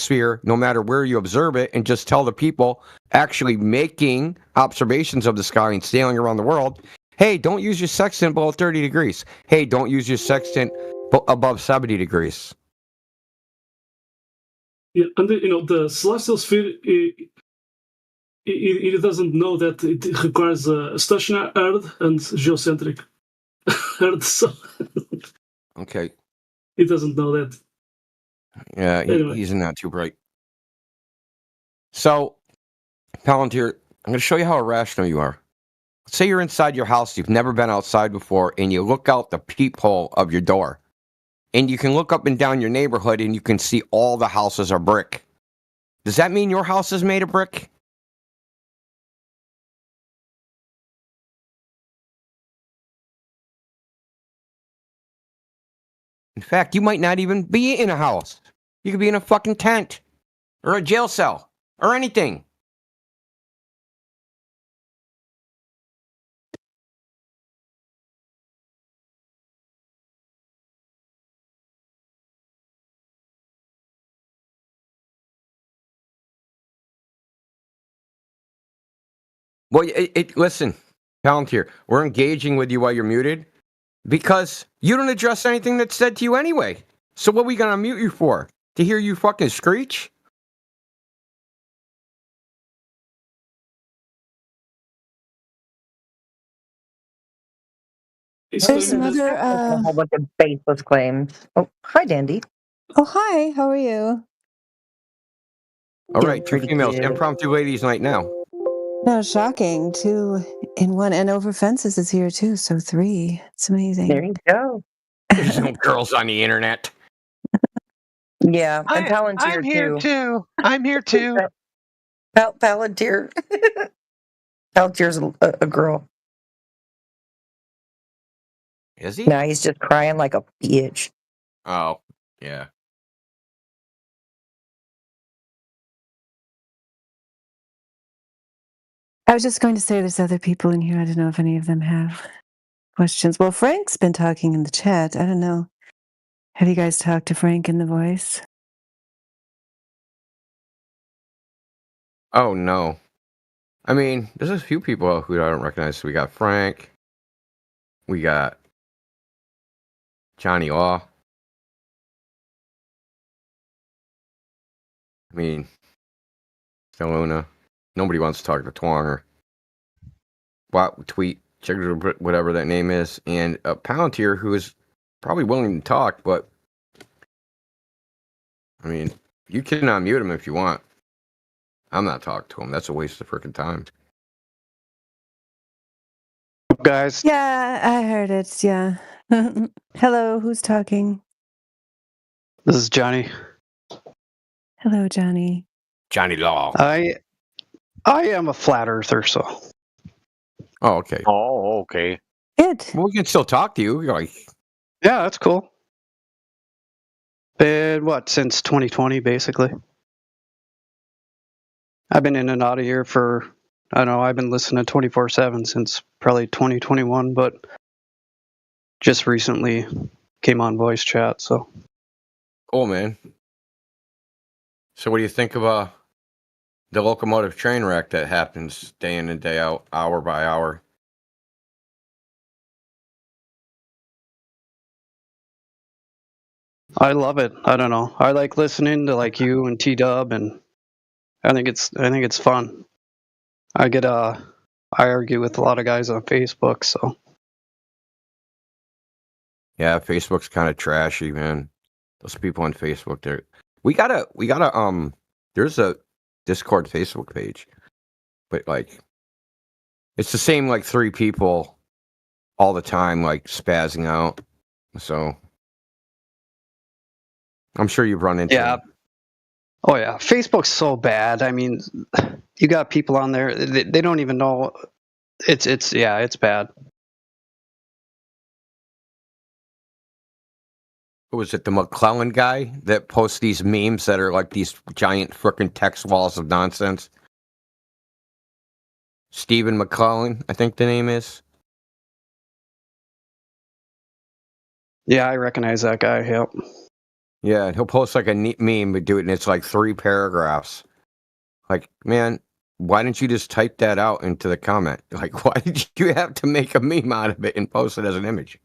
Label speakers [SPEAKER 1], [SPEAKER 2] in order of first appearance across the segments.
[SPEAKER 1] atmosphere, no matter where you observe it, and just tell the people actually making observations of the sky and sailing around the world, hey, don't use your sextant below 30 degrees. Hey, don't use your sextant above 70 degrees.
[SPEAKER 2] Yeah, and the celestial sphere, it doesn't know that it requires a stationary Earth and geocentric Earth, so
[SPEAKER 1] Okay.
[SPEAKER 2] it doesn't know that.
[SPEAKER 1] Yeah,
[SPEAKER 2] Anyway.
[SPEAKER 1] he's not too bright. So, Palantir, I'm going to show you how irrational you are. Let's say you're inside your house, you've never been outside before, and you look out the peephole of your door. And you can look up and down your neighborhood and you can see all the houses are brick. Does that mean your house is made of brick? In fact, you might not even be in a house. You could be in a fucking tent or a jail cell or anything. Well, listen, Palantir, we're engaging with you while you're muted because you don't address anything that's said to you anyway. So what are we going to mute you for? To hear you fucking screech?
[SPEAKER 3] There's another
[SPEAKER 4] a whole bunch of baseless claims. Oh, hi, Dandy.
[SPEAKER 3] Oh, hi. How are you?
[SPEAKER 1] All right, two
[SPEAKER 4] Pretty
[SPEAKER 1] females,
[SPEAKER 4] good.
[SPEAKER 1] impromptu ladies night now.
[SPEAKER 3] No, shocking. 2 in 1. And Over Fences is here too, so 3. It's amazing.
[SPEAKER 4] There you go.
[SPEAKER 1] There's no girls on the internet.
[SPEAKER 4] Yeah, and Palantir
[SPEAKER 5] I'm here too. I'm here too.
[SPEAKER 4] Palantir. Palantir's a girl.
[SPEAKER 1] Is he?
[SPEAKER 4] No, he's just crying like a bitch.
[SPEAKER 1] Oh, yeah.
[SPEAKER 3] I was just going to say there's other people in here. I don't know if any of them have questions. Well, Frank's been talking in the chat. I don't know. Have you guys talked to Frank in The Voice?
[SPEAKER 1] Oh, no. I mean, there's a few people who I don't recognize. We got Frank. We got Johnny Law. I mean, Steluna. Nobody wants to talk to Twonger. Tweet, whatever that name is. And Palantir, who is probably willing to talk, but I mean, you can unmute him if you want. I'm not talking to him. That's a waste of freaking time.
[SPEAKER 5] Guys.
[SPEAKER 3] Yeah, I heard it. Yeah. Hello, who's talking?
[SPEAKER 5] This is Johnny.
[SPEAKER 3] Hello, Johnny.
[SPEAKER 1] Johnny Law.
[SPEAKER 5] I am a flat earther, so.
[SPEAKER 1] Oh, okay.
[SPEAKER 6] Oh, okay.
[SPEAKER 3] Good.
[SPEAKER 1] Well, we can still talk to you.
[SPEAKER 5] Yeah, that's cool. Been, since 2020, basically. I've been in and out of here for, I don't know, I've been listening 24/7 since probably 2021, but just recently came on voice chat, so.
[SPEAKER 1] Cool, man. So what do you think of the locomotive train wreck that happens day in and day out, hour by hour?
[SPEAKER 5] I love it. I don't know. I like listening to like you and T-Dub, and I think it's fun. I argue with a lot of guys on Facebook, so.
[SPEAKER 1] Yeah, Facebook's kind of trashy, man. Those people on Facebook, we gotta there's a Discord Facebook page, but like it's the same like 3 people all the time, like spazzing out. So I'm sure you've run into them.
[SPEAKER 5] Oh yeah, Facebook's so bad. I mean, you got people on there, they don't even know. It's bad.
[SPEAKER 1] What was it, the McClellan guy that posts these memes that are like these giant frickin' text walls of nonsense? Stephen McClellan, I think the name is.
[SPEAKER 5] Yeah, I recognize that guy. Yep.
[SPEAKER 1] Yeah, and he'll post like a neat meme, but do it, and it's like 3 paragraphs. Like, man, why didn't you just type that out into the comment? Like, why did you have to make a meme out of it and post it as an image?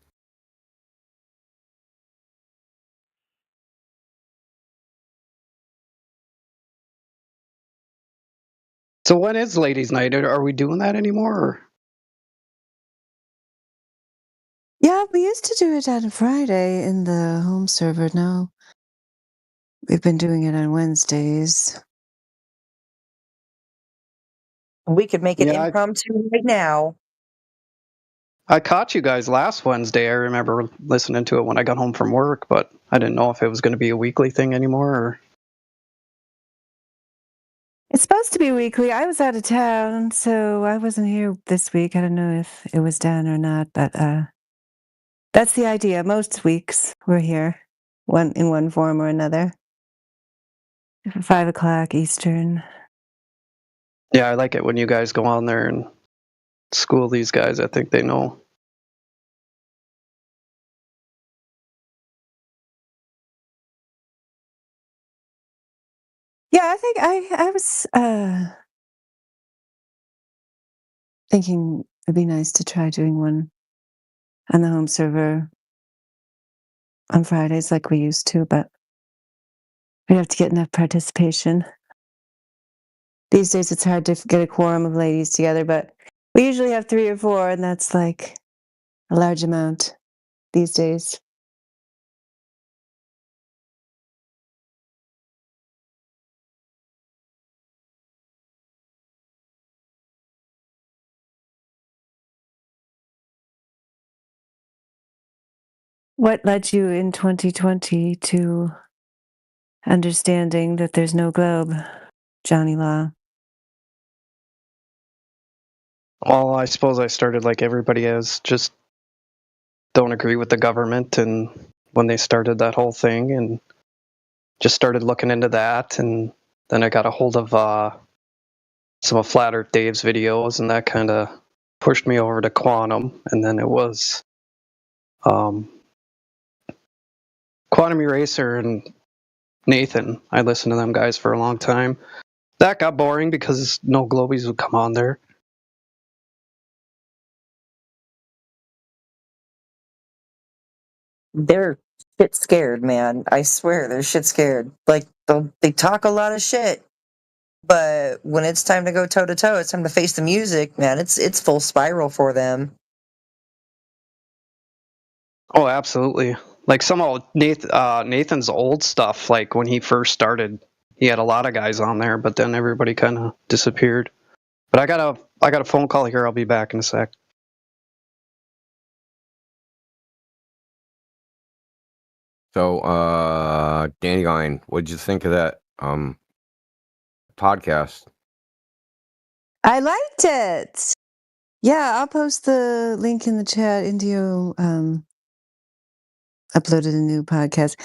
[SPEAKER 5] So when is ladies' night? Are we doing that anymore? Or?
[SPEAKER 3] Yeah, we used to do it on Friday in the home server. Now we've been doing it on Wednesdays.
[SPEAKER 4] We could make it
[SPEAKER 5] Yeah,
[SPEAKER 4] impromptu right now.
[SPEAKER 5] I caught you guys last Wednesday. I remember listening to it when I got home from work, but I didn't know if it was going to be a weekly thing anymore. Or...
[SPEAKER 3] It's supposed to be weekly. I was out of town, so I wasn't here this week. I don't know if it was done or not, but that's the idea. Most weeks we're here, in one form or another. 5 o'clock Eastern.
[SPEAKER 5] Yeah, I like it when you guys go on there and school these guys. I think they know.
[SPEAKER 3] Yeah, I think I was thinking it'd be nice to try doing one on the home server on Fridays like we used to, but we have to get enough participation. These days it's hard to get a quorum of ladies together, but we usually have 3 or 4, and that's like a large amount these days. What led you in 2020 to understanding that there's no globe, Johnny Law?
[SPEAKER 5] Well, I suppose I started like everybody is, just don't agree with the government. And when they started that whole thing, and just started looking into that, and then I got a hold of some of Flat Earth Dave's videos, and that kind of pushed me over to quantum. And then it was Quantum Eraser and Nathan. I listened to them guys for a long time. That got boring because no Globies would come on there.
[SPEAKER 4] They're shit scared, man. I swear, they're shit scared. Like, they talk a lot of shit, but when it's time to go toe to toe, it's time to face the music, man. It's full spiral for them.
[SPEAKER 5] Oh, absolutely. Like some of Nathan's old stuff, like when he first started, he had a lot of guys on there, but then everybody kind of disappeared. But I got a phone call here. I'll be back in a sec.
[SPEAKER 1] So, Dandelion, what'd you think of that podcast?
[SPEAKER 3] I liked it. Yeah, I'll post the link in the chat. Indio uploaded a new podcast.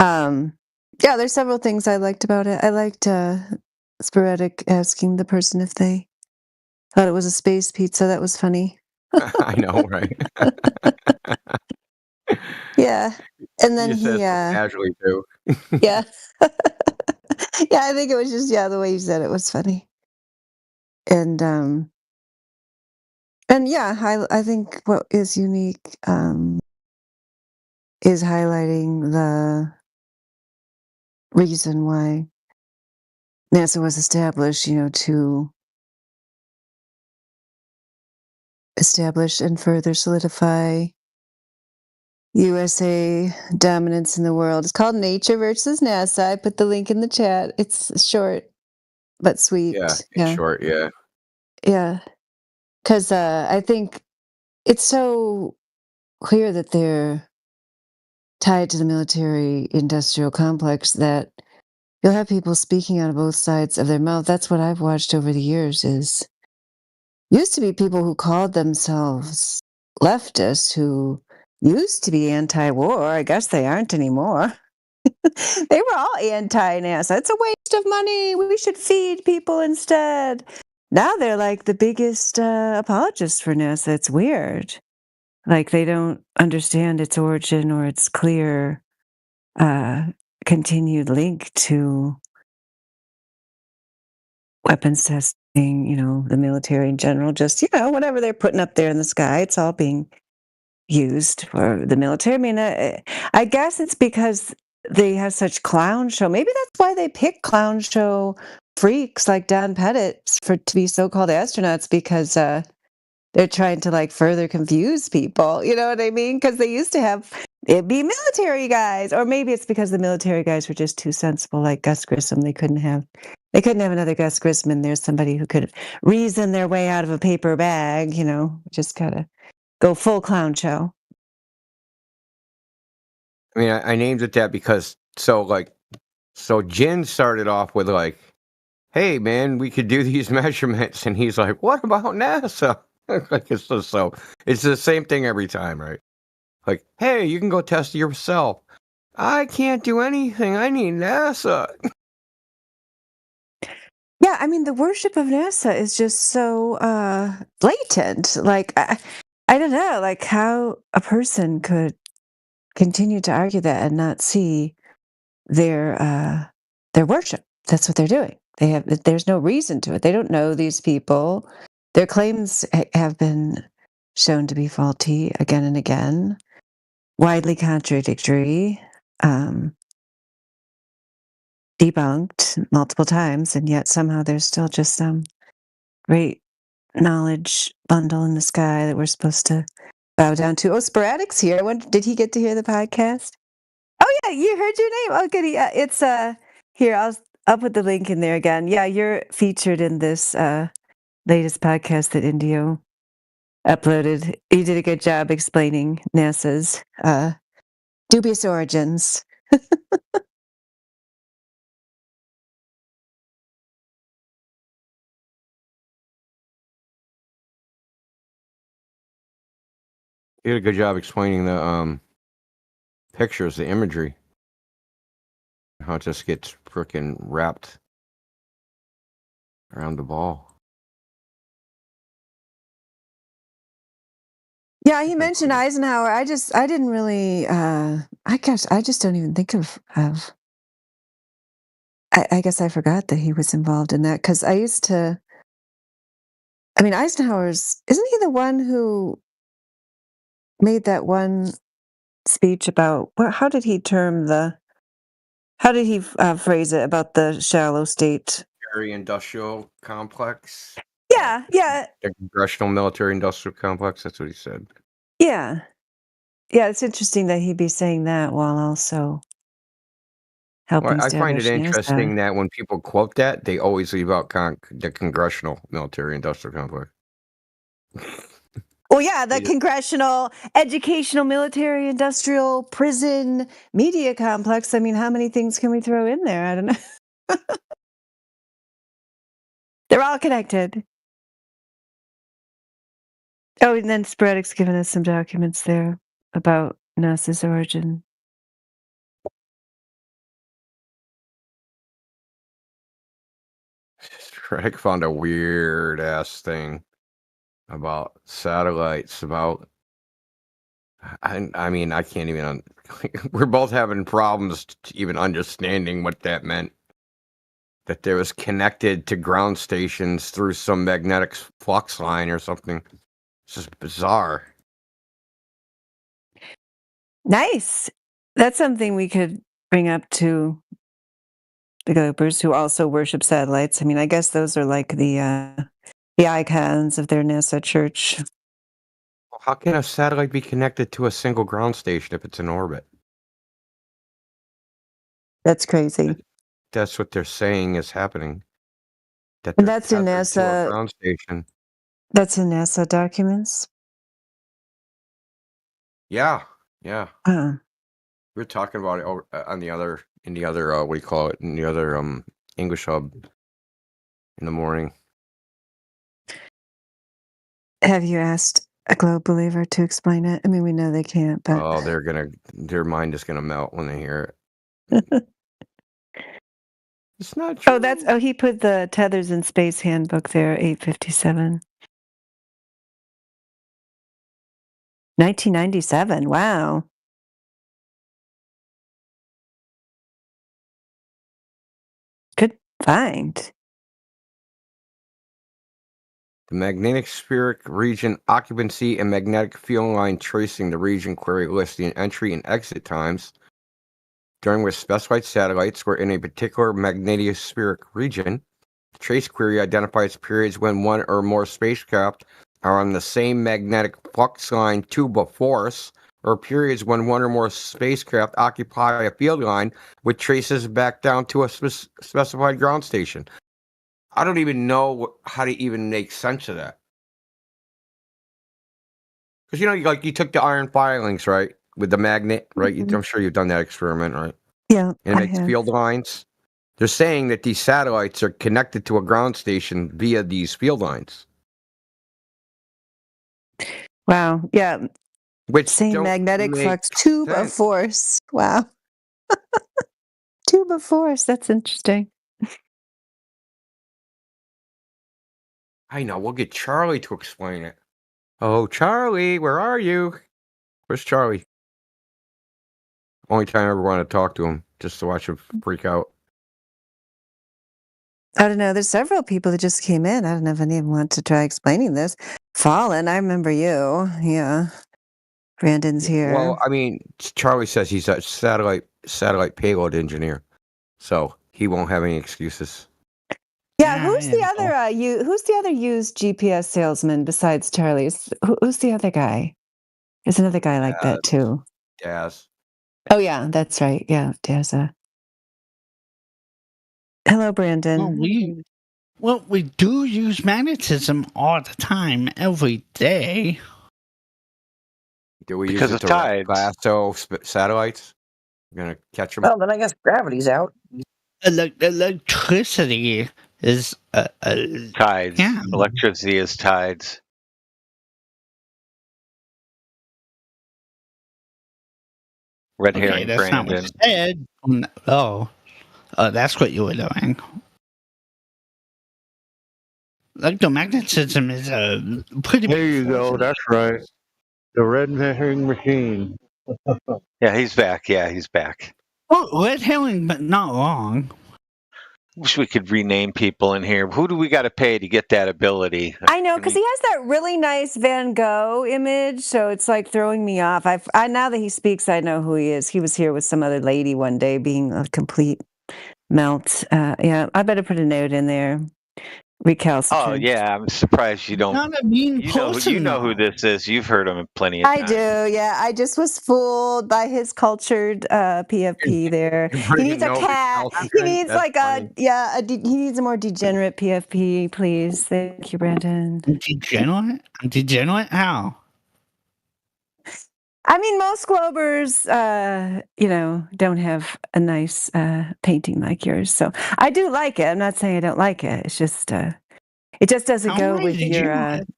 [SPEAKER 3] Yeah, there's several things I liked about it. I liked Sporadic asking the person if they thought it was a space pizza. That was funny.
[SPEAKER 1] I know, right?
[SPEAKER 3] Yeah. And then
[SPEAKER 1] You
[SPEAKER 3] he
[SPEAKER 1] said so casually too.
[SPEAKER 3] yeah. Yeah, I think it was just the way you said it was funny. And yeah, I think what is unique is highlighting the reason why NASA was established, to establish and further solidify USA dominance in the world. It's called Nature versus NASA. I put the link in the chat. It's short but sweet.
[SPEAKER 1] Yeah, in short, yeah.
[SPEAKER 3] Yeah. Because I think it's so clear that they're tied to the military industrial complex that you'll have people speaking out of both sides of their mouth. That's what I've watched over the years is used to be people who called themselves leftists who used to be anti-war. I guess they aren't anymore. They were all anti-NASA. It's a waste of money. We should feed people instead. Now they're like the biggest apologists for NASA. It's weird. Like they don't understand its origin or its clear continued link to weapons testing, the military in general, just, whatever they're putting up there in the sky, it's all being used for the military. I mean, I guess it's because they have such clown show. Maybe that's why they pick clown show freaks like Don Pettit to be so-called astronauts, because they're trying to like further confuse people. You know what I mean? Because they used to have it be military guys, or maybe it's because the military guys were just too sensible, like Gus Grissom. They couldn't have another Gus Grissom in there. Somebody who could reason their way out of a paper bag. Just gotta go full clown show.
[SPEAKER 1] I mean, I named it that because so Jin started off with like, "Hey man, we could do these measurements," and he's like, "What about NASA?" Like it's just so it's the same thing every time, right? Like, "Hey, you can go test it yourself." I can't do anything. I need NASA.
[SPEAKER 3] Yeah, I mean, the worship of NASA is just so blatant. Like, I don't know, like how a person could continue to argue that and not see their worship. That's what they're doing. There's no reason to it. They don't know these people. Their claims have been shown to be faulty again and again, widely contradictory, debunked multiple times, and yet somehow there's still just some great knowledge bundle in the sky that we're supposed to bow down to. Oh, Sporadic's here. Did he get to hear the podcast? Oh yeah, you heard your name. Oh, goody. It's here. I'll put the link in there again. Yeah, you're featured in this latest podcast that Indio uploaded. You did a good job explaining NASA's dubious origins.
[SPEAKER 1] You did a good job explaining the pictures, the imagery, how it just gets freaking wrapped around the ball.
[SPEAKER 3] Yeah, he mentioned Eisenhower. I didn't really. I just don't even think of. I guess I forgot that he was involved in that, because I used to. I mean, Eisenhower's, isn't he the one who made that one speech about how did he phrase it about the shallow state?
[SPEAKER 1] Military industrial complex.
[SPEAKER 3] Yeah,
[SPEAKER 1] The Congressional Military Industrial Complex. That's what he said.
[SPEAKER 3] yeah. It's interesting that he'd be saying that while also helping
[SPEAKER 1] Well, I find it
[SPEAKER 3] establish
[SPEAKER 1] interesting
[SPEAKER 3] NASA.
[SPEAKER 1] that when people quote that, they always leave out the Congressional Military Industrial Complex.
[SPEAKER 3] Well, yeah, the
[SPEAKER 1] Yeah.
[SPEAKER 3] congressional, educational, military, industrial, prison, media complex. I mean, how many things can we throw in there? I don't know. They're all connected. Oh, and then Sporadic's given us some documents there about NASA's origin.
[SPEAKER 1] Rick found a weird ass thing about satellites. I mean, I can't even. We're both having problems even understanding what that meant. That there was connected to ground stations through some magnetic flux line or something. It's just bizarre.
[SPEAKER 3] Nice. That's something we could bring up to the Gophers, who also worship satellites. I mean, I guess those are like the icons of their NASA church.
[SPEAKER 1] How can a satellite be connected to a single ground station if it's in orbit?
[SPEAKER 3] That's crazy.
[SPEAKER 1] That's what they're saying is happening. That
[SPEAKER 3] And
[SPEAKER 1] they're
[SPEAKER 3] that's in
[SPEAKER 1] tethered to a
[SPEAKER 3] NASA.
[SPEAKER 1] ground station.
[SPEAKER 3] That's in NASA documents.
[SPEAKER 1] Yeah.
[SPEAKER 3] Uh,
[SPEAKER 1] We were talking about it in the other what do you call it, in the other English hub in the morning.
[SPEAKER 3] have you asked a Globe believer to explain it? I mean, we know they can't, but
[SPEAKER 1] Oh, their mind is gonna melt when they hear it. It's not true.
[SPEAKER 3] he put the Tethers in Space handbook there, 857. 1997. Wow. find.
[SPEAKER 1] The magnetic spheric region occupancy and magnetic field line tracing the region query lists the entry and exit times during which specified satellites were in a particular magnetospheric region. The trace query identifies periods when one or more spacecraft are on the same magnetic flux line to before us, or periods when one or more spacecraft occupy a field line which traces back down to a specified ground station. I don't even know how to even make sense of that. Because, you took the iron filings, right? With the magnet, right?
[SPEAKER 3] Mhm.
[SPEAKER 1] I'm sure you've done that experiment, right?
[SPEAKER 3] Yeah,
[SPEAKER 1] And it
[SPEAKER 3] I
[SPEAKER 1] makes
[SPEAKER 3] have.
[SPEAKER 1] field lines. They're saying that these satellites are connected to a ground station via these field lines.
[SPEAKER 3] Wow. Yeah.
[SPEAKER 1] Which
[SPEAKER 3] Same
[SPEAKER 1] don't
[SPEAKER 3] magnetic
[SPEAKER 1] make
[SPEAKER 3] flux tube of
[SPEAKER 1] sense.
[SPEAKER 3] force. Wow. Tube of force. That's interesting.
[SPEAKER 1] I know. We'll get Charlie to explain it. Oh, Charlie, where are you? Where's Charlie? Only time I ever want to talk to him, just to watch him freak out.
[SPEAKER 3] I don't know. There's several people that just came in. I don't know if any of them want to try explaining this. Fallen, I remember you. Yeah. Brandon's here.
[SPEAKER 1] Well, I mean, Charlie says he's a satellite payload engineer, so he won't have any excuses.
[SPEAKER 3] Yeah,
[SPEAKER 6] Yeah,
[SPEAKER 3] who's the
[SPEAKER 6] I
[SPEAKER 3] other who's the other used GPS salesman besides Charlie's? Who's the other guy? There's another guy like that too.
[SPEAKER 1] Daz.
[SPEAKER 3] Oh yeah, that's right. Yeah, Daza. Hello, Brandon.
[SPEAKER 6] we do use magnetism all the time, every day.
[SPEAKER 1] Do we
[SPEAKER 7] Because
[SPEAKER 1] use
[SPEAKER 7] of
[SPEAKER 1] it to
[SPEAKER 7] tides.
[SPEAKER 1] lasso satellites? We're gonna catch them.
[SPEAKER 4] Well, then I guess gravity's out.
[SPEAKER 6] Electricity is
[SPEAKER 7] Tides.
[SPEAKER 6] Yeah.
[SPEAKER 7] Electricity is tides. Red
[SPEAKER 6] okay.
[SPEAKER 7] herring,
[SPEAKER 6] That's not what
[SPEAKER 7] Brandon.
[SPEAKER 6] you said. Oh, that's what you were doing. Electromagnetism is a pretty.
[SPEAKER 8] There
[SPEAKER 6] big
[SPEAKER 8] you go.
[SPEAKER 6] force.
[SPEAKER 8] That's right. The red herring machine.
[SPEAKER 7] Yeah, he's back. Yeah, he's back.
[SPEAKER 6] Oh, red herring, but not wrong.
[SPEAKER 7] Wish we could rename people in here. Who do we got to pay to get that ability?
[SPEAKER 3] I know,
[SPEAKER 7] Can
[SPEAKER 3] because
[SPEAKER 7] we-
[SPEAKER 3] he has that really nice Van Gogh image, so it's like throwing me off. I now that he speaks, I know who he is. He was here with some other lady one day, being a complete melt. Yeah, I better put a note in there. Recalcitrant.
[SPEAKER 7] Oh yeah, I'm surprised you don't.
[SPEAKER 6] Not a mean person.
[SPEAKER 7] You know who
[SPEAKER 6] though.
[SPEAKER 7] this is. You've heard him plenty of
[SPEAKER 3] I
[SPEAKER 7] times.
[SPEAKER 3] do, yeah. I just was fooled by his cultured PFP there. He needs a cat. He needs like he needs a more degenerate PFP, please. Thank you, Brandon.
[SPEAKER 6] Degenerate? Degenerate? How?
[SPEAKER 3] I mean, most Globers, don't have a nice painting like yours. So I do like it. I'm not saying I don't like it. It's just, it just doesn't
[SPEAKER 6] How
[SPEAKER 3] go
[SPEAKER 6] am I
[SPEAKER 3] with your.
[SPEAKER 6] degenerate?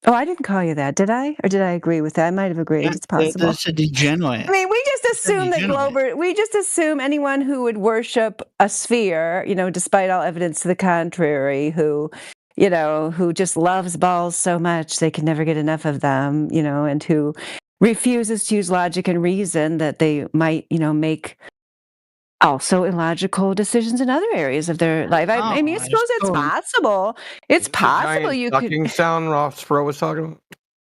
[SPEAKER 3] Oh, I didn't call you that, did I? Or did I agree with that? I might have agreed. It's possible.
[SPEAKER 6] That's a degenerate.
[SPEAKER 3] I mean, we just assume that
[SPEAKER 6] degenerate.
[SPEAKER 3] we just assume anyone who would worship a sphere, despite all evidence to the contrary, who just loves balls so much they can never get enough of them, and who refuses to use logic and reason, that they might, make also illogical decisions in other areas of their life. I mean, I suppose it's possible. It's possible you could.
[SPEAKER 1] Sound Ross Pro was talking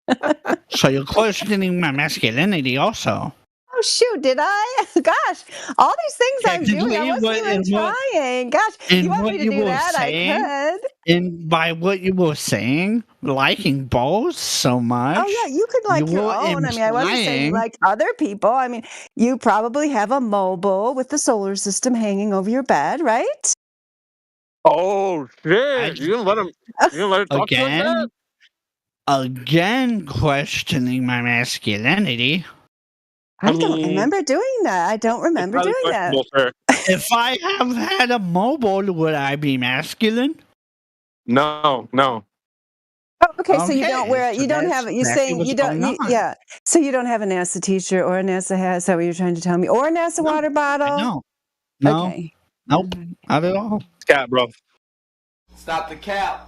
[SPEAKER 1] about.
[SPEAKER 6] So you're questioning my masculinity also.
[SPEAKER 3] Oh shoot! Did I? Gosh, all these things I'm doing, I wasn't even trying. Gosh, you want me to do that? I could.
[SPEAKER 6] And by what you were saying, liking balls so much.
[SPEAKER 3] Oh yeah, you could like your own. I mean, I wasn't saying you like other people. I mean, you probably have a mobile with the solar system hanging over your bed, right?
[SPEAKER 8] Oh shit! You gonna let him? You gonna let him talk to you like that?
[SPEAKER 6] Again, questioning my masculinity.
[SPEAKER 3] I don't remember doing that. I don't remember doing that.
[SPEAKER 8] Sir.
[SPEAKER 6] If I have had a mobile, would I be masculine?
[SPEAKER 8] No.
[SPEAKER 3] Oh, okay, so you don't wear it. You don't have it. You're saying you don't. Yeah. So you don't have a NASA T-shirt or a NASA hat. Is that what you're trying to tell me? Or a NASA water bottle?
[SPEAKER 6] No.
[SPEAKER 3] Okay.
[SPEAKER 6] Nope. Not at all.
[SPEAKER 8] Cat, bro.
[SPEAKER 9] Stop the cap.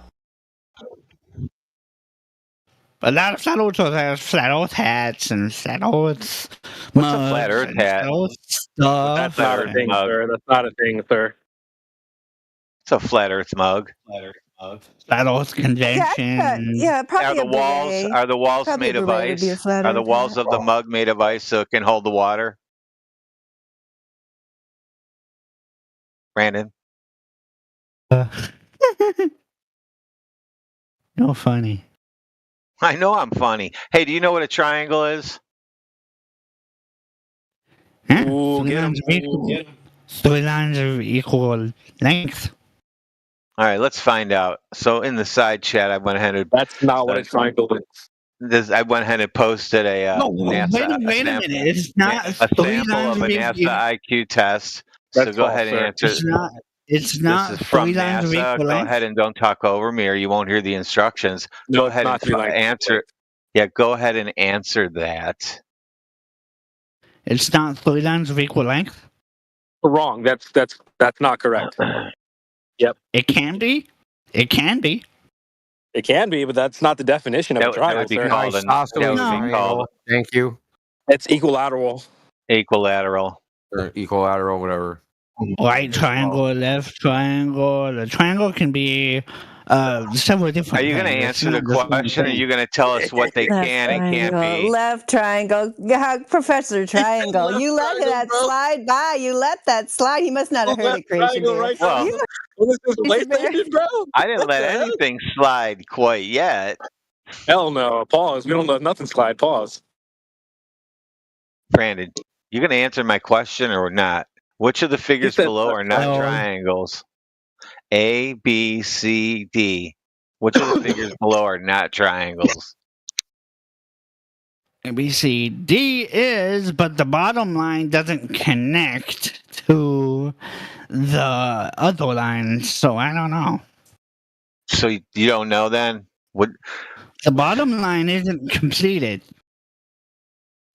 [SPEAKER 6] But a lot of flat earthers have flat earth hats and flat earth.
[SPEAKER 7] What's a flat earth hat?
[SPEAKER 6] Stuff.
[SPEAKER 8] That's not a thing, sir. That's not a thing, sir.
[SPEAKER 7] a flat Earth mug.
[SPEAKER 6] Flat Earth convention.
[SPEAKER 3] Yeah, probably
[SPEAKER 7] Are the
[SPEAKER 3] a
[SPEAKER 7] walls
[SPEAKER 3] beret.
[SPEAKER 7] are the walls
[SPEAKER 3] Probably
[SPEAKER 7] made
[SPEAKER 3] a
[SPEAKER 7] of
[SPEAKER 3] beret would be a
[SPEAKER 7] ice?
[SPEAKER 3] flat
[SPEAKER 7] Are the
[SPEAKER 3] Earth
[SPEAKER 7] walls
[SPEAKER 3] hat.
[SPEAKER 7] of the mug made of ice so it can hold the water? Brandon?
[SPEAKER 6] You're funny.
[SPEAKER 7] I know I'm funny. Hey, do you know what a triangle is?
[SPEAKER 6] Yeah,
[SPEAKER 8] Ooh,
[SPEAKER 6] three
[SPEAKER 8] get him.
[SPEAKER 6] lines of equal. Three lines of equal length.
[SPEAKER 7] All right, let's find out. So in the side chat, I went ahead and
[SPEAKER 8] That's not what a triangle is.
[SPEAKER 7] I went ahead and posted a
[SPEAKER 6] No,
[SPEAKER 7] NASA
[SPEAKER 6] wait a
[SPEAKER 7] sample,
[SPEAKER 6] minute. It's not
[SPEAKER 7] a
[SPEAKER 6] three
[SPEAKER 7] sample
[SPEAKER 6] lines
[SPEAKER 7] of a
[SPEAKER 6] of
[SPEAKER 7] NASA
[SPEAKER 6] equal.
[SPEAKER 7] IQ test. So
[SPEAKER 8] That's
[SPEAKER 7] go
[SPEAKER 8] false,
[SPEAKER 7] ahead and
[SPEAKER 8] sir.
[SPEAKER 7] answer.
[SPEAKER 6] It's
[SPEAKER 7] This
[SPEAKER 6] not
[SPEAKER 7] is from
[SPEAKER 6] three lines of
[SPEAKER 7] NASA.
[SPEAKER 6] equal
[SPEAKER 7] Go
[SPEAKER 6] length.
[SPEAKER 7] ahead and don't talk over me, or you won't hear the instructions.
[SPEAKER 8] No,
[SPEAKER 7] Go
[SPEAKER 8] it's
[SPEAKER 7] ahead
[SPEAKER 8] not
[SPEAKER 7] and
[SPEAKER 8] three lines.
[SPEAKER 7] answer. Yeah, go ahead and answer that.
[SPEAKER 6] It's not three lines of equal length.
[SPEAKER 8] Wrong. That's not correct.
[SPEAKER 6] It can be. It can be.
[SPEAKER 8] It can be, but that's not the definition of a
[SPEAKER 7] That
[SPEAKER 8] triangle,
[SPEAKER 7] would be
[SPEAKER 8] sir.
[SPEAKER 7] called
[SPEAKER 1] Nice
[SPEAKER 7] an that
[SPEAKER 1] isosceles
[SPEAKER 7] would be
[SPEAKER 1] triangle.
[SPEAKER 7] called
[SPEAKER 1] Thank you.
[SPEAKER 8] It's equilateral.
[SPEAKER 7] equilateral.
[SPEAKER 1] Or equilateral, whatever.
[SPEAKER 6] Right triangle, left triangle. The triangle can be several different
[SPEAKER 7] Are you going to
[SPEAKER 6] things. It's
[SPEAKER 7] answer the
[SPEAKER 6] not just one
[SPEAKER 7] question, or are
[SPEAKER 6] thing.
[SPEAKER 7] you going to tell us what they
[SPEAKER 3] Left
[SPEAKER 7] can and can't
[SPEAKER 3] triangle,
[SPEAKER 7] be?
[SPEAKER 3] left triangle, Professor Triangle.
[SPEAKER 8] left
[SPEAKER 3] You let
[SPEAKER 8] triangle,
[SPEAKER 3] that
[SPEAKER 8] bro.
[SPEAKER 3] slide by. You let that slide. He must not have heard
[SPEAKER 8] Left
[SPEAKER 3] it, Creation
[SPEAKER 8] triangle
[SPEAKER 3] Bear.
[SPEAKER 8] right
[SPEAKER 7] Well,
[SPEAKER 8] now. What is this,
[SPEAKER 3] Creation Bear.
[SPEAKER 8] PlayStation, bro?
[SPEAKER 7] I didn't
[SPEAKER 8] What
[SPEAKER 7] let
[SPEAKER 8] the heck?
[SPEAKER 7] anything slide quite yet.
[SPEAKER 8] Hell no. Pause. We don't let nothing slide. Pause.
[SPEAKER 7] Brandon, you going to answer my question or not? Which of the figures
[SPEAKER 8] said
[SPEAKER 7] below
[SPEAKER 8] left
[SPEAKER 7] are not
[SPEAKER 6] triangle.
[SPEAKER 7] triangles? A, B, C, D. Which of the figures below are not triangles?
[SPEAKER 6] A, B, C, D is, but the bottom line doesn't connect to the other lines, so I don't know.
[SPEAKER 7] So you don't know then?
[SPEAKER 6] The bottom line isn't completed.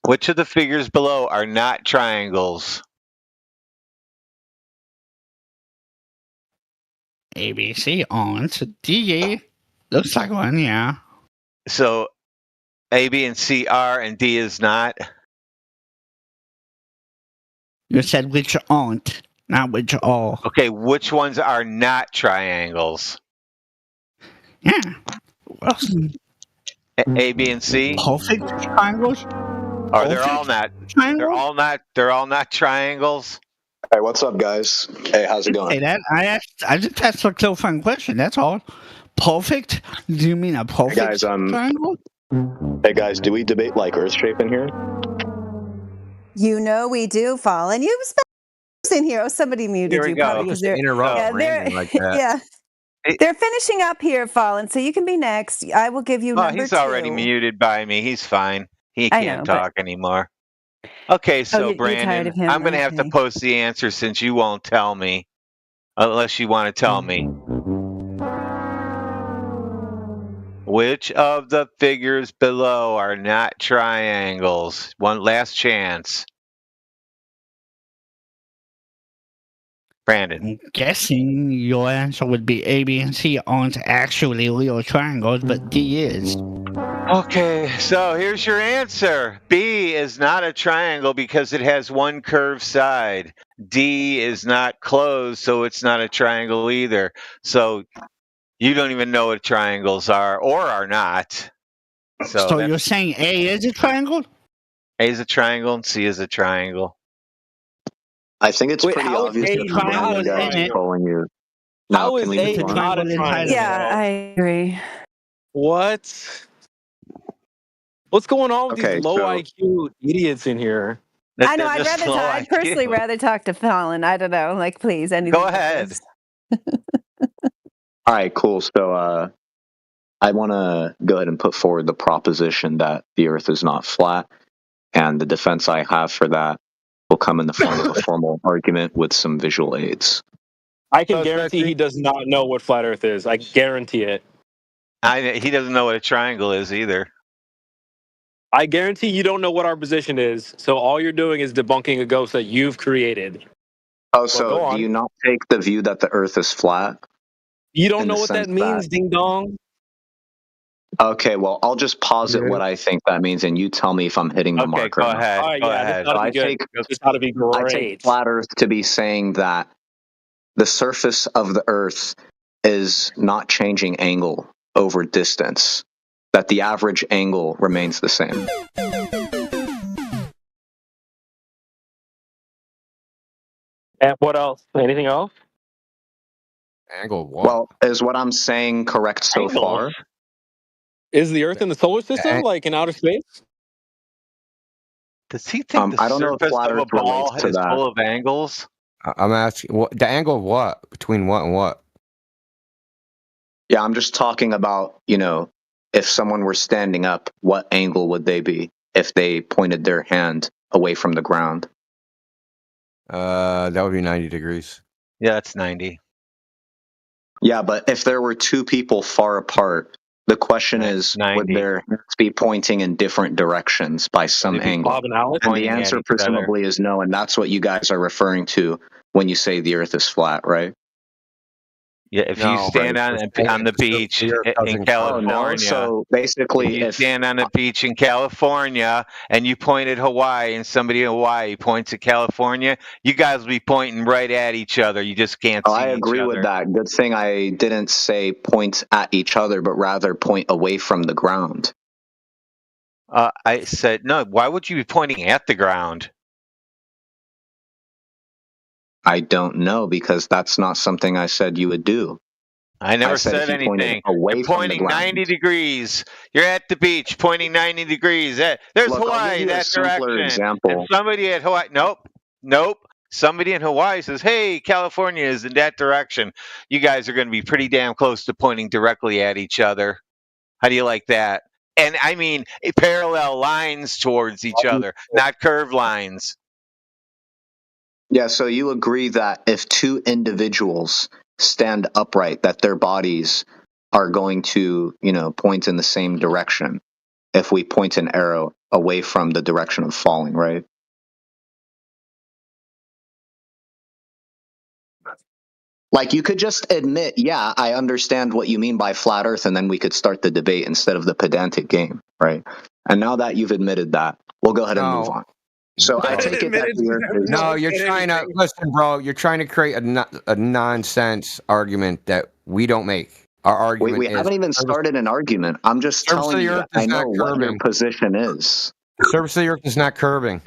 [SPEAKER 7] Which of the figures below are not triangles?
[SPEAKER 6] A, B, C on to D. Looks like one, yeah.
[SPEAKER 7] So A, B, and C are, and D is not.
[SPEAKER 6] You said which aren't, not which are.
[SPEAKER 7] Okay, which ones are not triangles?
[SPEAKER 6] Yeah. Well,
[SPEAKER 7] A, B, and C?
[SPEAKER 6] perfect triangles?
[SPEAKER 7] Or they're all not.
[SPEAKER 6] Triangles?
[SPEAKER 7] They're all not triangles.
[SPEAKER 10] Hey, what's up, guys? Hey, how's it
[SPEAKER 6] Say
[SPEAKER 10] going?
[SPEAKER 6] that. I just asked a clarifying question. That's all. Perfect? Do you mean a perfect
[SPEAKER 10] guys,
[SPEAKER 6] triangle?
[SPEAKER 10] Hey, guys, do we debate like Earth shape in here?
[SPEAKER 3] You know we do, Fallen. You've been in here. Oh, somebody muted
[SPEAKER 7] Here we
[SPEAKER 3] you.
[SPEAKER 7] go.
[SPEAKER 3] Probably
[SPEAKER 1] Just
[SPEAKER 3] because they're
[SPEAKER 1] interrupt
[SPEAKER 3] yeah,
[SPEAKER 1] Brandon like that.
[SPEAKER 3] yeah. They're finishing up here, Fallen. So you can be next. I will give you
[SPEAKER 7] Oh,
[SPEAKER 3] number
[SPEAKER 7] he's
[SPEAKER 3] two.
[SPEAKER 7] already muted by me. He's fine. He
[SPEAKER 3] I
[SPEAKER 7] can't
[SPEAKER 3] know, but-
[SPEAKER 7] talk anymore. Okay, so
[SPEAKER 3] you're tired
[SPEAKER 7] Brandon,
[SPEAKER 3] of him,
[SPEAKER 7] I'm going to have to
[SPEAKER 3] okay.
[SPEAKER 7] post the answer since you won't tell me, unless you want to tell me. Which of the figures below are not triangles? One last chance. Brandon.
[SPEAKER 6] I'm guessing your answer would be A, B, and C aren't actually real triangles, but D is.
[SPEAKER 7] Okay, so here's your answer. B is not a triangle because it has one curved side. D is not closed, so it's not a triangle either. So you don't even know what triangles are or are not.
[SPEAKER 6] So you're saying A is a triangle?
[SPEAKER 7] A is a triangle and C is a triangle.
[SPEAKER 10] I think it's
[SPEAKER 8] Wait,
[SPEAKER 10] pretty
[SPEAKER 8] how is
[SPEAKER 10] obvious
[SPEAKER 8] A
[SPEAKER 10] that
[SPEAKER 8] not
[SPEAKER 10] one of
[SPEAKER 8] a
[SPEAKER 10] you guys
[SPEAKER 6] triangle?
[SPEAKER 10] is trolling you. Now,
[SPEAKER 8] How is
[SPEAKER 10] can we
[SPEAKER 8] A
[SPEAKER 10] move on?
[SPEAKER 8] not a
[SPEAKER 6] Triangle
[SPEAKER 8] triangle?
[SPEAKER 3] Yeah, I agree.
[SPEAKER 8] What? What's going on with
[SPEAKER 10] Okay,
[SPEAKER 8] these low
[SPEAKER 10] so-
[SPEAKER 8] IQ idiots in here?
[SPEAKER 3] I know. I'd personally rather talk to Fallen. I don't know. Like, please, anything.
[SPEAKER 7] Go
[SPEAKER 3] but
[SPEAKER 7] ahead.
[SPEAKER 3] this.
[SPEAKER 10] All right, cool. So I want to go ahead and put forward the proposition that the Earth is not flat, and the defense I have for that will come in the form of a formal argument with some visual aids.
[SPEAKER 8] I can guarantee he does not know what flat Earth is. I guarantee it.
[SPEAKER 7] He doesn't know what a triangle is either.
[SPEAKER 8] I guarantee you don't know what our position is. So all you're doing is debunking a ghost that you've created.
[SPEAKER 10] Oh,
[SPEAKER 8] go
[SPEAKER 10] so
[SPEAKER 8] on.
[SPEAKER 10] do you not take the view that the Earth is flat?
[SPEAKER 8] You don't
[SPEAKER 10] In
[SPEAKER 8] know
[SPEAKER 10] the
[SPEAKER 8] what that
[SPEAKER 10] sense
[SPEAKER 8] means, ding dong.
[SPEAKER 10] Okay, well, I'll just posit what I think that means, and you tell me if I'm hitting the
[SPEAKER 7] Okay,
[SPEAKER 10] mark or
[SPEAKER 7] go
[SPEAKER 10] not.
[SPEAKER 7] ahead.
[SPEAKER 8] All right,
[SPEAKER 7] Go
[SPEAKER 8] yeah,
[SPEAKER 7] ahead.
[SPEAKER 8] this ought to
[SPEAKER 10] I
[SPEAKER 8] be good.
[SPEAKER 10] take-
[SPEAKER 8] This ought to be
[SPEAKER 10] I take
[SPEAKER 8] great.
[SPEAKER 10] flat Earth to be saying that the surface of the Earth is not changing angle over distance, that the average angle remains the same.
[SPEAKER 8] And what else? Anything else?
[SPEAKER 1] Angle what?
[SPEAKER 10] Well, is what I'm saying correct so
[SPEAKER 7] Angles.
[SPEAKER 10] far?
[SPEAKER 8] Is the Earth in the solar system, like in outer space?
[SPEAKER 7] Does he think the
[SPEAKER 10] I don't know if
[SPEAKER 7] surface
[SPEAKER 10] flat
[SPEAKER 7] of a
[SPEAKER 10] Earth relates
[SPEAKER 7] ball
[SPEAKER 10] to
[SPEAKER 7] is
[SPEAKER 10] that.
[SPEAKER 7] full of angles?
[SPEAKER 1] I'm asking the angle of what? Between what and what?
[SPEAKER 10] Yeah, I'm just talking about, if someone were standing up, what angle would they be if they pointed their hand away from the ground?
[SPEAKER 1] That would be 90 degrees.
[SPEAKER 7] Yeah, that's 90.
[SPEAKER 10] Yeah, but if there were two people far apart, the question is, would
[SPEAKER 7] 90.
[SPEAKER 10] their hands be pointing in different directions by some
[SPEAKER 8] They'd be
[SPEAKER 10] angle?
[SPEAKER 8] Bob and Alex?
[SPEAKER 10] And the
[SPEAKER 7] Pointing at
[SPEAKER 10] answer
[SPEAKER 7] each other.
[SPEAKER 10] presumably is no, and that's what you guys are referring to when you say the Earth is flat, right?
[SPEAKER 7] Yeah, if
[SPEAKER 1] No,
[SPEAKER 7] you stand
[SPEAKER 1] right.
[SPEAKER 7] on the beach
[SPEAKER 1] The Earth
[SPEAKER 7] in
[SPEAKER 1] doesn't-
[SPEAKER 10] Oh,
[SPEAKER 7] California,
[SPEAKER 10] no. So basically,
[SPEAKER 7] if you
[SPEAKER 10] if
[SPEAKER 7] stand on a beach in California and you point at Hawaii and somebody in Hawaii points at California, you guys will be pointing right at each other. You just can't see
[SPEAKER 10] I agree
[SPEAKER 7] each
[SPEAKER 10] with
[SPEAKER 7] other.
[SPEAKER 10] that. Good thing I didn't say point at each other, but rather point away from the ground.
[SPEAKER 7] I said, no, why would you be pointing at the ground?
[SPEAKER 10] I don't know, because that's not something I said you would do.
[SPEAKER 7] I never
[SPEAKER 10] I said if
[SPEAKER 7] said
[SPEAKER 10] you pointed
[SPEAKER 7] anything.
[SPEAKER 10] away
[SPEAKER 7] You're
[SPEAKER 10] from the
[SPEAKER 7] pointing
[SPEAKER 10] ground.
[SPEAKER 7] 90 degrees. You're at the beach pointing 90 degrees. There's
[SPEAKER 10] Look, I'll
[SPEAKER 7] Hawaii,
[SPEAKER 10] give you a
[SPEAKER 7] that
[SPEAKER 10] simpler
[SPEAKER 7] direction.
[SPEAKER 10] example.
[SPEAKER 7] And somebody at Hawaii, nope. Somebody in Hawaii says, hey, California is in that direction. You guys are going to be pretty damn close to pointing directly at each other. How do you like that? And I mean parallel lines towards each other, not curved lines.
[SPEAKER 10] Yeah, so you agree that if two individuals stand upright, that their bodies are going to, point in the same direction if we point an arrow away from the direction of falling, right? Like, you could just admit, yeah, I understand what you mean by flat Earth, and then we could start the debate instead of the pedantic game, right? And now that you've admitted that, we'll go ahead and move on. So I take it that the Earth is...
[SPEAKER 1] No, you're trying to listen, bro. You're trying to create a nonsense argument that we don't make. Our argument
[SPEAKER 10] we
[SPEAKER 1] is
[SPEAKER 10] haven't even started an argument. I'm just
[SPEAKER 1] surface of
[SPEAKER 10] telling
[SPEAKER 1] the
[SPEAKER 10] you
[SPEAKER 1] Earth
[SPEAKER 10] that I
[SPEAKER 1] is
[SPEAKER 10] know
[SPEAKER 1] not
[SPEAKER 10] what your
[SPEAKER 1] curving.
[SPEAKER 10] position is.
[SPEAKER 1] The surface of the Earth is not curving.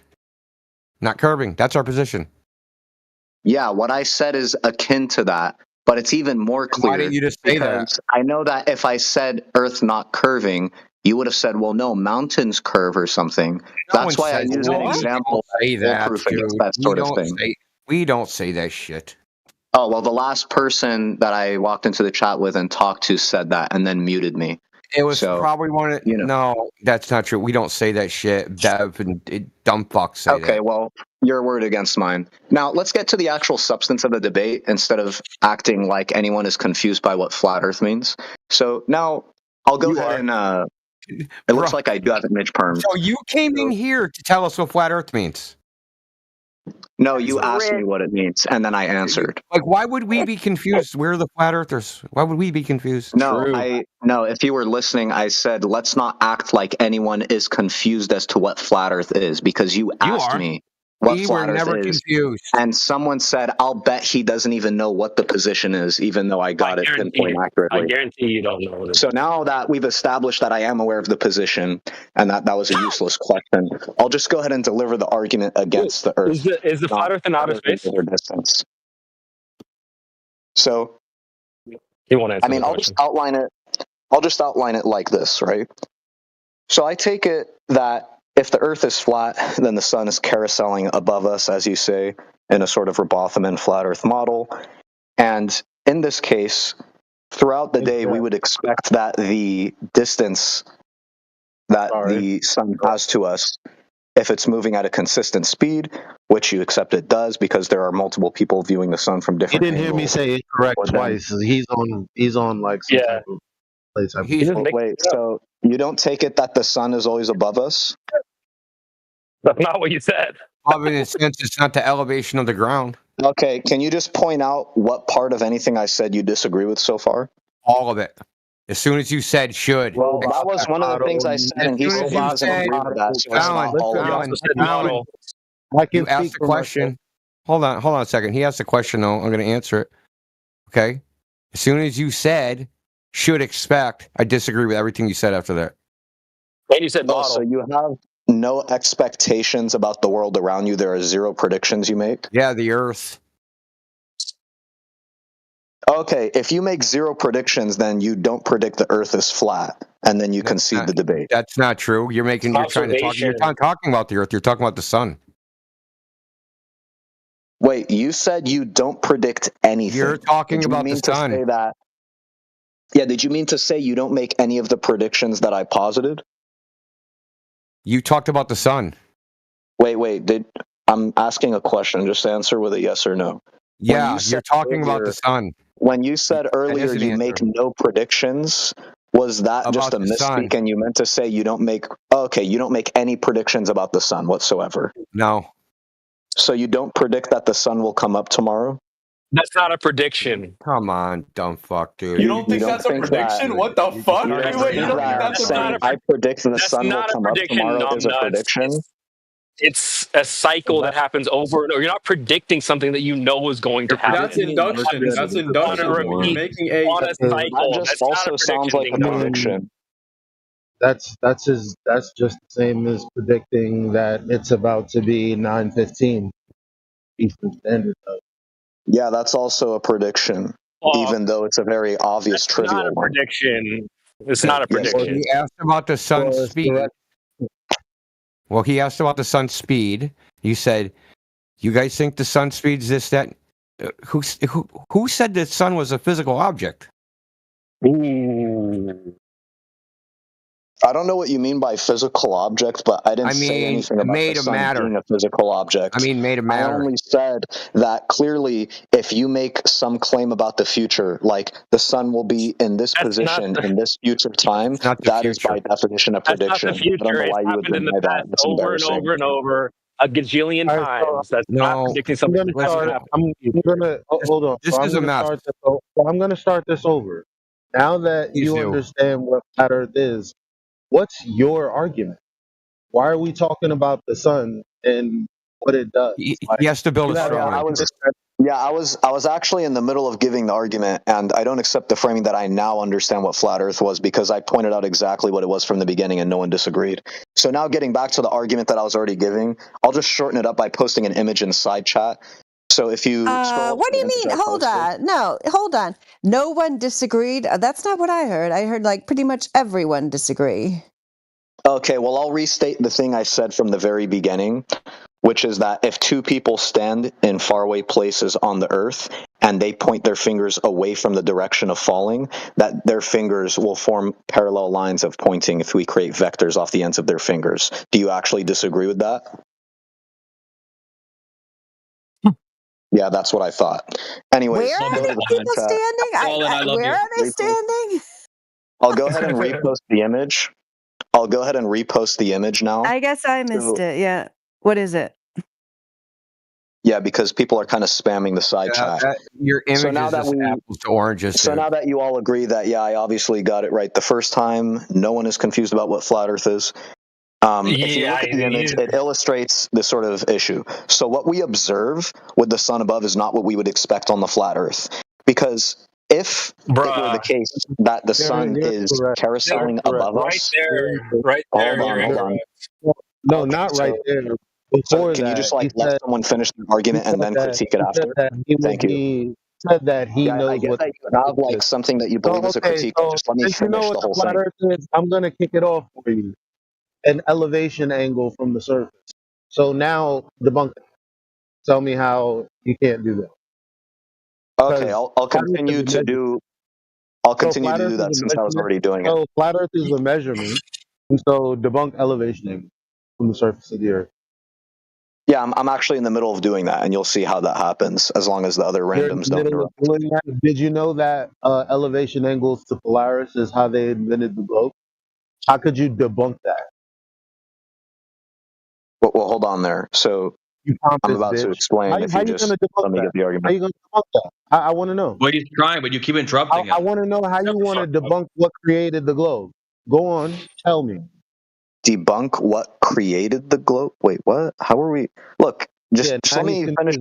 [SPEAKER 1] Not curving. That's our position.
[SPEAKER 10] Yeah, what I said is akin to that, but it's even more clear.
[SPEAKER 1] Why didn't you just say that?
[SPEAKER 10] Because I know that if I said Earth not curving, you would have said, well, no, mountains curve or something. That's why I use an example.
[SPEAKER 1] Say that,
[SPEAKER 10] foolproof against
[SPEAKER 1] dude.
[SPEAKER 10] that sort of thing.
[SPEAKER 1] We don't say that shit.
[SPEAKER 10] Oh, well, the last person that I walked into the chat with and talked to said that and then muted me.
[SPEAKER 1] It was
[SPEAKER 10] So,
[SPEAKER 1] probably one of no, that's not true. We don't say that shit. Dev and dumb fucks say that.
[SPEAKER 10] Okay, well, your word against mine. Now, let's get to the actual substance of the debate instead of acting like anyone is confused by what flat Earth means. So now I'll go ahead and it looks like I do have it Mitch Perm.
[SPEAKER 1] So you came in here to tell us what flat Earth means.
[SPEAKER 10] No, you asked me what it means, and then I answered.
[SPEAKER 1] Like, why would we be confused? We're the flat earthers. Why would we be confused?
[SPEAKER 10] No, if you were listening, I said let's not act like anyone is confused as to what flat Earth is, because you asked me what
[SPEAKER 1] We
[SPEAKER 10] flat
[SPEAKER 1] were
[SPEAKER 10] Earth
[SPEAKER 1] never
[SPEAKER 10] is,
[SPEAKER 1] confused.
[SPEAKER 10] and someone said, "I'll bet he doesn't even know what the position is, even though I got it pinpoint accurately."
[SPEAKER 8] I guarantee you don't know what it is.
[SPEAKER 10] So now that we've established that I am aware of the position and that was a useless question, I'll just go ahead and deliver the argument against the Earth.
[SPEAKER 8] Is the flat Earth in outer space?
[SPEAKER 10] Distance. So,
[SPEAKER 8] He won't answer.
[SPEAKER 10] I mean, I'll just outline it like this, right? So I take it that if the Earth is flat, then the sun is carouseling above us, as you say, in a sort of Robotham flat Earth model. And in this case, throughout the day, we would expect that the distance that the sun has to us, if it's moving at a consistent speed, which you accept it does because there are multiple people viewing the sun from different angles.
[SPEAKER 11] You didn't hear me say incorrect twice. He's on like some type of place.
[SPEAKER 10] Wait, so you don't take it that the sun is always above us?
[SPEAKER 8] That's not what you said.
[SPEAKER 1] In a sense, it's not the elevation of the ground.
[SPEAKER 10] Okay, can you just point out what part of anything I said you disagree with so far?
[SPEAKER 1] All of it. As soon as you said should.
[SPEAKER 10] Well, that was one of the things I said, and he said he doesn't agree with that. So it's not all of it.
[SPEAKER 1] You asked the question. Hold on a second. He asked the question, though. I'm going to answer it. Okay? As soon as you said should expect, I disagree with everything you said after that.
[SPEAKER 8] And you said
[SPEAKER 10] Oh,
[SPEAKER 8] model.
[SPEAKER 10] so you have no expectations about the world around you. There are zero predictions you make.
[SPEAKER 1] Yeah, the Earth.
[SPEAKER 10] Okay, if you make zero predictions, then you don't predict the Earth is flat, and then you concede the debate.
[SPEAKER 1] That's not true. You're trying to talk. You're not talking about the Earth. You're talking about the sun.
[SPEAKER 10] Wait, you said you don't predict anything.
[SPEAKER 1] You're talking
[SPEAKER 10] Did you
[SPEAKER 1] about
[SPEAKER 10] mean
[SPEAKER 1] the
[SPEAKER 10] to
[SPEAKER 1] sun.
[SPEAKER 10] say that? Yeah, did you mean to say you don't make any of the predictions that I posited?
[SPEAKER 1] You talked about the sun.
[SPEAKER 10] Wait. I'm asking a question. Just answer with a yes or no.
[SPEAKER 1] Yeah, you're talking about the sun.
[SPEAKER 10] When you said earlier
[SPEAKER 1] an
[SPEAKER 10] you
[SPEAKER 1] answer.
[SPEAKER 10] make no predictions, was that
[SPEAKER 1] About
[SPEAKER 10] just a
[SPEAKER 1] the sun.
[SPEAKER 10] misspeak and you meant to say you don't make you don't make any predictions about the sun whatsoever?
[SPEAKER 1] No.
[SPEAKER 10] So you don't predict that the sun will come up tomorrow?
[SPEAKER 8] That's not a prediction.
[SPEAKER 1] Come on, dumb fuck, dude.
[SPEAKER 9] You don't think that's a prediction? What the fuck?
[SPEAKER 10] You
[SPEAKER 9] Wait,
[SPEAKER 10] don't
[SPEAKER 9] you don't think that's a
[SPEAKER 10] saying
[SPEAKER 9] prediction?
[SPEAKER 10] I predict the
[SPEAKER 8] That's
[SPEAKER 10] sun will
[SPEAKER 8] not a
[SPEAKER 10] come up
[SPEAKER 8] prediction,
[SPEAKER 10] tomorrow is a
[SPEAKER 8] numbnuts.
[SPEAKER 10] prediction?
[SPEAKER 8] It's a cycle that happens over and over. You're not predicting something that you know is going to happen.
[SPEAKER 9] That's induction. That's induction. You're making a
[SPEAKER 8] on a cycle.
[SPEAKER 10] That just
[SPEAKER 8] That's not
[SPEAKER 10] also
[SPEAKER 8] a
[SPEAKER 10] sounds like a
[SPEAKER 8] prediction,
[SPEAKER 10] prediction.
[SPEAKER 11] That's just the same as predicting that it's about to be 9:15 Eastern Standard Time.
[SPEAKER 10] Yeah, that's also a prediction, even though it's a very obvious trivial
[SPEAKER 8] not a
[SPEAKER 10] one.
[SPEAKER 8] prediction. It's not a
[SPEAKER 1] Well,
[SPEAKER 8] prediction.
[SPEAKER 1] he asked about the sun's speed. Well, he asked about the sun's speed. You said, "You guys think the sun speed's this, that?" Who said the sun was a physical object?
[SPEAKER 8] Ooh.
[SPEAKER 10] I don't know what you mean by physical object, but I didn't say anything about
[SPEAKER 1] made
[SPEAKER 10] the
[SPEAKER 1] of
[SPEAKER 10] sun
[SPEAKER 1] matter.
[SPEAKER 10] being a physical object.
[SPEAKER 1] I mean, made of
[SPEAKER 10] I
[SPEAKER 1] matter.
[SPEAKER 10] only said that clearly if you make some claim about the future, like the sun will be in this position in this future time, that is by definition a prediction.
[SPEAKER 8] That's not the future.
[SPEAKER 10] I don't know why
[SPEAKER 8] It's
[SPEAKER 10] you would
[SPEAKER 8] happened in the
[SPEAKER 10] deny that.
[SPEAKER 8] past
[SPEAKER 10] That's
[SPEAKER 8] over and
[SPEAKER 10] embarrassing.
[SPEAKER 8] over and over a gajillion times. That's not predicting something that's going to happen.
[SPEAKER 11] I'm gonna hold on.
[SPEAKER 1] This
[SPEAKER 11] So
[SPEAKER 1] is a mess.
[SPEAKER 11] I'm gonna start this over. Now that
[SPEAKER 1] Please
[SPEAKER 11] you
[SPEAKER 1] do.
[SPEAKER 11] understand what flat Earth is, what's your argument? Why are we talking about the sun and what it does?
[SPEAKER 1] He has to build a straw man.
[SPEAKER 10] I was actually in the middle of giving the argument, and I don't accept the framing that I now understand what flat Earth was because I pointed out exactly what it was from the beginning and no one disagreed. So now getting back to the argument that I was already giving, I'll just shorten it up by posting an image in side chat. So if you scroll
[SPEAKER 3] What do you mean? Hold on. No, hold on. No one disagreed. That's not what I heard. I heard like pretty much everyone disagree.
[SPEAKER 10] Okay, well, I'll restate the thing I said from the very beginning, which is that if two people stand in faraway places on the earth and they point their fingers away from the direction of falling, that their fingers will form parallel lines of pointing if we create vectors off the ends of their fingers. Do you actually disagree with that? Yeah, that's what I thought. Anyways,
[SPEAKER 3] Where are these people standing? Where are they standing?
[SPEAKER 10] I'll go ahead and repost the image. I'll go ahead and repost the image now.
[SPEAKER 3] I guess I missed it. Yeah. What is it?
[SPEAKER 10] Yeah, because people are kind of spamming the side chat.
[SPEAKER 1] Your image
[SPEAKER 10] So now
[SPEAKER 1] is
[SPEAKER 10] that
[SPEAKER 1] just apples to oranges.
[SPEAKER 10] So
[SPEAKER 1] dude.
[SPEAKER 10] now that you all agree that, yeah, I obviously got it right the first time, no one is confused about what flat Earth is. If you look at the image, it illustrates this sort of issue. So what we observe with the sun above is not what we would expect on the flat Earth. Because if it were the case that the sun is carouseling above us...
[SPEAKER 8] Right there.
[SPEAKER 10] Hold on.
[SPEAKER 11] No, not right there. Before
[SPEAKER 10] can
[SPEAKER 11] that,
[SPEAKER 10] you just let someone finish the argument and then critique it after? Thank you.
[SPEAKER 11] Said that he knows
[SPEAKER 10] I get
[SPEAKER 11] what
[SPEAKER 10] that you have like something that you believe is a critique.
[SPEAKER 11] So
[SPEAKER 10] just let me
[SPEAKER 11] since you know
[SPEAKER 10] finish
[SPEAKER 11] what
[SPEAKER 10] the whole
[SPEAKER 11] flat
[SPEAKER 10] thing.
[SPEAKER 11] Earth is, I'm gonna kick it off for you. An elevation angle from the surface. So now debunk it. Tell me how you can't do that.
[SPEAKER 10] Okay, I'll continue to do. I'll continue to do that since I was already doing it.
[SPEAKER 11] So flat Earth is a measurement, and so debunk elevation angle from the surface of the Earth.
[SPEAKER 10] Yeah, I'm actually in the middle of doing that, and you'll see how that happens as long as the other randoms don't interrupt.
[SPEAKER 11] Did you know that elevation angles to Polaris is how they invented the globe? How could you debunk that?
[SPEAKER 10] Well, hold on there. So I'm about to explain. If you just let me get the argument.
[SPEAKER 11] How you going to debunk that? I want to know.
[SPEAKER 12] Well, he's trying, but you keep interrupting him.
[SPEAKER 11] I want to know how you want to debunk what created the globe. Go on, tell me.
[SPEAKER 10] Debunk what created the globe? Wait, what? How are we? Look, Just,
[SPEAKER 11] Yeah,
[SPEAKER 10] just
[SPEAKER 11] now
[SPEAKER 10] let
[SPEAKER 11] he
[SPEAKER 10] me
[SPEAKER 11] can.
[SPEAKER 10] finish.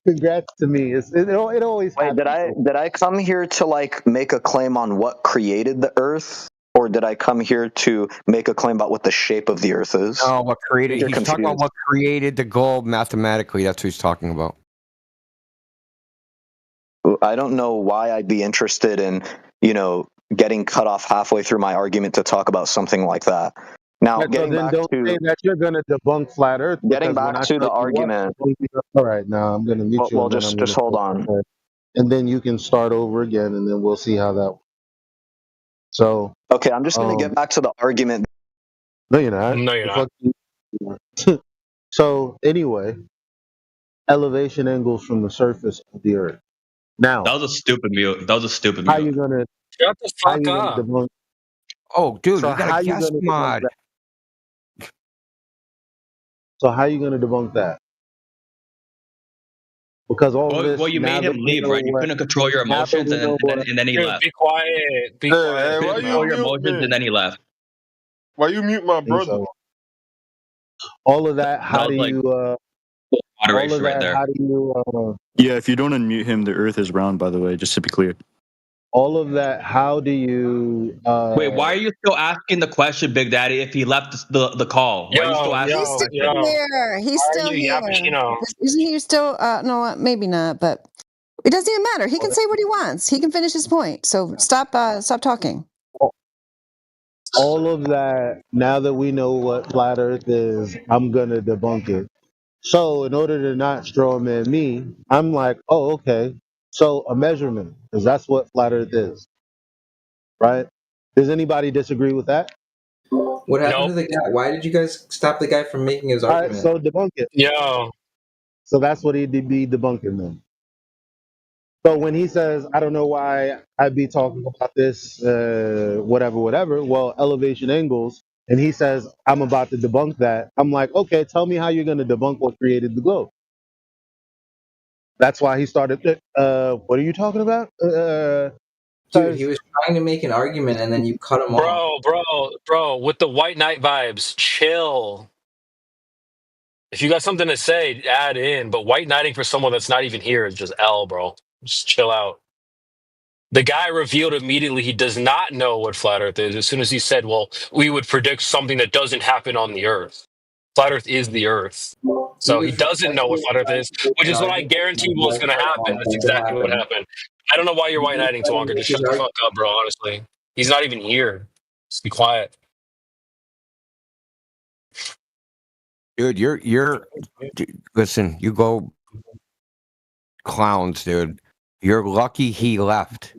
[SPEAKER 11] Congrats to me. It always
[SPEAKER 10] Wait,
[SPEAKER 11] happens.
[SPEAKER 10] did I come here to like make a claim on what created the Earth, or did I come here to make a claim about what the shape of the Earth is?
[SPEAKER 1] No, what created?
[SPEAKER 10] You're
[SPEAKER 1] He's talking about
[SPEAKER 10] confused.
[SPEAKER 1] what created the globe mathematically. That's what he's talking about.
[SPEAKER 10] I don't know why I'd be interested in, getting cut off halfway through my argument to talk about something like that. Now,
[SPEAKER 11] Yeah, so then don't say that you're going to debunk flat Earth,
[SPEAKER 10] getting
[SPEAKER 11] because when
[SPEAKER 10] back
[SPEAKER 11] I
[SPEAKER 10] to
[SPEAKER 11] tell
[SPEAKER 10] the
[SPEAKER 11] you what,
[SPEAKER 10] argument.
[SPEAKER 11] all right, now I'm going to mute you,
[SPEAKER 10] Well,
[SPEAKER 11] and then I'm going
[SPEAKER 10] just
[SPEAKER 11] to
[SPEAKER 10] hold on.
[SPEAKER 11] and then you can start over again, and then we'll see how that works. So
[SPEAKER 10] Okay, I'm just going to get back to the argument.
[SPEAKER 11] no, you're not.
[SPEAKER 8] No, you're
[SPEAKER 11] The
[SPEAKER 8] not.
[SPEAKER 11] fuck you- So anyway, elevation angles from the surface of the Earth. Now,
[SPEAKER 12] That was a stupid mute. That was a stupid
[SPEAKER 11] how
[SPEAKER 12] mute.
[SPEAKER 11] you gonna
[SPEAKER 8] Shut the fuck up.
[SPEAKER 11] debunk?
[SPEAKER 1] Oh, dude,
[SPEAKER 11] So
[SPEAKER 1] you got
[SPEAKER 11] how
[SPEAKER 1] a
[SPEAKER 11] you
[SPEAKER 1] guest
[SPEAKER 11] gonna debunk
[SPEAKER 1] mod.
[SPEAKER 11] that? So how you gonna debunk that? Because all of this,
[SPEAKER 12] Well, you
[SPEAKER 11] now
[SPEAKER 12] made
[SPEAKER 11] that
[SPEAKER 12] him
[SPEAKER 11] we
[SPEAKER 12] leave,
[SPEAKER 11] know
[SPEAKER 12] right? You
[SPEAKER 11] what,
[SPEAKER 12] couldn't control your
[SPEAKER 11] now that
[SPEAKER 12] emotions,
[SPEAKER 11] we know what,
[SPEAKER 12] and then he
[SPEAKER 8] Dude,
[SPEAKER 12] left.
[SPEAKER 8] be quiet. Be quiet.
[SPEAKER 12] You
[SPEAKER 9] why
[SPEAKER 12] couldn't
[SPEAKER 9] you
[SPEAKER 12] control your
[SPEAKER 9] mute
[SPEAKER 12] emotions,
[SPEAKER 9] me?
[SPEAKER 12] and then he left.
[SPEAKER 9] Why you mute my brother?
[SPEAKER 11] so all of that,
[SPEAKER 12] That
[SPEAKER 11] how
[SPEAKER 12] was
[SPEAKER 11] do
[SPEAKER 12] like
[SPEAKER 11] you, all of
[SPEAKER 12] moderation right
[SPEAKER 11] that,
[SPEAKER 12] there.
[SPEAKER 11] how do you,
[SPEAKER 13] Yeah, if you don't unmute him, the Earth is round. By the way, just to be clear.
[SPEAKER 11] all of that, how do you,
[SPEAKER 12] Wait, why are you still asking the question, Big Daddy? If he left the call, why are you still asking
[SPEAKER 3] He's
[SPEAKER 12] the
[SPEAKER 3] still
[SPEAKER 12] question?
[SPEAKER 3] here. He's
[SPEAKER 8] Why are
[SPEAKER 3] still
[SPEAKER 8] you
[SPEAKER 3] here.
[SPEAKER 8] Yappuccino?
[SPEAKER 3] Isn't he still? No, maybe not. But it doesn't even matter. He can say what he wants. He can finish his point. So stop talking.
[SPEAKER 11] all of that, now that we know what flat Earth is, I'm gonna debunk it. So in order to not straw man me, I'm like, oh, okay. So a measurement, because that's what flat Earth is, right? Does anybody disagree with that?
[SPEAKER 14] What happened
[SPEAKER 8] Nope.
[SPEAKER 14] to the guy? Why did you guys stop the guy from making his
[SPEAKER 11] All right,
[SPEAKER 14] argument?
[SPEAKER 11] so debunk it.
[SPEAKER 8] Yo.
[SPEAKER 11] So that's what he'd be debunking then. So when he says, I don't know why I'd be talking about this, whatever, well, elevation angles, and he says, I'm about to debunk that, I'm like, okay, tell me how you're going to debunk what created the globe. That's why he started, what are you talking about?
[SPEAKER 14] Dude, he was trying to make an argument and then you cut him off.
[SPEAKER 8] Bro, with the White Knight vibes, chill. If you got something to say, add in. But white knighting for someone that's not even here is just L, bro. Just chill out. The guy revealed immediately he does not know what flat Earth is. As soon as he said, well, we would predict something that doesn't happen on the Earth. Flat Earth is the Earth.
[SPEAKER 14] He
[SPEAKER 8] So he
[SPEAKER 14] was
[SPEAKER 8] doesn't know what
[SPEAKER 14] essentially
[SPEAKER 8] flat Earth
[SPEAKER 14] trying
[SPEAKER 8] is,
[SPEAKER 14] to make
[SPEAKER 8] which
[SPEAKER 14] an
[SPEAKER 8] is what I
[SPEAKER 14] argument
[SPEAKER 8] guaranteed was
[SPEAKER 14] what
[SPEAKER 8] going to happen. That's
[SPEAKER 14] doesn't
[SPEAKER 8] exactly what
[SPEAKER 14] happen.
[SPEAKER 8] happened. I don't know why you're
[SPEAKER 14] He
[SPEAKER 8] white
[SPEAKER 14] was
[SPEAKER 8] knighting to
[SPEAKER 14] trying to
[SPEAKER 8] Walker.
[SPEAKER 14] make
[SPEAKER 8] Just
[SPEAKER 14] his
[SPEAKER 8] shut the
[SPEAKER 14] argument.
[SPEAKER 8] fuck up, bro, honestly. He's not even here. Just be quiet.
[SPEAKER 1] Dude, listen, you go clowns, dude. You're lucky he left.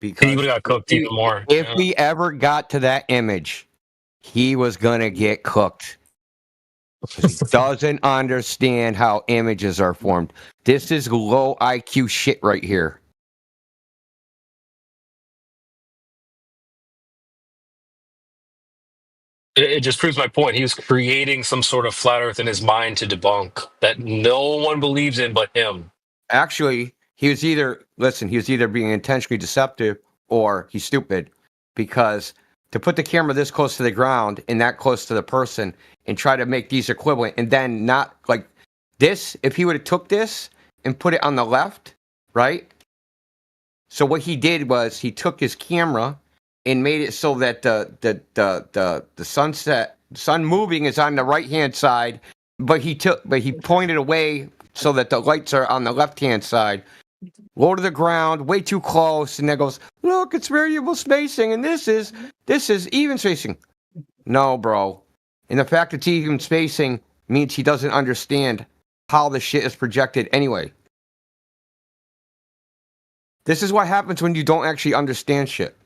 [SPEAKER 1] Because
[SPEAKER 8] He would have got cooked even more.
[SPEAKER 1] If
[SPEAKER 8] Yeah.
[SPEAKER 1] we ever got to that image, he was gonna get cooked. He doesn't understand how images are formed. This is low IQ shit right here.
[SPEAKER 8] It just proves my point. He was creating some sort of flat Earth in his mind to debunk that no one believes in but him.
[SPEAKER 1] Actually, he was either being intentionally deceptive or he's stupid, because to put the camera this close to the ground and that close to the person and try to make these equivalent, and then not like this, if he would have took this and put it on the left, right? So what he did was he took his camera and made it so that the sun moving is on the right hand side, but he pointed away so that the lights are on the left hand side. Low to the ground, way too close, and then goes, look, it's variable spacing, and this is even spacing. No, bro. And the fact it's even spacing means he doesn't understand how the shit is projected anyway. This is what happens when you don't actually understand shit.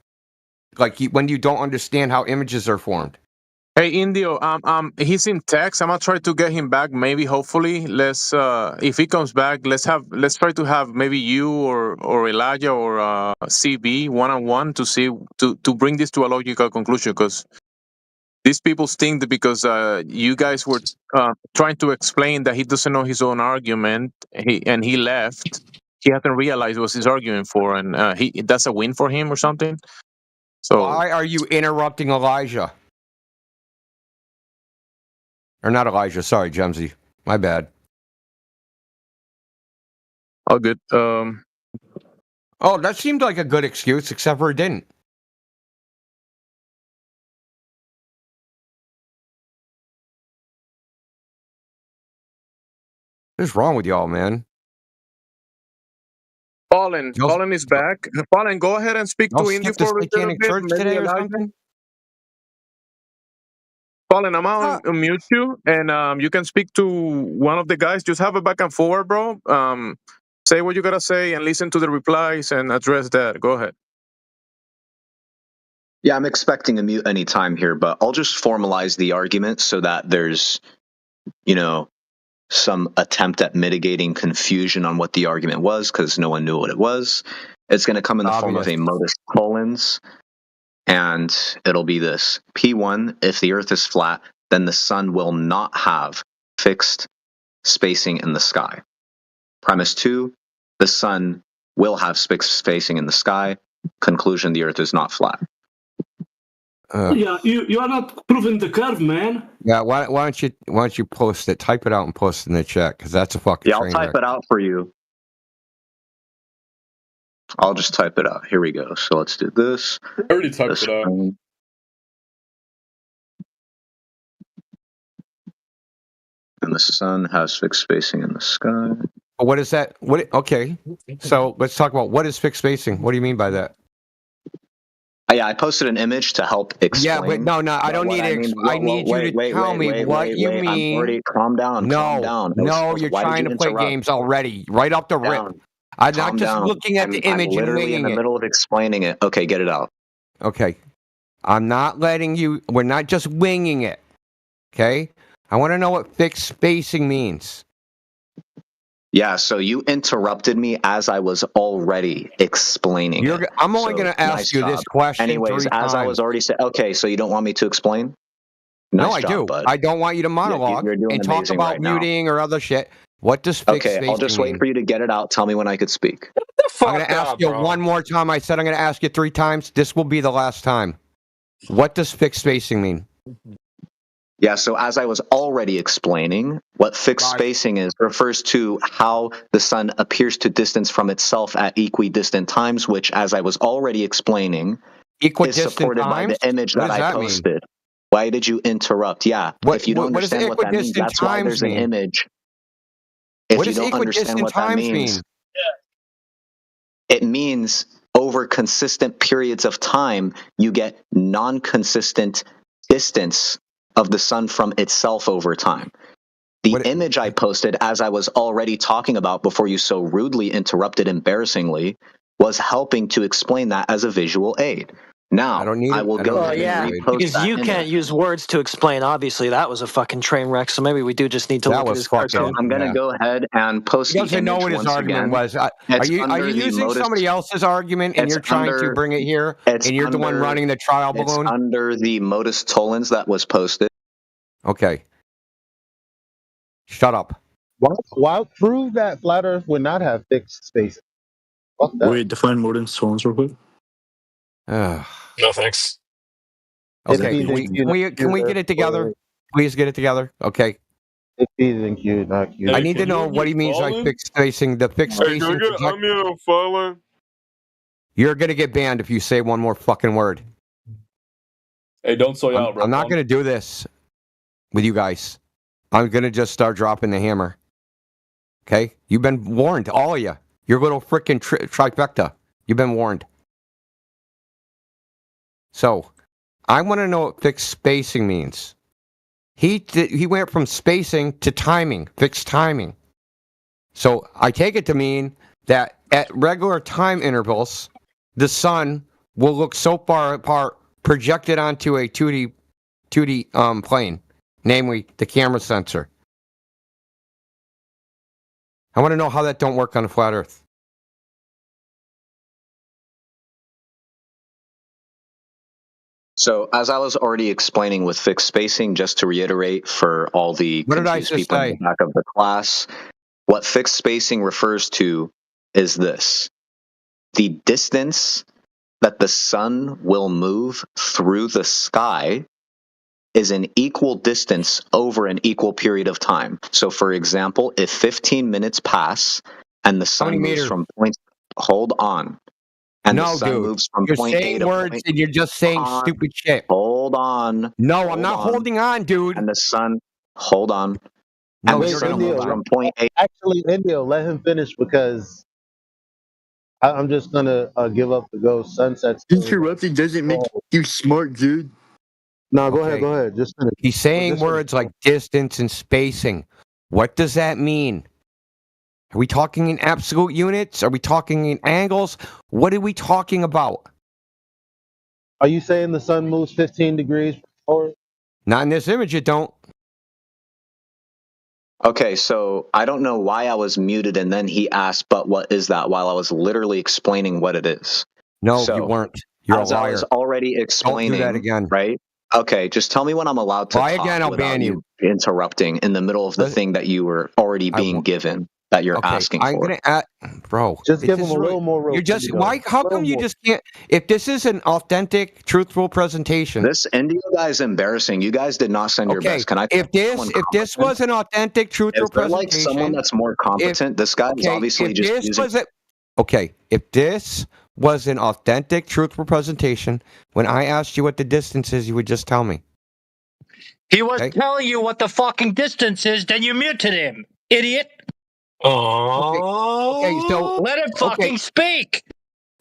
[SPEAKER 1] Like when you don't understand how images are formed.
[SPEAKER 15] Hey Indio, he's in text. I'm gonna try to get him back. Maybe, hopefully, if he comes back, let's try to have maybe you or Elijah or CB one-on-one to see to bring this to a logical conclusion. Because these people think that because you guys were trying to explain that he doesn't know his own argument, he left. He hasn't realized what he's arguing for, and that's a win for him or something. So
[SPEAKER 1] why are you interrupting Elijah? Or not Elijah. Sorry, Gemsy. My bad.
[SPEAKER 15] All good.
[SPEAKER 1] Oh, that seemed like a good excuse, except for it didn't. What's wrong with y'all, man?
[SPEAKER 15] Fallen is back. Fallen, go ahead and speak
[SPEAKER 1] Y'all
[SPEAKER 15] to Indy
[SPEAKER 1] skipped the
[SPEAKER 15] for a little
[SPEAKER 1] Satanic
[SPEAKER 15] bit.
[SPEAKER 1] Church
[SPEAKER 15] Maybe
[SPEAKER 1] today or
[SPEAKER 15] Elijah.
[SPEAKER 1] something?
[SPEAKER 15] Fallen, I'm on mute you, and you can speak to one of the guys. Just have a back and forth, bro. Say what you gotta say and listen to the replies and address that. Go ahead.
[SPEAKER 10] Yeah, I'm expecting a mute anytime here, but I'll just formalize the argument so that there's, some attempt at mitigating confusion on what the argument was, because no one knew what it was. It's going to come in the form of a modus tollens, and it'll be this. P1, if the Earth is flat, then the sun will not have fixed spacing in the sky. Premise 2, the sun will have fixed spacing in the sky. Conclusion, the Earth is not flat.
[SPEAKER 2] Yeah, you are not proving the curve, man.
[SPEAKER 1] Yeah, why don't you post it? Type it out and post it in the chat, because that's a fucking
[SPEAKER 10] I'll
[SPEAKER 1] train
[SPEAKER 10] type
[SPEAKER 1] wreck.
[SPEAKER 10] it out for you. I'll just type it out. Here we go. So let's do this.
[SPEAKER 9] I already typed it out.
[SPEAKER 10] And the sun has fixed spacing in the sky.
[SPEAKER 1] What is that? Okay, so let's talk about what is fixed spacing. What do you mean by that?
[SPEAKER 10] Yeah, I posted an image to help explain.
[SPEAKER 1] Yeah, but no, I don't need it. I need you to tell me what you mean.
[SPEAKER 10] Calm down.
[SPEAKER 1] No, you're trying to play games already. Right off the rip. I'm not just looking at the image and winging it.
[SPEAKER 10] I'm in the middle of explaining it. Okay, get it out.
[SPEAKER 1] Okay. I'm not letting you. We're not just winging it. Okay? I want to know what fixed spacing means.
[SPEAKER 10] Yeah, so you interrupted me as I was already explaining it.
[SPEAKER 1] I'm only going to ask you this question.
[SPEAKER 10] Anyways, as I was already saying, okay, so you don't want me to explain?
[SPEAKER 1] No, I do. Bud. I don't want you to monologue and talk about muting or other shit. What does fixed spacing mean?
[SPEAKER 10] Okay, I'll just wait for you to get it out. Tell me when I could speak.
[SPEAKER 1] I'm going to ask you one more time. I said I'm going to ask you 3 times. This will be the last time. What does fixed spacing mean?
[SPEAKER 10] Yeah, so as I was already explaining, what fixed spacing is refers to how the sun appears to distance from itself at equidistant times, which, as I was already explaining, is supported by the image that I posted. Why did you interrupt? Yeah, if you don't understand what that means, that's why there's an image. If you don't understand what that means, it means over consistent periods of time, you get non-consistent distance of the sun from itself over time. The image I posted, as I was already talking about before you so rudely interrupted embarrassingly, was helping to explain that as a visual aid. Now, I will go ahead and repost
[SPEAKER 16] because you can't use words to explain. Obviously, that was a fucking train wreck, so maybe we do just need to look at his cartoon.
[SPEAKER 10] I'm going to go ahead and post the image.
[SPEAKER 1] He doesn't know what his argument was. Are you using somebody else's argument and you're trying to bring it here and you're the one running the trial balloon?
[SPEAKER 10] It's under the modus tollens that was posted.
[SPEAKER 1] Okay. Shut up.
[SPEAKER 11] Why prove that flat Earth would not have fixed spacing?
[SPEAKER 13] Wait, define modus tollens real quick.
[SPEAKER 8] No thanks.
[SPEAKER 1] Okay, can we get it together? Please get it together. Okay.
[SPEAKER 11] It's and cute, not cute.
[SPEAKER 1] I need to know what he means by fixed spacing. The fixed spacing.
[SPEAKER 9] Can we get unmute Fallen?
[SPEAKER 1] You're gonna get banned if you say one more fucking word.
[SPEAKER 9] Hey, don't soy out, bro.
[SPEAKER 1] I'm not gonna do this with you guys. I'm gonna just start dropping the hammer. Okay? You've been warned, all of you. Your little freaking trifecta. You've been warned. So, I want to know what fixed spacing means. He went from spacing to timing, fixed timing. So, I take it to mean that at regular time intervals, the sun will look so far apart, projected onto a 2D plane, namely the camera sensor. I want to know how that don't work on a flat Earth.
[SPEAKER 10] So, as I was already explaining with fixed spacing, just to reiterate for all the confused people in the back of the class, what fixed spacing refers to is this: the distance that the sun will move through the sky is an equal distance over an equal period of time. So, for example, if 15 minutes pass and the sun moves
[SPEAKER 1] meters?
[SPEAKER 10] from point, hold on, and the
[SPEAKER 1] No,
[SPEAKER 10] sun
[SPEAKER 1] dude.
[SPEAKER 10] moves from
[SPEAKER 1] You're
[SPEAKER 10] point A
[SPEAKER 1] saying
[SPEAKER 10] to
[SPEAKER 1] words
[SPEAKER 10] point.
[SPEAKER 1] and you're just saying stupid shit.
[SPEAKER 10] Hold on.
[SPEAKER 1] No, I'm
[SPEAKER 10] Hold
[SPEAKER 1] not
[SPEAKER 10] on.
[SPEAKER 1] holding on, dude.
[SPEAKER 10] And the sun, hold on.
[SPEAKER 1] No,
[SPEAKER 10] And the
[SPEAKER 1] you're
[SPEAKER 10] sun
[SPEAKER 1] gonna hold
[SPEAKER 10] moves
[SPEAKER 1] on.
[SPEAKER 10] from point A.
[SPEAKER 11] Actually, Indio, let him finish because I'm just gonna give up the ghost. Sunset's
[SPEAKER 13] Interrupting doesn't make you smart, dude.
[SPEAKER 11] No, go ahead. Just finish.
[SPEAKER 1] He's saying
[SPEAKER 11] Just finish.
[SPEAKER 1] words like distance and spacing. What does that mean? Are we talking in absolute units? Are we talking in angles? What are we talking about?
[SPEAKER 11] Are you saying the sun moves 15 degrees per hour?
[SPEAKER 1] Not in this image, it don't.
[SPEAKER 10] Okay, so I don't know why I was muted and then he asked, but what is that? While I was literally explaining what it is.
[SPEAKER 1] No,
[SPEAKER 10] So,
[SPEAKER 1] you weren't. You're a
[SPEAKER 10] as I
[SPEAKER 1] liar.
[SPEAKER 10] was already explaining,
[SPEAKER 1] Don't do that again.
[SPEAKER 10] right? Okay, just tell me when I'm allowed to
[SPEAKER 1] Try
[SPEAKER 10] talk
[SPEAKER 1] again, I'll
[SPEAKER 10] without
[SPEAKER 1] ban
[SPEAKER 10] you interrupting in the middle of the thing that you were already being given that you're
[SPEAKER 1] Okay,
[SPEAKER 10] asking
[SPEAKER 1] I'm
[SPEAKER 10] for.
[SPEAKER 1] gonna bro.
[SPEAKER 11] Just give
[SPEAKER 1] this
[SPEAKER 11] him
[SPEAKER 1] is
[SPEAKER 11] a
[SPEAKER 1] really-
[SPEAKER 11] little more rope.
[SPEAKER 1] You're just
[SPEAKER 11] Indio.
[SPEAKER 1] why? How
[SPEAKER 11] Little
[SPEAKER 1] come you
[SPEAKER 11] more.
[SPEAKER 1] just can't? If this is an authentic, truthful presentation,
[SPEAKER 10] This Indio guy is embarrassing. You guys did not send your
[SPEAKER 1] okay.
[SPEAKER 10] best. Can I?
[SPEAKER 1] If this was an authentic, truthful
[SPEAKER 10] Is there like
[SPEAKER 1] presentation,
[SPEAKER 10] someone that's more competent? This guy is obviously
[SPEAKER 1] if
[SPEAKER 10] just
[SPEAKER 1] this
[SPEAKER 10] using.
[SPEAKER 1] was a, okay, if this was an authentic, truthful presentation, when I asked you what the distance is, you would just tell me.
[SPEAKER 17] He was telling you what the fucking distance is, then you muted him, idiot.
[SPEAKER 8] Oh.
[SPEAKER 1] Okay, so
[SPEAKER 17] let him fucking speak.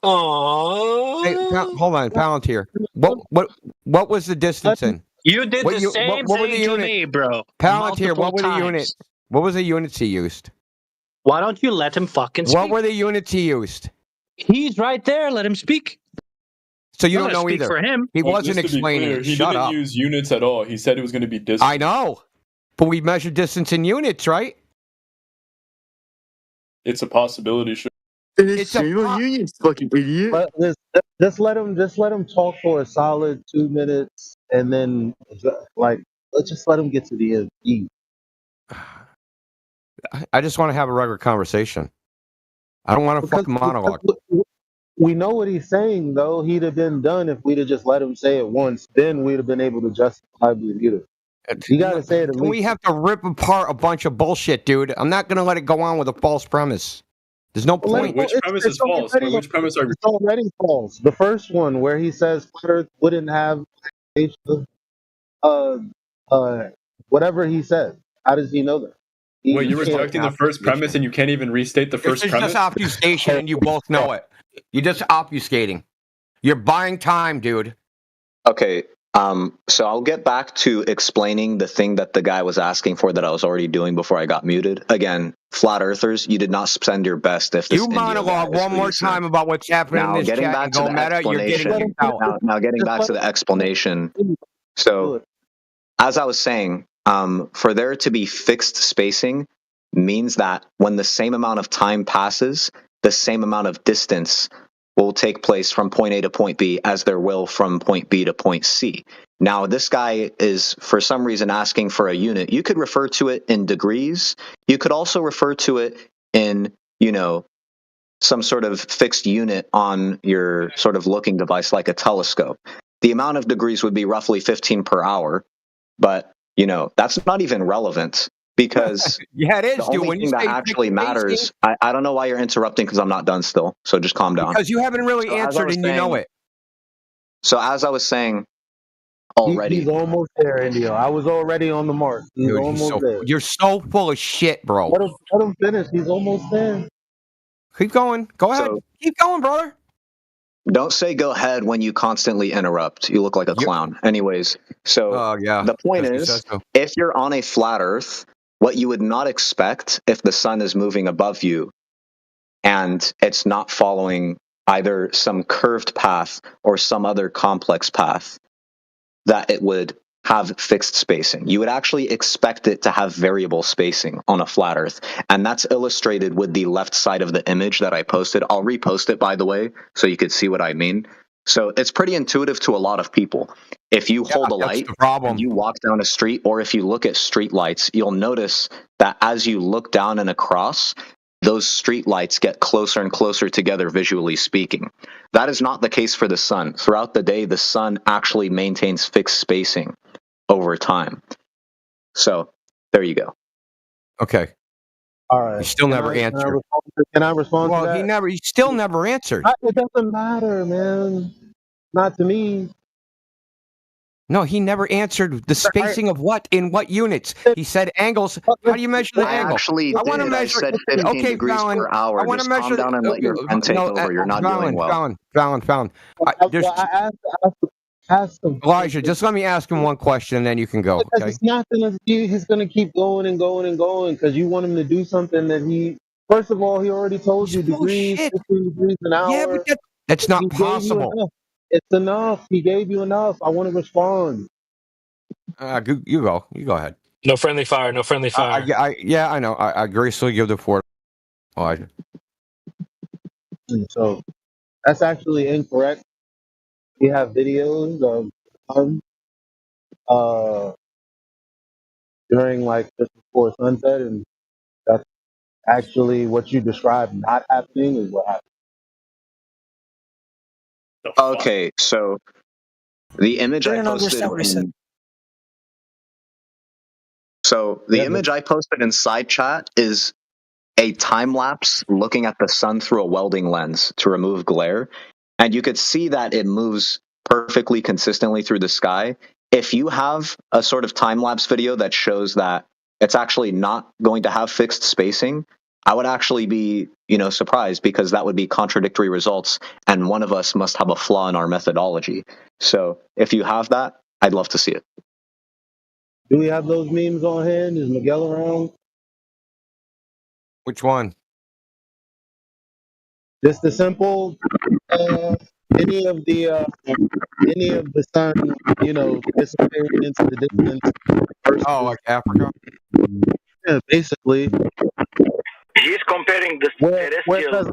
[SPEAKER 8] Oh.
[SPEAKER 1] Hey, hold on, Palantir. What was the distance in?
[SPEAKER 17] You did
[SPEAKER 1] What
[SPEAKER 17] the
[SPEAKER 1] you-
[SPEAKER 17] same
[SPEAKER 1] what were
[SPEAKER 17] thing
[SPEAKER 1] the
[SPEAKER 17] to
[SPEAKER 1] unit-
[SPEAKER 17] me, bro.
[SPEAKER 1] Palantir, what were the
[SPEAKER 17] multiple
[SPEAKER 1] units?
[SPEAKER 17] times.
[SPEAKER 1] What was the units he used?
[SPEAKER 17] Why don't you let him fucking speak?
[SPEAKER 1] What were the units he used?
[SPEAKER 17] He's right there. Let him speak.
[SPEAKER 1] So you
[SPEAKER 17] I'm
[SPEAKER 1] don't
[SPEAKER 17] gonna
[SPEAKER 1] know
[SPEAKER 17] speak
[SPEAKER 1] either.
[SPEAKER 17] for him.
[SPEAKER 1] He
[SPEAKER 9] Well,
[SPEAKER 1] wasn't
[SPEAKER 9] just to be
[SPEAKER 1] explaining.
[SPEAKER 9] clear, he
[SPEAKER 1] Shut
[SPEAKER 9] didn't
[SPEAKER 1] up.
[SPEAKER 9] use units at all. He said it was going to be distance.
[SPEAKER 1] I know, but we measure distance in units, right?
[SPEAKER 9] It's a possibility. Sure.
[SPEAKER 1] It's a
[SPEAKER 13] units, fucking idiot.
[SPEAKER 11] But just let him talk for a solid 2 minutes, and then let's just let him get to the end.
[SPEAKER 1] I just want to have a regular conversation. I don't want to fucking monologue.
[SPEAKER 11] We know what he's saying, though. He'd have been done if we'd have just let him say it once. Then we'd have been able to justifiably mute it. You got to say it at
[SPEAKER 1] We
[SPEAKER 11] least.
[SPEAKER 1] have to rip apart a bunch of bullshit, dude. I'm not gonna let it go on with a false premise. There's no
[SPEAKER 11] Well,
[SPEAKER 1] point.
[SPEAKER 9] Which premise is false? Which premise are you?
[SPEAKER 11] It's already false. The first one where he says flat Earth wouldn't have whatever he said. How does he know that?
[SPEAKER 9] Wait, you're
[SPEAKER 11] He can't-
[SPEAKER 9] rejecting the first premise and you can't even restate the
[SPEAKER 1] This
[SPEAKER 9] first
[SPEAKER 1] is
[SPEAKER 9] premise?
[SPEAKER 1] just obfuscation, and you both know it. You're just obfuscating. You're buying time, dude.
[SPEAKER 10] Okay, so I'll get back to explaining the thing that the guy was asking for that I was already doing before I got muted. Again, flat earthers, you did not spend your best if this
[SPEAKER 1] You
[SPEAKER 10] Indio
[SPEAKER 1] monologue
[SPEAKER 10] guy is
[SPEAKER 1] one
[SPEAKER 10] who
[SPEAKER 1] more
[SPEAKER 10] you said.
[SPEAKER 1] time about what's happening
[SPEAKER 10] Now,
[SPEAKER 1] in this
[SPEAKER 10] getting
[SPEAKER 1] chat
[SPEAKER 10] back
[SPEAKER 1] and
[SPEAKER 10] to
[SPEAKER 1] go
[SPEAKER 10] the
[SPEAKER 1] meta, you're getting
[SPEAKER 10] explanation.
[SPEAKER 1] kicked out.
[SPEAKER 10] Now getting back to the explanation. So, as I was saying, for there to be fixed spacing means that when the same amount of time passes, the same amount of distance will take place from point A to point B as there will from point B to point C. Now, this guy is, for some reason, asking for a unit. You could refer to it in degrees. You could also refer to it in, some sort of fixed unit on your sort of looking device like a telescope. The amount of degrees would be roughly 15 per hour, but, that's not even relevant because
[SPEAKER 1] Yeah, it is,
[SPEAKER 10] the
[SPEAKER 1] dude.
[SPEAKER 10] only
[SPEAKER 1] When you
[SPEAKER 10] thing that
[SPEAKER 1] say
[SPEAKER 10] actually
[SPEAKER 1] fixed
[SPEAKER 10] matters,
[SPEAKER 1] spacing,
[SPEAKER 10] I don't know why you're interrupting because I'm not done still, so just calm down.
[SPEAKER 1] because you haven't really
[SPEAKER 10] So as I
[SPEAKER 1] answered
[SPEAKER 10] was
[SPEAKER 1] and you know
[SPEAKER 10] saying-
[SPEAKER 1] it.
[SPEAKER 10] So as I was saying already,
[SPEAKER 11] He's almost there, Indio. I was already on the mark. He's
[SPEAKER 1] Dude,
[SPEAKER 11] almost there.
[SPEAKER 1] you're so full of shit, bro.
[SPEAKER 11] Let him finish. He's almost there.
[SPEAKER 1] Keep going. Go ahead.
[SPEAKER 10] So-
[SPEAKER 1] Keep going, brother.
[SPEAKER 10] don't say go ahead when you constantly interrupt. You look like a clown. Anyways, so
[SPEAKER 1] yeah,
[SPEAKER 10] the point
[SPEAKER 1] 'cause he
[SPEAKER 10] is,
[SPEAKER 1] says so.
[SPEAKER 10] if you're on a flat Earth, what you would not expect if the sun is moving above you and it's not following either some curved path or some other complex path, that it would have fixed spacing. You would actually expect it to have variable spacing on a flat Earth. And that's illustrated with the left side of the image that I posted. I'll repost it, by the way, so you could see what I mean. So it's pretty intuitive to a lot of people. If you hold a light, and you walk down a street, or if you look at street lights, you'll notice that as you look down and across, those street lights get closer and closer together, visually speaking. That is not the case for the sun. Throughout the day, the sun actually maintains fixed spacing. over time. So there you go.
[SPEAKER 1] Okay.
[SPEAKER 11] All right.
[SPEAKER 1] He still never answered.
[SPEAKER 11] Can I respond to
[SPEAKER 1] Well,
[SPEAKER 11] that?
[SPEAKER 1] he still never answered.
[SPEAKER 11] It doesn't matter, man. Not to me.
[SPEAKER 1] No, he never answered the spacing of what in what units. He said angles. How do you measure the angle?
[SPEAKER 10] Actually
[SPEAKER 1] I want to
[SPEAKER 10] did.
[SPEAKER 1] measure.
[SPEAKER 10] I said 15
[SPEAKER 1] Okay,
[SPEAKER 10] degrees
[SPEAKER 1] Fallon.
[SPEAKER 10] per hour.
[SPEAKER 1] I want to
[SPEAKER 10] Just
[SPEAKER 1] measure.
[SPEAKER 10] calm down and let your friend take over. You're not doing well.
[SPEAKER 1] Fallon.
[SPEAKER 11] I asked him.
[SPEAKER 1] Elijah, just let me ask him one question, and then you can go.
[SPEAKER 11] Because
[SPEAKER 1] Okay.
[SPEAKER 11] it's not gonna. He's gonna keep going and going and going because you want him to do something that he. First of all, he already told you degrees, 15 degrees an hour.
[SPEAKER 1] Yeah, but that's not
[SPEAKER 11] He gave you
[SPEAKER 1] possible.
[SPEAKER 11] enough. It's enough. He gave you enough. I want to respond.
[SPEAKER 1] You go. You go ahead.
[SPEAKER 8] No friendly fire. No friendly fire.
[SPEAKER 1] I know. I gracefully give the floor. Elijah.
[SPEAKER 11] So that's actually incorrect. We have videos of during like just before sunset, and that's actually what you described not happening is what happened.
[SPEAKER 10] Okay, so the image I
[SPEAKER 16] Didn't
[SPEAKER 10] posted
[SPEAKER 16] understand what he said.
[SPEAKER 10] image I posted in side chat is a time lapse looking at the sun through a welding lens to remove glare, and you could see that it moves perfectly consistently through the sky. If you have a sort of time lapse video that shows that it's actually not going to have fixed spacing, I would actually be, surprised, because that would be contradictory results, and one of us must have a flaw in our methodology. So if you have that, I'd love to see it.
[SPEAKER 11] Do we have those memes on hand? Is Miguel around?
[SPEAKER 1] Which one?
[SPEAKER 11] Just the simple. Any of the sun, disappearing into the distance.
[SPEAKER 1] Oh, like Africa?
[SPEAKER 11] Yeah, basically.
[SPEAKER 17] He's comparing the terrestrial.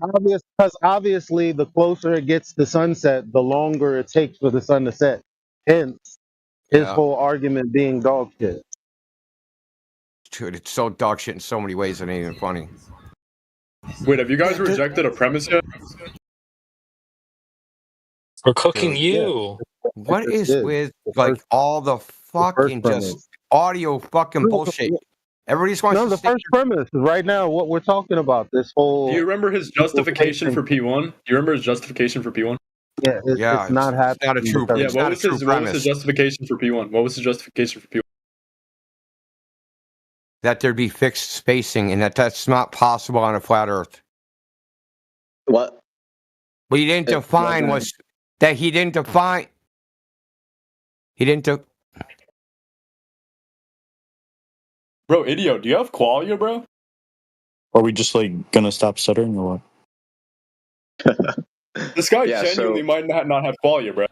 [SPEAKER 11] Because obviously, the closer it gets to sunset, the longer it takes for the sun to set. Hence, his whole argument being dog shit.
[SPEAKER 1] Dude, it's so dog shit in so many ways it ain't even funny.
[SPEAKER 9] Wait, have you guys rejected a premise yet?
[SPEAKER 8] We're cooking you.
[SPEAKER 1] What is with all the fucking just audio fucking bullshit? Everybody just wants to
[SPEAKER 11] the first premise is right now what we're talking about. This whole.
[SPEAKER 9] Do you remember his justification for P1? Do you remember his justification for P1?
[SPEAKER 11] Yeah, it's not happening.
[SPEAKER 1] Not a true.
[SPEAKER 9] Yeah,
[SPEAKER 1] It's
[SPEAKER 9] what
[SPEAKER 1] not
[SPEAKER 9] was
[SPEAKER 1] a true
[SPEAKER 9] his what was
[SPEAKER 1] premise.
[SPEAKER 9] his justification for P1? What was his justification for P1?
[SPEAKER 1] That there'd be fixed spacing, and that's not possible on a flat Earth.
[SPEAKER 10] What?
[SPEAKER 1] What he didn't define was that he didn't define. He didn't.
[SPEAKER 9] Bro, idiot, do you have qualia, bro?
[SPEAKER 13] Are we just gonna stop stuttering or what?
[SPEAKER 9] This guy
[SPEAKER 10] Yeah,
[SPEAKER 9] genuinely might not have qualia, bro.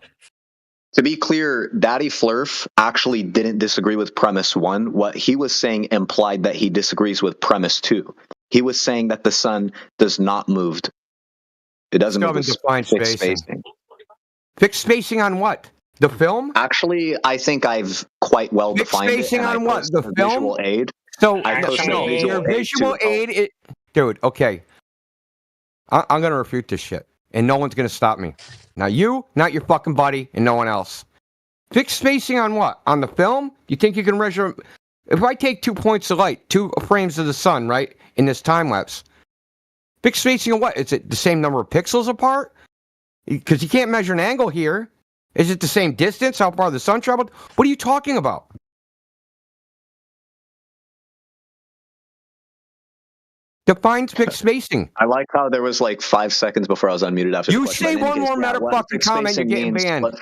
[SPEAKER 10] To be clear, Daddy Flurf actually didn't disagree with premise 1. What he was saying implied that he disagrees with premise 2. He was saying that the sun does not move. It doesn't move with fixed spacing.
[SPEAKER 1] Fixed spacing on what? The film?
[SPEAKER 10] Actually, I think I've quite well defined it.
[SPEAKER 1] Fixed spacing on what? The film?
[SPEAKER 10] Visual aid.
[SPEAKER 1] So
[SPEAKER 10] your
[SPEAKER 1] visual aid, dude. Okay, I'm gonna refute this shit, and no one's gonna stop me. Now you, not your fucking buddy, and no one else. Fixed spacing on what? On the film? You think you can measure? If I take 2 points of light, 2 frames of the sun, right, in this time lapse, fixed spacing on what? Is it the same number of pixels apart? Because you can't measure an angle here. Is it the same distance? How far the sun traveled? What are you talking about? Define fixed spacing.
[SPEAKER 10] I like how there was 5 seconds before I was unmuted after the
[SPEAKER 1] You
[SPEAKER 10] question.
[SPEAKER 1] say one more motherfucking comment, you're getting banned.
[SPEAKER 10] What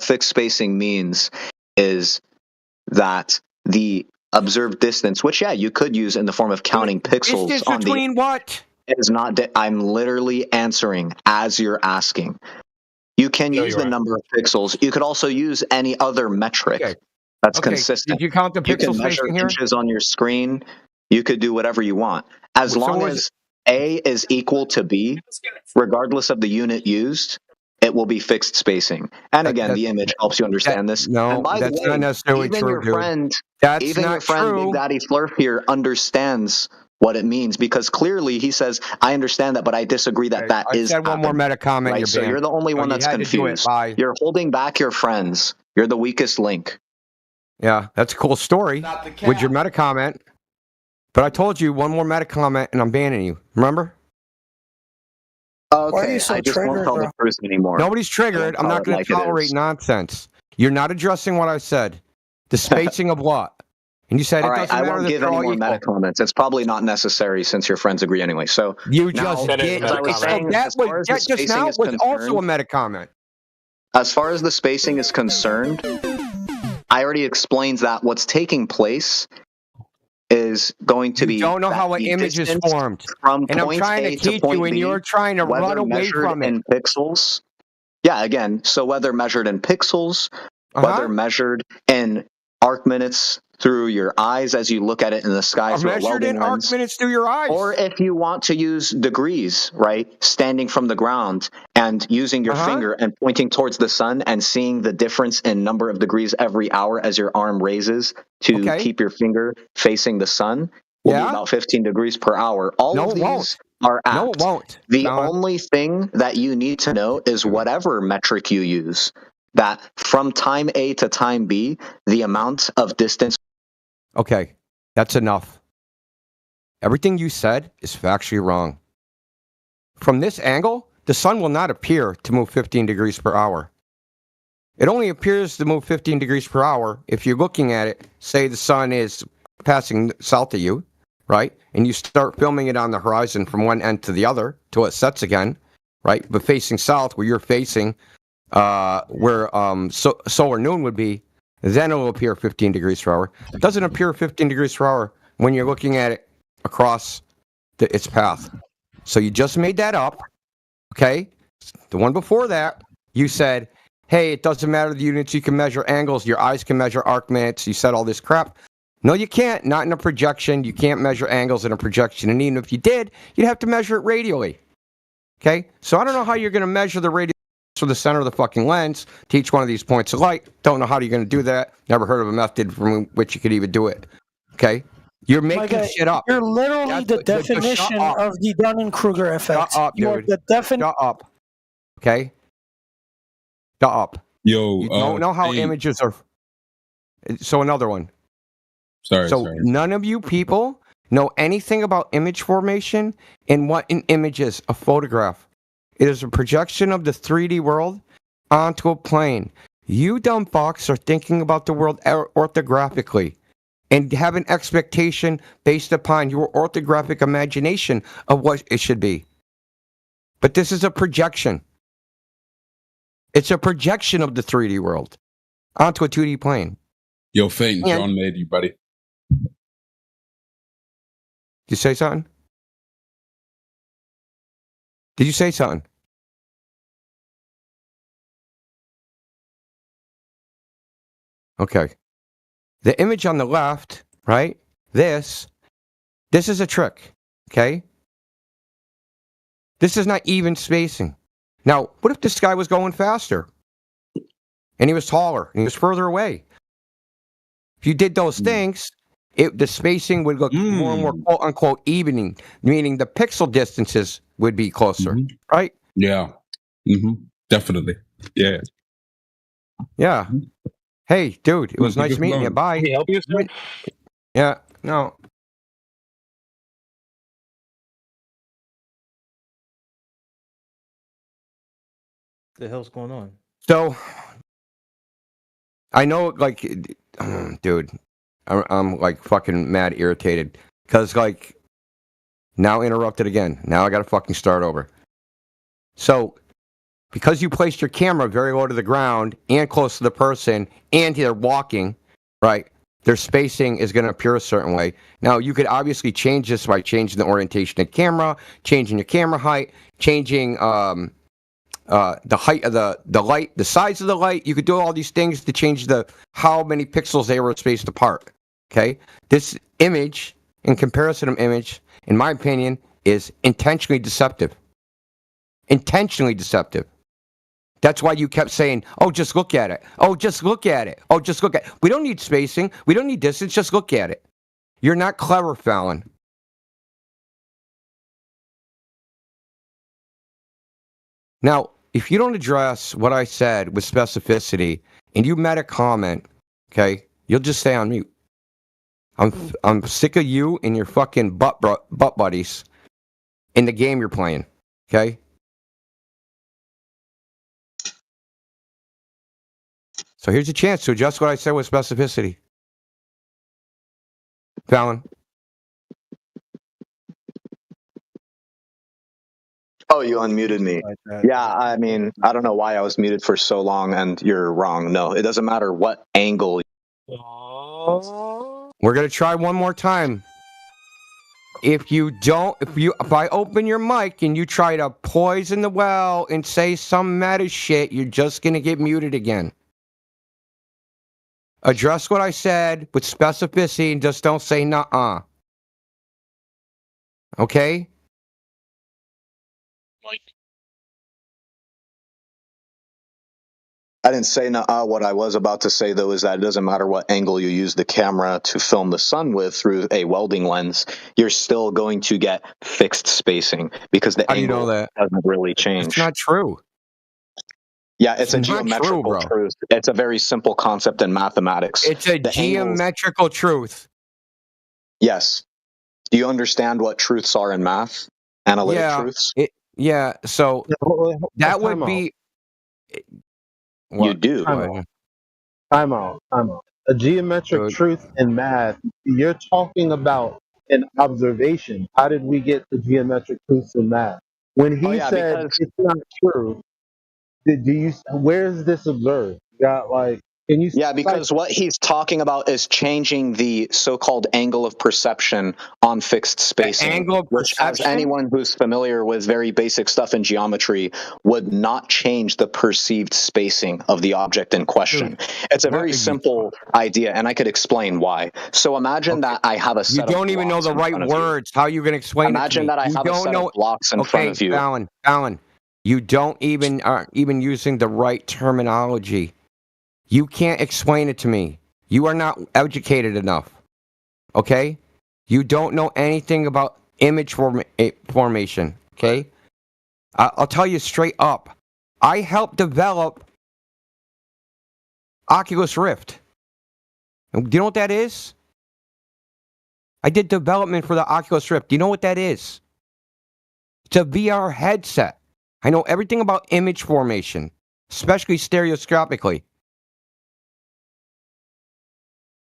[SPEAKER 10] fixed spacing means is that the observed distance, which you could use in the form of counting pixels
[SPEAKER 1] distance
[SPEAKER 10] on
[SPEAKER 1] between what?
[SPEAKER 10] Is not. I'm literally answering as you're asking. You can use the number of pixels. You could also use any other metric that's consistent.
[SPEAKER 1] Did you count the pixel
[SPEAKER 10] You can measure
[SPEAKER 1] spacing here?
[SPEAKER 10] inches on your screen. You could do whatever you want. As long as A is equal to B, regardless of the unit used, it will be fixed spacing. And again, the image helps you understand this.
[SPEAKER 1] No,
[SPEAKER 10] and by
[SPEAKER 1] that's
[SPEAKER 10] the way,
[SPEAKER 1] not necessarily
[SPEAKER 10] even
[SPEAKER 1] true,
[SPEAKER 10] your
[SPEAKER 1] dude.
[SPEAKER 10] friend,
[SPEAKER 1] That's
[SPEAKER 10] even
[SPEAKER 1] not
[SPEAKER 10] your friend
[SPEAKER 1] true.
[SPEAKER 10] Big Daddy Flurf here understands what it means, because clearly he says, I understand that, but I disagree that
[SPEAKER 1] I said one more meta comment,
[SPEAKER 10] right?
[SPEAKER 1] you're
[SPEAKER 10] So
[SPEAKER 1] banned.
[SPEAKER 10] you're the only
[SPEAKER 1] So
[SPEAKER 10] one
[SPEAKER 1] you
[SPEAKER 10] that's
[SPEAKER 1] had to do it.
[SPEAKER 10] confused.
[SPEAKER 1] Bye.
[SPEAKER 10] You're holding back your friends. You're the weakest link.
[SPEAKER 1] Yeah, that's a cool story with your meta comment. But I told you one more meta comment and I'm banning you. Remember?
[SPEAKER 10] Okay, I just won't tell the truth anymore.
[SPEAKER 1] Nobody's triggered. I'm not going to tolerate nonsense. You're not addressing what I said. The spacing of what? And you said
[SPEAKER 10] all
[SPEAKER 1] it
[SPEAKER 10] right,
[SPEAKER 1] doesn't
[SPEAKER 10] I
[SPEAKER 1] matter
[SPEAKER 10] won't
[SPEAKER 1] that
[SPEAKER 10] give
[SPEAKER 1] they're
[SPEAKER 10] any
[SPEAKER 1] all
[SPEAKER 10] more
[SPEAKER 1] equal.
[SPEAKER 10] meta comments. It's probably not necessary since your friends agree anyway. So
[SPEAKER 1] You
[SPEAKER 10] now,
[SPEAKER 1] just did.
[SPEAKER 10] as I was saying,
[SPEAKER 1] that
[SPEAKER 10] as far as the
[SPEAKER 1] just
[SPEAKER 10] spacing
[SPEAKER 1] now
[SPEAKER 10] is
[SPEAKER 1] was also a
[SPEAKER 10] concerned,
[SPEAKER 1] meta comment.
[SPEAKER 10] as far as the spacing is concerned, I already explained that what's taking place is going to be.
[SPEAKER 1] You don't know
[SPEAKER 10] that
[SPEAKER 1] how an
[SPEAKER 10] the
[SPEAKER 1] image is
[SPEAKER 10] distance
[SPEAKER 1] formed.
[SPEAKER 10] from
[SPEAKER 1] And I'm
[SPEAKER 10] point
[SPEAKER 1] trying
[SPEAKER 10] A
[SPEAKER 1] to teach
[SPEAKER 10] point
[SPEAKER 1] you, and
[SPEAKER 10] B,
[SPEAKER 1] you're trying to
[SPEAKER 10] whether
[SPEAKER 1] run away
[SPEAKER 10] measured
[SPEAKER 1] from it.
[SPEAKER 10] in pixels. Yeah, again, so whether measured in pixels, whether measured in arc minutes through your eyes as you look at it in the sky through a
[SPEAKER 1] Measured
[SPEAKER 10] welding
[SPEAKER 1] in arc
[SPEAKER 10] lens,
[SPEAKER 1] minutes through your eyes.
[SPEAKER 10] or if you want to use degrees, right, standing from the ground and using your finger and pointing towards the sun and seeing the difference in number of degrees every hour as your arm raises to keep your finger facing the sun, will be about 15 degrees per hour. All of these are apt.
[SPEAKER 1] No, it won't.
[SPEAKER 10] The only thing that you need to know is whatever metric you use, that from time A to time B, the amount of distance.
[SPEAKER 1] Okay, that's enough. Everything you said is factually wrong. From this angle, the sun will not appear to move 15 degrees per hour. It only appears to move 15 degrees per hour if you're looking at it, say the sun is passing south of you, right? And you start filming it on the horizon from one end to the other till it sets again, right? But facing south, where you're facing, where solar noon would be, then it will appear 15 degrees per hour. It doesn't appear 15 degrees per hour when you're looking at it across its path. So you just made that up, okay? The one before that, you said, hey, it doesn't matter the units, you can measure angles, your eyes can measure arc minutes, you said all this crap. No, you can't. Not in a projection. You can't measure angles in a projection. And even if you did, you'd have to measure it radially. Okay? So I don't know how you're going to measure the radius from the center of the fucking lens to each one of these points of light. Don't know how you're going to do that. Never heard of a method from which you could even do it. Okay? You're making shit up.
[SPEAKER 18] You're literally the definition of the Dunning-Kruger effect.
[SPEAKER 1] Shut up,
[SPEAKER 18] You are
[SPEAKER 1] dude.
[SPEAKER 18] the
[SPEAKER 1] Shut up. Okay? Shut up.
[SPEAKER 19] Yo,
[SPEAKER 1] you don't know how images are. So another one.
[SPEAKER 19] Sorry.
[SPEAKER 1] None of you people know anything about image formation and what an image is, a photograph. It is a projection of the 3D world onto a plane. You dumb fucks are thinking about the world orthographically and have an expectation based upon your orthographic imagination of what it should be. But this is a projection. It's a projection of the 3D world onto a 2D plane.
[SPEAKER 19] Yo, Fane, John made you, buddy.
[SPEAKER 1] Did you say something? Did you say something? Okay. The image on the left, right? This is a trick, okay? This is not even spacing. Now, what if this guy was going faster? And he was taller, and he was further away? If you did those things, the spacing would look more and more quote-unquote evening, meaning the pixel distances would be closer, right?
[SPEAKER 19] Yeah. Definitely. Yeah.
[SPEAKER 1] Yeah. Hey, dude, it was nice meeting you. Bye.
[SPEAKER 8] Can we help you, sir?
[SPEAKER 1] Yeah, no.
[SPEAKER 20] The hell's going on?
[SPEAKER 1] So, I know, like, dude, I'm like fucking mad irritated because, like, now interrupted again. Now I got to fucking start over. So, because you placed your camera very low to the ground and close to the person and they're walking, right, their spacing is going to appear a certain way. Now, you could obviously change this by changing the orientation of the camera, changing your camera height, changing the height of the light, the size of the light. You could do all these things to change how many pixels they were spaced apart. Okay? This image, in comparison of image, in my opinion, is intentionally deceptive. Intentionally deceptive. That's why you kept saying, oh, just look at it. Oh, just look at it. Oh, just look at it. We don't need spacing. We don't need distance. Just look at it. You're not clever, Fallon. Now, if you don't address what I said with specificity and you meta comment, okay, You'll just stay on mute. I'm sick of you and your fucking butt buddies in the game you're playing. Okay. So here's a chance to adjust what I said with specificity. Fallon.
[SPEAKER 10] Oh, you unmuted me. Yeah, I mean, I don't know why I was muted for so long, and you're wrong. No, it doesn't matter what angle.
[SPEAKER 1] We're gonna try one more time. If I open your mic and you try to poison the well and say some meta shit, you're just gonna get muted again. Address what I said with specificity and just don't say nuh-uh. Okay?
[SPEAKER 10] I didn't say nuh-uh. What I was about to say, though, is that it doesn't matter what angle you use the camera to film the sun with through a welding lens, you're still going to get fixed spacing because the angle doesn't really change.
[SPEAKER 1] It's not true.
[SPEAKER 10] Yeah, it's a geometrical truth. It's a very simple concept in mathematics.
[SPEAKER 1] It's a geometrical truth.
[SPEAKER 10] Yes. Do you understand what truths are in math? Analytic truths?
[SPEAKER 1] So that would be...
[SPEAKER 10] You do.
[SPEAKER 11] Time out. A geometric truth in math, you're talking about an observation. How did we get the geometric truths in math? When he said it's not true, where is this observed?
[SPEAKER 10] Because what he's talking about is changing the so-called angle of perception on fixed spacing.
[SPEAKER 1] Angle of perception?
[SPEAKER 10] As anyone who's familiar with very basic stuff in geometry would not change the perceived spacing of the object in question. It's a very simple idea, and I could explain why. So imagine that I have a set of blocks.
[SPEAKER 1] You don't even know the right words. How are you going to explain it to me?
[SPEAKER 10] Imagine that I have a set of blocks in front of you.
[SPEAKER 1] Alan, you don't even aren't even using the right terminology. You can't explain it to me. You are not educated enough. Okay? You don't know anything about image formation. Okay? I'll tell you straight up. I helped develop Oculus Rift. Do you know what that is? I did development for the Oculus Rift. Do you know what that is? It's a VR headset. I know everything about image formation, especially stereoscopically.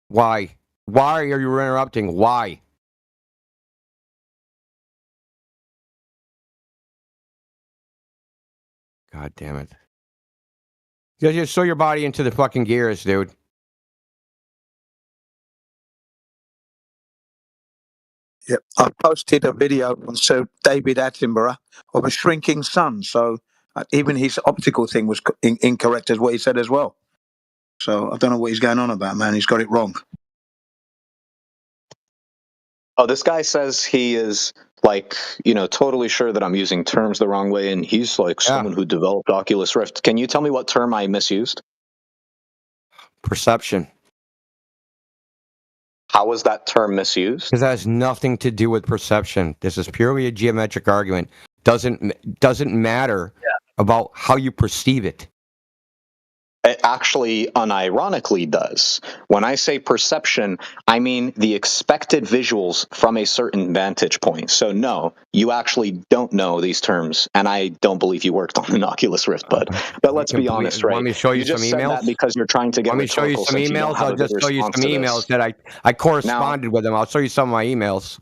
[SPEAKER 1] Why? Why are you interrupting? Why? God damn it. You just sew your body into the fucking gears, dude.
[SPEAKER 21] Yep. I posted a video on Sir David Attenborough of a shrinking sun, so even his optical thing was incorrect as what he said as well. So I don't know what he's going on about, man. He's got it wrong.
[SPEAKER 10] Oh, this guy says he is totally sure that I'm using terms the wrong way, and he's someone who developed Oculus Rift. Can you tell me what term I misused?
[SPEAKER 1] Perception.
[SPEAKER 10] How was that term misused?
[SPEAKER 1] Because that has nothing to do with perception. This is purely a geometric argument. Doesn't matter about how you perceive it.
[SPEAKER 10] It actually unironically does. When I say perception, I mean the expected visuals from a certain vantage point. So no, you actually don't know these terms, and I don't believe you worked on an Oculus Rift, bud. But let's be honest, right?
[SPEAKER 1] Want me to show you some
[SPEAKER 10] just
[SPEAKER 1] emails?
[SPEAKER 10] Said that because you're trying to get.
[SPEAKER 1] Want me to show you some emails? I'll just show you some emails that I corresponded with them. I'll show you some of my emails.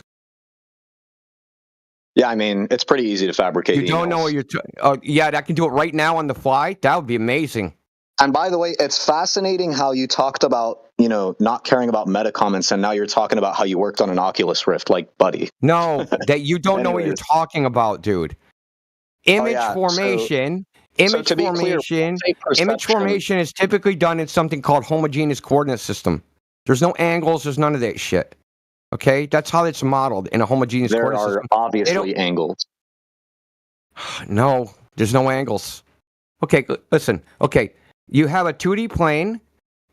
[SPEAKER 10] Yeah, I mean, it's pretty easy to fabricate.
[SPEAKER 1] You don't know what you're. I can do it right now on the fly. That would be amazing.
[SPEAKER 10] And by the way, it's fascinating how you talked about, not caring about meta comments, and now you're talking about how you worked on an Oculus Rift, buddy.
[SPEAKER 1] No, that you don't know what you're talking about, dude. Image formation. Image formation is typically done in something called homogeneous coordinate system. There's no angles. There's none of that shit. Okay, that's how it's modeled in a homogeneous coordinate system.
[SPEAKER 10] There are obviously angles.
[SPEAKER 1] No, there's no angles. Okay, listen. Okay. You have a 2D plane,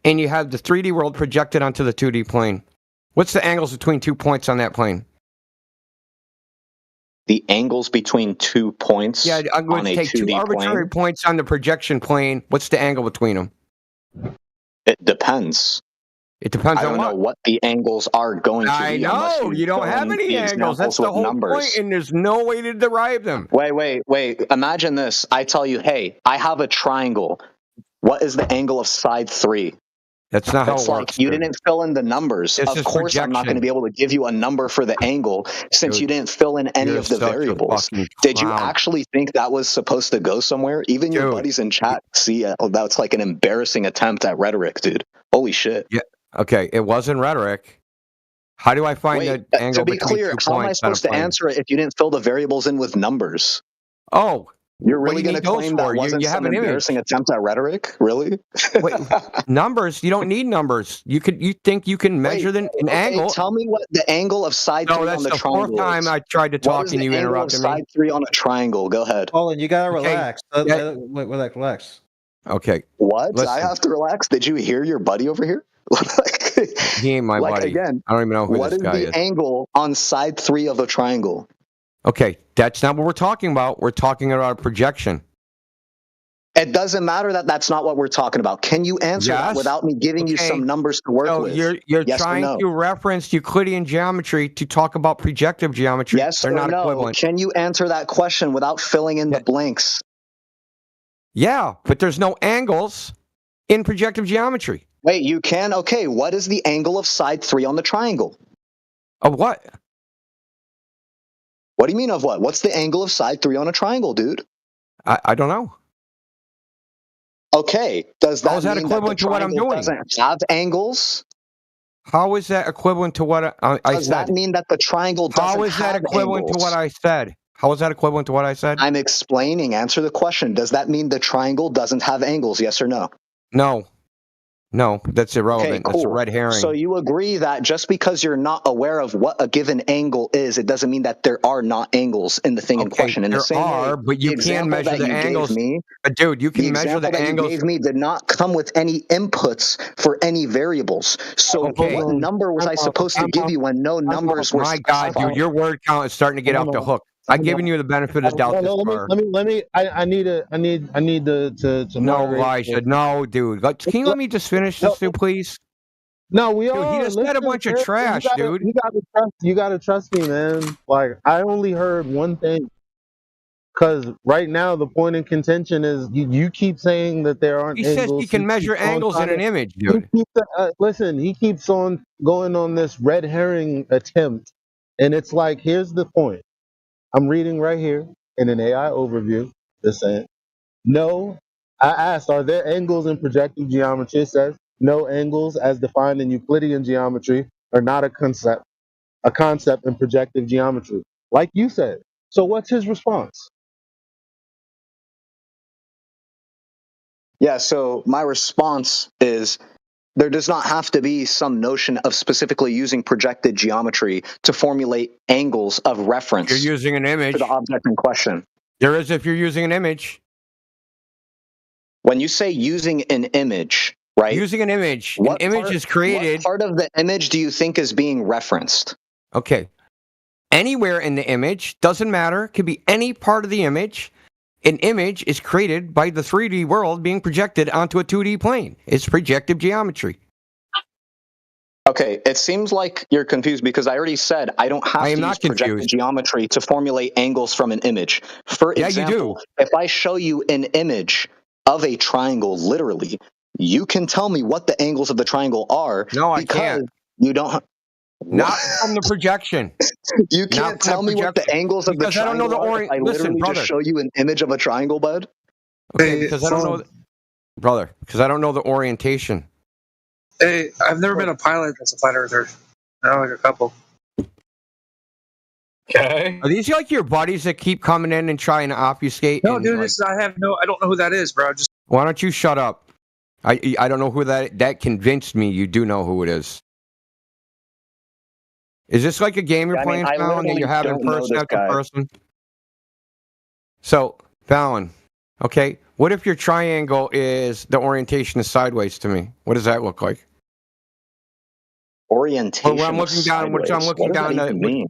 [SPEAKER 1] and you have the 3D world projected onto the 2D plane. What's the angles between 2 points on that plane?
[SPEAKER 10] The angles between 2 points.
[SPEAKER 1] Yeah, I'm going to take 2 arbitrary points on the projection plane. What's the angle between them?
[SPEAKER 10] It depends.
[SPEAKER 1] It depends
[SPEAKER 10] I
[SPEAKER 1] on
[SPEAKER 10] don't know what the angles are going to
[SPEAKER 1] I
[SPEAKER 10] be. unless
[SPEAKER 1] know you don't
[SPEAKER 10] fill
[SPEAKER 1] have
[SPEAKER 10] in
[SPEAKER 1] any
[SPEAKER 10] the
[SPEAKER 1] angles. That's
[SPEAKER 10] examples
[SPEAKER 1] the
[SPEAKER 10] with
[SPEAKER 1] whole
[SPEAKER 10] numbers.
[SPEAKER 1] point, and there's no way to derive them.
[SPEAKER 10] Wait. Imagine this. I tell you, hey, I have a triangle. What is the angle of side 3?
[SPEAKER 1] That's not how
[SPEAKER 10] It's
[SPEAKER 1] it
[SPEAKER 10] like
[SPEAKER 1] works.
[SPEAKER 10] you
[SPEAKER 1] dude.
[SPEAKER 10] didn't fill in the numbers.
[SPEAKER 1] This
[SPEAKER 10] Of
[SPEAKER 1] is
[SPEAKER 10] course, I'm not going to
[SPEAKER 1] projection.
[SPEAKER 10] be able to give you a number for the angle since you didn't fill in any
[SPEAKER 1] You're
[SPEAKER 10] of the
[SPEAKER 1] such a
[SPEAKER 10] variables.
[SPEAKER 1] fucking
[SPEAKER 10] Did you
[SPEAKER 1] clown.
[SPEAKER 10] actually think that was supposed to go somewhere? Even your
[SPEAKER 1] Dude.
[SPEAKER 10] buddies in chat see it. Oh, that's like an embarrassing attempt at rhetoric, dude. Holy shit.
[SPEAKER 1] Yeah. Okay. It wasn't rhetoric. How do I find
[SPEAKER 10] Wait,
[SPEAKER 1] the angle
[SPEAKER 10] to be
[SPEAKER 1] between
[SPEAKER 10] clear,
[SPEAKER 1] 2
[SPEAKER 10] how am I
[SPEAKER 1] points on a
[SPEAKER 10] supposed to
[SPEAKER 1] plane?
[SPEAKER 10] answer it if you didn't fill the variables in with numbers?
[SPEAKER 1] Oh,
[SPEAKER 10] You're
[SPEAKER 1] what do
[SPEAKER 10] really
[SPEAKER 1] you
[SPEAKER 10] going to
[SPEAKER 1] need those
[SPEAKER 10] claim
[SPEAKER 1] for?
[SPEAKER 10] that wasn't
[SPEAKER 1] You have
[SPEAKER 10] some
[SPEAKER 1] an image.
[SPEAKER 10] embarrassing attempt at rhetoric? Really?
[SPEAKER 1] Wait, numbers? You don't need numbers. You think you can measure an angle?
[SPEAKER 10] Tell me what the angle of side 3
[SPEAKER 1] No,
[SPEAKER 10] on
[SPEAKER 1] that's
[SPEAKER 10] the
[SPEAKER 1] the
[SPEAKER 10] triangle
[SPEAKER 1] fourth time
[SPEAKER 10] is.
[SPEAKER 1] I tried to
[SPEAKER 10] What
[SPEAKER 1] talk
[SPEAKER 10] is
[SPEAKER 1] and
[SPEAKER 10] the
[SPEAKER 1] you
[SPEAKER 10] angle of
[SPEAKER 1] interrupted me.
[SPEAKER 10] side 3 on a triangle? Go ahead.
[SPEAKER 20] Colin, you gotta
[SPEAKER 1] Okay,
[SPEAKER 20] relax.
[SPEAKER 1] yeah.
[SPEAKER 20] Relax.
[SPEAKER 1] Okay.
[SPEAKER 10] What?
[SPEAKER 1] Listen.
[SPEAKER 10] I have to relax? Did you hear your buddy over here?
[SPEAKER 1] He ain't my buddy.
[SPEAKER 10] Again,
[SPEAKER 1] I don't even know who
[SPEAKER 10] what
[SPEAKER 1] this
[SPEAKER 10] is
[SPEAKER 1] guy
[SPEAKER 10] the
[SPEAKER 1] is.
[SPEAKER 10] angle on side 3 of a triangle?
[SPEAKER 1] Okay, that's not what we're talking about. We're talking about a projection.
[SPEAKER 10] It doesn't matter that that's not what we're talking about. Can you answer that
[SPEAKER 1] Yes.
[SPEAKER 10] without me giving you some numbers to work
[SPEAKER 1] So
[SPEAKER 10] with?
[SPEAKER 1] you're
[SPEAKER 10] Yes or
[SPEAKER 1] trying
[SPEAKER 10] no?
[SPEAKER 1] to reference Euclidean geometry to talk about projective geometry.
[SPEAKER 10] Yes
[SPEAKER 1] They're
[SPEAKER 10] or
[SPEAKER 1] not
[SPEAKER 10] no?
[SPEAKER 1] equivalent.
[SPEAKER 10] Can you answer that question without filling in the blanks?
[SPEAKER 1] Yeah, but there's no angles in projective geometry.
[SPEAKER 10] Wait, you can? Okay, what is the angle of side 3 on the triangle?
[SPEAKER 1] Of what?
[SPEAKER 10] What do you mean of what? What's the angle of side 3 on a triangle, dude?
[SPEAKER 1] I don't know.
[SPEAKER 10] Okay, does that
[SPEAKER 1] How is that
[SPEAKER 10] mean
[SPEAKER 1] equivalent
[SPEAKER 10] that the
[SPEAKER 1] to what I'm
[SPEAKER 10] triangle
[SPEAKER 1] doing?
[SPEAKER 10] doesn't have angles?
[SPEAKER 1] How is that equivalent to what I
[SPEAKER 10] Does
[SPEAKER 1] said?
[SPEAKER 10] that mean that the triangle doesn't
[SPEAKER 1] How is that
[SPEAKER 10] have
[SPEAKER 1] equivalent
[SPEAKER 10] angles?
[SPEAKER 1] to what I said? How is that equivalent to what I said?
[SPEAKER 10] I'm explaining. Answer the question. Does that mean the triangle doesn't have angles? Yes or no?
[SPEAKER 1] No. No, that's irrelevant.
[SPEAKER 10] Okay, cool.
[SPEAKER 1] That's a red herring.
[SPEAKER 10] So you agree that just because you're not aware of what a given angle is, it doesn't mean that there are not angles in the thing in question. In the same way,
[SPEAKER 1] but you
[SPEAKER 10] the
[SPEAKER 1] can
[SPEAKER 10] example
[SPEAKER 1] measure
[SPEAKER 10] that
[SPEAKER 1] the
[SPEAKER 10] you
[SPEAKER 1] angles.
[SPEAKER 10] gave me,
[SPEAKER 1] Dude, you can measure the
[SPEAKER 10] example that
[SPEAKER 1] angles.
[SPEAKER 10] you gave me did not come with any inputs for any variables. So
[SPEAKER 1] Okay.
[SPEAKER 10] what number was I supposed to give you when no numbers were
[SPEAKER 1] My God,
[SPEAKER 10] specified?
[SPEAKER 1] dude, your word count is starting to get off the hook. I've given you the benefit of the doubt this far.
[SPEAKER 11] Let me. I need to
[SPEAKER 1] No,
[SPEAKER 11] moderate.
[SPEAKER 1] Elijah. No, dude. Can you let me just finish this, dude, please?
[SPEAKER 11] No, we
[SPEAKER 1] Dude,
[SPEAKER 11] are.
[SPEAKER 1] he just said a bunch of
[SPEAKER 11] man,
[SPEAKER 1] trash, dude.
[SPEAKER 11] You gotta trust me, man. Like I only heard one thing. Because right now the point in contention is you keep saying that there aren't
[SPEAKER 1] He
[SPEAKER 11] angles.
[SPEAKER 1] says he can measure angles in an image, dude.
[SPEAKER 11] Listen, he keeps on going on this red herring attempt, and it's like, here's the point. I'm reading right here in an AI overview. It's saying, no. I asked, are there angles in projective geometry? It says, no, angles as defined in Euclidean geometry are not a concept in projective geometry, like you said. So what's his response?
[SPEAKER 10] Yeah, so my response is there does not have to be some notion of specifically using projected geometry to formulate angles of reference.
[SPEAKER 1] You're using an image.
[SPEAKER 10] To the object in question.
[SPEAKER 1] There is if you're using an image.
[SPEAKER 10] When you say using an image, right?
[SPEAKER 1] Using an image. An image is created.
[SPEAKER 10] What part of the image do you think is being referenced?
[SPEAKER 1] Okay. Anywhere in the image, doesn't matter. It could be any part of the image. An image is created by the 3D world being projected onto a 2D plane. It's projective geometry.
[SPEAKER 10] Okay, it seems like you're confused because I already said I don't have to use projected geometry to formulate angles from an image. For example, if I show you an image of a triangle, literally, you can tell me what the angles of the triangle are.
[SPEAKER 1] No, I can't.
[SPEAKER 10] You don't.
[SPEAKER 1] Not from the projection.
[SPEAKER 10] You can't tell me what the angles of the triangle are. I literally just show you an image of a triangle, bud.
[SPEAKER 1] Okay, because I don't know, brother. Because I don't know the orientation.
[SPEAKER 5] Hey, I've never been a pilot that's a flat earther. I know like a couple.
[SPEAKER 8] Okay.
[SPEAKER 1] Are these like your buddies that keep coming in and trying to obfuscate?
[SPEAKER 5] No, dude, I don't know who that is, bro. Just
[SPEAKER 1] why don't you shut up? I don't know who that convinced me you do know who it is. Is this like a game you're playing, Fallon, that you're having person after person? So, Fallon, okay, what if your triangle is the orientation is sideways to me? What does that look like?
[SPEAKER 10] Orientation.
[SPEAKER 1] Well, I'm looking down. Which I'm looking
[SPEAKER 10] down. What does that even mean?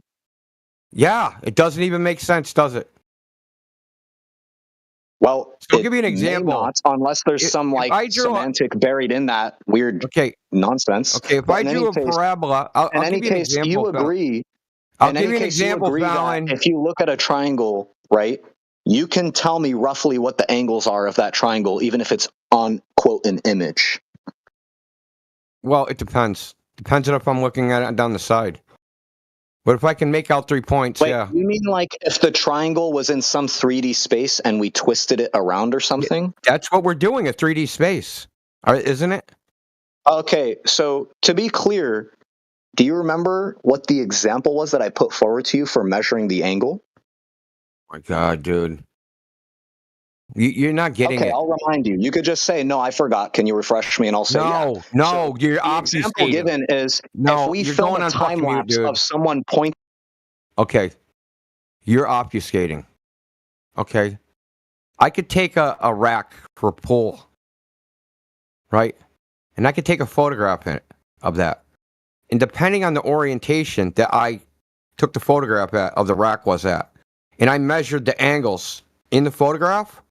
[SPEAKER 1] Yeah, it doesn't even make sense, does it?
[SPEAKER 10] Well,
[SPEAKER 1] so I'll give you an
[SPEAKER 10] may
[SPEAKER 1] example.
[SPEAKER 10] not, unless there's some
[SPEAKER 1] If I drew
[SPEAKER 10] semantic buried in that weird nonsense.
[SPEAKER 1] Okay, if
[SPEAKER 10] But
[SPEAKER 1] I
[SPEAKER 10] in
[SPEAKER 1] drew
[SPEAKER 10] any
[SPEAKER 1] a
[SPEAKER 10] case,
[SPEAKER 1] parabola, I'll
[SPEAKER 10] in
[SPEAKER 1] give
[SPEAKER 10] any
[SPEAKER 1] you an
[SPEAKER 10] case,
[SPEAKER 1] example.
[SPEAKER 10] you
[SPEAKER 1] Fallon.
[SPEAKER 10] agree.
[SPEAKER 1] I'll
[SPEAKER 10] in
[SPEAKER 1] give
[SPEAKER 10] any
[SPEAKER 1] you an
[SPEAKER 10] case, you
[SPEAKER 1] example,
[SPEAKER 10] agree that
[SPEAKER 1] Fallon.
[SPEAKER 10] if you look at a triangle, right, you can tell me roughly what the angles are of that triangle, even if it's on quote an image.
[SPEAKER 1] Well, it depends. Depends on if I'm looking at it down the side. But if I can make out 3 points,
[SPEAKER 10] Wait,
[SPEAKER 1] yeah.
[SPEAKER 10] you mean like if the triangle was in some 3D space and we twisted it around or something?
[SPEAKER 1] That's what we're doing, a 3D space, isn't it?
[SPEAKER 10] Okay, so to be clear, do you remember what the example was that I put forward to you for measuring the angle?
[SPEAKER 1] My God, dude. You're not getting
[SPEAKER 10] Okay,
[SPEAKER 1] it.
[SPEAKER 10] I'll remind you. You could just say, no, I forgot. Can you refresh me? And I'll say, yeah.
[SPEAKER 1] No, you're
[SPEAKER 10] The example
[SPEAKER 1] obfuscating.
[SPEAKER 10] given is if we
[SPEAKER 1] you're
[SPEAKER 10] film
[SPEAKER 1] going
[SPEAKER 10] a
[SPEAKER 1] on
[SPEAKER 10] time
[SPEAKER 1] fucking mute,
[SPEAKER 10] lapse
[SPEAKER 1] dude.
[SPEAKER 10] of someone pointing.
[SPEAKER 1] Okay, you're obfuscating. Okay, I could take a rack for a pool, right? And I could take a photograph of that. And depending on the orientation that I took the photograph of the rack was at, and I measured the angles in the photograph,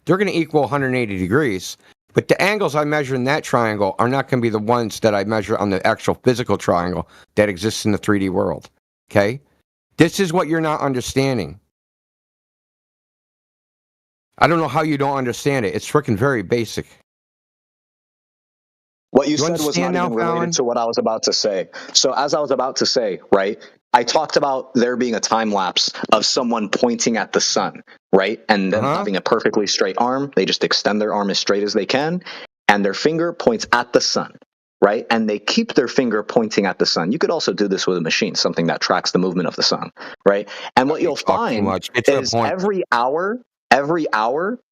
[SPEAKER 1] they're going to equal 180 degrees. But the angles I measure in that triangle are not going to be the ones that I measure on the actual physical triangle that exists in the 3D world. Okay? This is what you're not understanding. I don't know how you don't understand it. It's freaking very basic.
[SPEAKER 10] What you said was not even related to what I was about to say. So as I was about to say, right, I talked about there being a time lapse of someone pointing at the sun, right? And then having a perfectly straight arm. They just extend their arm as straight as they can, and their finger points at the sun, right? And they keep their finger pointing at the sun. You could also do this with a machine, something that tracks the movement of the sun, right? And what you'll find is every hour,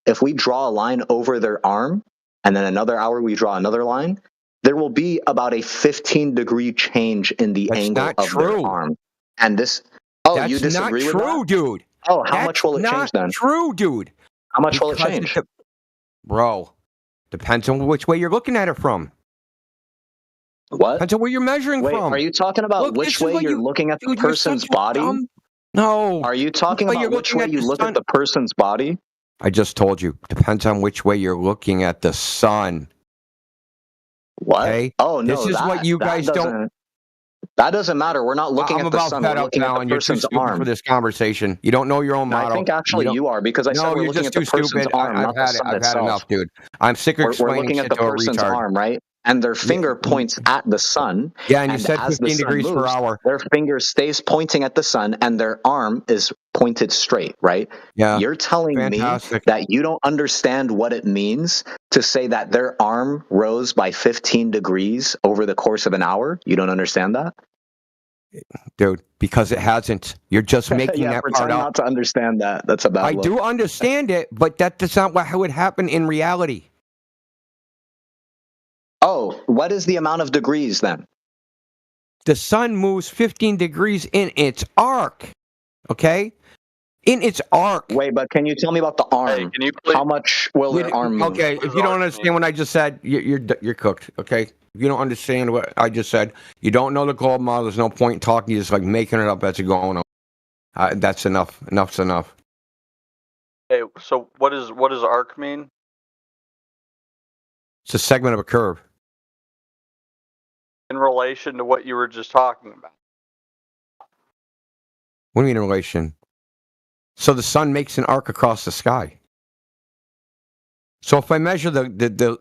[SPEAKER 10] if we draw a line over their arm, and then another hour we draw another line, there will be about a 15-degree change in the angle of their arm. And this, you disagree with that?
[SPEAKER 1] That's not true, dude.
[SPEAKER 10] Oh, how much will it change then?
[SPEAKER 1] True, dude.
[SPEAKER 10] How much will it change?
[SPEAKER 1] Bro, depends on which way you're looking at it from.
[SPEAKER 10] What?
[SPEAKER 1] Depends on where you're measuring from.
[SPEAKER 10] Are you talking about which way you're looking at the person's body?
[SPEAKER 1] No.
[SPEAKER 10] Are you talking about which way you look at the person's body?
[SPEAKER 1] I just told you. Depends on which way you're looking at the sun.
[SPEAKER 10] What?
[SPEAKER 1] Okay?
[SPEAKER 10] Oh, no.
[SPEAKER 1] This is what you guys don't.
[SPEAKER 10] That doesn't matter. We're not looking at the sun. We're looking at the
[SPEAKER 1] You're too
[SPEAKER 10] person's
[SPEAKER 1] stupid
[SPEAKER 10] arm.
[SPEAKER 1] for this conversation. You don't know your own model.
[SPEAKER 10] I think actually you are, because I said we're looking at the person's arm, not the sun
[SPEAKER 1] I've
[SPEAKER 10] itself.
[SPEAKER 1] had enough, dude. I'm sick of
[SPEAKER 10] We're
[SPEAKER 1] explaining
[SPEAKER 10] looking at
[SPEAKER 1] shit
[SPEAKER 10] the
[SPEAKER 1] to a
[SPEAKER 10] person's
[SPEAKER 1] retard.
[SPEAKER 10] arm, right? And their finger points at the sun.
[SPEAKER 1] Yeah, and you said
[SPEAKER 10] as the
[SPEAKER 1] 15
[SPEAKER 10] sun
[SPEAKER 1] degrees per
[SPEAKER 10] moves,
[SPEAKER 1] hour.
[SPEAKER 10] Their finger stays pointing at the sun, and their arm is pointed straight, right?
[SPEAKER 1] Yeah.
[SPEAKER 10] You're telling me that you don't understand what it means to say that their arm rose by 15 degrees over the course of an hour? You don't understand that?
[SPEAKER 1] Dude, because it hasn't. You're just making that part up.
[SPEAKER 10] Not to understand that. That's a bad
[SPEAKER 1] I
[SPEAKER 10] look.
[SPEAKER 1] do understand it, but that's not what would happen in reality.
[SPEAKER 10] Oh, what is the amount of degrees then?
[SPEAKER 1] The sun moves 15 degrees in its arc. Okay? In its arc.
[SPEAKER 10] Wait, but can you tell me about the arm?
[SPEAKER 4] Can you please?
[SPEAKER 10] How much will their arm move?
[SPEAKER 1] Okay, if you don't understand what I just said, you're cooked. Okay? If you don't understand what I just said, you don't know the globe model. There's no point in talking. You're just like making it up as you're going on. That's enough. Enough's enough.
[SPEAKER 4] Hey, so what does arc mean?
[SPEAKER 1] It's a segment of a curve.
[SPEAKER 4] In relation to what you were just talking about.
[SPEAKER 1] What do you mean in relation? So the sun makes an arc across the sky. So if I measure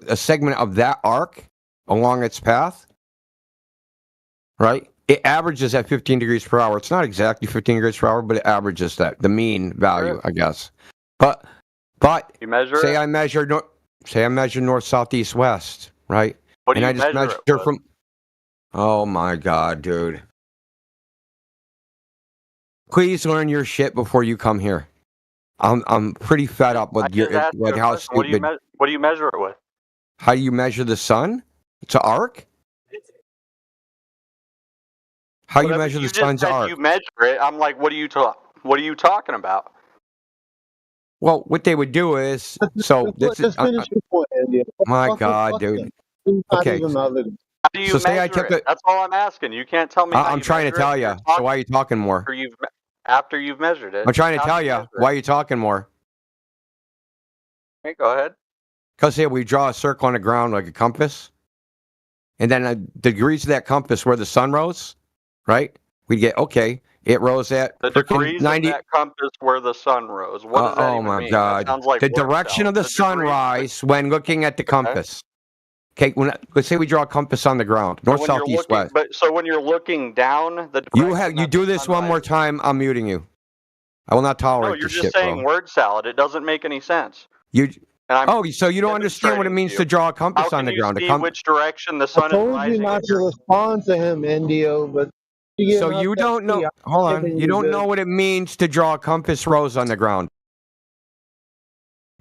[SPEAKER 1] a segment of that arc along its path, right, it averages at 15 degrees per hour. It's not exactly 15 degrees per hour, but it averages that, the mean value, I guess. But
[SPEAKER 4] you measure
[SPEAKER 1] say I measure north, south, east, west, right?
[SPEAKER 4] What do
[SPEAKER 1] and
[SPEAKER 4] you
[SPEAKER 1] I just
[SPEAKER 4] measure
[SPEAKER 1] measure
[SPEAKER 4] it
[SPEAKER 1] from. Oh my God, dude! Please learn your shit before you come here. I'm pretty fed up with how stupid.
[SPEAKER 4] What do you measure it with?
[SPEAKER 1] How do you measure the sun? It's an arc. How you measure the sun's arc?
[SPEAKER 4] You measure it. I'm like, what are you talking about?
[SPEAKER 1] Well, what they would do is this is. My God, dude. Okay.
[SPEAKER 4] How do you measure it? That's all I'm asking. You can't tell me.
[SPEAKER 1] I'm trying to tell you. So why are you talking more?
[SPEAKER 4] After you've measured it.
[SPEAKER 1] I'm trying to tell you. Why are you talking more?
[SPEAKER 4] Okay, go ahead.
[SPEAKER 1] Because here we draw a circle on the ground like a compass, and then the degrees of that compass where the sun rose, right? We get it rose at
[SPEAKER 4] the degrees 90 of that compass where the sun rose. What does that even mean?
[SPEAKER 1] Oh my God!
[SPEAKER 4] That sounds like
[SPEAKER 1] the direction of the sunrise when looking at the compass. Okay, let's say we draw a compass on the ground, north, south, east, west.
[SPEAKER 4] But so when you're looking down, the
[SPEAKER 1] you do this one more time, I'm muting you. I will not tolerate this shit,
[SPEAKER 4] No, you're just saying word salad. It doesn't make any sense.
[SPEAKER 1] So you don't understand what it means to draw a compass on the ground?
[SPEAKER 4] How can you see which direction the sun
[SPEAKER 11] I told
[SPEAKER 4] is rising?
[SPEAKER 11] you not to respond to him, Indio, but
[SPEAKER 1] so you don't know. Hold on, you don't know what it means to draw a compass rose on the ground.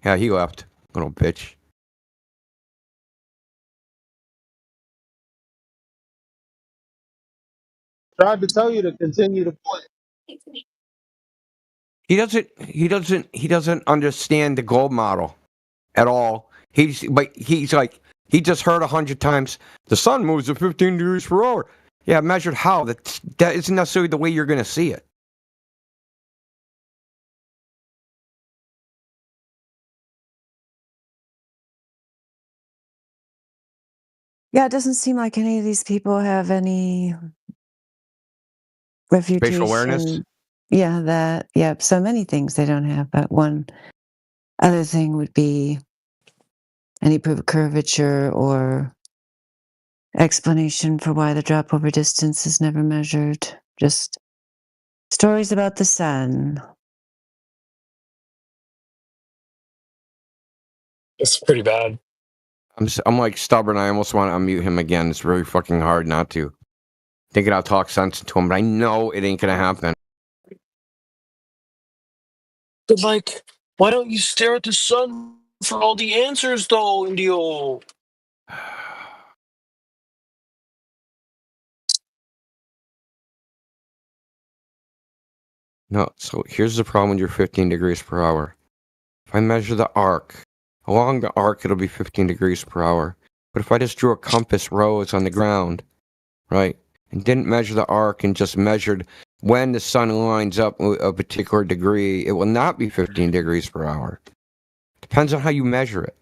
[SPEAKER 1] Yeah, he left, little bitch.
[SPEAKER 11] Tried to tell you to continue to play.
[SPEAKER 1] He doesn't understand the gold model at all. He's like, he just heard 100 times the sun moves at 15 degrees per hour. Yeah, measured how? That isn't necessarily the way you're going to see it.
[SPEAKER 3] Yeah, it doesn't seem like any of these people have any refutation.
[SPEAKER 1] Spatial awareness?
[SPEAKER 3] Yeah, so many things they don't have. But one other thing would be any proof of curvature or explanation for why the drop over distance is never measured. Just stories about the sun.
[SPEAKER 8] It's pretty bad.
[SPEAKER 1] I'm like stubborn. I almost want to unmute him again. It's really fucking hard not to. Thinking I'll talk sense to him, but I know it ain't gonna happen.
[SPEAKER 8] But like, why don't you stare at the sun for all the answers, though, Indio?
[SPEAKER 1] No, so here's the problem when you're 15 degrees per hour. If I measure the arc, along the arc it'll be 15 degrees per hour. But if I just drew a compass rose on the ground, right, and didn't measure the arc and just measured when the sun lines up a particular degree, it will not be 15 degrees per hour. Depends on how you measure it.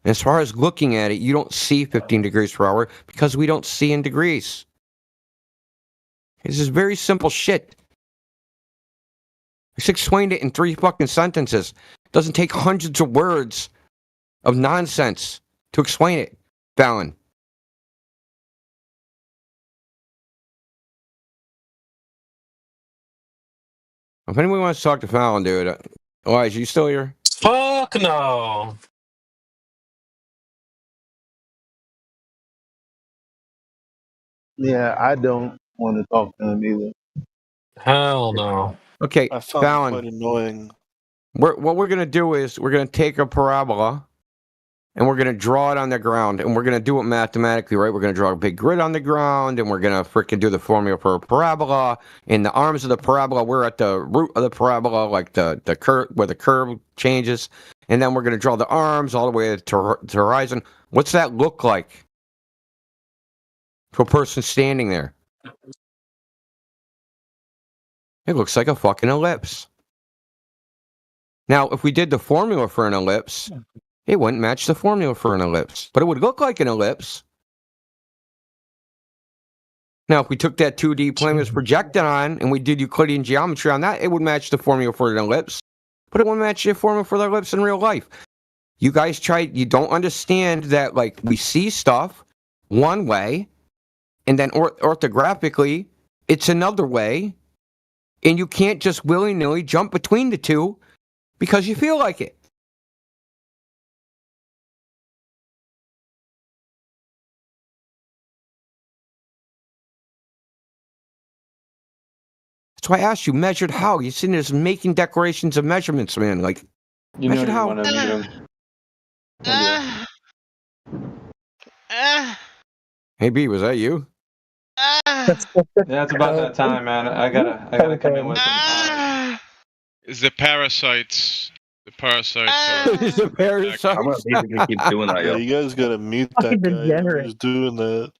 [SPEAKER 1] And as far as looking at it, you don't see 15 degrees per hour because we don't see in degrees. This is very simple shit. I just explained it in 3 fucking sentences. It doesn't take hundreds of words of nonsense to explain it, Fallon. If anyone wants to talk to Fallon, dude, Elijah, you still here?
[SPEAKER 8] Fuck no.
[SPEAKER 11] Yeah, I don't want to talk to him either.
[SPEAKER 8] Hell no.
[SPEAKER 1] Okay,
[SPEAKER 6] I found
[SPEAKER 1] Fallon.
[SPEAKER 6] it quite annoying.
[SPEAKER 1] What we're going to do is we're going to take a parabola and we're going to draw it on the ground, and we're going to do it mathematically, right? We're going to draw a big grid on the ground, and we're going to freaking do the formula for a parabola. In the arms of the parabola, we're at the root of the parabola, like the curve where the curve changes, and then we're going to draw the arms all the way to horizon. What's that look like to a person standing there? It looks like a fucking ellipse. Now, if we did the formula for an ellipse, it wouldn't match the formula for an ellipse, but it would look like an ellipse. Now, if we took that 2D plane was projected on and we did Euclidean geometry on that, it would match the formula for an ellipse, but it wouldn't match the formula for the ellipse in real life. You guys you don't understand that, like, we see stuff one way, and then orthographically, it's another way, and you can't just willy-nilly jump between the two because you feel like it. That's why I asked you, measured how? You're sitting there just making declarations of measurements, man. Like,
[SPEAKER 9] You
[SPEAKER 1] measured
[SPEAKER 9] know you
[SPEAKER 1] how?
[SPEAKER 9] want to meet him.
[SPEAKER 1] Hey, B, was that you?
[SPEAKER 9] Yeah, it's about that time, man. I gotta come in with some.
[SPEAKER 22] It's the parasites. The parasites.
[SPEAKER 1] It's a parasite.
[SPEAKER 22] I'm gonna
[SPEAKER 6] basically keep doing that, yo. Yeah, you guys gotta mute that guy who's doing that.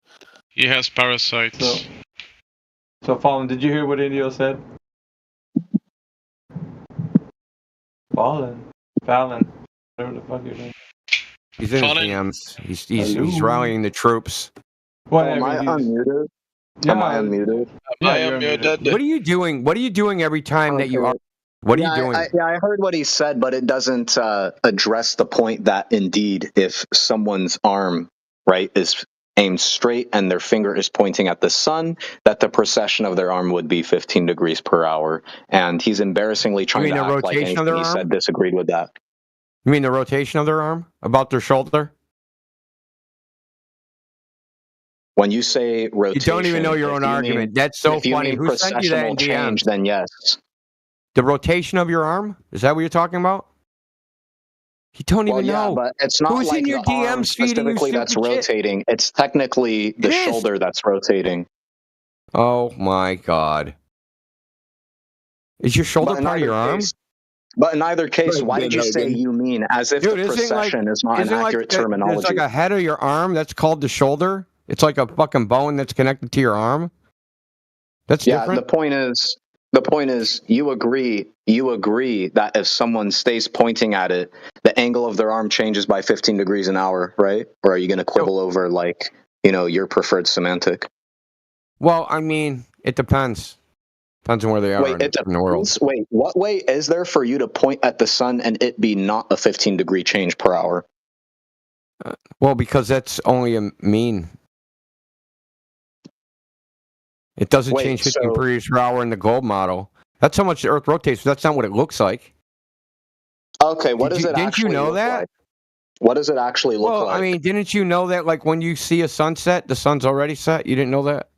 [SPEAKER 22] He has parasites.
[SPEAKER 9] So, Fallen, did you hear what Indio said? Fallon, Whatever the fuck you're doing.
[SPEAKER 1] He's in his DMs. He's rallying the troops.
[SPEAKER 10] Am I unmuted? Am I unmuted?
[SPEAKER 22] I am muted.
[SPEAKER 1] What are you doing? What are you doing every time that you are? What are you doing?
[SPEAKER 10] I heard what he said, but it doesn't address the point that indeed, if someone's arm, right, is aimed straight and their finger is pointing at the sun, that the precession of their arm would be 15 degrees per hour. And he's embarrassingly trying to act like anything he said disagreed with that.
[SPEAKER 1] You mean the rotation of their arm? About their shoulder?
[SPEAKER 10] When you say rotation,
[SPEAKER 1] you don't even know your own argument. That's so funny. Who sent you that in
[SPEAKER 10] change, then yes.
[SPEAKER 1] The rotation of your arm? Is that what you're talking about? You don't even know.
[SPEAKER 10] But it's not
[SPEAKER 1] Who's
[SPEAKER 10] like
[SPEAKER 1] in your
[SPEAKER 10] the arm
[SPEAKER 1] DMs
[SPEAKER 10] specifically that's rotating. It's technically the shoulder that's rotating.
[SPEAKER 1] Oh my God. Is your shoulder part of your arm?
[SPEAKER 10] But in either case, why did you say you mean as if the precession is not an accurate terminology?
[SPEAKER 1] There's like a head of your arm that's called the shoulder. It's like a fucking bone that's connected to your arm. That's different.
[SPEAKER 10] The point is you agree that if someone stays pointing at it, the angle of their arm changes by 15 degrees an hour, right? Or are you going to quibble over your preferred semantic?
[SPEAKER 1] Well, I mean, it depends. Depends on where they are in the world.
[SPEAKER 10] Wait, what way is there for you to point at the sun and it be not a 15-degree change per hour?
[SPEAKER 1] Well, because that's only a mean. It doesn't change 15 degrees per hour in the globe model. That's how much the Earth rotates, but that's not what it looks like.
[SPEAKER 10] Okay, what does it actually look like? What does it actually look like?
[SPEAKER 1] Well, I mean, didn't you know that, like, when you see a sunset, the sun's already set? You didn't know that?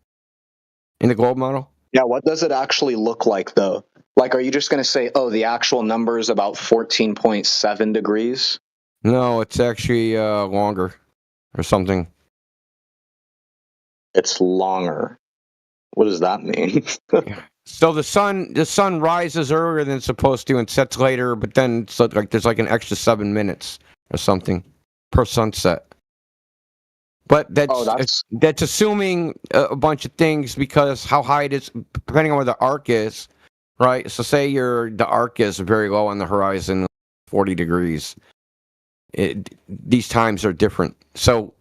[SPEAKER 1] In the globe model?
[SPEAKER 10] Yeah, what does it actually look like, though? Like, are you just going to say, oh, the actual number is about 14.7 degrees?
[SPEAKER 1] No, it's actually longer or something.
[SPEAKER 10] It's longer. What does that mean?
[SPEAKER 1] So the sun rises earlier than it's supposed to and sets later, but then it's like there's like an extra 7 minutes or something per sunset. But that's assuming a bunch of things because how high it is, depending on where the arc is, right? So say the arc is very low on the horizon, 40 degrees. These times are different. So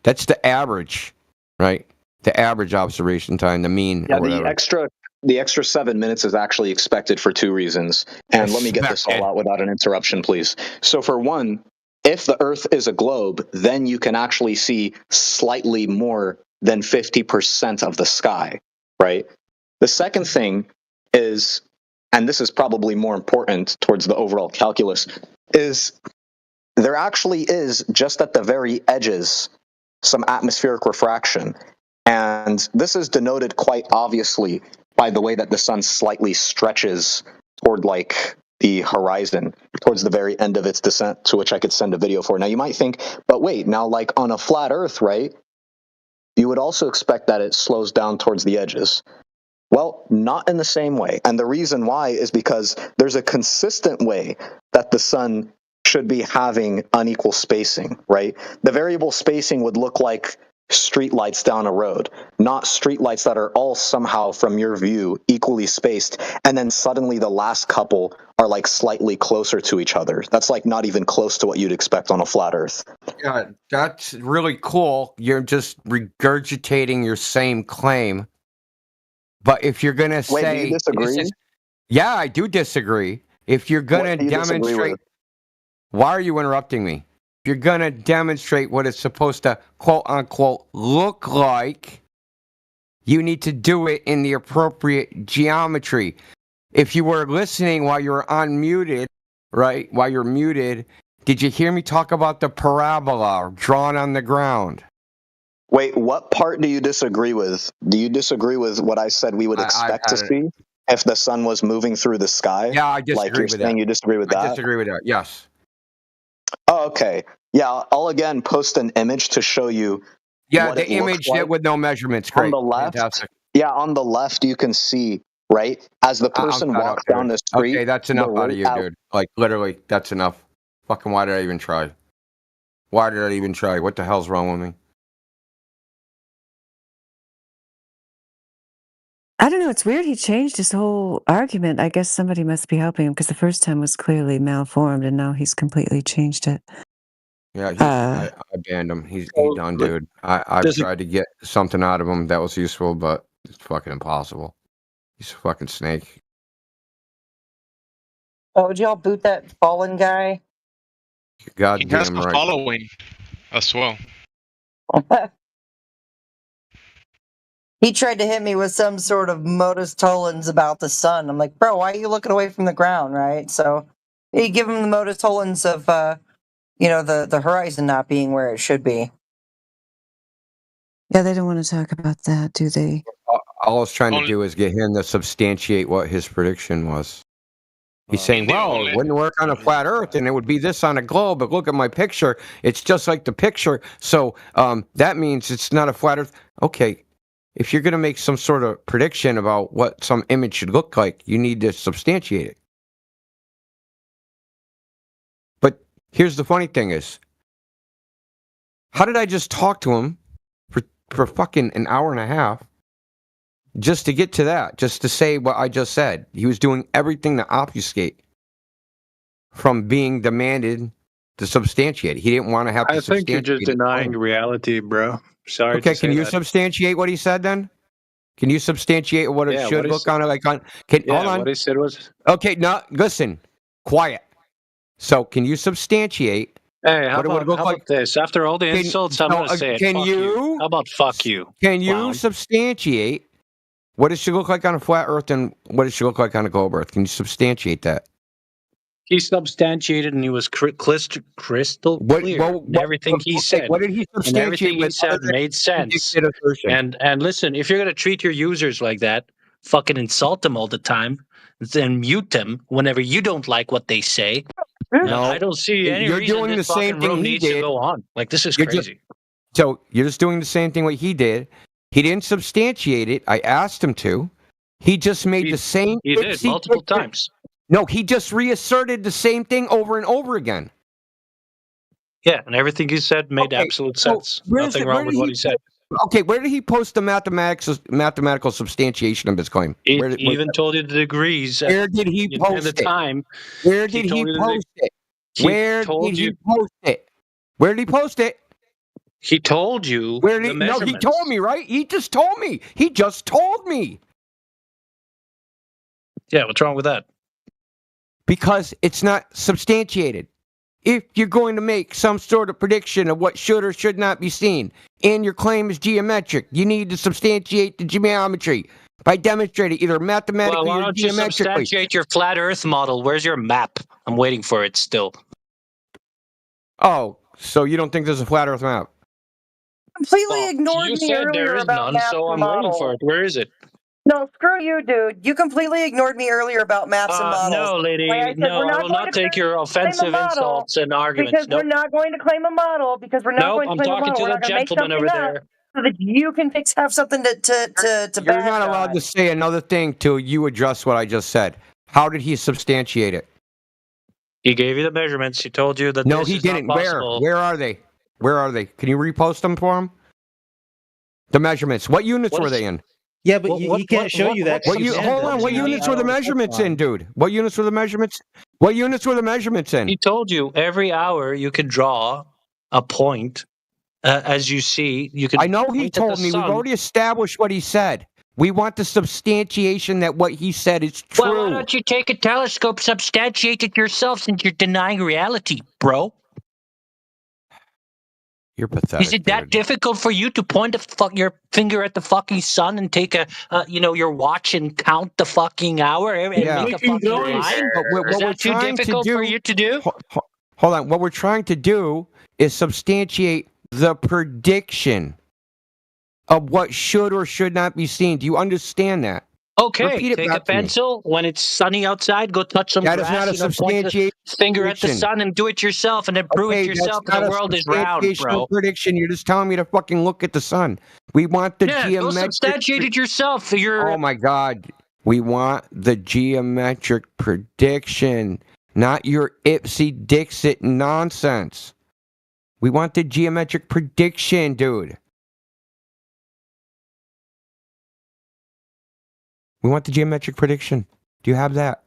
[SPEAKER 1] that's the average, right? The average observation time, the mean.
[SPEAKER 10] Yeah, the extra 7 minutes is actually expected for two reasons. And let me get this all out without an interruption, please. So for one, if the Earth is a globe, then you can actually see slightly more than 50% of the sky, right? The second thing is, and this is probably more important towards the overall calculus, is there actually is, just at the very edges, some atmospheric refraction. And this is denoted quite obviously by the way that the sun slightly stretches toward the horizon, towards the very end of its descent, to which I could send a video for. Now you might think, but wait, now on a flat Earth, right? You would also expect that it slows down towards the edges. Well, not in the same way. And the reason why is because there's a consistent way that the sun should be having unequal spacing, right? The variable spacing would look like streetlights down a road, not streetlights that are all somehow, from your view, equally spaced, and then suddenly the last couple are slightly closer to each other. That's not even close to what you'd expect on a flat Earth.
[SPEAKER 1] Yeah, that's really cool. You're just regurgitating your same claim. But if you're going to say...
[SPEAKER 10] Wait, do you disagree?
[SPEAKER 1] Yeah, I do disagree. If you're going to demonstrate... Why are you interrupting me? If you're going to demonstrate what it's supposed to, quote-unquote, look like, you need to do it in the appropriate geometry. If you were listening while you were unmuted, right, while you're muted, did you hear me talk about the parabola drawn on the ground?
[SPEAKER 10] Wait, what part do you disagree with? Do you disagree with what I said we would expect to see if the sun was moving through the sky?
[SPEAKER 1] Yeah, I disagree with that.
[SPEAKER 10] You disagree with that?
[SPEAKER 1] I disagree with that, yes.
[SPEAKER 10] Oh, okay. Yeah, I'll again post an image to show you.
[SPEAKER 1] Yeah, the image with no measurements. Great.
[SPEAKER 10] On the left,
[SPEAKER 1] fantastic.
[SPEAKER 10] Yeah, on the left you can see, right, as the person walks down the street.
[SPEAKER 1] Okay, that's enough out of you, dude. Literally, that's enough. Fucking why did I even try? Why did I even try? What the hell's wrong with me?
[SPEAKER 3] I don't know. It's weird. He changed his whole argument. I guess somebody must be helping him because the first time was clearly malformed, and now he's completely changed it.
[SPEAKER 1] Yeah, I banned him. He's done, dude. I've tried to get something out of him that was useful, but it's fucking impossible. He's a fucking snake.
[SPEAKER 7] Oh, did y'all boot that fallen guy?
[SPEAKER 1] God
[SPEAKER 22] He has
[SPEAKER 1] damn
[SPEAKER 22] a
[SPEAKER 1] right.
[SPEAKER 22] following as well.
[SPEAKER 7] He tried to hit me with some sort of modus tollens about the sun. I'm like, bro, why are you looking away from the ground, right? So you give him the modus tollens of, the horizon not being where it should be.
[SPEAKER 3] Yeah, they don't want to talk about that, do they?
[SPEAKER 1] All I was trying to do is get him to substantiate what his prediction was. He's saying, well, it wouldn't work on a flat Earth, and it would be this on a globe, but look at my picture. It's just like the picture, so that means it's not a flat Earth. Okay, if you're going to make some sort of prediction about what some image should look like, you need to substantiate it. But here's the funny thing is, how did I just talk to him for fucking an hour and a half just to get to that, just to say what I just said? He was doing everything to obfuscate from being demanded to substantiate. He didn't want to have to
[SPEAKER 12] I think you're just denying reality, bro. Sorry.
[SPEAKER 1] Okay,
[SPEAKER 12] to say
[SPEAKER 1] can you
[SPEAKER 12] that.
[SPEAKER 1] substantiate what he said then? Can you substantiate what it should look on? Hold on.
[SPEAKER 12] What he said was.
[SPEAKER 1] Okay, now listen, quiet. So, can you substantiate?
[SPEAKER 12] Hey, how about this? After all the insults, I'm gonna say it.
[SPEAKER 1] Can
[SPEAKER 12] Fuck you? How about fuck you?
[SPEAKER 1] Can you
[SPEAKER 12] clown?
[SPEAKER 1] substantiate what it should look like on a flat Earth and what it should look like on a globe Earth? Can you substantiate that?
[SPEAKER 12] He substantiated, and he was crystal clear. Everything he said.
[SPEAKER 1] What did he substantiate?
[SPEAKER 12] And everything he said made sense. And listen, if you're gonna treat your users like that, fucking insult them all the time, then mute them whenever you don't like what they say.
[SPEAKER 1] No,
[SPEAKER 12] I don't see any reason
[SPEAKER 1] doing
[SPEAKER 12] this
[SPEAKER 1] the same
[SPEAKER 12] fucking
[SPEAKER 1] thing
[SPEAKER 12] room
[SPEAKER 1] he
[SPEAKER 12] needs
[SPEAKER 1] did.
[SPEAKER 12] to go on. Like, this is crazy.
[SPEAKER 1] So you're just doing the same thing what he did. He didn't substantiate it. I asked him to. He just made the same.
[SPEAKER 12] He did multiple times.
[SPEAKER 1] No, he just reasserted the same thing over and over again.
[SPEAKER 12] Yeah, and everything he said made absolute sense. Nothing wrong with what he said.
[SPEAKER 1] Okay, where did he post the mathematical substantiation of his claim?
[SPEAKER 12] He even told you the degrees.
[SPEAKER 1] Where did he post
[SPEAKER 12] at the time?
[SPEAKER 1] Where did he post it? Where did he post it? Where did he post it?
[SPEAKER 12] He told you.
[SPEAKER 1] No, he told me, right? He just told me. He just told me.
[SPEAKER 12] Yeah, what's wrong with that?
[SPEAKER 1] Because it's not substantiated. If you're going to make some sort of prediction of what should or should not be seen, and your claim is geometric, you need to substantiate the geometry by demonstrating either mathematically
[SPEAKER 12] why
[SPEAKER 1] or
[SPEAKER 12] don't you
[SPEAKER 1] geometrically.
[SPEAKER 12] substantiate your flat Earth model? Where's your map? I'm waiting for it still.
[SPEAKER 1] Oh, so you don't think there's a flat Earth map?
[SPEAKER 7] Completely ignored
[SPEAKER 12] You
[SPEAKER 7] me
[SPEAKER 12] said
[SPEAKER 7] earlier
[SPEAKER 12] there is
[SPEAKER 7] about
[SPEAKER 12] none,
[SPEAKER 7] maps
[SPEAKER 12] so
[SPEAKER 7] and
[SPEAKER 12] I'm waiting
[SPEAKER 7] models.
[SPEAKER 12] for it. Where is it?
[SPEAKER 7] No, screw you, dude. You completely ignored me earlier about maps and models.
[SPEAKER 12] No, lady.
[SPEAKER 7] Like I said,
[SPEAKER 12] No,
[SPEAKER 7] we're
[SPEAKER 12] I will
[SPEAKER 7] going
[SPEAKER 12] not
[SPEAKER 7] to
[SPEAKER 12] take your
[SPEAKER 7] claim
[SPEAKER 12] offensive
[SPEAKER 7] a model
[SPEAKER 12] insults and arguments.
[SPEAKER 7] because
[SPEAKER 12] Nope.
[SPEAKER 7] we're not going to claim a model because we're not
[SPEAKER 12] Nope,
[SPEAKER 7] going to
[SPEAKER 12] I'm
[SPEAKER 7] claim a
[SPEAKER 12] talking
[SPEAKER 7] model.
[SPEAKER 12] to
[SPEAKER 7] We're
[SPEAKER 12] the
[SPEAKER 7] not going to make
[SPEAKER 12] gentleman
[SPEAKER 7] something
[SPEAKER 12] over
[SPEAKER 7] up
[SPEAKER 12] there.
[SPEAKER 7] so that you can have something to
[SPEAKER 1] You're
[SPEAKER 7] bash
[SPEAKER 1] not allowed
[SPEAKER 7] on.
[SPEAKER 1] to say another thing till you address what I just said. How did he substantiate it?
[SPEAKER 12] He gave you the measurements. He told you that
[SPEAKER 1] No,
[SPEAKER 12] this
[SPEAKER 1] he
[SPEAKER 12] is not
[SPEAKER 1] didn't.
[SPEAKER 12] possible.
[SPEAKER 1] Where are they? Where are they? Can you repost them for him? The measurements. What units were they in?
[SPEAKER 20] Yeah, but he can't show you that.
[SPEAKER 1] Hold on. What units were the measurements in, dude? What units were the measurements? What units were the measurements in?
[SPEAKER 12] He told you every hour you can draw a point as you see. You can.
[SPEAKER 1] I know he
[SPEAKER 12] point at the
[SPEAKER 1] told me. We've
[SPEAKER 12] sun.
[SPEAKER 1] already established what he said. We want the substantiation that what he said is true.
[SPEAKER 17] Well, why don't you take a telescope, substantiate it yourself, since you're denying reality, bro?
[SPEAKER 1] You're pathetic.
[SPEAKER 17] Is it that difficult for you to point your finger at the fucking sun and take your watch and count the fucking hour and make a fucking line?
[SPEAKER 1] What
[SPEAKER 17] Is
[SPEAKER 1] we're
[SPEAKER 17] that too
[SPEAKER 1] trying
[SPEAKER 17] difficult
[SPEAKER 1] to do,
[SPEAKER 17] for you to do?
[SPEAKER 1] Hold on. What we're trying to do is substantiate the prediction of what should or should not be seen. Do you understand that?
[SPEAKER 12] Okay, take a pencil. When it's sunny outside, go touch some
[SPEAKER 1] That
[SPEAKER 12] grass.
[SPEAKER 1] is not a
[SPEAKER 12] substantiation. Finger at the
[SPEAKER 1] prediction.
[SPEAKER 12] sun and do it yourself, and then prove it yourself that the world is round, bro.
[SPEAKER 1] Prediction. You're just telling me to fucking look at the sun. We want the
[SPEAKER 12] Go
[SPEAKER 1] geometric.
[SPEAKER 12] substantiate it yourself.
[SPEAKER 1] Oh my God. We want the geometric prediction, not your Ipsy Dixit nonsense. We want the geometric prediction, dude. We want the geometric prediction. Do you have that?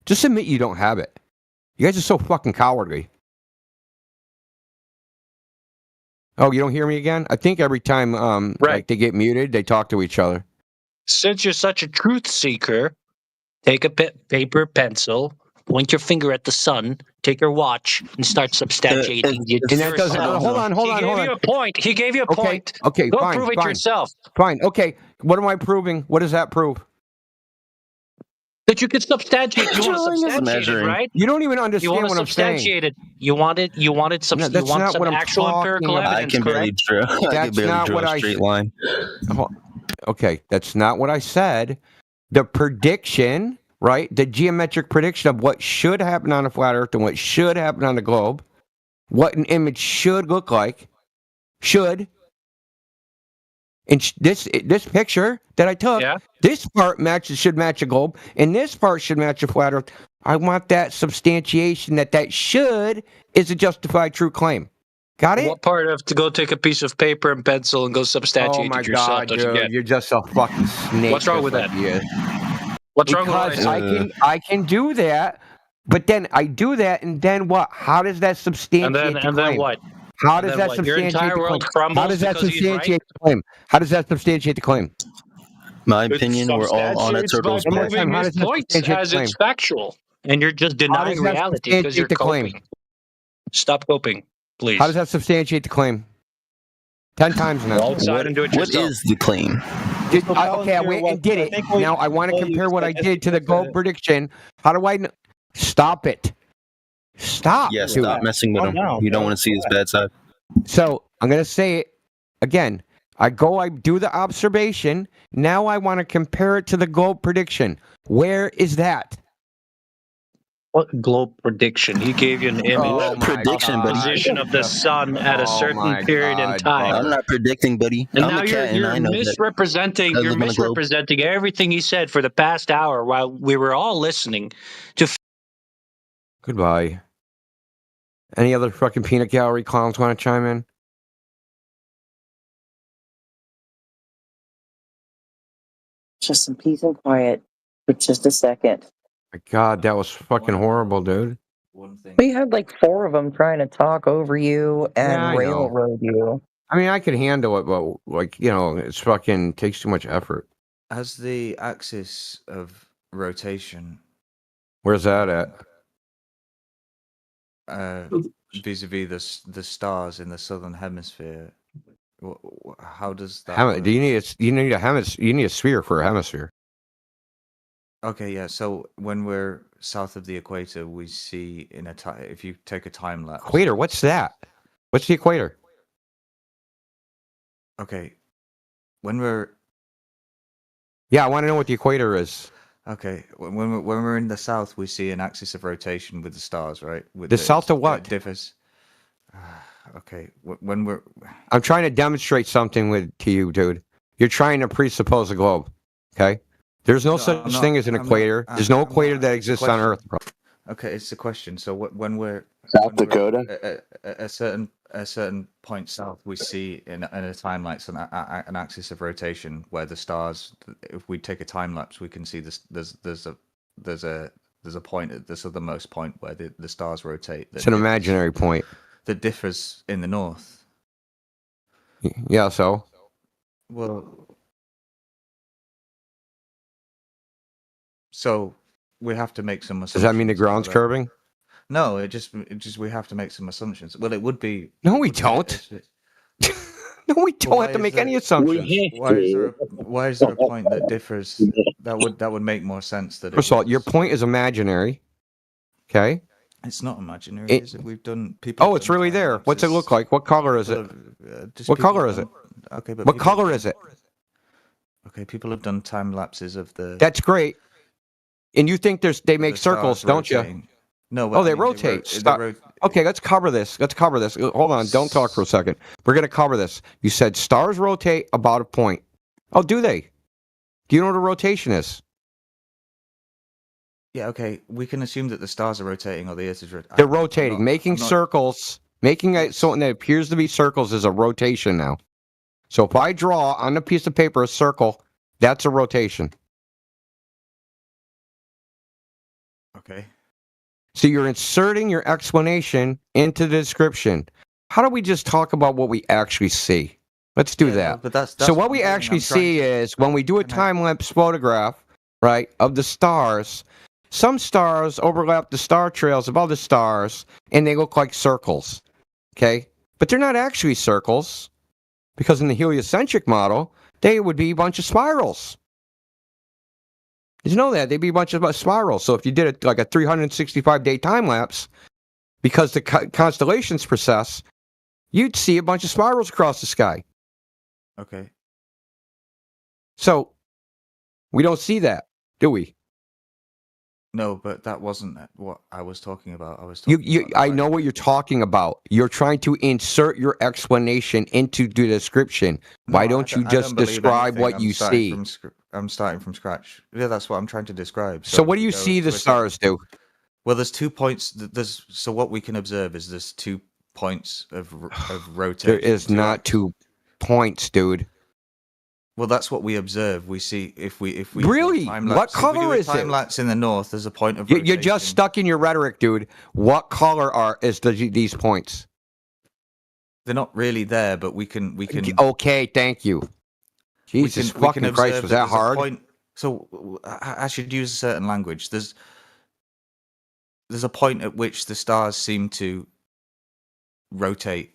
[SPEAKER 1] Just admit you don't have it. You guys are so fucking cowardly. Oh, you don't hear me again? I think every time like they get muted, they talk to each other.
[SPEAKER 17] Since you're such a truth seeker, take a paper, pencil, point your finger at the sun, take your watch, and start substantiating your
[SPEAKER 1] hold on.
[SPEAKER 17] He gave you a point. He gave you a point.
[SPEAKER 1] Okay,
[SPEAKER 17] Go
[SPEAKER 1] fine.
[SPEAKER 17] prove it yourself.
[SPEAKER 1] Fine. Okay. What am I proving? What does that prove?
[SPEAKER 17] That you can substantiate. You want to substantiate it, right?
[SPEAKER 1] You don't even understand what I'm saying.
[SPEAKER 17] You wanted some actual empirical evidence.
[SPEAKER 14] I can barely draw a straight line.
[SPEAKER 1] Okay, that's not what I said. The prediction, right? The geometric prediction of what should happen on a flat Earth and what should happen on the globe, what an image should look like, should. And this picture that I took, this part should match a globe, and this part should match a flat Earth. I want that substantiation that should is a justified true claim. Got it?
[SPEAKER 17] What part of to go take a piece of paper and pencil and go substantiate it yourself?
[SPEAKER 1] Oh my God, dude, you're just a fucking snake.
[SPEAKER 17] What's wrong with that? What's wrong with
[SPEAKER 1] that? I can do that, but then I do that, and then what? How does that substantiate the claim?
[SPEAKER 17] And then what?
[SPEAKER 1] How does that substantiate the claim? How does that substantiate the claim? How does that substantiate the claim?
[SPEAKER 14] My opinion, we're all on a turtle's back.
[SPEAKER 17] As it's factual, and you're just denying reality because you're coping. Stop coping, please.
[SPEAKER 1] How does that substantiate the claim? 10 times now.
[SPEAKER 14] What is the claim?
[SPEAKER 1] Okay, I went and did it. Now I want to compare what I did to the gold prediction. How do I... Stop it. Stop.
[SPEAKER 14] Yeah, stop messing with him. You don't want to see his bad side.
[SPEAKER 1] So I'm going to say it again. I do the observation. Now I want to compare it to the globe prediction. Where is that?
[SPEAKER 17] What globe prediction? He gave you an image.
[SPEAKER 14] Prediction, buddy.
[SPEAKER 17] Position of the sun at a certain period in time.
[SPEAKER 14] I'm not predicting, buddy.
[SPEAKER 17] And now you're misrepresenting. You're misrepresenting everything he said for the past hour while we were all listening to.
[SPEAKER 1] Goodbye. Any other fucking peanut gallery clowns want to chime in?
[SPEAKER 7] Just some peace and quiet for just a second.
[SPEAKER 1] My God, that was fucking horrible, dude.
[SPEAKER 7] We had like 4 of them trying to talk over you and railroad you.
[SPEAKER 1] I mean, I could handle it, but like, it's fucking takes too much effort.
[SPEAKER 15] Has the axis of rotation...
[SPEAKER 1] Where's that at?
[SPEAKER 15] Vis-a-vis the stars in the southern hemisphere, how does that?
[SPEAKER 1] Do you need a sphere for a hemisphere?
[SPEAKER 15] Okay, yeah. So when we're south of the equator, we see if you take a time lapse.
[SPEAKER 1] Equator? What's that? What's the equator?
[SPEAKER 15] Okay, when we're.
[SPEAKER 1] Yeah, I want to know what the equator is.
[SPEAKER 15] Okay, when we're in the south, we see an axis of rotation with the stars, right? With
[SPEAKER 1] the south of what?
[SPEAKER 15] Differs. Okay, when we're.
[SPEAKER 1] I'm trying to demonstrate something to you, dude. You're trying to presuppose a globe. Okay, there's no such thing as an equator. There's no equator that exists on Earth, bro.
[SPEAKER 15] Okay, it's the question. So when we're
[SPEAKER 10] South Dakota,
[SPEAKER 15] at a certain point south, we see in a time lapse an axis of rotation where the stars. If we take a time lapse, we can see this. There's a point at the southernmost point where the stars rotate.
[SPEAKER 1] It's an imaginary point
[SPEAKER 15] that differs in the north.
[SPEAKER 1] Yeah. So.
[SPEAKER 15] Well. So we have to make some assumptions.
[SPEAKER 1] Does that mean the ground's curving?
[SPEAKER 15] No, it just we have to make some assumptions. Well, it would be.
[SPEAKER 1] No, we don't. No, we don't have to make any assumptions.
[SPEAKER 15] Why is there a point that differs? That would make more sense.
[SPEAKER 1] First of all, your point is imaginary. Okay.
[SPEAKER 15] It's not imaginary, is it? We've done people.
[SPEAKER 1] Oh, it's really there. What's it look like? What color is it? What color is it?
[SPEAKER 15] Okay, but
[SPEAKER 1] what color is it?
[SPEAKER 15] Okay, people have done time lapses of the.
[SPEAKER 1] That's great. And you think they make circles, don't you?
[SPEAKER 15] No.
[SPEAKER 1] Well, they rotate. Okay, let's cover this. Hold on. Don't talk for a second. We're going to cover this. You said stars rotate about a point. Oh, do they? Do you know what a rotation is?
[SPEAKER 15] Yeah, okay. We can assume that the stars are rotating or the Earth is rotating.
[SPEAKER 1] They're rotating. Making circles, making something that appears to be circles is a rotation now. So if I draw on a piece of paper a circle, that's a rotation.
[SPEAKER 15] Okay.
[SPEAKER 1] So you're inserting your explanation into the description. How do we just talk about what we actually see? Let's do that.
[SPEAKER 15] But that's
[SPEAKER 1] so what we actually see is when we do a time-lapse photograph, right, of the stars, some stars overlap the star trails of other stars, and they look like circles, okay? But they're not actually circles, because in the heliocentric model, they would be a bunch of spirals. Did you know that? They'd be a bunch of spirals. So if you did it like a 365-day time-lapse, because the constellations process, you'd see a bunch of spirals across the sky.
[SPEAKER 15] Okay.
[SPEAKER 1] So we don't see that, do we?
[SPEAKER 15] No, but that wasn't what I was talking about. I was talking
[SPEAKER 1] I know what you're talking about. You're trying to insert your explanation into the description. Why don't you just describe what you see?
[SPEAKER 15] I'm starting from scratch. Yeah, that's what I'm trying to describe.
[SPEAKER 1] So what do you see the stars do?
[SPEAKER 15] Well, there's 2 points. So what we can observe is there's 2 points of rotation.
[SPEAKER 1] There is not 2 points, dude.
[SPEAKER 15] Well, that's what we observe. We see if we
[SPEAKER 1] really what color is it?
[SPEAKER 15] Time lapse in the north. There's a point of rotation.
[SPEAKER 1] You're just stuck in your rhetoric, dude. What color is these points?
[SPEAKER 15] They're not really there, but we can.
[SPEAKER 1] Okay, thank you. Jesus fucking Christ, was that hard?
[SPEAKER 15] So I should use a certain language. There's a point at which the stars seem to rotate.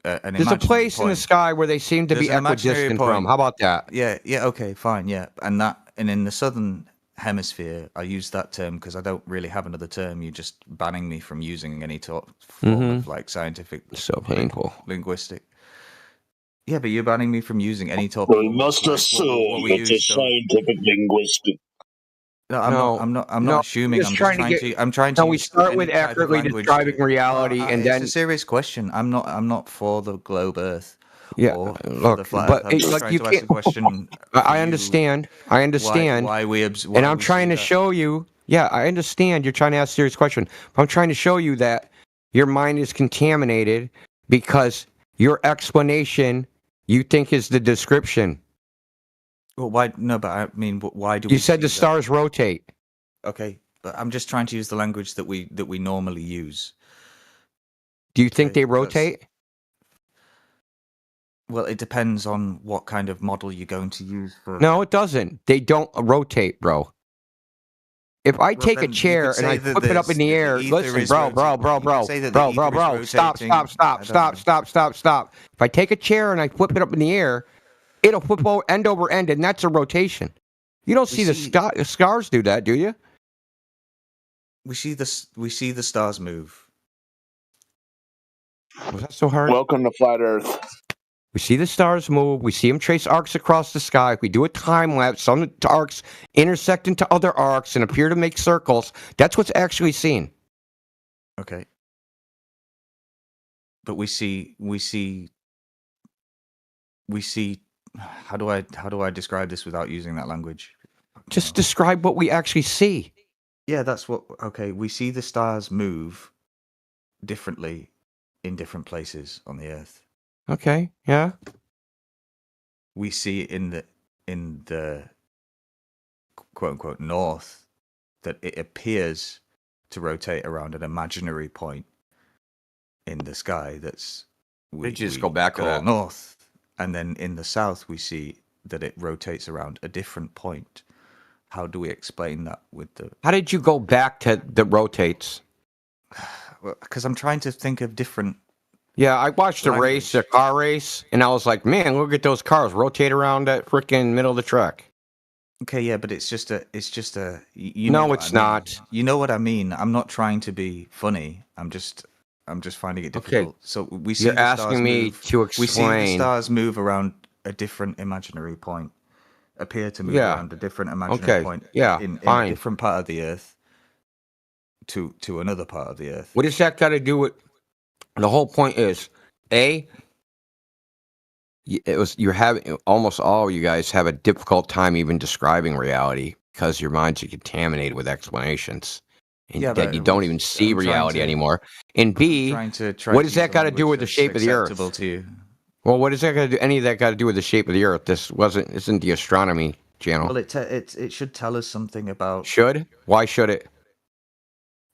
[SPEAKER 1] There's a place in the sky where they seem to be equidistant from. How about that?
[SPEAKER 15] Yeah, okay, fine, yeah. And in the southern hemisphere, I use that term because I don't really have another term. You're just banning me from using any form of like scientific.
[SPEAKER 1] So painful.
[SPEAKER 15] Linguistic. Yeah, but you're banning me from using any topic.
[SPEAKER 2] We must assume that it's scientific linguistic.
[SPEAKER 15] No, I'm not assuming. I'm trying to.
[SPEAKER 1] No, we start with accurately describing reality, and then
[SPEAKER 15] it's a serious question. I'm not for the globe Earth.
[SPEAKER 1] Yeah, look, but you can't. I understand.
[SPEAKER 15] Why
[SPEAKER 1] and I'm trying to show you. Yeah, I understand. You're trying to ask a serious question, but I'm trying to show you that your mind is contaminated because your explanation you think is the description.
[SPEAKER 15] Well, why? No, but I mean, why do
[SPEAKER 1] you said the stars rotate?
[SPEAKER 15] Okay, but I'm just trying to use the language that we normally use.
[SPEAKER 1] Do you think they rotate?
[SPEAKER 15] Well, it depends on what kind of model you're going to use for.
[SPEAKER 1] No, it doesn't. They don't rotate, bro. If I take a chair and I flip it up in the air, listen, bro, stop. If I take a chair and I flip it up in the air, it'll flip end over end, and that's a rotation. You don't see the stars do that, do you?
[SPEAKER 15] We see the stars move.
[SPEAKER 1] Was that so hard?
[SPEAKER 2] Welcome to Flat Earth.
[SPEAKER 1] We see the stars move. We see them trace arcs across the sky. If we do a time lapse, some arcs intersect into other arcs and appear to make circles. That's what's actually seen.
[SPEAKER 15] Okay. But we see. How do I describe this without using that language?
[SPEAKER 1] Just describe what we actually see.
[SPEAKER 15] Yeah, that's what. Okay, we see the stars move differently in different places on the Earth.
[SPEAKER 1] Okay, yeah.
[SPEAKER 15] We see in the quote unquote north that it appears to rotate around an imaginary point in the sky that's
[SPEAKER 1] we just go back to that
[SPEAKER 15] north. And then in the south, we see that it rotates around a different point. How do we explain that with the...
[SPEAKER 1] How did you go back to the rotates?
[SPEAKER 15] Because I'm trying to think of different...
[SPEAKER 1] Yeah, I watched a car race, and I was like, man, look at those cars rotate around that freaking middle of the track.
[SPEAKER 15] Okay, yeah, but it's just a...
[SPEAKER 1] No, it's not.
[SPEAKER 15] You know what I mean. I'm not trying to be funny. I'm just finding it difficult.
[SPEAKER 1] Okay.
[SPEAKER 15] So we see
[SPEAKER 1] You're asking me to explain.
[SPEAKER 15] We see the stars move around a different imaginary point, appear to move around a different imaginary point in a different part of the Earth to another part of the Earth.
[SPEAKER 1] What does that got to do with... The whole point is, you're having... Almost all of you guys have a difficult time even describing reality because your minds are contaminated with explanations. And that you don't even see reality anymore. And B, what does that got to do with the shape of the Earth?
[SPEAKER 15] To you.
[SPEAKER 1] Well, what is that got to do? Any of that got to do with the shape of the Earth? Isn't the astronomy channel?
[SPEAKER 15] Well, it should tell us something about.
[SPEAKER 1] Should? Why should it?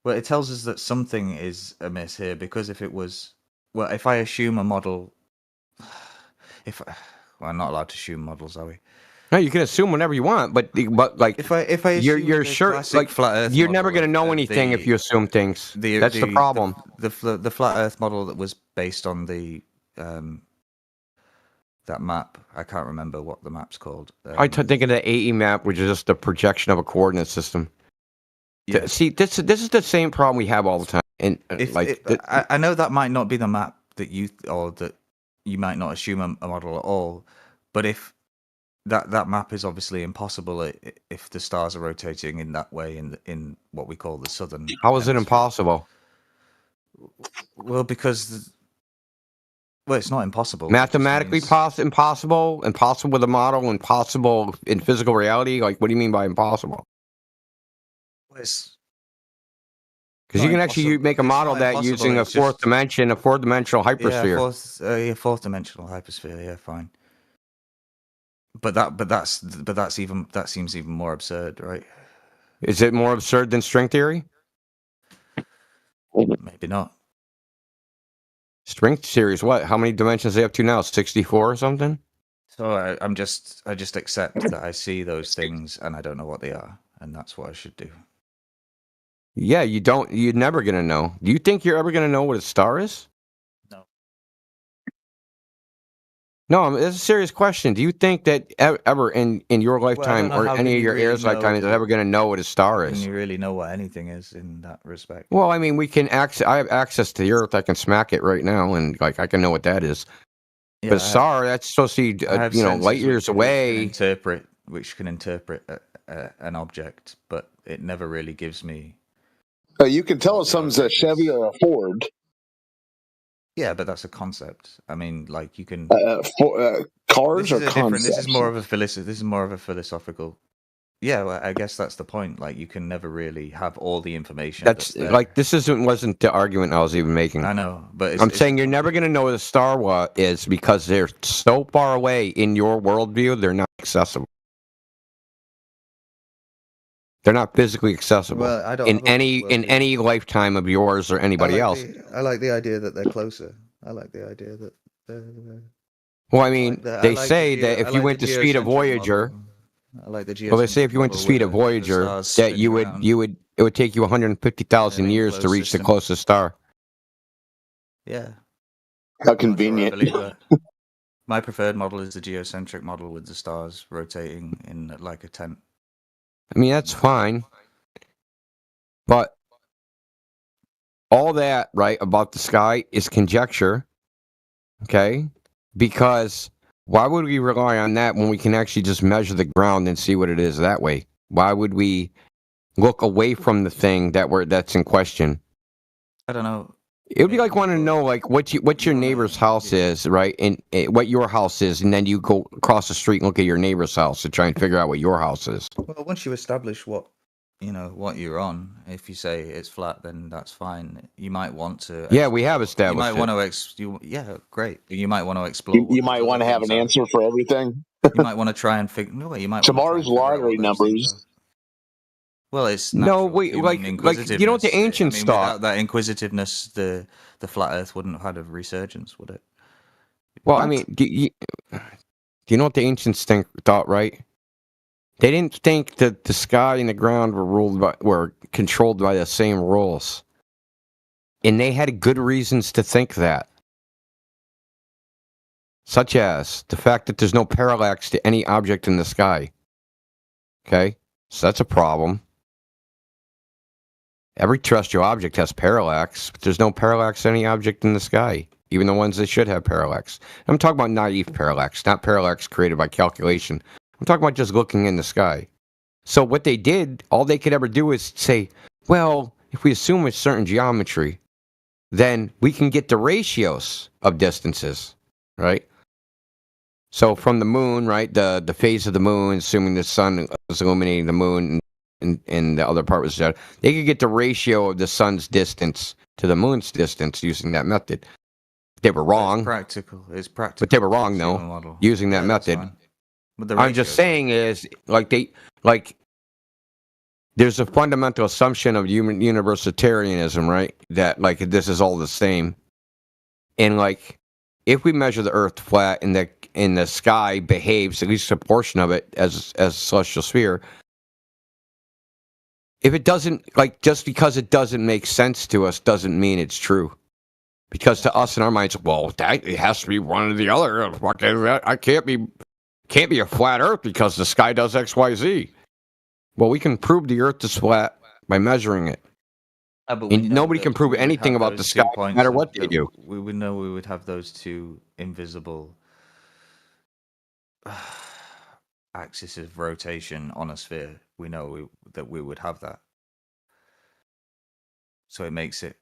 [SPEAKER 15] Well, it tells us that something is amiss here because if I assume a model, I'm not allowed to assume models, are we?
[SPEAKER 1] No, you can assume whatever you want, but like
[SPEAKER 15] if I
[SPEAKER 1] you're sure like
[SPEAKER 15] flat Earth
[SPEAKER 1] you're never
[SPEAKER 15] model,
[SPEAKER 1] going to know anything if you assume things. That's the problem.
[SPEAKER 15] The flat Earth model that was based on the that map. I can't remember what the map's called.
[SPEAKER 1] I think of the AE map, which is just a projection of a coordinate system. Yeah. See, this is the same problem we have all the time. And
[SPEAKER 15] I know that might not be the map that you might not assume a model at all, but if that map is obviously impossible if the stars are rotating in that way in what we call the southern.
[SPEAKER 1] How is it impossible?
[SPEAKER 15] Well, because it's not impossible.
[SPEAKER 1] Mathematically impossible with a model, impossible in physical reality. Like, what do you mean by impossible?
[SPEAKER 15] Because
[SPEAKER 1] you can actually make a model that using a four-dimensional hypersphere.
[SPEAKER 15] Yeah, fourth-dimensional hypersphere. Yeah, fine. But that seems even more absurd, right?
[SPEAKER 1] Is it more absurd than string theory?
[SPEAKER 15] Maybe not.
[SPEAKER 1] String theory is what? How many dimensions they have to now? 64 or something?
[SPEAKER 15] So I just accept that I see those things and I don't know what they are, and that's what I should do.
[SPEAKER 1] Yeah, you're never going to know. Do you think you're ever going to know what a star is?
[SPEAKER 15] No.
[SPEAKER 1] No, it's a serious question. Do you think that ever in your lifetime or any of your heirs' lifetime is ever going to know what a star is?
[SPEAKER 15] Can you really know what anything is in that respect?
[SPEAKER 1] Well, I mean, I have access to the Earth. I can smack it right now, and like I can know what that is. Yeah, but a star, that's supposed to be light years away.
[SPEAKER 15] Which can interpret an object, but it never really gives me.
[SPEAKER 2] You can tell if something's a Chevy or a Ford.
[SPEAKER 15] Yeah, but that's a concept. I mean, like you can
[SPEAKER 2] cars or concepts.
[SPEAKER 15] This is more of a philosophical. Yeah, well, I guess that's the point. Like you can never really have all the information.
[SPEAKER 1] That's like this wasn't the argument I was even making.
[SPEAKER 15] I know, but
[SPEAKER 1] I'm saying you're never going to know what a star is because they're so far away in your worldview. They're not accessible. They're not physically accessible.
[SPEAKER 15] Well, I don't
[SPEAKER 1] in any lifetime of yours or anybody else.
[SPEAKER 15] I like the idea that they're closer. I like the idea that they're.
[SPEAKER 1] Well, I mean, they say that if you went to speed of Voyager,
[SPEAKER 15] I like the
[SPEAKER 1] well, they say if you went to speed of Voyager, that it would take you 150,000 years to reach the closest star.
[SPEAKER 15] Yeah.
[SPEAKER 2] How convenient.
[SPEAKER 15] My preferred model is the geocentric model with the stars rotating in like a tent.
[SPEAKER 1] I mean, that's fine. But all that, right, about the sky is conjecture. Okay? Because why would we rely on that when we can actually just measure the ground and see what it is that way? Why would we look away from the thing that's in question?
[SPEAKER 15] I don't know.
[SPEAKER 1] It would be like wanting to know, like, what your neighbor's house is, right? And what your house is, and then you go across the street and look at your neighbor's house to try and figure out what your house is.
[SPEAKER 15] Well, once you establish what you're on, if you say it's flat, then that's fine. You might want to.
[SPEAKER 1] Yeah, we have established.
[SPEAKER 15] You might want to. Yeah, great. You might want to explore.
[SPEAKER 2] You might want to have an answer for everything.
[SPEAKER 15] You might want to try and figure. No, you might.
[SPEAKER 2] Tomorrow's lottery numbers.
[SPEAKER 15] Well, it's
[SPEAKER 1] no, you know what the ancients thought.
[SPEAKER 15] Without that inquisitiveness, the flat Earth wouldn't have had a resurgence, would it?
[SPEAKER 1] Well, I mean, do you know what the ancients thought? Right? They didn't think that the sky and the ground were controlled by the same rules, and they had good reasons to think that, such as the fact that there's no parallax to any object in the sky. Okay, so that's a problem. Every terrestrial object has parallax, but there's no parallax to any object in the sky, even the ones that should have parallax. I'm talking about naive parallax, not parallax created by calculation. I'm talking about just looking in the sky. So what they did, all they could ever do is say, well, if we assume a certain geometry, then we can get the ratios of distances, right? So from the moon, right, the phase of the moon, assuming the sun was illuminating the moon, and the other part was shadow, they could get the ratio of the sun's distance to the moon's distance using that method. They were wrong.
[SPEAKER 15] It's practical.
[SPEAKER 1] But they were wrong, though, using that method. I'm just saying is, there's a fundamental assumption of human universalitarianism, right? That, like, this is all the same. And, like, if we measure the Earth flat and the sky behaves, at least a portion of it, as a celestial sphere, if it doesn't, like, just because it doesn't make sense to us doesn't mean it's true. Because to us in our minds, well, it has to be one or the other. I can't be a flat Earth because the sky does X, Y, Z. Well, we can prove the Earth is flat by measuring it. And nobody can prove anything about the sky, no matter what they do.
[SPEAKER 15] We would know we would have those two invisible axis of rotation on a sphere. We know that we would have that. So it makes it,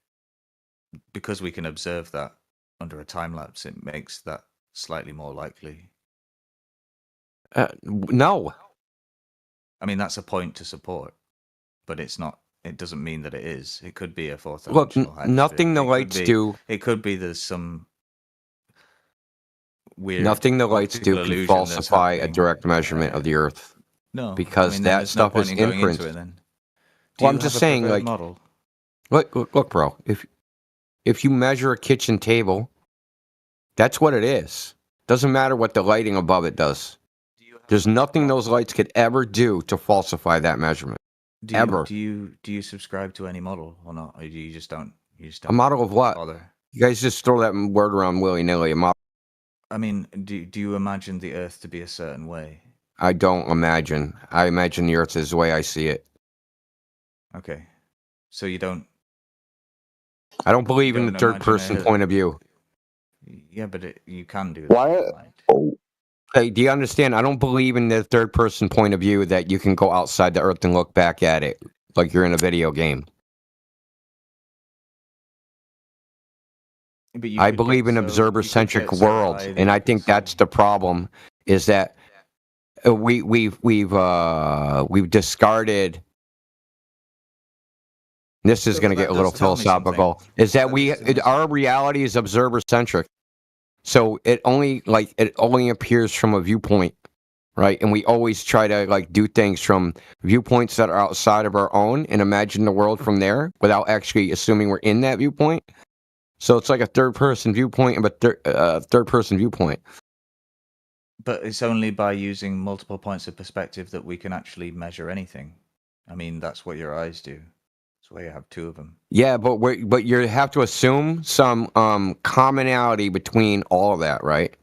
[SPEAKER 15] because we can observe that under a time lapse, it makes that slightly more likely.
[SPEAKER 1] No.
[SPEAKER 15] I mean, that's a point to support, but it's not. It doesn't mean that it is. It could be a fourth
[SPEAKER 1] Look,
[SPEAKER 15] dimensional
[SPEAKER 1] nothing the lights do.
[SPEAKER 15] It could be there's some weird.
[SPEAKER 1] Nothing the lights do can falsify a direct measurement of the Earth.
[SPEAKER 15] No,
[SPEAKER 1] because that stuff is inference. Well, I'm just saying, like,
[SPEAKER 15] model?
[SPEAKER 1] Look, bro. If you measure a kitchen table, that's what it is. Doesn't matter what the lighting above it does. There's nothing those lights could ever do to falsify that measurement. Ever.
[SPEAKER 15] Do you subscribe to any model or not? Or do you just don't?
[SPEAKER 1] A model of what?
[SPEAKER 15] Bother?
[SPEAKER 1] You guys just throw that word around willy-nilly. A model.
[SPEAKER 15] I mean, do you imagine the Earth to be a certain way?
[SPEAKER 1] I don't imagine. I imagine the Earth is the way I see it.
[SPEAKER 15] Okay. So you don't...
[SPEAKER 1] I don't believe in the third-person point of view.
[SPEAKER 15] Yeah, but you can do that.
[SPEAKER 21] Why?
[SPEAKER 1] Hey, do you understand? I don't believe in the third-person point of view that you can go outside the Earth and look back at it like you're in a video game. I believe in observer-centric worlds, and I think that's the problem. Is that we've discarded. This is going to get a little philosophical. Is that our reality is observer-centric, so it only appears from a viewpoint, right? And we always try to do things from viewpoints that are outside of our own and imagine the world from there without actually assuming we're in that viewpoint. So it's like a third-person viewpoint, but third-person viewpoint.
[SPEAKER 15] But it's only by using multiple points of perspective that we can actually measure anything. I mean, that's what your eyes do. That's why you have two of them.
[SPEAKER 1] Yeah, but you have to assume some commonality between all of that, right?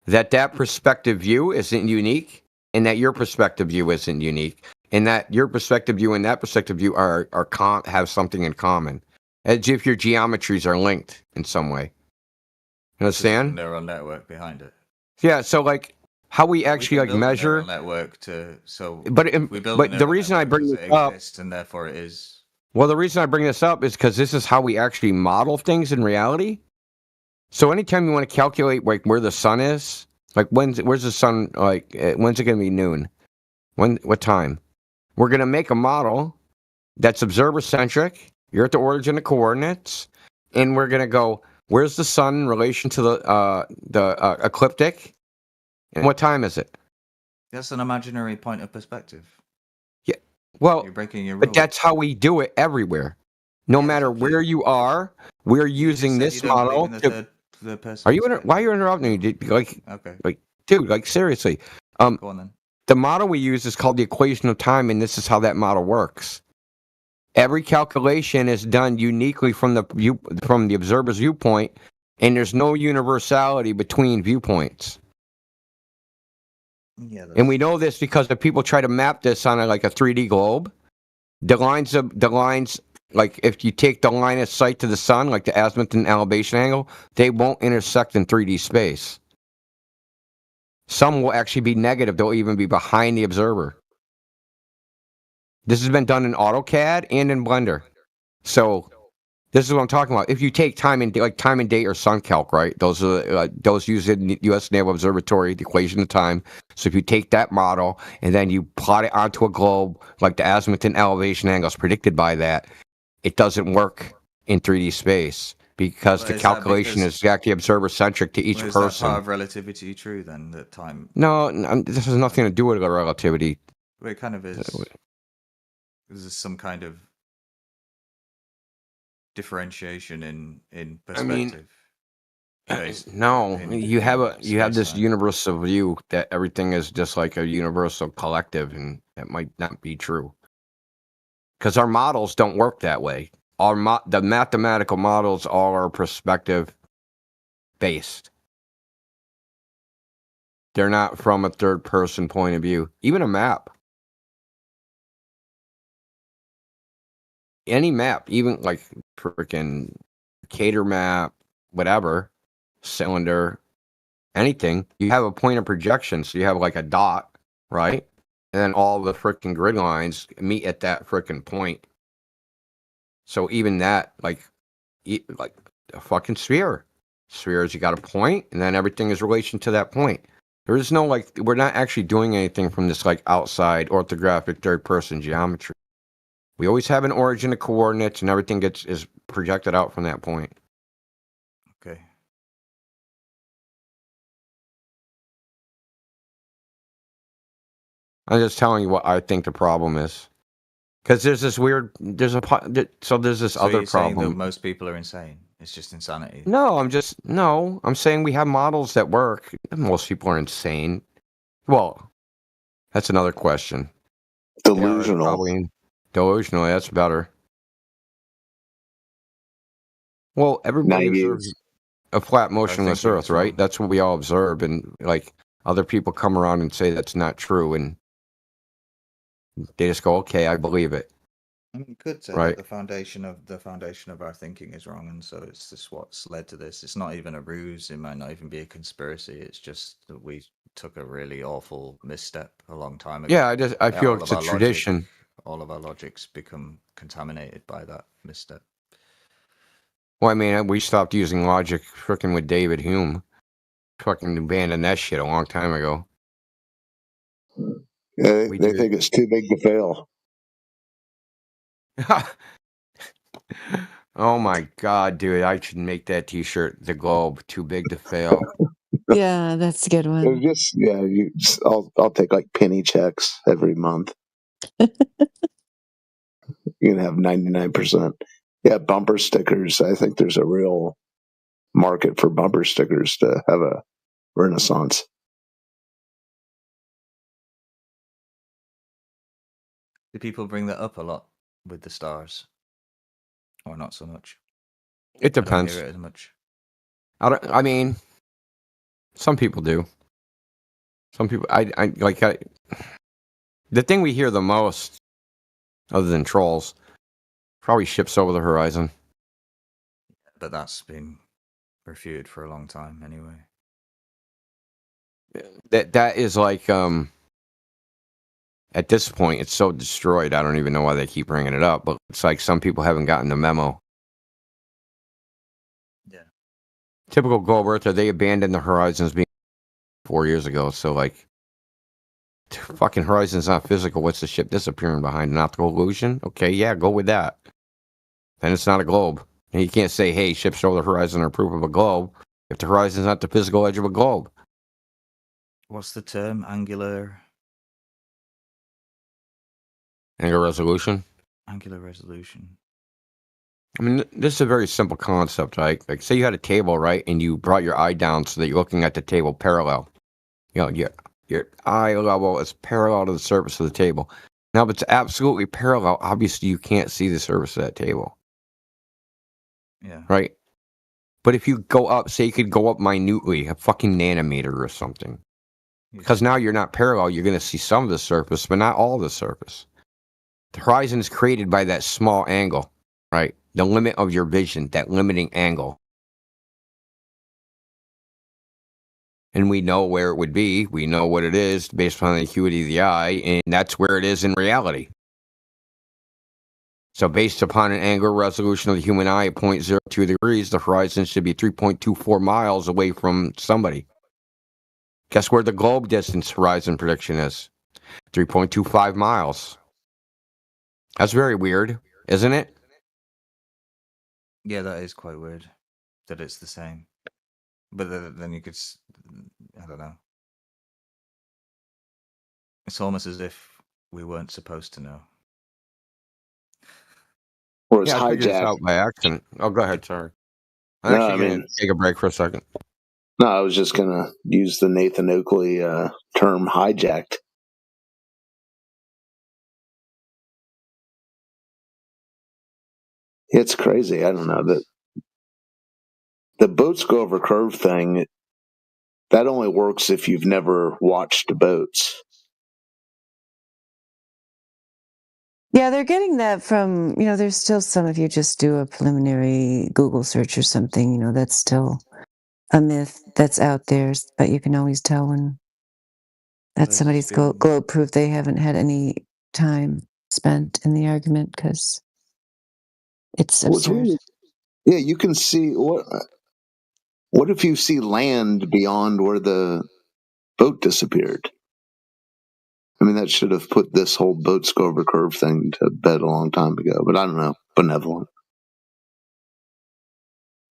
[SPEAKER 1] That perspective view isn't unique, and that your perspective view isn't unique, and that your perspective view and that perspective view have something in common. As if your geometries are linked in some way. You understand?
[SPEAKER 15] Neural network behind it.
[SPEAKER 1] Yeah, so how we actually measure
[SPEAKER 15] network to
[SPEAKER 1] But the reason I bring this up,
[SPEAKER 15] and therefore it is.
[SPEAKER 1] Well, the reason I bring this up is because this is how we actually model things in reality. So anytime you want to calculate where the sun is, where's the sun? When's it going to be noon? What time? We're going to make a model that's observer-centric. You're at the origin of coordinates, and we're gonna go. Where's the sun in relation to the ecliptic? And what time is it?
[SPEAKER 15] That's an imaginary point of perspective.
[SPEAKER 1] Yeah. Well,
[SPEAKER 15] you're breaking your rule.
[SPEAKER 1] But that's how we do it everywhere. No matter where you are, we're using this model. Why are you interrupting me?
[SPEAKER 15] Okay.
[SPEAKER 1] Dude, seriously.
[SPEAKER 15] Go on then.
[SPEAKER 1] The model we use is called the equation of time, and this is how that model works. Every calculation is done uniquely from the observer's viewpoint, and there's no universality between viewpoints.
[SPEAKER 15] Yeah,
[SPEAKER 1] and we know this because if people try to map this on a 3D globe, the lines, if you take the line of sight to the sun, like the azimuth and elevation angle, they won't intersect in 3D space. Some will actually be negative; they'll even be behind the observer. This has been done in AutoCAD and in Blender. So this is what I'm talking about. If you take time and date or sun calc, right? Those are those used in the U.S. Naval Observatory, the equation of time. So if you take that model and then you plot it onto a globe, like the azimuth and elevation angles predicted by that, it doesn't work in 3D space because the calculation is exactly observer-centric to each person.
[SPEAKER 15] Is that part of relativity true, then, that time...
[SPEAKER 1] No, this has nothing to do with relativity.
[SPEAKER 15] Well, it kind of is. There's some kind of differentiation in perspective.
[SPEAKER 1] No, you have this universal view that everything is just like a universal collective, and that might not be true. Because our models don't work that way. The mathematical models all are perspective based. They're not from a third person point of view. Even a map. Any map, even like freaking Cater map, whatever, cylinder, anything, you have a point of projection. So you have like a dot, right? And then all the freaking grid lines meet at that freaking point. So even that, like a fucking sphere. Spheres, you got a point, and then everything is relation to that point. There is no, like, we're not actually doing anything from this, like, outside orthographic third-person geometry. We always have an origin of coordinates, and everything is projected out from that point.
[SPEAKER 15] Okay.
[SPEAKER 1] I'm just telling you what I think the problem is. Because there's this weird, there's this other problem.
[SPEAKER 15] That most people are insane. It's just insanity.
[SPEAKER 1] No, I'm saying we have models that work. Most people are insane. Well, that's another question.
[SPEAKER 2] Delusional.
[SPEAKER 1] Delusional, that's better. Well, everybody observes a flat motionless Earth, right? That's what we all observe, and like other people come around and say that's not true, and they just go, "Okay, I believe it."
[SPEAKER 15] I mean, you could say that the foundation of our thinking is wrong, and so it's just what's led to this. It's not even a ruse. It might not even be a conspiracy. It's just that we took a really awful misstep a long time ago.
[SPEAKER 1] Yeah, I feel it's a tradition.
[SPEAKER 15] All of our logics become contaminated by that misstep.
[SPEAKER 1] Well, I mean, we stopped using logic freaking with David Hume. Fucking abandoned that shit a long time ago.
[SPEAKER 2] Yeah, they think it's too big to fail.
[SPEAKER 1] Oh my god, dude! I should make that T-shirt. The Globe, too big to fail.
[SPEAKER 3] Yeah, that's a good one.
[SPEAKER 2] I'll take like penny checks every month. You can have 99%. Yeah, bumper stickers. I think there's a real market for bumper stickers to have a renaissance.
[SPEAKER 15] Do people bring that up a lot with the stars, or not so much?
[SPEAKER 1] It depends.
[SPEAKER 15] I don't hear it as much.
[SPEAKER 1] I mean, some people do. Some people, the thing we hear the most, other than trolls, probably ships over the horizon.
[SPEAKER 15] But that's been refuted for a long time, anyway.
[SPEAKER 1] That is like, at this point, it's so destroyed. I don't even know why they keep bringing it up. But it's like some people haven't gotten the memo.
[SPEAKER 15] Yeah.
[SPEAKER 1] Typical globe earther, they abandoned the horizons being 4 years ago. So like, fucking horizon's not physical. What's the ship disappearing behind? An optical illusion? Okay, yeah, go with that. Then it's not a globe. And you can't say, hey, ships over the horizon are proof of a globe if the horizon's not the physical edge of a globe.
[SPEAKER 15] What's the term? Angular
[SPEAKER 1] resolution?
[SPEAKER 15] Angular resolution.
[SPEAKER 1] I mean, this is a very simple concept, right? Like, say you had a table, right? And you brought your eye down so that you're looking at the table parallel. You know, your eye level is parallel to the surface of the table. Now, if it's absolutely parallel, obviously you can't see the surface of that table.
[SPEAKER 15] Yeah.
[SPEAKER 1] Right? But if you go up, say you could go up minutely, a fucking nanometer or something. Because now you're not parallel, you're going to see some of the surface, but not all of the surface. The horizon is created by that small angle, right? The limit of your vision, that limiting angle. And we know where it would be. We know what it is based upon the acuity of the eye, and that's where it is in reality. So based upon an angular resolution of the human eye at 0.02 degrees, the horizon should be 3.24 miles away from somebody. Guess where the globe distance horizon prediction is? 3.25 miles. That's very weird, isn't it?
[SPEAKER 15] Yeah, that is quite weird. that it's the same. But then you could, I don't know. It's almost as if we weren't supposed to know.
[SPEAKER 2] Or it's
[SPEAKER 1] I figured this
[SPEAKER 2] hijacked.
[SPEAKER 1] out by accident. Oh, go ahead. Sorry. I'm
[SPEAKER 2] No,
[SPEAKER 1] actually going to take a break for a second.
[SPEAKER 2] No, I was just going to use the Nathan Oakley term hijacked. It's crazy. I don't know. The boats go over curve thing, that only works if you've never watched boats.
[SPEAKER 3] Yeah, they're getting that from, there's still some, if you just do a preliminary Google search or something, that's still a myth that's out there, but you can always tell when that's somebody's globe proof they haven't had any time spent in the argument because it's absurd.
[SPEAKER 2] Yeah, you can see what if you see land beyond where the boat disappeared? I mean, that should have put this whole boats go over curve thing to bed a long time ago, but I don't know. Benevolent.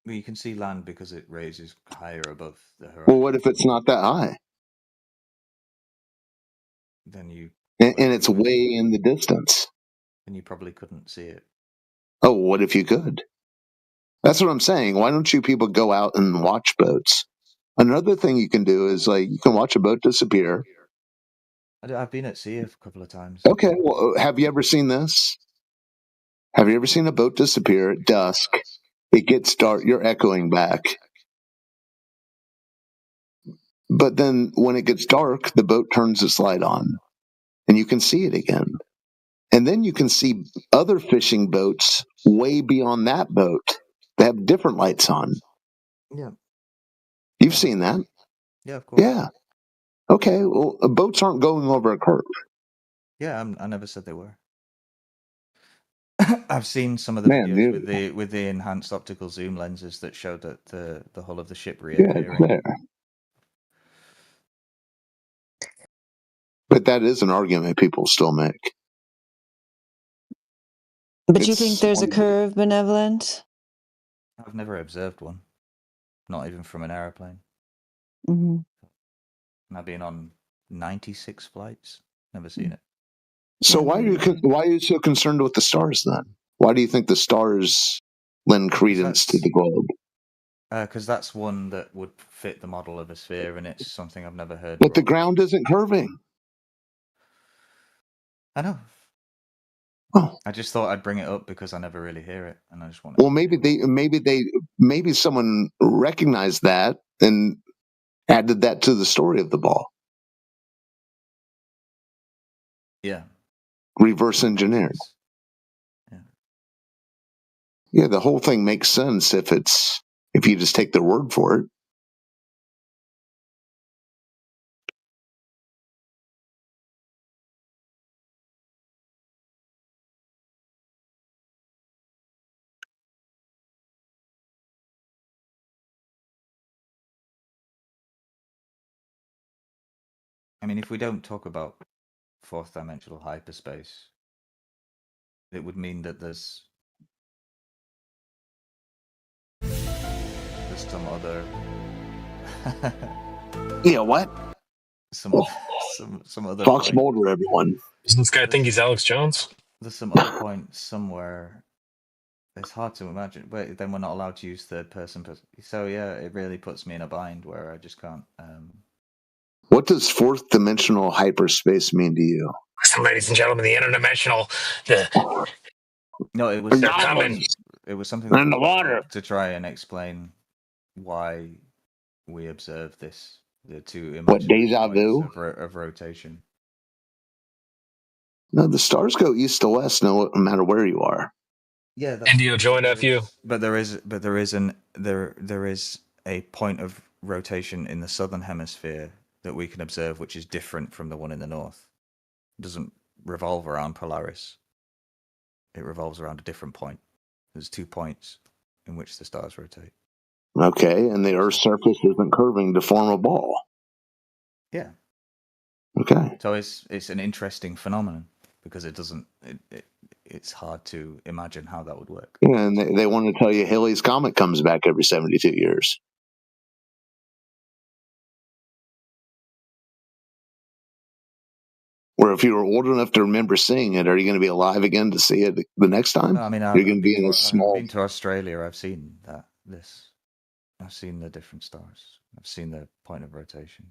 [SPEAKER 15] Well, you can see land because it raises higher above the horizon.
[SPEAKER 2] Well, what if it's not that high?
[SPEAKER 15] Then you...
[SPEAKER 2] And it's way in the distance.
[SPEAKER 15] Then you probably couldn't see it.
[SPEAKER 2] Oh, what if you could? That's what I'm saying. Why don't you people go out and watch boats? Another thing you can do is, you can watch a boat disappear.
[SPEAKER 15] I've been at sea a couple of times.
[SPEAKER 2] Okay, well, have you ever seen this? Have you ever seen a boat disappear at dusk? It gets dark. You're echoing back. But then when it gets dark, the boat turns its light on, and you can see it again. And then you can see other fishing boats way beyond that boat that have different lights on.
[SPEAKER 15] Yeah.
[SPEAKER 2] You've seen that?
[SPEAKER 15] Yeah, of course.
[SPEAKER 2] Yeah. Okay, well, boats aren't going over a curve.
[SPEAKER 15] Yeah, I never said they were. I've seen some of the videos with the enhanced optical zoom lenses that showed that the hull of the ship reappearing.
[SPEAKER 2] Yeah, but that is an argument people still make.
[SPEAKER 3] But you think there's a curve, Benevolent?
[SPEAKER 15] I've never observed one, not even from an aeroplane.
[SPEAKER 3] Mm-hmm.
[SPEAKER 15] And I've been on 96 flights, never seen it.
[SPEAKER 2] So why are you so concerned with the stars then? Why do you think the stars lend credence to the globe?
[SPEAKER 15] Because that's one that would fit the model of a sphere, and it's something I've never heard.
[SPEAKER 2] But the ground isn't curving.
[SPEAKER 15] I know.
[SPEAKER 2] Oh.
[SPEAKER 15] I just thought I'd bring it up because I never really hear it, and I just want.
[SPEAKER 2] Well, maybe someone recognized that and added that to the story of the ball.
[SPEAKER 15] Yeah.
[SPEAKER 2] Reverse engineered.
[SPEAKER 15] Yeah.
[SPEAKER 2] Yeah, the whole thing makes sense if you just take their word for it.
[SPEAKER 15] I mean, if we don't talk about fourth dimensional hyperspace, it would mean that there's some other.
[SPEAKER 2] Yeah, what?
[SPEAKER 15] Some other.
[SPEAKER 2] Fox Mulder, everyone.
[SPEAKER 8] Does this guy think he's Alex Jones?
[SPEAKER 15] There's some other point somewhere. It's hard to imagine, but then we're not allowed to use third person. So yeah, it really puts me in a bind where I just can't.
[SPEAKER 2] What does fourth dimensional hyperspace mean to you?
[SPEAKER 8] Listen, ladies and gentlemen, the interdimensional.
[SPEAKER 15] No, it was. It was something
[SPEAKER 2] in the water
[SPEAKER 15] to try and explain why we observe this. The two
[SPEAKER 2] what deja vu
[SPEAKER 15] of rotation.
[SPEAKER 2] No, the stars go east to west, no matter where you are.
[SPEAKER 15] Yeah,
[SPEAKER 8] Indio join FU.
[SPEAKER 15] But there is a point of rotation in the southern hemisphere that we can observe, which is different from the one in the north. It doesn't revolve around Polaris. It revolves around a different point. There's 2 points in which the stars rotate.
[SPEAKER 2] Okay, and the Earth's surface isn't curving to form a ball.
[SPEAKER 15] Yeah.
[SPEAKER 2] Okay.
[SPEAKER 15] So it's an interesting phenomenon because it doesn't it's hard to imagine how that would work.
[SPEAKER 2] Yeah, and they want to tell you Halley's Comet comes back every 72 years. Or if you were old enough to remember seeing it, are you going to be alive again to see it the next time?
[SPEAKER 15] No, I mean,
[SPEAKER 2] You're going to be in a small.
[SPEAKER 15] I've been to Australia. I've seen this. I've seen the different stars. I've seen the point of rotation.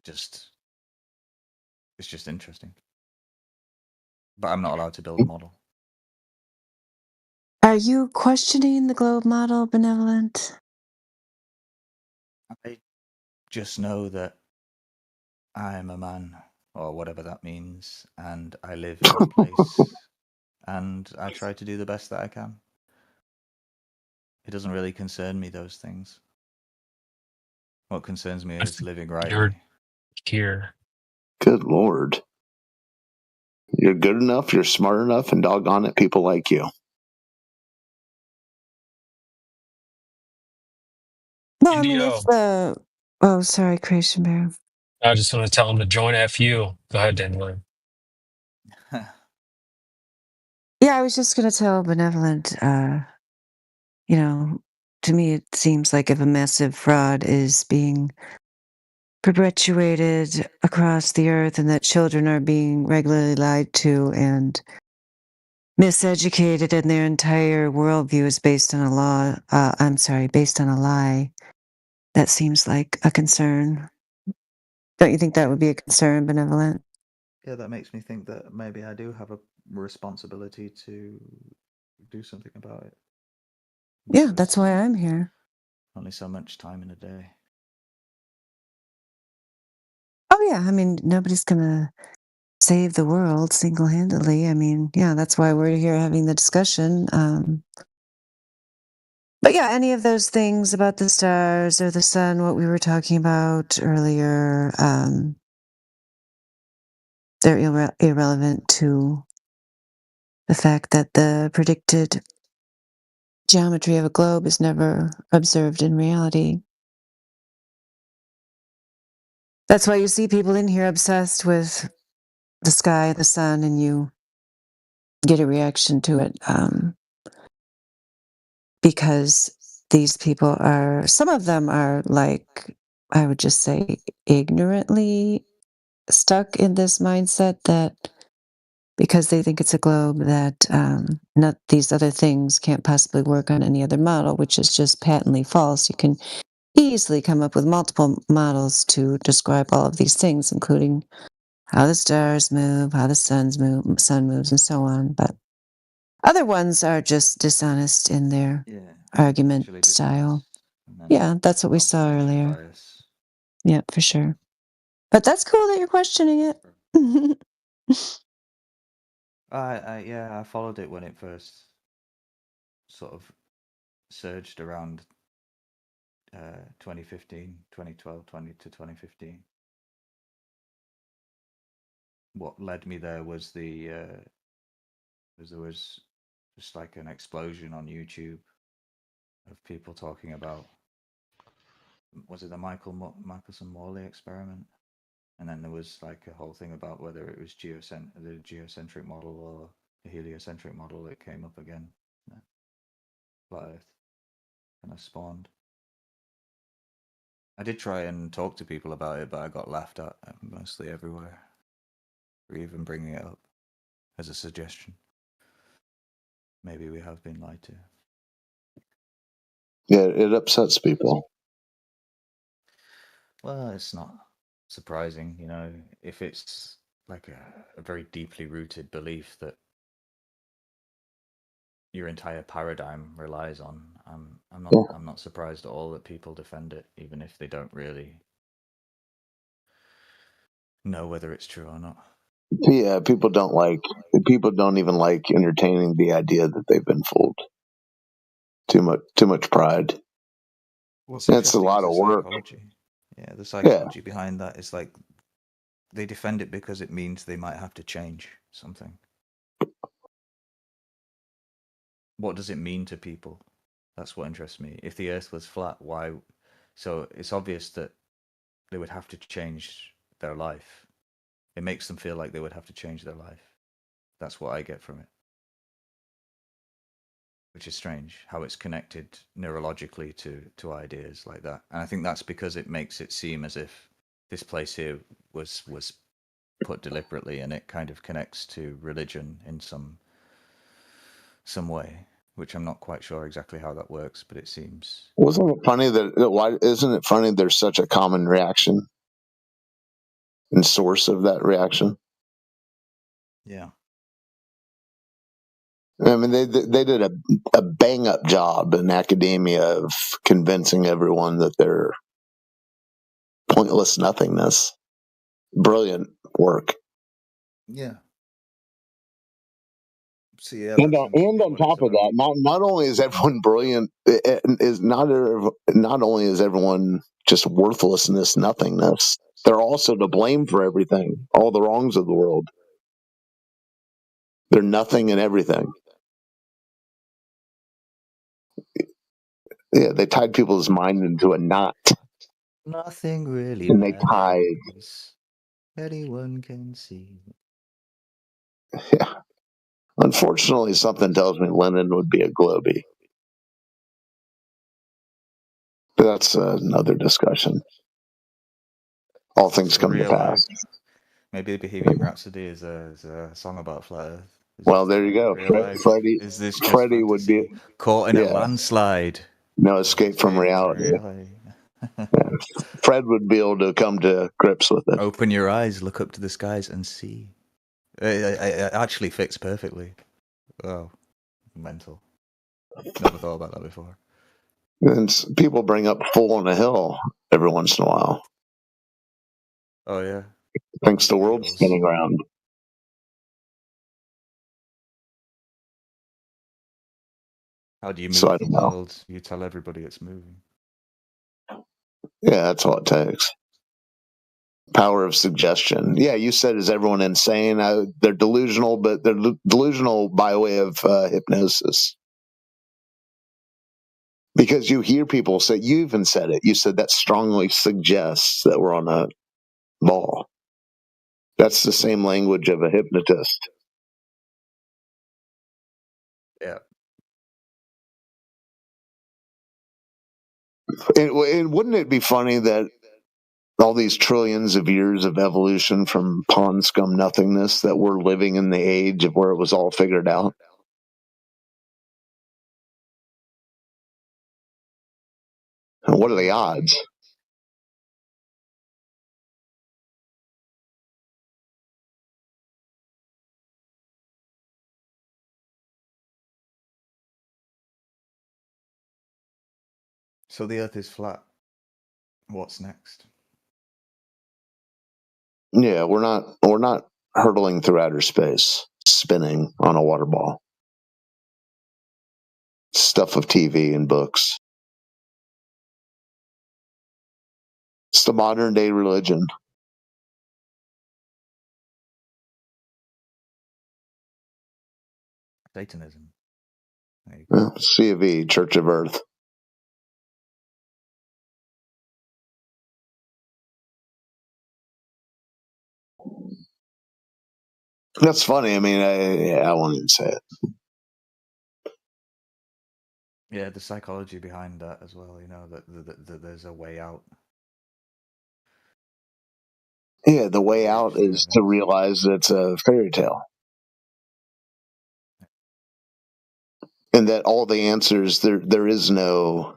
[SPEAKER 15] It's just interesting. But I'm not allowed to build a model.
[SPEAKER 3] Are you questioning the globe model, Benevolent?
[SPEAKER 15] I just know that I'm a man, or whatever that means, and I live in a place, and I try to do the best that I can. It doesn't really concern me, those things. What concerns me is living right.
[SPEAKER 8] You're here.
[SPEAKER 2] Good Lord. You're good enough, you're smart enough, and doggone it, people like you.
[SPEAKER 3] No, I mean, if the... Oh, sorry, Creation Bear.
[SPEAKER 8] I just want to tell him to join FU. Go ahead, Dandelion.
[SPEAKER 3] Yeah, I was just going to tell Benevolent, you know, to me it seems like if a massive fraud is being perpetuated across the earth and that children are being regularly lied to and miseducated and their entire worldview is based on based on a lie, that seems like a concern. Don't you think that would be a concern, Benevolent?
[SPEAKER 15] Yeah, that makes me think that maybe I do have a responsibility to do something about it.
[SPEAKER 3] Yeah, that's why I'm here.
[SPEAKER 15] Only so much time in a day.
[SPEAKER 3] Oh yeah, I mean, nobody's gonna save the world single-handedly. I mean, yeah, that's why we're here having the discussion. But yeah, any of those things about the stars or the sun, what we were talking about earlier, they're irrelevant to the fact that the predicted geometry of a globe is never observed in reality. That's why you see people in here obsessed with the sky, the sun, and you get a reaction to it. Because these people some of them are like, I would just say, ignorantly stuck in this mindset that because they think it's a globe that not these other things can't possibly work on any other model, which is just patently false. You can easily come up with multiple models to describe all of these things, including how the stars move, how the sun moves, and so on. But other ones are just dishonest in their argument style. Yeah, that's what we saw earlier.
[SPEAKER 15] Bias.
[SPEAKER 3] Yeah, for sure. But that's cool that you're questioning it.
[SPEAKER 15] I followed it when it first sort of surged around 2015, 2012, 2015. What led me there was there was just like an explosion on YouTube of people talking about, was it the Michelson-Morley experiment? And then there was like a whole thing about whether it was the geocentric model or the heliocentric model that came up again. Flat Earth kind of spawned. I did try and talk to people about it, but I got laughed at mostly everywhere for even bringing it up as a suggestion. Maybe we have been lied to.
[SPEAKER 2] Yeah, it upsets people.
[SPEAKER 15] Well, it's not surprising, you know, if it's like a very deeply rooted belief that your entire paradigm relies on. I'm not surprised at all that people defend it, even if they don't really know whether it's true or not.
[SPEAKER 2] Yeah, people don't even like entertaining the idea that they've been fooled. Too much pride. It's a lot of work.
[SPEAKER 15] Yeah, the psychology behind that is like they defend it because it means they might have to change something. What does it mean to people? That's what interests me. If the Earth was flat, why? So it's obvious that they would have to change their life. It makes them feel like they would have to change their life. That's what I get from it. Which is strange, how it's connected neurologically to ideas like that. And I think that's because it makes it seem as if this place here was put deliberately, and it kind of connects to religion in some way, which I'm not quite sure exactly how that works, but it seems.
[SPEAKER 2] Wasn't it funny why isn't it funny there's such a common reaction and source of that reaction?
[SPEAKER 15] Yeah.
[SPEAKER 2] I mean, they did a bang up job in academia of convincing everyone that they're pointless nothingness. Brilliant work.
[SPEAKER 15] Yeah. So yeah,
[SPEAKER 2] and on top of that, not only is everyone brilliant, not only is everyone just worthlessness, nothingness, they're also to blame for everything, all the wrongs of the world. They're nothing and everything. Yeah, they tied people's mind into a knot.
[SPEAKER 15] Nothing really
[SPEAKER 2] and they tied.
[SPEAKER 15] Anyone can see.
[SPEAKER 2] Yeah. Unfortunately, something tells me Lenin would be a Globie. But that's another discussion. All things come to pass.
[SPEAKER 15] Maybe Bohemian Rhapsody is a song about flat Earth.
[SPEAKER 2] Well, there you go. Freddie would be
[SPEAKER 15] caught in a landslide.
[SPEAKER 2] No escape from reality. Yeah. Fred would be able to come to grips with it.
[SPEAKER 15] Open your eyes, look up to the skies, and see. It actually fits perfectly. Oh, mental. Never thought about that before.
[SPEAKER 2] And people bring up Fool on a Hill every once in a while.
[SPEAKER 15] Oh, yeah.
[SPEAKER 2] Thinks the world's spinning around.
[SPEAKER 15] How do you move the world? You tell everybody it's moving.
[SPEAKER 2] Yeah, that's all it takes. Power of suggestion. Yeah, you said, is everyone insane? They're delusional, but they're delusional by way of hypnosis. Because you hear people say, you even said it, you said that strongly suggests that we're on a ball. That's the same language of a hypnotist.
[SPEAKER 15] Yeah.
[SPEAKER 2] And wouldn't it be funny that all these trillions of years of evolution from pond scum nothingness, that we're living in the age of where it was all figured out? And what are the odds?
[SPEAKER 15] So the Earth is flat. What's next?
[SPEAKER 2] Yeah, we're not hurtling through outer space, spinning on a water ball. Stuff of TV and books. It's the modern day religion.
[SPEAKER 15] Satanism.
[SPEAKER 2] C of E, Church of Earth. That's funny. I mean, I won't even say it.
[SPEAKER 15] Yeah, the psychology behind that as well. You know that there's a way out.
[SPEAKER 2] Yeah, the way out is to realize it's a fairy tale. And that all the answers, there is no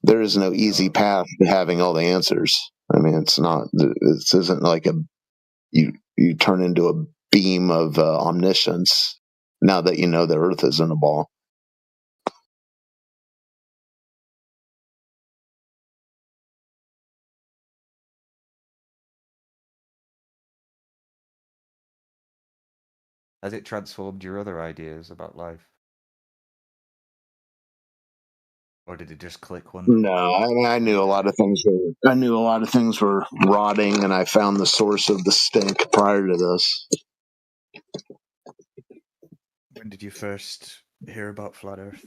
[SPEAKER 2] easy path to having all the answers. I mean, this isn't like you turn into a beam of omniscience now that you know the Earth isn't a ball.
[SPEAKER 15] Has it transformed your other ideas about life? Or did it just click one day?
[SPEAKER 2] No, I knew a lot of things were rotting, and I found the source of the stink prior to this.
[SPEAKER 15] When did you first hear about flat Earth?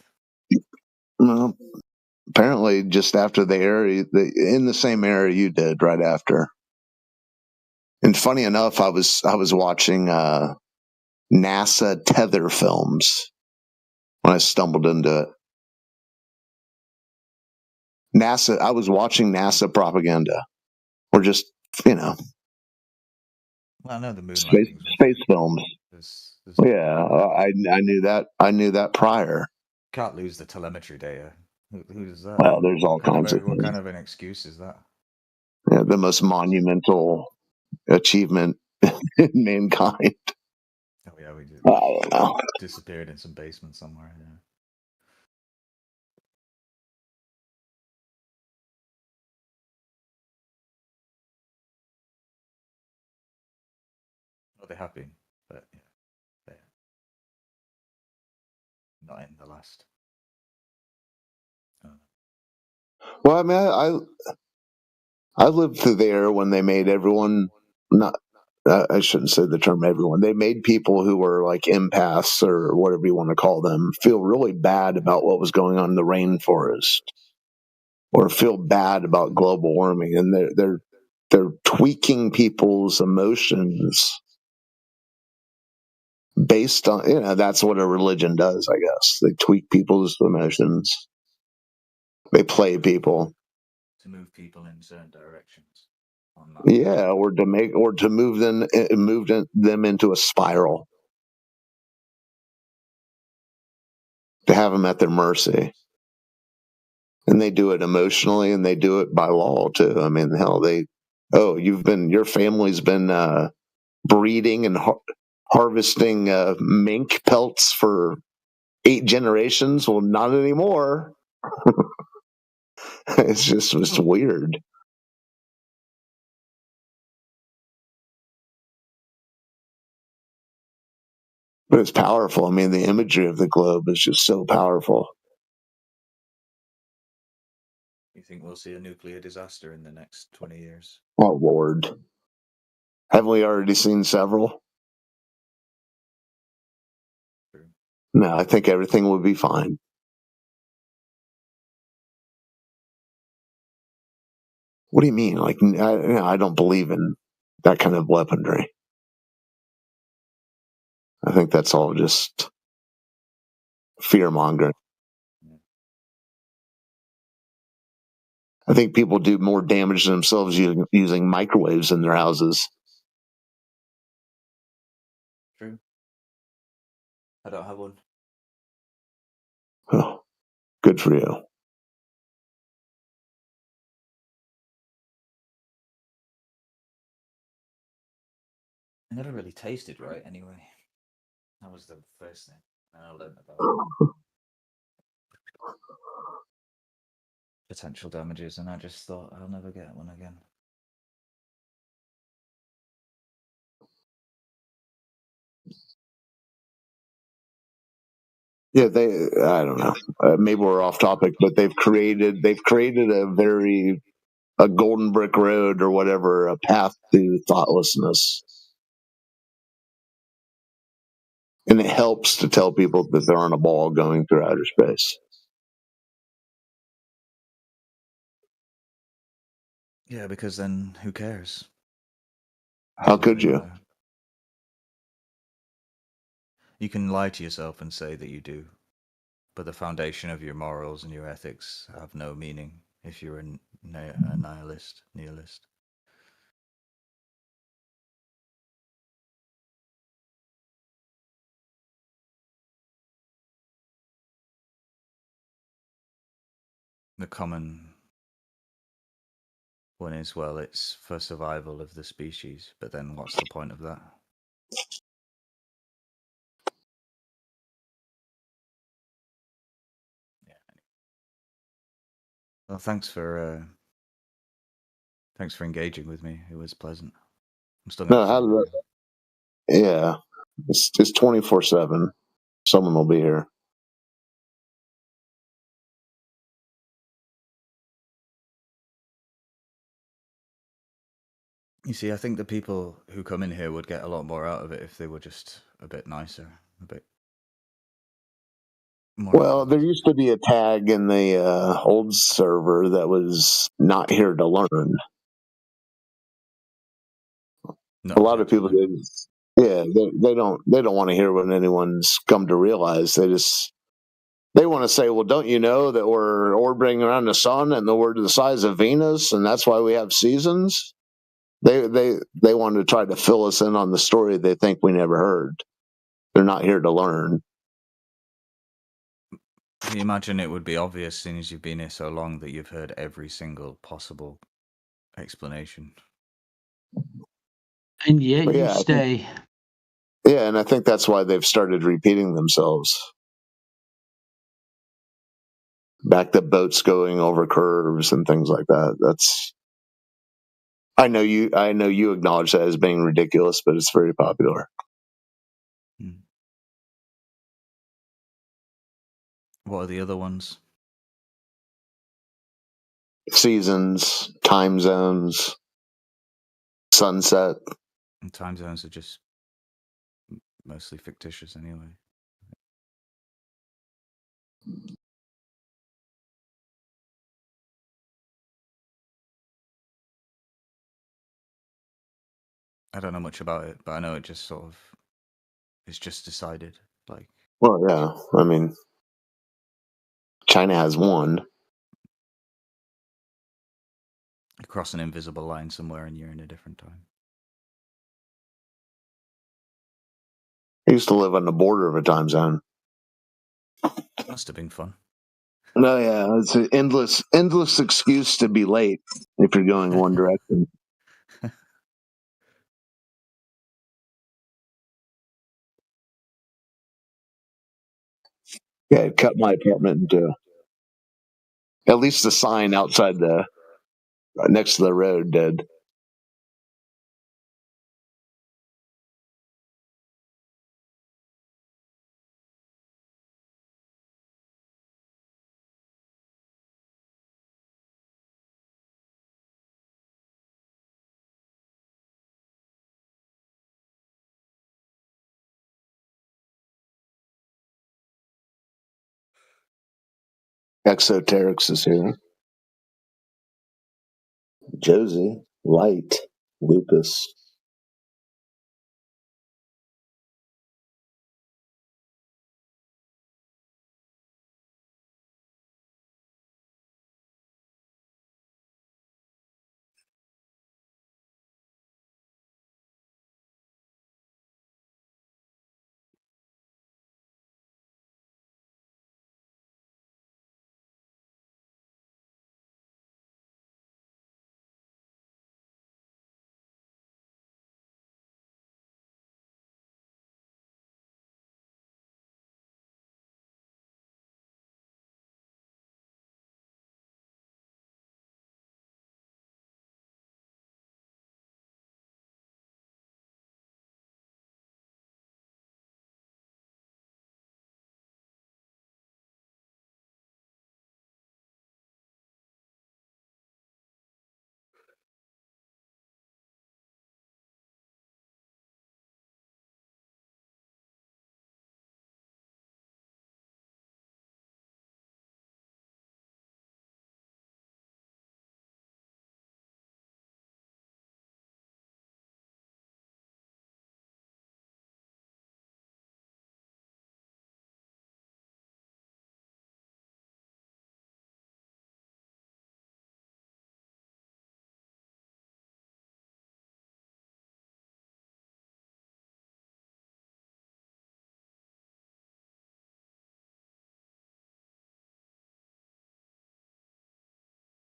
[SPEAKER 2] Well, apparently, just after the era, in the same era you did, right after. And funny enough, I was watching NASA tether films when I stumbled into it. NASA. I was watching NASA propaganda, or just
[SPEAKER 15] Well, I know the moon
[SPEAKER 2] space films. Yeah, I knew that. I knew that prior.
[SPEAKER 15] Can't lose the telemetry data. Who does that?
[SPEAKER 2] Well, there's all kinds of
[SPEAKER 15] what
[SPEAKER 2] things.
[SPEAKER 15] kind of an excuse is that?
[SPEAKER 2] Yeah, the most monumental achievement in mankind.
[SPEAKER 15] Oh yeah, we did.
[SPEAKER 2] I don't know.
[SPEAKER 15] Disappeared in some basement somewhere. Yeah. Well, they have been, but yeah, they're not in the last.
[SPEAKER 2] Well, I mean, I lived through the era when they made everyone not. I shouldn't say the term everyone. They made people who were like empaths or whatever you want to call them feel really bad about what was going on in the rainforest, or feel bad about global warming, and they're tweaking people's emotions based on that's what a religion does. I guess they tweak people's emotions. They play people
[SPEAKER 15] to move people in certain directions.
[SPEAKER 2] Yeah, or to move them into a spiral, to have them at their mercy, and they do it emotionally, and they do it by law too. I mean, hell, your family's been breeding and harvesting mink pelts for 8 generations. Well, not anymore. It's weird. But it's powerful. I mean, the imagery of the globe is just so powerful.
[SPEAKER 15] You think we'll see a nuclear disaster in the next 20 years?
[SPEAKER 2] Oh, Lord. Haven't we already seen several?
[SPEAKER 15] True.
[SPEAKER 2] No, I think everything will be fine. What do you mean? Like, I don't believe in that kind of weaponry. I think that's all just fear mongering. I think people do more damage to themselves using microwaves in their houses.
[SPEAKER 15] True. I don't have one.
[SPEAKER 2] Oh, good for you.
[SPEAKER 15] It never really tasted right anyway. That was the first thing I learned about potential damages, and I just thought I'll never get one again.
[SPEAKER 2] Yeah, I don't know. Maybe we're off topic, but they've created a golden brick road or whatever, a path to thoughtlessness. And it helps to tell people that they're on a ball going through outer space.
[SPEAKER 15] Yeah, because then who cares?
[SPEAKER 2] How could you?
[SPEAKER 15] You can lie to yourself and say that you do, but the foundation of your morals and your ethics have no meaning if you're a nihilist. The common one is, well, it's for survival of the species, but then what's the point of that? Yeah. Well, thanks for engaging with me. It was pleasant. I'm still gonna
[SPEAKER 2] yeah, it's 24/7. Someone will be here.
[SPEAKER 15] You see, I think the people who come in here would get a lot more out of it if they were just a bit nicer, a bit
[SPEAKER 2] Well, there used to be a tag in the old server that was not here to learn. A lot of people, they don't want to hear what anyone's come to realize. They want to say, well, don't you know that we're orbiting around the sun and we're the size of Venus, and that's why we have seasons? They want to try to fill us in on the story they think we never heard. They're not here to learn.
[SPEAKER 15] Can you imagine it would be obvious, seeing as you've been here so long, that you've heard every single possible explanation?
[SPEAKER 13] And yet you stay.
[SPEAKER 2] Yeah, and I think that's why they've started repeating themselves. Back to boats going over curves and things like that. I know you acknowledge that as being ridiculous, but it's very popular.
[SPEAKER 15] What are the other ones?
[SPEAKER 2] Seasons, time zones, sunset.
[SPEAKER 15] And time zones are just mostly fictitious anyway. I don't know much about it, but I know it just sort of is just decided. Like,
[SPEAKER 2] well, yeah, I mean, China has one.
[SPEAKER 15] You cross an invisible line somewhere and you're in a different time.
[SPEAKER 2] I used to live on the border of a time zone.
[SPEAKER 15] Must have been fun.
[SPEAKER 2] No, yeah, it's an endless excuse to be late if you're going one direction. Yeah, it cut my apartment in two. At least the sign outside next to the road did. Exoterics is here. Josie, Light, Lucas.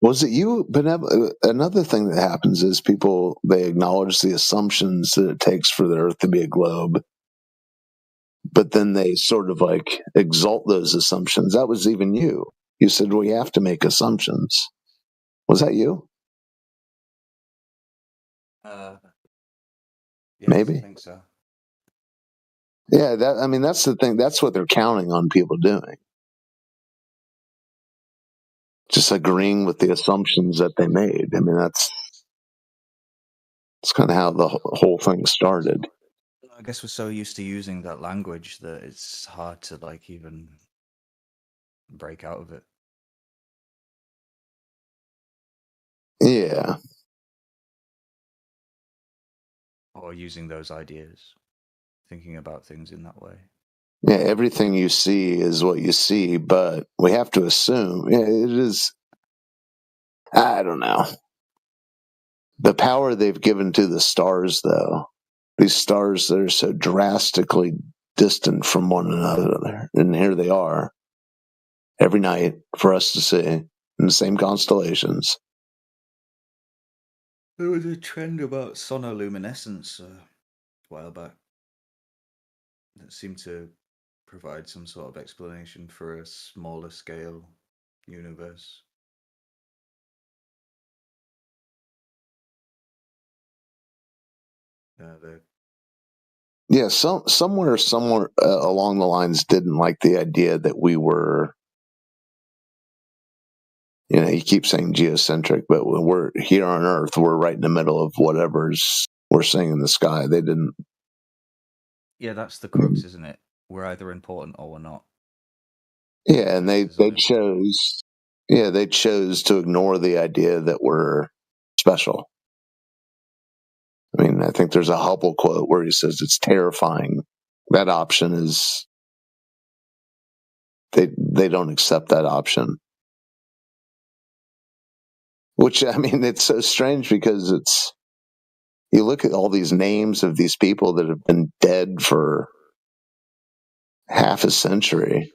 [SPEAKER 2] Was it you? But another thing that happens is people, they acknowledge the assumptions that it takes for the Earth to be a globe, but then they sort of like exalt those assumptions. That was even you. You said, we have to make assumptions. Was that you?
[SPEAKER 15] Yes,
[SPEAKER 2] maybe.
[SPEAKER 15] I think so.
[SPEAKER 2] Yeah, that's the thing. That's what they're counting on people doing. Just agreeing with the assumptions that they made. I mean, that's kind of how the whole thing started.
[SPEAKER 15] I guess we're so used to using that language that it's hard to like even break out of it.
[SPEAKER 2] Yeah.
[SPEAKER 15] Or using those ideas, thinking about things in that way.
[SPEAKER 2] Yeah, everything you see is what you see, but we have to assume it is. I don't know. The power they've given to the stars, though, these stars that are so drastically distant from one another, and here they are every night for us to see in the same constellations.
[SPEAKER 15] There was a trend about sonoluminescence a while back that seemed to provide some sort of explanation for a smaller scale universe.
[SPEAKER 2] Yeah, somewhere along the lines didn't like the idea that we were. You keep saying geocentric, but when we're here on Earth, we're right in the middle of whatever's we're seeing in the sky. They didn't.
[SPEAKER 15] Yeah, that's the crux, isn't it? We're either important or we're not.
[SPEAKER 2] Yeah, and they chose. Yeah, they chose to ignore the idea that we're special. I mean, I think there's a Hubble quote where he says it's terrifying. That option is. They don't accept that option. Which, I mean, it's so strange because you look at all these names of these people that have been dead for half a century,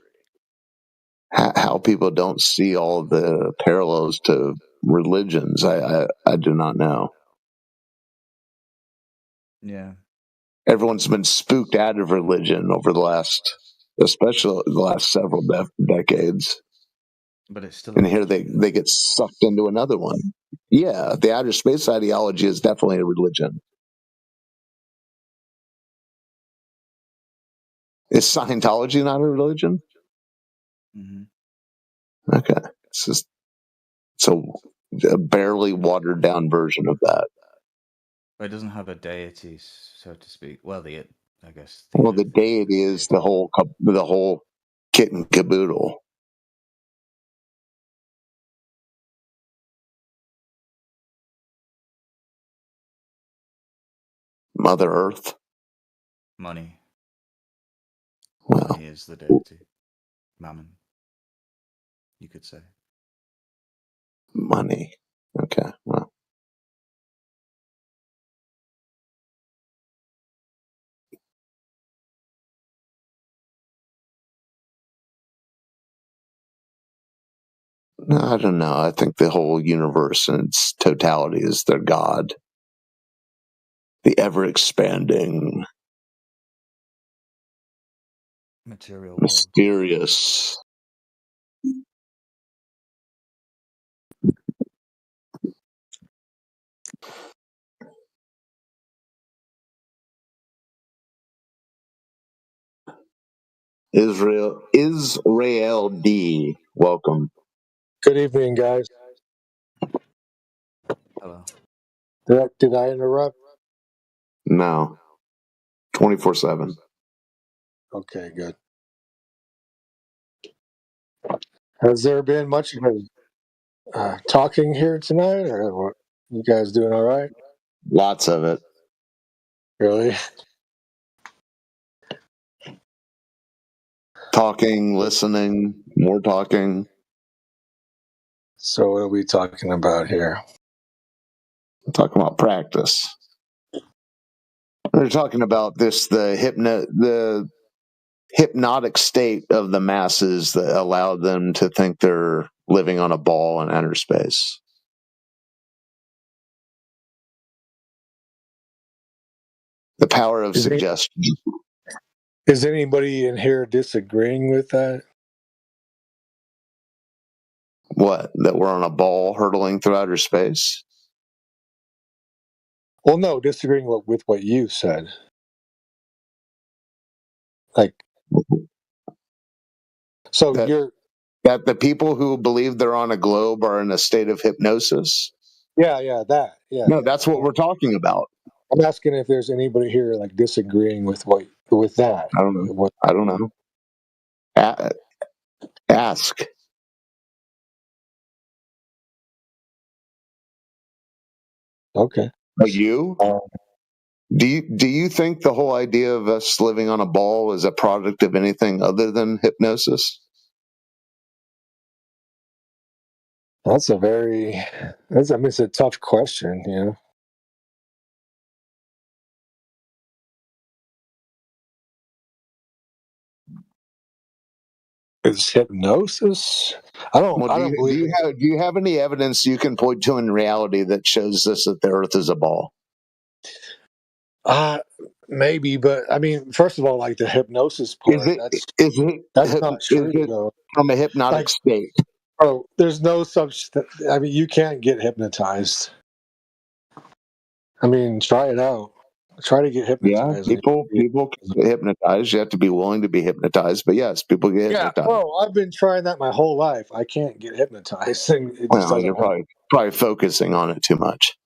[SPEAKER 2] how people don't see all the parallels to religions, I do not know.
[SPEAKER 15] Yeah.
[SPEAKER 2] Everyone's been spooked out of religion over especially the last several decades.
[SPEAKER 15] But it's still.
[SPEAKER 2] And here they get sucked into another one. Yeah, the outer space ideology is definitely a religion. Is Scientology not a religion?
[SPEAKER 15] Mm-hmm.
[SPEAKER 2] Okay, it's a barely watered down version of that.
[SPEAKER 15] But it doesn't have a deity, so to speak. Well, I guess.
[SPEAKER 2] The deity is the whole kit and caboodle. Mother Earth.
[SPEAKER 15] Money.
[SPEAKER 2] Well,
[SPEAKER 15] money is the deity. Mammon. You could say.
[SPEAKER 2] Money. Okay. Well. I don't know. I think the whole universe in its totality is their God. The ever expanding,
[SPEAKER 15] material world.
[SPEAKER 2] Mysterious. Israel D. Welcome.
[SPEAKER 13] Good evening, guys.
[SPEAKER 15] Hello.
[SPEAKER 13] Did I interrupt?
[SPEAKER 2] No. 24/7.
[SPEAKER 13] Okay, good. Has there been much of a talking here tonight, or what? You guys doing all right?
[SPEAKER 2] Lots of it.
[SPEAKER 13] Really?
[SPEAKER 2] Talking, listening, more talking.
[SPEAKER 13] So what are we talking about here?
[SPEAKER 2] We're talking about practice. We're talking about the hypnotic state of the masses that allowed them to think they're living on a ball in outer space. The power of suggestion.
[SPEAKER 13] Is anybody in here disagreeing with that?
[SPEAKER 2] What? That we're on a ball hurtling through outer space?
[SPEAKER 13] Well, no, disagreeing with what you said. Like, so
[SPEAKER 2] that the people who believe they're on a globe are in a state of hypnosis?
[SPEAKER 13] Yeah, that. Yeah.
[SPEAKER 2] No, that's what we're talking about.
[SPEAKER 13] I'm asking if there's anybody here like disagreeing with that.
[SPEAKER 2] I don't know. I don't know. Ask.
[SPEAKER 13] Okay.
[SPEAKER 2] You? Do you think the whole idea of us living on a ball is a product of anything other than hypnosis?
[SPEAKER 13] It's a tough question, you know. Is hypnosis? I don't believe.
[SPEAKER 2] Do you have any evidence you can point to in reality that shows this that the Earth is a ball?
[SPEAKER 13] Maybe, but I mean, first of all, like the hypnosis part, that's not true though.
[SPEAKER 2] From a hypnotic state.
[SPEAKER 13] Oh, there's no such. I mean, you can't get hypnotized. I mean, try it out. Try to get hypnotized.
[SPEAKER 2] Yeah, people get hypnotized. You have to be willing to be hypnotized. But yes, people get hypnotized.
[SPEAKER 13] Yeah, well, I've been trying that my whole life. I can't get hypnotized. And it just
[SPEAKER 2] you're probably focusing on it too much.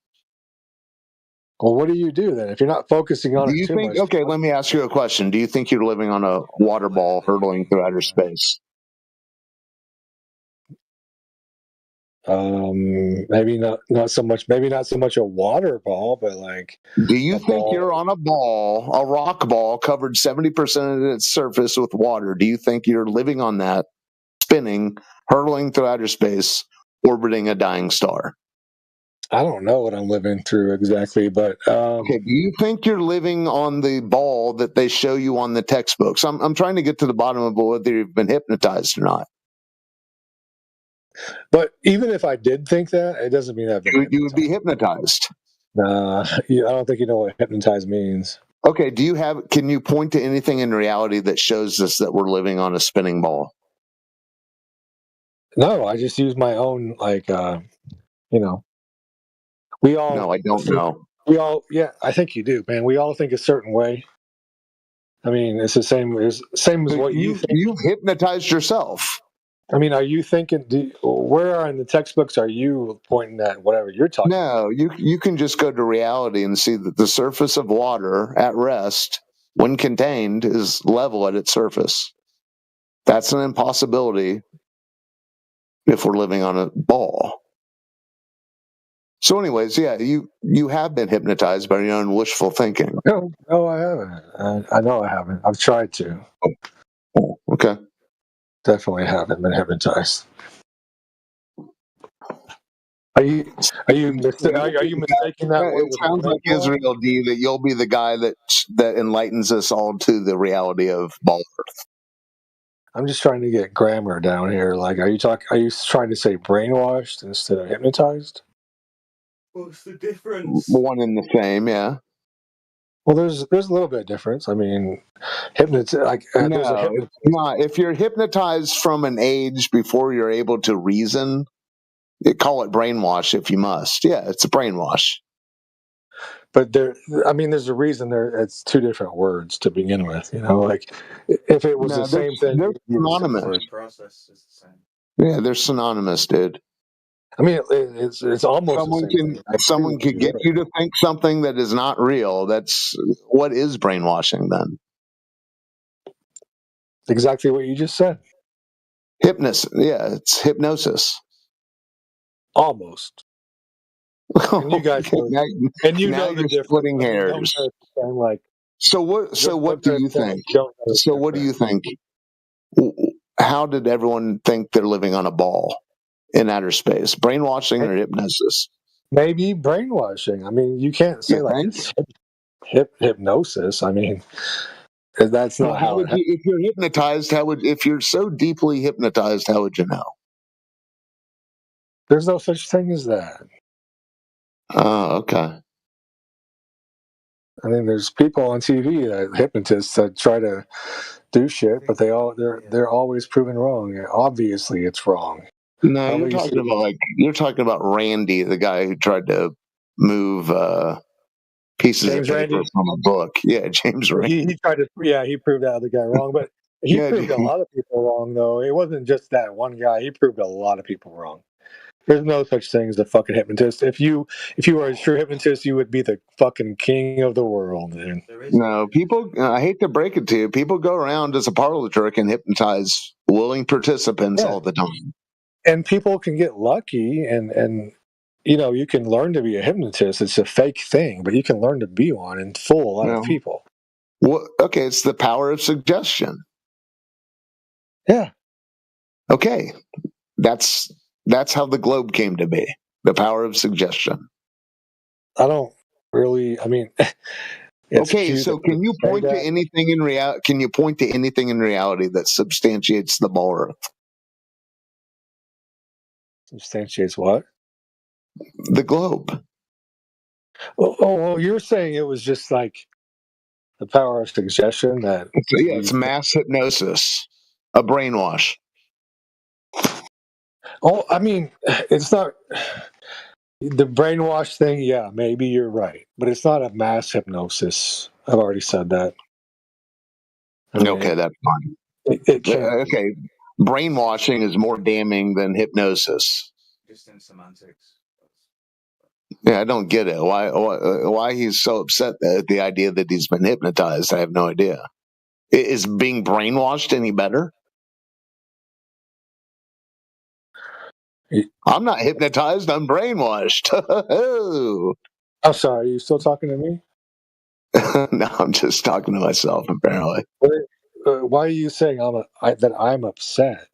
[SPEAKER 13] Well, what do you do then if you're not focusing on it too much?
[SPEAKER 2] Okay, let me ask you a question. Do you think you're living on a water ball hurtling through outer space?
[SPEAKER 13] Maybe not so much. Maybe not so much a water ball, but like.
[SPEAKER 2] Do you think you're on a ball, a rock ball, covered 70% of its surface with water? Do you think you're living on that, spinning, hurtling through outer space, orbiting a dying star?
[SPEAKER 13] I don't know what I'm living through exactly, but
[SPEAKER 2] okay. Do you think you're living on the ball that they show you on the textbooks? I'm trying to get to the bottom of whether you've been hypnotized or not.
[SPEAKER 13] But even if I did think that, it doesn't mean I've been.
[SPEAKER 2] You would be hypnotized.
[SPEAKER 13] I don't think you know what hypnotized means.
[SPEAKER 2] Okay. Can you point to anything in reality that shows us that we're living on a spinning ball?
[SPEAKER 13] No, I just use my own, like, you know. We all.
[SPEAKER 2] No, I don't know.
[SPEAKER 13] We all, yeah, I think you do, man. We all think a certain way. I mean, it's the same as what you think.
[SPEAKER 2] You've hypnotized yourself.
[SPEAKER 13] I mean, are you thinking? Where in the textbooks are you pointing at? Whatever you're talking.
[SPEAKER 2] No, you can just go to reality and see that the surface of water at rest, when contained, is level at its surface. That's an impossibility if we're living on a ball. So, anyways, yeah, you have been hypnotized by your own wishful thinking.
[SPEAKER 13] No, I haven't. I know I haven't. I've tried to.
[SPEAKER 2] Oh, okay.
[SPEAKER 13] Definitely haven't been hypnotized. Are you mistaking that?
[SPEAKER 2] It sounds like Israel D that you'll be the guy that enlightens us all to the reality of ball Earth.
[SPEAKER 13] I'm just trying to get grammar down here. Like, are you trying to say brainwashed instead of hypnotized?
[SPEAKER 15] What's the difference?
[SPEAKER 2] One and the same, yeah.
[SPEAKER 13] Well, there's a little bit of difference. I mean, hypnotize.
[SPEAKER 2] It's not. If you're hypnotized from an age before you're able to reason, call it brainwash if you must. Yeah, it's a brainwash.
[SPEAKER 13] But there's a reason it's two different words to begin with. You know, like if it was the same thing,
[SPEAKER 2] they're synonymous.
[SPEAKER 15] The process is the same.
[SPEAKER 2] Yeah, they're synonymous, dude.
[SPEAKER 13] I mean, it's almost
[SPEAKER 2] someone could get you to think something that is not real. That's what is brainwashing then.
[SPEAKER 13] Exactly what you just said.
[SPEAKER 2] Hypnosis. Yeah, it's hypnosis.
[SPEAKER 13] Almost. And you guys know, know the difference.
[SPEAKER 2] Splitting hairs. So what do you think? So what do you think? How did everyone think they're living on a ball in outer space? Brainwashing or hypnosis?
[SPEAKER 13] Maybe brainwashing. I mean, you can't say it's hypnosis. I mean, that's not how.
[SPEAKER 2] If you're hypnotized, if you're so deeply hypnotized, how would you know?
[SPEAKER 13] There's no such thing as that.
[SPEAKER 2] Oh, okay.
[SPEAKER 13] I mean, there's people on TV that hypnotists that try to do shit, but they're always proven wrong. Obviously, it's wrong.
[SPEAKER 2] No, you're talking about Randy, the guy who tried to move pieces of paper from a book. Yeah, James Randy.
[SPEAKER 13] He tried to. Yeah, he proved that other guy wrong, but he proved a lot of people wrong. Though it wasn't just that one guy. He proved a lot of people wrong. There's no such thing as a fucking hypnotist. If you were a true hypnotist, you would be the fucking king of the world, man.
[SPEAKER 2] No, people. I hate to break it to you. People go around as a parlor trick and hypnotize willing participants all the time.
[SPEAKER 13] And people can get lucky, and you can learn to be a hypnotist. It's a fake thing, but you can learn to be one and fool a lot of people.
[SPEAKER 2] Well, okay, it's the power of suggestion.
[SPEAKER 13] Yeah.
[SPEAKER 2] Okay, that's how the globe came to be. The power of suggestion.
[SPEAKER 13] I don't really. I mean.
[SPEAKER 2] Okay, so can you point to anything in reality? Can you point to anything in reality that substantiates the ball Earth?
[SPEAKER 13] Substantiates what?
[SPEAKER 2] The globe.
[SPEAKER 13] Oh, you're saying it was just like the power of suggestion that.
[SPEAKER 2] Yeah, it's mass hypnosis, a brainwash.
[SPEAKER 13] Oh, I mean, it's not the brainwash thing. Yeah, maybe you're right, but it's not a mass hypnosis. I've already said that.
[SPEAKER 2] Okay, that's fine.
[SPEAKER 13] It can't.
[SPEAKER 2] Okay, brainwashing is more damning than hypnosis.
[SPEAKER 15] Just in semantics.
[SPEAKER 2] Yeah, I don't get it. Why he's so upset at the idea that he's been hypnotized? I have no idea. Is being brainwashed any better? I'm not hypnotized. I'm brainwashed.
[SPEAKER 13] I'm sorry. Are you still talking to me?
[SPEAKER 2] No, I'm just talking to myself. Apparently.
[SPEAKER 13] Why are you saying that I'm upset?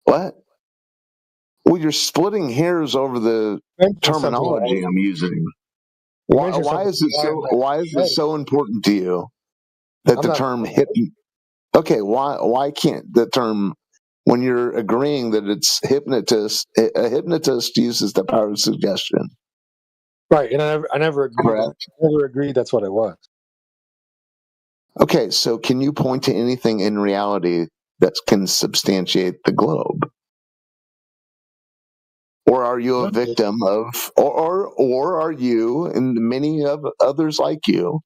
[SPEAKER 2] What? Well, you're splitting hairs over the terminology I'm using. Why is it so important to you that the term Okay, why can't the term, when you're agreeing that it's hypnotist, a hypnotist uses the power of suggestion?
[SPEAKER 13] Right, and I never agreed. Correct. I never agreed that's what it was.
[SPEAKER 2] Okay, so can you point to anything in reality that can substantiate the globe? Or are you a victim of, or are you and many of others like you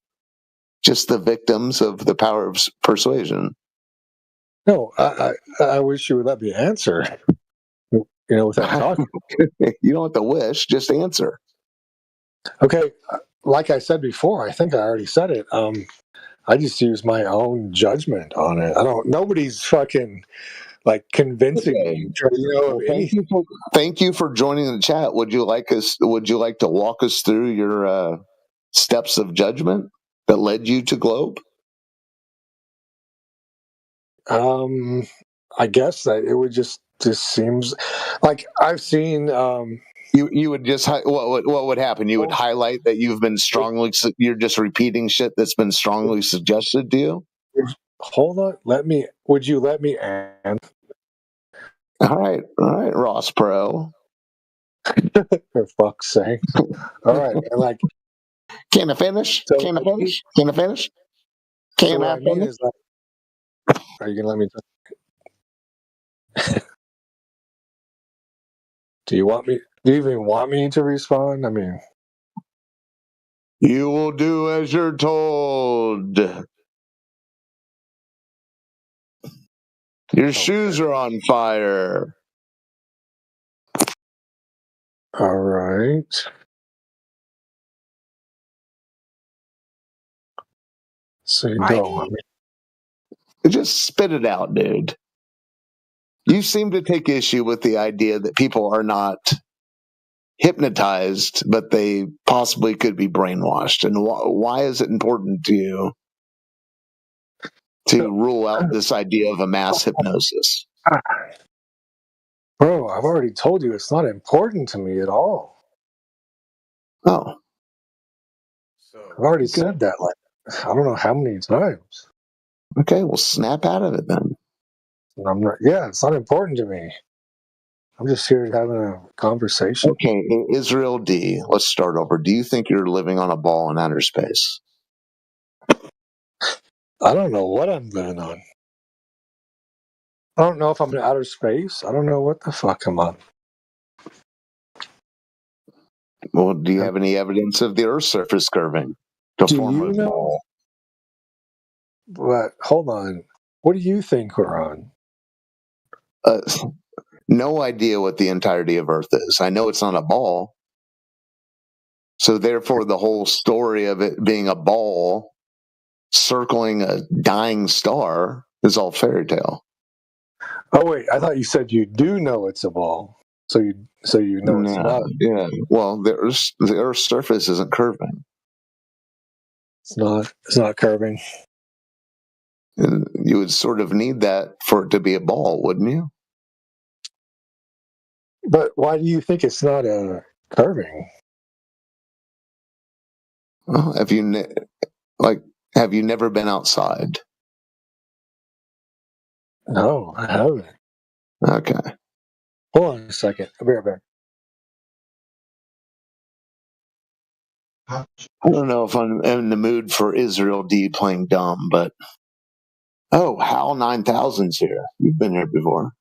[SPEAKER 2] just the victims of the power of persuasion?
[SPEAKER 13] No, I wish you would let me answer. Without talking.
[SPEAKER 2] You don't have to wish, just answer.
[SPEAKER 13] Okay, like I said before, I think I already said it. I just use my own judgment on it. Nobody's fucking like convincing me.
[SPEAKER 2] Well, thank you for joining the chat. Would you like to walk us through your steps of judgment that led you to Globe?
[SPEAKER 13] I guess that it would just seems like I've seen.
[SPEAKER 2] You would just what would happen? You would highlight that you're just repeating shit that's been strongly suggested to you.
[SPEAKER 13] Hold on, would you let me answer?
[SPEAKER 2] All right, Ross Pro.
[SPEAKER 13] For fuck's sake! All right, and
[SPEAKER 2] can I finish? Can I finish? Can I finish? Can I finish?
[SPEAKER 13] Are you gonna let me? Do you even want me to respond? I mean,
[SPEAKER 2] you will do as you're told. Your shoes are on fire.
[SPEAKER 13] All right. So you don't want me.
[SPEAKER 2] Just spit it out, dude. You seem to take issue with the idea that people are not hypnotized, but they possibly could be brainwashed. And why is it important to you to rule out this idea of a mass hypnosis?
[SPEAKER 13] Bro, I've already told you it's not important to me at all.
[SPEAKER 2] Oh.
[SPEAKER 13] I've already said that I don't know how many times.
[SPEAKER 2] Okay, well, snap out of it then.
[SPEAKER 13] It's not important to me. I'm just here having a conversation.
[SPEAKER 2] Okay, Israel D, let's start over. Do you think you're living on a ball in outer space?
[SPEAKER 13] I don't know what I'm living on. I don't know if I'm in outer space. I don't know what the fuck I'm on.
[SPEAKER 2] Well, do you have any evidence of the Earth's surface curving to form a ball?
[SPEAKER 13] But hold on. What do you think we're on?
[SPEAKER 2] no idea what the entirety of Earth is. I know it's not a ball. So therefore, the whole story of it being a ball circling a dying star is all fairy tale.
[SPEAKER 13] Oh wait, I thought you said you do know it's a ball. So you know it's not.
[SPEAKER 2] Yeah. Well, the Earth's surface isn't curving.
[SPEAKER 13] It's not curving.
[SPEAKER 2] And you would sort of need that for it to be a ball, wouldn't you?
[SPEAKER 13] But why do you think it's not curving?
[SPEAKER 2] Well, have you never been outside?
[SPEAKER 13] No, I haven't.
[SPEAKER 2] Okay.
[SPEAKER 13] Hold on a second. I'll be right back.
[SPEAKER 2] I don't know if I'm in the mood for Israel D playing dumb, but HAL 9000's here. You've been here before.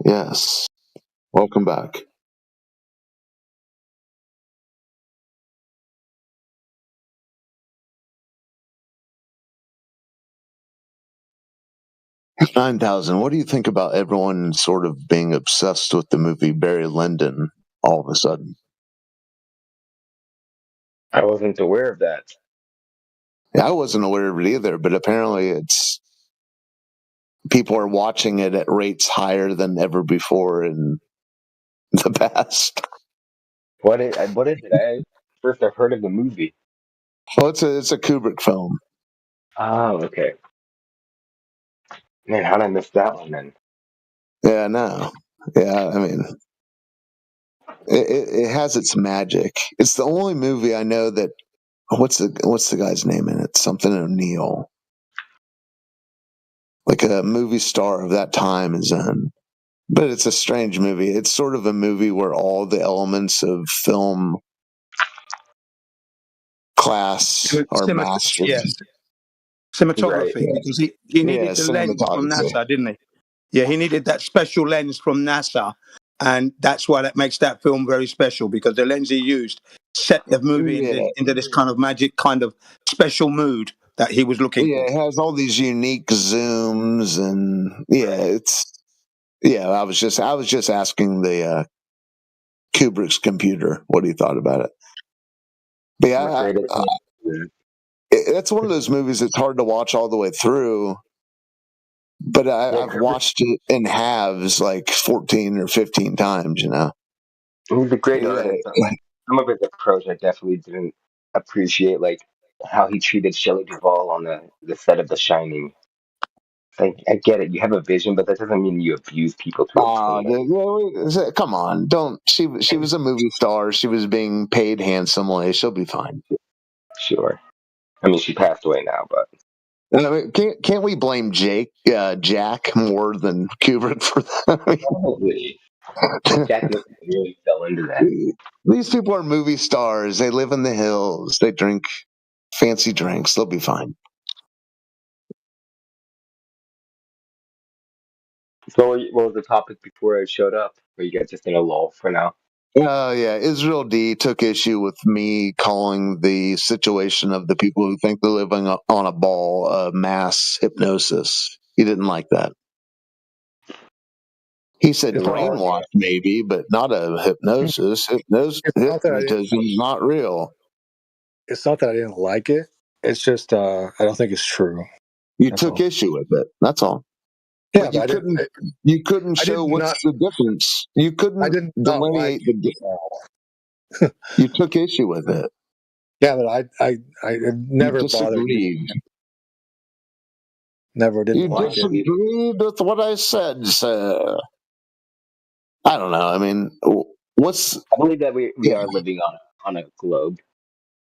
[SPEAKER 2] Yes. Welcome back. $9,000. What do you think about everyone sort of being obsessed with the movie Barry Lyndon all of a sudden?
[SPEAKER 16] I wasn't aware of that.
[SPEAKER 2] Yeah, I wasn't aware of it either, but apparently people are watching it at rates higher than ever before in the past.
[SPEAKER 16] What is it? First I've heard of the movie.
[SPEAKER 2] Well, it's a Kubrick film.
[SPEAKER 16] Oh, okay. Man, how did I miss that one then?
[SPEAKER 2] Yeah, no. Yeah, I mean, it has its magic. It's the only movie I know that. What's the guy's name in it? Something O'Neill. Like a movie star of that time is in. But it's a strange movie. It's sort of a movie where all the elements of film class are mastered.
[SPEAKER 21] Yes. Cinematography.
[SPEAKER 2] Right.
[SPEAKER 21] Because he needed the lens from NASA, didn't he? Yeah, he needed that special lens from NASA. And that's why that makes that film very special, because the lens he used set the movie into this kind of magic, kind of special mood that he was looking for.
[SPEAKER 2] Yeah, it has all these unique zooms, and I was just asking the Kubrick's computer what he thought about it. But yeah, it's one of those movies that's hard to watch all the way through. But I've watched it in halves, like 14 or 15 times. You know,
[SPEAKER 16] He's a great artist. Some of his approach I definitely didn't appreciate, like how he treated Shelley Duvall on the set of The Shining. Like, I get it, you have a vision, but that doesn't mean you abuse people to
[SPEAKER 2] come on, don't. She was a movie star. She was being paid handsomely. She'll be fine.
[SPEAKER 16] Sure. I mean, she passed away now, but.
[SPEAKER 2] Can't we blame Jack more than Kubrick for that?
[SPEAKER 16] Jack really fell into that.
[SPEAKER 2] These people are movie stars. They live in the hills. They drink fancy drinks. They'll be fine.
[SPEAKER 16] So what was the topic before I showed up? Or you guys just in a lull for now?
[SPEAKER 2] Yeah. Israel D took issue with me calling the situation of the people who think they're living on a ball mass hypnosis. He didn't like that. He said brainwashed maybe, but not a hypnosis. Hypnotism is not real.
[SPEAKER 13] It's not that I didn't like it. It's just I don't think it's true.
[SPEAKER 2] You took issue with it. That's all.
[SPEAKER 13] Yeah,
[SPEAKER 2] but you couldn't show what's the difference. You couldn't delineate the difference. You took issue with it.
[SPEAKER 13] Yeah, but I never bothered. Never didn't like it.
[SPEAKER 2] You disagreed with what I said, sir. I don't know. I mean,
[SPEAKER 16] I believe that we are living on a globe.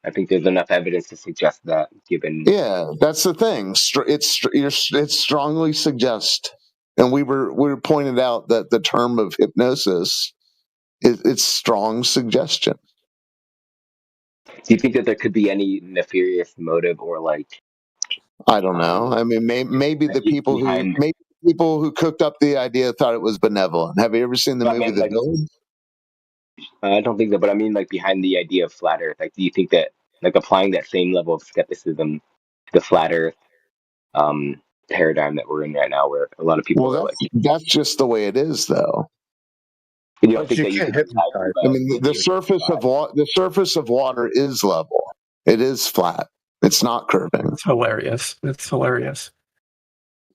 [SPEAKER 16] I think there's enough evidence to suggest that, given.
[SPEAKER 2] Yeah, that's the thing. It's strongly suggest, and we were pointed out that the term of hypnosis it's strong suggestion.
[SPEAKER 16] Do you think that there could be any nefarious motive or like?
[SPEAKER 2] I don't know. I mean, maybe the people who cooked up the idea thought it was benevolent. Have you ever seen the movie The Village?
[SPEAKER 16] I don't think that, but I mean, like behind the idea of flat Earth. Like, do you think that like applying that same level of skepticism to the flat Earth paradigm that we're in right now, where a lot of people are like,
[SPEAKER 2] that's just the way it is, though.
[SPEAKER 16] You don't think that you can
[SPEAKER 2] I mean, the surface of water is level. It is flat. It's not curving.
[SPEAKER 18] It's hilarious. It's hilarious.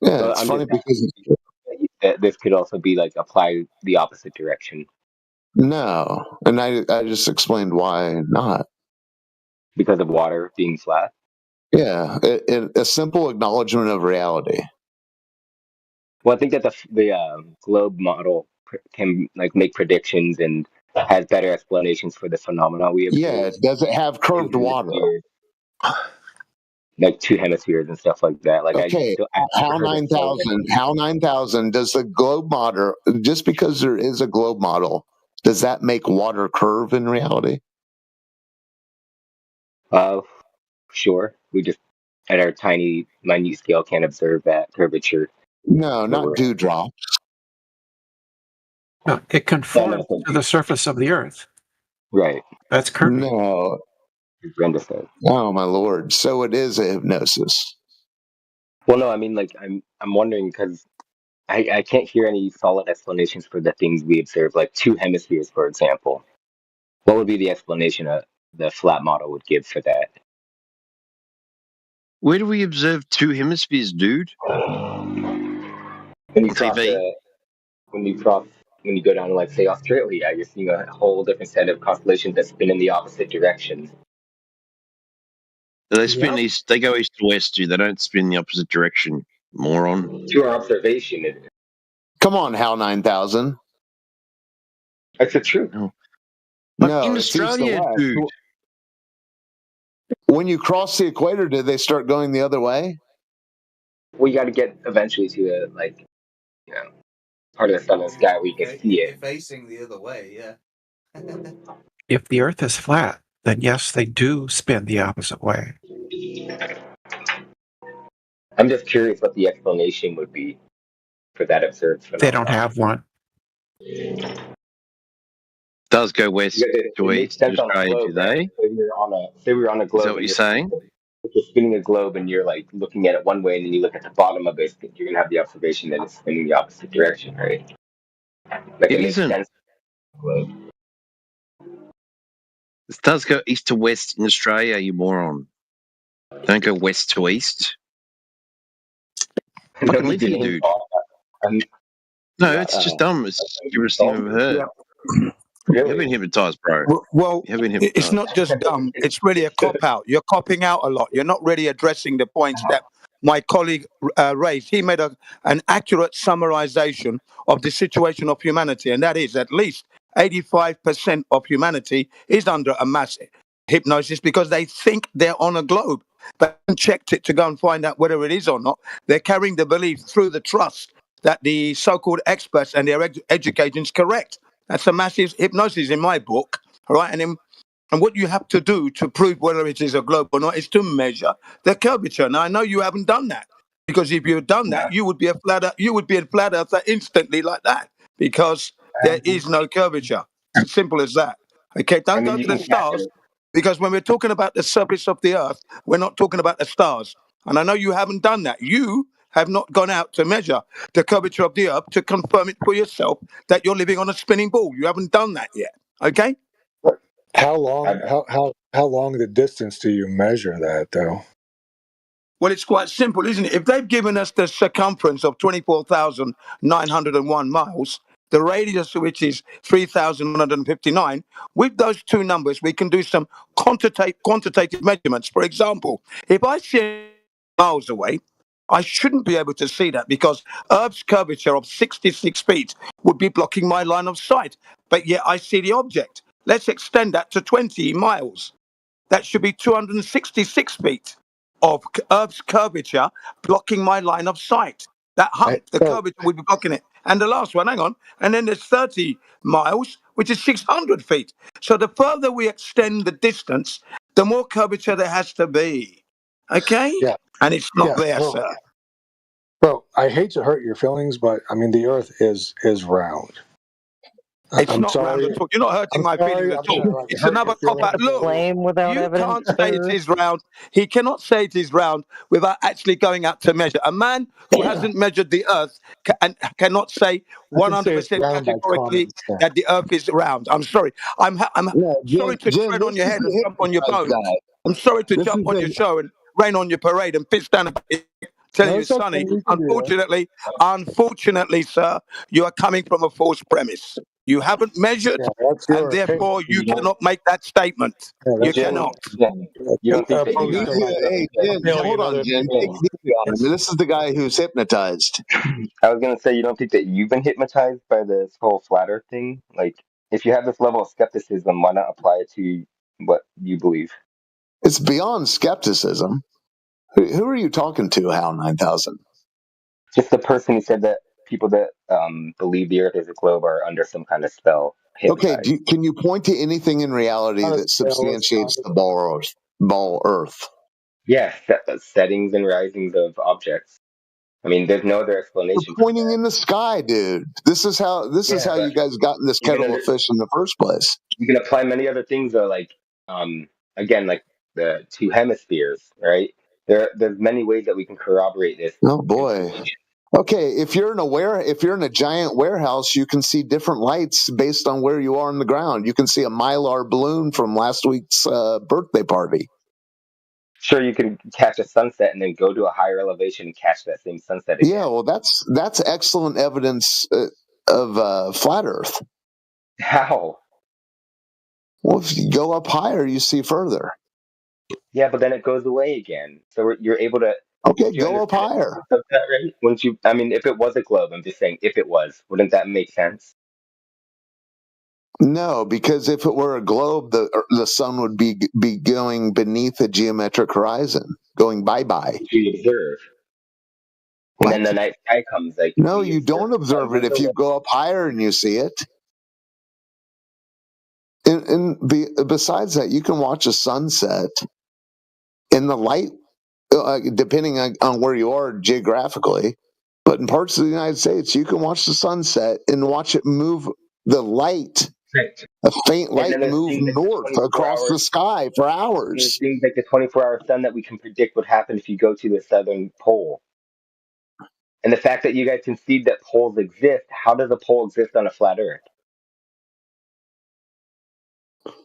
[SPEAKER 2] Yeah, it's funny because
[SPEAKER 16] this could also be like applied the opposite direction.
[SPEAKER 2] No, and I just explained why not.
[SPEAKER 16] Because of water being flat.
[SPEAKER 2] Yeah, a simple acknowledgement of reality.
[SPEAKER 16] Well, I think that the globe model can like make predictions and has better explanations for the phenomena we observe.
[SPEAKER 2] Yeah, does it have curved water?
[SPEAKER 16] Like two hemispheres and stuff like that. Like
[SPEAKER 2] okay, HAL 9000 does the globe model, just because there is a globe model, does that make water curve in reality?
[SPEAKER 16] Sure. We just at our tiny, minute scale can't observe that curvature.
[SPEAKER 2] No, not dewdrops.
[SPEAKER 18] No, it conforms to the surface of the Earth.
[SPEAKER 16] Right.
[SPEAKER 18] That's curving.
[SPEAKER 2] No. Oh my Lord! So it is a hypnosis.
[SPEAKER 16] Well, no, I mean, like I'm wondering because I can't hear any solid explanations for the things we observe, like two hemispheres, for example. What would be the explanation the flat model would give for that?
[SPEAKER 19] Where do we observe two hemispheres, dude?
[SPEAKER 16] When you go down to, like, say, Australia, you're seeing a whole different set of constellations that spin in the opposite direction.
[SPEAKER 19] They spin east. They go east to west, dude. They don't spin the opposite direction, moron.
[SPEAKER 16] To our observation,
[SPEAKER 2] come on, HAL 9000.
[SPEAKER 16] That's the truth.
[SPEAKER 2] No,
[SPEAKER 19] in Australia, dude.
[SPEAKER 2] When you cross the equator, did they start going the other way?
[SPEAKER 16] Well, you got to get eventually to part of the southern sky where you can see it.
[SPEAKER 15] Facing the other way, yeah.
[SPEAKER 18] If the Earth is flat, then yes, they do spin the opposite way.
[SPEAKER 16] I'm just curious what the explanation would be for that observed phenomenon.
[SPEAKER 18] They don't have one.
[SPEAKER 19] Does go west to east in Australia, do they?
[SPEAKER 16] Say we're on a globe.
[SPEAKER 19] Is that what you're saying?
[SPEAKER 16] If you're spinning a globe and you're like looking at it one way, and then you look at the bottom of it, you're gonna have the observation that it's spinning the opposite direction, right? Like
[SPEAKER 19] it isn't. It does go east to west in Australia, you moron. Don't go west to east. Fucking live here, dude. No, it's just dumb. It's the stupidest thing I've ever heard.
[SPEAKER 21] Yeah.
[SPEAKER 19] You have been hypnotized, bro.
[SPEAKER 21] Well, it's not just dumb. It's really a cop-out. You're copping out a lot. You're not really addressing the points that my colleague raised. He made an accurate summarization of the situation of humanity, and that is at least 85% of humanity is under a mass hypnosis because they think they're on a globe. They haven't checked it to go and find out whether it is or not. They're carrying the belief through the trust that the so-called experts and their education is correct. That's a massive hypnosis in my book, all right? And what you have to do to prove whether it is a globe or not is to measure the curvature. Now, I know you haven't done that because if you had done that, you would be a flat earther instantly like that because there is no curvature. It's simple as that. Okay, don't go to the stars because when we're talking about the surface of the Earth, we're not talking about the stars. And I know you haven't done that. You have not gone out to measure the curvature of the Earth to confirm it for yourself that you're living on a spinning ball. You haven't done that yet. Okay?
[SPEAKER 13] How long? How long the distance do you measure that, though?
[SPEAKER 21] Well, it's quite simple, isn't it? If they've given us the circumference of 24,901 miles, the radius of which is 3,159, with those two numbers, we can do some quantitative measurements. For example, if I see miles away, I shouldn't be able to see that because Earth's curvature of 66 feet would be blocking my line of sight. But yet I see the object. Let's extend that to 20 miles. That should be 266 feet of Earth's curvature blocking my line of sight. That hump, the curvature would be blocking it. And the last one, hang on, and then there's 30 miles, which is 600 feet. So the further we extend the distance, the more curvature there has to be. Okay?
[SPEAKER 13] Yeah.
[SPEAKER 21] And it's not there, sir.
[SPEAKER 13] Bro, I hate to hurt your feelings, but I mean the Earth is round.
[SPEAKER 21] It's
[SPEAKER 13] I'm
[SPEAKER 21] not round
[SPEAKER 13] sorry.
[SPEAKER 21] at all. You're not hurting my feelings at all. It's another cop out. Look, you can't say it is round. He cannot say it is round without actually going out to measure. A man who hasn't measured the earth and cannot say
[SPEAKER 13] I can say it's
[SPEAKER 21] 100%
[SPEAKER 13] round by
[SPEAKER 21] categorically
[SPEAKER 13] common sense.
[SPEAKER 21] that the earth is round. I'm sorry. I'm
[SPEAKER 2] No,
[SPEAKER 21] sorry to
[SPEAKER 2] Jim,
[SPEAKER 21] tread on
[SPEAKER 2] this
[SPEAKER 21] your
[SPEAKER 2] is
[SPEAKER 21] head and
[SPEAKER 2] the
[SPEAKER 21] jump on your
[SPEAKER 2] hypnotized
[SPEAKER 21] boat.
[SPEAKER 2] guy.
[SPEAKER 21] I'm sorry to
[SPEAKER 2] This
[SPEAKER 21] jump
[SPEAKER 2] is
[SPEAKER 21] on
[SPEAKER 2] the
[SPEAKER 21] your show and rain on your parade and piss down about it, telling
[SPEAKER 13] No,
[SPEAKER 21] you
[SPEAKER 13] it's
[SPEAKER 21] it's
[SPEAKER 13] okay.
[SPEAKER 21] sunny.
[SPEAKER 13] You can do that.
[SPEAKER 21] Unfortunately, sir, you are coming from a false premise. You haven't measured,
[SPEAKER 13] Yeah, that's
[SPEAKER 21] and
[SPEAKER 13] your opinion.
[SPEAKER 21] therefore you
[SPEAKER 16] You don't,
[SPEAKER 21] cannot make that statement.
[SPEAKER 13] Yeah,
[SPEAKER 21] You
[SPEAKER 13] that's
[SPEAKER 16] Jim,
[SPEAKER 13] your
[SPEAKER 21] cannot.
[SPEAKER 16] Jim, you don't think that
[SPEAKER 13] opposed
[SPEAKER 16] you,
[SPEAKER 13] to my
[SPEAKER 2] Hey, Jim,
[SPEAKER 13] feeling
[SPEAKER 2] hold on,
[SPEAKER 13] another
[SPEAKER 2] Jim. Take
[SPEAKER 16] Jim,
[SPEAKER 2] it easy on him. This is the guy who's hypnotized.
[SPEAKER 16] I was gonna say, you don't think that you've been hypnotized by this whole flat Earth thing? Like, if you have this level of skepticism, why not apply it to what you believe?
[SPEAKER 2] It's beyond skepticism. Who are you talking to, Hal 9000?
[SPEAKER 16] Just the person who said that people that believe the Earth is a globe are under some kind of spell,
[SPEAKER 2] Okay,
[SPEAKER 16] hypnotized.
[SPEAKER 2] can you point to anything in reality
[SPEAKER 13] Not a
[SPEAKER 2] that
[SPEAKER 13] spell, it's
[SPEAKER 2] substantiates
[SPEAKER 13] not
[SPEAKER 2] the ball Earth?
[SPEAKER 16] Yes, settings and risings of objects. I mean, there's no other
[SPEAKER 2] You're
[SPEAKER 16] explanation for
[SPEAKER 2] pointing
[SPEAKER 16] that.
[SPEAKER 2] in the sky, dude. This is how
[SPEAKER 16] Yeah, but
[SPEAKER 2] you guys got in this
[SPEAKER 16] you can
[SPEAKER 2] kettle of fish in the first place.
[SPEAKER 16] you can apply many other things though, like again, like the two hemispheres, right? There's many ways that we can corroborate this
[SPEAKER 2] Oh boy.
[SPEAKER 16] information.
[SPEAKER 2] Okay, if you're in a giant warehouse, you can see different lights based on where you are on the ground. You can see a Mylar balloon from last week's birthday party.
[SPEAKER 16] Sure, you can catch a sunset and then go to a higher elevation and catch that same sunset again.
[SPEAKER 2] Yeah, well, that's excellent evidence of flat Earth.
[SPEAKER 16] How?
[SPEAKER 2] Well, if you go up higher, you see further.
[SPEAKER 16] Yeah, but then it goes away again. So you're able to.
[SPEAKER 2] Okay, go up higher.
[SPEAKER 16] That, right? Wouldn't you? I mean, if it was a globe, I'm just saying, if it was, wouldn't that make sense?
[SPEAKER 2] No, because if it were a globe, the sun would be going beneath a geometric horizon, going bye-bye.
[SPEAKER 16] Which we observe. And then the night sky comes. Like
[SPEAKER 2] no, you don't observe it if you go up higher and you see it. Besides that, you can watch a sunset in the light, depending on where you are geographically. But in parts of the United States, you can watch the sunset and watch it move. The light, a faint light, move north across the sky for hours.
[SPEAKER 16] It seems like the 24-hour sun that we can predict what happens if you go to the southern pole. And the fact that you guys concede that poles exist, how does a pole exist on a flat Earth?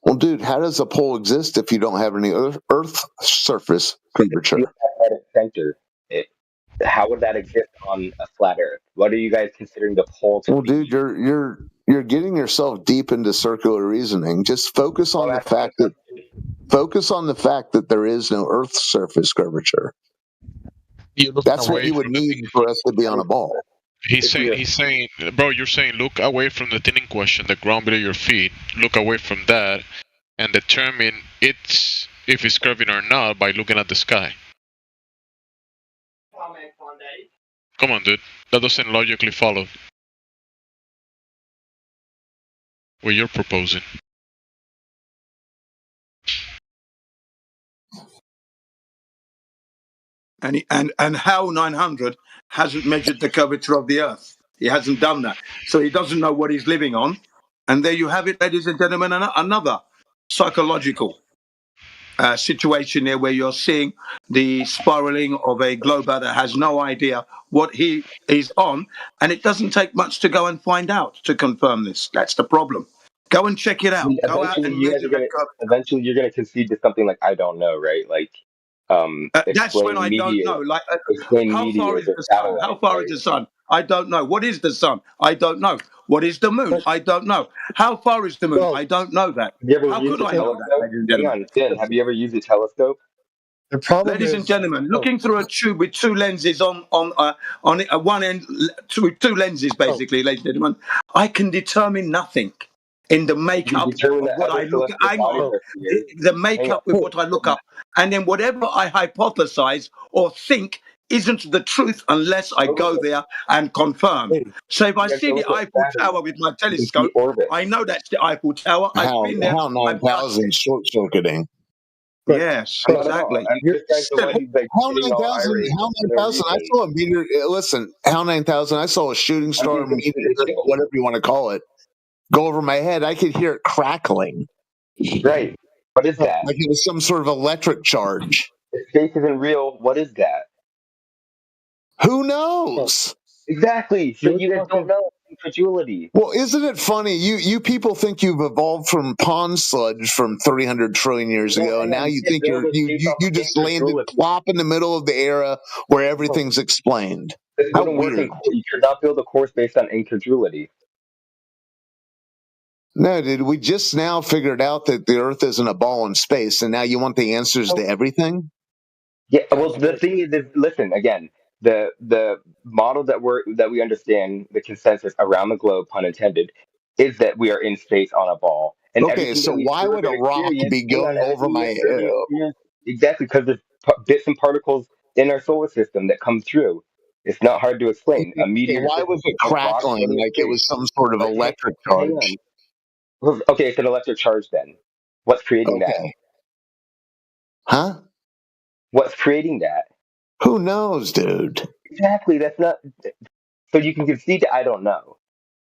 [SPEAKER 2] Well, dude, how does a pole exist if you don't have any Earth surface curvature?
[SPEAKER 16] Center. How would that exist on a flat Earth? What are you guys considering the pole to be?
[SPEAKER 2] Dude, you're getting yourself deep into circular reasoning. Just focus on the fact that there is no Earth surface curvature. That's what you would need for us to be on a ball.
[SPEAKER 22] He's saying, bro, you're saying look away from the thing in question, the ground below your feet. Look away from that, and determine if it's curving or not by looking at the sky. Come on, dude. That doesn't logically follow what you're proposing.
[SPEAKER 21] And Hal 900 hasn't measured the curvature of the Earth. He hasn't done that, so he doesn't know what he's living on. And there you have it, ladies and gentlemen, another psychological situation here where you're seeing the spiraling of a glober that has no idea what he is on, and it doesn't take much to go and find out to confirm this. That's the problem. Go and check it out. Go out and measure that curvature.
[SPEAKER 16] Eventually, you're going to concede to something like I don't know, right? Like
[SPEAKER 21] that's when I don't know. Like, how far is the sun? How far is the sun? I don't know. What is the sun? I don't know. What is the moon? I don't know. How far is the moon? I don't know that.
[SPEAKER 16] How could I know that? Hang on, have you ever used a telescope?
[SPEAKER 21] Ladies and gentlemen, looking through a tube with two lenses on one end, two lenses basically, ladies and gentlemen, I can determine nothing in the makeup of what I look at. Hang on, the makeup with what I look up, and then whatever I hypothesize or think isn't the truth unless I go there and confirm. So if I see the Eiffel Tower with my telescope, I know that's the Eiffel Tower. I've been there.
[SPEAKER 2] Hal 9000 short-circuiting.
[SPEAKER 21] Yes, exactly.
[SPEAKER 2] Hal 9000, I saw a meteor. Listen, Hal 9000, I saw a shooting star meteor, whatever you want to call it, go over my head, I could hear it crackling.
[SPEAKER 16] Right. What is that?
[SPEAKER 2] Like it was some sort of electric charge.
[SPEAKER 16] If space isn't real, what is that?
[SPEAKER 2] Who knows?
[SPEAKER 16] Exactly. So you guys don't know. Incredulity.
[SPEAKER 2] Well, isn't it funny? You people think you've evolved from pond sludge from 300 trillion years ago, and now you think you just landed plop in the middle of the era where everything's explained.
[SPEAKER 16] This
[SPEAKER 2] How
[SPEAKER 16] wouldn't work.
[SPEAKER 2] weird.
[SPEAKER 16] You could not build a course based on incredulity.
[SPEAKER 2] No, dude, we just now figured out that the Earth isn't a ball in space, and now you want the answers to everything?
[SPEAKER 16] Yeah. Well, the thing is, listen again. The model that we understand, the consensus around the globe, pun intended, is that we are in space on a ball. And
[SPEAKER 2] okay, so why would a rock be going over my head?
[SPEAKER 16] Exactly, because there's bits and particles in our solar system that come through. It's not hard to explain. A meteor.
[SPEAKER 2] Why was it crackling like it was some sort of electric charge?
[SPEAKER 16] Okay, it's an electric charge then. What's creating that?
[SPEAKER 2] Huh?
[SPEAKER 16] What's creating that?
[SPEAKER 2] Who knows, dude?
[SPEAKER 16] Exactly. That's not. So you can concede that I don't know.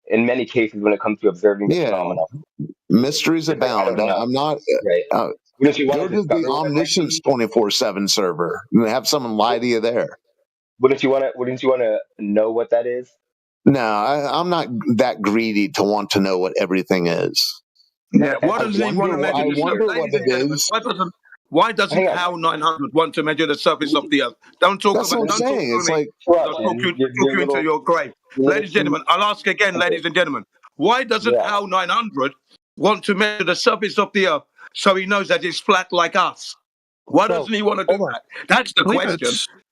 [SPEAKER 16] In many cases, when it comes to observing the phenomena,
[SPEAKER 2] mysteries abound. I'm not.
[SPEAKER 16] Right.
[SPEAKER 2] Go to the Omniscience 24/7 server and have someone lie to you there.
[SPEAKER 16] Wouldn't you want to know what that is?
[SPEAKER 2] No, I'm not that greedy to want to know what everything is.
[SPEAKER 21] Yeah, why doesn't he want to measure the surface? Why doesn't HAL 900 want to measure the surface of the Earth? Don't talk
[SPEAKER 2] That's
[SPEAKER 21] about.
[SPEAKER 2] what I'm
[SPEAKER 21] Don't
[SPEAKER 2] saying.
[SPEAKER 21] talk
[SPEAKER 2] It's
[SPEAKER 21] to me.
[SPEAKER 2] like
[SPEAKER 21] Talk you into your grave, ladies and gentlemen. I'll ask again, ladies and gentlemen. Why doesn't HAL 900 want to measure the surface of the Earth so he knows that it's flat like us? Why doesn't he want to do that? That's the question.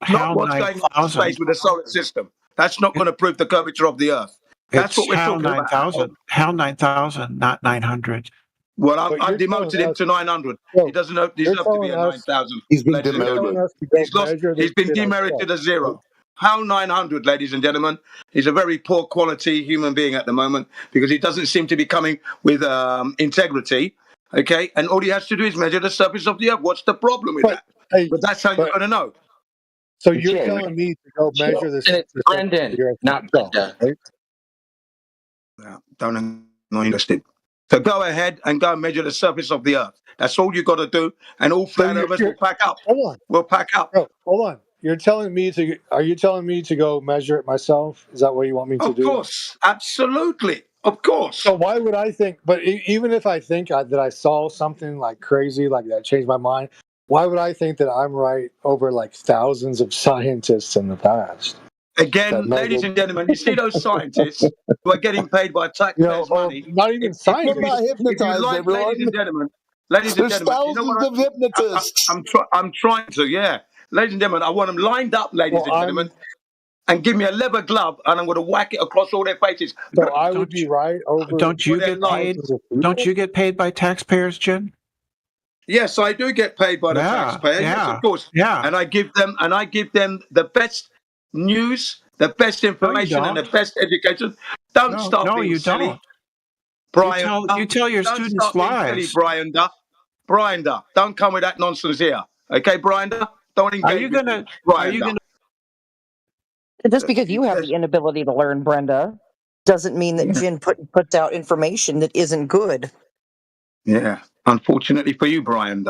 [SPEAKER 21] Not what's going on in space with the solar system. That's not going to prove the curvature of the Earth. That's what we're talking about.
[SPEAKER 18] HAL 9000, not 900.
[SPEAKER 21] Well, I've demoted him to 900. He doesn't deserve to be a 9,000.
[SPEAKER 2] He's been demoted.
[SPEAKER 21] He's been demerits to 0. HAL 900, ladies and gentlemen, he's a very poor quality human being at the moment because he doesn't seem to be coming with integrity. Okay, and all he has to do is measure the surface of the Earth. What's the problem with that? But that's how you're going to know.
[SPEAKER 13] So you're telling me to go measure this?
[SPEAKER 4] And it's Brendan, not Brenda.
[SPEAKER 13] Right?
[SPEAKER 21] Yeah, don't not interested. So go ahead and go and measure the surface of the Earth. That's all you got to do, and all flat earthers will pack up.
[SPEAKER 13] Hold on.
[SPEAKER 21] We'll pack up.
[SPEAKER 13] Bro, hold on. Are you telling me to go measure it myself? Is that what you want me to do?
[SPEAKER 21] Of course, absolutely, of course.
[SPEAKER 13] So why would I think? But even if I think that I saw something like crazy, like that changed my mind, why would I think that I'm right over like thousands of scientists in the past?
[SPEAKER 21] Again, ladies and gentlemen, you see those scientists who are getting paid by taxpayers' money.
[SPEAKER 13] Not even scientists.
[SPEAKER 21] If you like, ladies and gentlemen, you know what
[SPEAKER 2] of hypnotists.
[SPEAKER 21] I'm trying to, yeah. Ladies and gentlemen, I want them lined up, ladies and gentlemen, and give me a leather glove, and I'm going to whack it across all their faces.
[SPEAKER 13] So I would be right over.
[SPEAKER 18] Don't you get paid? Don't you get paid by taxpayers, Jim?
[SPEAKER 21] Yes, I do get paid by the taxpayer. Yes, of course. Yeah. And I give them the best news, the best information, and the best education. Don't stop being silly.
[SPEAKER 18] Don't.
[SPEAKER 21] Brian,
[SPEAKER 18] you tell your students lies.
[SPEAKER 21] Brian, don't come with that nonsense here. Okay, Brian, don't engage.
[SPEAKER 3] Are you gonna? Just because you have the inability to learn, Brenda, doesn't mean that Jin puts out information that isn't good.
[SPEAKER 21] Yeah, unfortunately for you, Brian.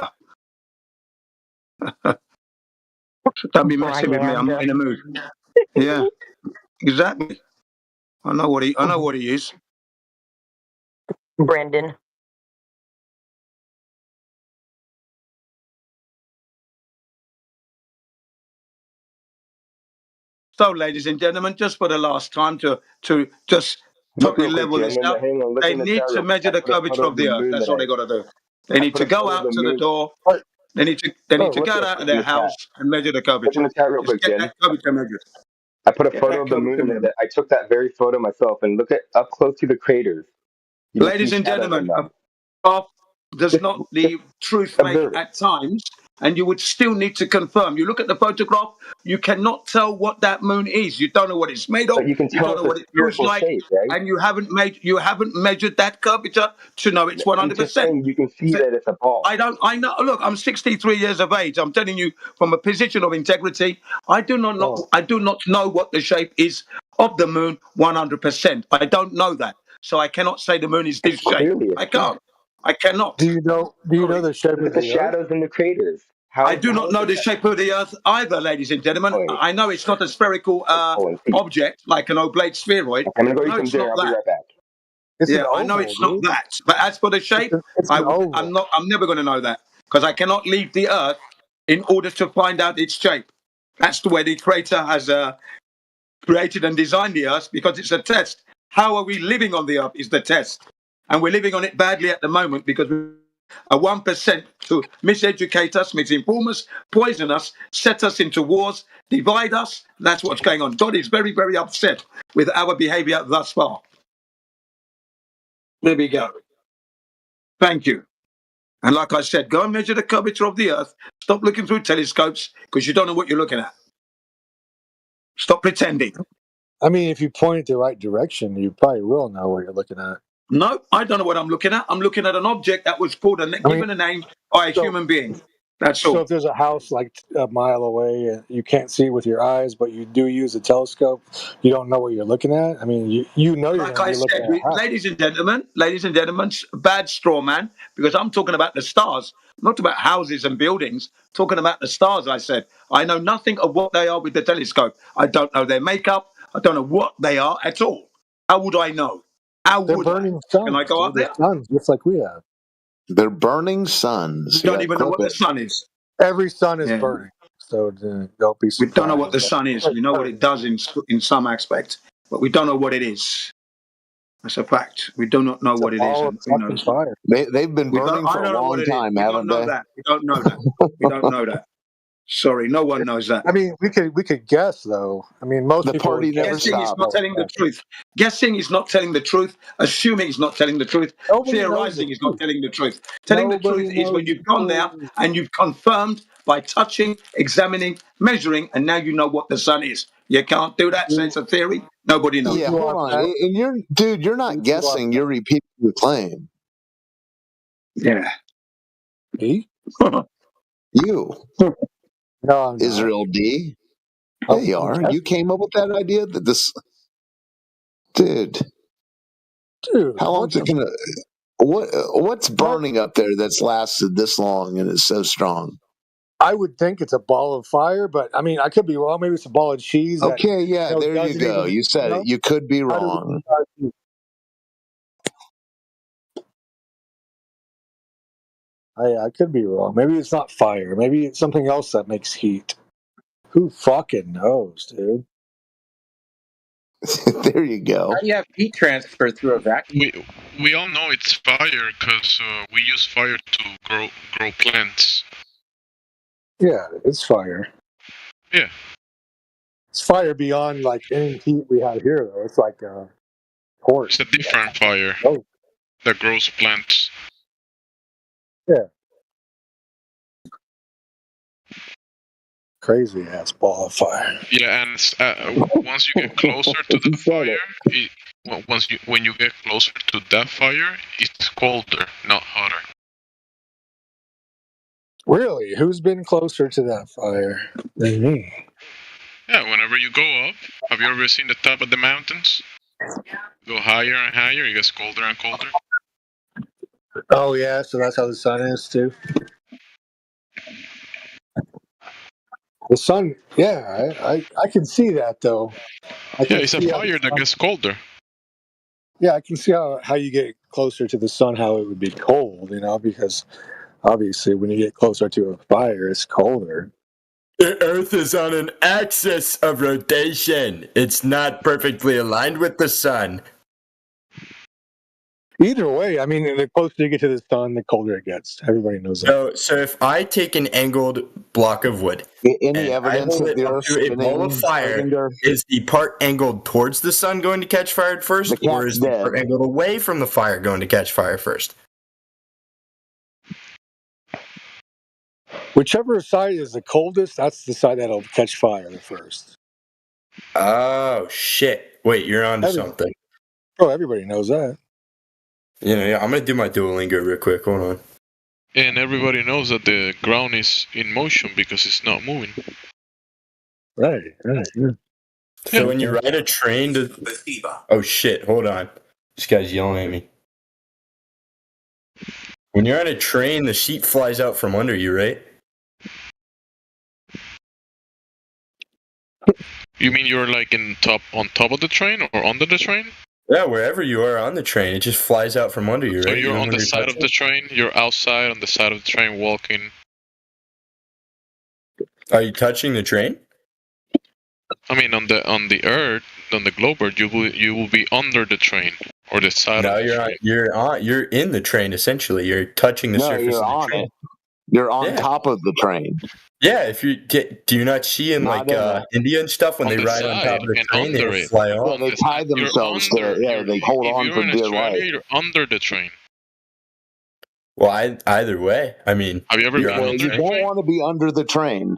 [SPEAKER 21] Don't be messing with me. I'm not in a mood. Yeah, exactly. I know what he is.
[SPEAKER 3] Brendan.
[SPEAKER 21] So, ladies and gentlemen, just for the last time to just totally level this up, they need to measure the curvature of the Earth. That's all they got to do. They need to go out to the door. They need to go out of their house and measure the curvature. Just get that curvature measured.
[SPEAKER 16] I put a photo of the moon in it. I took that very photo myself and look at up close to the craters.
[SPEAKER 21] Ladies and gentlemen, does not the truth make at times, and you would still need to confirm. You look at the photograph, you cannot tell what that moon is. You don't know what it's made of.
[SPEAKER 16] But you can tell
[SPEAKER 21] don't know what it feels like, shape, right? And you haven't measured that curvature to know it's 100%.
[SPEAKER 16] You can see that it's a ball.
[SPEAKER 21] I know. Look, I'm 63 years of age. I'm telling you from a position of integrity. I do not know what the shape is of the moon 100%. I don't know that. so I cannot say the moon is this shape. I can't. I cannot.
[SPEAKER 13] Do you know the shape
[SPEAKER 16] Look
[SPEAKER 13] of
[SPEAKER 16] at the
[SPEAKER 13] the Earth?
[SPEAKER 16] shadows in the craters.
[SPEAKER 21] I do not know the shape of the Earth either, ladies and gentlemen. I know it's not a spherical object like an oblate spheroid.
[SPEAKER 16] I'm gonna go eat
[SPEAKER 21] No,
[SPEAKER 16] some
[SPEAKER 21] it's
[SPEAKER 16] dinner.
[SPEAKER 21] not
[SPEAKER 16] I'll be
[SPEAKER 21] that.
[SPEAKER 16] right back.
[SPEAKER 21] Yeah, I know it's not that. But as for the shape, I'm never going to know that because I cannot leave the Earth in order to find out its shape. That's the way the Creator has created and designed the Earth because it's a test. How are we living on the Earth is the test, and we're living on it badly at the moment because a 1% to miseducate us, misinform us, poison us, set us into wars, divide us. That's what's going on. God is very, very upset with our behavior thus far. There we go. Thank you. And like I said, go and measure the curvature of the Earth. Stop looking through telescopes because you don't know what you're looking at. Stop pretending.
[SPEAKER 13] I mean, if you point it the right direction, you probably will know what you're looking at.
[SPEAKER 21] No, I don't know what I'm looking at. I'm looking at an object that was called given a name by a human being. That's all.
[SPEAKER 13] So if there's a house like a mile away and you can't see it with your eyes, but you do use a telescope, you don't know what you're looking at. I mean, you know you're
[SPEAKER 21] like
[SPEAKER 13] going to
[SPEAKER 21] I
[SPEAKER 13] be looking
[SPEAKER 21] said,
[SPEAKER 13] at a house.
[SPEAKER 21] ladies and gentlemen, bad straw man, because I'm talking about the stars, not about houses and buildings. Talking about the stars, I said. I know nothing of what they are with the telescope. I don't know their makeup. I don't know what they are at all. How would I know? How
[SPEAKER 13] They're
[SPEAKER 21] would
[SPEAKER 13] burning
[SPEAKER 21] I?
[SPEAKER 13] suns.
[SPEAKER 21] Can I go up there?
[SPEAKER 13] Suns, just like we have.
[SPEAKER 2] They're burning suns.
[SPEAKER 21] We don't even know what the sun is.
[SPEAKER 13] Every sun is
[SPEAKER 21] Yeah.
[SPEAKER 13] burning, so don't be surprised.
[SPEAKER 21] We don't know what the sun is. We know what it does in some aspect, but we don't know what it is. That's a fact. We do not know what it is. And, you know,
[SPEAKER 13] fire.
[SPEAKER 2] They've been burning for a long time, haven't they?
[SPEAKER 21] We don't know that. We don't know that. Sorry, no one knows that.
[SPEAKER 13] I mean, we could guess though. I mean, most
[SPEAKER 2] The
[SPEAKER 13] people
[SPEAKER 2] party
[SPEAKER 13] would
[SPEAKER 2] never
[SPEAKER 13] guess.
[SPEAKER 21] Guessing is not telling the truth. Guessing is not telling the truth. Assuming is not telling the truth.
[SPEAKER 13] Nobody knows
[SPEAKER 21] Theorizing
[SPEAKER 13] the
[SPEAKER 21] is not
[SPEAKER 13] truth.
[SPEAKER 21] telling the truth. Telling the
[SPEAKER 13] Nobody
[SPEAKER 21] truth is when
[SPEAKER 13] knows
[SPEAKER 21] you've gone there
[SPEAKER 13] the truth.
[SPEAKER 21] and you've confirmed by touching, examining, measuring, and now you know what the sun is. You can't do that. Say it's a theory. Nobody knows.
[SPEAKER 2] Yeah, hold on. And you're not guessing. You're repeating the claim.
[SPEAKER 21] Yeah.
[SPEAKER 13] Me?
[SPEAKER 2] You.
[SPEAKER 13] No, I'm not.
[SPEAKER 2] Israel D.
[SPEAKER 13] Oh,
[SPEAKER 2] There you are. You came up with that idea that this, dude. How long's it gonna? What's burning up there that's lasted this long and is so strong?
[SPEAKER 13] I would think it's a ball of fire, but I mean, I could be wrong. Maybe it's a ball of cheese.
[SPEAKER 2] Okay, yeah, there you go. You said it. You could be wrong.
[SPEAKER 13] I could be wrong. Maybe it's not fire. Maybe it's something else that makes heat. Who fucking knows, dude?
[SPEAKER 2] There you go.
[SPEAKER 4] How do you have heat transfer through a vacuum?
[SPEAKER 22] We all know it's fire because we use fire to grow plants.
[SPEAKER 13] Yeah, it's fire.
[SPEAKER 22] Yeah.
[SPEAKER 13] It's fire beyond like any heat we have here, though. It's like torch.
[SPEAKER 22] It's a different fire that grows plants.
[SPEAKER 13] Yeah. Crazy ass ball of fire.
[SPEAKER 22] Yeah, and once you get closer to the fire, when you get closer to that fire, it's colder, not hotter.
[SPEAKER 13] Really? Who's been closer to that fire than me?
[SPEAKER 22] Yeah, whenever you go up, have you ever seen the top of the mountains? Go higher and higher, it gets colder and colder.
[SPEAKER 13] Oh yeah, so that's how the sun is too. The sun, yeah, I can see that though.
[SPEAKER 22] Yeah, it's a fire that gets colder.
[SPEAKER 13] Yeah, I can see how you get closer to the sun, how it would be cold, because obviously when you get closer to a fire, it's colder.
[SPEAKER 5] The Earth is on an axis of rotation. It's not perfectly aligned with the sun.
[SPEAKER 13] Either way, I mean, the closer you get to the sun, the colder it gets. Everybody knows that.
[SPEAKER 5] So if I take an angled block of wood,
[SPEAKER 2] any evidence of the Earth
[SPEAKER 5] a ball of fire, is the part angled towards the sun going to catch fire first, or is the part angled away from the fire going to catch fire first?
[SPEAKER 13] Whichever side is the coldest, that's the side that'll catch fire first.
[SPEAKER 5] Oh shit! Wait, you're onto something.
[SPEAKER 13] Oh, everybody knows that.
[SPEAKER 5] Yeah, I'm gonna do my Duolingo real quick. Hold on.
[SPEAKER 22] And everybody knows that the ground is in motion because it's not moving.
[SPEAKER 13] Right.
[SPEAKER 5] So when you ride a train to... Oh shit, hold on. This guy's yelling at me. When you're on a train, the sheet flies out from under you, right?
[SPEAKER 22] You mean you're like on top of the train or under the train?
[SPEAKER 5] Yeah, wherever you are on the train, it just flies out from under you, right?
[SPEAKER 22] So you're on the side of the train, you're outside on the side of the train walking.
[SPEAKER 5] Are you touching the train?
[SPEAKER 22] I mean, on the Earth, on the globe Earth, you will be under the train or the side of the train.
[SPEAKER 5] You're in the train essentially. You're touching the surface of the train.
[SPEAKER 2] You're on top of the train.
[SPEAKER 5] Yeah, if you do you not see in India and stuff when they ride on top of the train, they fly off.
[SPEAKER 2] They tie themselves there. Yeah, they hold on for dear life.
[SPEAKER 22] You're under the train.
[SPEAKER 5] Well, either way, I mean,
[SPEAKER 22] have you ever been on a train?
[SPEAKER 2] You don't want to be under the train.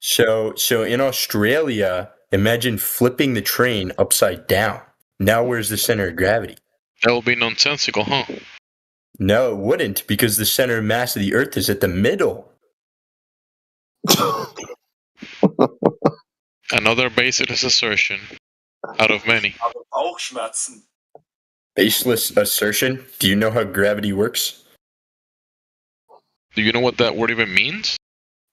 [SPEAKER 5] So in Australia, imagine flipping the train upside down. Now where's the center of gravity?
[SPEAKER 22] That would be nonsensical, huh?
[SPEAKER 5] No, it wouldn't, because the center of mass of the Earth is at the middle.
[SPEAKER 22] Another baseless assertion out of many.
[SPEAKER 5] Baseless assertion? Do you know how gravity works?
[SPEAKER 22] Do you know what that word even means?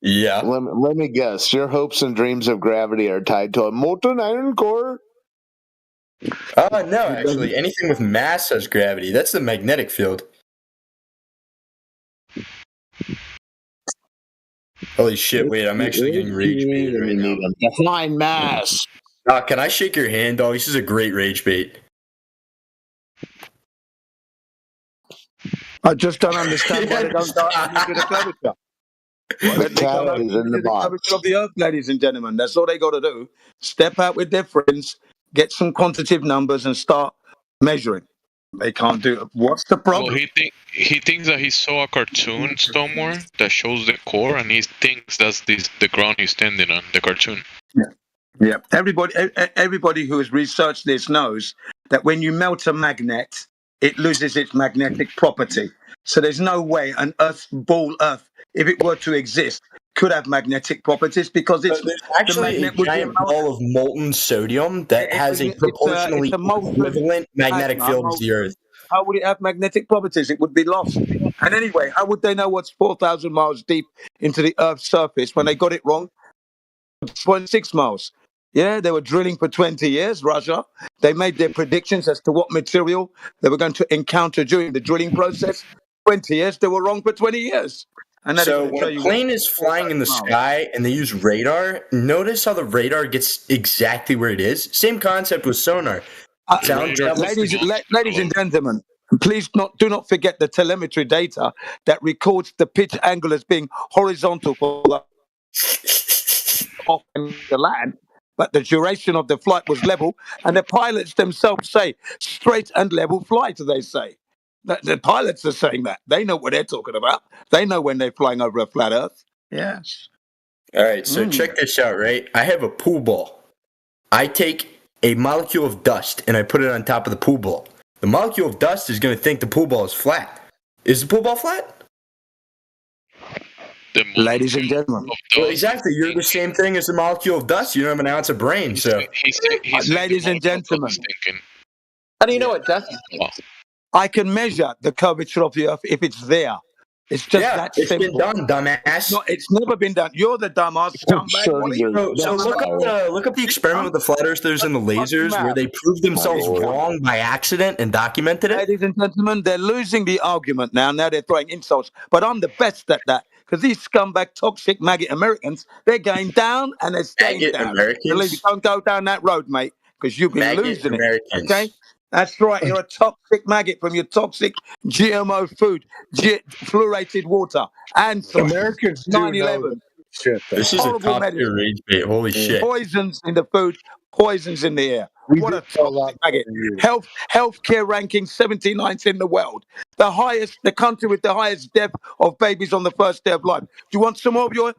[SPEAKER 5] Yeah.
[SPEAKER 2] Let me guess. Your hopes and dreams of gravity are tied to a molten iron core?
[SPEAKER 5] No, actually. Anything with mass has gravity. That's the magnetic field. Holy shit, wait, I'm actually getting rage baited right now.
[SPEAKER 2] Define mass.
[SPEAKER 5] Can I shake your hand, dog? This is a great rage bait.
[SPEAKER 21] I just don't understand why they don't start into the curvature. The curvature of the Earth, ladies and gentlemen. That's all they got to do. Step out with their friends, get some quantitative numbers, and start measuring. They can't do it. What's the problem?
[SPEAKER 22] Well, he thinks that he saw a cartoon somewhere that shows the core, and he thinks that's the ground he's standing on, the cartoon.
[SPEAKER 21] Yeah. Everybody who has researched this knows that when you melt a magnet, it loses its magnetic property. So there's no way an ball Earth, if it were to exist, could have magnetic properties because it's
[SPEAKER 5] actually a giant ball of molten sodium that has a proportionally equivalent magnetic field as the Earth.
[SPEAKER 21] How would it have magnetic properties? It would be lost. And anyway, how would they know what's 4,000 miles deep into the Earth's surface when they got it wrong? 0.6 miles. Yeah, they were drilling for 20 years, Russia. They made their predictions as to what material they were going to encounter during the drilling process. 20 years, they were wrong for 20 years. And
[SPEAKER 5] so when a plane is flying in the sky and they use radar, notice how the radar gets exactly where it is? Same concept with sonar.
[SPEAKER 21] Ladies and gentlemen, please do not forget the telemetry data that records the pitch angle as being horizontal for the land, but the duration of the flight was level, and the pilots themselves say straight and level flight, they say. The pilots are saying that. They know what they're talking about. They know when they're flying over a flat Earth. Yes.
[SPEAKER 5] All right, so check this out, right? I have a pool ball. I take a molecule of dust and I put it on top of the pool ball. The molecule of dust is going to think the pool ball is flat. Is the pool ball flat?
[SPEAKER 21] Ladies and gentlemen.
[SPEAKER 5] Well, exactly. You're the same thing as the molecule of dust. You don't have an ounce of brain. So,
[SPEAKER 21] ladies and gentlemen.
[SPEAKER 4] How do you know what dust is?
[SPEAKER 21] I can measure the curvature of the Earth if it's there. It's just that simple.
[SPEAKER 5] It's been done, dumbass.
[SPEAKER 21] No, it's never been done. You're the dumbass scumbag.
[SPEAKER 5] So look up the experiment with the flat earthers and the lasers where they proved themselves wrong by accident and documented it.
[SPEAKER 21] Ladies and gentlemen, they're losing the argument now. Now they're throwing insults. But I'm the best at that. Because these scumbag, toxic, maggot Americans, they're going down and they're staying down.
[SPEAKER 5] Americans?
[SPEAKER 21] Don't go down that road, mate, because you've been losing
[SPEAKER 5] Americans.
[SPEAKER 21] it. Okay? That's right. You're a toxic maggot from your toxic GMO food, fluoridated water, and
[SPEAKER 13] Americans
[SPEAKER 21] 9/11.
[SPEAKER 5] This is a top tier rage bait. Holy shit!
[SPEAKER 21] Poisons in the food, poisons in the air. What a toxic maggot! Healthcare ranking 79th in the world. The country with the highest death of babies on the first day of life. Do you want some more of your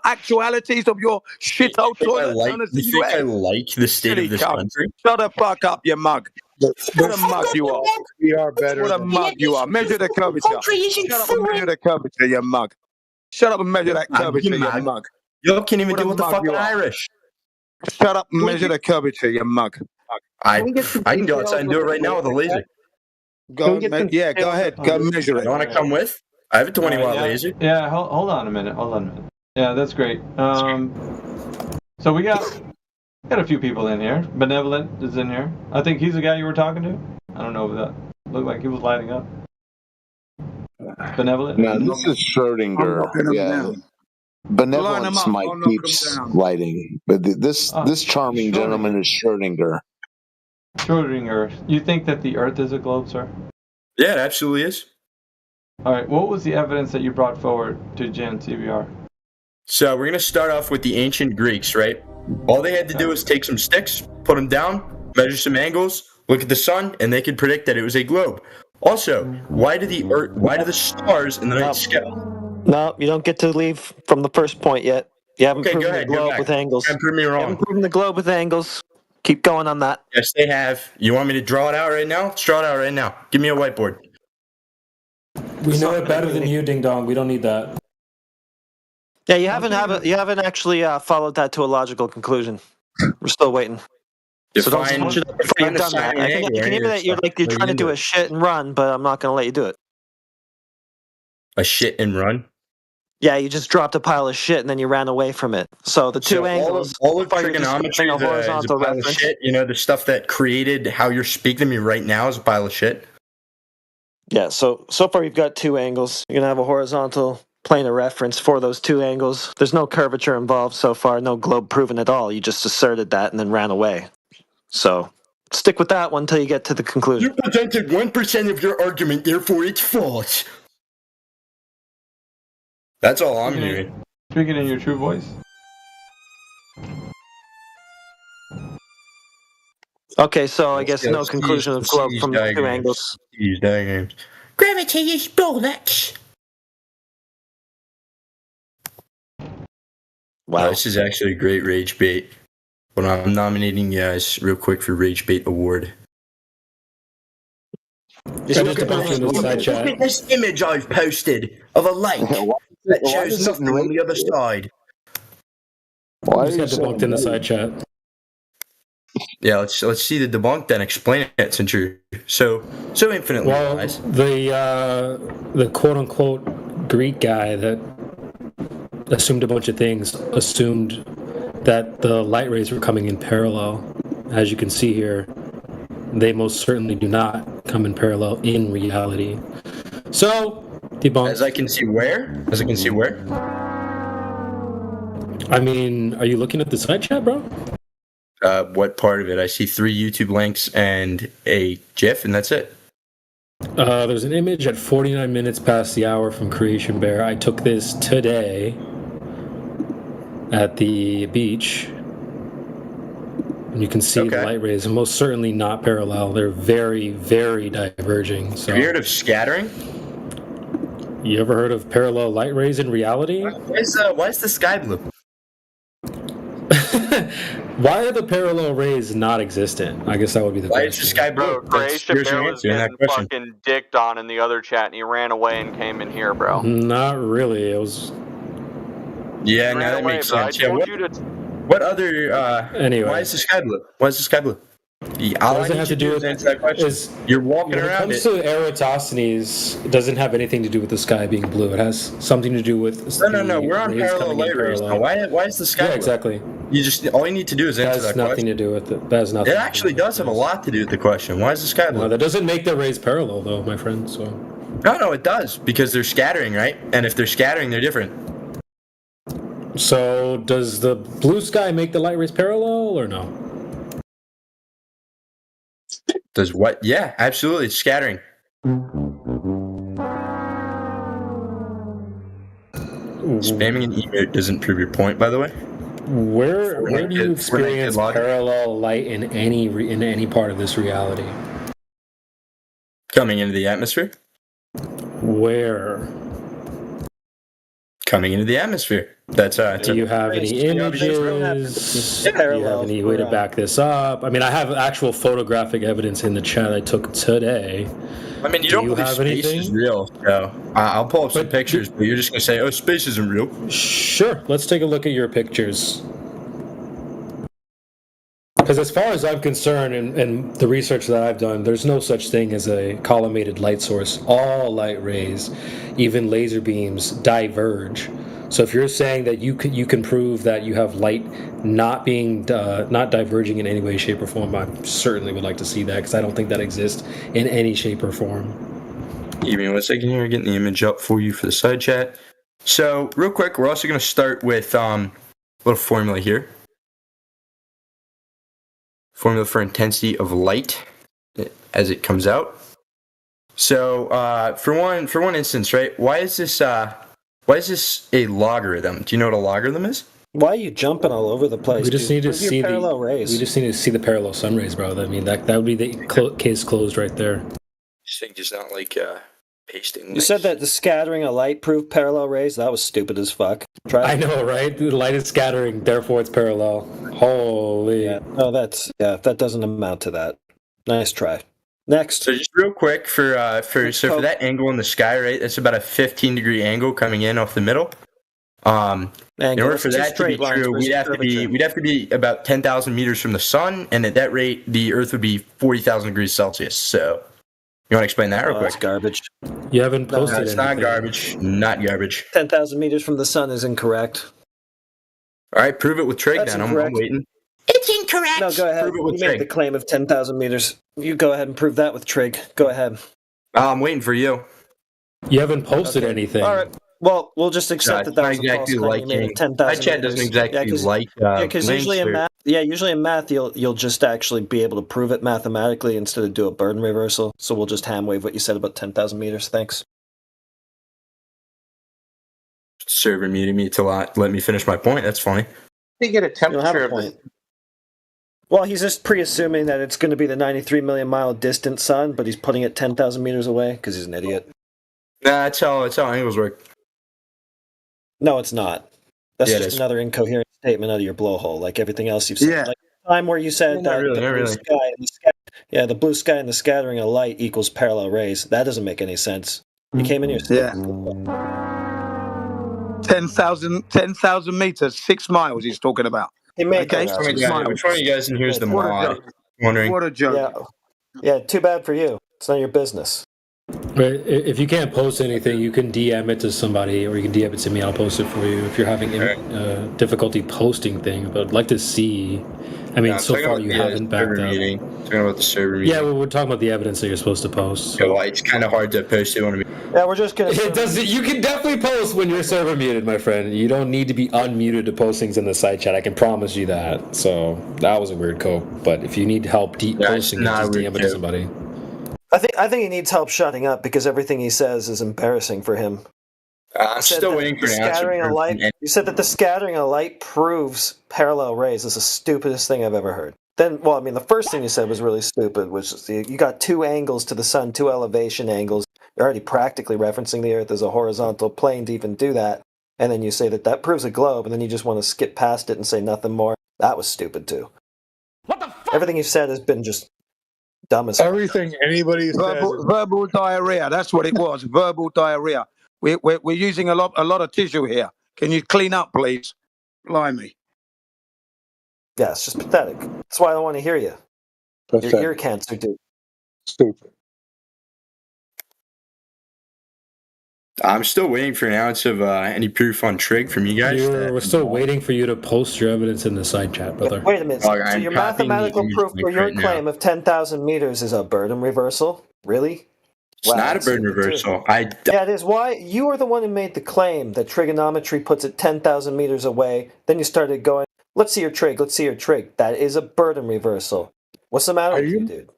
[SPEAKER 21] actualities of your shithole toilet?
[SPEAKER 5] You think I like the state of this country?
[SPEAKER 21] Shut the fuck up, you mug. What a mug you are.
[SPEAKER 13] We are better.
[SPEAKER 21] What a mug you are. Measure the curvature. Shut up and measure the curvature, you mug. Shut up and measure that curvature, you mug.
[SPEAKER 5] You can't even deal with the fucking Irish.
[SPEAKER 21] Shut up and measure the curvature, you mug.
[SPEAKER 5] I can go outside and do it right now with a laser.
[SPEAKER 21] Go ahead. Go measure it.
[SPEAKER 5] You want to come with? I have a 20-watt laser.
[SPEAKER 9] Yeah, hold on a minute. Yeah, that's great. So we got a few people in here. Benevolent is in here. I think he's the guy you were talking to. I don't know if that looked like he was lighting up. Benevolent?
[SPEAKER 2] No, this is Schrodinger. Yeah. Benevolence might keeps lighting, but this charming gentleman is Schrodinger.
[SPEAKER 9] Schrodinger, you think that the Earth is a globe, sir?
[SPEAKER 5] Yeah, it absolutely is.
[SPEAKER 9] All right, what was the evidence that you brought forward to Gen CBR?
[SPEAKER 5] So we're going to start off with the ancient Greeks, right? All they had to do was take some sticks, put them down, measure some angles, look at the sun, and they could predict that it was a globe. Also, why do the stars in the night sky?
[SPEAKER 20] No, you don't get to leave from the first point yet. You haven't proven the globe with angles.
[SPEAKER 5] Prove me wrong.
[SPEAKER 20] You haven't proven the globe with angles. Keep going on that.
[SPEAKER 5] Yes, they have. You want me to draw it out right now? Let's draw it out right now. Give me a whiteboard.
[SPEAKER 6] We know it better than you, Ding Dong. We don't need that.
[SPEAKER 20] Yeah, you haven't actually followed that to a logical conclusion. We're still waiting. So don't switch it up before you've done that. I can hear that you're trying to do a shit and run, but I'm not going to let you do it.
[SPEAKER 5] A shit and run?
[SPEAKER 20] Yeah, you just dropped a pile of shit and then you ran away from it. So the two angles.
[SPEAKER 5] All of trigonometry is a pile of shit. You know, the stuff that created how you're speaking to me right now is a pile of shit.
[SPEAKER 20] Yeah, so far you've got two angles. You're going to have a horizontal plane of reference for those two angles. There's no curvature involved so far, no globe proven at all. You just asserted that and then ran away. So stick with that one until you get to the conclusion.
[SPEAKER 5] You presented 1% of your argument, therefore it's false. That's all I'm hearing.
[SPEAKER 9] Speaking in your true voice.
[SPEAKER 20] Okay, so I guess no conclusion of globe from the two angles.
[SPEAKER 5] These diagrams.
[SPEAKER 11] Gravity is bullets.
[SPEAKER 5] Wow, this is actually a great rage bait. But I'm nominating you guys real quick for Rage Bait Award. Look at this image I've posted of a lake that shows nothing on the other side.
[SPEAKER 6] Just got debunked in the side chat.
[SPEAKER 5] Yeah, let's see the debunk then. Explain it since you're so infinitely wise.
[SPEAKER 6] The quote unquote Greek guy that assumed a bunch of things assumed that the light rays were coming in parallel. As you can see here, they most certainly do not come in parallel in reality. So, debunked.
[SPEAKER 5] As I can see where?
[SPEAKER 6] I mean, are you looking at the side chat, bro?
[SPEAKER 5] What part of it? I see 3 YouTube links and a GIF, and that's it.
[SPEAKER 6] There's an image at 49 minutes past the hour from Creation Bear. I took this today at the beach. And you can see the light rays are most certainly not parallel. They're very, very diverging. So.
[SPEAKER 5] Have you heard of scattering?
[SPEAKER 6] You ever heard of parallel light rays in reality?
[SPEAKER 5] Why is the sky blue?
[SPEAKER 6] Why are the parallel rays not existent? I guess that would be the question.
[SPEAKER 5] Why is the sky blue?
[SPEAKER 4] Creation Bear was getting fucking dicked on in the other chat, and he ran away and came in here, bro.
[SPEAKER 6] Not really. It was...
[SPEAKER 5] Yeah, now that makes sense. Yeah, what other...
[SPEAKER 6] Anyway.
[SPEAKER 5] Why is the sky blue? All I need to do is answer that question. You're walking around it.
[SPEAKER 6] When it comes to Eratosthenes, it doesn't have anything to do with the sky being blue. It has something to do with...
[SPEAKER 5] No, we're on parallel light rays now. Why is the sky blue?
[SPEAKER 6] Exactly.
[SPEAKER 5] All you need to do is answer that question.
[SPEAKER 6] That has nothing to do with it. That has nothing.
[SPEAKER 5] It actually does have a lot to do with the question. Why is the sky blue?
[SPEAKER 6] No, that doesn't make the rays parallel, though, my friend. So.
[SPEAKER 5] No, it does, because they're scattering, right? And if they're scattering, they're different.
[SPEAKER 6] So, does the blue sky make the light rays parallel, or no?
[SPEAKER 5] Does what? Yeah, absolutely. It's scattering. Spamming an emote doesn't prove your point, by the way.
[SPEAKER 6] Where do you experience parallel light in any part of this reality?
[SPEAKER 5] Coming into the atmosphere.
[SPEAKER 6] Where?
[SPEAKER 5] Coming into the atmosphere. That's
[SPEAKER 6] do you have any images? Do you have any way to back this up? I mean, I have actual photographic evidence in the chat I took today.
[SPEAKER 5] I mean, you don't believe space is real, so I'll pull up some pictures, but you're just going to say, oh, space isn't real.
[SPEAKER 6] Sure. Let's take a look at your pictures. Because as far as I'm concerned, and the research that I've done, there's no such thing as a collimated light source. All light rays, even laser beams, diverge. So if you're saying that you can prove that you have light not being not diverging in any way, shape, or form, I certainly would like to see that, because I don't think that exists in any shape or form.
[SPEAKER 5] Give me 1 second here, getting the image up for you for the side chat. So real quick, we're also going to start with a little formula here. Formula for intensity of light as it comes out. So for one instance, right? Why is this a logarithm? Do you know what a logarithm is?
[SPEAKER 20] Why are you jumping all over the place?
[SPEAKER 6] We just need to see
[SPEAKER 20] parallel rays.
[SPEAKER 6] We just need to see the parallel sun rays, bro. I mean, that would be the case closed right there.
[SPEAKER 5] This thing is not like pasting.
[SPEAKER 20] You said that the scattering of light proved parallel rays. That was stupid as fuck. Try
[SPEAKER 6] I know, right? The light is scattering, therefore it's parallel. Holy.
[SPEAKER 20] Yeah. No, that doesn't amount to that. Nice try. Next.
[SPEAKER 5] So just real quick for that angle in the sky, right? That's about a 15-degree angle coming in off the middle. In order for that to be true, we'd have to be about 10,000 meters from the sun, and at that rate, the Earth would be 40,000 degrees Celsius. So, you want to explain that real quick?
[SPEAKER 20] That's garbage.
[SPEAKER 6] You haven't posted
[SPEAKER 5] it's not garbage. Not garbage.
[SPEAKER 20] 10,000 meters from the sun is incorrect.
[SPEAKER 5] All right, prove it with Trig then. I'm waiting.
[SPEAKER 11] It's incorrect.
[SPEAKER 20] No, go ahead.
[SPEAKER 5] Prove it with
[SPEAKER 20] You made
[SPEAKER 5] Trig.
[SPEAKER 20] the claim of 10,000 meters. You go ahead and prove that with Trig. Go ahead.
[SPEAKER 5] I'm waiting for you.
[SPEAKER 6] You haven't posted anything.
[SPEAKER 20] All right. Well, we'll just accept that was
[SPEAKER 5] exactly
[SPEAKER 20] a false claim.
[SPEAKER 5] like
[SPEAKER 20] You made 10,000
[SPEAKER 5] my chat
[SPEAKER 20] meters.
[SPEAKER 5] doesn't exactly like.
[SPEAKER 20] Because usually in math, you'll just actually be able to prove it mathematically instead of do a burden reversal. So we'll just ham wave what you said about 10,000 meters. Thanks.
[SPEAKER 5] Server muted me to let me finish my point. That's funny.
[SPEAKER 21] You get a
[SPEAKER 20] You don't have
[SPEAKER 21] temperature
[SPEAKER 20] a
[SPEAKER 21] of
[SPEAKER 20] point. Well, he's just pre-assuming that it's going to be the 93 million mile distant sun, but he's putting it 10,000 meters away because he's an idiot.
[SPEAKER 5] Nah, that's how angles work.
[SPEAKER 20] No, it's not. That's
[SPEAKER 5] Yeah, it
[SPEAKER 20] just
[SPEAKER 5] is.
[SPEAKER 20] another incoherent statement out of your blowhole, like everything else you've said.
[SPEAKER 21] Yeah.
[SPEAKER 20] Like the time where you said
[SPEAKER 5] Not
[SPEAKER 20] that
[SPEAKER 5] really,
[SPEAKER 20] the
[SPEAKER 5] not
[SPEAKER 20] blue
[SPEAKER 5] really.
[SPEAKER 20] sky and the blue sky and the scattering of light equals parallel rays. That doesn't make any sense. You came in here.
[SPEAKER 21] Yeah. 10,000 meters, 6 miles he's talking about.
[SPEAKER 20] He made
[SPEAKER 21] Okay,
[SPEAKER 20] that up.
[SPEAKER 21] 6 miles.
[SPEAKER 5] Which one of you guys in here is the
[SPEAKER 21] What a
[SPEAKER 5] mod?
[SPEAKER 21] joke.
[SPEAKER 5] Wondering.
[SPEAKER 21] What a joke.
[SPEAKER 20] Yeah, too bad for you. It's not your business.
[SPEAKER 6] But if you can't post anything, you can DM it to somebody, or you can DM it to me. I'll post it for you if you're having difficulty posting things. But I'd like to see. I mean, so far you haven't backed up.
[SPEAKER 5] Talking about the server meeting.
[SPEAKER 6] Yeah, well, we're talking about the evidence that you're supposed to post.
[SPEAKER 5] So it's kind of hard to post it on.
[SPEAKER 20] Yeah, we're just gonna.
[SPEAKER 6] It does. You can definitely post when you're server muted, my friend. You don't need to be unmuted to post things in the side chat. I can promise you that. So that was a weird code. But if you need help posting, just DM it to somebody.
[SPEAKER 20] I think he needs help shutting up because everything he says is embarrassing for him.
[SPEAKER 5] I'm still waiting for
[SPEAKER 20] the
[SPEAKER 5] an answer.
[SPEAKER 20] scattering of light. You said that the scattering of light proves parallel rays. It's the stupidest thing I've ever heard. Then, well, I mean, the first thing you said was really stupid, which is you got 2 angles to the sun, 2 elevation angles. You're already practically referencing the Earth as a horizontal plane to even do that. And then you say that proves a globe, and then you just want to skip past it and say nothing more. That was stupid, too. What the fuck? Everything you've said has been just dumb as
[SPEAKER 13] everything anybody says.
[SPEAKER 21] Verbal diarrhea. That's what it was. Verbal diarrhea. We're using a lot of tissue here. Can you clean up, please? Blimey.
[SPEAKER 20] Yeah, it's just pathetic. That's why I don't want to hear you.
[SPEAKER 13] Pathetic.
[SPEAKER 20] Your ear cancer, dude.
[SPEAKER 13] Stupid.
[SPEAKER 5] I'm still waiting for an ounce of any proof on Trig from you guys.
[SPEAKER 6] We're still waiting for you to post your evidence in the side chat, brother.
[SPEAKER 20] Wait a minute. So
[SPEAKER 5] I'm
[SPEAKER 20] your
[SPEAKER 5] copying
[SPEAKER 20] mathematical
[SPEAKER 5] the
[SPEAKER 20] proof
[SPEAKER 5] image
[SPEAKER 20] for your
[SPEAKER 5] right now.
[SPEAKER 20] claim of 10,000 meters is a burden reversal? Really?
[SPEAKER 5] It's not a burden reversal.
[SPEAKER 20] Yeah, it is. Why? You were the one who made the claim that trigonometry puts it 10,000 meters away. Then you started going, let's see your trig, let's see your trig. That is a burden reversal. What's the matter with you, dude?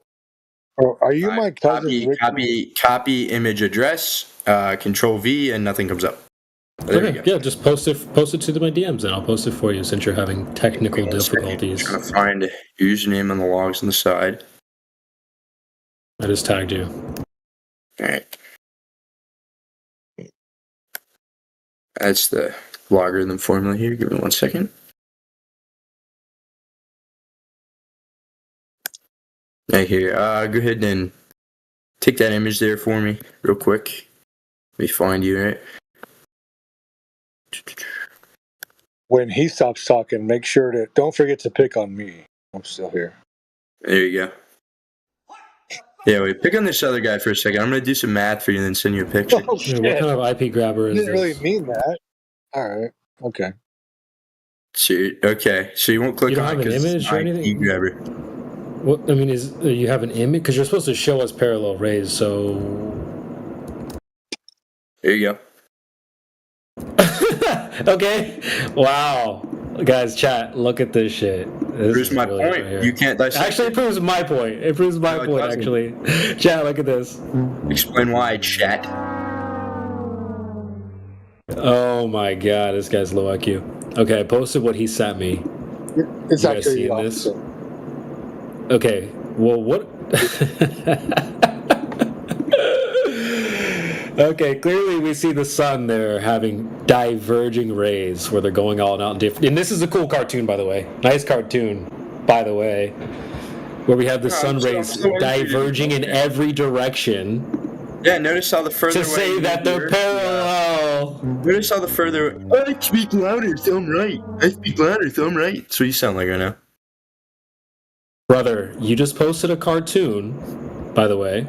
[SPEAKER 13] Are you my cousin?
[SPEAKER 5] Copy image address, Control V, and nothing comes up. There
[SPEAKER 6] Okay, yeah, just post it to my DMs, and I'll post it for you since you're having technical difficulties.
[SPEAKER 5] I'm trying to find your username on the logs on the side.
[SPEAKER 6] I just tagged you.
[SPEAKER 5] All right. That's the logarithm formula here. Give me 1 second. Right here. Go ahead and take that image there for me real quick. Let me find you, right?
[SPEAKER 13] When he stops talking, make sure to don't forget to pick on me. I'm still here.
[SPEAKER 5] There you go. Yeah, wait, pick on this other guy for a second. I'm going to do some math for you and then send you a picture.
[SPEAKER 13] Oh,
[SPEAKER 6] Yeah, what kind of IP grabber
[SPEAKER 13] I
[SPEAKER 6] is
[SPEAKER 13] didn't really
[SPEAKER 6] this?
[SPEAKER 13] mean that. All right. Okay.
[SPEAKER 5] Okay, so you won't click
[SPEAKER 6] You don't
[SPEAKER 5] on
[SPEAKER 6] have
[SPEAKER 5] it
[SPEAKER 6] an
[SPEAKER 5] 'cause
[SPEAKER 6] image
[SPEAKER 5] it's
[SPEAKER 6] or
[SPEAKER 5] an IP
[SPEAKER 6] anything?
[SPEAKER 5] grabber.
[SPEAKER 6] What I mean is, you have an image because you're supposed to show us parallel rays. So
[SPEAKER 5] there you go.
[SPEAKER 6] okay, wow, guys, chat, look at this shit. This
[SPEAKER 5] Proves
[SPEAKER 6] is
[SPEAKER 5] my
[SPEAKER 6] really
[SPEAKER 5] point.
[SPEAKER 6] right here.
[SPEAKER 5] You can't dissect
[SPEAKER 6] Actually, it proves my point. It proves my
[SPEAKER 5] No, it
[SPEAKER 6] point.
[SPEAKER 5] doesn't.
[SPEAKER 6] Actually, chat, look at this.
[SPEAKER 5] Explain why, chat.
[SPEAKER 6] Oh my god, this guy's low IQ. Okay, I posted what he sent me.
[SPEAKER 13] It's
[SPEAKER 6] You guys
[SPEAKER 13] actually the
[SPEAKER 6] seeing this?
[SPEAKER 13] opposite.
[SPEAKER 6] Okay, well, what? Okay, clearly we see the sun there having diverging rays where they're going all out in different. And this is a cool cartoon, by the way. Nice cartoon, by the way, where we have the sun rays diverging in every direction.
[SPEAKER 5] Yeah, notice how the further
[SPEAKER 6] To say that they're parallel.
[SPEAKER 5] Notice how the further. I speak louder, so I'm right. I speak louder, so I'm right. That's what you sound like right now.
[SPEAKER 6] Brother, you just posted a cartoon, by the way,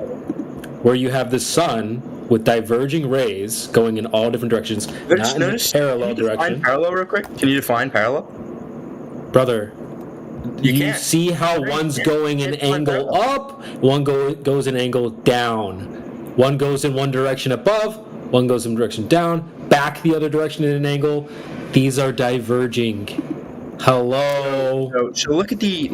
[SPEAKER 6] where you have the sun with diverging rays going in all different directions, not in a parallel direction.
[SPEAKER 5] Parallel, real quick. Can you define parallel?
[SPEAKER 6] Brother, you
[SPEAKER 5] can't.
[SPEAKER 6] see how one's going an angle up, one goes an angle down. One goes in one direction above, one goes in direction down, back the other direction in an angle. These are diverging. Hello.
[SPEAKER 5] So look at the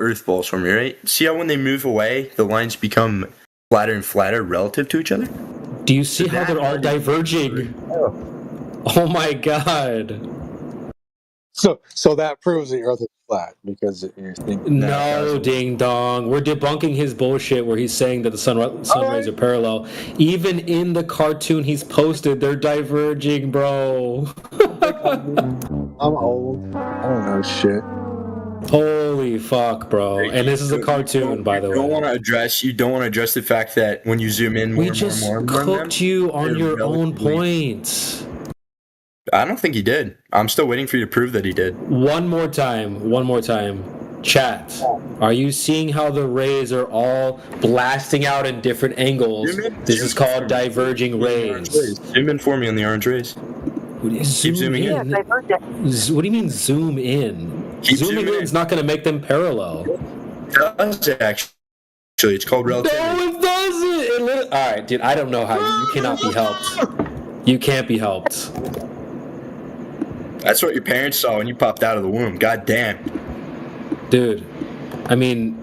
[SPEAKER 5] Earth balls for me, right? See how when they move away, the lines become flatter and flatter relative to each other?
[SPEAKER 6] Do you see how they're all diverging? Oh my god.
[SPEAKER 13] So that proves the Earth is flat because you're thinking.
[SPEAKER 6] No, ding dong. We're debunking his bullshit where he's saying that the sun rays are parallel. Even in the cartoon he's posted, they're diverging, bro.
[SPEAKER 13] I'm old. I don't know shit.
[SPEAKER 6] Holy fuck, bro. And this is a cartoon, by the way.
[SPEAKER 5] You don't want to address the fact that when you zoom in more
[SPEAKER 6] We
[SPEAKER 5] and
[SPEAKER 6] just
[SPEAKER 5] more and more,
[SPEAKER 6] cooked you on your own points.
[SPEAKER 5] I don't think he did. I'm still waiting for you to prove that he did.
[SPEAKER 6] One more time. Chat, are you seeing how the rays are all blasting out in different angles? This is called diverging rays.
[SPEAKER 5] Zoom in for me on the orange rays.
[SPEAKER 6] Keep
[SPEAKER 5] zooming in.
[SPEAKER 6] What do you mean zoom in? Zooming in is not going to make them parallel.
[SPEAKER 5] It does actually. It's called relativity.
[SPEAKER 6] No, it doesn't. All right, dude. I don't know how you cannot be helped. You can't be helped.
[SPEAKER 5] That's what your parents saw when you popped out of the womb. God damn.
[SPEAKER 6] Dude, I mean,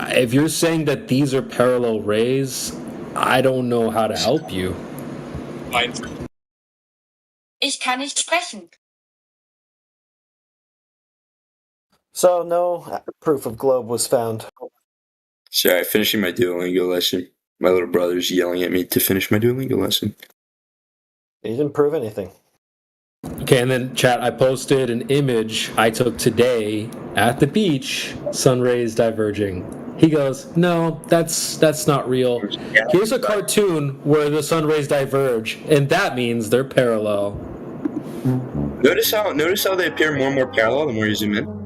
[SPEAKER 6] if you're saying that these are parallel rays, I don't know how to help you.
[SPEAKER 11] Ich kann nicht sprechen.
[SPEAKER 20] So no proof of globe was found.
[SPEAKER 5] Sorry, finishing my Duolingo lesson. My little brother's yelling at me to finish my Duolingo lesson.
[SPEAKER 20] He didn't prove anything.
[SPEAKER 6] Okay, and then chat, I posted an image I took today at the beach, sun rays diverging. He goes, no, that's not real. Here's a cartoon where the sun rays diverge, and that means they're parallel.
[SPEAKER 5] Notice how they appear more and more parallel the more you zoom in.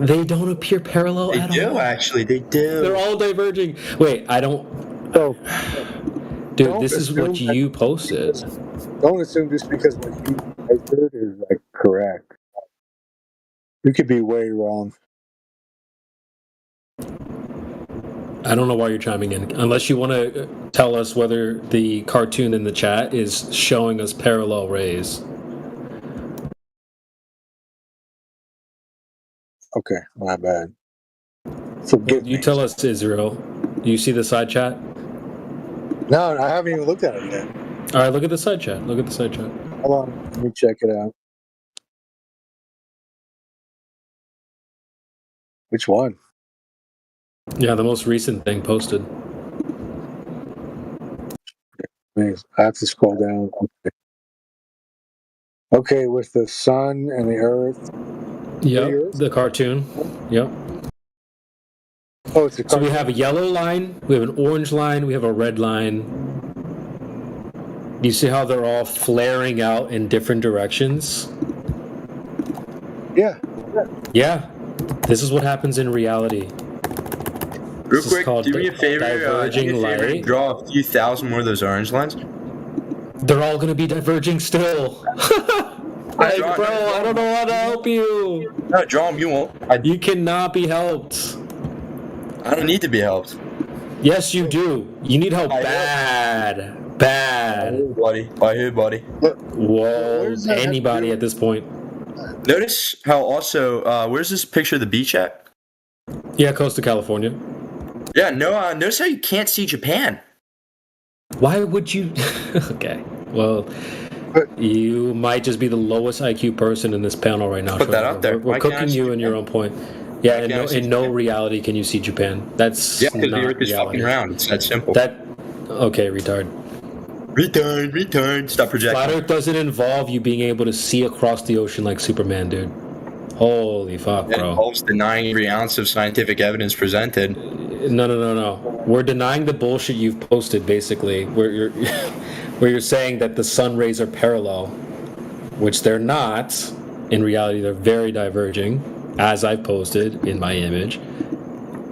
[SPEAKER 6] They don't appear parallel at all.
[SPEAKER 5] They do, actually. They do.
[SPEAKER 6] They're all diverging. Wait, I don't...
[SPEAKER 13] Oh.
[SPEAKER 6] Dude, this is what you posted.
[SPEAKER 13] Don't assume just because what you heard is like correct. You could be way wrong.
[SPEAKER 6] I don't know why you're chiming in. Unless you want to tell us whether the cartoon in the chat is showing us parallel rays.
[SPEAKER 13] Okay, my bad. Forgive
[SPEAKER 6] you. Tell us, Israel. Do you see the side chat?
[SPEAKER 13] No, I haven't even looked at it yet.
[SPEAKER 6] All right, look at the side chat.
[SPEAKER 13] Hold on, let me check it out. Which one?
[SPEAKER 6] Yeah, the most recent thing posted.
[SPEAKER 13] I have to scroll down. Okay, with the sun and the earth.
[SPEAKER 6] Yep, the cartoon. Yep.
[SPEAKER 13] Oh, it's a cartoon.
[SPEAKER 6] So we have a yellow line, we have an orange line, we have a red line. Do you see how they're all flaring out in different directions?
[SPEAKER 13] Yeah.
[SPEAKER 6] Yeah. This is what happens in reality.
[SPEAKER 5] Real
[SPEAKER 6] This is
[SPEAKER 5] quick,
[SPEAKER 6] called
[SPEAKER 5] do me a favor.
[SPEAKER 6] diverging
[SPEAKER 5] Do me a favor and
[SPEAKER 6] light.
[SPEAKER 5] draw a few thousand more of those orange lines.
[SPEAKER 6] They're all going to be diverging still. Like, bro, I don't know how to help you.
[SPEAKER 5] No, draw them. You won't.
[SPEAKER 6] You cannot be helped.
[SPEAKER 5] I don't need to be helped.
[SPEAKER 6] Yes, you do. You need help bad. Bad.
[SPEAKER 5] Buddy. By who, buddy?
[SPEAKER 6] Whoa, anybody at this point.
[SPEAKER 5] Notice how also, where's this picture of the beach at?
[SPEAKER 6] Yeah, Coastal California.
[SPEAKER 5] Yeah, no, notice how you can't see Japan.
[SPEAKER 6] Why would you? Okay, well, you might just be the lowest IQ person in this panel right now.
[SPEAKER 5] Put that
[SPEAKER 6] Trevor.
[SPEAKER 5] out there.
[SPEAKER 6] We're
[SPEAKER 5] Why can't I
[SPEAKER 6] cooking
[SPEAKER 5] see
[SPEAKER 6] you in your own point. Yeah, in no reality can you see Japan. That's
[SPEAKER 5] Yeah, because
[SPEAKER 6] not
[SPEAKER 5] the Earth is
[SPEAKER 6] reality.
[SPEAKER 5] fucking round. It's that simple.
[SPEAKER 6] Okay, retard.
[SPEAKER 5] Retard. Stop projecting.
[SPEAKER 6] Flat Earth doesn't involve you being able to see across the ocean like Superman, dude. Holy fuck,
[SPEAKER 5] It
[SPEAKER 6] bro.
[SPEAKER 5] involves denying every ounce of scientific evidence presented.
[SPEAKER 6] No. We're denying the bullshit you've posted, basically, where you're saying that the sun rays are parallel, which they're not. In reality, they're very diverging, as I've posted in my image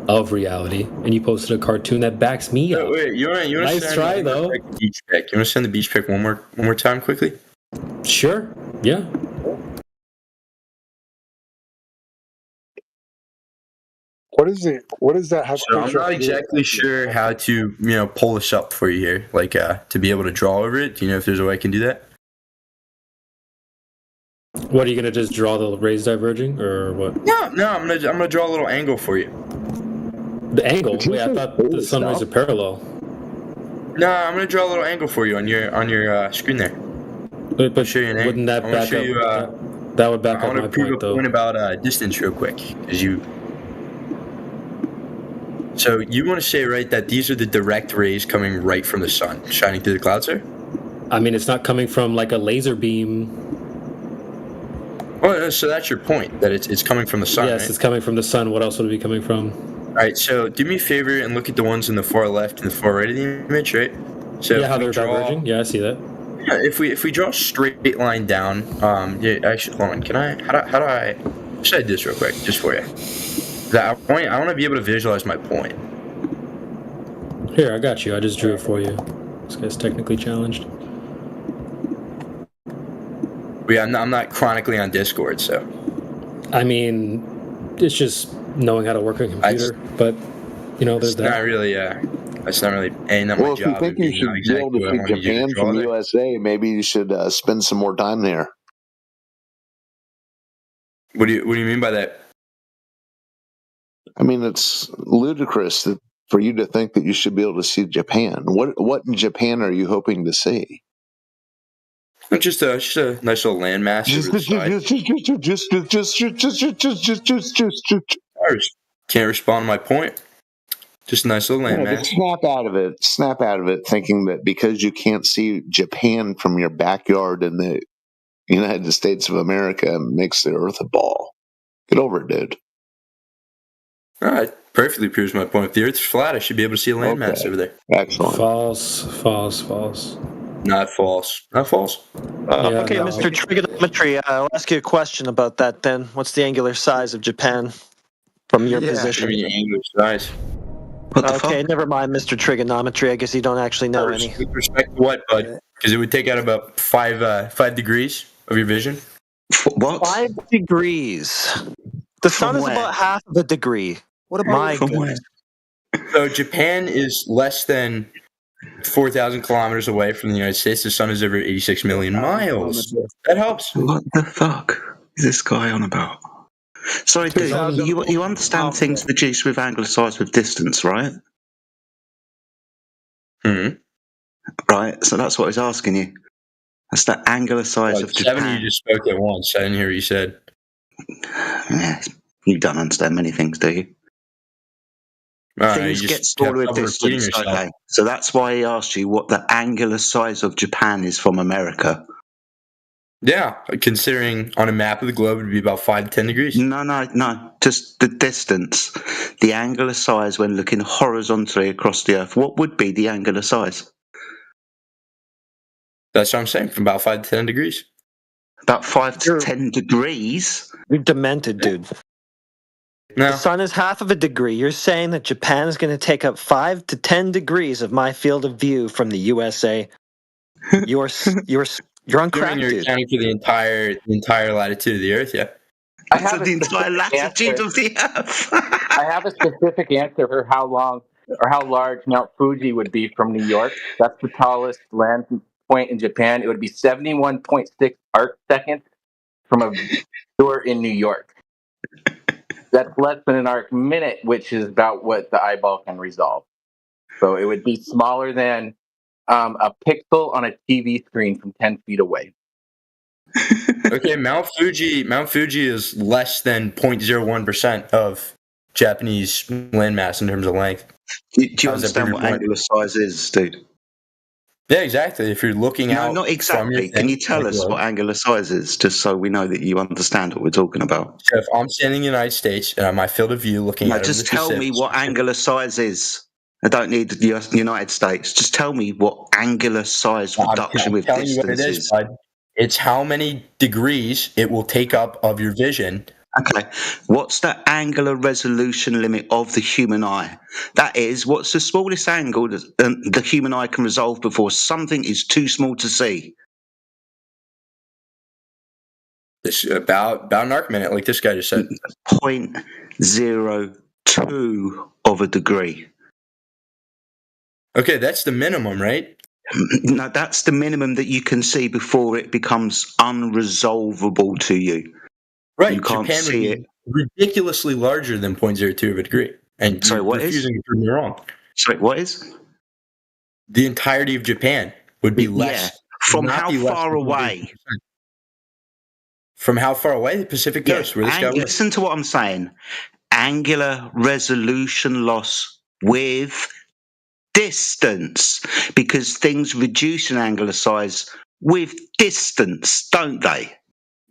[SPEAKER 6] of reality. And you posted a cartoon that backs me up.
[SPEAKER 5] Wait, you want to
[SPEAKER 6] Nice try, though.
[SPEAKER 5] Beach pic. You want to send the beach pic one more time quickly?
[SPEAKER 6] Sure. Yeah.
[SPEAKER 13] What does that have?
[SPEAKER 5] So I'm not exactly sure how to, pull this up for you here, like to be able to draw over it. Do you know if there's a way I can do that?
[SPEAKER 6] What, are you gonna just draw the rays diverging, or what?
[SPEAKER 5] No, I'm gonna draw a little angle for you.
[SPEAKER 6] The angle? Wait, I thought the sun rays are parallel.
[SPEAKER 5] No, I'm gonna draw a little angle for you on your screen there.
[SPEAKER 6] But
[SPEAKER 5] show you an
[SPEAKER 6] wouldn't that
[SPEAKER 5] I'm gonna
[SPEAKER 6] back
[SPEAKER 5] show
[SPEAKER 6] up?
[SPEAKER 5] you,
[SPEAKER 6] that would back
[SPEAKER 5] I
[SPEAKER 6] up
[SPEAKER 5] want
[SPEAKER 6] my
[SPEAKER 5] to prove
[SPEAKER 6] point,
[SPEAKER 5] a
[SPEAKER 6] though.
[SPEAKER 5] point about distance real quick, because you. So you want to say, right, that these are the direct rays coming right from the sun, shining through the clouds there?
[SPEAKER 6] I mean, it's not coming from like a laser beam.
[SPEAKER 5] Well, so that's your point, that it's coming from the sun,
[SPEAKER 6] Yes,
[SPEAKER 5] right?
[SPEAKER 6] it's coming from the sun. What else would it be coming from?
[SPEAKER 5] All right, so do me a favor and look at the ones in the far left and the far right of the image, right? So
[SPEAKER 6] Yeah,
[SPEAKER 5] if
[SPEAKER 6] how
[SPEAKER 5] we
[SPEAKER 6] they're diverging. Yeah, I see that.
[SPEAKER 5] Yeah, if we draw a straight line down, yeah, actually, hold on. Can I? How do I? Should I do this real quick, just for you? I want to be able to visualize my point.
[SPEAKER 6] Here, I got you. I just drew it for you. This guy's technically challenged.
[SPEAKER 5] But yeah, I'm not chronically on Discord, so.
[SPEAKER 6] I mean, it's just knowing how to work a computer. But there's
[SPEAKER 5] It's
[SPEAKER 6] that.
[SPEAKER 5] not really. It's not really. Not my
[SPEAKER 2] Well, if you
[SPEAKER 5] job.
[SPEAKER 2] think you should be able to see Japan from USA, maybe you should spend some more time there.
[SPEAKER 5] What do you mean by that?
[SPEAKER 2] I mean, it's ludicrous for you to think that you should be able to see Japan. What in Japan are you hoping to see?
[SPEAKER 5] Just a nice little landmass over the side. I can't respond to my point. Just a nice little landmass.
[SPEAKER 2] Snap out of it, thinking that because you can't see Japan from your backyard in the United States of America makes the Earth a ball. Get over it, dude.
[SPEAKER 5] All right, perfectly proves my point. If the Earth's flat, I should be able to see a landmass over there.
[SPEAKER 2] Excellent.
[SPEAKER 6] False.
[SPEAKER 5] Not false.
[SPEAKER 20] Okay, Mr. Trigonometry, I'll ask you a question about that then. What's the angular size of Japan from your position?
[SPEAKER 5] Angular size.
[SPEAKER 20] Okay, never mind, Mr. Trigonometry. I guess you don't actually know any.
[SPEAKER 5] With respect to what, bud? Because it would take out about 5 degrees of your vision.
[SPEAKER 19] What?
[SPEAKER 20] 5 degrees. The sun is
[SPEAKER 19] where?
[SPEAKER 20] about half of a degree. What about my goodness?
[SPEAKER 5] So Japan is less than 4,000 kilometers away from the United States. The sun is over 86 million miles. That helps.
[SPEAKER 19] What the fuck is this guy on about? Sorry, dude, you understand things reduced with angular size with distance, right? Right, so that's what he's asking you. That's the angular size of Japan.
[SPEAKER 5] 7, you just spoke at once. I didn't hear what you said.
[SPEAKER 19] Yeah, you don't understand many things, do you? Things get smaller with distance. Okay, so that's why he asked you what the angular size of Japan is from America.
[SPEAKER 5] Yeah, considering on a map of the globe, it would be about 5 to 10 degrees.
[SPEAKER 19] No, just the distance. The angular size when looking horizontally across the Earth. What would be the angular size?
[SPEAKER 5] That's what I'm saying, from about 5 to 10 degrees.
[SPEAKER 19] About 5 to 10 degrees?
[SPEAKER 20] You're demented, dude. The sun is half of a degree. You're saying that Japan is going to take up 5 to 10 degrees of my field of view from the USA. You're on crack,
[SPEAKER 5] You're
[SPEAKER 20] dude.
[SPEAKER 5] accounting for the entire latitude of the Earth, yeah.
[SPEAKER 19] I have the entire latitude of the Earth.
[SPEAKER 12] I have a specific answer for how long or how large Mount Fuji would be from New York. That's the tallest land point in Japan. It would be 71.6 arc seconds from a viewer in New York. That's less than an arc minute, which is about what the eyeball can resolve. So it would be smaller than a pixel on a TV screen from 10 feet away.
[SPEAKER 5] Okay, Mount Fuji is less than 0.01% of Japanese landmass in terms of length.
[SPEAKER 19] Do you understand what angular size is, dude?
[SPEAKER 5] Yeah, exactly. If you're looking out,
[SPEAKER 19] not exactly. Can you tell us what angular size is, just so we know that you understand what we're talking about?
[SPEAKER 5] So if I'm standing in the United States and on my field of view looking at
[SPEAKER 19] just tell me what angular size is. I don't need the United States. Just tell me what angular size reduction with distance is.
[SPEAKER 5] Bud. It's how many degrees it will take up of your vision.
[SPEAKER 19] Okay. What's the angular resolution limit of the human eye? That is, what's the smallest angle that the human eye can resolve before something is too small to see?
[SPEAKER 5] It's about an arc minute, like this guy just said.
[SPEAKER 19] 0.02 of a degree.
[SPEAKER 5] Okay, that's the minimum, right?
[SPEAKER 19] No, that's the minimum that you can see before it becomes unresolvable to you.
[SPEAKER 5] Right,
[SPEAKER 19] you can't
[SPEAKER 5] Japan
[SPEAKER 19] see
[SPEAKER 5] would be
[SPEAKER 19] it.
[SPEAKER 5] ridiculously larger than 0.02 of a degree. And
[SPEAKER 19] sorry, what
[SPEAKER 5] refusing
[SPEAKER 19] is?
[SPEAKER 5] to prove me wrong.
[SPEAKER 19] Sorry, what is?
[SPEAKER 5] The entirety of Japan would be less.
[SPEAKER 19] Yeah. From how far away?
[SPEAKER 5] From how far away? The Pacific Coast. Where this guy lives.
[SPEAKER 19] Listen to what I'm saying. Angular resolution loss with distance, because things reduce in angular size with distance, don't they?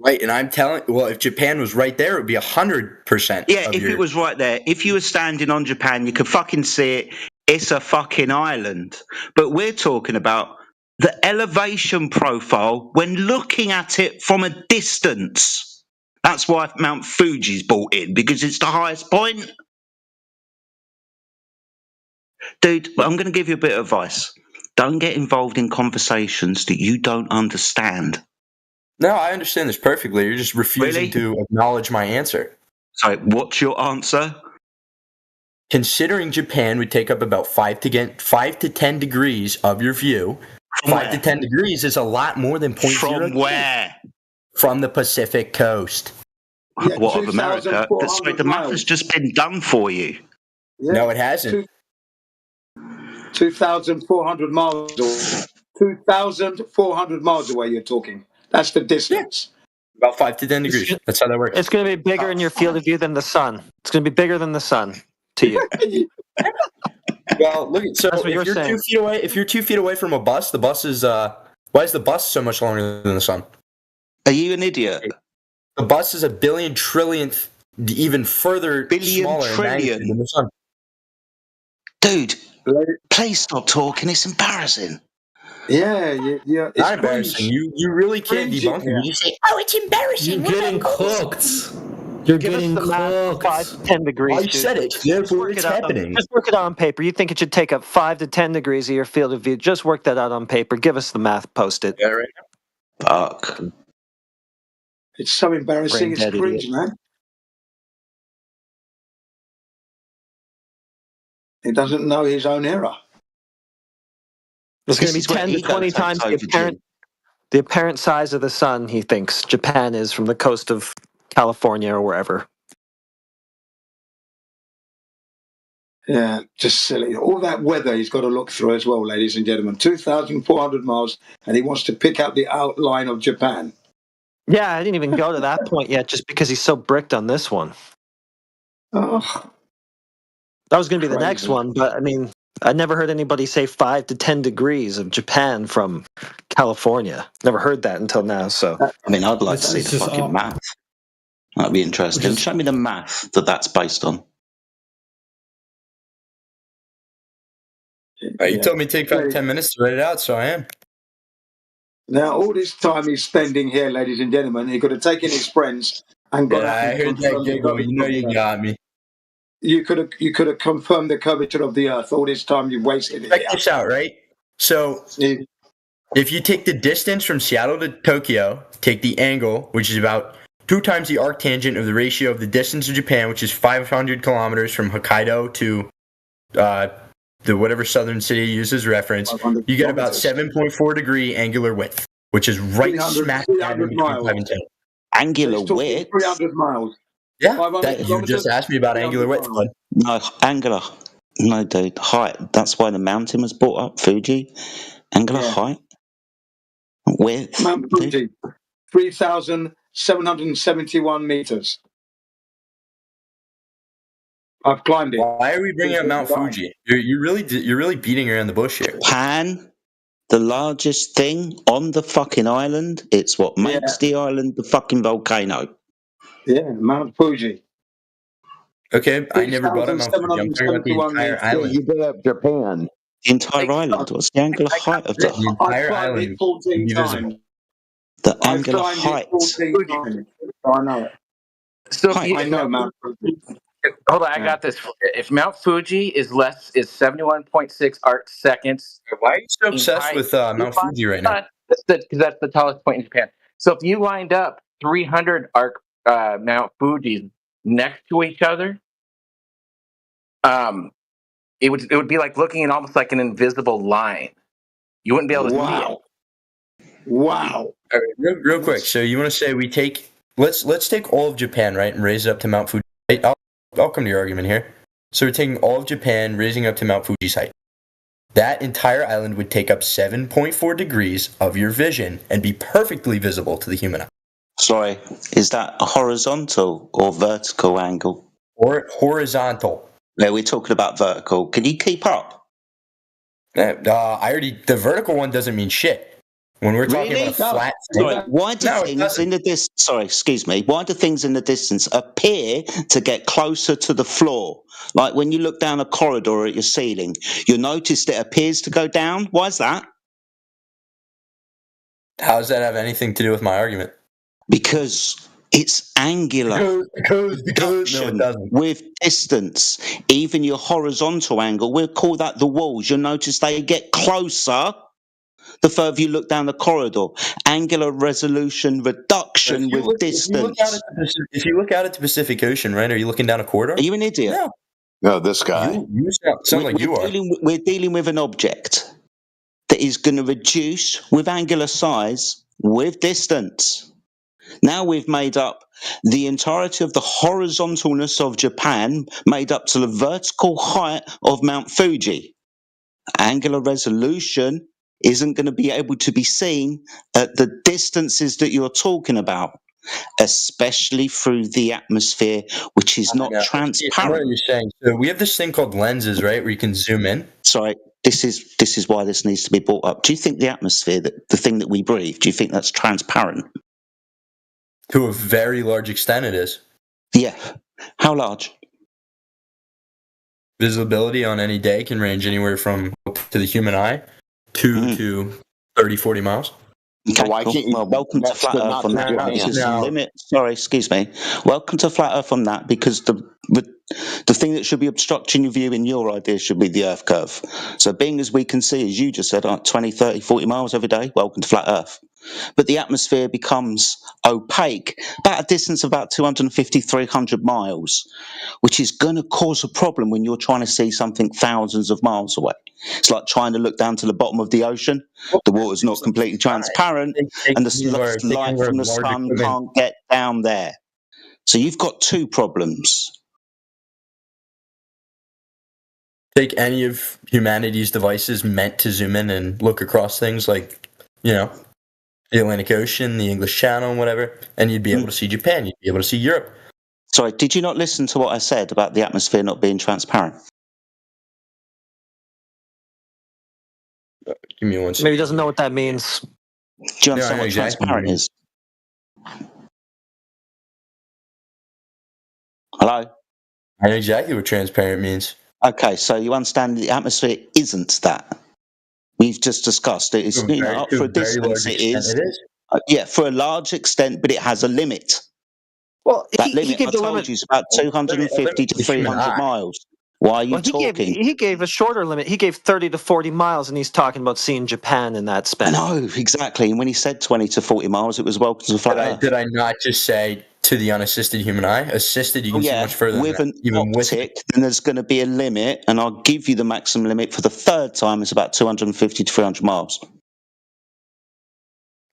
[SPEAKER 5] Right, and I'm telling. Well, if Japan was right there, it would be 100%.
[SPEAKER 19] Yeah, if it was right there, if you were standing on Japan, you could fucking see it. It's a fucking island. But we're talking about the elevation profile when looking at it from a distance. That's why Mount Fuji's brought in, because it's the highest point. Dude, I'm going to give you a bit of advice. Don't get involved in conversations that you don't understand.
[SPEAKER 5] No, I understand this perfectly. You're just refusing to acknowledge my answer.
[SPEAKER 19] Sorry, what's your answer?
[SPEAKER 5] Considering Japan would take up about 5 to 10 degrees of your view,
[SPEAKER 19] from
[SPEAKER 5] 5 to 10 degrees is a lot more than 0.02.
[SPEAKER 19] From where?
[SPEAKER 5] From the Pacific Coast.
[SPEAKER 19] Yeah, what of America? Sorry, the math has just been done for you.
[SPEAKER 5] Yeah, no, it hasn't.
[SPEAKER 21] 2,400 miles away. 2,400 miles away, you're talking. That's the distance.
[SPEAKER 5] Yeah. About 5 to 10 degrees. That's how that works.
[SPEAKER 20] It's going to be bigger in your field of view than the sun. It's going to be bigger than the sun to you.
[SPEAKER 5] Well, look at if you're saying. 2 feet away, if you're 2 feet away from a bus, the bus is why is the bus so much longer than the sun?
[SPEAKER 19] Are you an idiot?
[SPEAKER 5] The bus is a billion trillionth, even further smaller
[SPEAKER 19] trillion
[SPEAKER 5] than the sun.
[SPEAKER 19] Dude, please stop talking. It's embarrassing.
[SPEAKER 21] Yeah, it's
[SPEAKER 5] not embarrassing. You really can't debunk it. You just say, "Oh, it's embarrassing."
[SPEAKER 6] You're getting cooked. You're getting cooked.
[SPEAKER 20] 5 to 10 degrees.
[SPEAKER 5] I said it. Therefore, it's happening.
[SPEAKER 20] Just work it out on paper. You think it should take up 5 to 10 degrees of your field of view? Just work that out on paper. Give us the math. Post it.
[SPEAKER 5] Yeah, right now.
[SPEAKER 19] Fuck.
[SPEAKER 21] It's so embarrassing. It's cringe, man. He doesn't know his own error.
[SPEAKER 20] It's going to be 10 to 20 times the apparent size of the sun, he thinks Japan is from the coast of California or wherever.
[SPEAKER 21] Yeah, just silly. All that weather he's got to look through as well, ladies and gentlemen. 2,400 miles, and he wants to pick out the outline of Japan.
[SPEAKER 20] Yeah, I didn't even go to that point yet just because he's so bricked on this one.
[SPEAKER 21] Oh,
[SPEAKER 20] that was going to be the next one, but I mean, I never heard anybody say 5 to 10 degrees of Japan from California. Never heard that until now. So,
[SPEAKER 19] I mean, I'd like to see the fucking math. That'd be interesting. Show me the math that's based on.
[SPEAKER 5] You told me to take 5 to 10 minutes to write it out, so I am.
[SPEAKER 21] Now, all this time he's spending here, ladies and gentlemen, he could have taken his friends and got out.
[SPEAKER 5] I heard that giggle. You know you got me.
[SPEAKER 21] you could have confirmed the curvature of the Earth. All this time you wasted it.
[SPEAKER 5] Check this out, right? So if you take the distance from Seattle to Tokyo, take the angle, which is about 2 times the arctangent of the ratio of the distance of Japan, which is 500 kilometers from Hokkaido to the whatever southern city you use as reference, you get about 7.4 degree angular width, which is right smack dab in between 5 and 10.
[SPEAKER 21] Angular width? 300 miles.
[SPEAKER 5] Yeah, you just asked me about angular width, bud.
[SPEAKER 21] No, angular. No, dude. Height. That's why the mountain was brought up, Fuji. Angular height. Width. Mount Fuji. 3,771 meters. I've climbed it.
[SPEAKER 5] Why are we bringing up Mount Fuji? You're really beating around the bush here.
[SPEAKER 21] Japan, the largest thing on the fucking island. It's what makes the island the fucking volcano. Yeah, Mount Fuji.
[SPEAKER 5] Okay, I never brought up Mount Fuji. I'm talking about the entire island.
[SPEAKER 2] You brought up Japan.
[SPEAKER 21] The entire island. What's the angular height of the
[SPEAKER 5] entire island?
[SPEAKER 21] 14 times. The angular height. 14 times. I know it.
[SPEAKER 12] So
[SPEAKER 21] I know Mount Fuji.
[SPEAKER 12] Hold on, I got this. If Mount Fuji is 71.6 arc seconds.
[SPEAKER 5] Why are you so obsessed with Mount Fuji right now?
[SPEAKER 12] Because that's the tallest point in Japan. So if you lined up 300 arc Mount Fuji next to each other, it would be like looking at almost like an invisible line. You wouldn't be able to see it.
[SPEAKER 21] Wow.
[SPEAKER 5] All right, real quick. So you want to say we take let's take all of Japan, right, and raise it up to Mount Fuji. I'll come to your argument here. So we're taking all of Japan, raising up to Mount Fuji's height. That entire island would take up 7.4 degrees of your vision and be perfectly visible to the human eye.
[SPEAKER 21] Sorry, is that a horizontal or vertical angle?
[SPEAKER 5] Or horizontal.
[SPEAKER 21] Yeah, we're talking about vertical. Can you keep up?
[SPEAKER 5] The vertical one doesn't mean shit. When we're talking about a flat
[SPEAKER 21] Sorry, why do things in the distance? Sorry, excuse me. Why do things in the distance appear to get closer to the floor? Like when you look down a corridor at your ceiling, you notice that it appears to go down. Why is that?
[SPEAKER 5] How does that have anything to do with my argument?
[SPEAKER 21] Because it's angular.
[SPEAKER 5] Because no, it doesn't.
[SPEAKER 21] With distance, even your horizontal angle, we'll call that the walls. You'll notice they get closer the further you look down the corridor. Angular resolution reduction with distance.
[SPEAKER 5] If you look out at the Pacific Ocean, right, are you looking down a corridor?
[SPEAKER 21] Are you an idiot?
[SPEAKER 2] No, this guy.
[SPEAKER 5] You sound like you are.
[SPEAKER 21] We're dealing with an object that is going to reduce with angular size with distance. Now we've made up the entirety of the horizontalness of Japan, made up to the vertical height of Mount Fuji. Angular resolution isn't going to be able to be seen at the distances that you're talking about, especially through the atmosphere, which is not transparent.
[SPEAKER 5] I know what you're saying. So we have this thing called lenses, right, where you can zoom in.
[SPEAKER 21] Sorry, this is why this needs to be brought up. Do you think the atmosphere, the thing that we breathe, do you think that's transparent?
[SPEAKER 5] To a very large extent, it is.
[SPEAKER 21] Yeah. How large?
[SPEAKER 5] Visibility on any day can range anywhere from, to the human eye, 2 to 30, 40 miles.
[SPEAKER 21] Okay, why can't you? Well, welcome to Flat Earth on that. Sorry, excuse me. Welcome to Flat Earth on that, because the thing that should be obstructing your view in your idea should be the Earth curve. So being as we can see, as you just said, 20, 30, 40 miles every day, welcome to Flat Earth. But the atmosphere becomes opaque, about a distance of about 250, 300 miles, which is going to cause a problem when you're trying to see something thousands of miles away. It's like trying to look down to the bottom of the ocean. The water's not completely transparent, and the light from the sun can't get down there. So you've got two problems.
[SPEAKER 5] Take any of humanity's devices meant to zoom in and look across things like, the Atlantic Ocean, the English Channel, and whatever, and you'd be able to see Japan, you'd be able to see Europe.
[SPEAKER 21] Sorry, did you not listen to what I said about the atmosphere not being transparent?
[SPEAKER 5] Give me 1 second.
[SPEAKER 20] Maybe he doesn't know what that means.
[SPEAKER 21] Do you understand what transparent is? Hello?
[SPEAKER 5] I know exactly what transparent means.
[SPEAKER 21] Okay, so you understand the atmosphere isn't that. We've just discussed it. It's, for a distance it is. Yeah, for a large extent, but it has a limit.
[SPEAKER 20] Well,
[SPEAKER 21] That
[SPEAKER 20] he
[SPEAKER 21] limit
[SPEAKER 20] gave
[SPEAKER 21] I
[SPEAKER 20] the
[SPEAKER 21] told
[SPEAKER 20] limit.
[SPEAKER 21] you is about 250 to
[SPEAKER 5] The human
[SPEAKER 21] 300
[SPEAKER 5] eye.
[SPEAKER 21] miles. Why are you
[SPEAKER 20] Well,
[SPEAKER 21] talking?
[SPEAKER 20] he gave a shorter limit. He gave 30 to 40 miles, and he's talking about seeing Japan in that span.
[SPEAKER 21] No, exactly. And when he said 20 to 40 miles, it was welcome to flat Earth.
[SPEAKER 5] Did I not just say to the unassisted human eye? Assisted, you can see much further
[SPEAKER 21] with
[SPEAKER 5] than
[SPEAKER 21] an
[SPEAKER 5] that. Even
[SPEAKER 21] optic, then there's going to be a limit, and I'll give you the maximum limit for the third time. It's about 250 to 300 miles.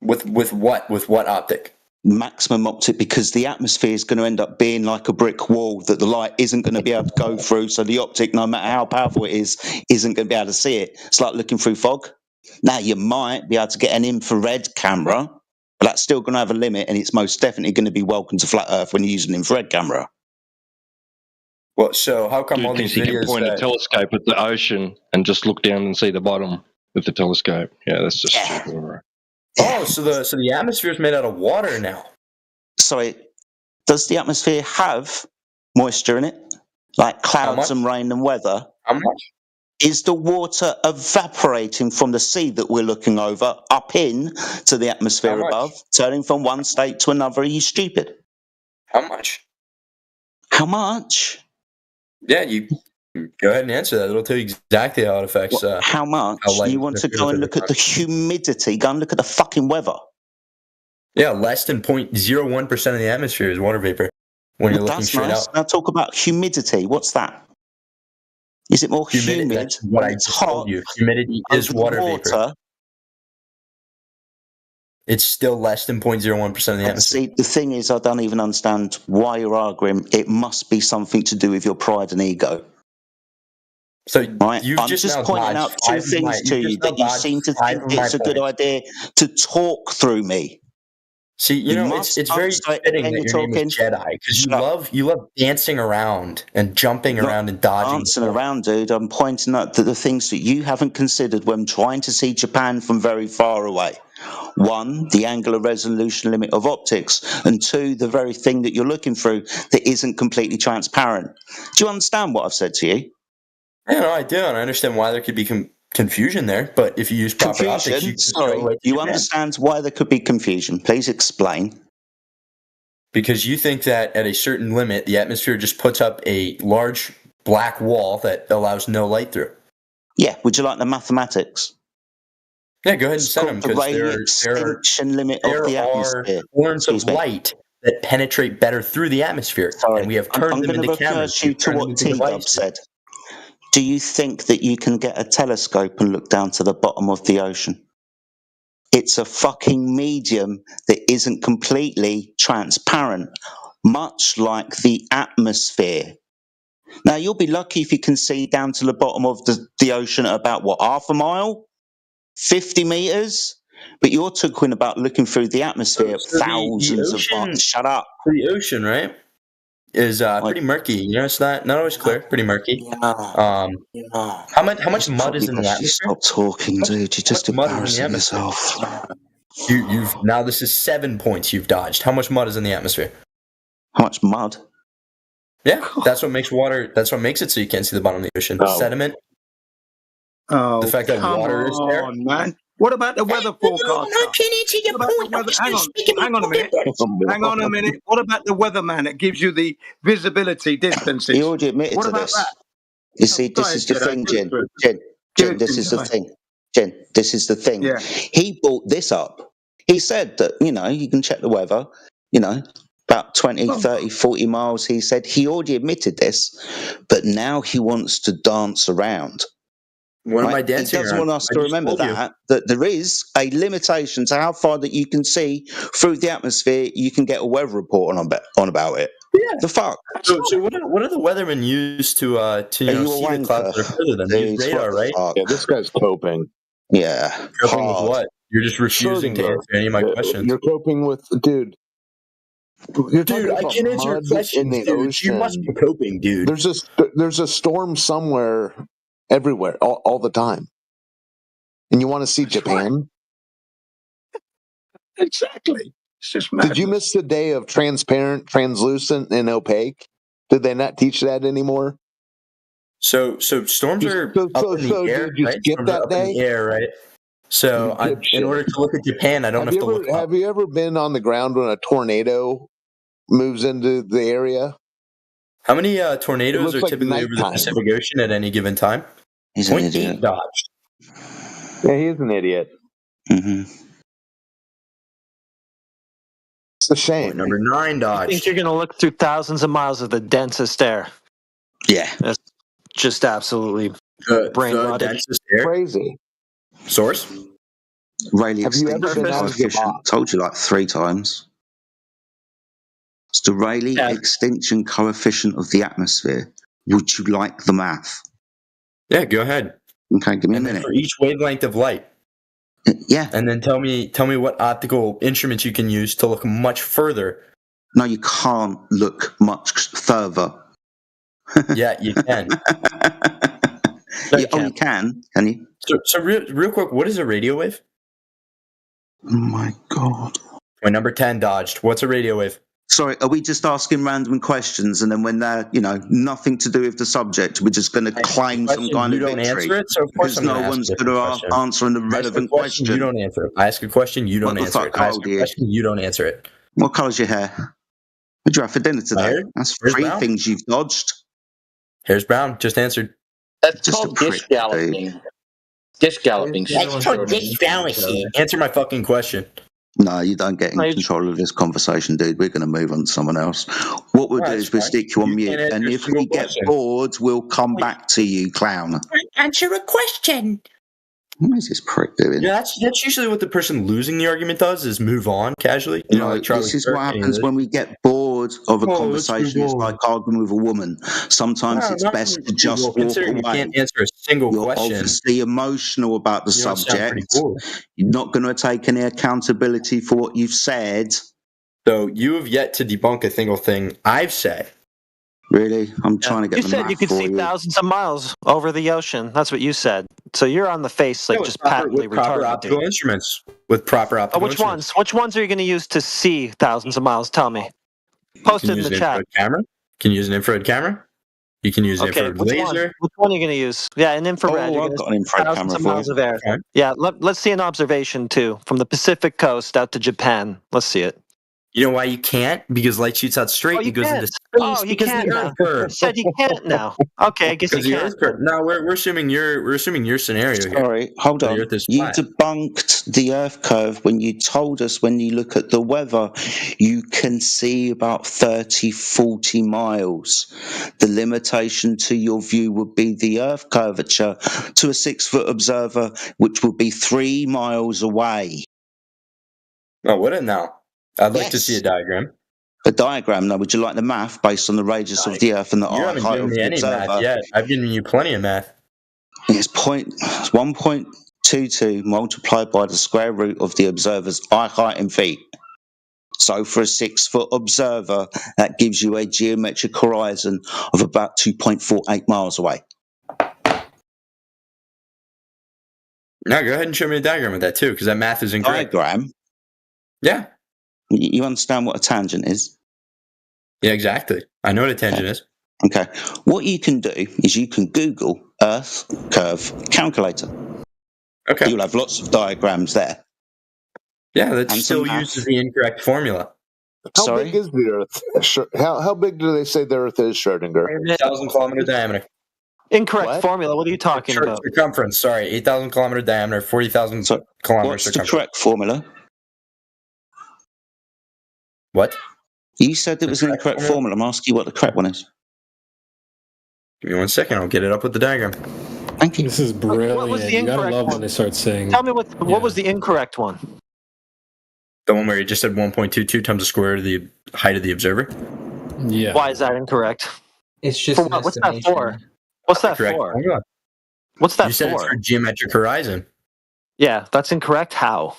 [SPEAKER 5] With what? With what optic?
[SPEAKER 21] Maximum optic, because the atmosphere is going to end up being like a brick wall that the light isn't going to be able to go through. So the optic, no matter how powerful it is, isn't going to be able to see it. It's like looking through fog. Now you might be able to get an infrared camera, but that's still going to have a limit, and it's most definitely going to be welcome to flat Earth when you use an infrared camera.
[SPEAKER 5] Well, so how come
[SPEAKER 14] Dude
[SPEAKER 5] all
[SPEAKER 14] thinks
[SPEAKER 5] these
[SPEAKER 14] he can
[SPEAKER 5] videos
[SPEAKER 14] point a
[SPEAKER 5] that...
[SPEAKER 14] telescope at the ocean and just look down and see the bottom with the telescope? Yeah, that's just stupid. Right?
[SPEAKER 5] Oh, so the atmosphere is made out of water now.
[SPEAKER 21] Sorry, does the atmosphere have moisture in it, like clouds and rain and weather?
[SPEAKER 5] How much?
[SPEAKER 21] Is the water evaporating from the sea that we're looking over up in to the atmosphere above, turning from one state to another? Are you stupid?
[SPEAKER 5] How much?
[SPEAKER 21] How much?
[SPEAKER 5] Yeah, you go ahead and answer that. It'll tell you exactly how it affects.
[SPEAKER 21] How much? You want to go and look at the humidity? Go and look at the fucking weather.
[SPEAKER 5] Yeah, less than 0.01% of the atmosphere is water vapor when you're looking
[SPEAKER 21] That's
[SPEAKER 5] straight
[SPEAKER 21] nice.
[SPEAKER 5] out.
[SPEAKER 21] Now talk about humidity. What's that? Is it more humid?
[SPEAKER 5] That's what I just told you. Humidity is water vapor. It's still less than 0.01% of the atmosphere.
[SPEAKER 21] See, the thing is, I don't even understand why you're arguing. It must be something to do with your pride and ego.
[SPEAKER 5] So
[SPEAKER 21] right?
[SPEAKER 5] you've
[SPEAKER 21] I'm just pointing out two things to you that you seem to think it's a good idea to talk through me.
[SPEAKER 5] See, you know, it's very fitting that your name is Jedi, because you love dancing around and jumping around and dodging.
[SPEAKER 21] Dancing around, dude. I'm pointing out that the things that you haven't considered when trying to see Japan from very far away. One, the angular resolution limit of optics, and two, the very thing that you're looking through that isn't completely transparent. Do you understand what I've said to you?
[SPEAKER 5] Yeah, no, I do, and I understand why there could be confusion there, but if you use proper optics,
[SPEAKER 21] you understand why there could be confusion. Please explain.
[SPEAKER 5] Because you think that at a certain limit, the atmosphere just puts up a large black wall that allows no light through.
[SPEAKER 21] Yeah, would you like the mathematics?
[SPEAKER 5] Yeah, go ahead and send them, because there are forms of light that penetrate better through the atmosphere, and we have turned them into cameras.
[SPEAKER 21] I'm going to refer you to what T-Dub said. Do you think that you can get a telescope and look down to the bottom of the ocean? It's a fucking medium that isn't completely transparent, much like the atmosphere. Now, you'll be lucky if you can see down to the bottom of the ocean at about, what, half a mile? 50 meters? But you're talking about looking through the atmosphere at thousands of miles. Shut up.
[SPEAKER 5] The ocean, right, is pretty murky. You know, it's not always clear. Pretty murky. How much mud is in the atmosphere?
[SPEAKER 21] Stop talking, dude. You're just embarrassing yourself.
[SPEAKER 5] You've now. This is 7 points you've dodged. How much mud is in the atmosphere?
[SPEAKER 21] How much mud?
[SPEAKER 5] Yeah, that's what makes water. That's what makes it so you can't see the bottom of the ocean. Sediment.
[SPEAKER 21] Oh,
[SPEAKER 5] the fact that water is there.
[SPEAKER 21] Man. What about the weather forecast? Hang on a minute. Hang on a minute. What about the weatherman that gives you the visibility distances? He already admitted to this. You see, this is the thing, Jen. Jen, this is the thing. Jen, this is the thing. Yeah. He brought this up. He said that, you know, you can check the weather, you know, about 20, 30, 40 miles. He said he already admitted this, but now he wants to dance around.
[SPEAKER 5] What am I dancing
[SPEAKER 21] He doesn't
[SPEAKER 5] around?
[SPEAKER 21] want us to remember that there is a limitation to how far that you can see through the atmosphere. You can get a weather report on about it. Yeah. The fuck?
[SPEAKER 5] So what are the weathermen used to see the clouds that are further than? They use radar, right?
[SPEAKER 2] Yeah, this guy's coping.
[SPEAKER 21] Yeah.
[SPEAKER 5] Coping with what? You're just refusing to answer any of my questions.
[SPEAKER 2] You're coping with, dude.
[SPEAKER 5] Dude, I can answer your questions, dude. You must be coping, dude.
[SPEAKER 2] There's a storm somewhere, everywhere, all the time. And you want to see Japan?
[SPEAKER 21] Exactly. It's just madness.
[SPEAKER 2] Did you miss the day of transparent, translucent, and opaque? Did they not teach that anymore?
[SPEAKER 5] So storms are up in the air,
[SPEAKER 2] did you
[SPEAKER 5] right?
[SPEAKER 2] skip
[SPEAKER 5] Storms
[SPEAKER 2] that
[SPEAKER 5] are up in
[SPEAKER 2] day?
[SPEAKER 5] the air, right? So in order to look at Japan, I don't have to look up.
[SPEAKER 2] Have you ever been on the ground when a tornado moves into the area.
[SPEAKER 5] How many tornadoes are
[SPEAKER 2] like
[SPEAKER 5] typically over the
[SPEAKER 2] nighttime.
[SPEAKER 5] Pacific Ocean at any given time?
[SPEAKER 7] He's an
[SPEAKER 5] 0.8
[SPEAKER 7] idiot.
[SPEAKER 5] dodged.
[SPEAKER 16] Yeah, he is an idiot.
[SPEAKER 7] Mm-hmm.
[SPEAKER 2] It's a shame.
[SPEAKER 5] Point number 9
[SPEAKER 20] I
[SPEAKER 5] dodged.
[SPEAKER 20] think you're going to look through thousands of miles of the densest air.
[SPEAKER 7] Yeah.
[SPEAKER 20] That's just absolutely brain
[SPEAKER 5] the
[SPEAKER 20] rotted.
[SPEAKER 5] densest air.
[SPEAKER 2] Crazy.
[SPEAKER 5] Source?
[SPEAKER 7] Rayleigh
[SPEAKER 2] Have you ever
[SPEAKER 7] extinction
[SPEAKER 2] been out of your
[SPEAKER 7] coefficient.
[SPEAKER 2] box?
[SPEAKER 7] Told you like 3 times. It's the Rayleigh extinction coefficient of the atmosphere. Would you like the math?
[SPEAKER 5] Yeah, go ahead.
[SPEAKER 7] Okay, give me
[SPEAKER 5] And
[SPEAKER 7] a
[SPEAKER 5] then
[SPEAKER 7] minute.
[SPEAKER 5] for each wavelength of light.
[SPEAKER 7] Yeah.
[SPEAKER 5] And then tell me what optical instruments you can use to look much further.
[SPEAKER 7] No, you can't look much further.
[SPEAKER 5] Yeah, you can.
[SPEAKER 7] You can you?
[SPEAKER 5] So real quick, what is a radio wave?
[SPEAKER 7] Oh my god.
[SPEAKER 5] Point number 10 dodged. What's a radio wave?
[SPEAKER 7] Sorry, are we just asking random questions and then when they're, nothing to do with the subject, we're just going to claim some kind
[SPEAKER 5] you
[SPEAKER 7] of
[SPEAKER 5] don't
[SPEAKER 7] victory?
[SPEAKER 5] answer it, so of course
[SPEAKER 7] because
[SPEAKER 5] I'm
[SPEAKER 7] no
[SPEAKER 5] gonna ask
[SPEAKER 7] one's
[SPEAKER 5] a different
[SPEAKER 7] going
[SPEAKER 5] question.
[SPEAKER 7] to answer the relevant question.
[SPEAKER 5] You don't answer it. I ask a question, you don't
[SPEAKER 7] What the
[SPEAKER 5] answer
[SPEAKER 7] fuck,
[SPEAKER 5] it. I ask
[SPEAKER 7] how old
[SPEAKER 5] a
[SPEAKER 7] are you?
[SPEAKER 5] question, you don't answer it.
[SPEAKER 7] What colour's your hair? What'd you have for dinner today?
[SPEAKER 5] hair?
[SPEAKER 7] That's
[SPEAKER 5] Hair's
[SPEAKER 7] 3
[SPEAKER 5] brown.
[SPEAKER 7] things you've dodged.
[SPEAKER 5] Hair's brown. Just answered.
[SPEAKER 12] That's
[SPEAKER 7] Just
[SPEAKER 12] called
[SPEAKER 7] a prick,
[SPEAKER 12] dish galloping. Dish galloping.
[SPEAKER 5] Answer my fucking question.
[SPEAKER 7] No, you don't get in control of this conversation, dude. We're going to move on to someone else. What we'll do is we'll stick you on mute, and if we get bored, we'll come back to you, clown.
[SPEAKER 11] Answer a question.
[SPEAKER 7] What is this prick doing?
[SPEAKER 5] Yeah, that's usually what the person losing the argument does is move on casually. You know, like Charlie
[SPEAKER 7] this is
[SPEAKER 5] Kirk
[SPEAKER 7] what
[SPEAKER 5] and
[SPEAKER 7] happens
[SPEAKER 5] English.
[SPEAKER 7] when we get bored of a
[SPEAKER 5] Oh, let's
[SPEAKER 7] conversation.
[SPEAKER 5] move
[SPEAKER 7] It's
[SPEAKER 5] on.
[SPEAKER 7] like arguing with a woman. Sometimes
[SPEAKER 5] No,
[SPEAKER 7] it's
[SPEAKER 5] not
[SPEAKER 7] best to
[SPEAKER 5] really.
[SPEAKER 7] just
[SPEAKER 5] Well,
[SPEAKER 7] walk
[SPEAKER 5] considering you
[SPEAKER 7] away.
[SPEAKER 5] can't answer a single
[SPEAKER 7] You're
[SPEAKER 5] question.
[SPEAKER 7] obviously emotional about the
[SPEAKER 5] You don't sound pretty
[SPEAKER 7] subject.
[SPEAKER 5] cool.
[SPEAKER 7] You're not going to take any accountability for what you've said.
[SPEAKER 5] So you have yet to debunk a single thing I've said.
[SPEAKER 7] Really? I'm trying to get
[SPEAKER 20] You
[SPEAKER 7] the
[SPEAKER 20] said
[SPEAKER 7] math
[SPEAKER 20] you could
[SPEAKER 7] for
[SPEAKER 20] see
[SPEAKER 7] you.
[SPEAKER 20] thousands of miles over the ocean. That's what you said. So you're on the face, like
[SPEAKER 5] No,
[SPEAKER 20] just
[SPEAKER 5] with
[SPEAKER 20] patently
[SPEAKER 5] proper
[SPEAKER 20] retarded.
[SPEAKER 5] optical
[SPEAKER 20] Dude.
[SPEAKER 5] instruments. With proper
[SPEAKER 20] Oh,
[SPEAKER 5] optical
[SPEAKER 20] which
[SPEAKER 5] instruments.
[SPEAKER 20] ones? Which ones are you going to use to see thousands of miles? Tell me. Post
[SPEAKER 5] You
[SPEAKER 20] it
[SPEAKER 5] can
[SPEAKER 20] in
[SPEAKER 5] use
[SPEAKER 20] the
[SPEAKER 5] an
[SPEAKER 20] chat.
[SPEAKER 5] infrared camera. You can use an infrared camera. You can use an
[SPEAKER 20] Okay,
[SPEAKER 5] infrared
[SPEAKER 20] which
[SPEAKER 5] laser.
[SPEAKER 20] one? Which one are you going to use? Yeah, an infrared.
[SPEAKER 7] Oh,
[SPEAKER 20] You're
[SPEAKER 7] I've
[SPEAKER 20] gonna
[SPEAKER 7] got an
[SPEAKER 20] see
[SPEAKER 7] infrared
[SPEAKER 20] thousands
[SPEAKER 7] camera
[SPEAKER 20] of
[SPEAKER 7] for
[SPEAKER 20] miles
[SPEAKER 7] you.
[SPEAKER 20] of air.
[SPEAKER 5] Okay.
[SPEAKER 20] Yeah, let's see an observation too from the Pacific coast out to Japan. Let's see it.
[SPEAKER 5] You know why you can't? Because light shoots out straight
[SPEAKER 20] Oh,
[SPEAKER 5] and
[SPEAKER 20] you
[SPEAKER 5] it goes
[SPEAKER 20] can't.
[SPEAKER 5] into space
[SPEAKER 20] Oh, you
[SPEAKER 5] because
[SPEAKER 20] can't
[SPEAKER 5] the
[SPEAKER 20] now.
[SPEAKER 5] Earth curve.
[SPEAKER 20] You said you can't now. Okay, I guess you
[SPEAKER 5] Because the
[SPEAKER 20] can.
[SPEAKER 5] Earth curve. No, we're assuming your scenario here.
[SPEAKER 7] Sorry, hold
[SPEAKER 5] The
[SPEAKER 7] on.
[SPEAKER 5] Earth is
[SPEAKER 7] You
[SPEAKER 5] flat.
[SPEAKER 7] debunked the Earth curve when you told us when you look at the weather, you can see about 30, 40 miles. The limitation to your view would be the Earth curvature to a 6-foot observer, which would be 3 miles away.
[SPEAKER 5] Oh, would it now? I'd like to
[SPEAKER 7] Yes.
[SPEAKER 5] see a diagram.
[SPEAKER 7] A diagram, now, would you like the math based on the radius of the Earth and the
[SPEAKER 5] You haven't
[SPEAKER 7] height
[SPEAKER 5] given
[SPEAKER 7] of
[SPEAKER 5] me
[SPEAKER 7] the
[SPEAKER 5] any
[SPEAKER 7] observer?
[SPEAKER 5] math yet. I've given you plenty of math.
[SPEAKER 7] It's 1.22 multiplied by the square root of the observer's eye height in feet. So for a 6-foot observer, that gives you a geometric horizon of about 2.48 miles away.
[SPEAKER 5] Now go ahead and show me a diagram of that too, because that math is incorrect.
[SPEAKER 7] Diagram?
[SPEAKER 5] Yeah.
[SPEAKER 7] You understand what a tangent is?
[SPEAKER 5] Yeah, exactly. I know what a tangent is.
[SPEAKER 7] Okay. What you can do is you can Google Earth curve calculator.
[SPEAKER 5] Okay.
[SPEAKER 7] You'll have lots of diagrams there.
[SPEAKER 5] Yeah, that
[SPEAKER 7] And
[SPEAKER 5] still
[SPEAKER 7] some math.
[SPEAKER 5] uses the incorrect formula.
[SPEAKER 2] How big is the Earth? How big do they say the Earth is, Schrodinger?
[SPEAKER 5] 8,000-kilometer diameter.
[SPEAKER 20] Incorrect
[SPEAKER 2] What?
[SPEAKER 20] formula. What are you talking about?
[SPEAKER 5] Circumference, sorry. 8,000-kilometer diameter, 40,000 kilometer
[SPEAKER 7] What's the
[SPEAKER 5] circumference.
[SPEAKER 7] correct formula?
[SPEAKER 5] What?
[SPEAKER 7] You said it was an incorrect formula. I'm asking you what the correct one is.
[SPEAKER 5] Give me 1 second. I'll get it up with the diagram.
[SPEAKER 7] Thank you.
[SPEAKER 6] This is brilliant.
[SPEAKER 20] What was the
[SPEAKER 6] You gotta
[SPEAKER 20] incorrect
[SPEAKER 6] love
[SPEAKER 20] one?
[SPEAKER 6] when they start saying.
[SPEAKER 20] Tell me what was the incorrect one?
[SPEAKER 5] The one where you just said 1.22 times the square root of the height of the observer?
[SPEAKER 6] Yeah.
[SPEAKER 20] Why is that incorrect?
[SPEAKER 17] It's just
[SPEAKER 20] For
[SPEAKER 17] an
[SPEAKER 20] what? What's that
[SPEAKER 17] estimation.
[SPEAKER 20] for? What's that
[SPEAKER 5] Correct
[SPEAKER 20] for?
[SPEAKER 5] formula.
[SPEAKER 20] What's that
[SPEAKER 5] You said it's
[SPEAKER 20] for?
[SPEAKER 5] for geometric horizon.
[SPEAKER 20] Yeah, that's incorrect. How?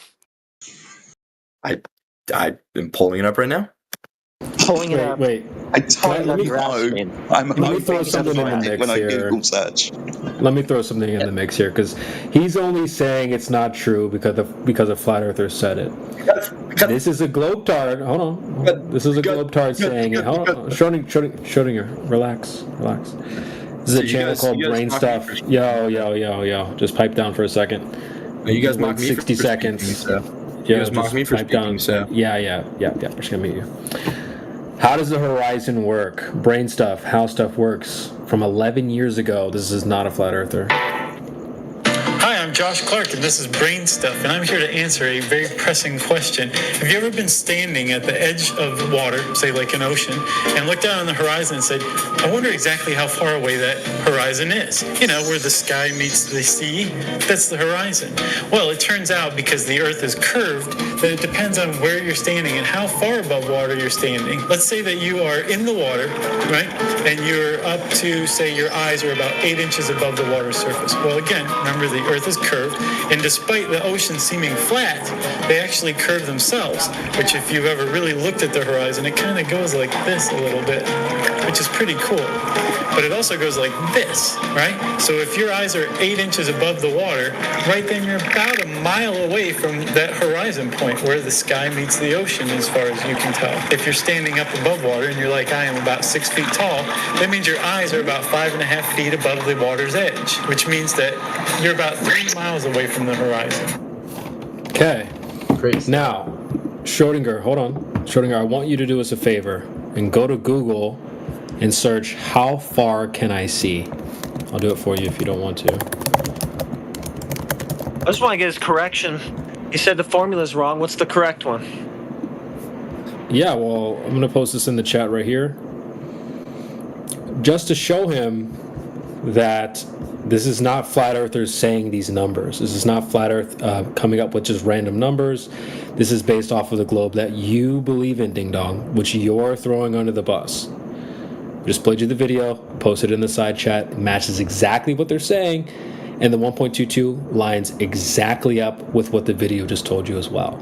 [SPEAKER 5] I am pulling it up right now.
[SPEAKER 20] Pulling it up.
[SPEAKER 6] Wait.
[SPEAKER 7] I don't
[SPEAKER 6] Let me-
[SPEAKER 7] know. I'm
[SPEAKER 6] Let me throw
[SPEAKER 7] hoping to
[SPEAKER 6] something in the
[SPEAKER 7] find it
[SPEAKER 6] mix
[SPEAKER 7] when I
[SPEAKER 6] here.
[SPEAKER 7] Google search.
[SPEAKER 6] Let me throw something in the mix here because he's only saying it's not true because a flat earther said it. This is a globetard. Hold on. This is a globetard saying it. Hold on. Schrodinger. Relax. This is
[SPEAKER 5] So
[SPEAKER 6] a
[SPEAKER 5] you
[SPEAKER 6] channel
[SPEAKER 5] guys-
[SPEAKER 6] called
[SPEAKER 5] you guys
[SPEAKER 6] Brain
[SPEAKER 5] mock
[SPEAKER 6] Stuff.
[SPEAKER 5] me for-
[SPEAKER 6] Yo. Just pipe down for a second.
[SPEAKER 5] You guys
[SPEAKER 6] Wait
[SPEAKER 5] mock me
[SPEAKER 6] 60
[SPEAKER 5] for
[SPEAKER 6] seconds.
[SPEAKER 5] speaking, so.
[SPEAKER 6] Yeah,
[SPEAKER 5] You guys mock
[SPEAKER 6] just
[SPEAKER 5] me for
[SPEAKER 6] pipe
[SPEAKER 5] speaking,
[SPEAKER 6] down.
[SPEAKER 5] so.
[SPEAKER 6] Yeah. We're just gonna mute you. How does the horizon work? Brain stuff, how stuff works. From 11 years ago, this is not a flat earther.
[SPEAKER 10] Hi, I'm Josh Clark, and this is Brain Stuff, and I'm here to answer a very pressing question. Have you ever been standing at the edge of water, say like an ocean, and looked out on the horizon and said, I wonder exactly how far away that horizon is? You know, where the sky meets the sea, that's the horizon. Well, it turns out because the Earth is curved, that it depends on where you're standing and how far above water you're standing. Let's say that you are in the water, right, and you're up to, say, your eyes are about 8 inches above the water surface. Well, again, remember the Earth is curved, and despite the ocean seeming flat, they actually curve themselves, which if you've ever really looked at the horizon, it kind of goes like this a little bit, which is pretty cool. But it also goes like this, right? So if your eyes are 8 inches above the water, right then you're about a mile away from that horizon point where the sky meets the ocean as far as you can tell. If you're standing up above water and you're like, I am about 6 feet tall, that means your eyes are about 5.5 feet above the water's edge, which means that you're about 3 miles away from the horizon.
[SPEAKER 6] Okay. Now, Schrodinger, hold on. Schrodinger, I want you to do us a favor and go to Google and search, how far can I see? I'll do it for you if you don't want to.
[SPEAKER 20] I just want to get his correction. He said the formula's wrong. What's the correct one?
[SPEAKER 6] Yeah, well, I'm going to post this in the chat right here. Just to show him that this is not flat earthers saying these numbers. This is not flat earth coming up with just random numbers. This is based off of the globe that you believe in, Ding Dong, which you're throwing under the bus. Just played you the video, posted it in the side chat. It matches exactly what they're saying, and the 1.22 lines exactly up with what the video just told you as well.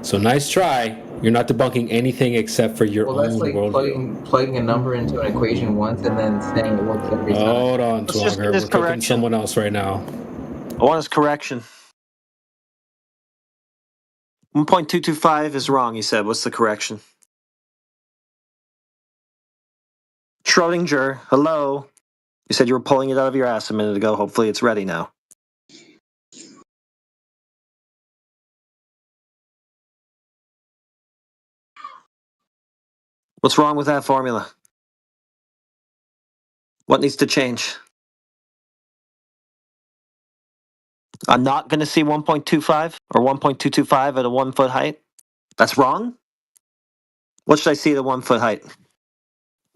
[SPEAKER 6] So nice try. You're not debunking anything except for your
[SPEAKER 12] Well, that's
[SPEAKER 6] own
[SPEAKER 12] like
[SPEAKER 6] worldview.
[SPEAKER 12] plugging a number into an equation once and then saying it works every time.
[SPEAKER 6] Hold on,
[SPEAKER 20] Let's just
[SPEAKER 6] Twanger.
[SPEAKER 20] get his
[SPEAKER 6] We're cooking
[SPEAKER 20] correction.
[SPEAKER 6] someone else right now.
[SPEAKER 20] I want his correction. 1.225 is wrong, he said. What's the correction? Schrodinger, hello. You said you were pulling it out of your ass a minute ago. Hopefully it's ready now. What's wrong with that formula? What needs to change? I'm not going to see 1.25 or 1.225 at a 1 foot height? That's wrong? What should I see at a 1 foot height?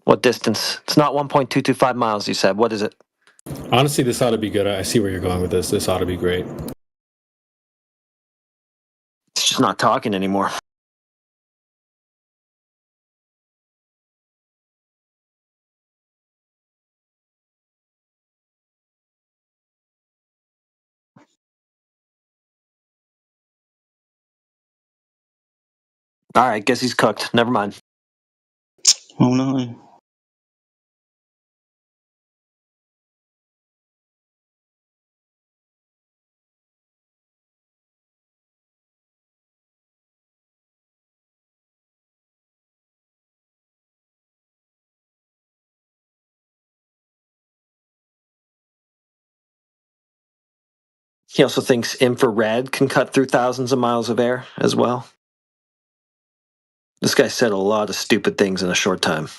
[SPEAKER 20] What distance? It's not 1.225 miles, you said. What is it?
[SPEAKER 6] Honestly, this ought to be good. I see where you're going with this. This ought to be great.
[SPEAKER 20] It's just not talking anymore. All right, guess he's cooked. Never mind.
[SPEAKER 7] Oh no.
[SPEAKER 20] He also thinks infrared can cut through thousands of miles of air as well. This guy said a lot of stupid things in a short time.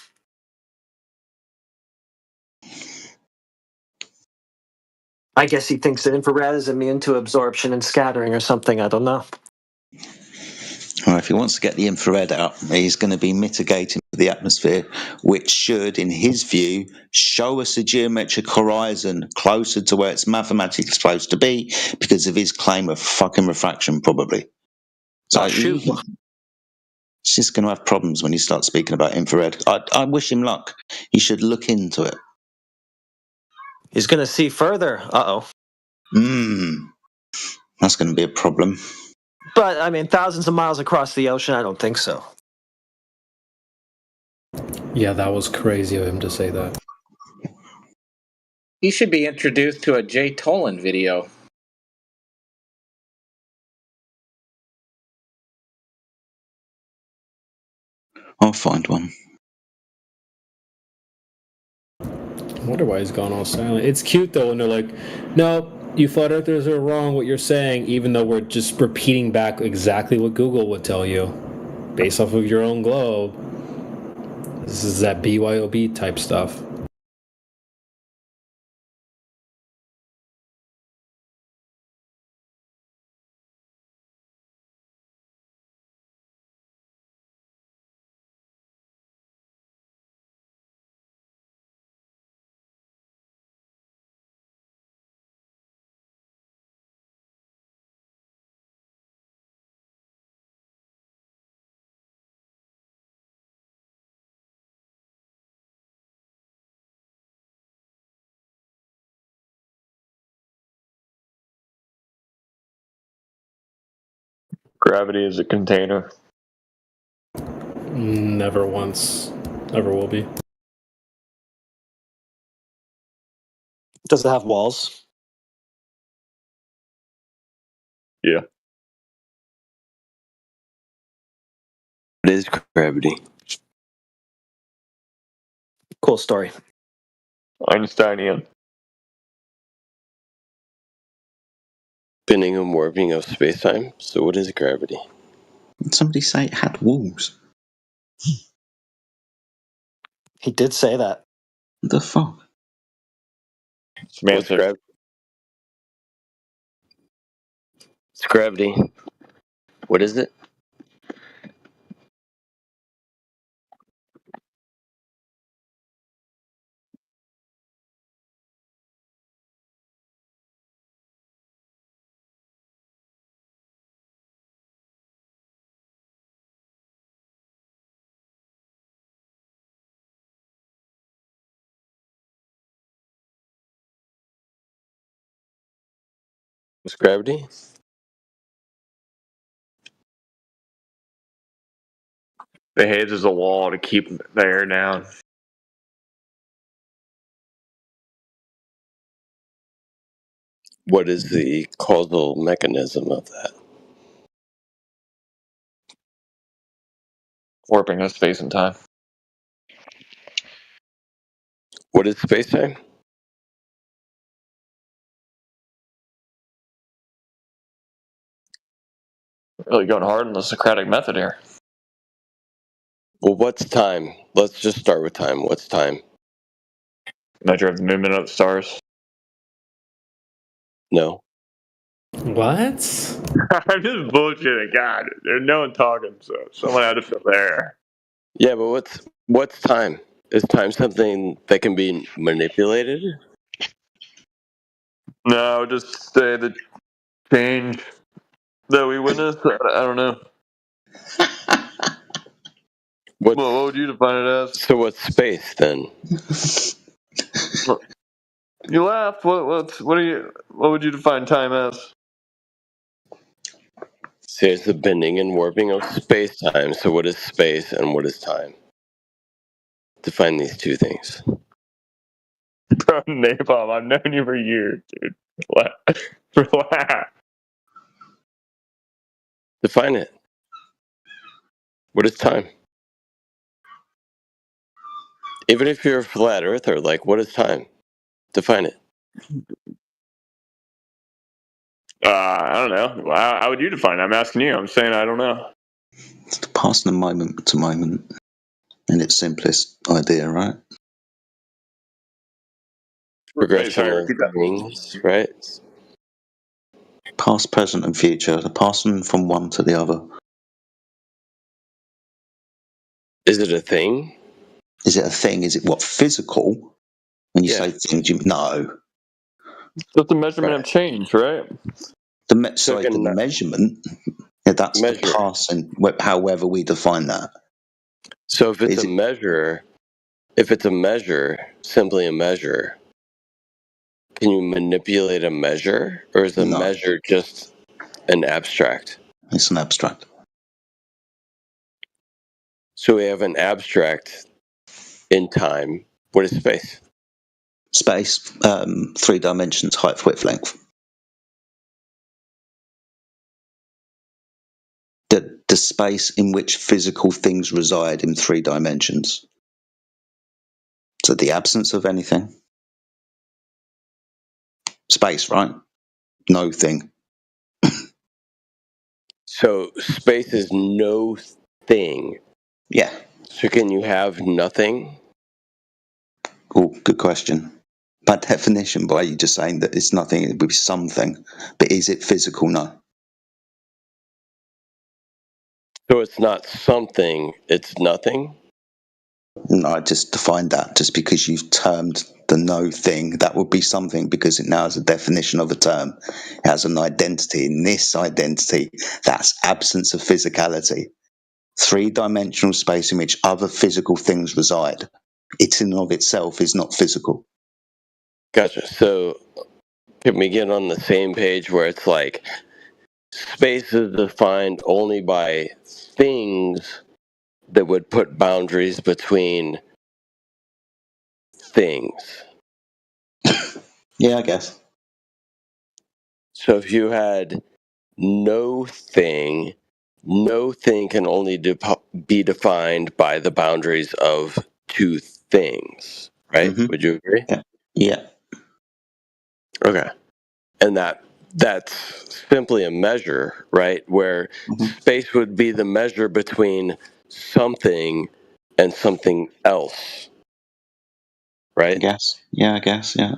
[SPEAKER 20] I guess he thinks that infrared is immune to absorption and scattering or something. I don't know.
[SPEAKER 7] Well, if he wants to get the infrared out, he's going to be mitigating the atmosphere, which should, in his view, show us a geometric horizon closer to where it's mathematically supposed to be because of his claim of fucking refraction, probably. So
[SPEAKER 20] shoot.
[SPEAKER 7] he's just going to have problems when he starts speaking about infrared. I wish him luck. He should look into it.
[SPEAKER 20] He's going to see further. Uh-oh.
[SPEAKER 7] That's going to be a problem.
[SPEAKER 20] But, I mean, thousands of miles across the ocean, I don't think so.
[SPEAKER 6] Yeah, that was crazy of him to say that.
[SPEAKER 12] He should be introduced to a Jay Tolan video.
[SPEAKER 7] I'll find one.
[SPEAKER 6] I wonder why he's gone all silent. It's cute, though, when they're like, no, you flat earthers are wrong what you're saying, even though we're just repeating back exactly what Google would tell you based off of your own globe. This is that BYOB type stuff.
[SPEAKER 1] Gravity is a container.
[SPEAKER 6] Never once. Never will be.
[SPEAKER 20] Does it have walls?
[SPEAKER 1] Yeah.
[SPEAKER 17] What is gravity?
[SPEAKER 20] Cool story.
[SPEAKER 1] Einsteinian.
[SPEAKER 17] Bending and warping of space-time. So what is gravity?
[SPEAKER 7] Did somebody say it had walls?
[SPEAKER 20] He did say that.
[SPEAKER 7] What the fuck?
[SPEAKER 17] What's gravity? It's gravity. What is it? What's gravity?
[SPEAKER 1] Behaves as a wall to keep the air down.
[SPEAKER 17] What is the causal mechanism of that?
[SPEAKER 1] Warping of space and time.
[SPEAKER 17] What is space-time?
[SPEAKER 1] Really going hard on the Socratic method here.
[SPEAKER 17] Well, what's time? Let's just start with time. What's time?
[SPEAKER 1] Measure of the movement of the stars.
[SPEAKER 17] No.
[SPEAKER 6] What?
[SPEAKER 1] I'm just bullshitting. God, there's no one talking, so someone had to fill there.
[SPEAKER 17] Yeah, but what's time? Is time something that can be manipulated?
[SPEAKER 1] No, just say the change that we witnessed. I don't know. What would you define it as?
[SPEAKER 17] So what's space then?
[SPEAKER 1] You laughed. What would you define time as?
[SPEAKER 17] So it's the bending and warping of space-time. So what is space and what is time? Define these two things.
[SPEAKER 1] Bro, Napalm, I've known you for years, dude. Relax.
[SPEAKER 17] Define it. What is time? Even if you're a flat earther, like, what is time? Define it.
[SPEAKER 1] I don't know. How would you define it? I'm asking you. I'm saying I don't know.
[SPEAKER 7] It's the passing of moment to moment in its simplest idea, right?
[SPEAKER 17] Progression of things, right?
[SPEAKER 7] Past, present, and future. The passing from one to the other.
[SPEAKER 17] Is it a thing?
[SPEAKER 7] Is it a thing? Is it what, physical? When you say things, no.
[SPEAKER 1] Just a measurement of change, right?
[SPEAKER 7] The measurement. Yeah, that's
[SPEAKER 17] measure.
[SPEAKER 7] The passing. However we define that.
[SPEAKER 17] So if it's a measure, simply a measure, can you manipulate a measure, or is a measure just an abstract?
[SPEAKER 7] It's an abstract.
[SPEAKER 17] So we have an abstract in time. What is space?
[SPEAKER 7] Space, 3 dimensions, height, width, length. The space in which physical things reside in 3 dimensions. So the absence of anything. Space, right? No thing.
[SPEAKER 17] So space is no thing.
[SPEAKER 7] Yeah.
[SPEAKER 17] So can you have nothing?
[SPEAKER 7] Oh, good question. By definition, by you just saying that it's nothing, it would be something. But is it physical? No.
[SPEAKER 17] So it's not something, it's nothing?
[SPEAKER 7] No, I just defined that. Just because you've termed the no thing, that would be something because it now has a definition of a term. It has an identity. And this identity, that's absence of physicality. 3-dimensional space in which other physical things reside. It in and of itself is not physical.
[SPEAKER 17] Gotcha. So can we get on the same page where it's like space is defined only by things that would put boundaries between things?
[SPEAKER 7] Yeah, I guess.
[SPEAKER 17] So if you had no thing can only be defined by the boundaries of two things, right?
[SPEAKER 7] Mm-hmm.
[SPEAKER 17] Would you agree?
[SPEAKER 7] Yeah.
[SPEAKER 17] Okay. And that's simply a measure, right? Where space would be the measure between something and something else, right?
[SPEAKER 7] I guess. Yeah, I guess. Yeah.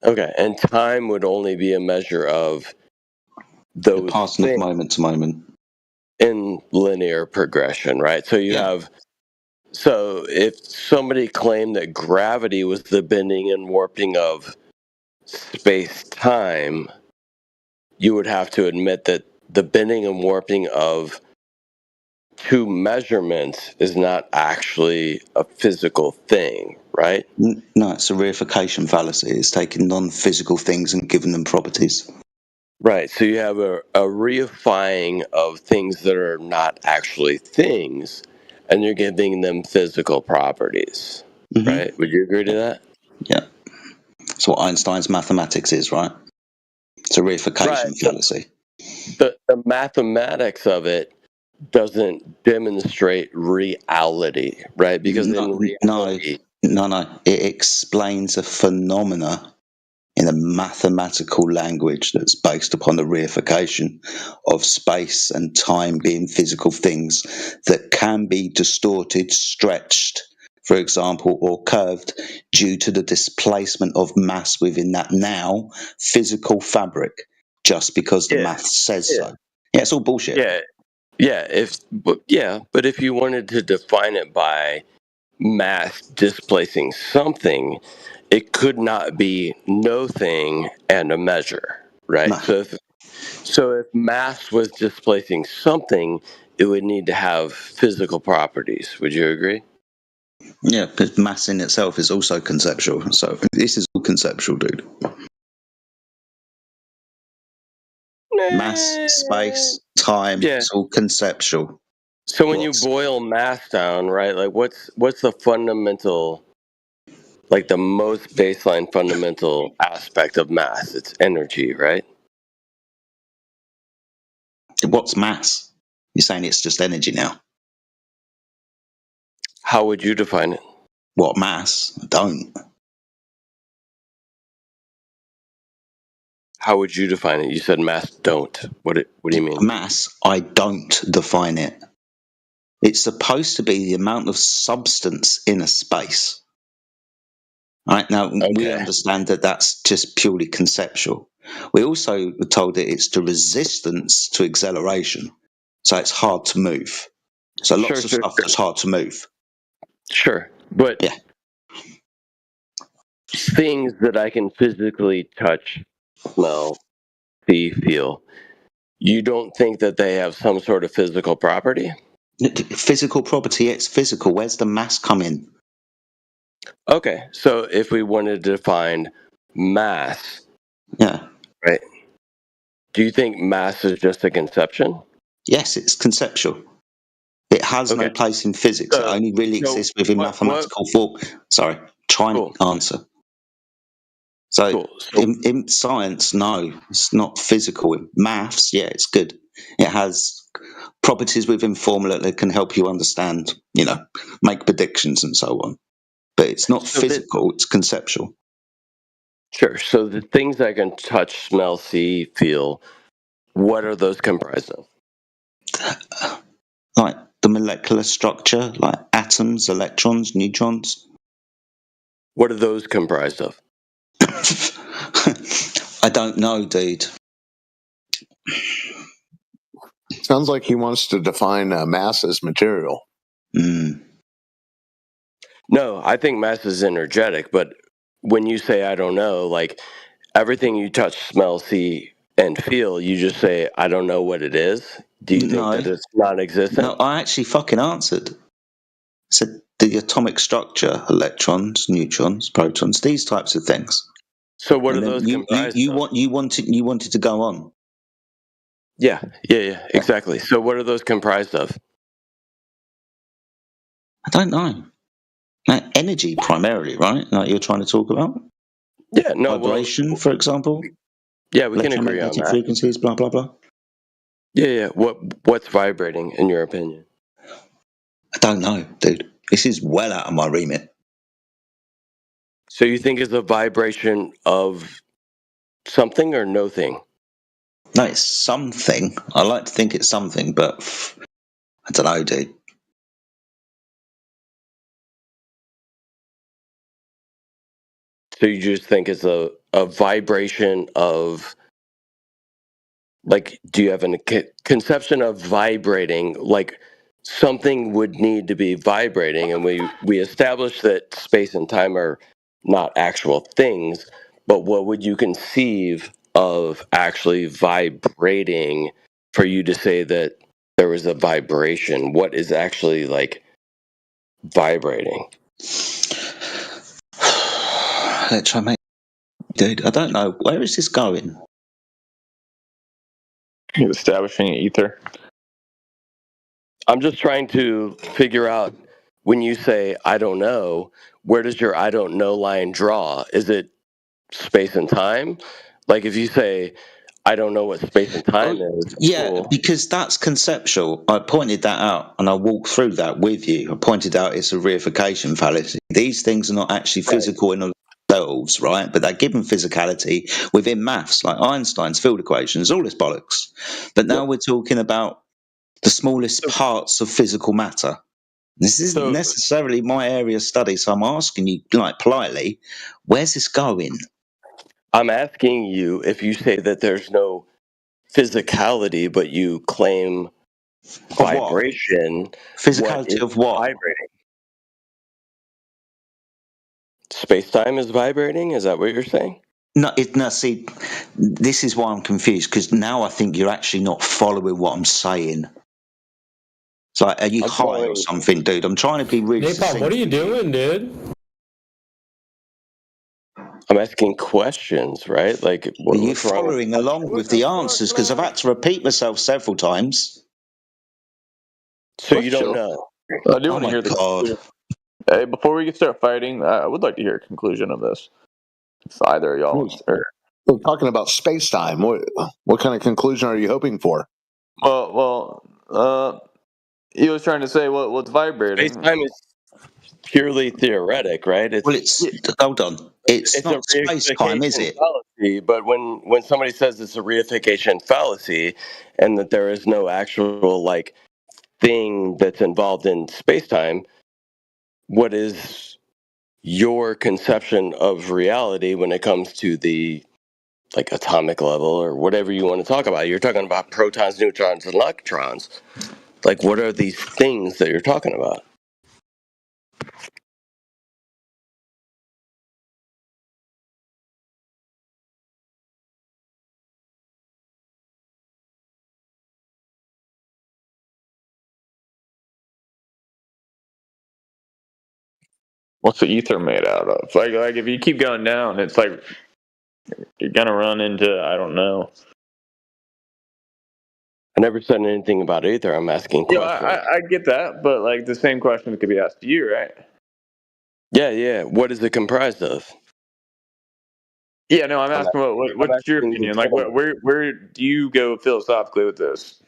[SPEAKER 17] Okay. And time would only be a measure of those
[SPEAKER 7] passing
[SPEAKER 17] things
[SPEAKER 7] of moment to moment
[SPEAKER 17] in linear progression, right? So you have, so if somebody claimed that gravity was the bending and warping of space-time, you would have to admit that the bending and warping of two measurements is not actually a physical thing, right?
[SPEAKER 7] No, it's a reification fallacy. It's taking non-physical things and giving them properties.
[SPEAKER 17] Right. So you have a reifying of things that are not actually things, and you're giving them physical properties, right? Would you agree to that?
[SPEAKER 7] Yeah. That's what Einstein's mathematics is, right? It's a reification fallacy.
[SPEAKER 17] The mathematics of it doesn't demonstrate reality, right? Because in reality,
[SPEAKER 7] No. It explains a phenomena in a mathematical language that's based upon the reification of space and time being physical things that can be distorted, stretched, for example, or curved due to the displacement of mass within that now physical fabric, just because the math says so. Yeah, it's all bullshit.
[SPEAKER 17] But if you wanted to define it by mass displacing something, it could not be no thing and a measure, right? So if mass was displacing something, it would need to have physical properties. Would you agree?
[SPEAKER 7] Yeah, because mass in itself is also conceptual. So this is all conceptual, dude. Mass, space, time, it's all conceptual.
[SPEAKER 17] So when you boil mass down, right, like what's the fundamental, like the most baseline fundamental aspect of mass? It's energy, right?
[SPEAKER 7] What's mass? You're saying it's just energy now.
[SPEAKER 17] How would you define it?
[SPEAKER 7] What mass? I don't.
[SPEAKER 17] How would you define it? You said mass don't. What do you mean?
[SPEAKER 7] Mass, I don't define it. It's supposed to be the amount of substance in a space. Right now, we understand that that's just purely conceptual. We also were told that it's the resistance to acceleration. So it's hard to move. So lots of stuff that's hard to move.
[SPEAKER 17] Sure. But things that I can physically touch, smell, see, feel, you don't think that they have some sort of physical property?
[SPEAKER 7] Physical property, it's physical. Where's the mass come in?
[SPEAKER 17] Okay, so if we wanted to define mass, right? Do you think mass is just a conception?
[SPEAKER 7] Yes, it's conceptual. It has no place in physics. It only really exists within mathematical form. Sorry, try and answer. So in science, no, it's not physical. In maths, yeah, it's good. It has properties within formula that can help you understand, make predictions and so on. But it's not physical, it's conceptual.
[SPEAKER 17] Sure. So the things I can touch, smell, see, feel, what are those comprised of?
[SPEAKER 7] Like the molecular structure, like atoms, electrons, neutrons?
[SPEAKER 17] What are those comprised of?
[SPEAKER 7] I don't know, dude.
[SPEAKER 2] Sounds like he wants to define mass as material.
[SPEAKER 17] No, I think mass is energetic, but when you say I don't know, like everything you touch, smell, see, and feel, you just say I don't know what it is. Do you think that it's non-existent?
[SPEAKER 7] No, I actually fucking answered. I said the atomic structure, electrons, neutrons, protons, these types of things.
[SPEAKER 17] So what are those comprised of?
[SPEAKER 7] You wanted to go on.
[SPEAKER 17] Yeah, exactly. So what are those comprised of?
[SPEAKER 7] I don't know. Energy primarily, right? Like you're trying to talk about?
[SPEAKER 17] Yeah, no.
[SPEAKER 7] Vibration, for example.
[SPEAKER 17] Yeah, we can agree on
[SPEAKER 7] Electromagnetic
[SPEAKER 17] that.
[SPEAKER 7] frequencies, blah blah blah.
[SPEAKER 17] Yeah. What's vibrating in your opinion?
[SPEAKER 7] I don't know, dude. This is well out of my remit.
[SPEAKER 17] So you think it's a vibration of something or no thing?
[SPEAKER 7] No, it's something. I like to think it's something, but I don't know, dude.
[SPEAKER 17] So you just think it's a vibration of, like, do you have a conception of vibrating? Like something would need to be vibrating, and we established that space and time are not actual things, but what would you conceive of actually vibrating for you to say that there was a vibration? What is actually like vibrating?
[SPEAKER 7] Let's try, mate. Dude, I don't know. Where is this going?
[SPEAKER 1] He's establishing ether.
[SPEAKER 17] I'm just trying to figure out, when you say I don't know, where does your I don't know line draw? Is it space and time? Like if you say I don't know what space and time is.
[SPEAKER 7] Yeah,
[SPEAKER 17] Cool.
[SPEAKER 7] because that's conceptual. I pointed that out and I walked through that with you. I pointed out it's a reification fallacy. These things are not actually physical in themselves, right? But they're given physicality within maths, like Einstein's field equations, all this bollocks. But now we're talking about the smallest parts of physical matter. This isn't necessarily my area of study, so I'm asking you, like, politely, where's this going?
[SPEAKER 17] I'm asking you, if you say that there's no physicality, but you claim vibration.
[SPEAKER 7] Physicality of what?
[SPEAKER 17] Vibrating. Space-time is vibrating? Is that what you're saying?
[SPEAKER 7] No, see, this is why I'm confused, because now I think you're actually not following what I'm saying. It's like, are you high or something, dude? I'm trying to be really
[SPEAKER 6] Napalm, what are you doing, dude?
[SPEAKER 17] I'm asking questions, right? Like,
[SPEAKER 7] are you following along with the answers? Because I've had to repeat myself several times.
[SPEAKER 17] So you don't know?
[SPEAKER 1] I do want to hear the conclusion. Hey, before we start fighting, I would like to hear a conclusion of this. If either of y'all
[SPEAKER 2] We're talking about space time. What kind of conclusion are you hoping for?
[SPEAKER 1] He was trying to say what's vibrating.
[SPEAKER 17] Space-time is purely theoretic, right?
[SPEAKER 7] Hold on. It's not space-time, is it?
[SPEAKER 17] Fallacy, but when somebody says it's a reification fallacy, and that there is no actual like thing that's involved in space-time, what is your conception of reality when it comes to the like atomic level or whatever you want to talk about? You're talking about protons, neutrons, and electrons. Like, what are these things that you're talking about?
[SPEAKER 1] What's the ether made out of? Like if you keep going down, it's like you're gonna run into I don't know.
[SPEAKER 17] I never said anything about ether. I'm asking questions.
[SPEAKER 1] I get that, but like the same question could be asked to you, right?
[SPEAKER 17] Yeah. What is it comprised of?
[SPEAKER 1] Yeah, no, I'm asking what's your opinion? Like, where do you go philosophically with this?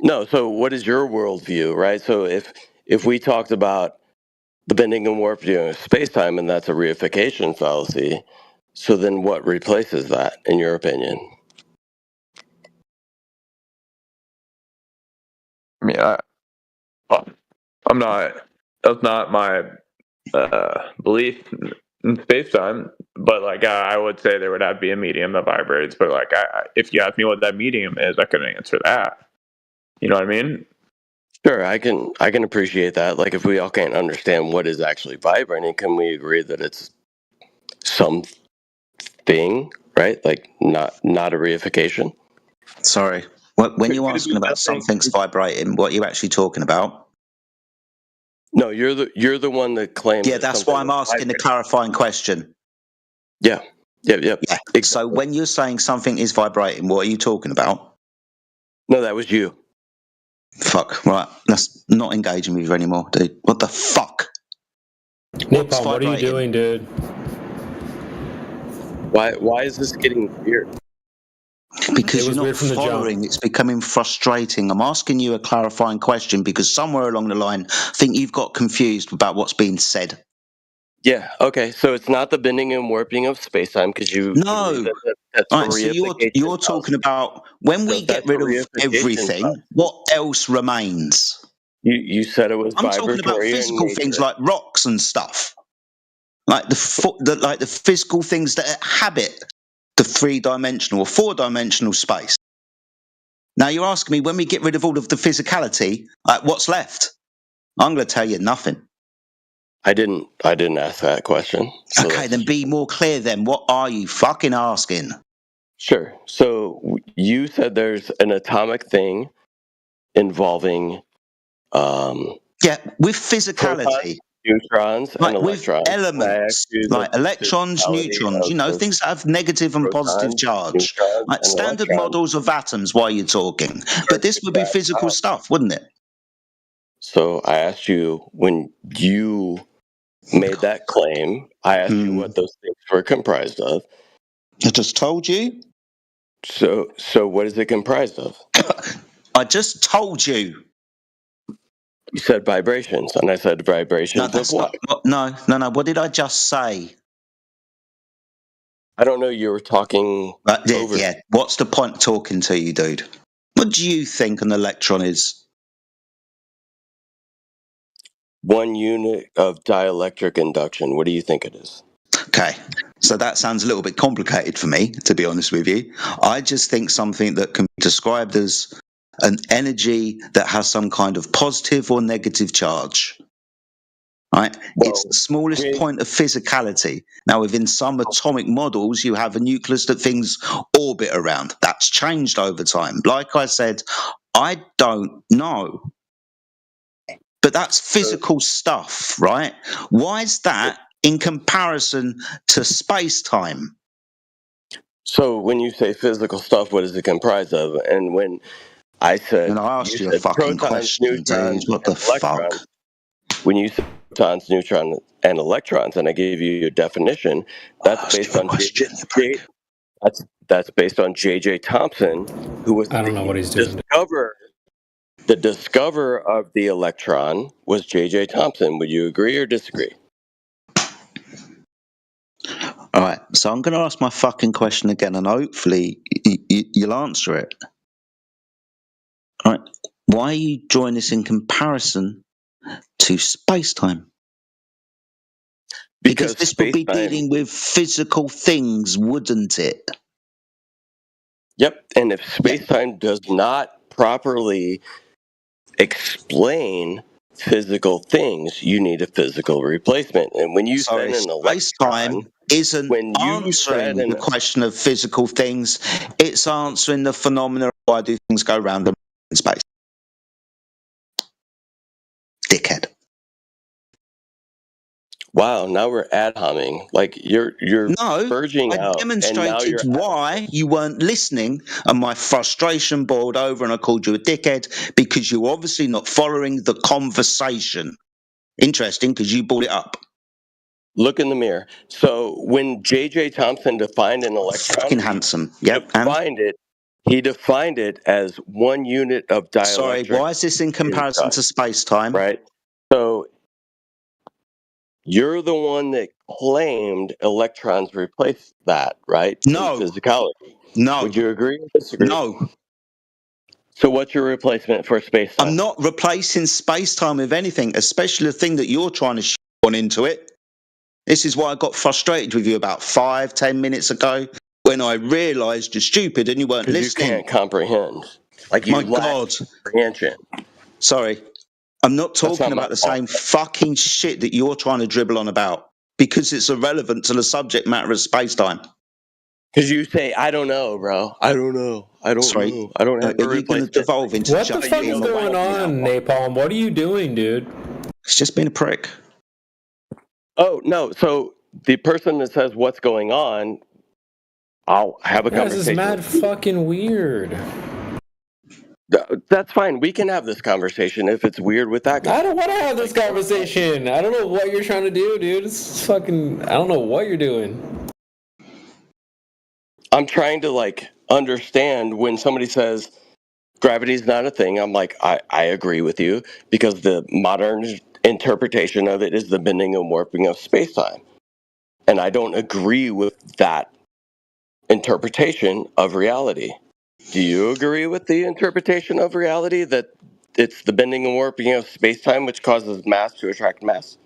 [SPEAKER 17] No, so what is your worldview, right? So if we talked about the bending and warping of space-time, and that's a reification fallacy, so then what replaces that, in your opinion?
[SPEAKER 1] I mean, I'm not. That's not my belief in space time. But like, I would say there would have to be a medium that vibrates. But like, if you ask me what that medium is, I couldn't answer that. You know what I mean?
[SPEAKER 17] Sure, I can appreciate that. Like, if we all can't understand what is actually vibrating, can we agree that it's something, right? Like, not a reification.
[SPEAKER 19] Sorry. When you're asking about something's vibrating, what are you actually talking about?
[SPEAKER 17] No, you're the one that claims.
[SPEAKER 19] Yeah, that's why I'm asking the clarifying question.
[SPEAKER 17] Yeah. Yep.
[SPEAKER 19] Yeah.
[SPEAKER 17] Exactly.
[SPEAKER 19] So when you're saying something is vibrating, what are you talking about?
[SPEAKER 17] No, that was you.
[SPEAKER 19] Fuck. Right. Let's not engaging with you anymore, dude. What the fuck?
[SPEAKER 6] Napalm, what are you doing, dude?
[SPEAKER 17] Why is this getting weird?
[SPEAKER 19] Because you're not following. It's becoming frustrating. I'm asking you a clarifying question because somewhere along the line, I think you've got confused about what's being said.
[SPEAKER 17] Yeah. Okay. So it's not the bending and warping of space-time because you agree that's
[SPEAKER 19] All right, so you're talking about when we get rid of everything, what else remains?
[SPEAKER 17] You said it was.
[SPEAKER 19] I'm talking about physical things like rocks and stuff, like the physical things that inhabit the 3-dimensional or 4-dimensional space. Now you're asking me when we get rid of all of the physicality, like what's left? I'm going to tell you nothing.
[SPEAKER 17] I didn't ask that question. So
[SPEAKER 19] okay, then be more clear then. What are you fucking asking?
[SPEAKER 17] Sure. So you said there's an atomic thing involving
[SPEAKER 19] yeah, with physicality.
[SPEAKER 17] Protons, neutrons,
[SPEAKER 19] like
[SPEAKER 17] and electrons.
[SPEAKER 19] With elements, like electrons, neutrons, things that have negative and positive charge. Like standard models of atoms, while you're talking. But this would be physical stuff, wouldn't it?
[SPEAKER 17] So I asked you, when you made that claim, I asked you what those things were comprised of.
[SPEAKER 19] I just told you.
[SPEAKER 17] So what is it comprised of?
[SPEAKER 19] I just told you.
[SPEAKER 17] You said vibrations, and I said vibrations of what?
[SPEAKER 19] No. What did I just say?
[SPEAKER 17] I don't know. You were talking over.
[SPEAKER 19] Yeah. What's the point of talking to you, dude? What do you think an electron is?
[SPEAKER 17] 1 unit of dielectric induction. What do you think it is?
[SPEAKER 19] Okay. So that sounds a little bit complicated for me, to be honest with you. I just think something that can be described as an energy that has some kind of positive or negative charge. Right? It's the smallest point of physicality. Now, within some atomic models, you have a nucleus that things orbit around. That's changed over time. Like I said, I don't know. But that's physical stuff, right? Why is that in comparison to space-time?
[SPEAKER 17] So when you say physical stuff, what is it comprised of? And when I said,
[SPEAKER 19] and I asked you a fucking question, dude. What the fuck?
[SPEAKER 17] When you said protons, neutrons, and electrons, and I gave you your definition, that's based on that's based on J.J. Thomson, who was
[SPEAKER 6] I don't know what he's doing.
[SPEAKER 17] The discoverer of the electron was J.J. Thomson. Would you agree or disagree?
[SPEAKER 19] All right, so I'm going to ask my fucking question again, and hopefully you'll answer it. All right, why are you drawing this in comparison to space-time? Because this would be dealing with physical things, wouldn't it?
[SPEAKER 17] Yep, and if space-time does not properly explain physical things, you need a physical replacement. And when you send an electron,
[SPEAKER 19] isn't answering the question of physical things, it's answering the phenomena of why do things go around in space. Dickhead.
[SPEAKER 17] Wow, now we're ad-homming. Like you're verging out.
[SPEAKER 19] I demonstrated why you weren't listening, and my frustration boiled over, and I called you a dickhead because you're obviously not following the conversation. Interesting, because you brought it up.
[SPEAKER 17] Look in the mirror. So when J.J. Thomson defined an electron,
[SPEAKER 19] fucking handsome. Yep,
[SPEAKER 17] he defined it as 1 unit of dielectric.
[SPEAKER 19] Sorry, why is this in comparison to space-time?
[SPEAKER 17] Right. So you're the one that claimed electrons replace that, right?
[SPEAKER 19] No.
[SPEAKER 17] In physicality.
[SPEAKER 19] No.
[SPEAKER 17] Would you agree or disagree?
[SPEAKER 19] No.
[SPEAKER 17] So what's your replacement for space-time?
[SPEAKER 19] I'm not replacing space-time with anything, especially the thing that you're trying to shoehorn into it. This is why I got frustrated with you about 5-10 minutes ago when I realised you're stupid and you weren't listening.
[SPEAKER 17] You can't comprehend. Like, you
[SPEAKER 19] My
[SPEAKER 17] lack
[SPEAKER 19] God.
[SPEAKER 17] comprehension.
[SPEAKER 19] Sorry. I'm not talking about the same fucking shit that you're trying to dribble on about because it's irrelevant to the subject matter of space-time.
[SPEAKER 17] Because you say, I don't know, bro. I don't know. I don't know. I don't have a
[SPEAKER 19] Are you going to devolve into
[SPEAKER 6] What the fuck is going on, Napalm? What are you doing, dude?
[SPEAKER 19] It's just been a prick.
[SPEAKER 17] Oh, no. So the person that says what's going on, I'll have a
[SPEAKER 6] This
[SPEAKER 17] conversation.
[SPEAKER 6] is mad fucking weird.
[SPEAKER 17] That's fine. We can have this conversation if it's weird with that guy.
[SPEAKER 6] I don't want to have this conversation. I don't know what you're trying to do, dude. It's fucking... I don't know what you're doing.
[SPEAKER 17] I'm trying to, like, understand when somebody says gravity's not a thing. I'm like, I agree with you because the modern interpretation of it is the bending and warping of space-time. And I don't agree with that interpretation of reality. Do you agree with the interpretation of reality that it's the bending and warping of space-time which causes mass to attract mass?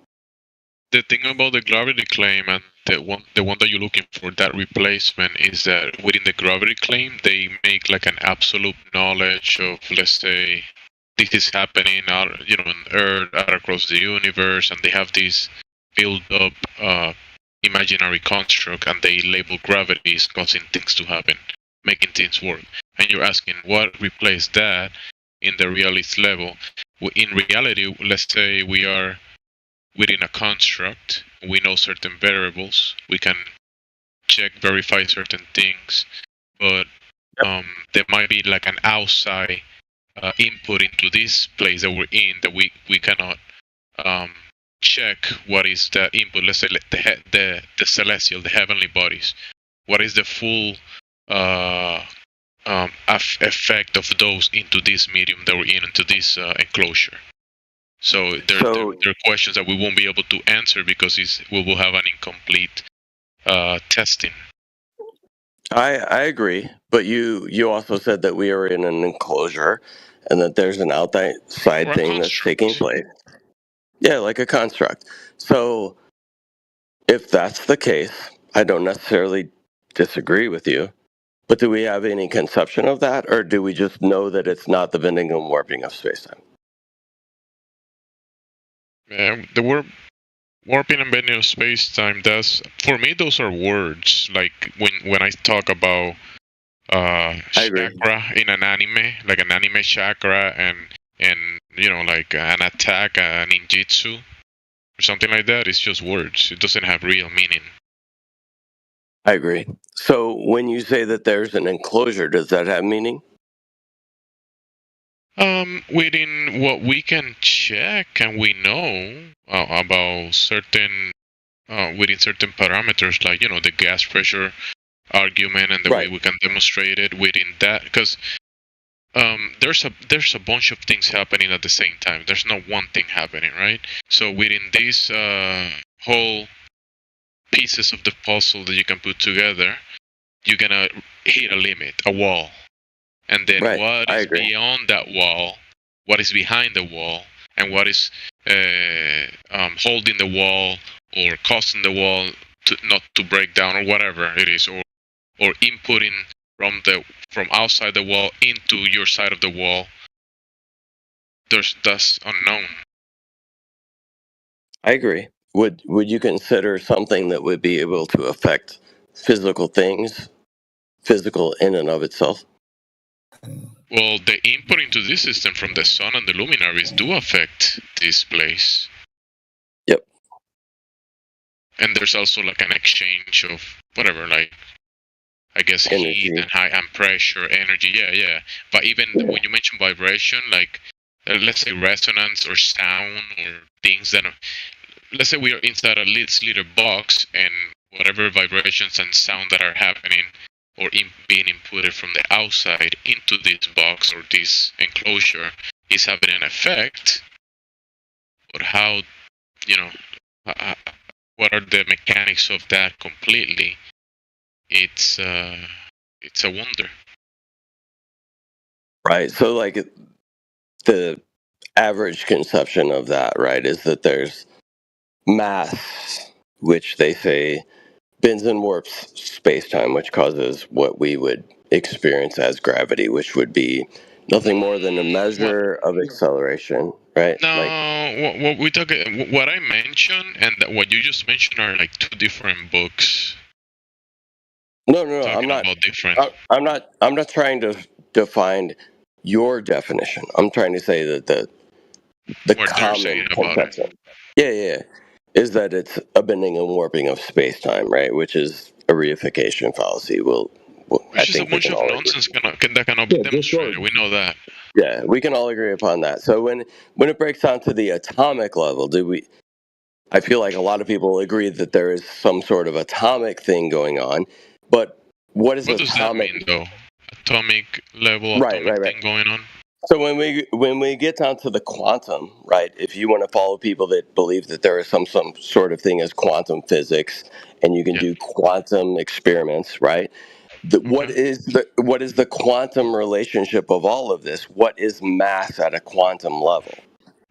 [SPEAKER 22] The thing about the gravity claim and the one that you're looking for, that replacement, is that within the gravity claim, they make like an absolute knowledge of, let's say, this is happening out, you know, on Earth, out across the universe, and they have this build-up imaginary construct, and they label gravity as causing things to happen, making things work. And you're asking what replaced that in the realist level. In reality, let's say we are within a construct, we know certain variables, we can check, verify certain things, but there might be like an outside input into this place that we're in that we cannot check what is the input. Let's say the celestial, the heavenly bodies. What is the full effect of those into this medium that we're in, into this enclosure? So there are questions that we won't be able to answer because we will have an incomplete testing.
[SPEAKER 17] I agree, but you also said that we are in an enclosure and that there's an outside thing that's taking place. Yeah, like a construct. So if that's the case, I don't necessarily disagree with you, but do we have any conception of that, or do we just know that it's not the bending and warping of space-time?
[SPEAKER 22] The word warping and bending of space-time, for me, those are words. Like when I talk about chakra in an anime, like an anime chakra, and you know, like an attack, a ninjutsu, or something like that, it's just words. It doesn't have real meaning.
[SPEAKER 17] I agree. So when you say that there's an enclosure, does that have meaning?
[SPEAKER 22] Within what we can check and we know about certain, within certain parameters, like, you know, the gas pressure argument and the way we can demonstrate it within that, because there's a bunch of things happening at the same time. There's not one thing happening, right? So within these whole pieces of the puzzle that you can put together, you're gonna hit a limit, a wall. And then what is beyond that wall, what is behind the wall, and what is holding the wall or causing the wall not to break down, or whatever it is, or inputting from outside the wall into your side of the wall, that's unknown.
[SPEAKER 17] I agree. Would you consider something that would be able to affect physical things, physical in and of itself?
[SPEAKER 22] Well, the input into this system from the sun and the luminaries do affect this place.
[SPEAKER 17] Yep.
[SPEAKER 22] And there's also like an exchange of whatever, like, I guess, heat and high and pressure, energy. Yeah. But even when you mention vibration, like, let's say resonance or sound or things that, let's say we are inside a little box, and whatever vibrations and sound that are happening or being inputted from the outside into this box or this enclosure is having an effect. But how, you know, what are the mechanics of that completely? It's a wonder.
[SPEAKER 17] right? So like the average conception of that, right, is that there's mass, which they say bends and warps space-time, which causes what we would experience as gravity, which would be nothing more than a measure of acceleration, right?
[SPEAKER 22] No, what we talk, what I mentioned and what you just mentioned are like two different books.
[SPEAKER 17] No, I'm not.
[SPEAKER 22] About different.
[SPEAKER 17] I'm not trying to define your definition. I'm trying to say that the
[SPEAKER 22] What they're saying
[SPEAKER 17] common
[SPEAKER 22] about it.
[SPEAKER 17] conception, yeah, is that it's a bending and warping of space-time, right? Which is a reification fallacy.
[SPEAKER 22] Which is a bunch of nonsense that cannot be demonstrated. We know that.
[SPEAKER 17] Yeah, we can all agree upon that. So when it breaks down to the atomic level, I feel like a lot of people agree that there is some sort of atomic thing going on, but what is
[SPEAKER 22] what does that mean, though? Atomic level, atomic thing going on?
[SPEAKER 17] So when we get down to the quantum, right? If you want to follow people that believe that there is some sort of thing as quantum physics, and you can do quantum experiments, right? What is the quantum relationship of all of this? What is mass at a quantum level?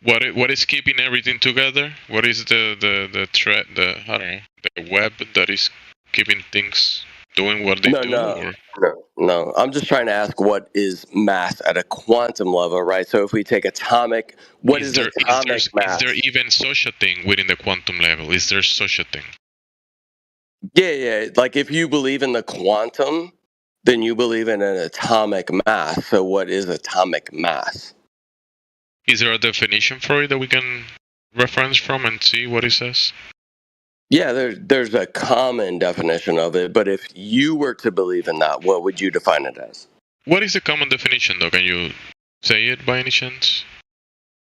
[SPEAKER 22] What is keeping everything together? What is the thread, I don't know, the web that is keeping things doing what they do?
[SPEAKER 17] No. I'm just trying to ask what is mass at a quantum level, right? So if we take atomic, what is atomic mass?
[SPEAKER 22] Is there even such a thing within the quantum level? Is there such a thing?
[SPEAKER 17] Yeah. Like if you believe in the quantum, then you believe in an atomic mass. So what is atomic mass?
[SPEAKER 22] Is there a definition for it that we can reference from and see what it says?
[SPEAKER 17] Yeah, there's a common definition of it, but if you were to believe in that, what would you define it as?
[SPEAKER 22] What is the common definition, though? Can you say it by any chance?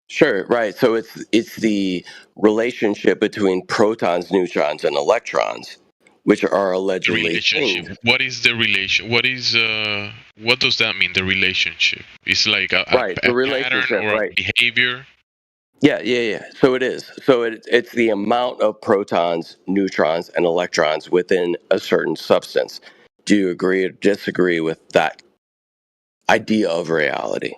[SPEAKER 17] Sure, right. So it's the relationship between protons, neutrons, and electrons, which are allegedly things.
[SPEAKER 22] What is the relation? What does that mean? The relationship? It's like a pattern or a behavior.
[SPEAKER 17] Yeah. So it is. So it's the amount of protons, neutrons, and electrons within a certain substance. Do you agree or disagree with that idea of reality?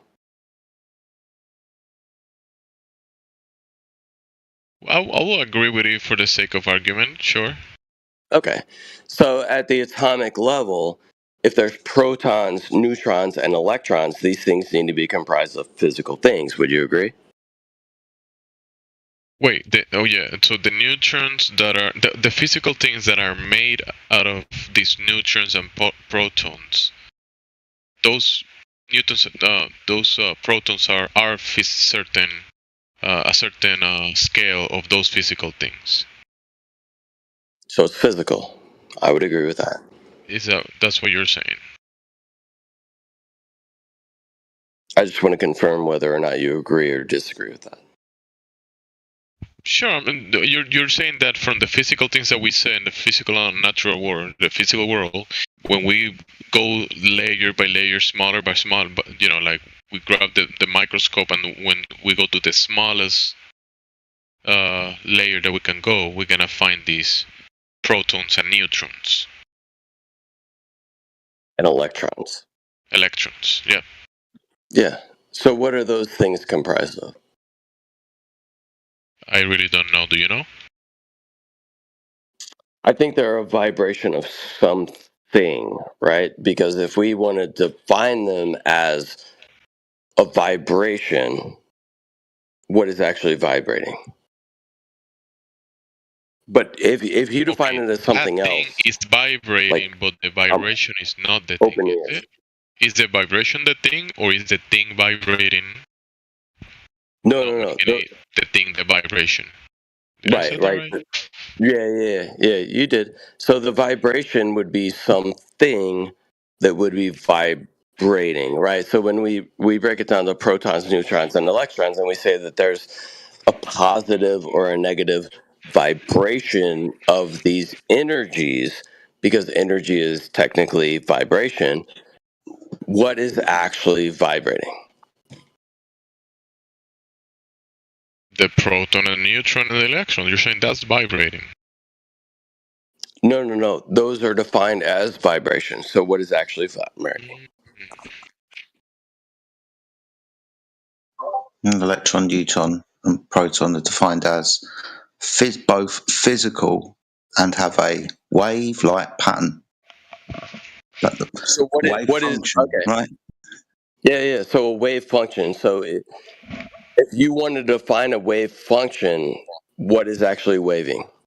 [SPEAKER 22] I will agree with you for the sake of argument, sure.
[SPEAKER 17] Okay. So at the atomic level, if there's protons, neutrons, and electrons, these things need to be comprised of physical things. Would you agree?
[SPEAKER 22] Wait, so the neutrons that are the physical things that are made out of these neutrons and protons, those protons are a certain scale of those physical things.
[SPEAKER 17] So it's physical. I would agree with that.
[SPEAKER 22] That's what you're saying?
[SPEAKER 17] I just want to confirm whether or not you agree or disagree with that.
[SPEAKER 22] Sure. I mean, you're saying that from the physical things that we say in the physical and natural world, the physical world, when we go layer by layer, smaller by smaller, but like we grab the microscope, and when we go to the smallest layer that we can go, we're gonna find these protons and neutrons
[SPEAKER 17] and electrons.
[SPEAKER 22] Electrons, yeah.
[SPEAKER 17] Yeah. So what are those things comprised of?
[SPEAKER 22] I really don't know. Do you know?
[SPEAKER 17] I think they're a vibration of something, right? Because if we want to define them as a vibration, what is actually vibrating? But if you define it as something else,
[SPEAKER 22] it's vibrating, but the vibration is not the thing. Is it? Is the vibration the thing, or is the thing vibrating?
[SPEAKER 17] No.
[SPEAKER 22] The thing, the vibration.
[SPEAKER 17] Right. Yeah, you did. So the vibration would be something that would be vibrating, right? So when we break it down to protons, neutrons, and electrons, and we say that there's a positive or a negative vibration of these energies, because energy is technically vibration, what is actually vibrating?
[SPEAKER 22] The proton and neutron and the electron. You're saying that's vibrating.
[SPEAKER 17] No. Those are defined as vibrations. So what is actually vibrating?
[SPEAKER 7] An electron, neutron, and proton are defined as both physical and have a wave-like pattern. Like the
[SPEAKER 17] So
[SPEAKER 7] wave
[SPEAKER 17] what is
[SPEAKER 7] function,
[SPEAKER 17] okay?
[SPEAKER 7] right?
[SPEAKER 17] Yeah. So a wave function. So if you wanted to find a wave function, what is actually waving?
[SPEAKER 7] I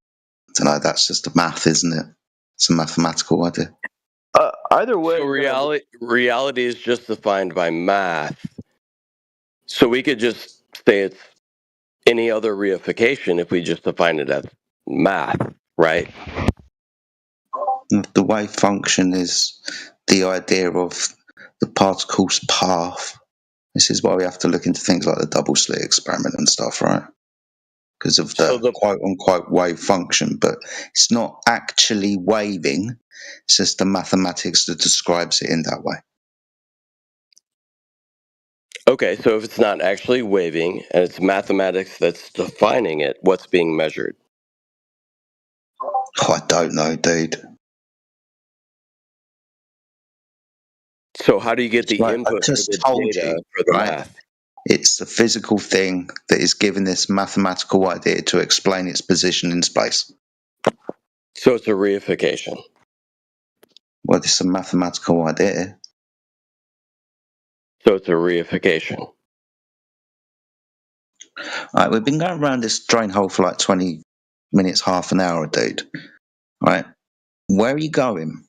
[SPEAKER 7] don't know. That's just a math, isn't it? It's a mathematical idea.
[SPEAKER 1] Either way,
[SPEAKER 17] So reality is just defined by math. So we could just say it's any other reification if we just define it as math, right?
[SPEAKER 7] The wave function is the idea of the particle's path. This is why we have to look into things like the double slit experiment and stuff, right? Because of the quote-unquote wave function, but it's not actually waving. It's just the mathematics that describes it in that way.
[SPEAKER 17] Okay, so if it's not actually waving and it's mathematics that's defining it, what's being measured?
[SPEAKER 7] Oh, I don't know, dude.
[SPEAKER 17] So how do you get the
[SPEAKER 7] Like,
[SPEAKER 17] input
[SPEAKER 7] I just
[SPEAKER 17] for the
[SPEAKER 7] told
[SPEAKER 17] data
[SPEAKER 7] you,
[SPEAKER 17] for the
[SPEAKER 7] right?
[SPEAKER 17] math?
[SPEAKER 7] It's the physical thing that is given this mathematical idea to explain its position in space.
[SPEAKER 17] So it's a reification.
[SPEAKER 7] Well, it's a mathematical idea.
[SPEAKER 17] So it's a reification.
[SPEAKER 7] All right, we've been going around this drain hole for like 20 minutes, half an hour, dude. All right, where are you going?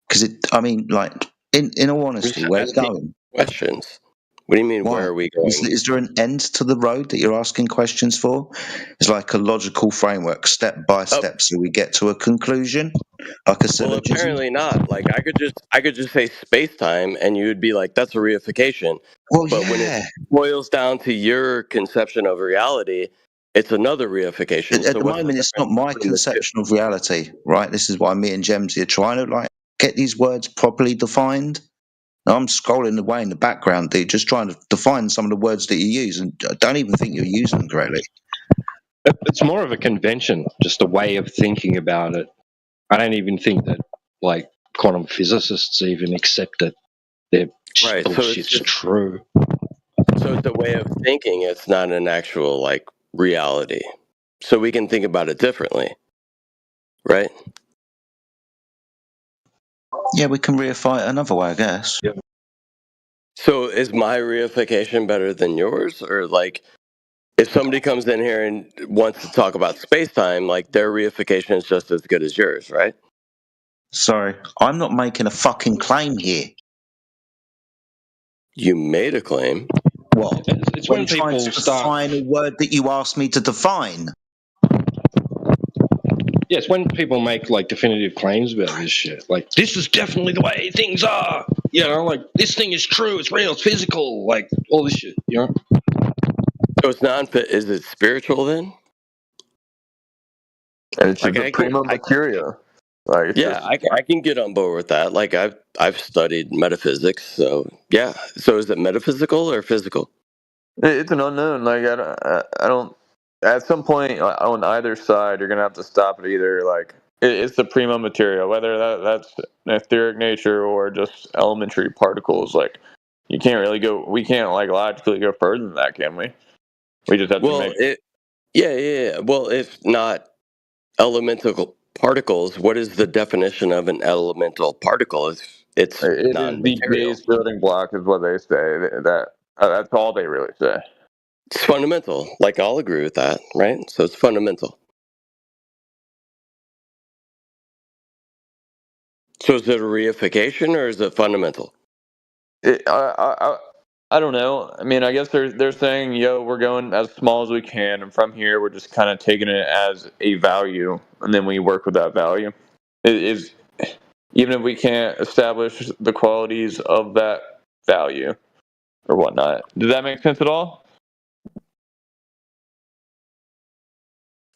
[SPEAKER 7] Because I mean, like, in all honesty, where are you going?
[SPEAKER 17] Questions. What do you mean,
[SPEAKER 7] Why?
[SPEAKER 17] where are we going?
[SPEAKER 7] Is there an end to the road that you're asking questions for? It's like a logical framework, step by step, so we get to a conclusion, like a
[SPEAKER 17] Well,
[SPEAKER 7] syllogism.
[SPEAKER 17] apparently not. Like I could just say space-time and you would be like, that's a reification.
[SPEAKER 7] Well,
[SPEAKER 17] but when it boils down to your conception of reality, it's another reification.
[SPEAKER 7] At
[SPEAKER 17] So
[SPEAKER 7] the
[SPEAKER 17] what's the
[SPEAKER 7] moment, it's not
[SPEAKER 17] difference
[SPEAKER 7] my
[SPEAKER 17] between the two?
[SPEAKER 7] conception of reality, right? This is why me and Gems are trying to like get these words properly defined. Now, I'm scrolling away in the background, dude, just trying to define some of the words that you use, and I don't even think you're using them correctly.
[SPEAKER 14] It's more of a convention, just a way of thinking about it. I don't even think that, like, quantum physicists even accept that their
[SPEAKER 17] Right, so
[SPEAKER 14] bullshit's true.
[SPEAKER 17] So it's a way of thinking. It's not an actual like reality. So we can think about it differently, right?
[SPEAKER 7] Yeah, we can reify it another way, I guess.
[SPEAKER 17] So is my reification better than yours, or like if somebody comes in here and wants to talk about space-time, like their reification is just as good as yours, right?
[SPEAKER 7] Sorry, I'm not making a fucking claim here.
[SPEAKER 17] You made a claim.
[SPEAKER 7] What?
[SPEAKER 14] It's
[SPEAKER 7] when
[SPEAKER 14] when
[SPEAKER 7] trying
[SPEAKER 14] people
[SPEAKER 7] to
[SPEAKER 14] start.
[SPEAKER 7] define a word that you asked me to define.
[SPEAKER 14] Yes, when people make like definitive claims about this shit, like this is definitely the way things are. You know, like this thing is true, it's real, it's physical, like all this shit. You know.
[SPEAKER 17] So it's not. Is it spiritual then?
[SPEAKER 1] And it's just
[SPEAKER 17] Like
[SPEAKER 1] a prima materia. Like it's
[SPEAKER 17] yeah,
[SPEAKER 1] just,
[SPEAKER 17] I can get on board with that. Like I've studied metaphysics, so yeah. So is it metaphysical or physical?
[SPEAKER 1] it's an unknown. Like I don't. At some point on either side, you're gonna have to stop it. Either like it's the prima materia, whether that's an etheric nature or just elementary particles. Like you can't really go. We can't like logically go further than that, can we? We just have to
[SPEAKER 17] Well,
[SPEAKER 1] make.
[SPEAKER 17] yeah. Well, if not elemental particles, what is the definition of an elemental particle? It's
[SPEAKER 1] It is the
[SPEAKER 17] non-material.
[SPEAKER 1] base building block, is what they say. That's all they really say.
[SPEAKER 17] It's fundamental. Like I'll agree with that, right? So it's fundamental. So is it a reification or is it fundamental?
[SPEAKER 1] I don't know. I mean, I guess they're saying, yo, we're going as small as we can, and from here we're just kind of taking it as a value, and then we work with that value. It is even if we can't establish the qualities of that value or whatnot. Does that make sense at all?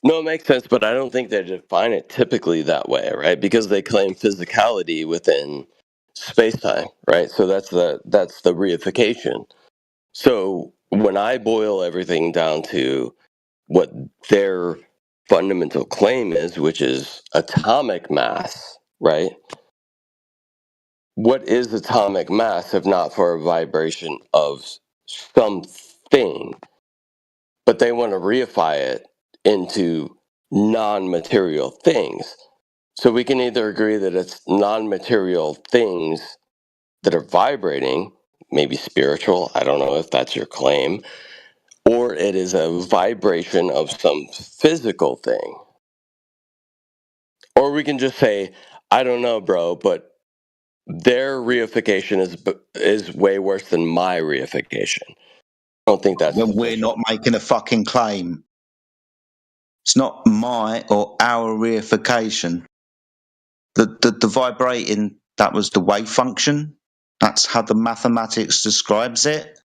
[SPEAKER 17] No, it makes sense, but I don't think they define it typically that way, right? Because they claim physicality within space-time, right? So that's the reification. So when I boil everything down to what their fundamental claim is, which is atomic mass, right? What is atomic mass if not for a vibration of something? thing, but they want to reify it into non-material things. So we can either agree that it's non-material things that are vibrating, maybe spiritual, I don't know if that's your claim, or it is a vibration of some physical thing. Or we can just say, I don't know, bro, but their reification is way worse than my reification. I don't think that's
[SPEAKER 19] Then
[SPEAKER 17] sufficient.
[SPEAKER 19] we're not making a fucking claim. It's not my or our reification. The vibrating, that was the wave function. That's how the mathematics describes it.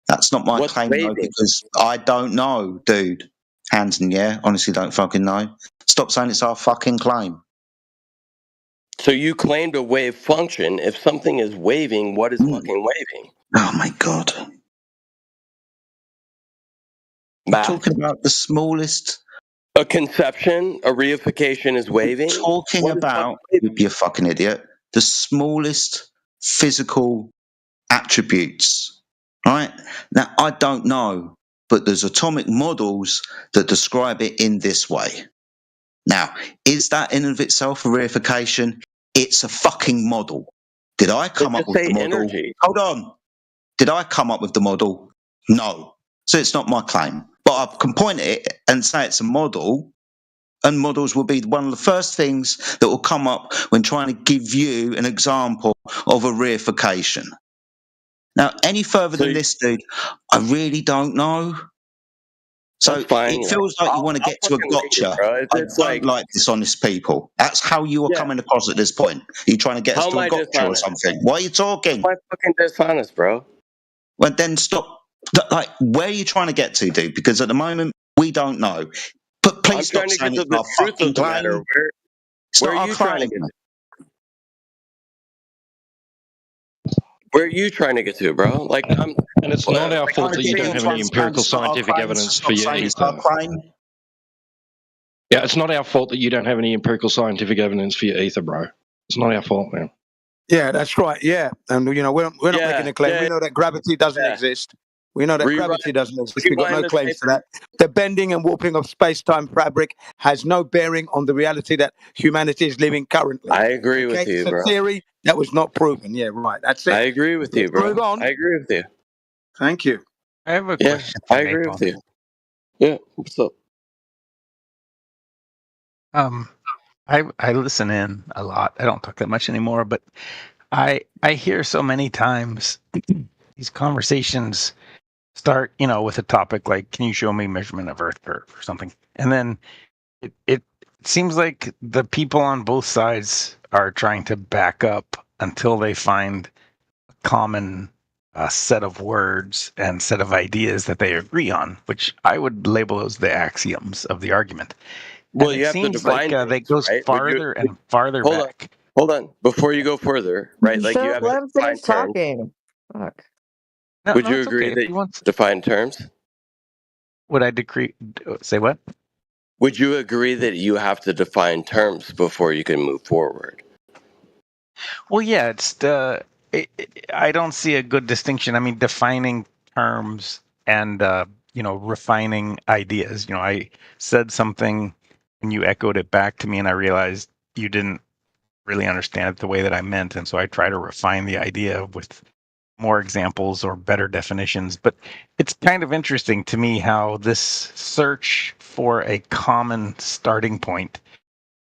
[SPEAKER 19] That's not my claim, though, because I don't know, dude. Hanson, yeah? Honestly, don't fucking know. Stop saying it's our fucking claim.
[SPEAKER 17] So you claimed a wave function. If something is waving, what is fucking waving?
[SPEAKER 19] Oh my god.
[SPEAKER 17] Math?
[SPEAKER 19] Talking about the smallest.
[SPEAKER 17] A conception, a reification is waving?
[SPEAKER 19] Talking about, you fucking idiot, the smallest physical attributes, right? Now, I don't know, but there's atomic models that describe it in this way. Now, is that in and of itself a reification? It's a fucking model. Did I come up with the model?
[SPEAKER 17] Energy.
[SPEAKER 19] Hold on. Did I come up with the model? No. So it's not my claim. But I can point at it and say it's a model, and models will be one of the first things that will come up when trying to give you an example of a reification. Now, any further than this, dude, I really don't know. So it feels like you want to get to a gotcha. I don't like dishonest people. That's how you are coming across at this point. You're trying to get us to a gotcha or something. Why are you talking?
[SPEAKER 17] Why fucking dishonest, bro?
[SPEAKER 19] Well, then stop. Like, where are you trying to get to, dude? Because at the moment, we don't know. But please stop saying it's our fucking claim.
[SPEAKER 17] Where are you trying to get to? Where are you trying to get to, bro? Like,
[SPEAKER 14] and it's not our fault that you don't have any empirical scientific evidence for your ether. Yeah, it's not our fault that you don't have any empirical scientific evidence for your ether, bro. It's not our fault, man.
[SPEAKER 21] Yeah, that's right. Yeah, and we're not making a claim. We know that gravity doesn't exist. We know that gravity doesn't exist. We've got no claims to that. The bending and warping of space-time fabric has no bearing on the reality that humanity is living currently.
[SPEAKER 17] I agree with you,
[SPEAKER 21] it's
[SPEAKER 17] bro.
[SPEAKER 21] a theory that was not proven. Yeah, right. That's it.
[SPEAKER 17] I agree with you, bro.
[SPEAKER 21] Move on.
[SPEAKER 17] I agree with you.
[SPEAKER 21] Thank you.
[SPEAKER 8] I have a question.
[SPEAKER 17] I agree with you. Yeah, what's up?
[SPEAKER 8] I listen in a lot. I don't talk that much anymore, but I hear so many times these conversations start, with a topic like, can you show me measurement of Earth curve or something? And then it seems like the people on both sides are trying to back up until they find a common set of words and set of ideas that they agree on, which I would label as the axioms of the argument.
[SPEAKER 17] Well,
[SPEAKER 8] and
[SPEAKER 17] you
[SPEAKER 8] it
[SPEAKER 17] have to
[SPEAKER 8] seems
[SPEAKER 17] define
[SPEAKER 8] like that goes
[SPEAKER 17] right?
[SPEAKER 8] farther and farther back.
[SPEAKER 17] Hold on. Before you go further, right? Like you have
[SPEAKER 15] Let
[SPEAKER 17] to
[SPEAKER 15] him
[SPEAKER 17] define
[SPEAKER 15] finish
[SPEAKER 17] terms.
[SPEAKER 15] talking. Fuck.
[SPEAKER 17] Would you agree that you want to define terms?
[SPEAKER 8] Would I say what?
[SPEAKER 17] Would you agree that you have to define terms before you can move forward?
[SPEAKER 8] Well, yeah, I don't see a good distinction. I mean, defining terms and refining ideas. I said something and you echoed it back to me, and I realized you didn't really understand it the way that I meant, and so I try to refine the idea with more examples or better definitions. But it's kind of interesting to me how this search for a common starting point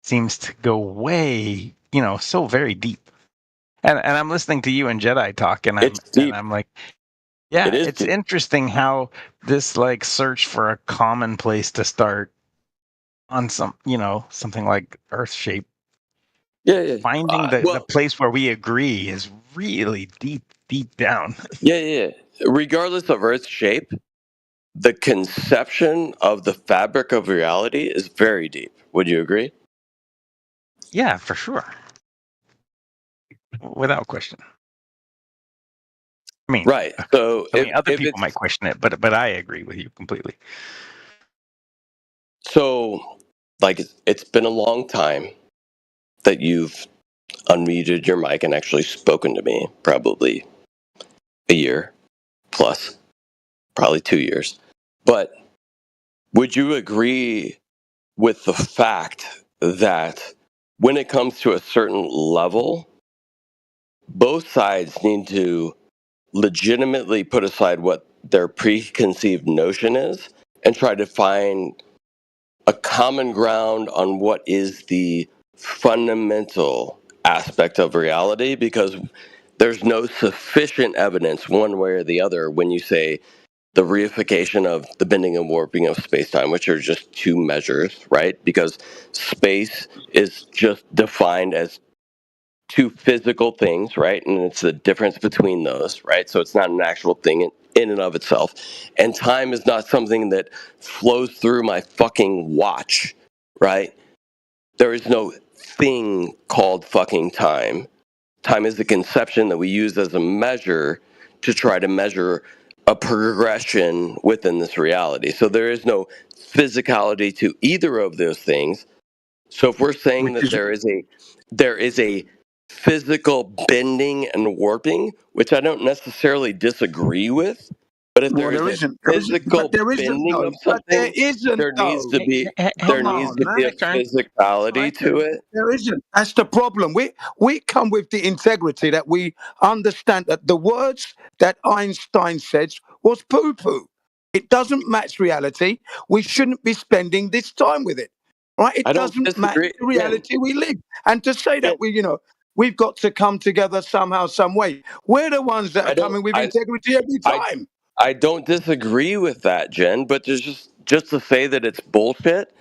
[SPEAKER 8] seems to go way, so very deep. And I'm listening to you and Jedi talk, and I'm like, yeah, it's interesting how this like search for a common place to start on something like Earth shape.
[SPEAKER 17] Yeah.
[SPEAKER 8] Finding the place where we agree is really deep down.
[SPEAKER 17] Yeah. Regardless of Earth's shape, the conception of the fabric of reality is very deep. Would you agree?
[SPEAKER 8] Yeah, for sure. Without question. I mean,
[SPEAKER 17] right. So
[SPEAKER 8] other people might question it, but I agree with you completely.
[SPEAKER 17] So, like, it's been a long time that you've unmuted your mic and actually spoken to me, probably a year plus. probably 2 years. But would you agree with the fact that when it comes to a certain level, both sides need to legitimately put aside what their preconceived notion is and try to find a common ground on what is the fundamental aspect of reality? Because there's no sufficient evidence one way or the other when you say the reification of the bending and warping of space-time, which are just two measures, right? Because space is just defined as two physical things, right? And it's the difference between those, right? So it's not an actual thing in and of itself. And time is not something that flows through my fucking watch, right? There is no thing called fucking time. Time is the conception that we use as a measure to try to measure a progression within this reality. So there is no physicality to either of those things. So if we're saying that there is a physical bending and warping, which I don't necessarily disagree with, but if there is a physical bending of something, there needs to be a physicality to it.
[SPEAKER 21] There isn't. That's the problem. We come with the integrity that we understand that the words that Einstein said was poo-poo. It doesn't match reality. We shouldn't be spending this time with it. Right? It doesn't match the reality we live. And to say that we've got to come together somehow, some way. We're the ones that are coming with integrity every time.
[SPEAKER 17] I don't disagree with that, Jen, but there's just to say that it's bullshit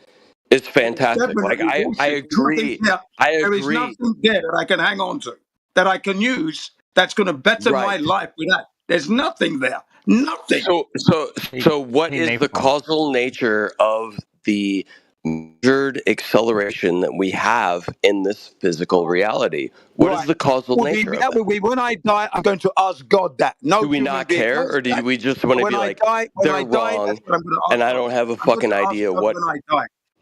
[SPEAKER 17] is fantastic. Like I agree.
[SPEAKER 21] There is nothing there that I can hang on to, that I can use, that's going to better my life with that. There's nothing there. Nothing.
[SPEAKER 17] So what is the causal nature of the measured acceleration that we have in this physical reality? What is the causal nature of it?
[SPEAKER 21] When I die, I'm going to ask God that. No,
[SPEAKER 17] do we not care, or do we just want to be like, they're wrong, and I don't have a fucking idea what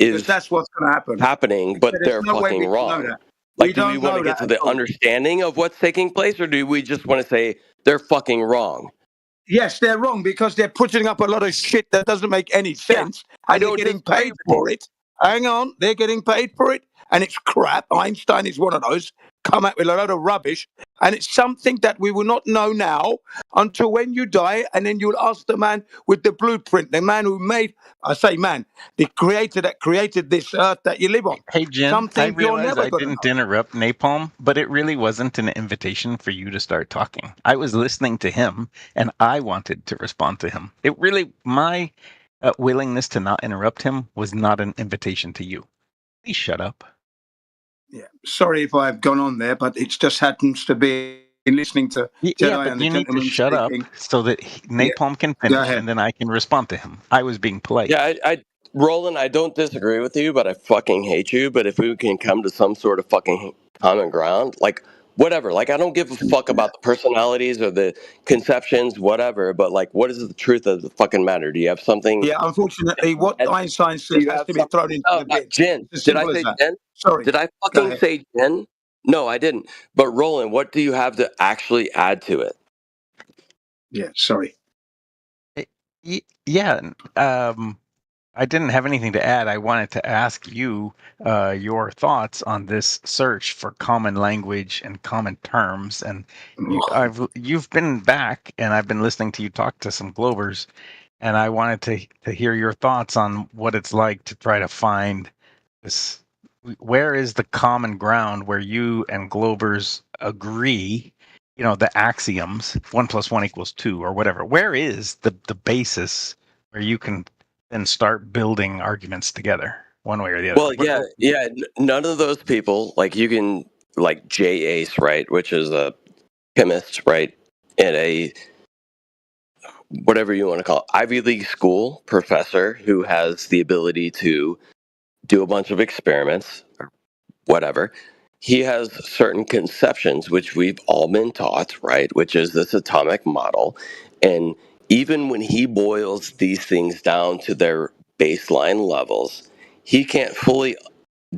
[SPEAKER 17] is
[SPEAKER 21] that's what's going to
[SPEAKER 17] happening, but they're fucking wrong? Like, do we want to get to the understanding of what's taking place, or do we just want to say they're fucking wrong?
[SPEAKER 21] Yes, they're wrong because they're putting up a lot of shit that doesn't make any sense. And they're getting paid for it. Hang on, they're getting paid for it, and it's crap. Einstein is one of those. Come out with a lot of rubbish, and it's something that we will not know now until when you die, and then you'll ask the man with the blueprint, the man who made, I say man, the creator that created this earth that you live on.
[SPEAKER 8] Hey, Jim, I realized I didn't interrupt Napalm, but it really wasn't an invitation for you to start talking. I was listening to him, and I wanted to respond to him. It really, my willingness to not interrupt him was not an invitation to you. Please shut up.
[SPEAKER 21] Yeah, sorry if I've gone on there, but it just happens to be listening to Jedi
[SPEAKER 8] but you need to shut up so that Napalm can finish, and then I can respond to him. I was being polite.
[SPEAKER 17] Yeah, Roland, I don't disagree with you, but I fucking hate you. But if we can come to some sort of fucking common ground, like whatever, like I don't give a fuck about the personalities or the conceptions, whatever. But like, what is the truth of the fucking matter? Do you have something?
[SPEAKER 21] Yeah, unfortunately, what Einstein says has to be thrown into the bin.
[SPEAKER 17] Jen, did I say Jen?
[SPEAKER 21] Sorry,
[SPEAKER 17] did I fucking say Jen? No, I didn't. But Roland, what do you have to actually add to it?
[SPEAKER 21] Yeah, sorry.
[SPEAKER 8] Yeah, I didn't have anything to add. I wanted to ask you your thoughts on this search for common language and common terms. And you've been back, and I've been listening to you talk to some Globers, and I wanted to hear your thoughts on what it's like to try to find this. Where is the common ground where you and Globers agree? You know, the axioms 1 + 1 = 2 or whatever. Where is the basis where you can then start building arguments together one way or the other?
[SPEAKER 17] Well, yeah. None of those people, like you can, like Jay Ace, right, which is a chemist, right, in a whatever you want to call it, Ivy League school professor who has the ability to do a bunch of experiments or whatever. He has certain conceptions which we've all been taught, right, which is this atomic model. And even when he boils these things down to their baseline levels, he can't fully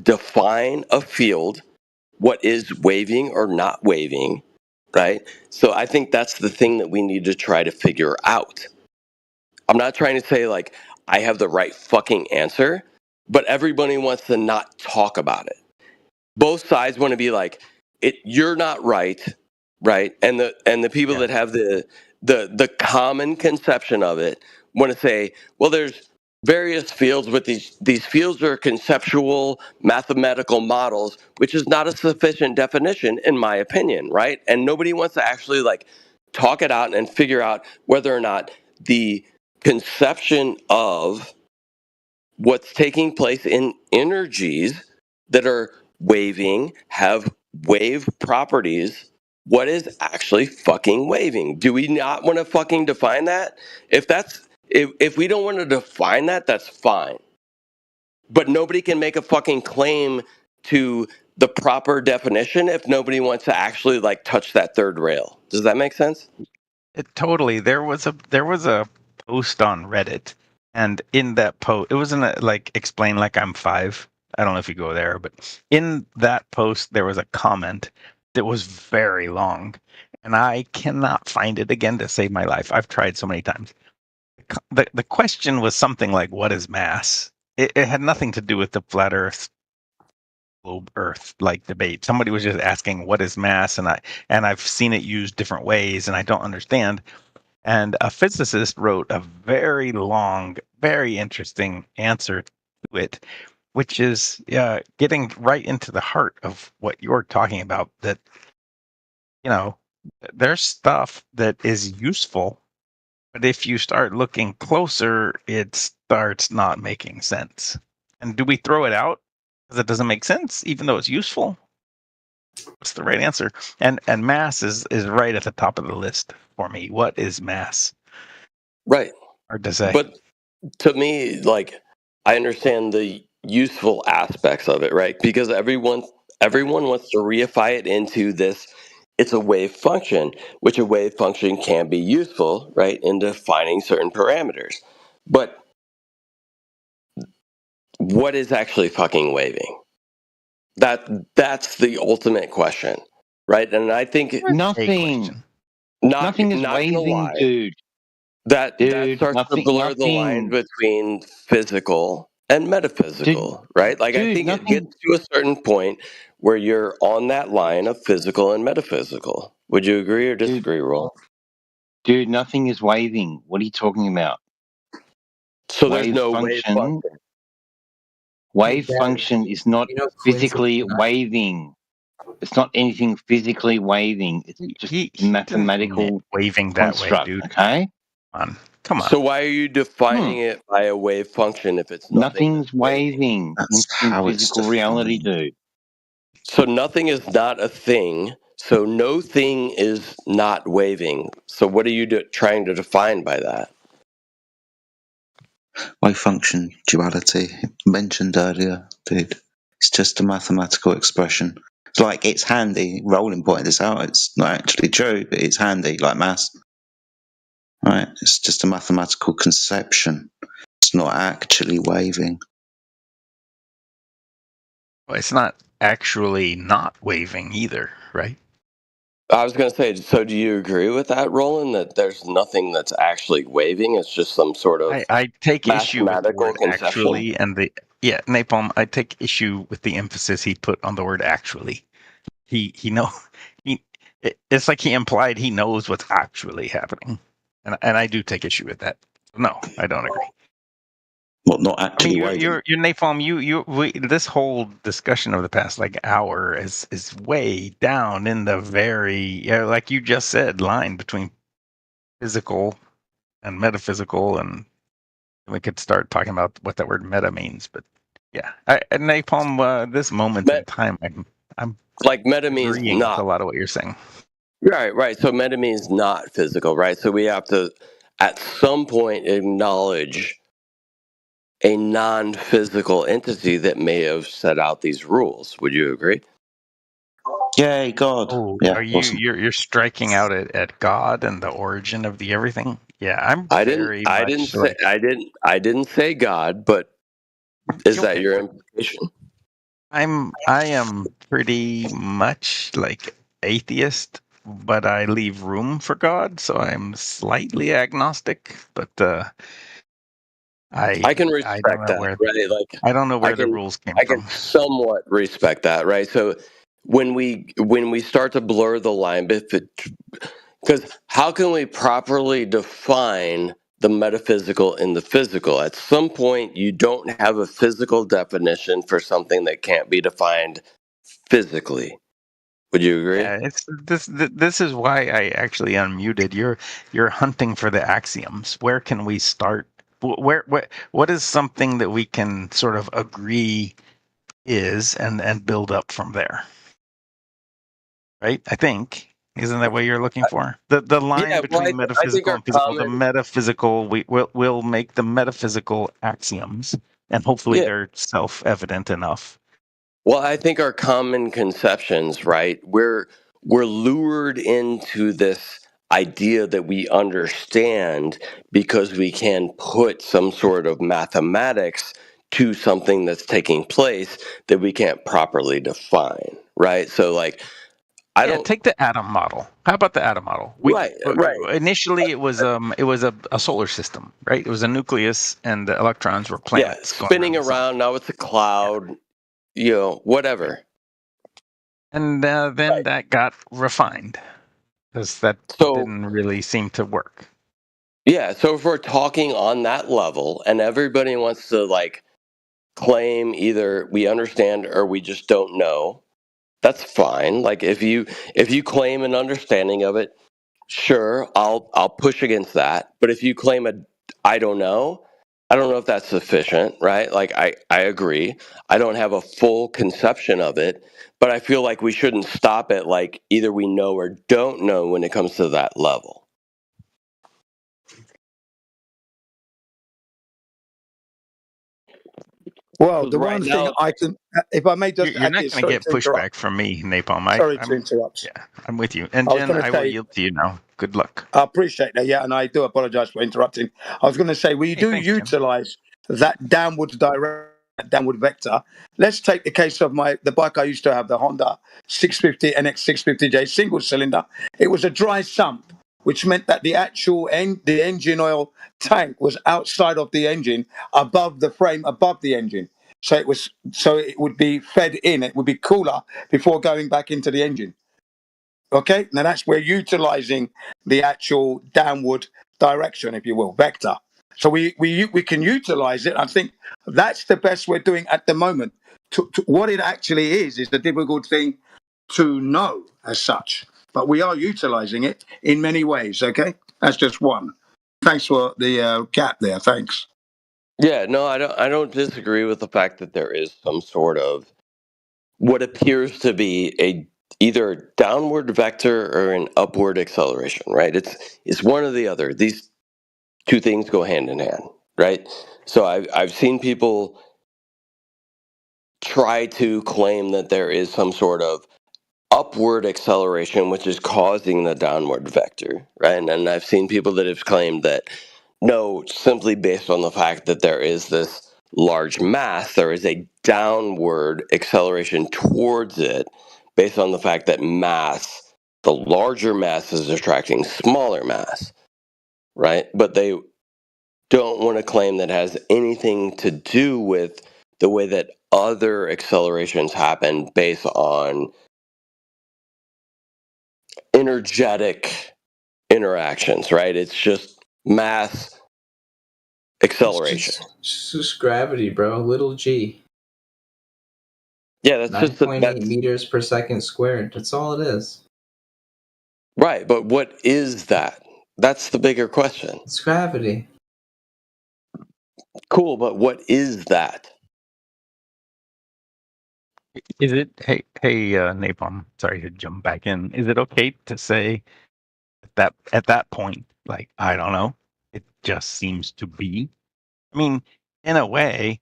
[SPEAKER 17] define a field, what is waving or not waving, right? So I think that's the thing that we need to try to figure out. I'm not trying to say like I have the right fucking answer, but everybody wants to not talk about it. Both sides want to be like, you're not right, right? And the people that have the common conception of it want to say, well, there's various fields, but these fields are conceptual mathematical models, which is not a sufficient definition in my opinion, right? And nobody wants to actually like talk it out and figure out whether or not the conception of what's taking place in energies that are waving have wave properties. What is actually fucking waving? Do we not want to fucking define that? If we don't want to define that, that's fine. But nobody can make a fucking claim to the proper definition if nobody wants to actually like touch that third rail. Does that make sense?
[SPEAKER 8] Totally. There was a post on Reddit, and in that post, it wasn't like explain like I'm 5. I don't know if you go there, but in that post there was a comment that was very long, and I cannot find it again to save my life. I've tried so many times. The question was something like, "What is mass?" It had nothing to do with the flat Earth, globe Earth like debate. Somebody was just asking, "What is mass?" and I've seen it used different ways, and I don't understand. And a physicist wrote a very long, very interesting answer to it, which is getting right into the heart of what you're talking about. That, there's stuff that is useful, but if you start looking closer, it starts not making sense. And do we throw it out because it doesn't make sense, even though it's useful? What's the right answer? And mass is right at the top of the list for me. What is mass?
[SPEAKER 17] Right.
[SPEAKER 8] Hard to say.
[SPEAKER 17] But to me, like, I understand the useful aspects of it, right? Because everyone wants to reify it into this. It's a wave function, which a wave function can be useful, right, in defining certain parameters. But what is actually fucking waving? That's the ultimate question, right? And I think
[SPEAKER 15] Nothing.
[SPEAKER 17] Not,
[SPEAKER 15] Nothing is
[SPEAKER 17] not gonna
[SPEAKER 15] waving,
[SPEAKER 17] lie,
[SPEAKER 15] dude.
[SPEAKER 17] that
[SPEAKER 15] Dude,
[SPEAKER 17] starts to blur the line between physical and metaphysical, right? Like I think it gets to a certain point where you're on that line of physical and metaphysical. Would you agree or disagree, Roll?
[SPEAKER 15] Dude, nothing is waving. What are you talking about?
[SPEAKER 17] So there's no wave function.
[SPEAKER 15] Wave function is not physically waving. It's not anything physically waving. It's just a mathematical
[SPEAKER 8] waving that
[SPEAKER 15] construct,
[SPEAKER 8] way, dude.
[SPEAKER 15] Okay?
[SPEAKER 8] Come on.
[SPEAKER 17] So why are you defining it by a wave function if it's nothing?
[SPEAKER 15] Nothing's waving in physical reality, dude.
[SPEAKER 17] So nothing is not a thing. So no thing is not waving. So what are you trying to define by that?
[SPEAKER 7] Wave function duality mentioned earlier, dude. It's just a mathematical expression. It's like it's handy. Roland pointed this out. It's not actually true, but it's handy, like mass. Right? It's just a mathematical conception. It's not actually waving.
[SPEAKER 8] Well, it's not actually not waving either, right?
[SPEAKER 17] I was going to say, so do you agree with that, Roland, that there's nothing that's actually waving? It's just some sort of
[SPEAKER 8] I take issue with the
[SPEAKER 17] mathematical
[SPEAKER 8] word
[SPEAKER 17] conception?
[SPEAKER 8] actually and Napalm, I take issue with the emphasis he put on the word actually. It's like he implied he knows what's actually happening. And I do take issue with that. No, I don't agree.
[SPEAKER 7] Well, not actually waving.
[SPEAKER 8] You're Napalm. This whole discussion of the past hour is way down in the very like you just said, line between physical and metaphysical, and we could start talking about what that word meta means. But yeah, Napalm. This moment in time, I'm
[SPEAKER 17] like meta means
[SPEAKER 8] agreeing
[SPEAKER 17] not
[SPEAKER 8] with a lot of what you're saying.
[SPEAKER 17] Right. So meta means not physical, right? So we have to, at some point, acknowledge a non-physical entity that may have set out these rules. Would you agree?
[SPEAKER 7] Yay, God.
[SPEAKER 8] Oh,
[SPEAKER 7] yeah,
[SPEAKER 8] are you
[SPEAKER 7] awesome.
[SPEAKER 8] you're striking out at God and the origin of the everything? Yeah, I
[SPEAKER 17] didn't say God, but is that your implication?
[SPEAKER 8] I am pretty much like atheist but I leave room for God, so I'm slightly agnostic. But
[SPEAKER 17] I can
[SPEAKER 8] I don't
[SPEAKER 17] respect
[SPEAKER 8] know
[SPEAKER 17] that,
[SPEAKER 8] where
[SPEAKER 17] right? Like
[SPEAKER 8] I don't know
[SPEAKER 17] I
[SPEAKER 8] where the
[SPEAKER 17] can
[SPEAKER 8] rules came
[SPEAKER 17] I can
[SPEAKER 8] from.
[SPEAKER 17] somewhat respect that, right? So when we start to blur the line, because how can we properly define the metaphysical and the physical? At some point, you don't have a physical definition for something that can't be defined physically. Would you agree?
[SPEAKER 8] Yeah, it's this is why I actually unmuted. You're hunting for the axioms. Where can we start? Where what is something that we can sort of agree is and build up from there? Right? I think. Isn't that what you're looking for? The line
[SPEAKER 17] Yeah, well,
[SPEAKER 8] between
[SPEAKER 17] I think
[SPEAKER 8] metaphysical
[SPEAKER 17] our
[SPEAKER 8] and physical, the
[SPEAKER 17] common,
[SPEAKER 8] metaphysical, we'll make the metaphysical axioms, and hopefully
[SPEAKER 17] yeah,
[SPEAKER 8] they're self-evident enough.
[SPEAKER 17] well, I think our common conceptions, right? We're lured into this idea that we understand because we can put some sort of mathematics to something that's taking place that we can't properly define, right? So like I
[SPEAKER 8] Yeah,
[SPEAKER 17] don't
[SPEAKER 8] take the atom model. How about the atom model?
[SPEAKER 17] right.
[SPEAKER 8] Initially it was a solar system, right? It was a nucleus, and the electrons were
[SPEAKER 17] Yeah,
[SPEAKER 8] planets going around
[SPEAKER 17] spinning
[SPEAKER 8] the sun.
[SPEAKER 17] around, now it's a cloud, whatever.
[SPEAKER 8] And then that got refined because that
[SPEAKER 17] So
[SPEAKER 8] didn't really seem to work.
[SPEAKER 17] yeah, so if we're talking on that level and everybody wants to like claim either we understand or we just don't know, that's fine. Like if you claim an understanding of it, sure, I'll push against that. But if you claim I I don't know if that's sufficient, right? Like I agree. I don't have a full conception of it, but I feel like we shouldn't stop at like either we know or don't know when it comes to that level.
[SPEAKER 21] Well,
[SPEAKER 17] 'Cause
[SPEAKER 21] the
[SPEAKER 17] right
[SPEAKER 21] one thing
[SPEAKER 17] now,
[SPEAKER 21] I can, if I may just
[SPEAKER 8] You're
[SPEAKER 21] add
[SPEAKER 8] not
[SPEAKER 21] this,
[SPEAKER 8] going to
[SPEAKER 21] sorry
[SPEAKER 8] get
[SPEAKER 21] to interrupt.
[SPEAKER 8] pushback from me, Napalm.
[SPEAKER 21] Sorry to interrupt.
[SPEAKER 8] Yeah, I'm with you. And
[SPEAKER 21] I was
[SPEAKER 8] Jen,
[SPEAKER 21] going to
[SPEAKER 8] I will
[SPEAKER 21] say,
[SPEAKER 8] yield to you now. Good luck.
[SPEAKER 21] I appreciate that, yeah, and I do apologize for interrupting. I was going to say, we
[SPEAKER 8] Hey,
[SPEAKER 21] do
[SPEAKER 8] thanks, Jen.
[SPEAKER 21] utilize that downward downward vector. Let's take the case of the bike I used to have, the Honda 650 NX 650J single cylinder. It was a dry sump, which meant that the actual the engine oil tank was outside of the engine, above the frame, above the engine. So it would be fed in. It would be cooler before going back into the engine. Okay, now that's we're utilizing the actual downward direction, if you will, vector. So we can utilize it. I think that's the best we're doing at the moment. What it actually is the difficult thing to know as such, but we are utilizing it in many ways. Okay, that's just one. Thanks for the gap there. Thanks.
[SPEAKER 17] yeah, no, I don't disagree with the fact that there is some sort of what appears to be either a downward vector or an upward acceleration, right? It's one or the other. These two things go hand in hand, right? So I've seen people try to claim that there is some sort of upward acceleration which is causing the downward vector, right? And I've seen people that have claimed that no, simply based on the fact that there is this large mass, there is a downward acceleration towards it based on the fact that the larger mass is attracting smaller mass, right? But they don't want to claim that has anything to do with the way that other accelerations happen based on energetic interactions, right? It's just mass acceleration.
[SPEAKER 3] It's just gravity, bro. Little g.
[SPEAKER 17] Yeah, that's just
[SPEAKER 3] 9.8 meters per second squared. That's all it is.
[SPEAKER 17] right. But what is that? That's the bigger question.
[SPEAKER 3] It's gravity.
[SPEAKER 17] Cool, but what is that?
[SPEAKER 8] Is it hey Napalm? Sorry to jump back in. Is it okay to say that at that point, like I don't know, it just seems to be? I mean, in a way,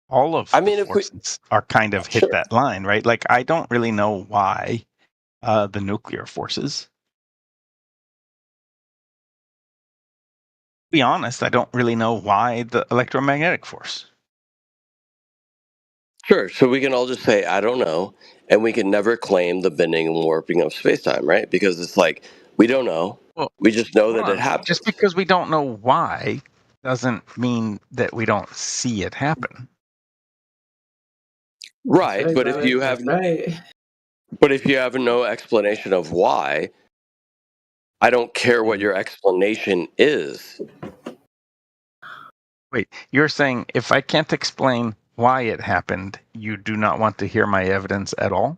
[SPEAKER 8] all of the forces are kind of hit that line, right? Like I don't really know why the nuclear forces. To be honest, I don't really know why the electromagnetic force.
[SPEAKER 17] Sure. So we can all just say, I don't know. and we can never claim the bending and warping of space-time, right? Because it's like, we don't know.
[SPEAKER 8] Well,
[SPEAKER 17] we just know
[SPEAKER 8] hold
[SPEAKER 17] that it
[SPEAKER 8] on.
[SPEAKER 17] happens.
[SPEAKER 8] Just because we don't know why doesn't mean that we don't see it happen.
[SPEAKER 17] Right,
[SPEAKER 3] Right,
[SPEAKER 17] but if
[SPEAKER 3] brother.
[SPEAKER 17] you have
[SPEAKER 3] That's right.
[SPEAKER 17] but if you have no explanation of why, I don't care what your explanation is.
[SPEAKER 8] Wait, you're saying if I can't explain why it happened, you do not want to hear my evidence at all?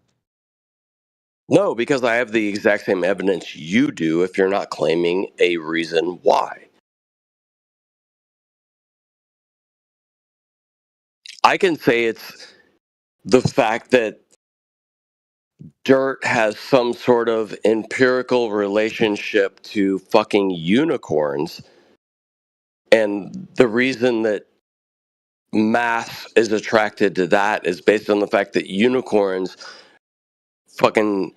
[SPEAKER 17] No, because I have the exact same evidence you do if you're not claiming a reason why. I can say it's the fact that dirt has some sort of empirical relationship to fucking unicorns, and the reason that mass is attracted to that is based on the fact that unicorns fucking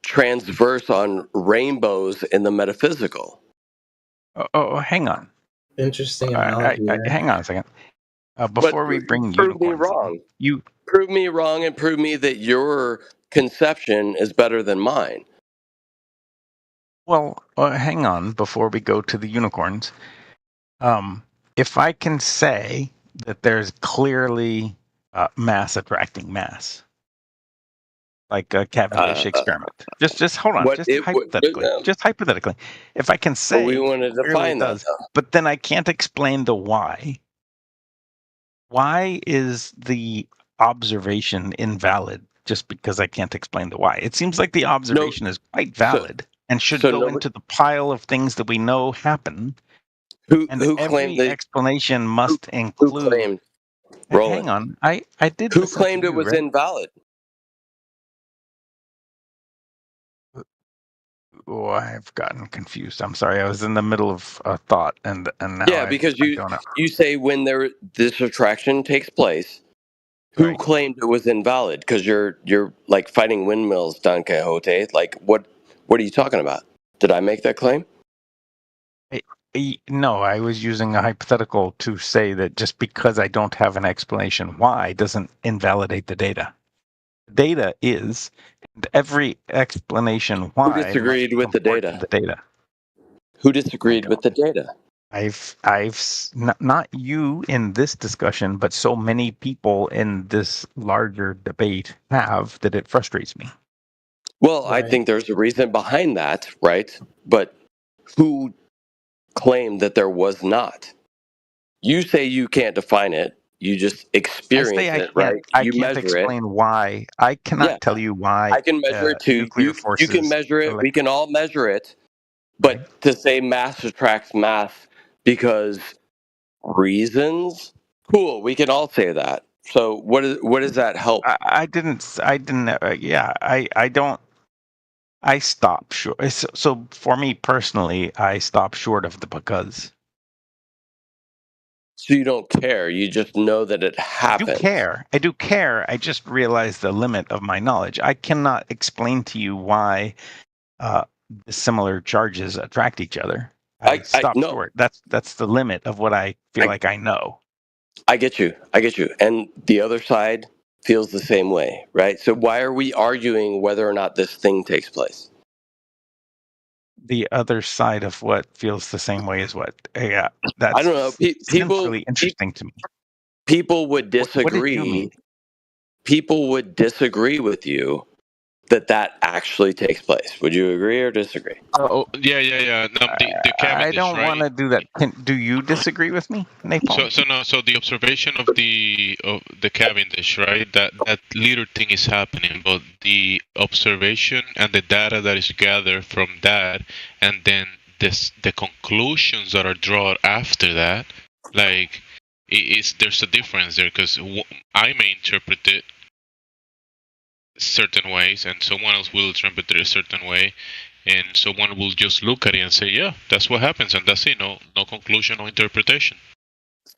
[SPEAKER 17] transverse on rainbows in the metaphysical.
[SPEAKER 8] Oh, hang on.
[SPEAKER 3] Interesting analogy. there.
[SPEAKER 8] Hang on a second. Before we bring
[SPEAKER 17] prove me
[SPEAKER 8] unicorns,
[SPEAKER 17] wrong.
[SPEAKER 8] you
[SPEAKER 17] prove me wrong and prove me that your conception is better than mine.
[SPEAKER 8] well, hang on. Before we go to the unicorns, if I can say that there's clearly mass attracting mass, like a Cavendish experiment. Just hold on. Just hypothetically, if I can say
[SPEAKER 17] we want to
[SPEAKER 8] clearly
[SPEAKER 17] define
[SPEAKER 8] it
[SPEAKER 17] that,
[SPEAKER 8] does,
[SPEAKER 17] though.
[SPEAKER 8] but then I can't explain the why. Why is the observation invalid just because I can't explain the why? It seems like the observation is quite valid and should go into the pile of things that we know happen.
[SPEAKER 17] Who
[SPEAKER 8] every
[SPEAKER 17] claimed that,
[SPEAKER 8] explanation must include.
[SPEAKER 17] Who claimed?
[SPEAKER 8] Hang on, I did.
[SPEAKER 17] Who claimed it was invalid?
[SPEAKER 8] Oh, I've gotten confused. I'm sorry. I was in the middle of a thought, and now
[SPEAKER 17] Yeah, because you say when this attraction takes place, who claimed it was invalid? Because you're like fighting windmills, Don Quixote. Like what are you talking about? Did I make that claim?
[SPEAKER 8] No, I was using a hypothetical to say that just because I don't have an explanation why doesn't invalidate the data. Data is, and every explanation why.
[SPEAKER 17] Who disagreed with the data? Who disagreed with the data?
[SPEAKER 8] I've not you in this discussion, but so many people in this larger debate have that it frustrates me.
[SPEAKER 17] Well, I think there's a reason behind that, right? But who claimed that there was not? You say you can't define it. You just experience it, right?
[SPEAKER 8] I can't explain why. I cannot tell you why.
[SPEAKER 17] I can measure it too. You can measure it. We can all measure it. But to say mass attracts mass because reasons, cool. We can all say that. So what does that help?
[SPEAKER 8] I didn't. I don't. I stop short. So for me personally, I stop short of the because.
[SPEAKER 17] So you don't care. You just know that it happens.
[SPEAKER 8] I do care. I just realize the limit of my knowledge. I cannot explain to you why similar charges attract each other. I stop short. That's the limit of what I feel like I know.
[SPEAKER 17] I get you. And the other side feels the same way, right? So why are we arguing whether or not this thing takes place?
[SPEAKER 8] The other side of what feels the same way is what? Yeah, that's
[SPEAKER 17] I don't know. People
[SPEAKER 8] really interesting to me.
[SPEAKER 17] People would disagree.
[SPEAKER 8] What did you mean?
[SPEAKER 17] People would disagree with you that actually takes place. Would you agree or disagree?
[SPEAKER 22] Oh, yeah. No, the Cavendish,
[SPEAKER 8] I don't want to do that. Do you disagree with me, Napalm?
[SPEAKER 22] So the observation of the Cavendish, right? That little thing is happening, but the observation and the data that is gathered from that, and then the conclusions that are drawn after that, like there's a difference there because I may interpret it certain ways and someone else will interpret it a certain way, and someone will just look at it and say, yeah, that's what happens, and that's it. No conclusion, no interpretation.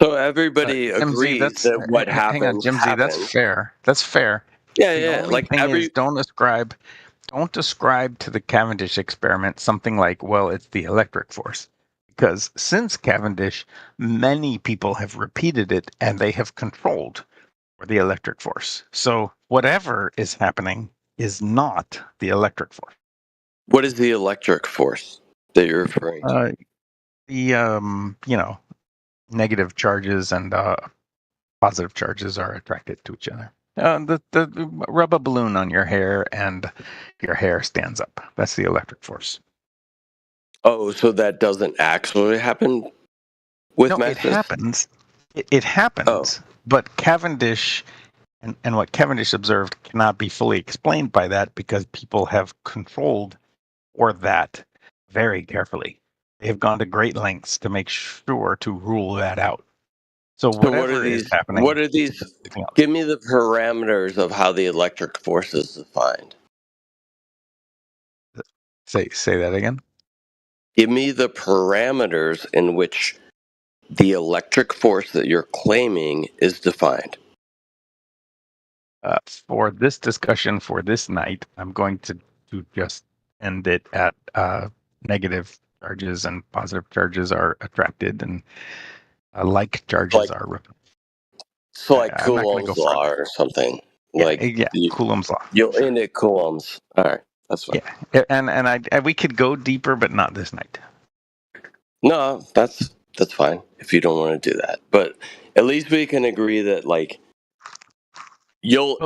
[SPEAKER 17] So everybody agrees that what happens.
[SPEAKER 8] Hang on, Jimsy,
[SPEAKER 17] happens.
[SPEAKER 8] that's fair. That's fair.
[SPEAKER 17] Yeah.
[SPEAKER 8] Like don't ascribe to the Cavendish experiment something like, well, it's the electric force. Because since Cavendish, many people have repeated it and they have controlled for the electric force. So whatever is happening is not the electric force.
[SPEAKER 17] What is the electric force that you're referring to?
[SPEAKER 8] The negative charges and positive charges are attracted to each other. The rub a balloon on your hair and your hair stands up. That's the electric force.
[SPEAKER 17] Oh, so that doesn't actually happen with
[SPEAKER 8] No,
[SPEAKER 17] masses?
[SPEAKER 8] it happens. It happens, but Cavendish and what Cavendish observed cannot be fully explained by that because people have controlled for that very carefully. They have gone to great lengths to make sure to rule that out. So whatever is happening.
[SPEAKER 17] What are these? Give me the parameters of how the electric force is defined.
[SPEAKER 8] Say that again.
[SPEAKER 17] Give me the parameters in which the electric force that you're claiming is defined.
[SPEAKER 8] For this discussion for this night, I'm going to just end it at negative charges and positive charges are attracted, and like charges are repelled.
[SPEAKER 17] So like Coulomb's law or something.
[SPEAKER 8] Coulomb's law.
[SPEAKER 17] You'll end at Coulomb's. All right, that's fine.
[SPEAKER 8] Yeah, and we could go deeper, but not this night.
[SPEAKER 17] No, that's fine if you don't want to do that. But at least we can agree that like you'll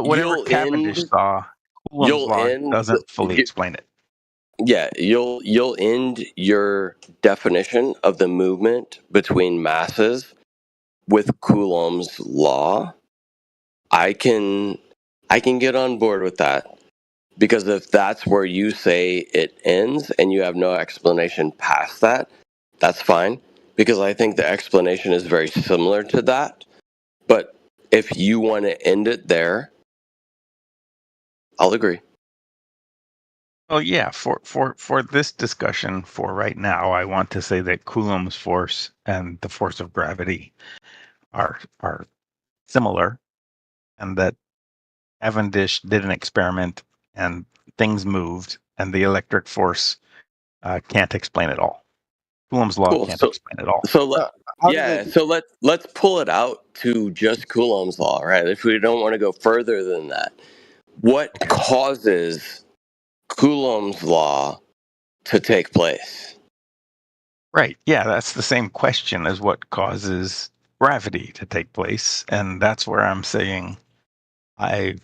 [SPEAKER 8] Cavendish saw, Coulomb's law doesn't fully explain it.
[SPEAKER 17] Yeah, you'll end your definition of the movement between masses with Coulomb's law. I can get on board with that. Because if that's where you say it ends and you have no explanation past that, that's fine. Because I think the explanation is very similar to that. But if you want to end it there, I'll agree.
[SPEAKER 8] Well, yeah, for this discussion for right now, I want to say that Coulomb's force and the force of gravity are similar, and that Cavendish did an experiment and things moved, and the electric force can't explain it all. Coulomb's law can't explain it all.
[SPEAKER 17] So let's pull it out to just Coulomb's law, right? If we don't want to go further than that, what causes Coulomb's law to take place?
[SPEAKER 8] Right. Yeah, that's the same question as what causes gravity to take place, and that's where I'm saying I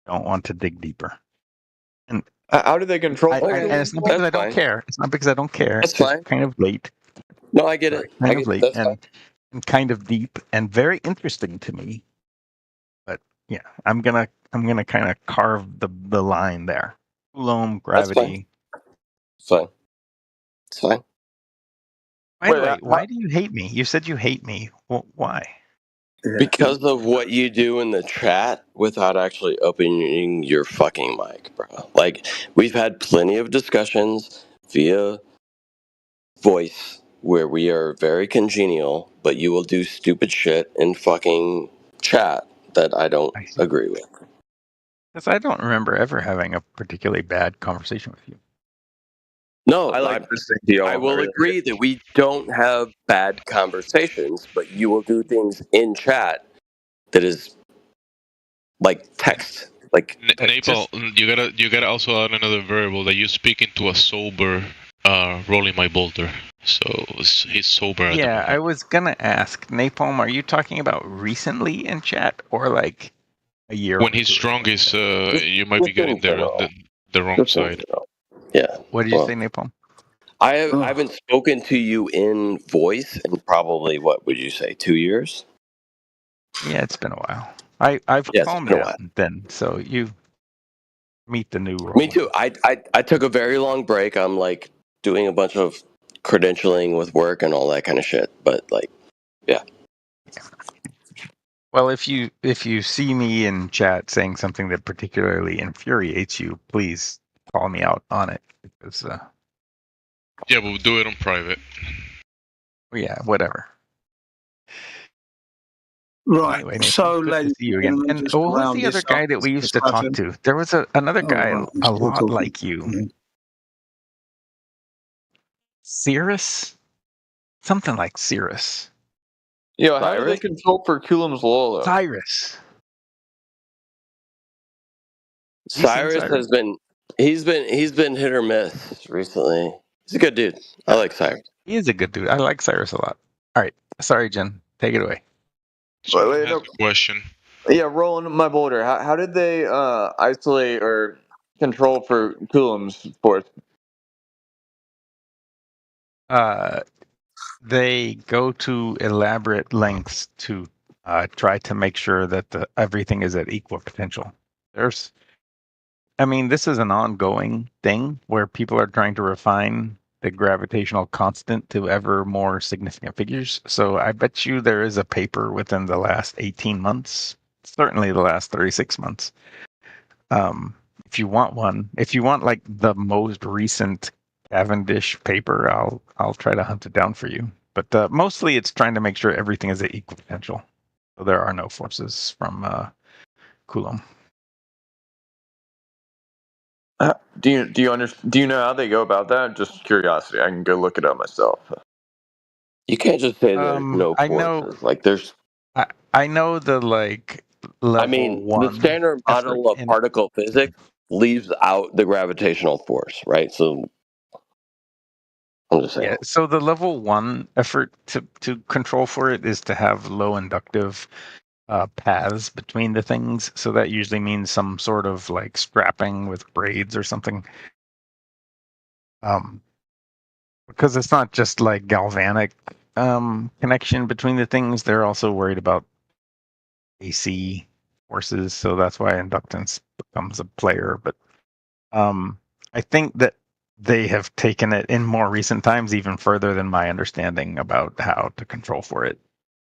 [SPEAKER 8] don't want to dig deeper. And
[SPEAKER 1] how do they control?
[SPEAKER 8] And it's not because I don't care. It's not because I don't care.
[SPEAKER 17] That's
[SPEAKER 8] it's just
[SPEAKER 17] fine.
[SPEAKER 8] kind of late.
[SPEAKER 17] No, I get it.
[SPEAKER 8] Kind of late and kind of deep and very interesting to me. But yeah, I'm gonna kind of carve the line there. Coulomb, gravity.
[SPEAKER 17] It's fine. It's fine.
[SPEAKER 8] By the way, why do you hate me? You said you hate me. Well, why?
[SPEAKER 17] Because of what you do in the chat without actually opening your fucking mic, bro. Like, we've had plenty of discussions via voice where we are very congenial, but you will do stupid shit in fucking chat that I don't agree with.
[SPEAKER 8] Because I don't remember ever having a particularly bad conversation with you.
[SPEAKER 17] No, I will agree that we don't have bad conversations, but you will do things in chat that is like text. Like
[SPEAKER 22] Napal, you gotta also add another variable that you speak into a sober rolling my boulder. So he's sober at the
[SPEAKER 8] Yeah,
[SPEAKER 22] moment.
[SPEAKER 8] I was gonna ask, Napalm, are you talking about recently in chat or like a year?
[SPEAKER 22] When he's strong, you might be getting there on the wrong side.
[SPEAKER 17] Yeah.
[SPEAKER 8] What did you say, Napalm?
[SPEAKER 17] I haven't spoken to you in voice in probably, what would you say, 2 years?
[SPEAKER 8] Yeah, it's been a while. I've calmed down then, so you meet the new role.
[SPEAKER 17] Me too. I took a very long break. I'm like doing a bunch of credentialing with work and all that kind of shit. But like, yeah.
[SPEAKER 8] Well, if you see me in chat saying something that particularly infuriates you, please call me out on it because.
[SPEAKER 22] Yeah, we'll do it on private.
[SPEAKER 8] Yeah, whatever.
[SPEAKER 21] Right.
[SPEAKER 8] Anyway, Nathan,
[SPEAKER 21] So,
[SPEAKER 8] good
[SPEAKER 21] ladies
[SPEAKER 8] to see you again. And
[SPEAKER 21] just
[SPEAKER 8] who was
[SPEAKER 21] round
[SPEAKER 8] the other
[SPEAKER 21] this
[SPEAKER 8] guy
[SPEAKER 21] up
[SPEAKER 8] that we
[SPEAKER 21] this
[SPEAKER 8] used to talk
[SPEAKER 21] discussion.
[SPEAKER 8] to? There was another guy
[SPEAKER 21] right, I'm
[SPEAKER 8] a
[SPEAKER 21] still
[SPEAKER 8] lot
[SPEAKER 21] talking.
[SPEAKER 8] like you. Cirrus? Something like Cirrus.
[SPEAKER 1] Yeah, how do they control for Coulomb's law, though?
[SPEAKER 8] Cyrus.
[SPEAKER 17] Cyrus has been he's been hit or miss recently. He's a good dude. I like Cyrus.
[SPEAKER 8] He is a good dude. I like Cyrus a lot. All right. Sorry, Jen. Take it away.
[SPEAKER 1] Wait, no.
[SPEAKER 22] Question.
[SPEAKER 1] Yeah, Roland, my boulder. How did they isolate or control for Coulomb's force?
[SPEAKER 8] They go to elaborate lengths to try to make sure that everything is at equal potential. This is an ongoing thing where people are trying to refine the gravitational constant to ever more significant figures. So I bet you there is a paper within the last 18 months, certainly the last 36 months. If you want one, if you want like the most recent Cavendish paper, I'll try to hunt it down for you. But mostly it's trying to make sure everything is at equal potential. So there are no forces from Coulomb.
[SPEAKER 1] Do you know how they go about that? Just curiosity. I can go look it up myself.
[SPEAKER 17] You can't just say there's no forces.
[SPEAKER 8] I know,
[SPEAKER 17] like there's.
[SPEAKER 8] I know the like level one.
[SPEAKER 17] The standard model of particle physics leaves out the gravitational force, right? So I'm just saying.
[SPEAKER 8] Yeah. So the level one effort to control for it is to have low inductive paths between the things. So that usually means some sort of like strapping with braids or something. Because it's not just like galvanic connection between the things. They're also worried about AC forces. So that's why inductance becomes a player. But I think that they have taken it in more recent times even further than my understanding about how to control for it.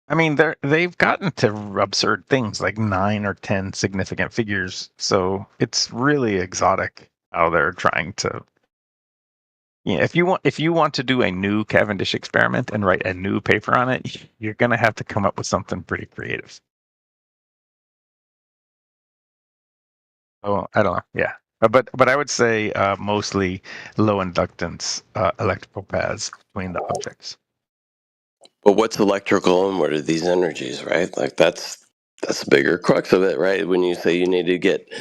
[SPEAKER 8] They've gotten to absurd things like 9 or 10 significant figures. So it's really exotic how they're trying to. Yeah, if you want to do a new Cavendish experiment and write a new paper on it, you're going to have to come up with something pretty creative. Oh, I don't know. Yeah, but I would say mostly low inductance electrical paths between the objects.
[SPEAKER 17] But what's electrical and what are these energies, right? Like that's the bigger crux of it, right? When you say you need to get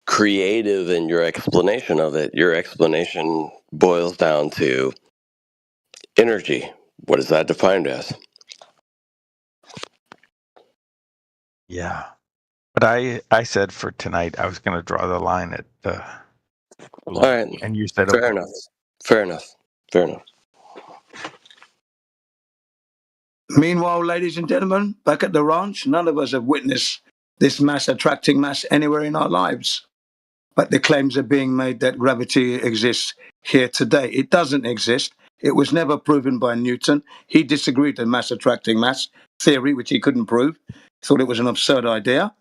[SPEAKER 17] creative in your explanation of it, your explanation boils down to energy. What is that defined as?
[SPEAKER 8] Yeah. But I said for tonight I was going to draw the line at
[SPEAKER 17] all right,
[SPEAKER 8] and you said
[SPEAKER 17] fair enough.
[SPEAKER 21] Meanwhile, ladies and gentlemen, back at the ranch, none of us have witnessed this mass attracting mass anywhere in our lives. But the claims are being made that gravity exists here today. It doesn't exist. It was never proven by Newton. He disagreed with mass attracting mass theory, which he couldn't prove. Thought it was an absurd idea.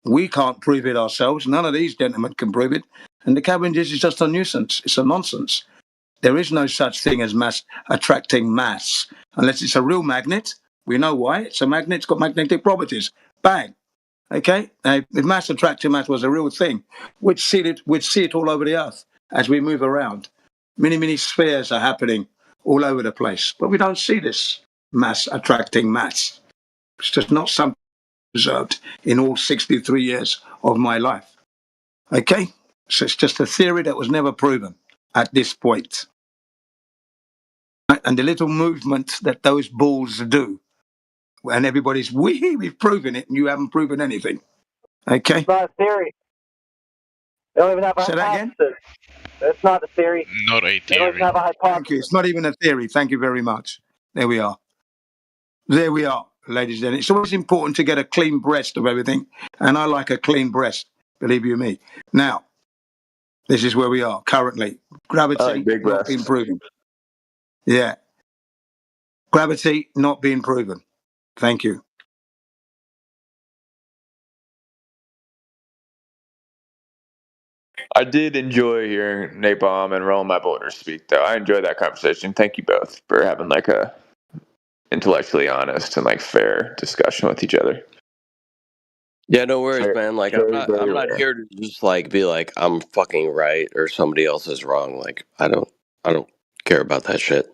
[SPEAKER 21] We can't prove it ourselves. None of these gentlemen can prove it. And the Cavendish is just a nuisance. It's a nonsense. There is no such thing as mass attracting mass unless it's a real magnet. We know why. It's a magnet. It's got magnetic properties. Bang. Okay? Now, if mass attracting mass was a real thing, we'd see it all over the earth as we move around. Many spheres are happening all over the place. But we don't see this mass attracting mass. It's just not something observed in all 63 years of my life. Okay? So it's just a theory that was never proven at this point. And the little movement that those balls do, and everybody's, we've proven it, and you haven't proven anything. Okay?
[SPEAKER 9] It's not a theory. They don't even have a hypothesis. That's not a theory.
[SPEAKER 22] Not a theory.
[SPEAKER 9] They don't even have a hypothesis.
[SPEAKER 21] Thank you. It's not even a theory. Thank you very much. There we are. There we are, ladies and gentlemen. It's always important to get a clean breast of everything, and I like a clean breast, believe you me. Now, this is where we are currently. Gravity not being proven. Yeah. Gravity not being proven. Thank you.
[SPEAKER 1] I did enjoy hearing Napalm and Roland My Boulder speak, though. I enjoyed that conversation. Thank you both for having like a intellectually honest and like fair discussion with each other.
[SPEAKER 17] Yeah, no worries, man. Like I'm not here to just like be like I'm fucking right or somebody else is wrong. Like I don't care about that shit.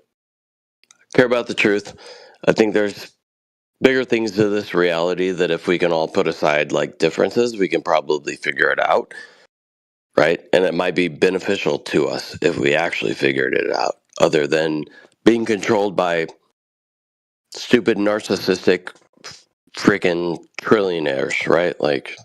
[SPEAKER 17] I care about the truth. I think there's bigger things to this reality that if we can all put aside like differences, we can probably figure it out. right? And it might be beneficial to us if we actually figured it out, other than being controlled by stupid, narcissistic, freaking trillionaires, right? Like,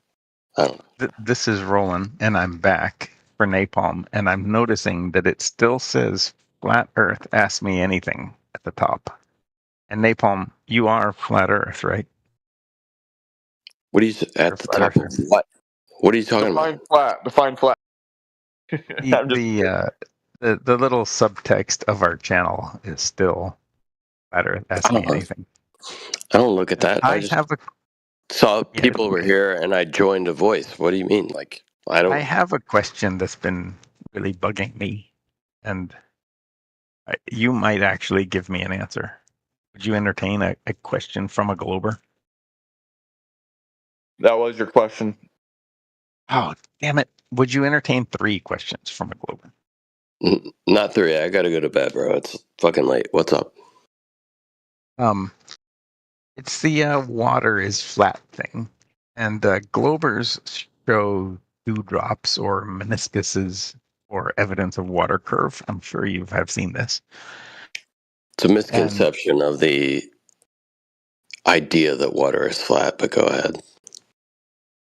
[SPEAKER 17] I don't know.
[SPEAKER 8] This is Roland, and I'm back for Napalm, and I'm noticing that it still says Flat Earth, ask me anything at the top. And Napalm, you are Flat Earth, right?
[SPEAKER 17] What are you at the top of what? What are you talking about?
[SPEAKER 1] Define flat.
[SPEAKER 8] The little subtext of our channel is still Flat Earth, ask me anything.
[SPEAKER 17] I don't look at that.
[SPEAKER 8] I
[SPEAKER 17] I just
[SPEAKER 8] have
[SPEAKER 17] saw people were here and I joined a voice. What do you mean? Like,
[SPEAKER 8] I have a question that's been really bugging me, and you might actually give me an answer. Would you entertain a question from a Glober?
[SPEAKER 1] That was your question.
[SPEAKER 8] Oh, damn it. Would you entertain 3 questions from a Glober?
[SPEAKER 17] Not 3. I gotta go to bed, bro. It's fucking late. What's up?
[SPEAKER 8] It's the water is flat thing. And Globers show dewdrops or meniscuses or evidence of water curve. I'm sure you have seen this.
[SPEAKER 17] It's a misconception of the idea that water is flat, but go ahead.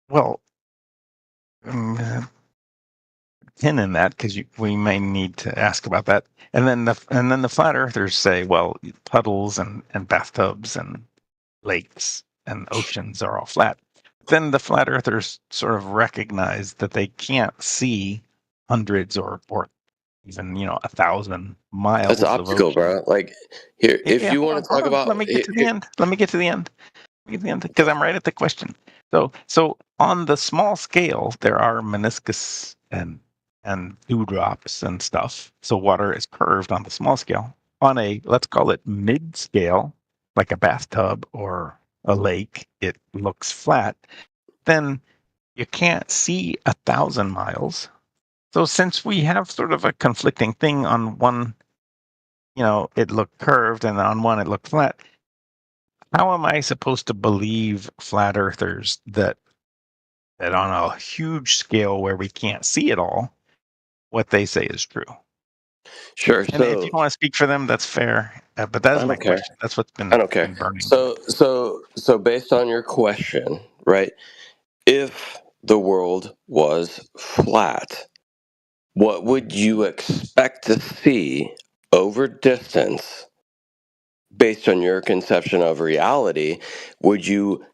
[SPEAKER 8] Well, pin in that because we may need to ask about that. And then the flat earthers say, well, puddles and bathtubs and lakes and oceans are all flat. Then the flat earthers sort of recognize that they can't see hundreds or even 1,000 miles.
[SPEAKER 17] That's optical, bro. Like, here, if you want to talk about,
[SPEAKER 8] let me get to the end. Let me get to the end because I'm right at the question. So on the small scale, there are meniscus and dewdrops and stuff. So water is curved on the small scale. On a, let's call it mid scale, like a bathtub or a lake, it looks flat. Then you can't see 1,000 miles. So since we have sort of a conflicting thing on one, it looked curved and on one it looked flat, how am I supposed to believe flat earthers that on a huge scale where we can't see it all, what they say is true?
[SPEAKER 17] Sure.
[SPEAKER 8] And if you want to speak for them, that's fair. But that's my question. That's what's been.
[SPEAKER 17] I don't care.
[SPEAKER 8] Been burning.
[SPEAKER 17] So based on your question, right? If the world was flat, what would you expect to see over distance based on your conception of reality? Would you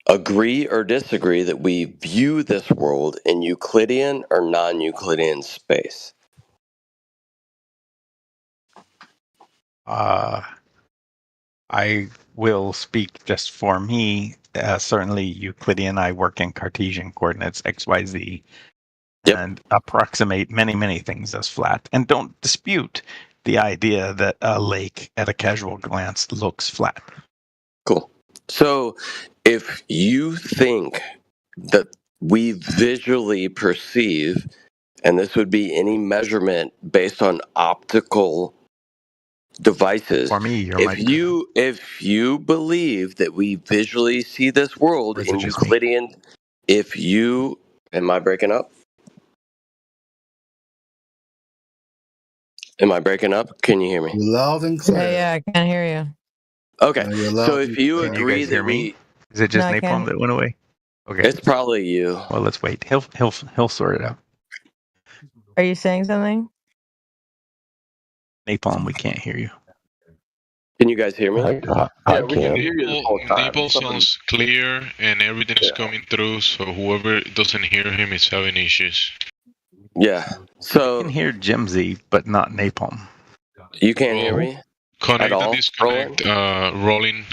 [SPEAKER 17] agree or disagree that we view this world in Euclidean or non-Euclidean space?
[SPEAKER 8] I will speak just for me. Certainly Euclidean. I work in Cartesian coordinates, X, Y, Z, and approximate many things as flat. And don't dispute the idea that a lake at a casual glance looks flat.
[SPEAKER 17] Cool. So if you think that we visually perceive, and this would be any measurement based on optical devices.
[SPEAKER 8] For me,
[SPEAKER 17] if you believe that we visually see this world in Euclidean, am I breaking up? Am I breaking up? Can you hear me?
[SPEAKER 4] Loud and clear.
[SPEAKER 18] Yeah, I can't hear you.
[SPEAKER 17] Okay, so if you
[SPEAKER 8] Can
[SPEAKER 17] agree
[SPEAKER 8] you guys hear
[SPEAKER 17] that
[SPEAKER 8] me? Is it just
[SPEAKER 18] No, I
[SPEAKER 8] Napalm
[SPEAKER 18] can't.
[SPEAKER 8] that went away? Okay,
[SPEAKER 17] it's probably you.
[SPEAKER 8] Well, let's wait. He'll sort it out.
[SPEAKER 18] Are you saying something?
[SPEAKER 8] Napalm, we can't hear you.
[SPEAKER 17] Can you guys hear me?
[SPEAKER 1] We can hear you the whole time.
[SPEAKER 22] Napalm sounds clear and everything is coming through, so whoever doesn't hear him is having issues.
[SPEAKER 17] Yeah. So
[SPEAKER 8] I can hear Jimsy, but not Napalm.
[SPEAKER 17] You can't hear me?
[SPEAKER 22] Connect
[SPEAKER 17] At all?
[SPEAKER 22] and disconnect. Rolling,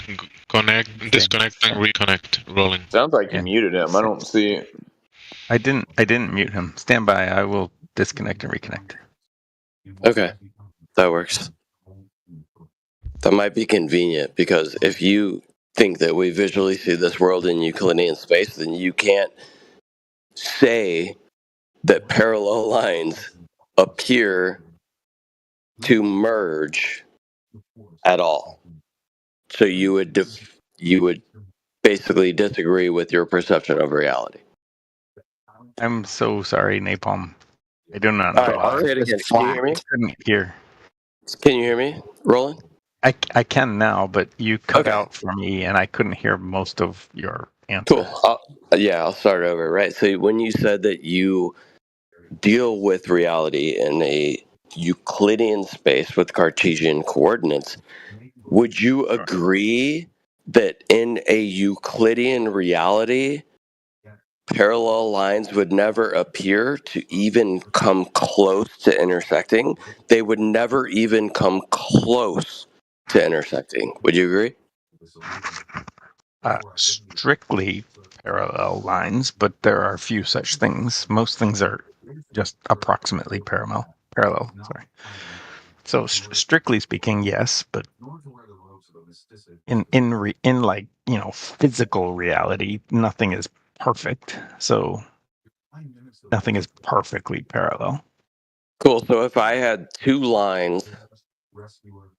[SPEAKER 22] connect, disconnect, and reconnect. Rolling.
[SPEAKER 1] Sounds like you muted him. I don't see it.
[SPEAKER 8] I didn't mute him. Stand by. I will disconnect and reconnect.
[SPEAKER 17] Okay, that works. That might be convenient because if you think that we visually see this world in Euclidean space, then you can't say that parallel lines appear to merge at all. So you would basically disagree with your perception of reality.
[SPEAKER 8] I'm so sorry, Napalm. I do not know.
[SPEAKER 17] All right, I'll say it again. Can you hear me?
[SPEAKER 8] Couldn't hear.
[SPEAKER 17] Can you hear me, Roland?
[SPEAKER 8] I can now, but you cut
[SPEAKER 17] Okay.
[SPEAKER 8] out for me, and I couldn't hear most of your answer.
[SPEAKER 17] Cool. I'll start over. Right. So when you said that you deal with reality in a Euclidean space with Cartesian coordinates, would you agree that in a Euclidean reality, parallel lines would never appear to even come close to intersecting? They would never even come close to intersecting. Would you agree?
[SPEAKER 8] Strictly parallel lines, but there are few such things. Most things are just approximately parallel. Sorry. So strictly speaking, yes, but in like, you know, physical reality, nothing is perfect. So nothing is perfectly parallel.
[SPEAKER 17] Cool. So if I had two lines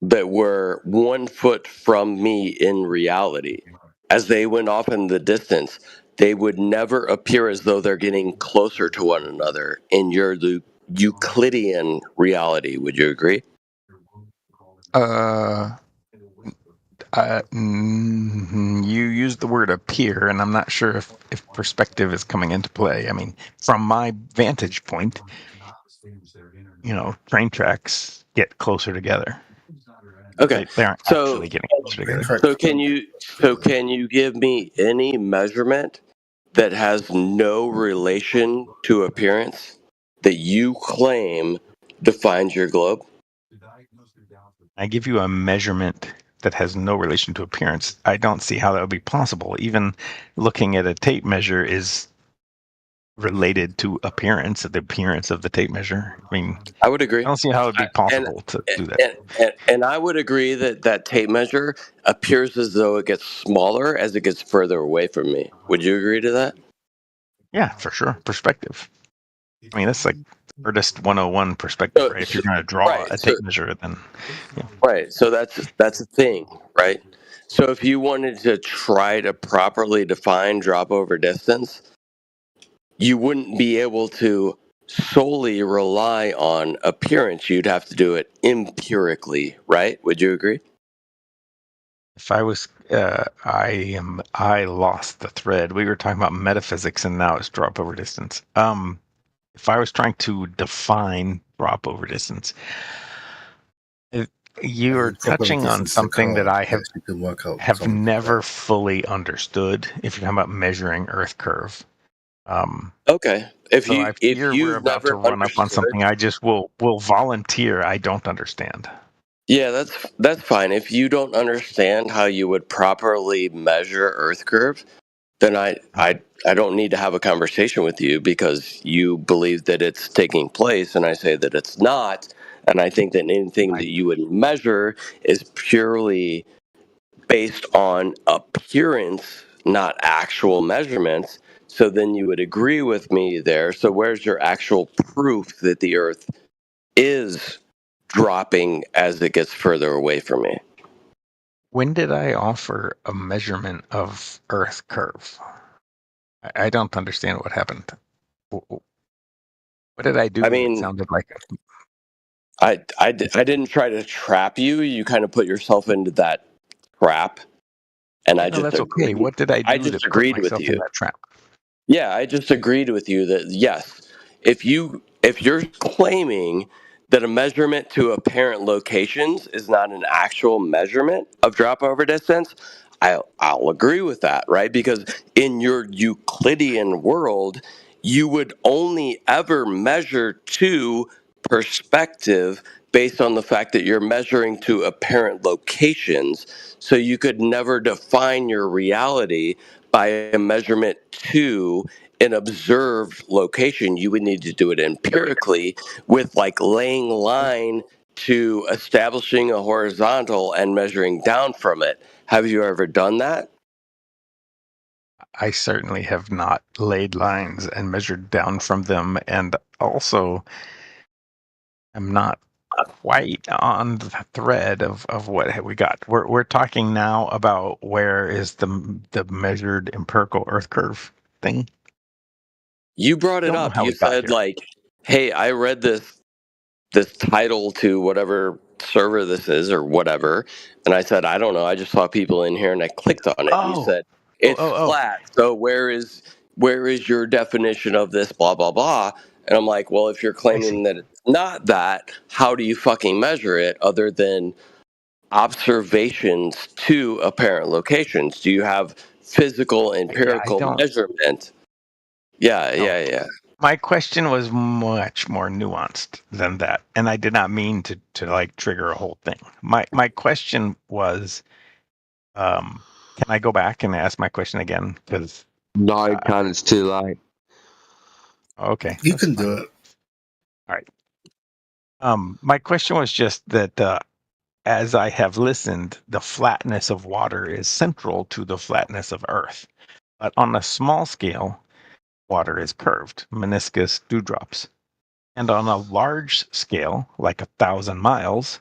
[SPEAKER 17] that were 1 foot from me in reality, as they went off in the distance, they would never appear as though they're getting closer to one another in your Euclidean reality. Would you agree?
[SPEAKER 8] You used the word appear, and I'm not sure if perspective is coming into play. I mean, from my vantage point, you know, train tracks get closer together.
[SPEAKER 17] Okay.
[SPEAKER 8] They aren't actually getting closer together.
[SPEAKER 17] So can you give me any measurement that has no relation to appearance that you claim defines your globe?
[SPEAKER 8] I give you a measurement that has no relation to appearance. I don't see how that would be possible. Even looking at a tape measure is related to appearance, the appearance of the tape measure. I mean,
[SPEAKER 17] I would agree.
[SPEAKER 8] I don't see how it would be possible to do that.
[SPEAKER 17] And I would agree that tape measure appears as though it gets smaller as it gets further away from me. Would you agree to that?
[SPEAKER 8] Yeah, for sure. Perspective. I mean, that's like artist 101 perspective, right? If you're going to draw a tape measure, then
[SPEAKER 17] Right. So that's a thing, right? So if you wanted to try to properly define drop over distance, you wouldn't be able to solely rely on appearance. You'd have to do it empirically, right? Would you agree?
[SPEAKER 8] if I was, I lost the thread. We were talking about metaphysics, and now it's drop over distance. If I was trying to define drop over distance, you're touching on something that I have never fully understood. If you're talking about measuring Earth curve,
[SPEAKER 17] okay. If
[SPEAKER 8] we're about to run up on something, I just will volunteer. I don't understand.
[SPEAKER 17] Yeah, that's fine. If you don't understand how you would properly measure Earth curve, then I don't need to have a conversation with you because you believe that it's taking place and I say that it's not. And I think that anything that you would measure is purely based on appearance, not actual measurements. So then you would agree with me there. So where's your actual proof that the Earth is dropping as it gets further away from me?
[SPEAKER 8] When did I offer a measurement of Earth curve? I don't understand what happened. What did I do?
[SPEAKER 17] I mean,
[SPEAKER 8] it sounded like
[SPEAKER 17] I didn't try to trap you. You kind of put yourself into that trap, and I just
[SPEAKER 8] that's
[SPEAKER 17] agreed.
[SPEAKER 8] Okay. What did I do?
[SPEAKER 17] I just
[SPEAKER 8] to
[SPEAKER 17] agreed
[SPEAKER 8] put
[SPEAKER 17] with
[SPEAKER 8] myself
[SPEAKER 17] you.
[SPEAKER 8] In that trap?
[SPEAKER 17] Yeah, I just agreed with you that yes, if you're claiming that a measurement to apparent locations is not an actual measurement of drop over distance, I'll agree with that, right? Because in your Euclidean world, you would only ever measure to perspective based on the fact that you're measuring to apparent locations. So you could never define your reality by a measurement to an observed location. You would need to do it empirically with like laying line to establishing a horizontal and measuring down from it. Have you ever done that?
[SPEAKER 8] I certainly have not laid lines and measured down from them, and also I'm not quite on the thread of what we got. We're talking now about where is the measured empirical Earth curve thing.
[SPEAKER 17] You brought it
[SPEAKER 8] Don't know
[SPEAKER 17] up.
[SPEAKER 8] how
[SPEAKER 17] You
[SPEAKER 8] we got
[SPEAKER 17] said
[SPEAKER 8] here.
[SPEAKER 17] like, "Hey, I read this title to whatever server this is or whatever," and I said, "I don't know. I just saw people in here and I clicked on it." And you said, "It's flat. So where is your definition of this? Blah blah blah." And I'm like, "Well, if you're claiming that it's not that, how do you fucking measure it other than observations to apparent locations? Do you have physical empirical measurement?" Yeah.
[SPEAKER 8] My question was much more nuanced than that, and I did not mean to like trigger a whole thing. My question was, can I go back and ask my question again? Because
[SPEAKER 4] no, you can't. It's too late.
[SPEAKER 8] Okay,
[SPEAKER 13] you can do it.
[SPEAKER 8] All right. My question was just that as I have listened, the flatness of water is central to the flatness of Earth, but on a small scale, water is curved, meniscus, dewdrops. And on a large scale, like 1,000 miles,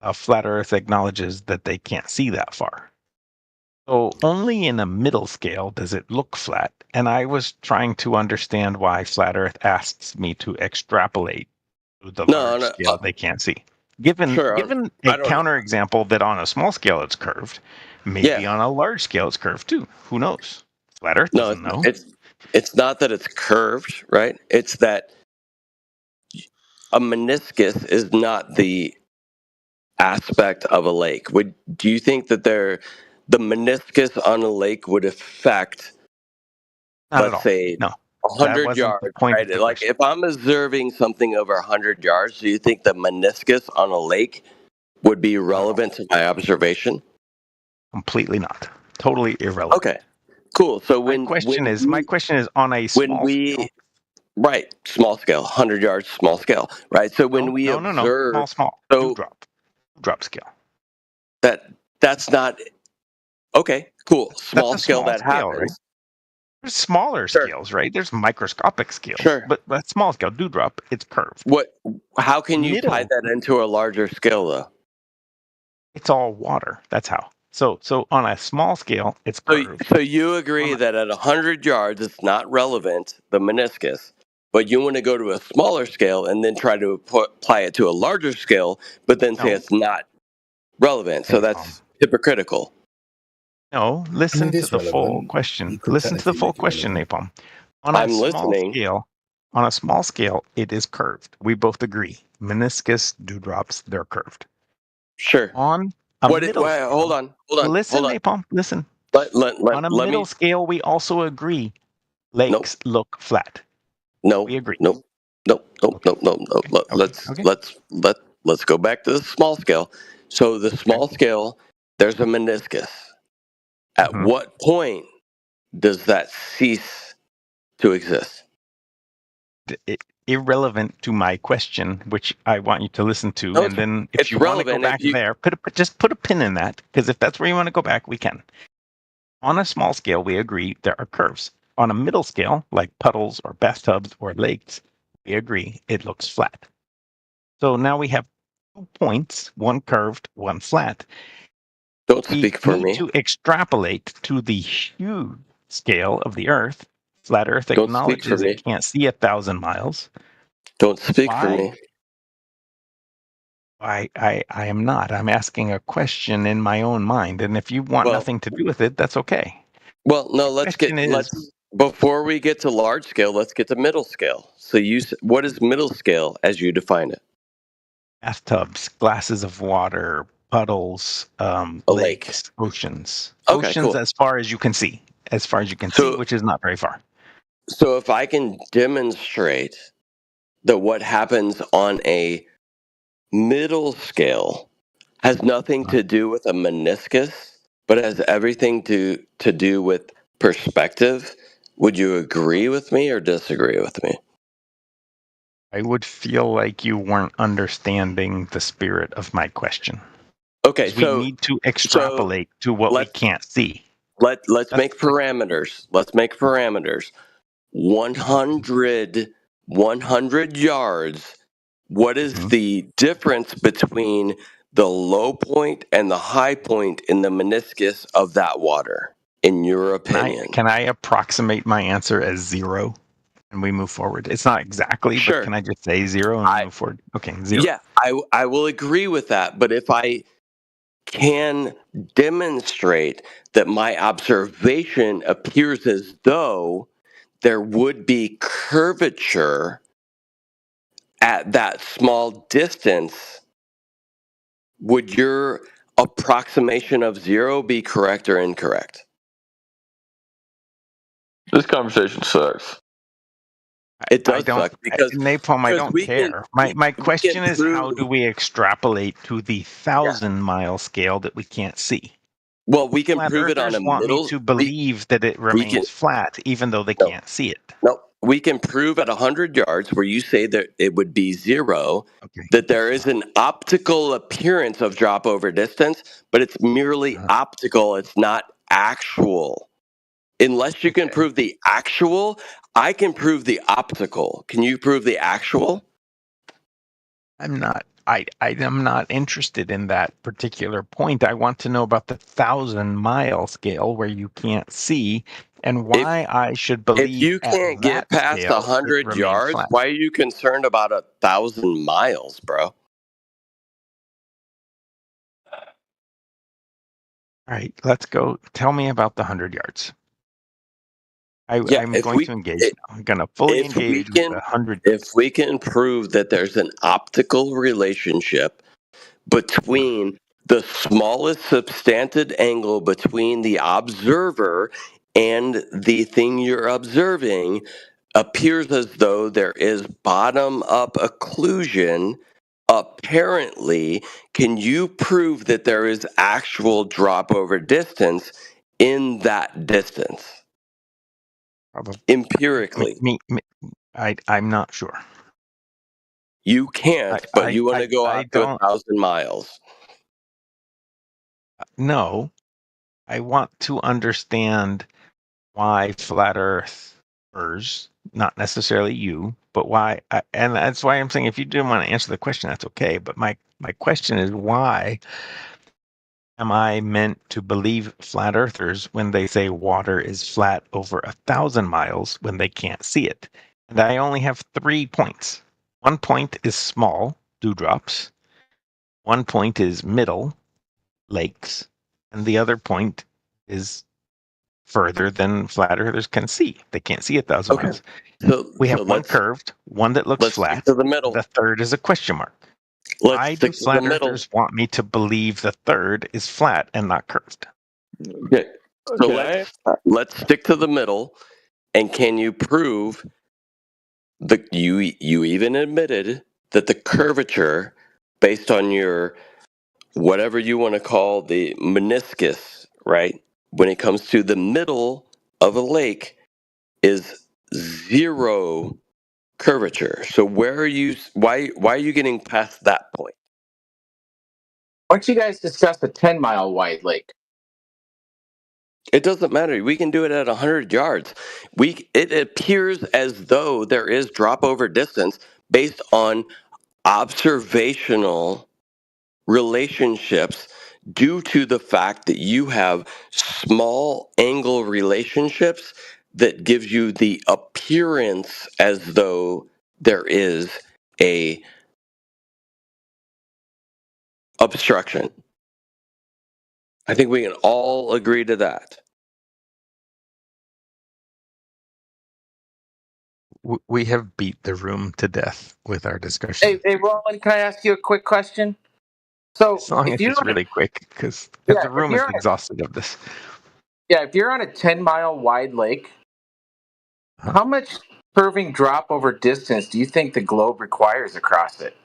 [SPEAKER 8] a flat Earth acknowledges that they can't see that far. So only in a middle scale does it look flat. And I was trying to understand why flat Earth asks me to extrapolate to the large scale they can't see. Given a counterexample that on a small scale it's curved, maybe on a large scale it's curved too. Who knows? Flat Earth doesn't know.
[SPEAKER 17] It's not that it's curved, right? It's that a meniscus is not the aspect of a lake. Do you think that the meniscus on a lake would affect, let's say, 100 yards, right? Like if I'm observing something over 100 yards, do you think the meniscus on a lake would be relevant to my observation?
[SPEAKER 8] Completely not. Totally irrelevant.
[SPEAKER 17] Okay, cool. So
[SPEAKER 8] my question is on a small scale.
[SPEAKER 17] Right, small scale, 100 yards, small scale, right? So when we observe,
[SPEAKER 8] small,
[SPEAKER 17] so
[SPEAKER 8] dewdrop scale.
[SPEAKER 17] That's not okay. Cool, small scale that happens.
[SPEAKER 8] Right? There's smaller scales, right? There's microscopic scales, but small scale dewdrop, it's curved.
[SPEAKER 17] How can you tie that into a larger scale, though?
[SPEAKER 8] It's all water. That's how. So on a small scale, it's curved.
[SPEAKER 17] So you agree that at 100 yards, it's not relevant, the meniscus, but you want to go to a smaller scale and then try to apply it to a larger scale, but then say it's not relevant. So that's hypocritical.
[SPEAKER 8] No, listen to the full question. Listen to the full question, Napalm. On a small scale, it is curved. We both agree. Meniscus, dewdrops, they're curved.
[SPEAKER 17] Sure.
[SPEAKER 8] On a middle scale,
[SPEAKER 17] hold on.
[SPEAKER 8] Listen, Napalm, listen. On a middle scale, we also agree lakes look flat.
[SPEAKER 17] No,
[SPEAKER 8] we agree.
[SPEAKER 17] No. Let's go back to the small scale. So the small scale, there's a meniscus. At what point does that cease to exist?
[SPEAKER 8] Irrelevant to my question, which I want you to listen to, and then if you want to go back there, just put a pin in that, because if that's where you want to go back, we can. On a small scale, we agree there are curves. On a middle scale, like puddles or bathtubs or lakes, we agree it looks flat. So now we have 2 points, one curved, one flat.
[SPEAKER 17] Don't speak for me.
[SPEAKER 8] We need to extrapolate to the huge scale of the Earth. Flat Earth acknowledges it can't see 1,000 miles.
[SPEAKER 17] Don't speak for me.
[SPEAKER 8] I am not. I'm asking a question in my own mind, and if you want nothing to do with it, that's okay.
[SPEAKER 17] Well, no. Before we get to large scale, let's get to middle scale. So what is middle scale as you define it?
[SPEAKER 8] Bathtubs, glasses of water, puddles, lakes, oceans.
[SPEAKER 17] Okay,
[SPEAKER 8] oceans
[SPEAKER 17] cool.
[SPEAKER 8] As far as you can see, which is not very far.
[SPEAKER 17] So if I can demonstrate that what happens on a middle scale has nothing to do with a meniscus, but has everything to do with perspective, would you agree with me or disagree with me?
[SPEAKER 8] I would feel like you weren't understanding the spirit of my question.
[SPEAKER 17] Okay,
[SPEAKER 8] we need to extrapolate to what we can't see.
[SPEAKER 17] Let's make parameters. 100 yards. What is the difference between the low point and the high point in the meniscus of that water, in your opinion?
[SPEAKER 8] Can I approximate my answer as 0? and we move forward. It's not exactly,
[SPEAKER 17] Sure.
[SPEAKER 8] but can I just say 0 and move forward? Okay, 0.
[SPEAKER 17] Yeah, I will agree with that. But if I can demonstrate that my observation appears as though there would be curvature at that small distance, would your approximation of 0 be correct or incorrect?
[SPEAKER 1] This conversation sucks.
[SPEAKER 17] It does suck because
[SPEAKER 8] Napalm, I don't care. My question is, how do we extrapolate to the 1,000-mile scale that we can't see?
[SPEAKER 17] Well, we can
[SPEAKER 8] Flat
[SPEAKER 17] prove it on a
[SPEAKER 8] Earthers want
[SPEAKER 17] middle.
[SPEAKER 8] me to believe that it remains flat, even though they can't see it.
[SPEAKER 17] No, we can prove at 100 yards, where you say that it would be 0, that there is an optical appearance of drop over distance, but it's merely optical. It's not actual. Unless you can prove the actual, I can prove the optical. Can you prove the actual?
[SPEAKER 8] I'm not. I am not interested in that particular point. I want to know about the 1,000-mile scale where you can't see, and why I should believe.
[SPEAKER 17] If you can't get past 100 yards,
[SPEAKER 8] flat.
[SPEAKER 17] why are you concerned about 1,000 miles, bro?
[SPEAKER 8] All right, let's go. Tell me about the 100 yards. I'm going to engage now. I'm going to fully engage with the 100 yards.
[SPEAKER 17] If we can prove that there's an optical relationship between the smallest substantive angle between the observer and the thing you're observing appears as though there is bottom-up occlusion, apparently, can you prove that there is actual drop over distance in that distance? Empirically.
[SPEAKER 8] I'm not sure.
[SPEAKER 17] You can't, but you want to go out to 1,000 miles.
[SPEAKER 8] No, I want to understand why flat earthers, not necessarily you, but why, and that's why I'm saying if you didn't want to answer the question, that's okay. But my question is, why am I meant to believe flat earthers when they say water is flat over 1,000 miles when they can't see it? And I only have 3 points. 1 point is small, dewdrops. 1 point is middle, lakes. And the other point is further than flat earthers can see. They can't see 1,000 miles.
[SPEAKER 17] So
[SPEAKER 8] we have one curved, one that looks flat.
[SPEAKER 17] To the middle.
[SPEAKER 8] The third is a question mark. Why do flat earthers want me to believe the third is flat and not curved?
[SPEAKER 17] Okay. So let's stick to the middle. And can you prove that you even admitted that the curvature based on your whatever you want to call the meniscus, right? When it comes to the middle of a lake is 0 curvature. So why are you getting past that point?
[SPEAKER 12] Why don't you guys discuss a 10-mile wide lake?
[SPEAKER 17] It doesn't matter. We can do it at 100 yards. It appears as though there is drop over distance based on observational relationships due to the fact that you have small angle relationships that gives you the appearance as though there is a obstruction. I think we can all agree to that.
[SPEAKER 8] We have beat the room to death with our discussion.
[SPEAKER 12] Hey, Roland, can I ask you a quick question? So,
[SPEAKER 8] as long as it's really quick, because the room is exhausted of this.
[SPEAKER 12] Yeah, if you're on a 10-mile wide lake, how much curving drop over distance do you think the globe requires across it?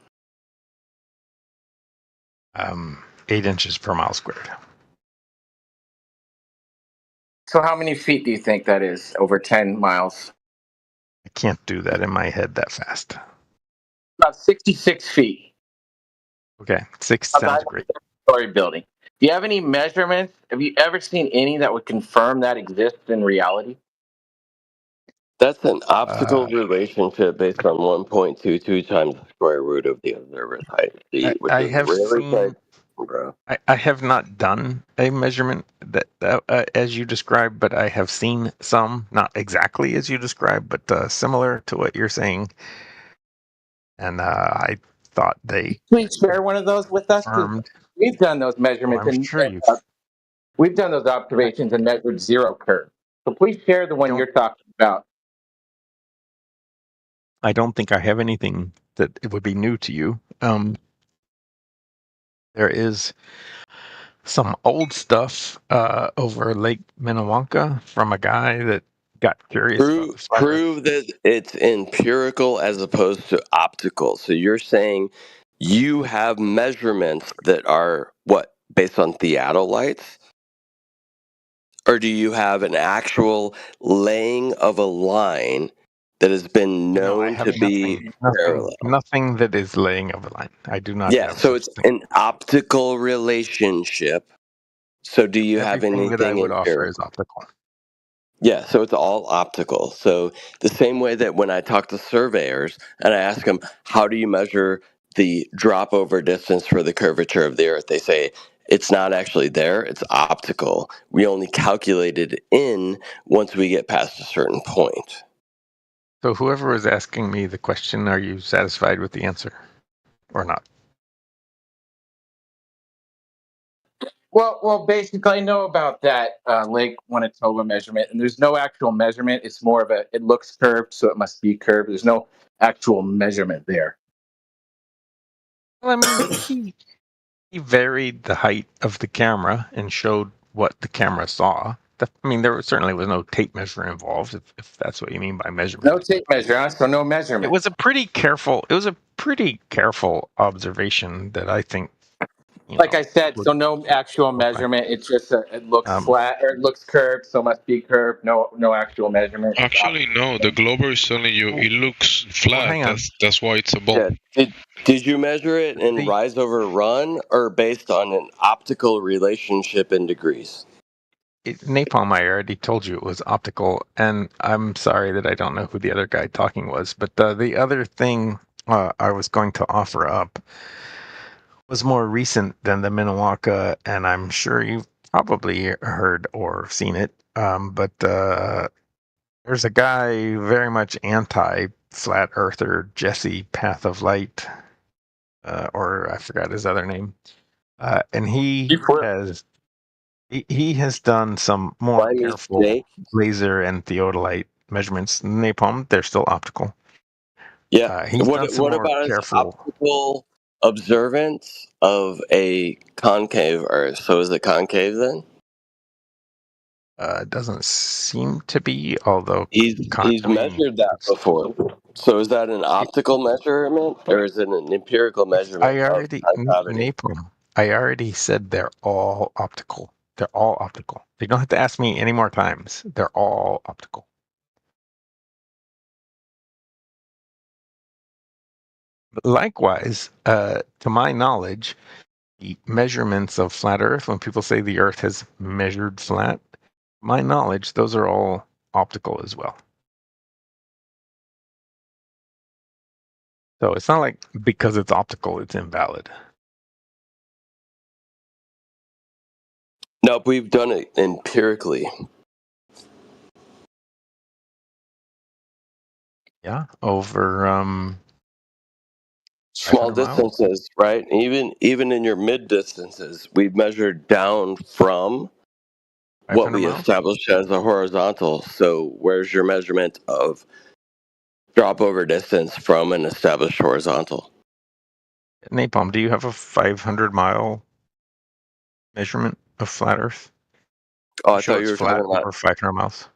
[SPEAKER 8] 8 inches per mile squared.
[SPEAKER 12] So how many feet do you think that is over 10 miles?
[SPEAKER 8] I can't do that in my head that fast.
[SPEAKER 12] About 66 feet.
[SPEAKER 8] Okay, 6 sounds great.
[SPEAKER 12] Story building. Do you have any measurements? Have you ever seen any that would confirm that exists in reality?
[SPEAKER 17] That's an optical relationship based on 1.22 times the square root of the observer's height.
[SPEAKER 8] I have not done a measurement as you described, but I have seen some, not exactly as you described, but similar to what you're saying. And I thought they
[SPEAKER 12] please share one of those with us. 'Cause we've done those measurements and we've done those observations and measured zero curve. So please share the one you're talking about.
[SPEAKER 8] I don't think I have anything that it would be new to you. There is some old stuff over Lake Minnewanka from a guy that got curious about the spider.
[SPEAKER 17] Prove that it's empirical as opposed to optical. So you're saying you have measurements that are what, based on theodolites? Or do you have an actual laying of a line that has been known to be parallel?
[SPEAKER 8] Nothing that is laying of a line. I do not
[SPEAKER 17] Yeah,
[SPEAKER 8] have
[SPEAKER 17] so
[SPEAKER 8] such
[SPEAKER 17] it's
[SPEAKER 8] thing.
[SPEAKER 17] an optical relationship. So do you have
[SPEAKER 8] Everything that I
[SPEAKER 17] anything
[SPEAKER 8] would offer
[SPEAKER 17] empirical?
[SPEAKER 8] is optical.
[SPEAKER 17] Yeah, so it's all optical. So the same way that when I talk to surveyors and I ask them, how do you measure the drop over distance for the curvature of the Earth? They say, it's not actually there, it's optical. We only calculate it in once we get past a certain point.
[SPEAKER 8] So whoever is asking me the question, are you satisfied with the answer or not?
[SPEAKER 12] Well, basically, I know about that Lake Wanatoba measurement, and there's no actual measurement. It's more of it looks curved, so it must be curved. There's no actual measurement there.
[SPEAKER 8] Well, I mean, he varied the height of the camera and showed what the camera saw. I mean, there certainly was no tape measure involved, if that's what you mean by measurement.
[SPEAKER 12] No tape measure, huh? So no measurement.
[SPEAKER 8] It was a pretty careful observation that I think.
[SPEAKER 12] Like I said, so no actual measurement. It's just it looks flat or it looks curved, so must be curved. No actual measurement.
[SPEAKER 22] Actually, no. The Glober is telling you it looks flat.
[SPEAKER 8] hang on.
[SPEAKER 22] That's why it's a ball.
[SPEAKER 17] Yeah. Did you measure it in rise over run or based on an optical relationship in degrees?
[SPEAKER 8] Napalm, I already told you it was optical, and I'm sorry that I don't know who the other guy talking was, but the other thing I was going to offer up was more recent than the Minnewanka, and I'm sure you've probably heard or seen it, but there's a guy very much anti-flat earther, Jesse Path of Light, or I forgot his other name, and he has done some more careful laser and theodolite measurements. Napalm, they're still optical.
[SPEAKER 17] Yeah.
[SPEAKER 8] He's done some
[SPEAKER 17] What
[SPEAKER 8] more
[SPEAKER 17] about his
[SPEAKER 8] careful
[SPEAKER 17] optical observance of a concave Earth? So is it concave then?
[SPEAKER 8] Doesn't seem to be, although
[SPEAKER 17] he's measured that before. So is that an optical measurement or is it an empirical measurement?
[SPEAKER 8] I already Napalm. I already said they're all optical. They're all optical. You don't have to ask me any more times. They're all optical. But likewise, to my knowledge, the measurements of flat Earth, when people say the Earth has measured flat, my knowledge, those are all optical as well. So it's not like because it's optical, it's invalid.
[SPEAKER 17] Nope, we've done it empirically.
[SPEAKER 8] Yeah, over
[SPEAKER 17] small distances, right? Even in your mid distances, we've measured down from what we established as a horizontal. So where's your measurement of drop over distance from an established horizontal?
[SPEAKER 8] Napalm, do you have a 500-mile measurement of flat Earth?
[SPEAKER 17] Oh, I thought you were
[SPEAKER 8] flat
[SPEAKER 17] talking about
[SPEAKER 8] over 500 miles.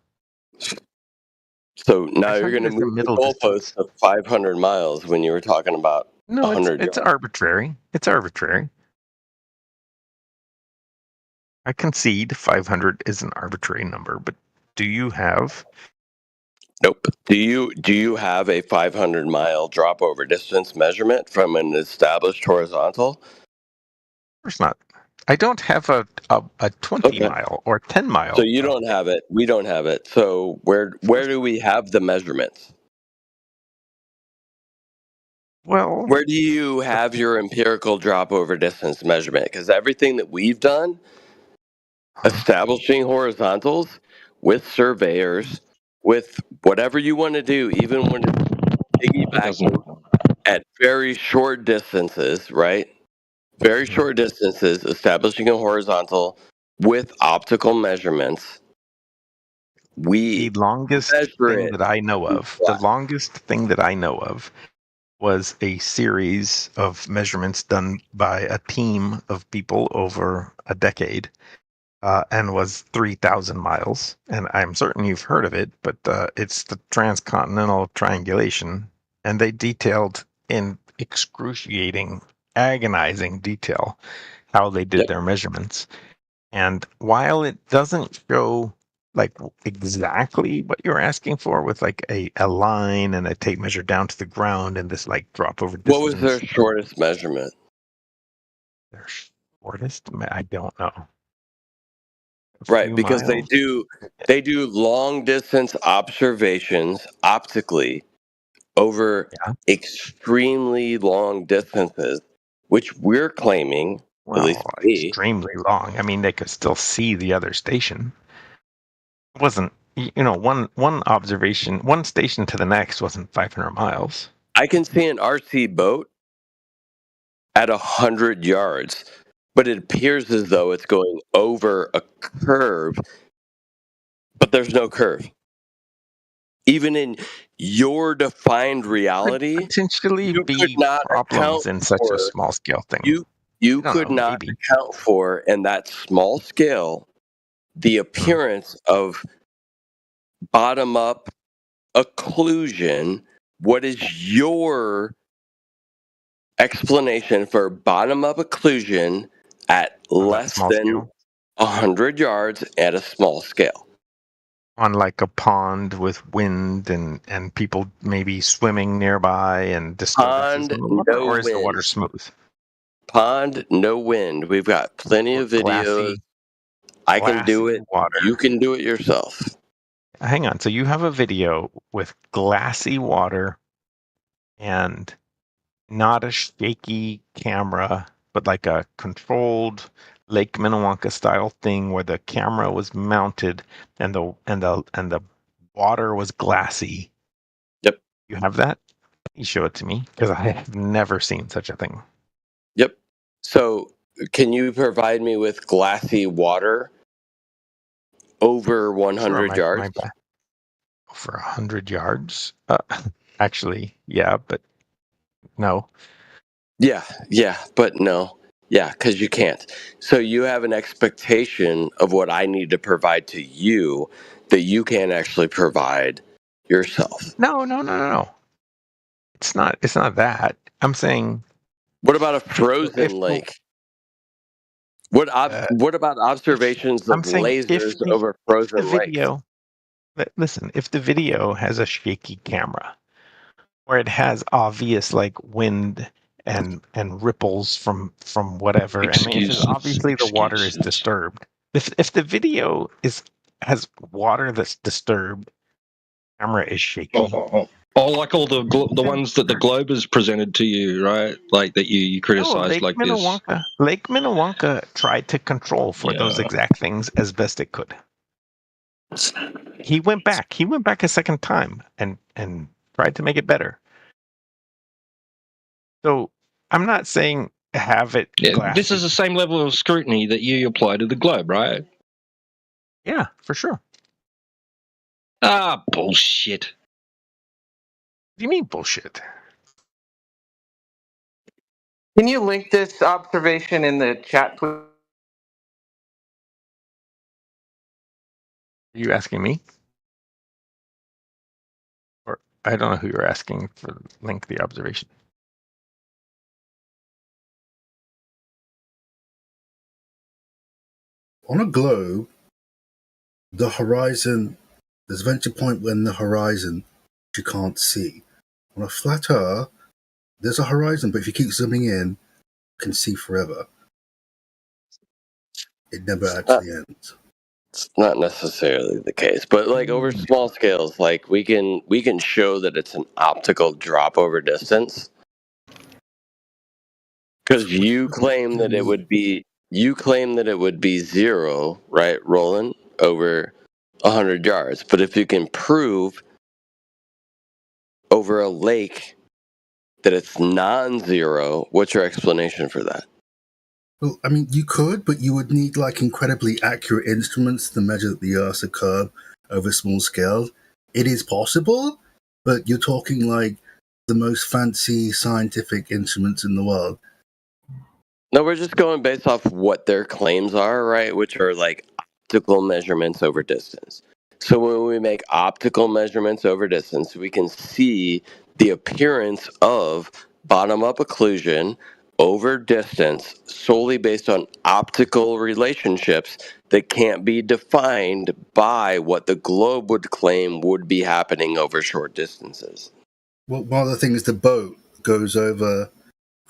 [SPEAKER 17] So now you're going to move the goalpost to 500 miles when you were talking about 100
[SPEAKER 8] it's arbitrary. It's arbitrary. I concede 500 is an arbitrary number, but do you have?
[SPEAKER 17] Nope. Do you have a 500-mile drop over distance measurement from an established horizontal?
[SPEAKER 8] Of course not. I don't have a 20-mile or 10-mile.
[SPEAKER 17] So you don't have it. We don't have it. So where do we have the measurements?
[SPEAKER 8] Well,
[SPEAKER 17] where do you have your empirical drop over distance measurement? Because everything that we've done establishing horizontals with surveyors, with whatever you want to do, even when it's piggybacking at very short distances, right? Very short distances, establishing a horizontal with optical measurements.
[SPEAKER 8] The longest thing that I know of, was a series of measurements done by a team of people over a decade, and was 3,000 miles. And I'm certain you've heard of it, but it's the transcontinental triangulation, and they detailed in excruciating, agonizing detail how they did their measurements. And while it doesn't show like exactly what you're asking for with like a line and a tape measure down to the ground and this like drop over distance.
[SPEAKER 17] What was their shortest measurement?
[SPEAKER 8] Their shortest? I don't know.
[SPEAKER 17] Right, because they do long distance observations optically over extremely long distances, which we're claiming,
[SPEAKER 8] well,
[SPEAKER 17] at least me,
[SPEAKER 8] extremely long. I mean, they could still see the other station. It wasn't, one observation, one station to the next wasn't 500 miles.
[SPEAKER 17] I can see an RC boat at 100 yards, but it appears as though it's going over a curve, but there's no curve. Even in your defined reality,
[SPEAKER 8] potentially
[SPEAKER 17] you
[SPEAKER 8] be
[SPEAKER 17] could not
[SPEAKER 8] problems
[SPEAKER 17] account
[SPEAKER 8] in such
[SPEAKER 17] for,
[SPEAKER 8] a small scale thing.
[SPEAKER 17] You could not account for, in that small scale, the appearance of bottom up occlusion. What is your explanation for bottom up occlusion at less than 100 yards at a small scale?
[SPEAKER 8] On like a pond with wind and people maybe swimming nearby and disturbances in the water,
[SPEAKER 17] no
[SPEAKER 8] or is the
[SPEAKER 17] wind.
[SPEAKER 8] water smooth?
[SPEAKER 17] Pond, no wind. We've got plenty of videos. I can do it.
[SPEAKER 8] Water.
[SPEAKER 17] You can do it yourself.
[SPEAKER 8] Hang on. So you have a video with glassy water and not a shaky camera, but like a controlled Lake Minnewanka style thing where the camera was mounted and the water was glassy.
[SPEAKER 17] Yep.
[SPEAKER 8] You have that? You show it to me because I have never seen such a thing.
[SPEAKER 17] Yep. So can you provide me with glassy water over 100 yards?
[SPEAKER 8] Over 100 yards? Actually, yeah, but no.
[SPEAKER 17] Yeah, but no. Yeah, because you can't. So you have an expectation of what I need to provide to you that you can't actually provide yourself.
[SPEAKER 8] No. It's not that. I'm saying.
[SPEAKER 17] What about a frozen lake? What about observations of lasers over frozen lakes?
[SPEAKER 8] Listen, if the video has a shaky camera, or it has obvious like wind and ripples from whatever, obviously the water is disturbed. If the video has water that's disturbed, camera is shaky.
[SPEAKER 14] Like all the ones that the Globe has presented to you, right? Like that you criticized, like this.
[SPEAKER 8] Lake Minnewanka tried to control for those exact things as best it could. He went back a second time and tried to make it better. So I'm not saying have it.
[SPEAKER 14] Yeah, this is the same level of scrutiny that you apply to the Globe, right?
[SPEAKER 8] Yeah, for sure.
[SPEAKER 14] Bullshit.
[SPEAKER 8] What do you mean bullshit?
[SPEAKER 12] Can you link this observation in the chat, please?
[SPEAKER 8] Are you asking me? Or I don't know who you're asking for link the observation.
[SPEAKER 13] On a globe, the horizon, there's a vantage point when the horizon you can't see. On a flat Earth, there's a horizon, but if you keep zooming in, you can see forever. It never actually ends.
[SPEAKER 17] It's not necessarily the case, but like over small scales, like we can show that it's an optical drop over distance. Because you claim that it would be you claim that it would be 0, right, Roland, over 100 yards. But if you can prove over a lake that it's non-zero, what's your explanation for that?
[SPEAKER 13] Well, I mean, you could, but you would need like incredibly accurate instruments to measure the Earth's curve over small scales. It is possible, but you're talking like the most fancy scientific instruments in the world.
[SPEAKER 17] No, we're just going based off what their claims are, right? Which are like optical measurements over distance. So when we make optical measurements over distance, we can see the appearance of bottom-up occlusion over distance solely based on optical relationships that can't be defined by what the globe would claim would be happening over short distances.
[SPEAKER 13] Well, one of the things, the boat goes over,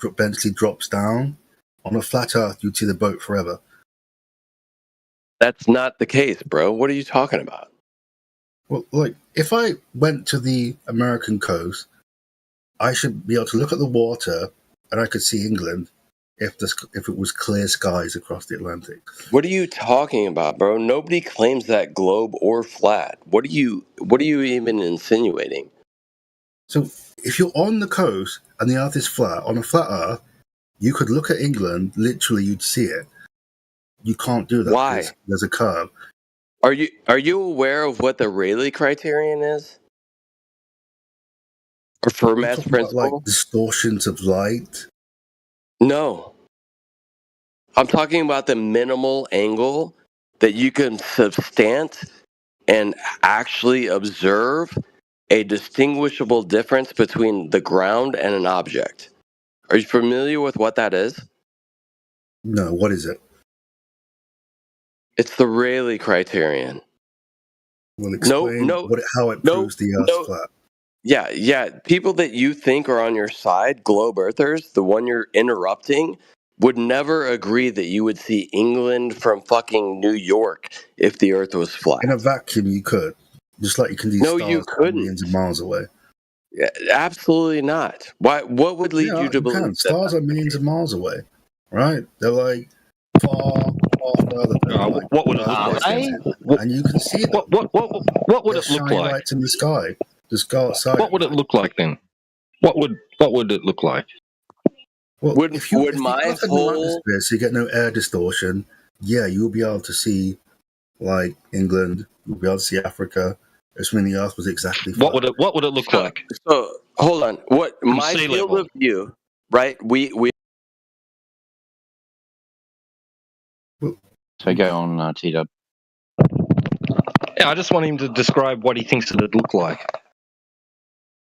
[SPEAKER 13] eventually drops down. On a flat Earth, you'd see the boat forever.
[SPEAKER 17] That's not the case, bro. What are you talking about?
[SPEAKER 13] Well, like, if I went to the American coast, I should be able to look at the water and I could see England if it was clear skies across the Atlantic.
[SPEAKER 17] What are you talking about, bro? Nobody claims that globe or flat. What are you even insinuating?
[SPEAKER 13] So if you're on the coast and the Earth is flat, on a flat Earth, you could look at England, literally you'd see it. You can't do that.
[SPEAKER 17] Why?
[SPEAKER 13] There's a curve.
[SPEAKER 17] Are you aware of what the Rayleigh criterion is? Or Fermat's principle?
[SPEAKER 13] About, like, distortions of light?
[SPEAKER 17] No. I'm talking about the minimal angle that you can substant and actually observe a distinguishable difference between the ground and an object. Are you familiar with what that is?
[SPEAKER 13] No, what is it?
[SPEAKER 17] It's the Rayleigh criterion.
[SPEAKER 13] Well, explain how it proves the Earth's flat.
[SPEAKER 17] Yeah. People that you think are on your side, globe earthers, the one you're interrupting, would never agree that you would see England from fucking New York if the Earth was flat.
[SPEAKER 13] In a vacuum, you could. Just like you can see stars millions of miles away.
[SPEAKER 17] Yeah, absolutely not. Why? What would lead you to believe that?
[SPEAKER 13] Stars are millions of miles away, right? They're like far further.
[SPEAKER 14] What would it look like?
[SPEAKER 13] And you can see them.
[SPEAKER 14] What would it look like?
[SPEAKER 13] Lights in the sky. Just go outside.
[SPEAKER 14] What would it look like then? What would it look like?
[SPEAKER 13] Well, if you look at the atmosphere, so you get no air distortion, yeah, you'll be able to see like England. You'll be able to see Africa. Assuming the Earth was exactly flat.
[SPEAKER 14] What would it look like?
[SPEAKER 17] So hold on. What
[SPEAKER 14] From
[SPEAKER 17] my
[SPEAKER 14] sea
[SPEAKER 17] field
[SPEAKER 14] level.
[SPEAKER 17] of view, right? We.
[SPEAKER 15] So go on, T-Dub.
[SPEAKER 14] Yeah, I just want him to describe what he thinks it'd look like.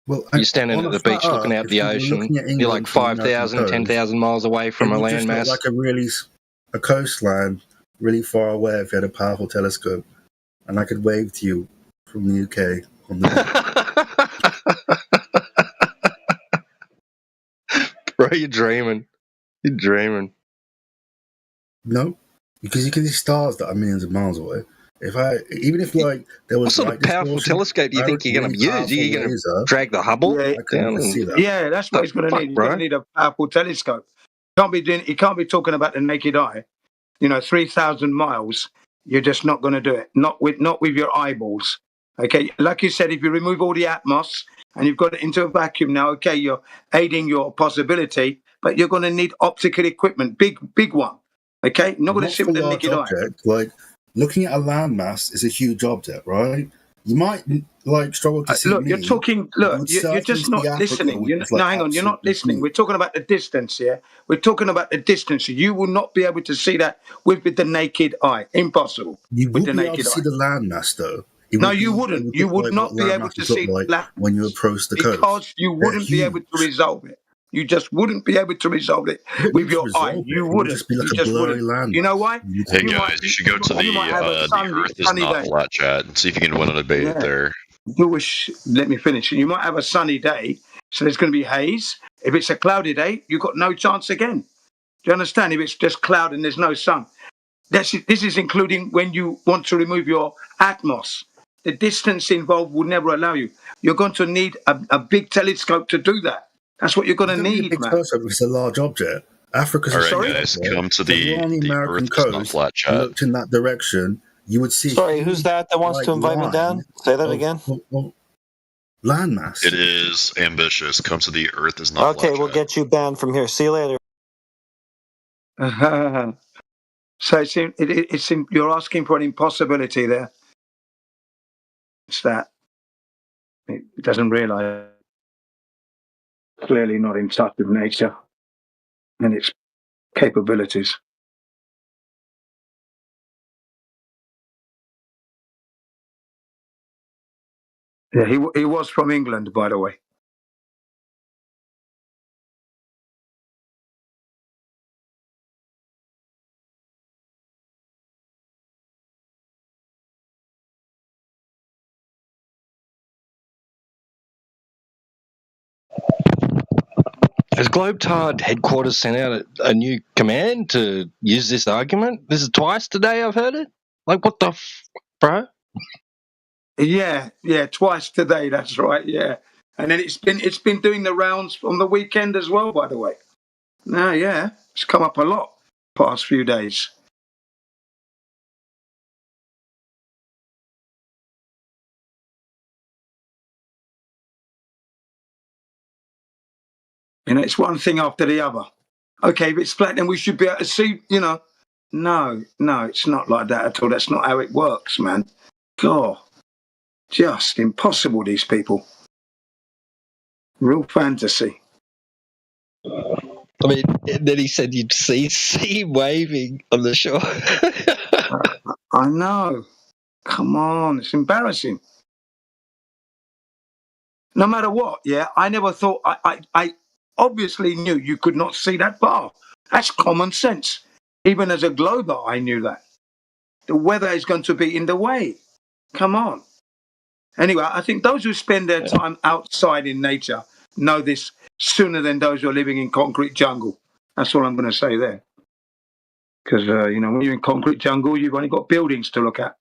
[SPEAKER 13] Well,
[SPEAKER 14] you're standing at the beach looking out the ocean. You're like 5,000, 10,000 miles away from a landmass.
[SPEAKER 13] Like a coastline, really far away. If you had a powerful telescope, and I could wave to you from the UK.
[SPEAKER 14] Bro, you're dreaming. You're dreaming.
[SPEAKER 13] No, because you can see stars that are millions of miles away. Even if like there was
[SPEAKER 14] what sort of powerful telescope do you think you're going to use? You're going to drag the Hubble down?
[SPEAKER 21] Yeah, that's what he's going to need. He's going to need a powerful telescope. He can't be talking about the naked eye. 3,000 miles. You're just not going to do it. Not with your eyeballs. Okay, like you said, if you remove all the atmos and you've got it into a vacuum now, okay, you're aiding your possibility, but you're going to need optical equipment, big one. Okay, not going to sit with the naked
[SPEAKER 13] eye. Like looking at a landmass is a huge object, right? You might like struggle to see.
[SPEAKER 21] Look, you're talking. Look, you're just not listening. Hang on, you're not listening. We're talking about the distance here. We're talking about the distance. You will not be able to see that with the naked eye. Impossible.
[SPEAKER 13] You
[SPEAKER 21] with
[SPEAKER 13] will
[SPEAKER 21] the
[SPEAKER 13] be able
[SPEAKER 21] naked
[SPEAKER 13] to see the landmass, though.
[SPEAKER 21] No, you wouldn't. You would not be able to see
[SPEAKER 13] when you approach the coast
[SPEAKER 21] because you wouldn't be able to resolve it. You just wouldn't be able to resolve it with your eye. You wouldn't. You just wouldn't. You know why?
[SPEAKER 11] Hey guys, you should go to the Earth is Not Flat chat and see if you can win a debate there.
[SPEAKER 21] Let me finish. You might have a sunny day, so there's going to be haze. If it's a cloudy day, you've got no chance again. Do you understand? If it's just cloud and there's no sun. This is including when you want to remove your atmos. The distance involved will never allow you. You're going to need a big telescope to do that. That's what you're going to need, man.
[SPEAKER 13] It's a large object. Africa's
[SPEAKER 11] All
[SPEAKER 13] a
[SPEAKER 11] right,
[SPEAKER 13] short
[SPEAKER 11] guys,
[SPEAKER 13] there.
[SPEAKER 11] come to
[SPEAKER 13] So if you're on the
[SPEAKER 11] the
[SPEAKER 13] American
[SPEAKER 11] Earth is not
[SPEAKER 13] coast
[SPEAKER 11] flat,
[SPEAKER 13] and
[SPEAKER 11] chat.
[SPEAKER 13] looked in that direction, you would see.
[SPEAKER 20] Sorry, who's that wants to invite me down? Say that again.
[SPEAKER 13] Landmass.
[SPEAKER 11] It is ambitious. Come to the Earth is not
[SPEAKER 20] Okay,
[SPEAKER 11] flat,
[SPEAKER 20] we'll
[SPEAKER 11] chat.
[SPEAKER 20] get you banned from here. See you later.
[SPEAKER 21] So it's you're asking for an impossibility there. It's that it doesn't realise clearly not in touch with nature and its capabilities. Yeah, he was from England, by the way.
[SPEAKER 14] Has Globetard headquarters sent out a new command to use this argument? This is twice today I've heard it. Like, what the bro?
[SPEAKER 21] Yeah, twice today. That's right. Yeah, and then it's been doing the rounds on the weekend as well. By the way, yeah, it's come up a lot past few days. You know, it's one thing after the other. Okay, if it's flat, then we should be able to see. You know, no, it's not like that at all. That's not how it works, man. God, just impossible. These people, real fantasy.
[SPEAKER 14] I mean, then he said you'd see him waving on the shore.
[SPEAKER 21] I know. Come on, it's embarrassing. No matter what, yeah, I never thought, I obviously knew you could not see that far. That's common sense. Even as a glober, I knew that. The weather is going to be in the way. Come on. Anyway, I think those who spend their time outside in nature know this sooner than those who are living in concrete jungle. That's all I'm going to say there. Because, you know, when you're in concrete jungle, you've only got buildings to look at.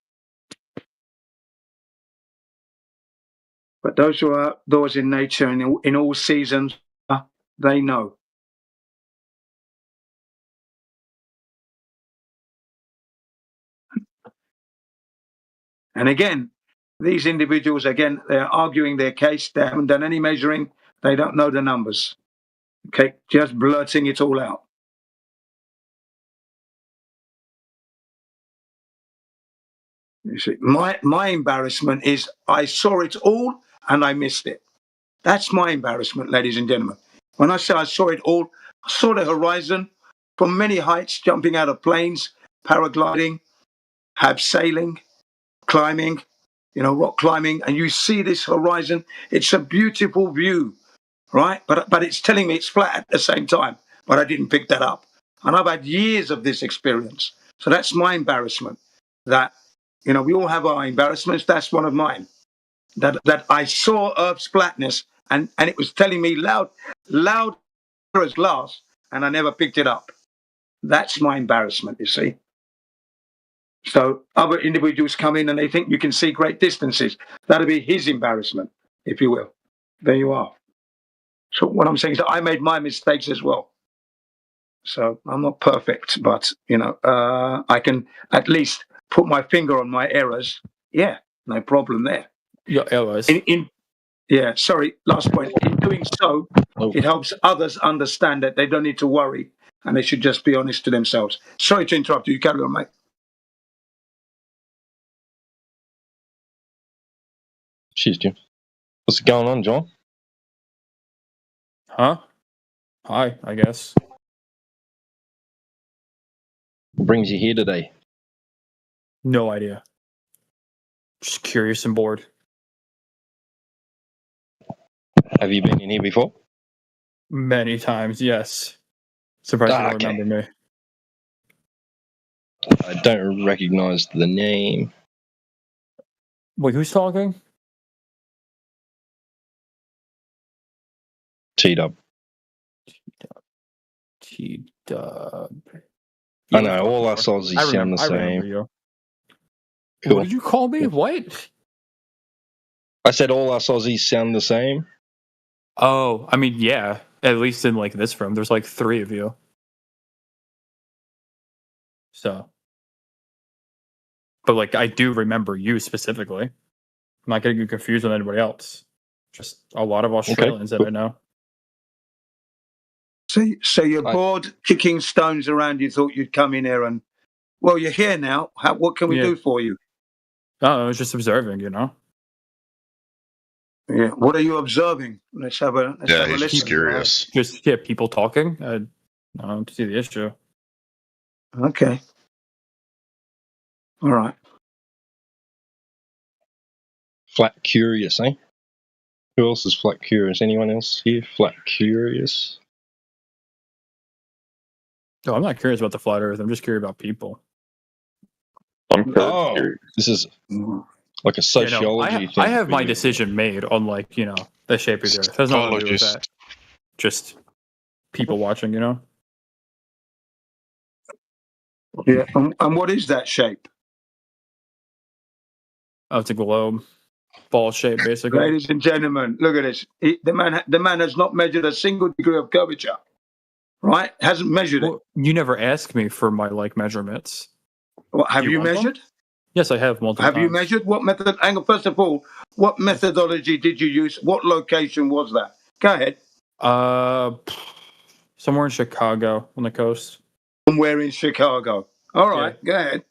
[SPEAKER 21] But those who are outdoors in nature and in all seasons, they know. And again, these individuals, they're arguing their case. They haven't done any measuring. They don't know the numbers. Okay, just blurting it all out. You see, my embarrassment is I saw it all and I missed it. That's my embarrassment, ladies and gentlemen. When I say I saw it all, I saw the horizon from many heights, jumping out of planes, paragliding, abseiling, climbing, you know, rock climbing, and you see this horizon. It's a beautiful view, right? But it's telling me it's flat at the same time, but I didn't pick that up. And I've had years of this experience. So that's my embarrassment. That, you know, we all have our embarrassments. That's one of mine. That I saw Earth's flatness and it was telling me loud as glass, and I never picked it up. That's my embarrassment, you see. So other individuals come in and they think you can see great distances. That'll be his embarrassment, if you will. There you are. So what I'm saying is that I made my mistakes as well. So I'm not perfect, but, you know, I can at least put my finger on my errors. Yeah, no problem there.
[SPEAKER 5] Your errors.
[SPEAKER 21] Yeah, sorry, last point. In doing so, it helps others understand that they don't need to worry and they should just be honest to themselves. Sorry to interrupt you. Carry on, mate.
[SPEAKER 14] Cheers, Jim. What's going on, John?
[SPEAKER 5] Huh? Hi, I guess.
[SPEAKER 14] What brings you here today?
[SPEAKER 5] No idea. Just curious and bored.
[SPEAKER 14] Have you been in here before?
[SPEAKER 5] Many times, yes. Surprised you don't remember me.
[SPEAKER 14] I don't recognize the name.
[SPEAKER 5] Wait, who's talking?
[SPEAKER 14] T-Dub.
[SPEAKER 5] T-Dub.
[SPEAKER 14] I know, all us Aussies sound the same.
[SPEAKER 5] I remember you. Cool. What did you call me? What?
[SPEAKER 14] I said all us Aussies sound the same.
[SPEAKER 5] Oh, I mean, yeah. At least in like this room, there's like 3 of you. So, but like I do remember you specifically. I'm not getting you confused with anybody else. Just a lot of Australians that I know.
[SPEAKER 21] So you're bored kicking stones around. You thought you'd come in here and, well, you're here now. What can we do for you?
[SPEAKER 5] Oh, I was just observing, you know.
[SPEAKER 21] Yeah. What are you observing? Let's have a listen.
[SPEAKER 11] Just curious.
[SPEAKER 5] Just people talking. I don't see the issue.
[SPEAKER 21] Okay. All right.
[SPEAKER 14] Flat curious, eh? Who else is flat curious? Anyone else here? Flat curious?
[SPEAKER 5] No, I'm not curious about the flat Earth. I'm just curious about people.
[SPEAKER 14] This is like a sociology thing.
[SPEAKER 5] I have my decision made on like, you know, the shape of the Earth. It has nothing to do with that. Just people watching, you know.
[SPEAKER 21] Yeah. And what is that shape?
[SPEAKER 5] Oh, it's a globe, ball shape, basically.
[SPEAKER 21] Ladies and gentlemen, look at this. The man has not measured a single degree of curvature. Right? Hasn't measured it.
[SPEAKER 5] You never asked me for my like measurements.
[SPEAKER 21] What, have you measured?
[SPEAKER 5] Yes, I have multiple times.
[SPEAKER 21] Have you measured? What method? Hang on, first of all, what methodology did you use? What location was that? Go ahead.
[SPEAKER 5] Somewhere in Chicago on the coast.
[SPEAKER 21] Somewhere in Chicago. All right, go ahead.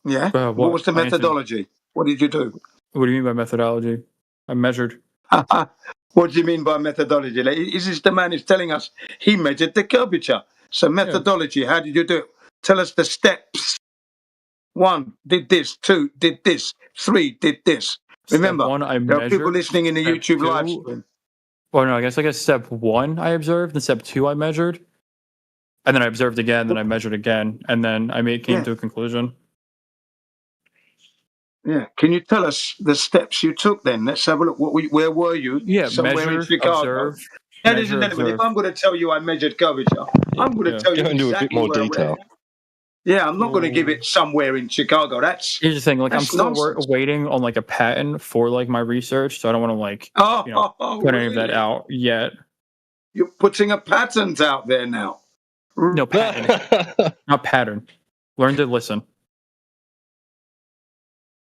[SPEAKER 21] Yeah. What was the methodology? What did you do?
[SPEAKER 5] What do you mean by methodology? I measured.
[SPEAKER 21] What do you mean by methodology? Is this the man who's telling us he measured the curvature? So methodology, how did you do it? Tell us the steps. 1, did this. 2, did this. 3, did this. Remember, there are people listening in the YouTube live stream.
[SPEAKER 5] Well, no, I guess step 1 I observed, and step 2 I measured. And then I observed again, then I measured again, and then I came to a conclusion.
[SPEAKER 21] Yeah. Can you tell us the steps you took then? Let's have a look. Where were you?
[SPEAKER 5] Yeah,
[SPEAKER 21] somewhere
[SPEAKER 5] measure,
[SPEAKER 21] in Chicago.
[SPEAKER 5] observe.
[SPEAKER 21] Ladies and gentlemen, if I'm going to tell you I measured curvature, I'm going to tell you exactly
[SPEAKER 14] a bit more detail.
[SPEAKER 21] Yeah, I'm not going to give it somewhere in Chicago.
[SPEAKER 5] Here's the thing. Like, I'm still waiting on like a patent for like my research, so I don't want to like put any of that out yet.
[SPEAKER 21] You're putting a patent out there now.
[SPEAKER 5] No patent. Not pattern. Learn to listen.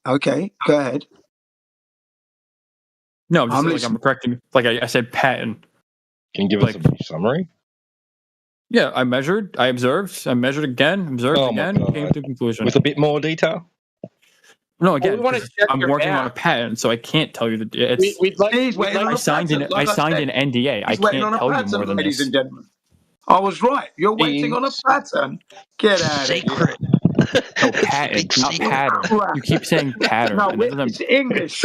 [SPEAKER 21] Okay, go ahead.
[SPEAKER 5] No, I'm correcting. Like I said, patent.
[SPEAKER 14] Can you give us a summary?
[SPEAKER 5] Yeah, I measured, I observed, I measured again, observed again, came to a conclusion.
[SPEAKER 14] With a bit more detail?
[SPEAKER 5] No, again, I'm working on a patent, so I can't tell you I signed an NDA. I can't tell you more than
[SPEAKER 21] ladies
[SPEAKER 5] this.
[SPEAKER 21] And gentlemen. I was right. You're waiting on a pattern. Get out of here.
[SPEAKER 5] No, patent, not pattern. You keep saying pattern.
[SPEAKER 21] No, it's English.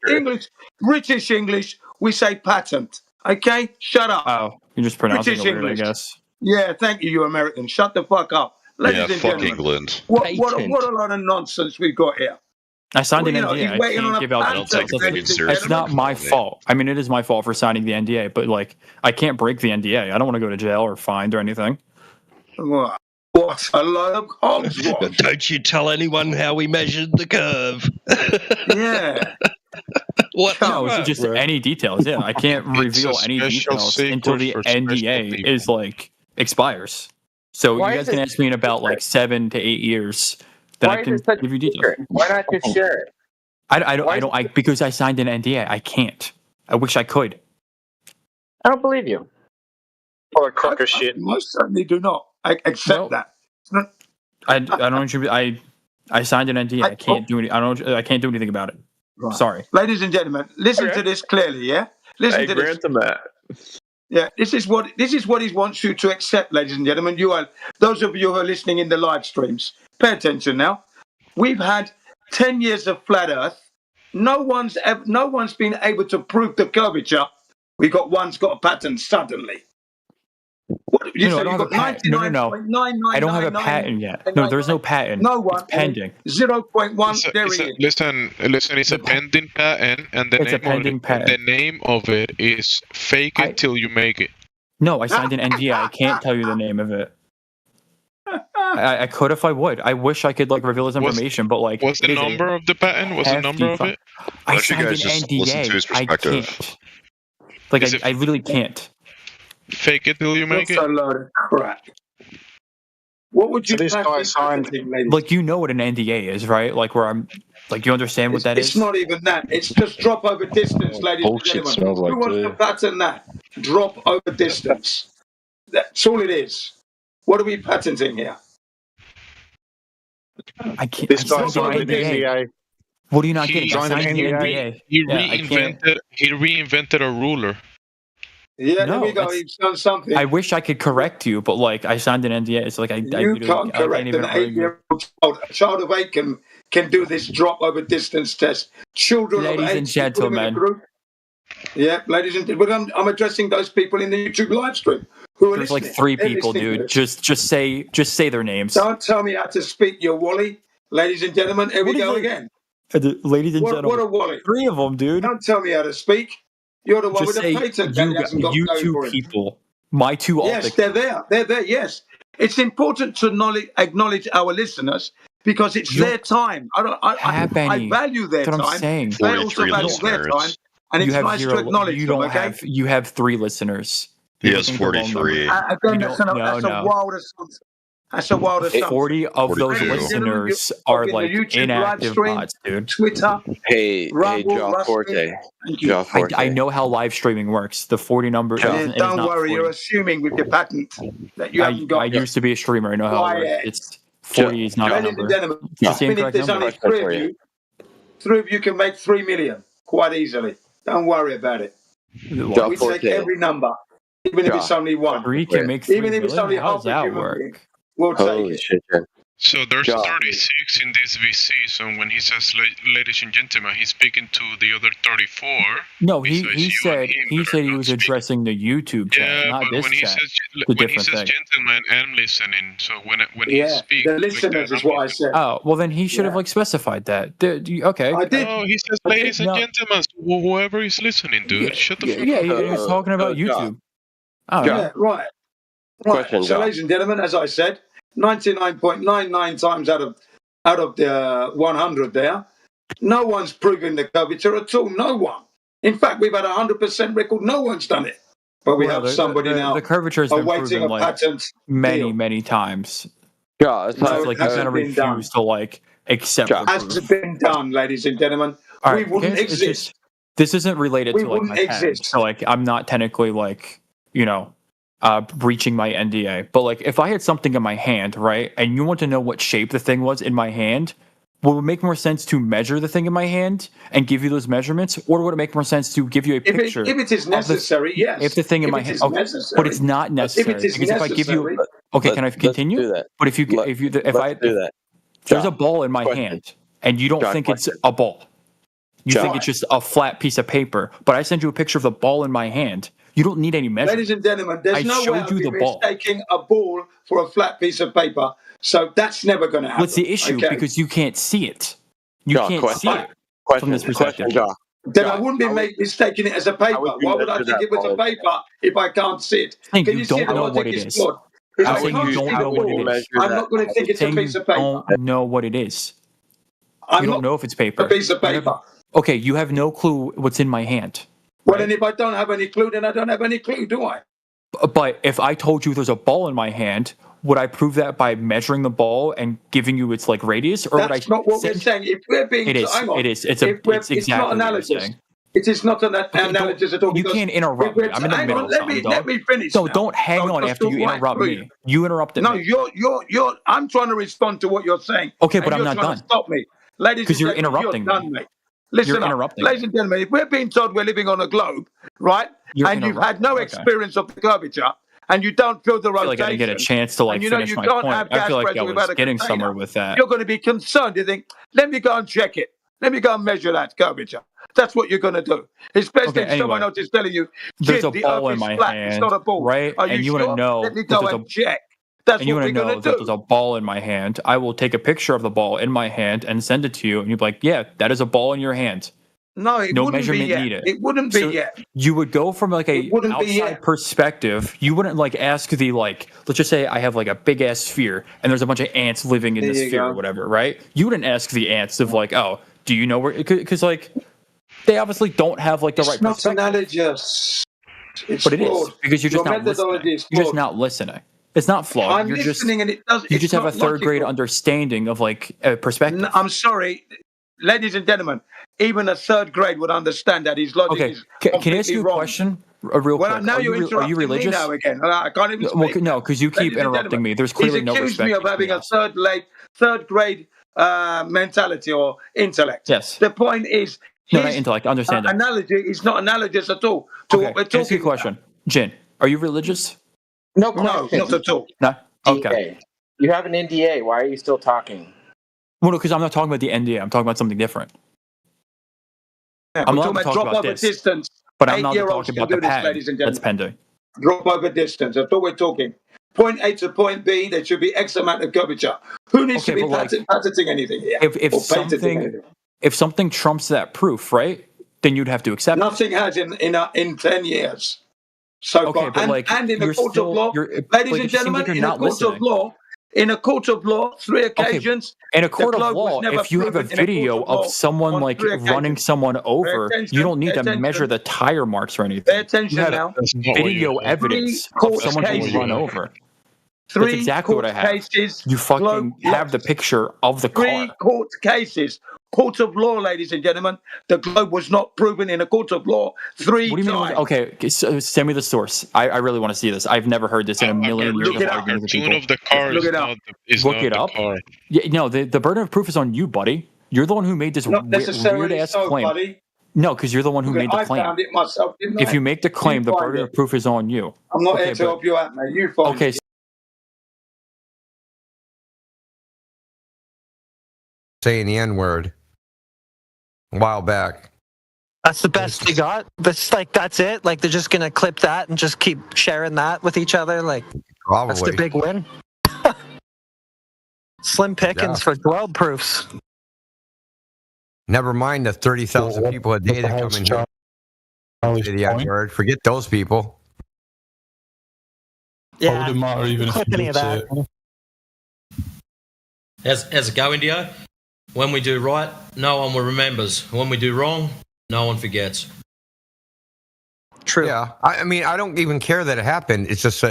[SPEAKER 21] English, British English, we say patent. Okay? Shut up.
[SPEAKER 5] Oh, you're just pronouncing
[SPEAKER 21] British
[SPEAKER 5] it weird,
[SPEAKER 21] English.
[SPEAKER 5] I guess.
[SPEAKER 21] Yeah, thank you, you American. Shut the fuck up. Ladies and
[SPEAKER 11] fuck
[SPEAKER 21] gentlemen,
[SPEAKER 11] England.
[SPEAKER 21] What a lot of nonsense we've got here.
[SPEAKER 5] I signed an NDA. I can't give out details. It's not my fault. I mean, it is my fault for signing the NDA, but like, I can't break the NDA. I don't want to go to jail or fined or anything.
[SPEAKER 21] What a load of hogswash.
[SPEAKER 14] Don't you tell anyone how we measured the curve.
[SPEAKER 21] Yeah.
[SPEAKER 14] What?
[SPEAKER 5] No, it's just any details. Yeah, I can't reveal any details until the NDA is like expires. So you guys can ask me in about like 7 to 8 years. Then I can give you details.
[SPEAKER 12] Why not just share it?
[SPEAKER 5] I don't because I signed an NDA. I can't. I wish I could.
[SPEAKER 12] I don't believe you. Or crook of shit.
[SPEAKER 21] Most certainly do not. I accept that.
[SPEAKER 5] I don't. I signed an NDA. I can't do any. I can't do anything about it.
[SPEAKER 21] Right.
[SPEAKER 5] Sorry,
[SPEAKER 21] ladies and gentlemen. Listen to this clearly. Yeah. Listen to this. Yeah. This is what he wants you to accept, ladies and gentlemen. Those of you who are listening in the live streams. Pay attention now. We've had 10 years of flat Earth. No one's been able to prove the curvature. One's got a patent suddenly. What you
[SPEAKER 5] I don't have a patent. No. I don't have a patent yet. No, there's no patent.
[SPEAKER 21] No one.
[SPEAKER 5] It's pending.
[SPEAKER 21] 0.1. There he is.
[SPEAKER 22] Listen. It's a pending patent, and the name of it is "Fake It Till You Make It."
[SPEAKER 5] No, I signed an NDA. I can't tell you the name of it. I could if I would. I wish I could like reveal this information, but like,
[SPEAKER 22] what's the number of the patent? What's the number of it?
[SPEAKER 5] I signed an NDA. I can't. Like, I literally can't.
[SPEAKER 22] Fake it till you make it.
[SPEAKER 21] That's a load of crap. What would you
[SPEAKER 10] this guy signed?
[SPEAKER 5] Like, you know what an NDA is, right? Like, where I'm, like, you understand what that is?
[SPEAKER 21] It's not even that. It's just drop over distance, ladies and gentlemen.
[SPEAKER 10] Smells like
[SPEAKER 21] Who wants to patent that? Drop over distance. That's all it is. What are we patenting here?
[SPEAKER 5] I can't.
[SPEAKER 10] This guy signed an NDA.
[SPEAKER 5] What do you not get?
[SPEAKER 22] He reinvented a ruler.
[SPEAKER 21] Yeah, there we go. He's done something.
[SPEAKER 5] I wish I could correct you, but like, I signed an NDA. It's like I
[SPEAKER 21] can't correct an 8-year-old child. A child of 8 can do this drop over distance test. Children
[SPEAKER 5] ladies
[SPEAKER 21] of 8
[SPEAKER 5] and gentlemen.
[SPEAKER 21] Yeah, ladies and gentlemen. I'm addressing those people in the YouTube live stream who are
[SPEAKER 5] There's
[SPEAKER 21] listening.
[SPEAKER 5] like 3 people, dude. Just say their names.
[SPEAKER 21] Don't tell me how to speak, you Wally. Ladies and gentlemen, here we go again.
[SPEAKER 5] Ladies and gentlemen,
[SPEAKER 21] what a Wally.
[SPEAKER 5] 3 of them, dude.
[SPEAKER 21] Don't tell me how to speak. You're the one
[SPEAKER 5] Just
[SPEAKER 21] with the patent.
[SPEAKER 5] you 2 people. My 2
[SPEAKER 21] Yes, they're there. They're there. Yes, it's important to acknowledge our listeners because it's their time. I value their time.
[SPEAKER 5] I'm saying.
[SPEAKER 21] They also value their time, and it's nice to acknowledge them. Okay.
[SPEAKER 5] You have 3 listeners.
[SPEAKER 11] He has 43.
[SPEAKER 21] Again, that's a wild assumption. That's a wild assumption.
[SPEAKER 5] 40 of those listeners are like inactive bots, dude.
[SPEAKER 21] Twitter.
[SPEAKER 17] Hey, Jaw Forte.
[SPEAKER 5] I know how live streaming works. The 40 number.
[SPEAKER 21] Don't worry, 40. You're assuming with your patent that you haven't got.
[SPEAKER 5] I used to be a streamer. I know how it works. It's 40 is not a number.
[SPEAKER 21] There's only 3 of you. 3 of you can make 3 million quite easily. Don't worry about it. We take every number, even if it's only 1.
[SPEAKER 5] 3 can make 3
[SPEAKER 21] even if it's only half
[SPEAKER 5] that
[SPEAKER 21] a human
[SPEAKER 5] work?
[SPEAKER 21] being. We'll take it.
[SPEAKER 17] Shit,
[SPEAKER 22] So there's 36 in this VC. So when he says "ladies and gentlemen," he's speaking to the other 34.
[SPEAKER 5] No, he said he was addressing the YouTube chat, not this chat.
[SPEAKER 22] When he says "gentlemen," I'm listening. So when he speaks,
[SPEAKER 21] the listeners is what I said.
[SPEAKER 5] Oh, well then he should have like specified that. Okay.
[SPEAKER 21] I did.
[SPEAKER 22] No, he says "ladies and gentlemen." So whoever is listening, dude, shut the fuck up.
[SPEAKER 5] Yeah, he was talking about YouTube. Oh,
[SPEAKER 21] yeah, right.
[SPEAKER 17] Question,
[SPEAKER 21] so, ladies and gentlemen, as I said, 99.99 times out of the 100 there, no one's proven the curvature at all. No one. In fact, we've had 100% record. No one's done it. But we have somebody now.
[SPEAKER 5] The curvature has been
[SPEAKER 21] awaiting
[SPEAKER 5] proven
[SPEAKER 21] a patent
[SPEAKER 5] many times.
[SPEAKER 17] Yeah, it's
[SPEAKER 5] like you kind of refuse to like accept.
[SPEAKER 21] It hasn't been done, ladies and gentlemen.
[SPEAKER 5] Right,
[SPEAKER 21] we wouldn't exist.
[SPEAKER 5] This isn't related to like my patent. So like I'm not technically like breaching my NDA. But like if I had something in my hand, right, and you want to know what shape the thing was in my hand, would it make more sense to measure the thing in my hand and give you those measurements, or would it make more sense to give you a picture?
[SPEAKER 21] If it is necessary, yes.
[SPEAKER 5] If the thing in my hand, but it's not necessary. If I give you, can I continue?
[SPEAKER 17] Let's do that.
[SPEAKER 5] But if there's a ball in my hand and you don't think it's a ball, you think it's just a flat piece of paper, but I send you a picture of the ball in my hand. You don't need any measurement.
[SPEAKER 21] Ladies and gentlemen, there's no way I'll be mistaking a ball for a flat piece of paper. So that's never going to happen.
[SPEAKER 5] What's the issue? Okay? Because you can't see it. You can't see it from this perspective.
[SPEAKER 21] Then I wouldn't be mistaking it as a paper. Why would I think it was a paper if I can't see it?
[SPEAKER 5] Can you don't know what it is. I'm saying you don't know what it is.
[SPEAKER 21] I'm not going to think it's a piece of paper.
[SPEAKER 5] You don't know what it is. You don't know if it's paper.
[SPEAKER 21] A piece of paper.
[SPEAKER 5] Okay, you have no clue what's in my hand.
[SPEAKER 21] Well, then if I don't have any clue, then I don't have any clue, do I?
[SPEAKER 5] But if I told you there's a ball in my hand, would I prove that by measuring the ball and giving you its like radius, or
[SPEAKER 21] that's not what we're saying? If we're being,
[SPEAKER 5] it is. It's exactly
[SPEAKER 21] not analysis. What you're saying. It is not an analysis at all.
[SPEAKER 5] You can't interrupt me. I'm in the middle.
[SPEAKER 21] Let me finish.
[SPEAKER 5] No, don't hang on after you interrupt me. You interrupted me.
[SPEAKER 21] No, you're. I'm trying to respond to what you're saying.
[SPEAKER 5] Okay, but I'm not done.
[SPEAKER 21] Stop me, ladies.
[SPEAKER 5] Because you're interrupting me.
[SPEAKER 21] Listen up, ladies and gentlemen, if we're being told we're living on a globe, right, and you've had no experience of the curvature, and you don't feel the rotation,
[SPEAKER 5] I feel like I didn't get a chance to like finish my point. I feel like I was getting somewhere with that.
[SPEAKER 21] You're going to be concerned. You think, let me go and check it. Let me go and measure that curvature. That's what you're going to do. Especially if someone else is telling you,
[SPEAKER 5] there's a ball in my hand,
[SPEAKER 21] it's not a ball.
[SPEAKER 5] Right?
[SPEAKER 21] And you want to know. Let me go and check. That's
[SPEAKER 5] and you
[SPEAKER 21] want to
[SPEAKER 5] know that there's a ball in my hand. I will take a picture of the ball in my hand and send it to you, and you'll be like, "Yeah, that is a ball in your hand."
[SPEAKER 21] No, it
[SPEAKER 5] no
[SPEAKER 21] wouldn't
[SPEAKER 5] measurement
[SPEAKER 21] be yet.
[SPEAKER 5] needed.
[SPEAKER 21] It wouldn't be yet.
[SPEAKER 5] You would go from like a outside perspective. You wouldn't like ask the like. Let's just say I have like a big ass sphere, and there's a bunch of ants living in the sphere or whatever, right? You wouldn't ask the ants of like, "Oh, do you know where?" Because like they obviously don't have like the right perspective.
[SPEAKER 21] It's not analogous.
[SPEAKER 5] But it is because you're just not listening. You're just not listening. It's not flawed.
[SPEAKER 21] I'm listening, and it does.
[SPEAKER 5] You just have a third grade understanding of like perspective.
[SPEAKER 21] No, I'm sorry, ladies and gentlemen. Even a third grade would understand that his logic is completely
[SPEAKER 5] can I ask you
[SPEAKER 21] wrong.
[SPEAKER 5] a question? Real quick.
[SPEAKER 21] Now you're interrupting
[SPEAKER 5] are you religious?
[SPEAKER 21] me now again. I can't even speak.
[SPEAKER 5] Well, no, because you keep interrupting me. There's clearly no respect.
[SPEAKER 21] He's accused me of having a third grade mentality or intellect.
[SPEAKER 5] Yes.
[SPEAKER 21] The point is,
[SPEAKER 5] no, not intellect. Understand that.
[SPEAKER 21] Analogy is not analogous at all to what we're talking.
[SPEAKER 5] Ask you a question, Jin. Are you religious?
[SPEAKER 21] No, not at all.
[SPEAKER 5] No. Okay.
[SPEAKER 12] You have an NDA. Why are you still talking?
[SPEAKER 5] Well, no, because I'm not talking about the NDA. I'm talking about something different.
[SPEAKER 21] Yeah,
[SPEAKER 5] I'm not talking about this.
[SPEAKER 21] Distance.
[SPEAKER 5] But I'm not talking about the patent that's pending.
[SPEAKER 21] Drop over distance. That's what we're talking. Point A to point B, there should be X amount of curvature. Who needs to be patenting anything here?
[SPEAKER 5] If something trumps that proof, right, then you'd have to accept
[SPEAKER 21] Nothing has in 10 years. So far. And in the court of law, ladies and gentlemen, in a court of law, 3 occasions.
[SPEAKER 5] In a court of law, if you have a video of someone like running someone over, you don't need to measure the tire marks or anything.
[SPEAKER 21] Pay attention now.
[SPEAKER 5] Video evidence of someone being run over. That's exactly what I have. You fucking have the picture of the car.
[SPEAKER 21] 3 court cases. Court of law, ladies and gentlemen. The globe was not proven in a court of law 3
[SPEAKER 5] What do you
[SPEAKER 21] times.
[SPEAKER 5] mean? Okay, so send me the source. I really want to see this. I've never heard this in a million years of arguing with people.
[SPEAKER 22] Of the car
[SPEAKER 21] Look
[SPEAKER 22] is
[SPEAKER 21] it
[SPEAKER 22] not
[SPEAKER 21] up.
[SPEAKER 5] Look it up.
[SPEAKER 22] Car.
[SPEAKER 5] Yeah, no, the burden of proof is on you, buddy. You're the one who made this
[SPEAKER 21] Not necessarily
[SPEAKER 5] weird-ass
[SPEAKER 21] so,
[SPEAKER 5] claim.
[SPEAKER 21] buddy.
[SPEAKER 5] No, because you're the one who made the
[SPEAKER 21] I
[SPEAKER 5] claim.
[SPEAKER 21] found it myself, didn't
[SPEAKER 5] If
[SPEAKER 21] I?
[SPEAKER 5] you make the claim, the
[SPEAKER 21] find
[SPEAKER 5] burden
[SPEAKER 21] it.
[SPEAKER 5] of proof is on you.
[SPEAKER 21] I'm not here to help you out, mate. You find it.
[SPEAKER 2] Saying the N-word a while back.
[SPEAKER 20] That's the best they got. That's it. Like they're just gonna clip that and just keep sharing that with each other. Like that's the big win. Slim pickings for globe proofs.
[SPEAKER 2] Never mind the 30,000 people a day that come in here. Say the N-word. Forget those people.
[SPEAKER 20] Yeah,
[SPEAKER 16] wouldn't matter even
[SPEAKER 20] clip
[SPEAKER 16] if
[SPEAKER 20] any
[SPEAKER 16] you
[SPEAKER 20] of
[SPEAKER 16] did
[SPEAKER 20] that.
[SPEAKER 23] How's it go, Indio? When we do right, no one remembers. When we do wrong, no one forgets.
[SPEAKER 20] True.
[SPEAKER 2] Yeah, I mean, I don't even care that it happened. It's just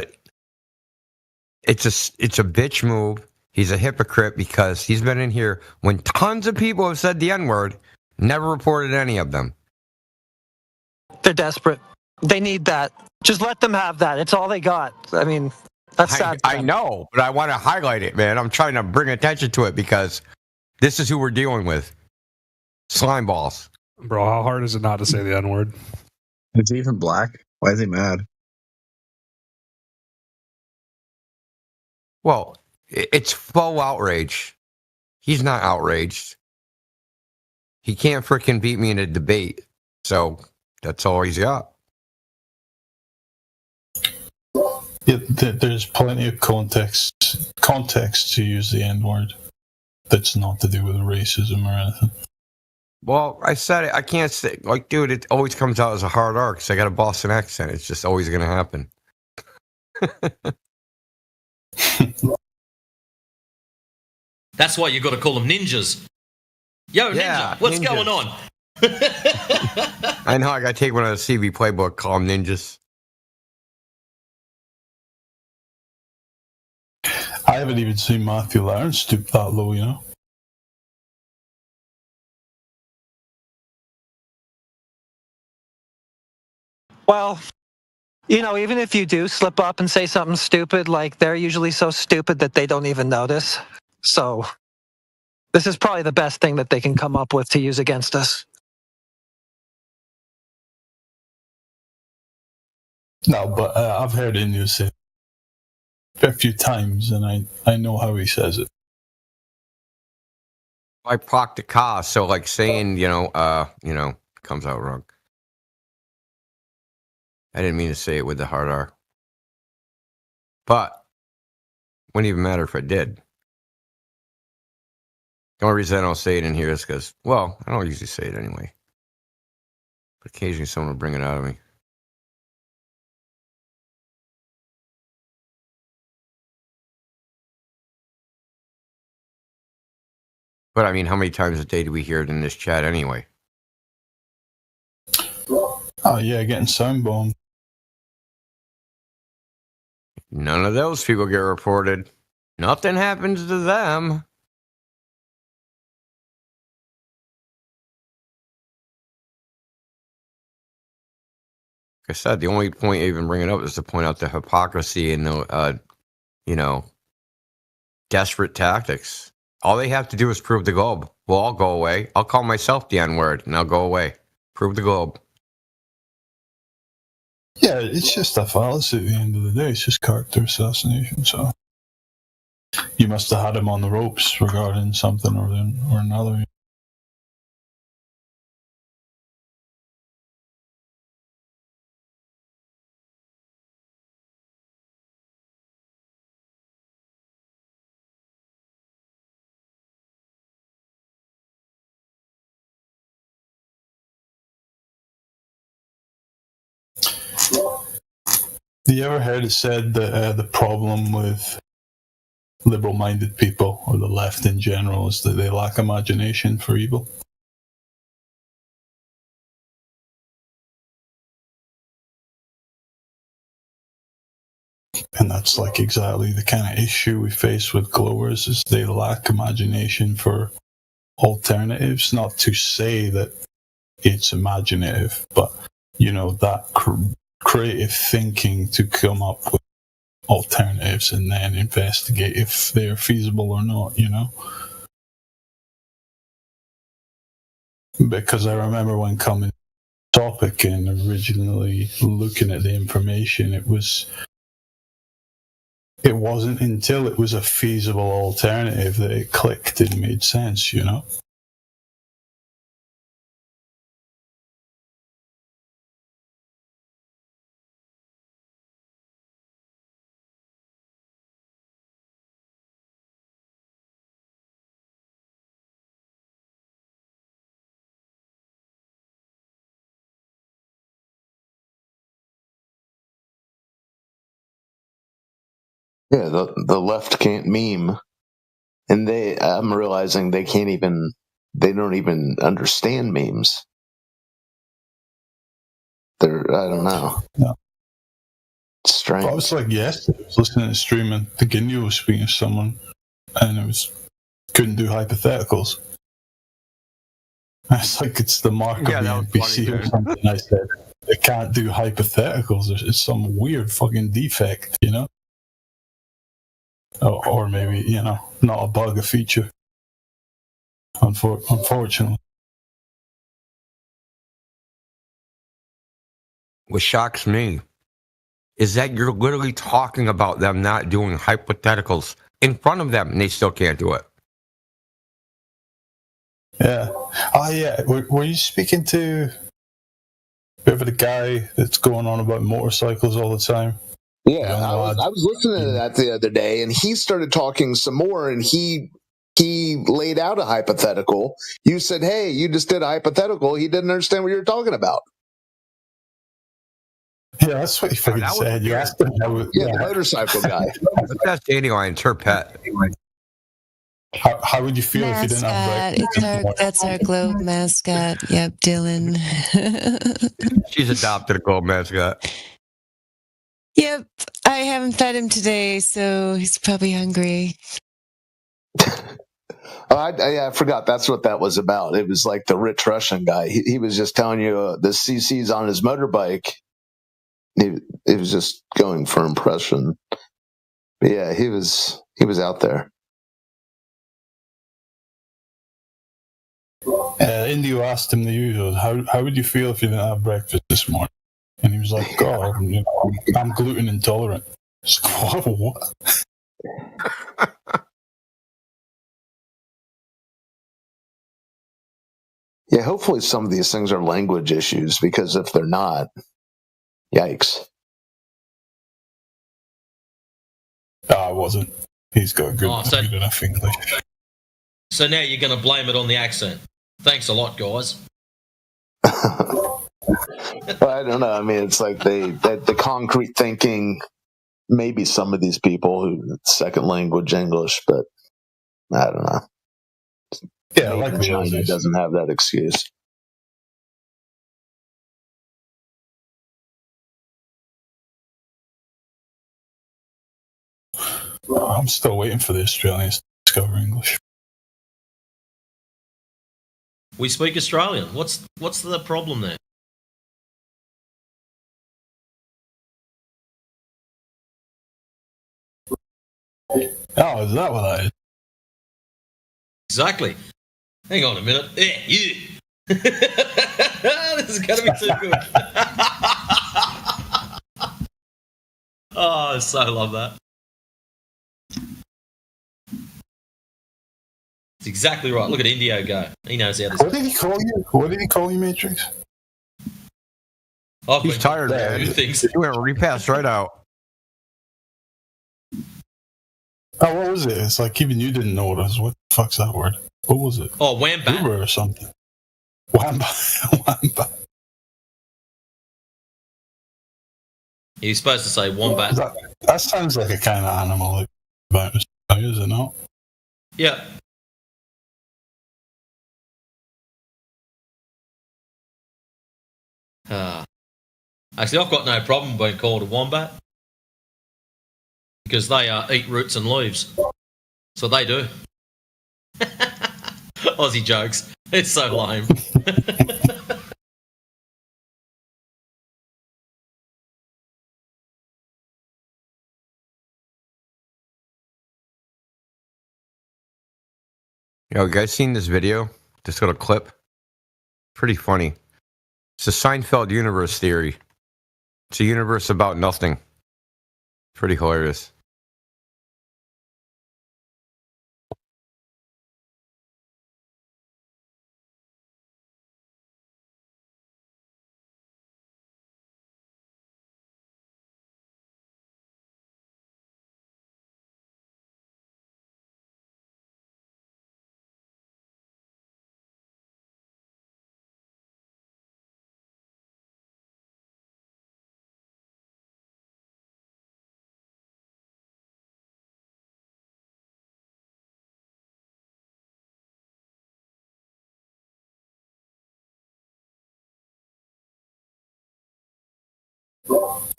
[SPEAKER 2] it's a bitch move. He's a hypocrite because he's been in here when tons of people have said the N-word, never reported any of them.
[SPEAKER 20] They're desperate. They need that. Just let them have that. It's all they got. I mean, that's sad.
[SPEAKER 2] I know, but I want to highlight it, man. I'm trying to bring attention to it because this is who we're dealing with. Slime balls.
[SPEAKER 16] Bro, how hard is it not to say the N-word?
[SPEAKER 24] Is he even black? Why is he mad?
[SPEAKER 2] Well, it's full outrage. He's not outraged. He can't freaking beat me in a debate. So that's all he's got.
[SPEAKER 16] Yeah, there's plenty of context to use the N-word. That's not to do with racism or anything.
[SPEAKER 2] Well, I said it. I can't say, like, dude, it always comes out as a hard R because I got a Boston accent. It's just always going to happen.
[SPEAKER 23] That's why you got to call them ninjas. Yo,
[SPEAKER 2] Yeah,
[SPEAKER 23] ninja, what's
[SPEAKER 2] ninjas.
[SPEAKER 23] going on?
[SPEAKER 2] I know I got to take one out of the CB playbook, call them ninjas.
[SPEAKER 16] I haven't even seen Matthew Larson stoop that low, you know?
[SPEAKER 20] Well, even if you do slip up and say something stupid, like they're usually so stupid that they don't even notice. So this is probably the best thing that they can come up with to use against us.
[SPEAKER 16] No, but I've heard India say it a few times, and I know how he says it.
[SPEAKER 2] I proc the car, so like saying, comes out wrong. I didn't mean to say it with the hard R. But wouldn't even matter if I did. The only reason I don't say it in here is because, well, I don't usually say it anyway. But occasionally someone will bring it out of me. But I mean, how many times a day do we hear it in this chat anyway?
[SPEAKER 16] Oh yeah, getting sound bombed.
[SPEAKER 2] None of those people get reported. Nothing happens to them. Like I said, the only point I even bring it up is to point out the hypocrisy and the, desperate tactics. All they have to do is prove the globe. Well, I'll go away. I'll call myself the N-word, and I'll go away. Prove the globe.
[SPEAKER 16] Yeah, it's just a fallacy at the end of the day. It's just character assassination. So you must have had him on the ropes regarding something or another. You ever heard it said that the problem with liberal-minded people, or the left in general, is that they lack imagination for evil? And that's like exactly the kind of issue we face with glowers, is they lack imagination for alternatives. Not to say that it's imaginative, but that creative thinking to come up with alternatives and then investigate if they're feasible or not, Because I remember when coming to the topic and originally looking at the information, it wasn't until it was a feasible alternative that it clicked and made sense,
[SPEAKER 3] Yeah, the left can't meme, and I'm realizing they don't even understand memes. I don't know.
[SPEAKER 16] No.
[SPEAKER 3] It's strange.
[SPEAKER 16] I was like, yes, I was listening to the stream and thinking you were speaking to someone, and couldn't do hypotheticals. It's like it's the mark of the NPC or something. I said they can't do hypotheticals. It's some weird fucking defect, Or maybe, not a bug, a feature. Unfortunately.
[SPEAKER 2] What shocks me is that you're literally talking about them not doing hypotheticals in front of them, and they still can't do it.
[SPEAKER 16] Yeah. Oh, yeah. Were you speaking to the guy that's going on about motorcycles all the time?
[SPEAKER 6] Yeah, I was listening to that the other day, and he started talking some more, and he laid out a hypothetical. You said, hey, you just did a hypothetical. He didn't understand what you were talking about.
[SPEAKER 16] Yeah, that's what he fucking said. You asked him.
[SPEAKER 6] The motorcycle guy.
[SPEAKER 2] That's Dandelion, it's her pet.
[SPEAKER 16] How would you feel if you didn't have breakfast?
[SPEAKER 7] That's our globe mascot. Yep, Dylan.
[SPEAKER 2] She's adopted a globe mascot.
[SPEAKER 7] Yep, I haven't fed him today, so he's probably hungry.
[SPEAKER 6] I forgot that's what that was about. It was like the rich Russian guy. He was just telling you the CC's on his motorbike. He was just going for impression. But yeah, he was out there.
[SPEAKER 16] Indio asked him the usual, how would you feel if you didn't have breakfast this morning? And he was like, oh, I'm gluten intolerant. What?
[SPEAKER 6] Yeah, hopefully some of these things are language issues, because if they're not, yikes.
[SPEAKER 16] I wasn't. He's got good enough English.
[SPEAKER 23] So now you're going to blame it on the accent. Thanks a lot, guys.
[SPEAKER 6] I don't know. I mean, it's like the concrete thinking, maybe some of these people who second language English, but I don't know.
[SPEAKER 16] Yeah, like
[SPEAKER 6] China doesn't have that excuse.
[SPEAKER 16] I'm still waiting for the Australians to discover English.
[SPEAKER 23] We speak Australian. What's the problem there?
[SPEAKER 16] Oh, is that what that is?
[SPEAKER 23] Exactly. Hang on a minute. Yeah, you. This is going to be too good. Oh, I so love that. It's exactly right. Look at Indio go. He knows how this.
[SPEAKER 16] What did he call you? What did he call you, Matrix?
[SPEAKER 2] He's tired, man.
[SPEAKER 23] Things.
[SPEAKER 2] He went repassed right out.
[SPEAKER 16] Oh, what was it? It's like even you didn't know what it was. What the fuck's that word? What was it?
[SPEAKER 23] Oh, wamba.
[SPEAKER 16] Uber or something. Wamba. Wamba.
[SPEAKER 23] You're supposed to say wombat.
[SPEAKER 16] That sounds like a kind of animal, like about Australia, is it not?
[SPEAKER 23] Yeah. Actually, I've got no problem being called a wombat because they eat roots and leaves. So they do. Aussie jokes. It's so lame.
[SPEAKER 2] Yo, guys seen this video? This little clip? Pretty funny. It's a Seinfeld universe theory. It's a universe about nothing. Pretty hilarious.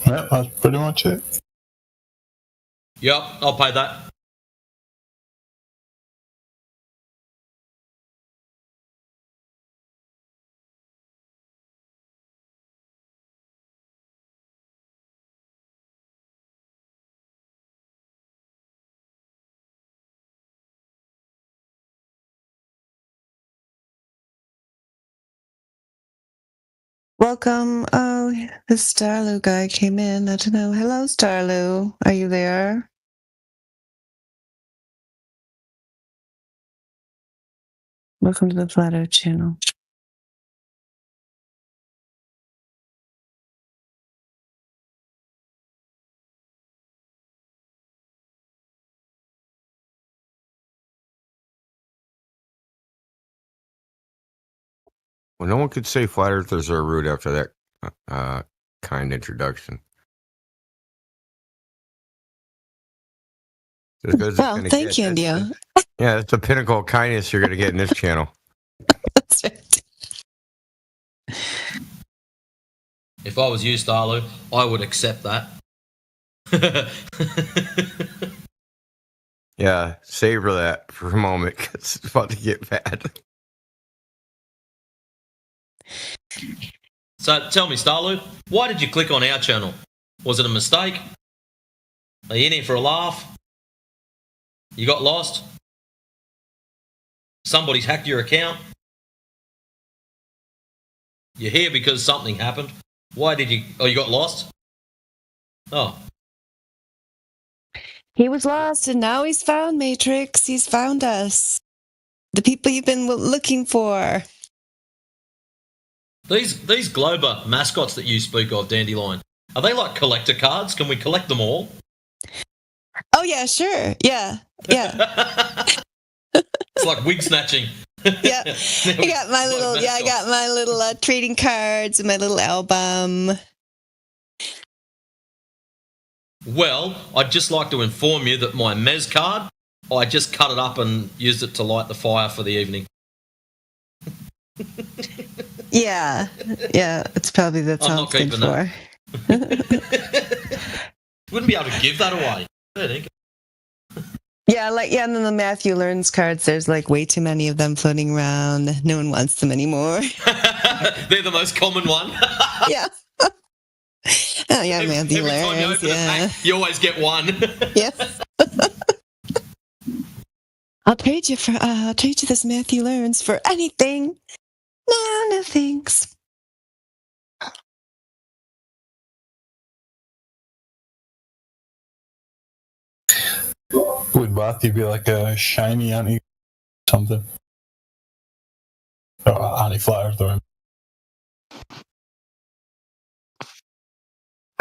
[SPEAKER 16] Yeah, that's pretty much it.
[SPEAKER 23] Yep, I'll pay that.
[SPEAKER 7] Welcome. Oh, this Starlu guy came in. I don't know. Hello, Starlu. Are you there? Welcome to the Flat Earth channel.
[SPEAKER 2] Well, no one could say flat earthers are rude after that kind introduction.
[SPEAKER 7] Well, thank you, Indio.
[SPEAKER 2] Yeah, that's the pinnacle of kindness you're going to get in this channel.
[SPEAKER 7] That's right.
[SPEAKER 23] If I was you, Starlo, I would accept that.
[SPEAKER 2] Yeah, savor that for a moment because it's about to get bad.
[SPEAKER 23] So tell me, Starlo, why did you click on our channel? Was it a mistake? Are you in here for a laugh? You got lost? Somebody's hacked your account? You're here because something happened? Why did you... Oh, you got lost? Oh.
[SPEAKER 7] He was lost and now he's found, Matrix. He's found us. The people you've been looking for.
[SPEAKER 23] These Glober mascots that you speak of, Dandelion, are they like collector cards? Can we collect them all?
[SPEAKER 7] Oh, yeah, sure. Yeah.
[SPEAKER 23] It's like wig snatching.
[SPEAKER 7] Yeah. I got my little trading cards and my little album.
[SPEAKER 23] Well, I'd just like to inform you that my Mez card, I just cut it up and used it to light the fire for the evening.
[SPEAKER 7] Yeah, it's probably that's all it's good for.
[SPEAKER 23] Wouldn't be able to give that away.
[SPEAKER 7] And then the Matthew Learns cards, there's like way too many of them floating around. No one wants them anymore.
[SPEAKER 23] They're the most common one.
[SPEAKER 7] Yeah. Oh yeah, Matthew
[SPEAKER 23] Every time you
[SPEAKER 7] Learns,
[SPEAKER 23] open a pack, you always get one.
[SPEAKER 7] Yes. I'll trade you this Matthew Learns for anything. No thanks.
[SPEAKER 16] Would Matthew be like a shiny anti something? Or anti-flat earther?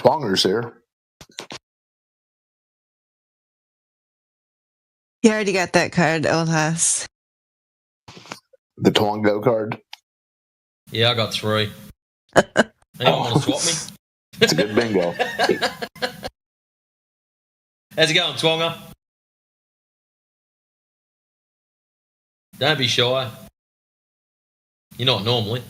[SPEAKER 6] Bonger's here.
[SPEAKER 7] You already got that card, Olhas.
[SPEAKER 6] The Twango card?
[SPEAKER 23] Yeah, I got 3. Anyone want to swap me?
[SPEAKER 6] It's a good bingo.
[SPEAKER 23] How's it going, Twonga? Don't be shy. You're not normally.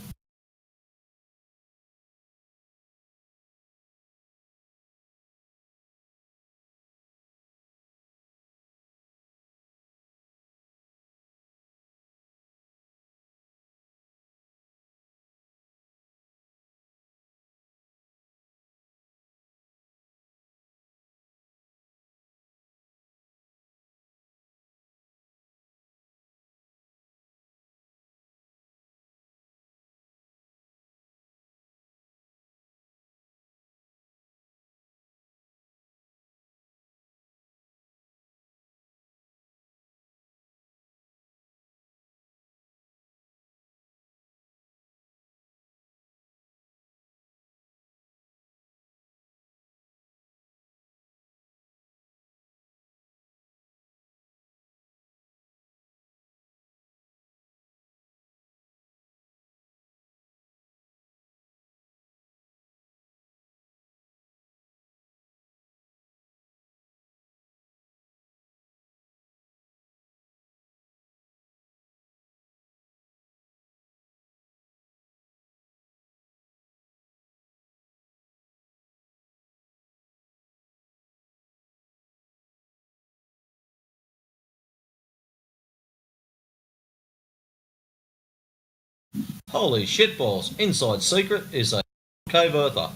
[SPEAKER 23] Holy shitballs. Inside Secret is a Cave Earther.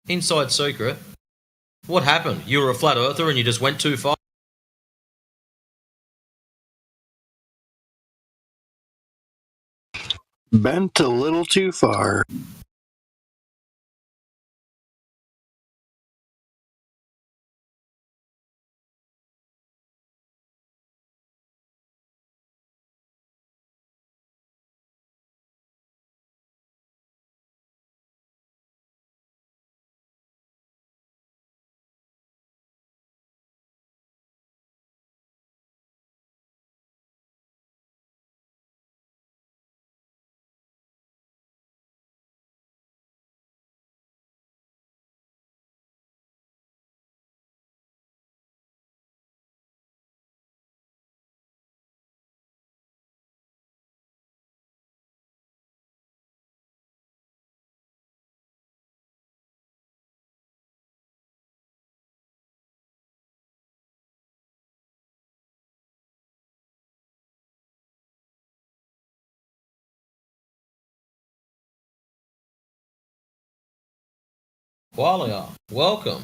[SPEAKER 23] Inside Secret? What happened? You were a flat earther and you just went too far?
[SPEAKER 4] Bent a little too far.
[SPEAKER 23] Qualia, welcome.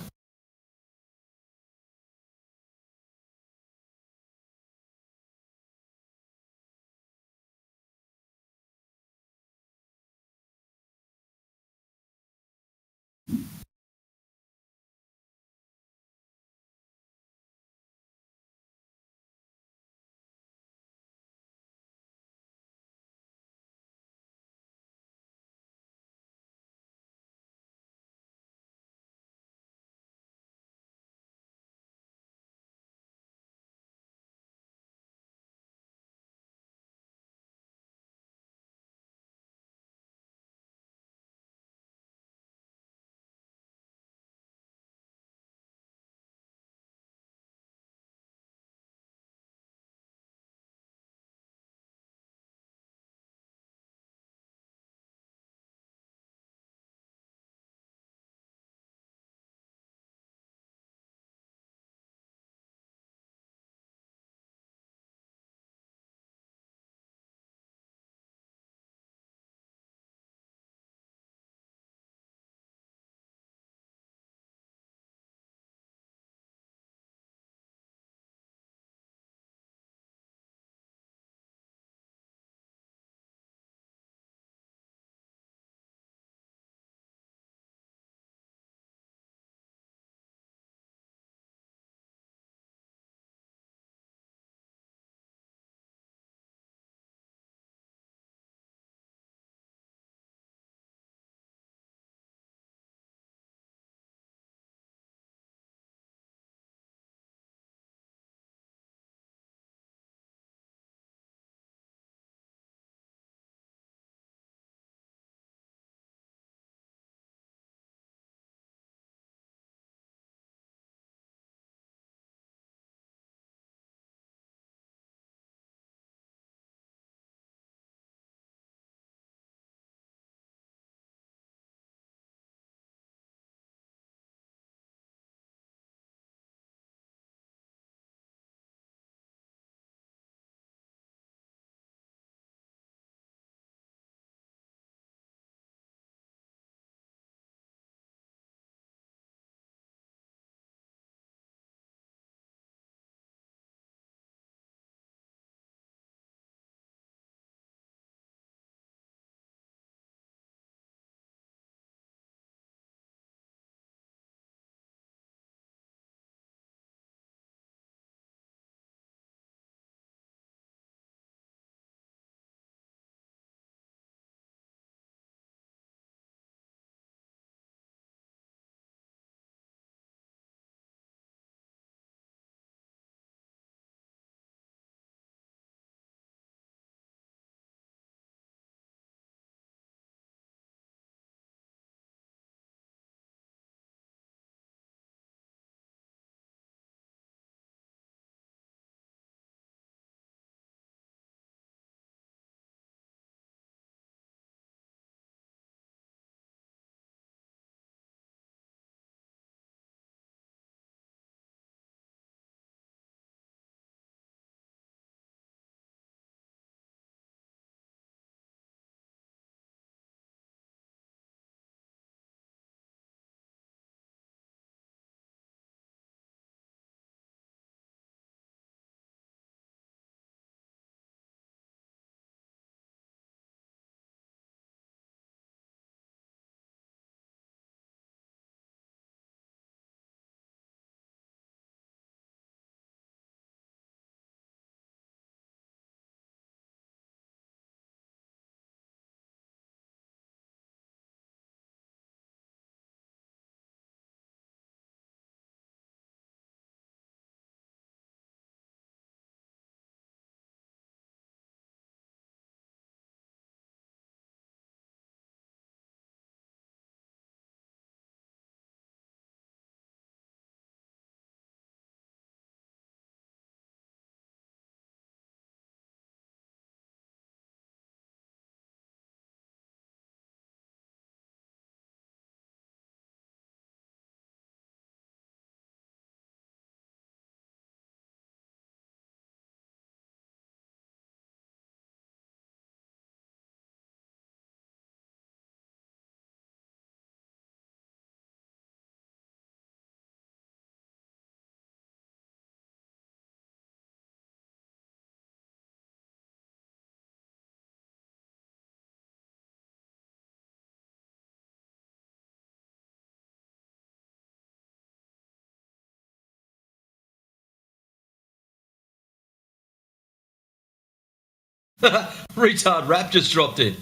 [SPEAKER 23] Retard rap just dropped in.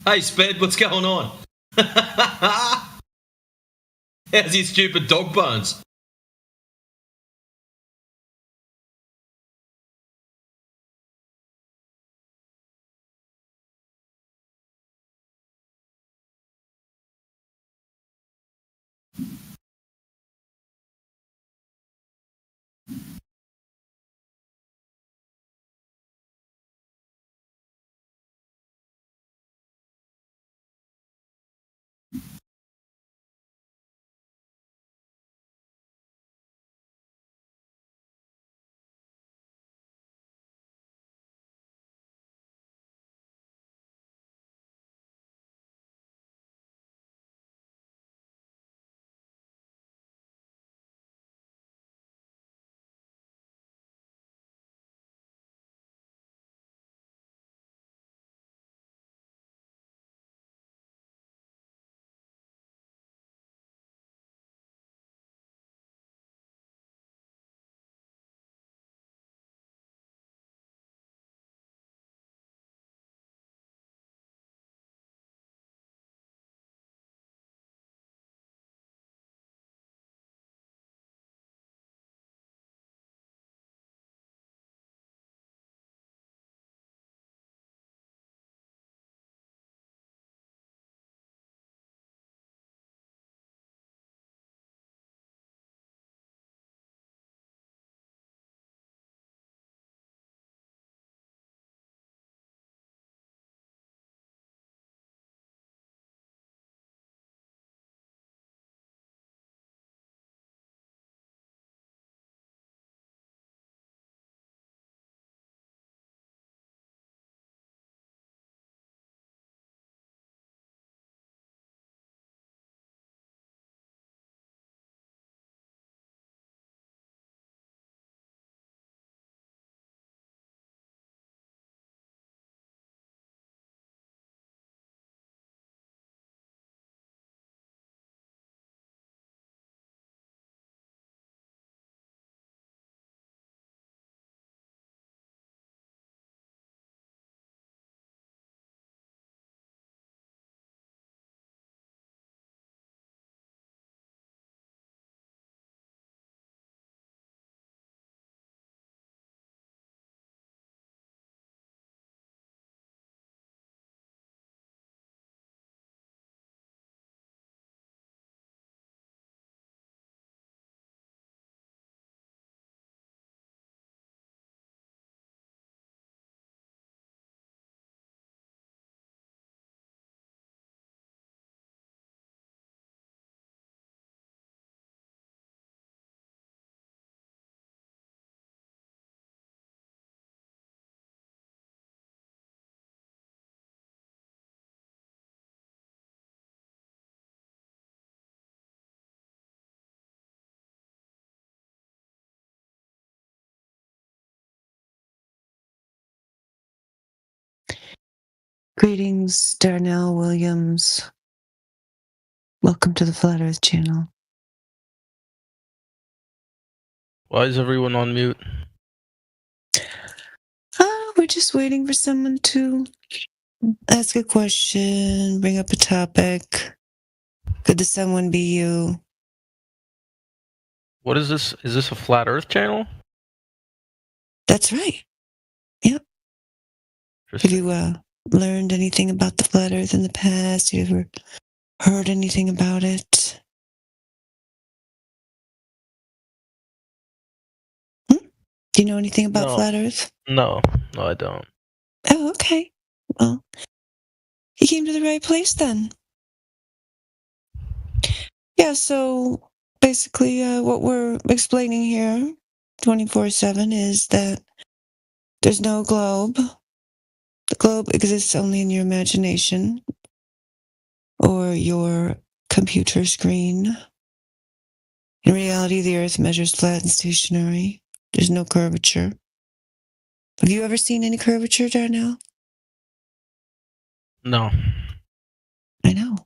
[SPEAKER 23] Hey, Sped, what's going on? How's your stupid dog bones?
[SPEAKER 7] Greetings, Darnell Williams. Welcome to the Flat Earth channel.
[SPEAKER 1] Why is everyone on mute?
[SPEAKER 7] We're just waiting for someone to ask a question, bring up a topic. Could the someone be you?
[SPEAKER 1] What is this? Is this a Flat Earth channel?
[SPEAKER 7] That's right. Yep. Have you learned anything about the Flat Earth in the past? You ever heard anything about it? Do you know anything about Flat Earth?
[SPEAKER 1] No, I don't.
[SPEAKER 7] Oh, okay. Well, you came to the right place then. Yeah, so basically what we're explaining here 24/7 is that there's no globe. The globe exists only in your imagination or your computer screen. In reality, the Earth measures flat and stationary. There's no curvature. Have you ever seen any curvature, Darnell?
[SPEAKER 1] No.
[SPEAKER 7] I know.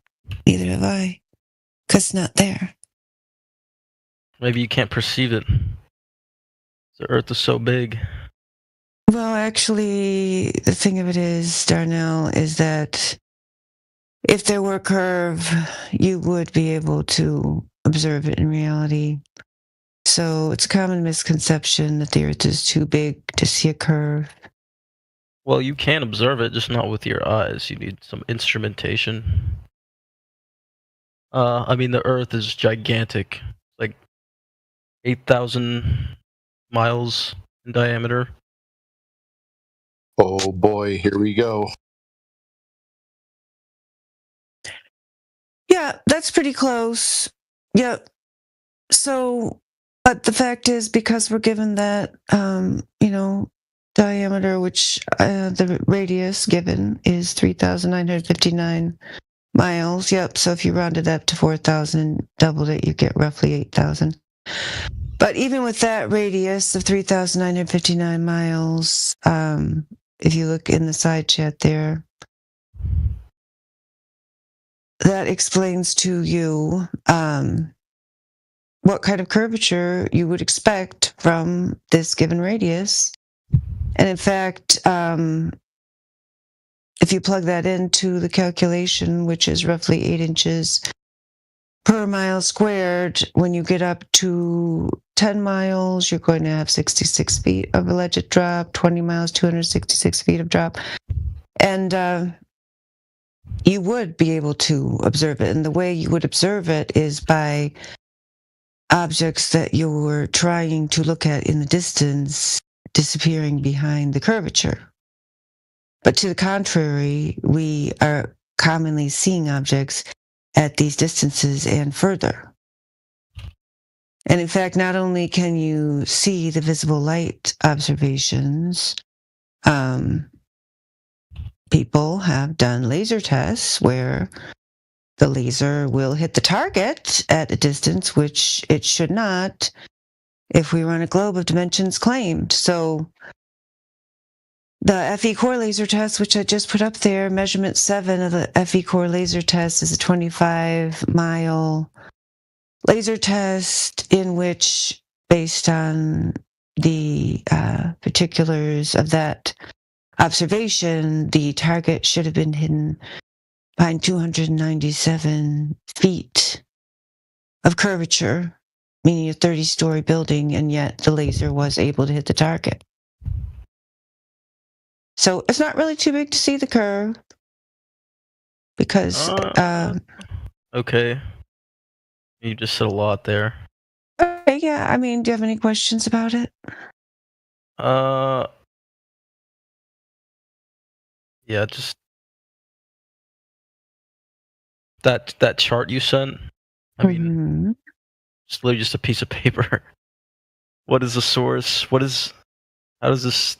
[SPEAKER 7] Neither have I. 'Cause it's not there.
[SPEAKER 1] Maybe you can't perceive it. The Earth is so big.
[SPEAKER 7] Well, actually, the thing of it is, Darnell, is that if there were a curve, you would be able to observe it in reality. So it's a common misconception that the Earth is too big to see a curve.
[SPEAKER 1] Well, you can observe it, just not with your eyes. You need some instrumentation. I mean, the Earth is gigantic, like 8,000 miles in diameter.
[SPEAKER 8] Oh boy, here we go.
[SPEAKER 7] Yeah, that's pretty close. Yep. So, but the fact is, because we're given that, diameter, which the radius given is 3,959 miles. Yep. So if you rounded up to 4,000, doubled it, you get roughly 8,000. But even with that radius of 3,959 miles, if you look in the side chat there, that explains to you what kind of curvature you would expect from this given radius. And in fact, if you plug that into the calculation, which is roughly 8 inches per mile squared, when you get up to 10 miles, you're going to have 66 feet of alleged drop, 20 miles, 266 feet of drop. And you would be able to observe it. And the way you would observe it is by objects that you were trying to look at in the distance disappearing behind the curvature. But to the contrary, we are commonly seeing objects at these distances and further. And in fact, not only can you see the visible light observations, people have done laser tests where the laser will hit the target at a distance which it should not if we run a globe of dimensions claimed. So the FE core laser test, which I just put up there, measurement 7 of the FE core laser test is a 25-mile laser test in which, based on the particulars of that observation, the target should have been hidden behind 297 feet of curvature, meaning a 30-story building, and yet the laser was able to hit the target. So it's not really too big to see the curve because...
[SPEAKER 1] Okay. You just said a lot there.
[SPEAKER 7] Okay, yeah. I mean, do you have any questions about it?
[SPEAKER 1] Yeah, just that chart you sent. I mean, it's literally just a piece of paper. What is the source? How does this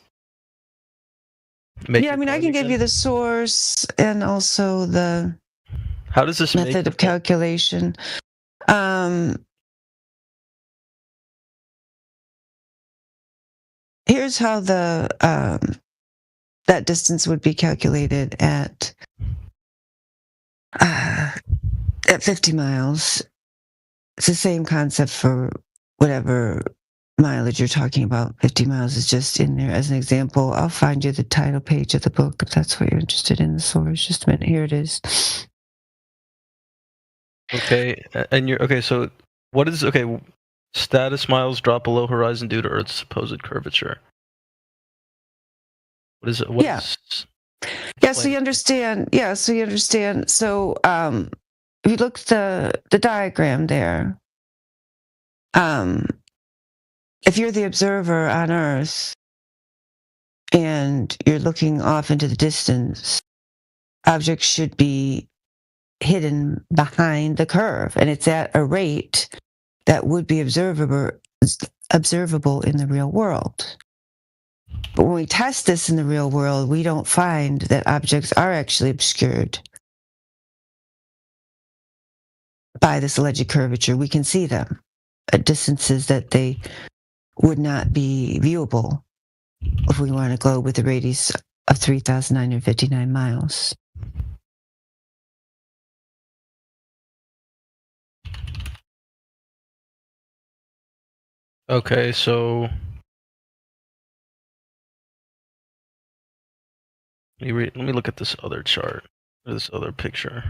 [SPEAKER 1] make?
[SPEAKER 7] Yeah, I mean, I can give you the source and also the
[SPEAKER 1] how does this
[SPEAKER 7] method of calculation. Here's how the that distance would be calculated at 50 miles. It's the same concept for whatever mileage you're talking about. 50 miles is just in there as an example. I'll find you the title page of the book if that's what you're interested in, the source. Just a minute. Here it is.
[SPEAKER 1] Okay, and so what is status miles drop below horizon due to Earth's supposed curvature. What is it?
[SPEAKER 7] So you understand. Yeah, so you understand. So if you look at the diagram there, if you're the observer on Earth and you're looking off into the distance, objects should be hidden behind the curve, and it's at a rate that would be observable in the real world. But when we test this in the real world, we don't find that objects are actually obscured by this alleged curvature. We can see them at distances that they would not be viewable if we were on a globe with a radius of 3,959 miles.
[SPEAKER 1] Okay, so Let me look at this other chart, or this other picture.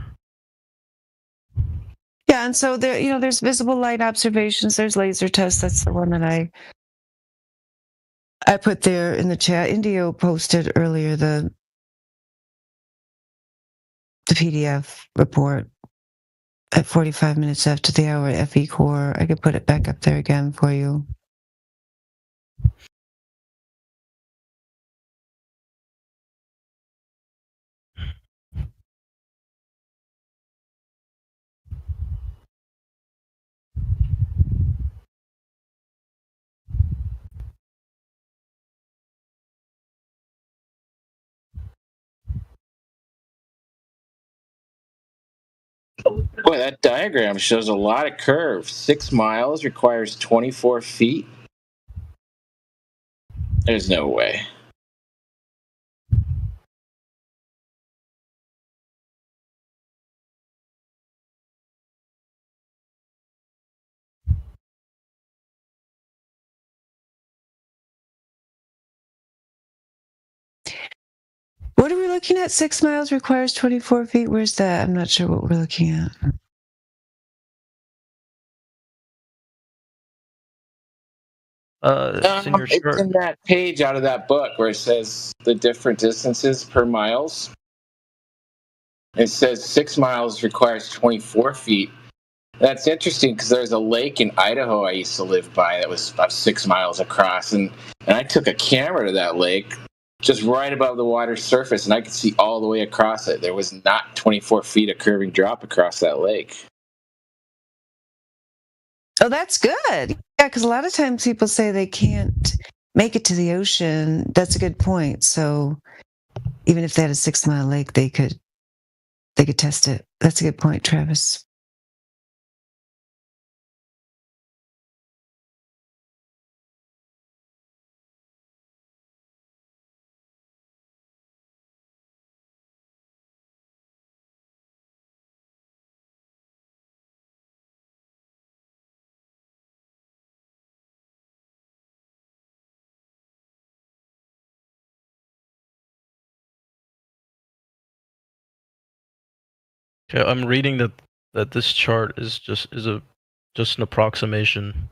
[SPEAKER 7] Yeah, and so there, there's visible light observations. There's laser tests. That's the one that I put there in the chat. Indio posted earlier the PDF report at 45 minutes after the hour at FE Core. I could put it back up there again for you.
[SPEAKER 12] Boy, that diagram shows a lot of curves. 6 miles requires 24 feet. There's no way.
[SPEAKER 7] What are we looking at? 6 miles requires 24 feet. Where's that? I'm not sure what we're looking at.
[SPEAKER 12] It's in that page out of that book where it says the different distances per miles. It says 6 miles requires 24 feet. That's interesting because there's a lake in Idaho I used to live by that was about 6 miles across, and I took a camera to that lake just right above the water's surface, and I could see all the way across it. There was not 24 feet of curving drop across that lake.
[SPEAKER 7] Oh, that's good. Yeah, because a lot of times people say they can't make it to the ocean. That's a good point. So even if they had a 6 mile lake, they could test it. That's a good point, Travis.
[SPEAKER 1] Okay, I'm reading that this chart is just an approximation.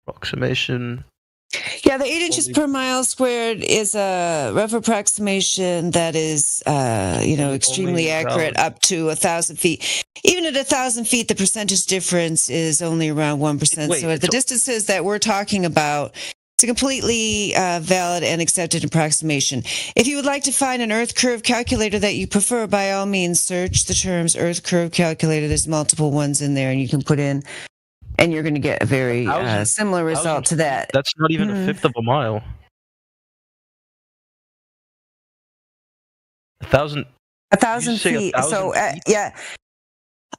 [SPEAKER 1] Approximation.
[SPEAKER 7] Yeah, the 8 inches per mile squared is a rough approximation that is, extremely accurate up to 1,000 feet. Even at 1,000 feet, the percentage difference is only around 1%. So at the distances that we're talking about, it's a completely valid and accepted approximation. If you would like to find an Earth curve calculator that you prefer, by all means, search the terms Earth curve calculator. There's multiple ones in there, and you can put in. And you're going to get a very similar result to that.
[SPEAKER 1] That's not even a fifth of a mile. 1,000.
[SPEAKER 7] 1,000 feet. So yeah.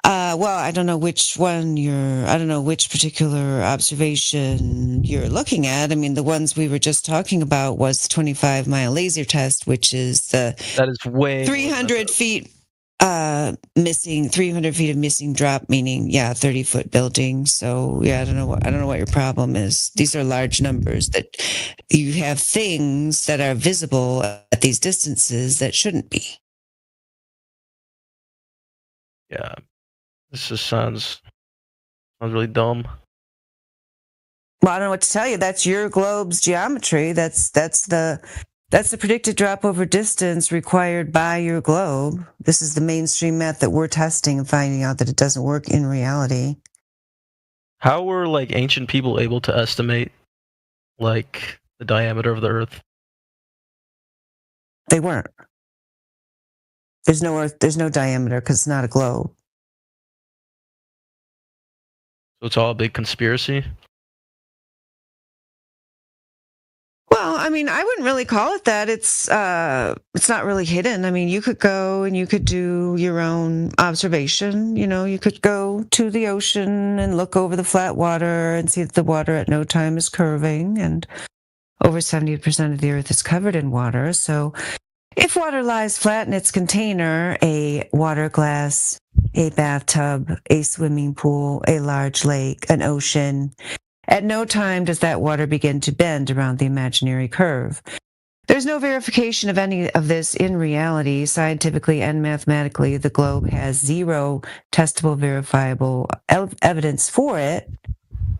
[SPEAKER 7] Well, I don't know which one I don't know which particular observation you're looking at. I mean, the ones we were just talking about was the 25-mile laser test, which is that
[SPEAKER 1] is way
[SPEAKER 7] 300 feet. Missing 300 feet of missing drop, meaning 30-foot building. So I don't know what your problem is. These are large numbers that you have things that are visible at these distances that shouldn't be.
[SPEAKER 1] Yeah, this just sounds really dumb.
[SPEAKER 7] Well, I don't know what to tell you. That's your globe's geometry. That's the predicted drop over distance required by your globe. This is the mainstream math that we're testing and finding out that it doesn't work in reality.
[SPEAKER 1] How were ancient people able to estimate the diameter of the Earth?
[SPEAKER 7] They weren't. There's no Earth. There's no diameter because it's not a globe.
[SPEAKER 1] So it's all a big conspiracy?
[SPEAKER 7] Well, I mean, I wouldn't really call it that. It's not really hidden. I mean, you could go and you could do your own observation. You could go to the ocean and look over the flat water and see that the water at no time is curving, and over 70% of the Earth is covered in water. So If water lies flat in its container, a water glass, a bathtub, a swimming pool, a large lake, an ocean, at no time does that water begin to bend around the imaginary curve. There's no verification of any of this in reality. Scientifically and mathematically, the globe has zero testable, verifiable evidence for it.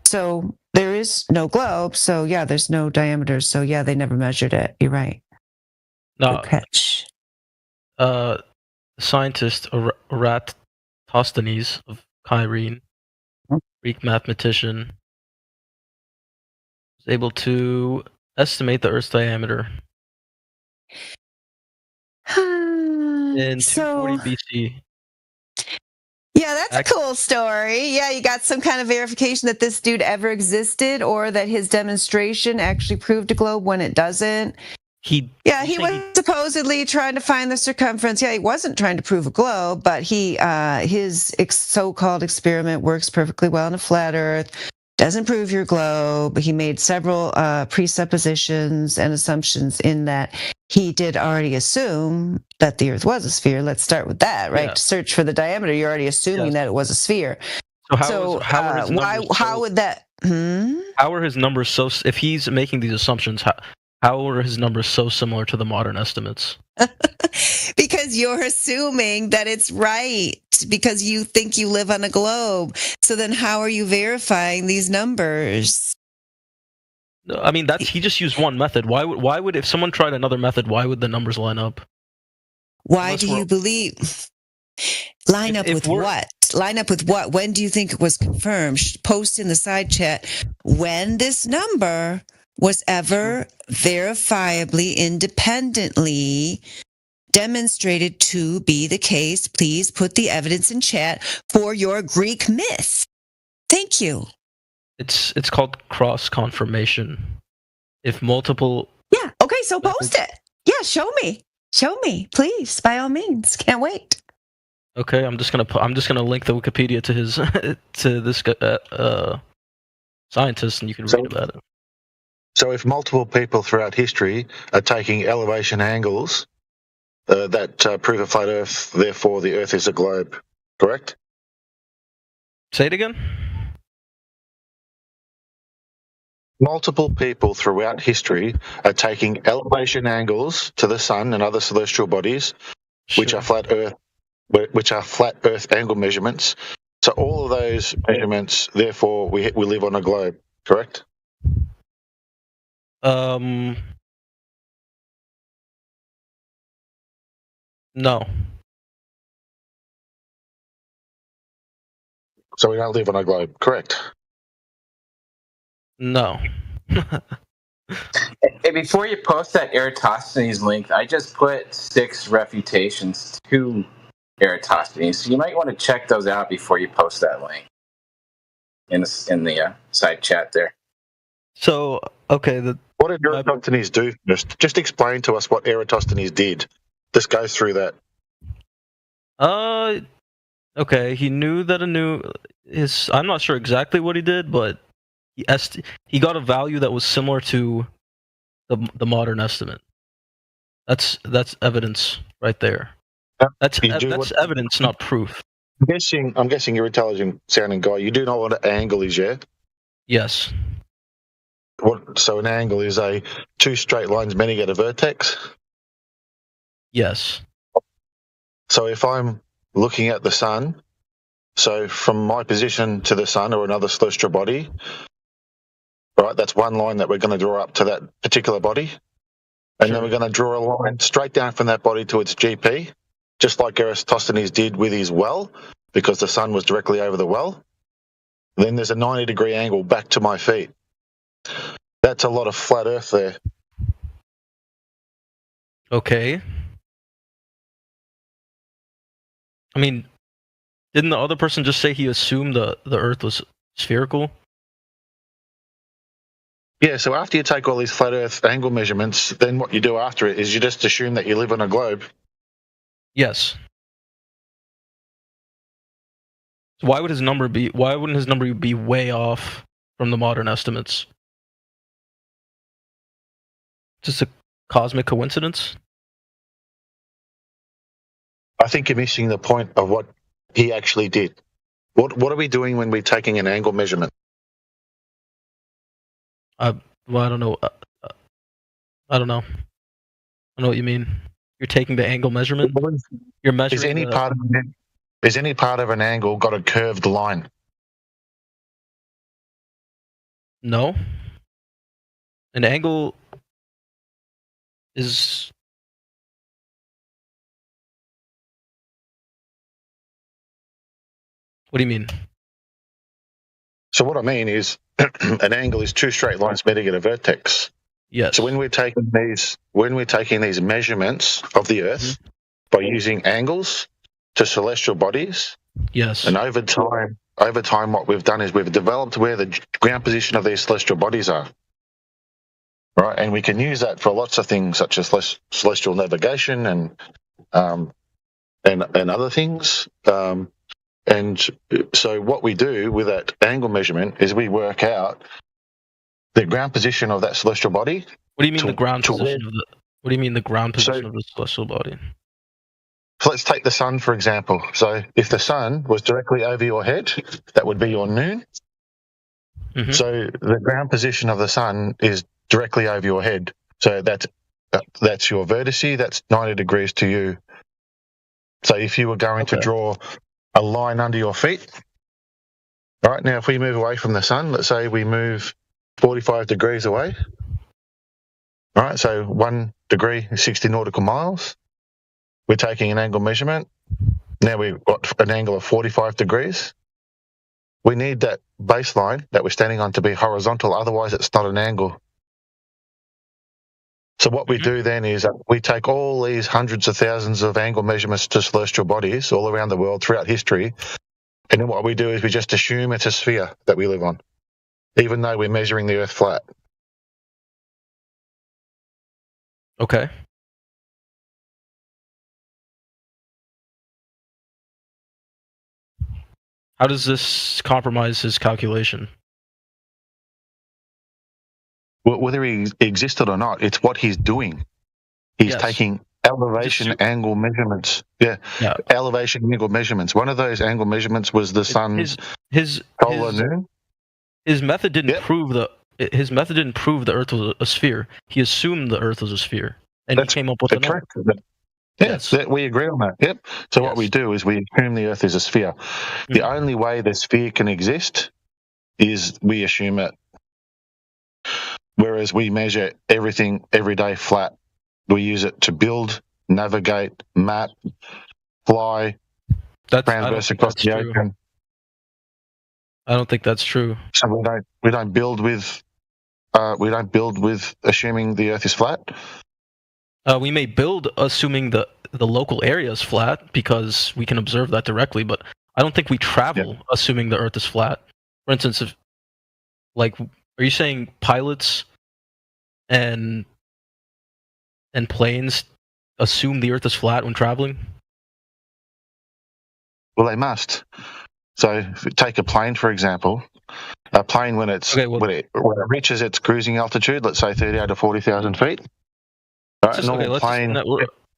[SPEAKER 7] So there is no globe. So yeah, there's no diameter. So yeah, they never measured it. You're right.
[SPEAKER 1] No.
[SPEAKER 7] Good catch.
[SPEAKER 1] Scientist Eratosthenes of Cyrene, Greek mathematician, was able to estimate the Earth's diameter in 240 BC.
[SPEAKER 7] Yeah, that's a cool story. Yeah, you got some kind of verification that this dude ever existed, or that his demonstration actually proved a globe when it doesn't. He was supposedly trying to find the circumference. Yeah, he wasn't trying to prove a globe, but his so-called experiment works perfectly well on a flat Earth. Doesn't prove your globe. He made several presuppositions and assumptions in that he did already assume that the Earth was a sphere. Let's start with that, right?
[SPEAKER 1] Yeah.
[SPEAKER 7] To search for the diameter, you're already assuming that it was a sphere.
[SPEAKER 1] So
[SPEAKER 7] how would that?
[SPEAKER 1] How are his numbers so? If he's making these assumptions, how are his numbers so similar to the modern estimates?
[SPEAKER 7] Because you're assuming that it's right, because you think you live on a globe. So then how are you verifying these numbers?
[SPEAKER 1] I mean, he just used one method. Why would if someone tried another method, why would the numbers line up?
[SPEAKER 7] Why do you believe? Line up with what? Line up with what? When do you think it was confirmed? Post in the side chat when this number was ever verifiably, independently demonstrated to be the case. Please put the evidence in chat for your Greek myth. Thank you.
[SPEAKER 1] It's called cross confirmation. If multiple.
[SPEAKER 7] Yeah. Okay. So post it. Yeah. Show me, please. By all means. Can't wait.
[SPEAKER 1] Okay. I'm just gonna link the Wikipedia to his to this scientist, and you can read about it.
[SPEAKER 8] So if multiple people throughout history are taking elevation angles that prove a flat Earth, therefore the Earth is a globe, correct?
[SPEAKER 1] Say it again?
[SPEAKER 8] Multiple people throughout history are taking elevation angles to the sun and other celestial bodies, which are flat Earth angle measurements. So all of those measurements, therefore, we live on a globe, correct?
[SPEAKER 1] No.
[SPEAKER 8] So we don't live on a globe, correct?
[SPEAKER 1] No.
[SPEAKER 12] Hey, before you post that Eratosthenes link, I just put 6 refutations to Eratosthenes. So you might want to check those out before you post that link in the side chat there.
[SPEAKER 1] So, okay.
[SPEAKER 8] What did Eratosthenes do? Just explain to us what Eratosthenes did. Just go through that.
[SPEAKER 1] Okay. He knew that I'm not sure exactly what he did, but he got a value that was similar to the modern estimate. That's evidence right there. That's evidence, not proof.
[SPEAKER 8] I'm guessing you're an intelligent sounding guy. You do know what an angle is, yeah?
[SPEAKER 1] Yes.
[SPEAKER 8] So an angle is two straight lines meeting at a vertex?
[SPEAKER 1] Yes.
[SPEAKER 8] So if I'm looking at the sun, so from my position to the sun or another celestial body, right, that's one line that we're going to draw up to that particular body. And then we're going to draw a line straight down from that body to its GP, just like Eratosthenes did with his well, because the sun was directly over the well. Then there's a 90-degree angle back to my feet. That's a lot of flat Earth there.
[SPEAKER 1] Okay. I mean, didn't the other person just say he assumed the Earth was spherical?
[SPEAKER 8] Yeah, so after you take all these flat Earth angle measurements, then what you do after it is you just assume that you live on a globe.
[SPEAKER 1] Yes. So why wouldn't his number be way off from the modern estimates? Just a cosmic coincidence?
[SPEAKER 8] I think you're missing the point of what he actually did. What are we doing when we're taking an angle measurement?
[SPEAKER 1] Well, I don't know. I don't know. I don't know what you mean. You're taking the angle measurement. You're measuring.
[SPEAKER 8] Is any part of an angle got a curved line?
[SPEAKER 1] No. An angle is. What do you mean?
[SPEAKER 8] So what I mean is, an angle is two straight lines meeting at a vertex.
[SPEAKER 1] Yes.
[SPEAKER 8] So when we're taking these measurements of the Earth by using angles to celestial bodies,
[SPEAKER 1] yes,
[SPEAKER 8] and over time, what we've done is we've developed where the ground position of these celestial bodies are, right? And we can use that for lots of things, such as celestial navigation and other things. And so what we do with that angle measurement is we work out the ground position of that celestial body.
[SPEAKER 1] What do you mean the ground position of the? What do you mean the ground position of the celestial body?
[SPEAKER 8] So let's take the sun, for example. So if the sun was directly over your head, that would be your noon. Mm-hmm. So the ground position of the sun is directly over your head. So that's your vertice. That's 90 degrees to you. So if you were going to draw a line under your feet, right now, if we move away from the sun, let's say we move 45 degrees away. All right, so 1 degree is 60 nautical miles. We're taking an angle measurement. Now we've got an angle of 45 degrees. We need that baseline that we're standing on to be horizontal, otherwise it's not an angle. So what we do then is we take all these hundreds of thousands of angle measurements to celestial bodies all around the world throughout history, and then what we do is we just assume it's a sphere that we live on, even though we're measuring the Earth flat.
[SPEAKER 1] Okay. How does this compromise his calculation?
[SPEAKER 8] Whether he existed or not, it's what he's doing. He's taking elevation angle measurements. Yeah, elevation angle measurements. One of those angle measurements was the sun's solar noon.
[SPEAKER 1] His method didn't prove the Earth was a sphere. He assumed the Earth was a sphere, and he came up with a number.
[SPEAKER 8] Yes, we agree on that. Yep. So what we do is we assume the Earth is a sphere. The only way the sphere can exist is we assume it. Whereas we measure everything every day flat. We use it to build, navigate, map, fly, transverse across the ocean.
[SPEAKER 1] I don't think that's true.
[SPEAKER 8] So we don't build with assuming the Earth is flat.
[SPEAKER 1] We may build assuming the local area is flat because we can observe that directly, but I don't think we travel assuming the Earth is flat. For instance, are you saying pilots and planes assume the Earth is flat when traveling?
[SPEAKER 8] Well, they must. So if you take a plane, for example, a plane when it reaches its cruising altitude, let's say 38 to 40,000 feet. Right, plane.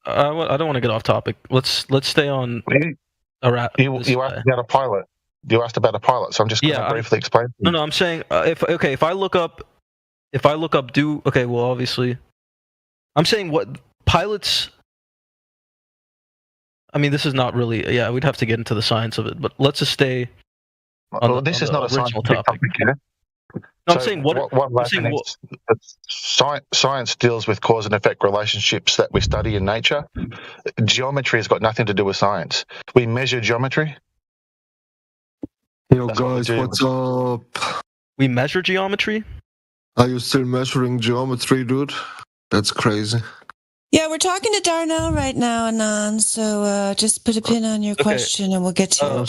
[SPEAKER 1] I don't want to get off topic. Let's stay on.
[SPEAKER 8] You asked about a pilot. You asked about a pilot, so I'm just going to briefly explain.
[SPEAKER 1] No, I'm saying if I look up, obviously, I'm saying what pilots. I mean, this is not really. Yeah, we'd have to get into the science of it, but let's just stay.
[SPEAKER 8] This is not a scientific topic.
[SPEAKER 1] No, I'm saying
[SPEAKER 8] science deals with cause and effect relationships that we study in nature. Geometry has got nothing to do with science. We measure geometry.
[SPEAKER 9] Yo, guys, what's up?
[SPEAKER 1] We measure geometry?
[SPEAKER 9] Are you still measuring geometry, dude? That's crazy.
[SPEAKER 7] Yeah, we're talking to Darnell right now, Anon, so just put a pin on your question and we'll get to
[SPEAKER 9] I'm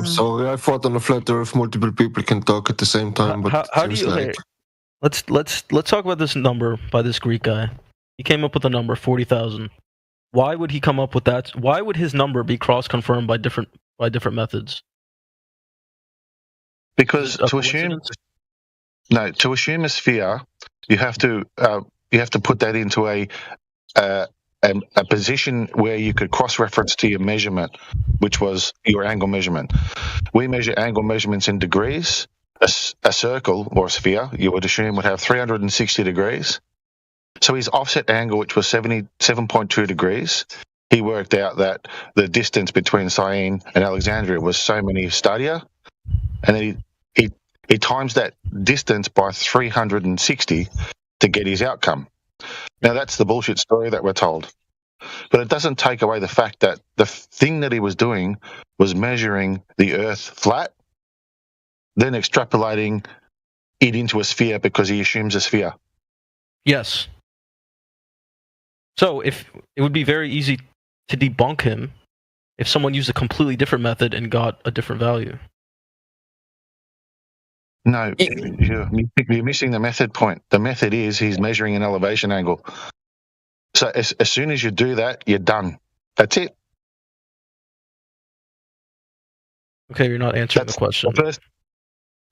[SPEAKER 9] sorry. I thought on a flat Earth multiple people can talk at the same time, but
[SPEAKER 1] how do you... Let's talk about this number by this Greek guy. He came up with a number, 40,000. Why would he come up with that? Why would his number be cross-confirmed by different methods?
[SPEAKER 8] Because to assume a sphere, you have to put that into a a position where you could cross-reference to your measurement, which was your angle measurement. We measure angle measurements in degrees. A circle or a sphere, you would assume, would have 360 degrees. So his offset angle, which was 77.2 degrees, he worked out that the distance between Syene and Alexandria was so many stadia, and then he times that distance by 360 to get his outcome. Now, that's the bullshit story that we're told. But it doesn't take away the fact that the thing that he was doing was measuring the Earth flat, then extrapolating it into a sphere because he assumes a sphere.
[SPEAKER 1] Yes. So if it would be very easy to debunk him if someone used a completely different method and got a different value.
[SPEAKER 8] No, you're missing the method point. The method is he's measuring an elevation angle. So as soon as you do that, you're done. That's it.
[SPEAKER 1] Okay, you're not answering the question.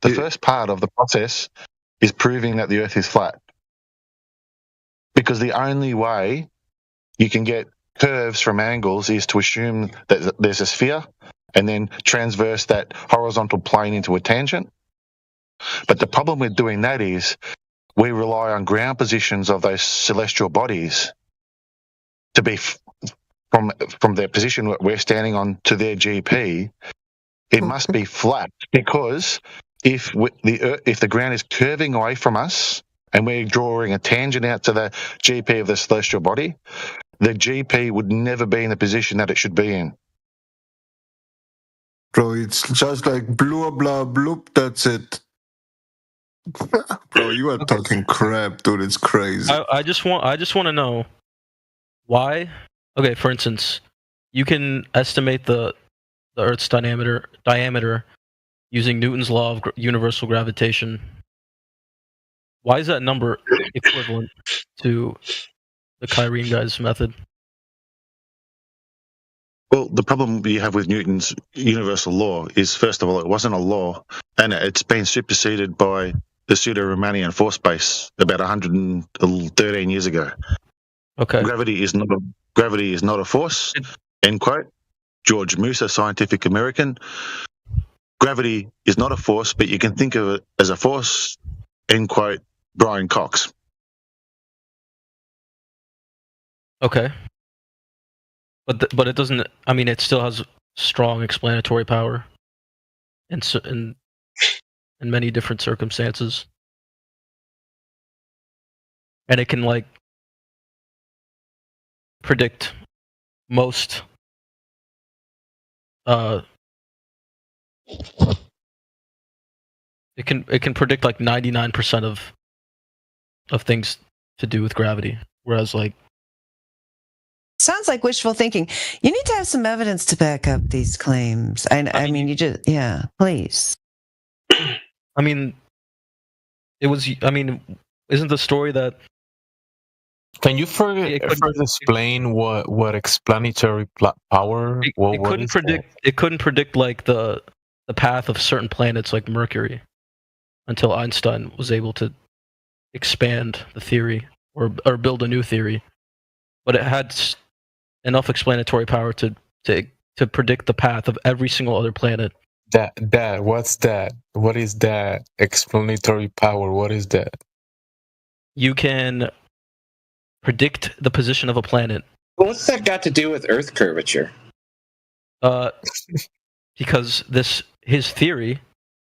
[SPEAKER 8] The first part of the process is proving that the Earth is flat. Because the only way you can get curves from angles is to assume that there's a sphere and then transverse that horizontal plane into a tangent. But the problem with doing that is we rely on ground positions of those celestial bodies to be from their position that we're standing on to their GP. It must be flat, because if the ground is curving away from us and we're drawing a tangent out to the GP of the celestial body, the GP would never be in the position that it should be in.
[SPEAKER 9] Bro, it's just like blah, blah, bloop, that's it. Bro, you are talking crap, dude. It's crazy.
[SPEAKER 1] I just want to know why. Okay, for instance, you can estimate the Earth's diameter using Newton's law of universal gravitation. Why is that number equivalent to the Kyrene guy's method?
[SPEAKER 8] Well, the problem you have with Newton's universal law is, first of all, it wasn't a law, and it's been superseded by the pseudo-Riemannian force space about 113 years ago.
[SPEAKER 1] Okay.
[SPEAKER 8] Gravity is not a force. End quote. George Musa, Scientific American. Gravity is not a force, but you can think of it as a force. End quote. Brian Cox.
[SPEAKER 1] Okay. But it doesn't. I mean, it still has strong explanatory power, in many different circumstances, and it can predict most. It can predict 99% of things to do with gravity, whereas
[SPEAKER 7] sounds like wishful thinking. You need to have some evidence to back up these claims. I mean, you just, please.
[SPEAKER 1] I mean, isn't the story that?
[SPEAKER 13] Can you further explain what explanatory power?
[SPEAKER 1] It couldn't predict. It couldn't predict the path of certain planets like Mercury, until Einstein was able to expand the theory or build a new theory. But it had enough explanatory power to predict the path of every single other planet.
[SPEAKER 13] What's that? What is that explanatory power? What is that?
[SPEAKER 1] You can predict the position of a planet.
[SPEAKER 12] What's that got to do with Earth curvature?
[SPEAKER 1] Because his theory.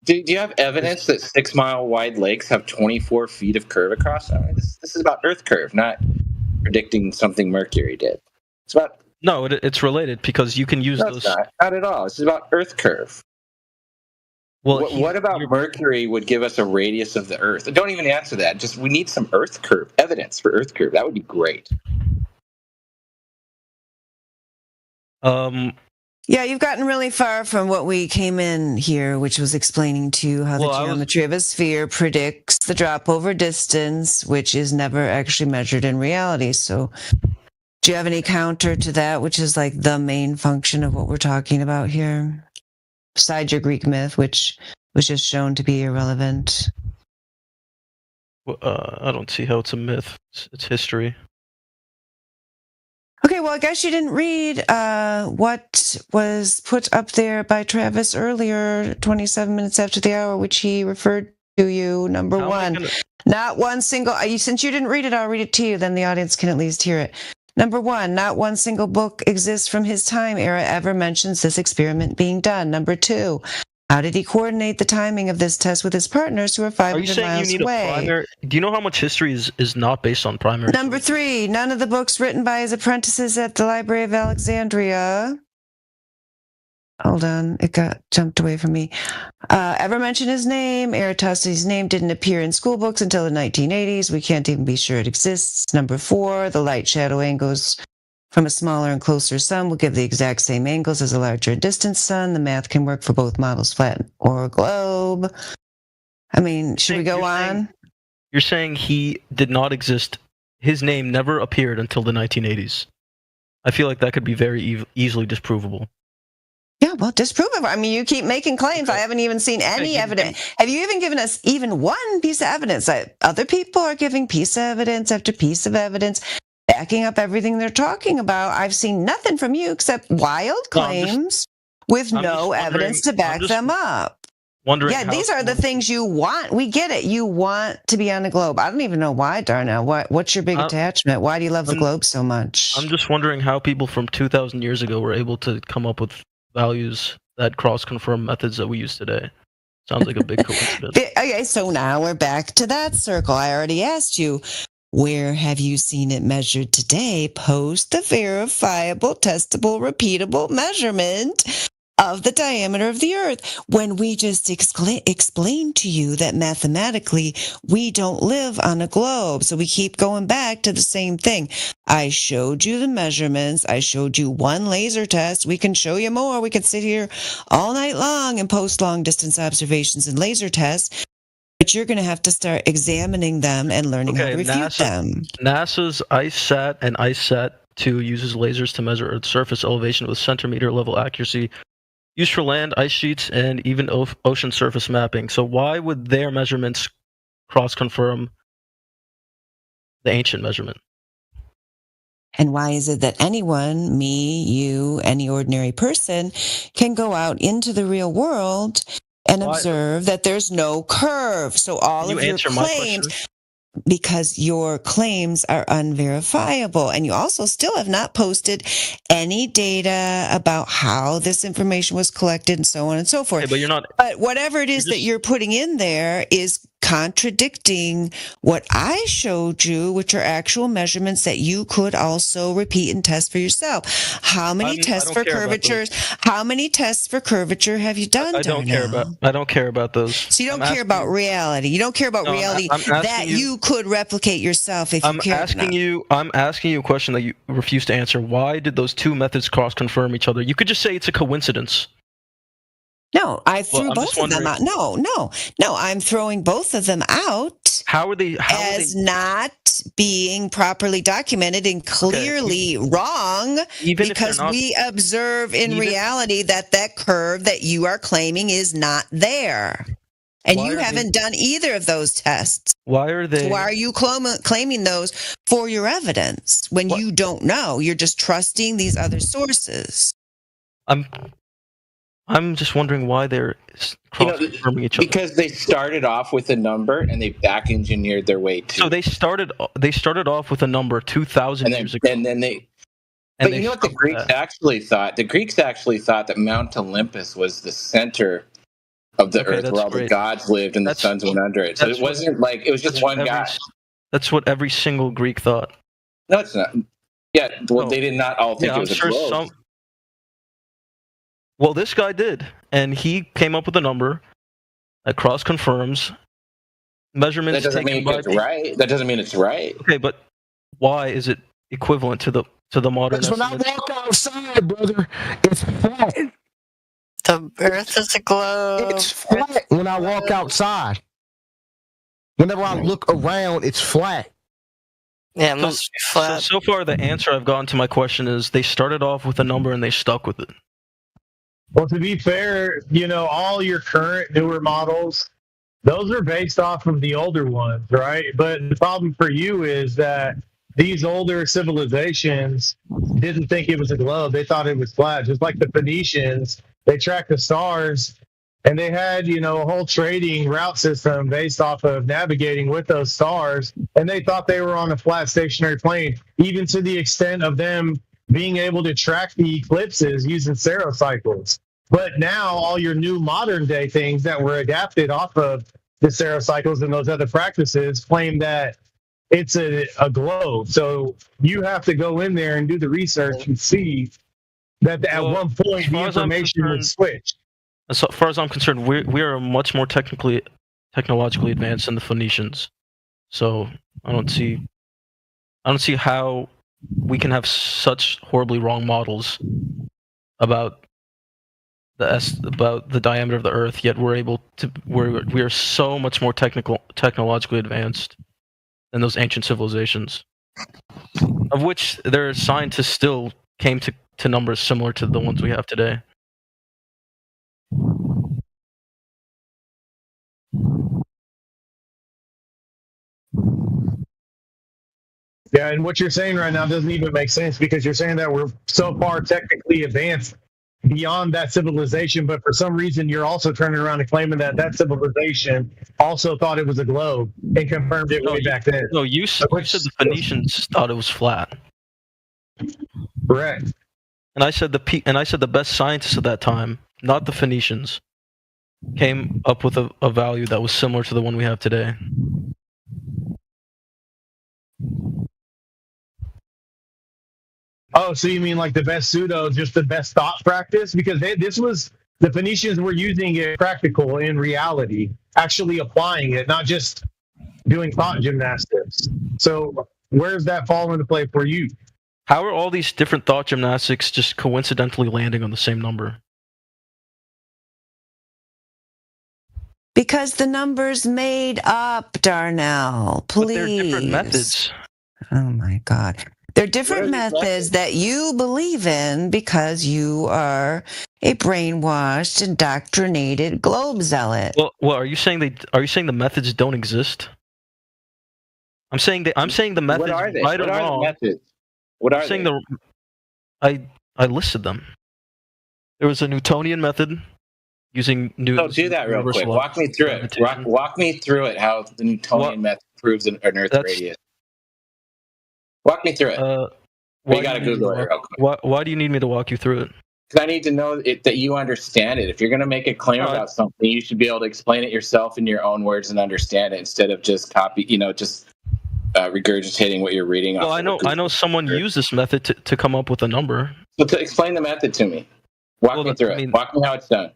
[SPEAKER 12] Do you have evidence that 6 mile wide lakes have 24 feet of curve across them? This is about Earth curve, not predicting something Mercury did. It's about
[SPEAKER 1] it's related because you can use those.
[SPEAKER 12] Not at all. This is about Earth curve. Well, what about Mercury would give us a radius of the Earth? Don't even answer that. Just we need some Earth curve evidence for Earth curve. That would be great.
[SPEAKER 7] Yeah, you've gotten really far from what we came in here, which was explaining to you how the geometry of a sphere predicts the drop over distance, which is never actually measured in reality. So do you have any counter to that, which is the main function of what we're talking about here? Besides your Greek myth, which was just shown to be irrelevant.
[SPEAKER 1] I don't see how it's a myth. It's history.
[SPEAKER 7] Okay, well, I guess you didn't read what was put up there by Travis earlier, 27 minutes after the hour, which he referred to you. Number one, not one single, since you didn't read it, I'll read it to you, then the audience can at least hear it. Number one, not one single book exists from his time era ever mentions this experiment being done. Number two, how did he coordinate the timing of this test with his partners who are 500 miles away?
[SPEAKER 1] Do you know how much history is not based on primary?
[SPEAKER 7] Number three, none of the books written by his apprentices at the Library of Alexandria. Hold on, it got jumped away from me. Ever mention his name? Eratosthenes' name didn't appear in school books until the 1980s. We can't even be sure it exists. Number four, the light shadow angles from a smaller and closer sun will give the exact same angles as a larger and distant sun. The math can work for both models, flat or globe. I mean, should we go on?
[SPEAKER 1] You're saying he did not exist. His name never appeared until the 1980s. I feel like that could be very easily disprovable.
[SPEAKER 7] Yeah, well, disprove it. I mean, you keep making claims. I haven't even seen any evidence. Have you even given us even one piece of evidence? Other people are giving piece of evidence after piece of evidence, backing up everything they're talking about. I've seen nothing from you except wild claims with no evidence to back them up. Yeah, these are the things you want. We get it. You want to be on the globe. I don't even know why, Darnell. What's your big attachment? Why do you love the globe so much?
[SPEAKER 1] I'm just wondering how people from 2,000 years ago were able to come up with values that cross-confirm methods that we use today. Sounds like a big coincidence.
[SPEAKER 7] Okay, so now we're back to that circle. I already asked you, where have you seen it measured today? Post the verifiable, testable, repeatable measurement of the diameter of the Earth, when we just explained to you that mathematically we don't live on a globe. So we keep going back to the same thing. I showed you the measurements. I showed you one laser test. We can show you more. We can sit here all night long and post long distance observations and laser tests. But you're going to have to start examining them and learning how to refute them.
[SPEAKER 1] NASA's ICESat and ICESat-2 uses lasers to measure Earth's surface elevation with centimeter level accuracy, used for land, ice sheets, and even ocean surface mapping. So why would their measurements cross-confirm the ancient measurement?
[SPEAKER 7] And why is it that anyone, me, you, any ordinary person, can go out into the real world and observe that there's no curve? So all of your claims, because your claims are unverifiable, and you also still have not posted any data about how this information was collected and so on and so forth.
[SPEAKER 1] Okay, but you're not.
[SPEAKER 7] But whatever it is that you're putting in there is contradicting what I showed you, which are actual measurements that you could also repeat and test for yourself. How many tests for curvatures? How many tests for curvature have you done?
[SPEAKER 1] I don't care about those.
[SPEAKER 7] So you don't care about reality. You don't care about reality that you could replicate yourself if you cared enough.
[SPEAKER 1] I'm asking you a question that you refuse to answer. Why did those two methods cross-confirm each other? You could just say it's a coincidence.
[SPEAKER 7] No, I threw both of them out. No, I'm throwing both of them out.
[SPEAKER 1] How are they
[SPEAKER 7] not being properly documented and clearly wrong? Because we observe in reality that curve that you are claiming is not there. And you haven't done either of those tests.
[SPEAKER 1] Why are they?
[SPEAKER 7] So why are you claiming those for your evidence when you don't know? You're just trusting these other sources.
[SPEAKER 1] I'm just wondering why they're cross-confirming each other.
[SPEAKER 12] Because they started off with a number and they back-engineered their way to.
[SPEAKER 1] So they started off with a number 2,000 years ago,
[SPEAKER 12] and then they. But you know what the Greeks actually thought? The Greeks actually thought that Mount Olympus was the center of the Earth, where all the gods lived and the suns went under it. So it wasn't like it was just one guy.
[SPEAKER 1] That's what every single Greek thought.
[SPEAKER 12] No, it's not. Yeah, well, they did not all think it was a globe.
[SPEAKER 1] Well, this guy did, and he came up with a number that cross-confirms measurements.
[SPEAKER 12] That doesn't mean it's right. That doesn't mean it's right.
[SPEAKER 1] Okay, but why is it equivalent to the modern?
[SPEAKER 14] Because when I walk outside, brother, it's flat.
[SPEAKER 15] The Earth is a globe.
[SPEAKER 14] It's flat when I walk outside. Whenever I look around, it's flat.
[SPEAKER 15] Yeah, it must be flat.
[SPEAKER 1] So far, the answer I've gotten to my question is they started off with a number and they stuck with it.
[SPEAKER 18] Well, to be fair, all your current newer models, those are based off of the older ones, right? But the problem for you is that these older civilizations didn't think it was a globe. They thought it was flat. Just like the Phoenicians, they tracked the stars, and they had, a whole trading route system based off of navigating with those stars, and they thought they were on a flat stationary plane, even to the extent of them being able to track the eclipses using serocycles. But now all your new modern day things that were adapted off of the serocycles and those other practices claim that it's a globe. So you have to go in there and do the research and see that at one point the information was switched.
[SPEAKER 1] As far as I'm concerned, we are much more technologically advanced than the Phoenicians. So I don't see how we can have such horribly wrong models about the diameter of the Earth, yet we are so much more technologically advanced than those ancient civilizations, of which their scientists still came to numbers similar to the ones we have today.
[SPEAKER 18] Yeah, and what you're saying right now doesn't even make sense, because you're saying that we're so far technically advanced beyond that civilization, but for some reason you're also turning around and claiming that civilization also thought it was a globe and confirmed it way back then.
[SPEAKER 1] No, you said the Phoenicians thought it was flat.
[SPEAKER 18] Correct.
[SPEAKER 1] And I said the best scientists at that time, not the Phoenicians, came up with a value that was similar to the one we have today.
[SPEAKER 18] Oh, so you mean like the best pseudo, just the best thought practice? Because the Phoenicians were using it practical in reality, actually applying it, not just doing thought gymnastics. So where's that fall into play for you?
[SPEAKER 1] How are all these different thought gymnastics just coincidentally landing on the same number?
[SPEAKER 7] Because the numbers made up, Darnell. Please.
[SPEAKER 1] But they're different methods.
[SPEAKER 7] Oh my God. They're different methods that you believe in because you are a brainwashed, indoctrinated globe zealot.
[SPEAKER 1] Well, are you saying the methods don't exist? I'm saying the methods
[SPEAKER 12] What are they?
[SPEAKER 1] right
[SPEAKER 12] What
[SPEAKER 1] or
[SPEAKER 12] are
[SPEAKER 1] wrong.
[SPEAKER 12] the methods? What are they?
[SPEAKER 1] I listed them. There was a Newtonian method using Newton's.
[SPEAKER 12] So do that real quick. Walk me through it. Walk me through it. How the Newtonian method proves an Earth radius. Walk me through it. We got to Google it real quick.
[SPEAKER 1] Why do you need me to walk you through it?
[SPEAKER 12] Because I need to know that you understand it. If you're going to make a claim about something, you should be able to explain it yourself in your own words and understand it instead of just regurgitating what you're reading.
[SPEAKER 1] Well, I know someone used this method to come up with a number.
[SPEAKER 12] So to explain the method to me. Walk me through it. Walk me how it's done.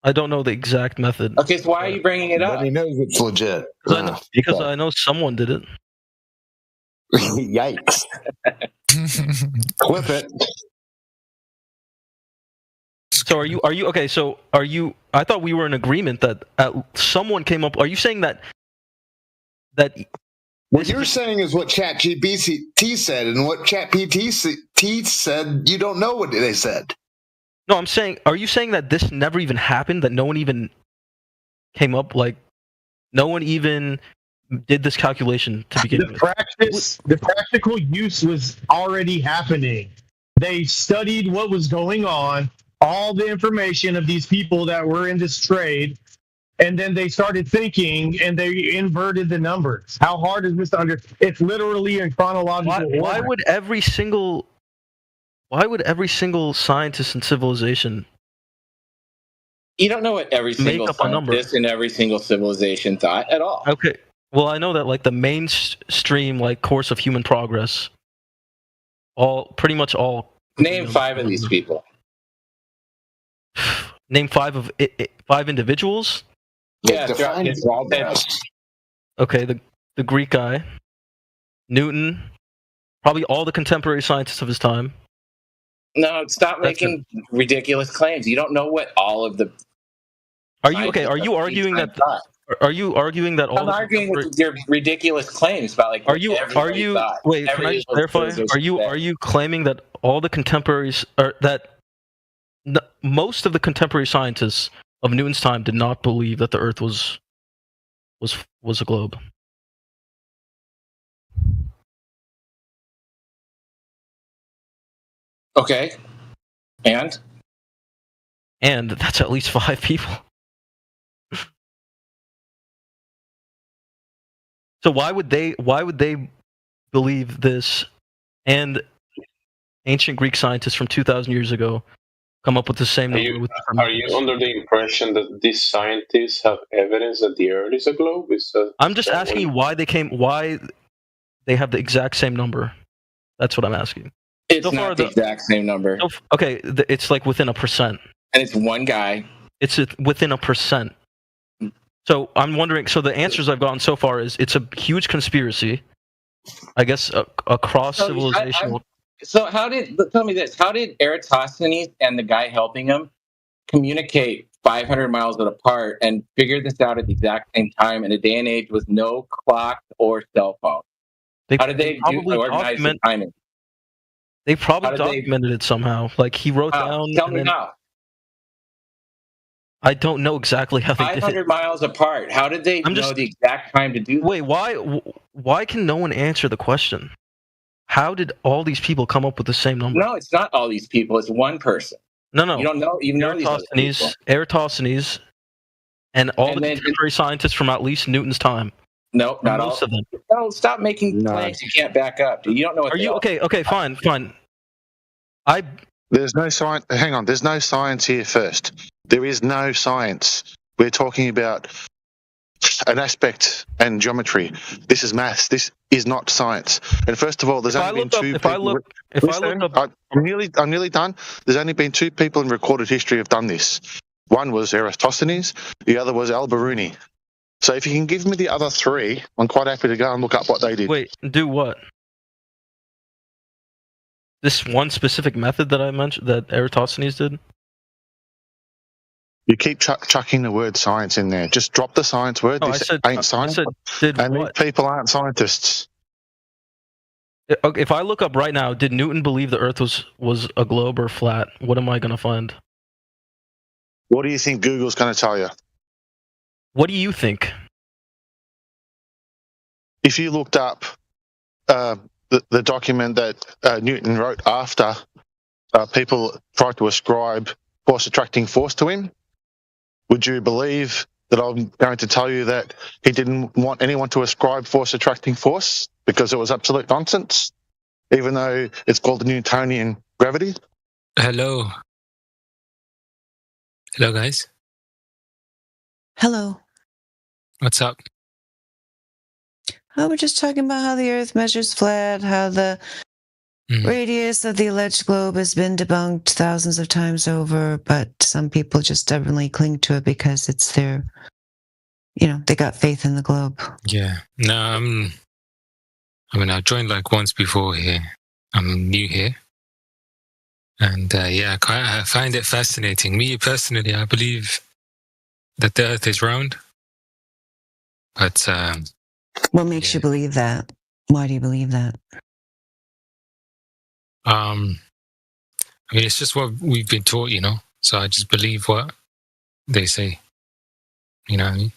[SPEAKER 1] I don't know the exact method.
[SPEAKER 12] Okay, so why are you bringing it up?
[SPEAKER 6] But he knows it's legit.
[SPEAKER 1] Because I know someone did it.
[SPEAKER 6] Yikes. Clip it.
[SPEAKER 1] So are you okay? So are you? I thought we were in agreement that someone came up. Are you saying that
[SPEAKER 6] what you're saying is what ChatGPT said, and what ChatGPT said, you don't know what they said.
[SPEAKER 1] No, I'm saying. Are you saying that this never even happened? That no one even came up, like no one even did this calculation to begin with?
[SPEAKER 18] The practical use was already happening. They studied what was going on, all the information of these people that were in this trade, and then they started thinking and they inverted the numbers. How hard is this to understand? It's literally in chronological order.
[SPEAKER 1] Why would every single scientist in civilization?
[SPEAKER 12] You don't know what every single scientist in every single civilization thought at all.
[SPEAKER 1] Okay. Well, I know that like the mainstream course of human progress, pretty much all.
[SPEAKER 12] Name 5 of these people.
[SPEAKER 1] Name 5 individuals.
[SPEAKER 12] Yeah,
[SPEAKER 1] okay, the Greek guy, Newton, probably all the contemporary scientists of his time.
[SPEAKER 12] No, stop making ridiculous claims. You don't know what all of the.
[SPEAKER 1] Are you okay? Are you arguing that? Are you arguing that all?
[SPEAKER 12] I'm arguing with your ridiculous claims about
[SPEAKER 1] Are you? Wait, can I just clarify? Are you claiming that all the contemporaries most of the contemporary scientists of Newton's time did not believe that the Earth was a globe?
[SPEAKER 12] Okay. And
[SPEAKER 1] that's at least 5 people. So why would they believe this, and ancient Greek scientists from 2,000 years ago come up with the same number?
[SPEAKER 10] Are you under the impression that these scientists have evidence that the Earth is a globe?
[SPEAKER 1] I'm just asking you why they have the exact same number. That's what I'm asking.
[SPEAKER 12] It's not the exact same number.
[SPEAKER 1] Okay, it's like within a percent.
[SPEAKER 12] And it's one guy.
[SPEAKER 1] It's within a percent. So I'm wondering. So the answers I've gotten so far is it's a huge conspiracy, I guess, across civilizational.
[SPEAKER 12] So tell me this? How did Eratosthenes and the guy helping him communicate 500 miles apart and figure this out at the exact same time in a day and age with no clock or cell phone? How did they organize the timing?
[SPEAKER 1] They probably documented it somehow. Like he wrote down.
[SPEAKER 12] Tell me how.
[SPEAKER 1] I don't know exactly how they did it.
[SPEAKER 12] 500 miles apart. How did they know the exact time to do that?
[SPEAKER 1] Wait, why can no one answer the question? How did all these people come up with the same number?
[SPEAKER 12] No, it's not all these people. It's one person.
[SPEAKER 1] No.
[SPEAKER 12] You don't know. You know these other people.
[SPEAKER 1] Eratosthenes, and all the contemporary scientists from at least Newton's time.
[SPEAKER 12] No, not
[SPEAKER 1] most
[SPEAKER 12] all
[SPEAKER 1] of them.
[SPEAKER 12] No, stop making claims you can't back up. You don't know what
[SPEAKER 1] Are you okay? Okay, fine.
[SPEAKER 8] There's no science. Hang on. There's no science here first. There is no science. We're talking about an aspect and geometry. This is maths. This is not science. And first of all, there's only been two people. I'm nearly done. There's only been 2 people in recorded history who've done this. One was Eratosthenes. The other was Al-Biruni. So if you can give me the other 3, I'm quite happy to go and look up what they did.
[SPEAKER 1] Wait, do what? This one specific method that I mentioned that Eratosthenes did?
[SPEAKER 8] You keep chucking the word science in there. Just drop the science word. This ain't science. These people aren't scientists.
[SPEAKER 1] Okay, if I look up right now, did Newton believe the Earth was a globe or flat? What am I going to find?
[SPEAKER 8] What do you think Google's going to tell you?
[SPEAKER 1] What do you think?
[SPEAKER 8] If you looked up the document that Newton wrote after people tried to ascribe force attracting force to him, would you believe that I'm going to tell you that he didn't want anyone to ascribe force attracting force because it was absolute nonsense, even though it's called the Newtonian gravity?
[SPEAKER 11] Hello. Hello, guys.
[SPEAKER 7] Hello.
[SPEAKER 11] What's up?
[SPEAKER 7] Oh, we're just talking about how the Earth measures flat, how the radius of the alleged globe has been debunked thousands of times over, but some people just stubbornly cling to it because it's their, they got faith in the globe.
[SPEAKER 11] Yeah. No, I joined like once before here. I'm new here. And I find it fascinating. Me personally, I believe that the Earth is round. But
[SPEAKER 7] what makes you believe that? Why do you believe that?
[SPEAKER 11] It's just what we've been taught, So I just believe what they say. You know what I mean?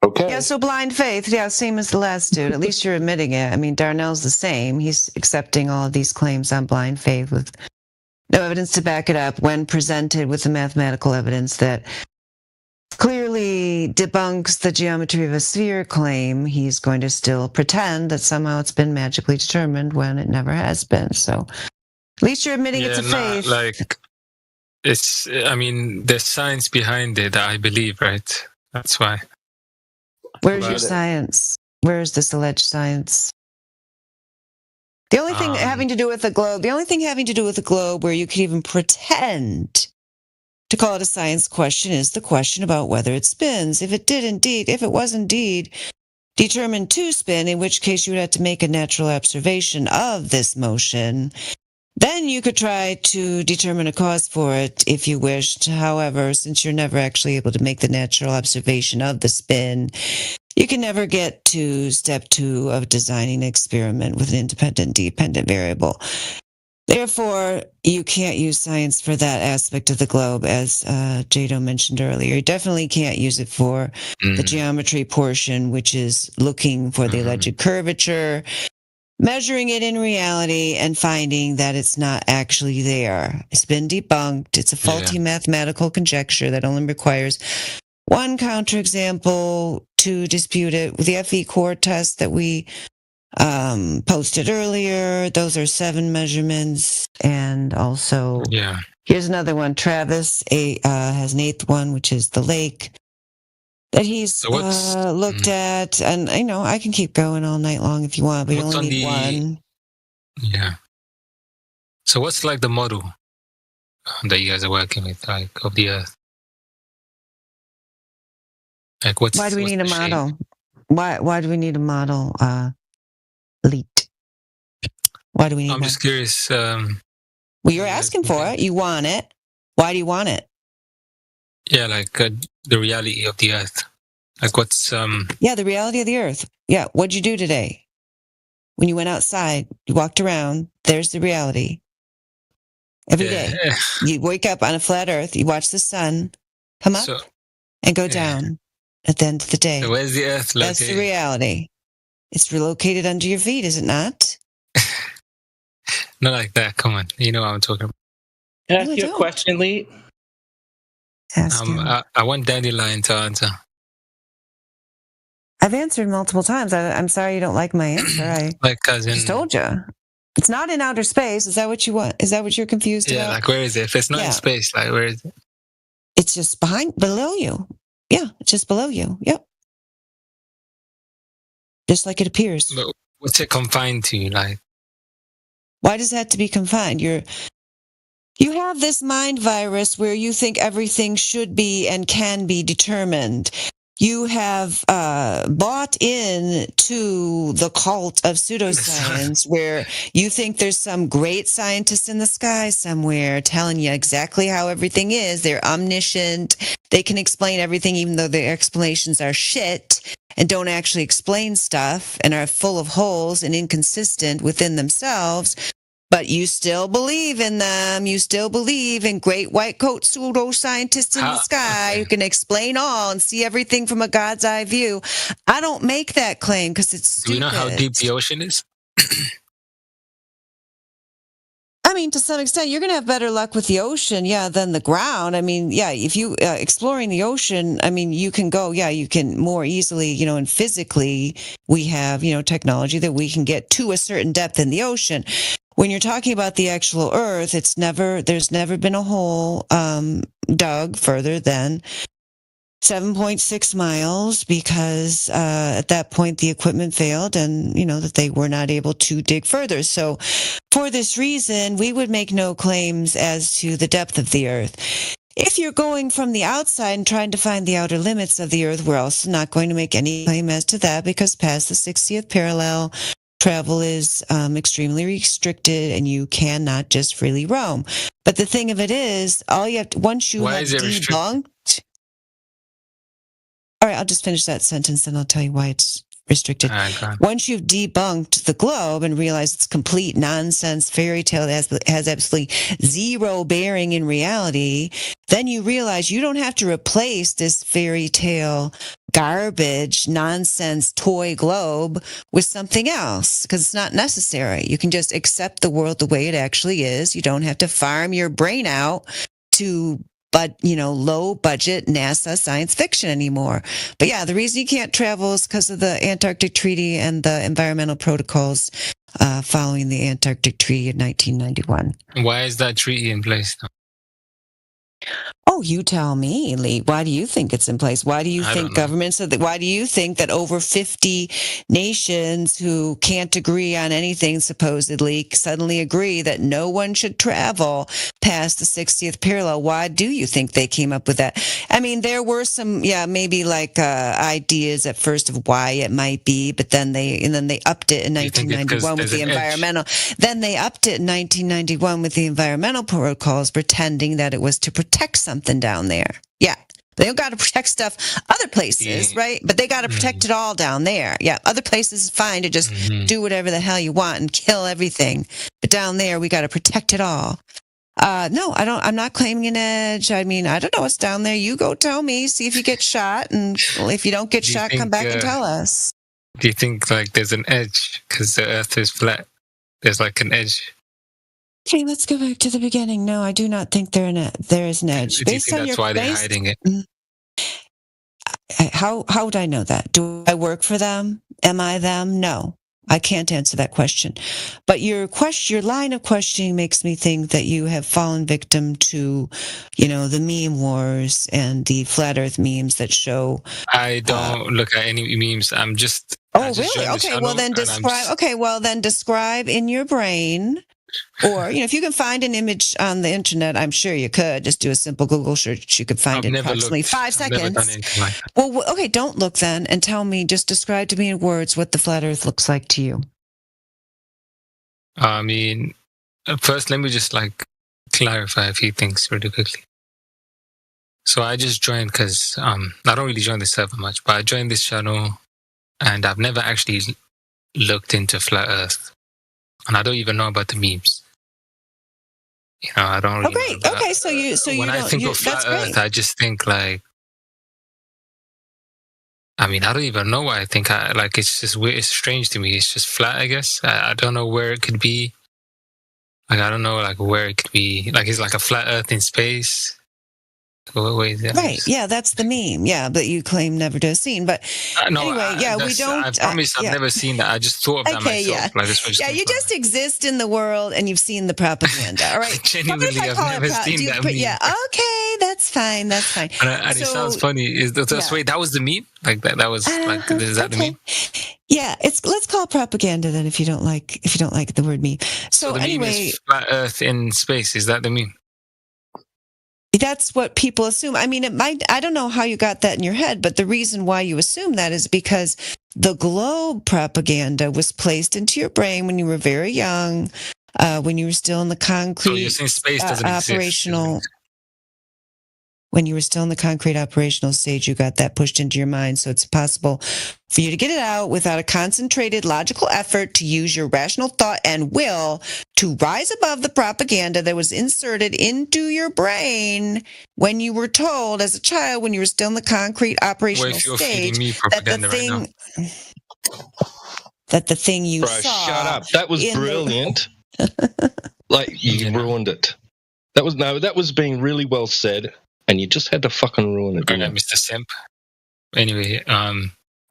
[SPEAKER 3] Okay.
[SPEAKER 7] Yeah, so blind faith. Yeah, same as the last dude. At least you're admitting it. I mean, Darnell's the same. He's accepting all of these claims on blind faith with no evidence to back it up when presented with the mathematical evidence that clearly debunks the geometry of a sphere claim. He's going to still pretend that somehow it's been magically determined when it never has been. So at least you're admitting it's a faith.
[SPEAKER 11] There's science behind it, I believe, right? That's why.
[SPEAKER 7] Where's your science? Where's this alleged science? The only thing having to do with the globe where you could even pretend to call it a science question is the question about whether it spins. If it was indeed determined to spin, in which case you would have to make a natural observation of this motion, then you could try to determine a cause for it if you wished. However, since you're never actually able to make the natural observation of the spin, you can never get to step 2 of designing an experiment with an independent, dependent variable. Therefore, you can't use science for that aspect of the globe, as Jado mentioned earlier. You definitely can't use it for the geometry portion, which is looking for the alleged curvature measuring it in reality and finding that it's not actually there. It's been debunked. It's a faulty mathematical conjecture that only requires one counterexample to dispute it. The FE core test that we posted earlier, those are 7 measurements. And also, here's another one. Travis has an 8th one, which is the lake that he's looked at. And I know I can keep going all night long if you want, but you only need one.
[SPEAKER 11] Yeah. So what's like the model that you guys are working with, like, of the Earth? Like,
[SPEAKER 7] why do we need a model? Why do we need a model, Elite? Why do we need
[SPEAKER 11] I'm just curious.
[SPEAKER 7] Well, you're asking for it. You want it. Why do you want it?
[SPEAKER 11] Yeah, like the reality of the Earth. Like what's...
[SPEAKER 7] Yeah, the reality of the Earth. Yeah, what'd you do today? When you went outside, you walked around, there's the reality. Every day. You wake up on a flat Earth, you watch the sun come up and go down at the end of the day.
[SPEAKER 11] So where's the Earth located?
[SPEAKER 7] That's the reality. It's relocated under your feet, is it not?
[SPEAKER 11] Not like that. Come on. You know what I'm talking about.
[SPEAKER 12] Can I ask you a question, Lee?
[SPEAKER 11] I want Dandelion to answer.
[SPEAKER 7] I've answered multiple times. I'm sorry you don't like my answer. I just told you. It's not in outer space. Is that what you want? Is that what you're confused about?
[SPEAKER 11] Yeah, like where is it? If it's not in space, like where is it?
[SPEAKER 7] It's just below you. Yeah, it's just below you. Yep. Just like it appears.
[SPEAKER 11] But what's it confined to? Like,
[SPEAKER 7] why does it have to be confined? You have this mind virus where you think everything should be and can be determined. You have bought in to the cult of pseudoscience where you think there's some great scientist in the sky somewhere telling you exactly how everything is. They're omniscient. They can explain everything even though their explanations are shit and don't actually explain stuff and are full of holes and inconsistent within themselves. But you still believe in them. You still believe in great white coat pseudoscientists in the sky who can explain all and see everything from a God's eye view. I don't make that claim because it's stupid.
[SPEAKER 11] Do you know how deep the ocean is?
[SPEAKER 7] I mean, to some extent, you're going to have better luck with the ocean, than the ground. I mean, if you exploring the ocean, I mean, you can go, you can more easily, and physically, we have, technology that we can get to a certain depth in the ocean. When you're talking about the actual Earth, there's never been a hole dug further than 7.6 miles because at that point the equipment failed and, that they were not able to dig further. So for this reason, we would make no claims as to the depth of the Earth. If you're going from the outside and trying to find the outer limits of the Earth, we're also not going to make any claim as to that because past the 60th parallel, travel is extremely restricted and you cannot just freely roam. But the thing of it is, once you have debunked... All right, I'll just finish that sentence and I'll tell you why it's restricted. Once you've debunked the globe and realized it's complete nonsense fairy tale that has absolutely zero bearing in reality, then you realize you don't have to replace this fairy tale garbage, nonsense toy globe with something else because it's not necessary. You can just accept the world the way it actually is. You don't have to farm your brain out to low budget NASA science fiction anymore. But the reason you can't travel is because of the Antarctic Treaty and the environmental protocols following the Antarctic Treaty of 1991.
[SPEAKER 11] Why is that treaty in place though?
[SPEAKER 7] Oh, you tell me, Lee. Why do you think it's in place? Why do you think governments? Why do you think that over 50 nations who can't agree on anything supposedly suddenly agree that no one should travel past the 60th parallel? Why do you think they came up with that? I mean, there were some, maybe like ideas at first of why it might be, but then they upped it in 1991 with the environmental. Then they upped it in 1991 with the environmental protocols, pretending that it was to protect something down there. Yeah. They don't got to protect stuff other places, right? But they got to protect it all down there. Yeah. Other places is fine to just do whatever the hell you want and kill everything. But down there, we got to protect it all. No, I'm not claiming an edge. I mean, I don't know what's down there. You go tell me, see if you get shot. And if you don't get shot, come back and tell us.
[SPEAKER 11] Do you think like there's an edge because the Earth is flat? There's like an edge.
[SPEAKER 7] Okay, let's go back to the beginning. No, I do not think there is an edge.
[SPEAKER 11] Do you think that's why they're hiding it?
[SPEAKER 7] How would I know that? Do I work for them? Am I them? No, I can't answer that question. But your line of questioning makes me think that you have fallen victim to, the meme wars and the flat Earth memes that show.
[SPEAKER 11] I don't look at any memes. I'm just.
[SPEAKER 7] Oh, really? Okay. Well, then describe. Okay. Well, then describe in your brain. Or, if you can find an image on the internet, I'm sure you could. Just do a simple Google search. You could find it in approximately 5 seconds.
[SPEAKER 11] Never done anything like that.
[SPEAKER 7] Well, okay, don't look then and tell me, just describe to me in words what the flat Earth looks like to you.
[SPEAKER 11] I mean, first, let me just clarify a few things really quickly. So I just joined because I don't really join the server much, but I joined this channel and I've never actually looked into flat Earth. And I don't even know about the memes. I don't really know about,
[SPEAKER 7] okay, so
[SPEAKER 11] when I think of flat Earth, I just think I don't even know why I think it's just weird. It's strange to me. It's just flat, I guess. I don't know where it could be. I don't know where it could be. It's like a flat Earth in space.
[SPEAKER 7] Right, yeah, that's the meme. Yeah, but you claim never to have seen. But anyway, we don't.
[SPEAKER 11] I promise I've never seen that. I just thought of that myself.
[SPEAKER 7] Yeah, you just exist in the world and you've seen the propaganda. All right,
[SPEAKER 11] genuinely, I've never seen that meme.
[SPEAKER 7] Yeah, okay, that's fine. That's fine.
[SPEAKER 11] And it sounds funny. Wait, that was the meme? That was is that the meme?
[SPEAKER 7] Yeah, let's call it propaganda then. If you don't like the word meme. So
[SPEAKER 11] the
[SPEAKER 7] anyway,
[SPEAKER 11] meme is flat Earth in space. Is that the meme?
[SPEAKER 7] That's what people assume. I mean, I don't know how you got that in your head, but the reason why you assume that is because the globe propaganda was placed into your brain when you were very young, when you were still in the concrete
[SPEAKER 11] so you're saying space doesn't
[SPEAKER 7] operational. When you were still in the concrete operational stage, you got that pushed into your mind. So it's possible for you to get it out without a concentrated logical effort to use your rational thought and will to rise above the propaganda that was inserted into your brain when you were told as a child, when you were still in the concrete operational stage, that the thing you saw.
[SPEAKER 5] Shut up. That was brilliant. You ruined it. That was being really well said. And you just had to fucking ruin it.
[SPEAKER 11] Mr. Simp. Anyway,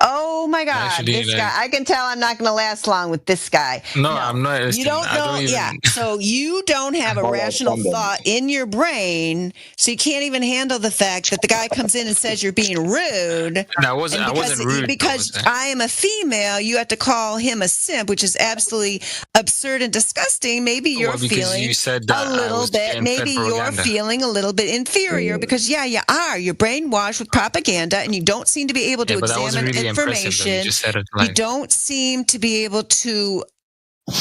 [SPEAKER 7] oh my God, actually, this guy! I can tell I'm not going to last long with this guy.
[SPEAKER 11] No, I'm not.
[SPEAKER 7] You don't know, So you don't have a rational thought in your brain, so you can't even handle the fact that the guy comes in and says you're being rude.
[SPEAKER 11] No, I wasn't rude.
[SPEAKER 7] Because I am a female, you have to call him a simp, which is absolutely absurd and disgusting. Maybe you're feeling a little bit. Maybe you're feeling a little bit inferior because you are. You're brainwashed with propaganda, and you don't seem to be able to examine information. You don't seem to be able to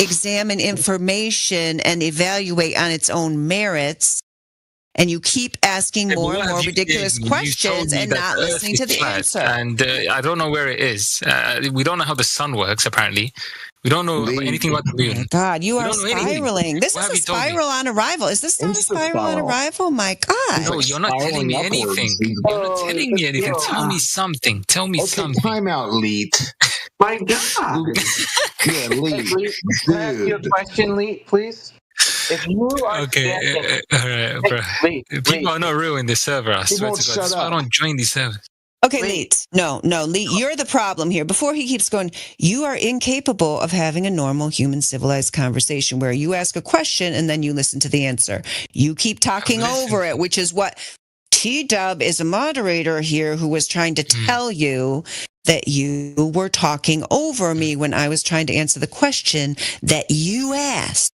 [SPEAKER 7] examine information and evaluate on its own merits. And you keep asking more and more ridiculous questions and not listening to the answer.
[SPEAKER 11] And I don't know where it is. We don't know how the sun works, apparently. We don't know anything about the moon.
[SPEAKER 7] Oh my God, you are spiraling. This is a spiral on arrival. Is this not a spiral on arrival? My God.
[SPEAKER 11] No, you're not telling me anything. You're not telling me anything. Tell me something. Tell me something.
[SPEAKER 6] Time out, Leet.
[SPEAKER 12] My God.
[SPEAKER 6] Yeah, Leet.
[SPEAKER 12] Can I ask you a question, Leet, please? If you are
[SPEAKER 11] all right, bro. People are not real in this server. I swear to God. That's why I don't join these servers.
[SPEAKER 7] Okay, Leet. No, Leet, you're the problem here. Before he keeps going, you are incapable of having a normal human civilized conversation where you ask a question and then you listen to the answer. You keep talking over it, which is what T-Dub is a moderator here who was trying to tell you that you were talking over me when I was trying to answer the question that you asked.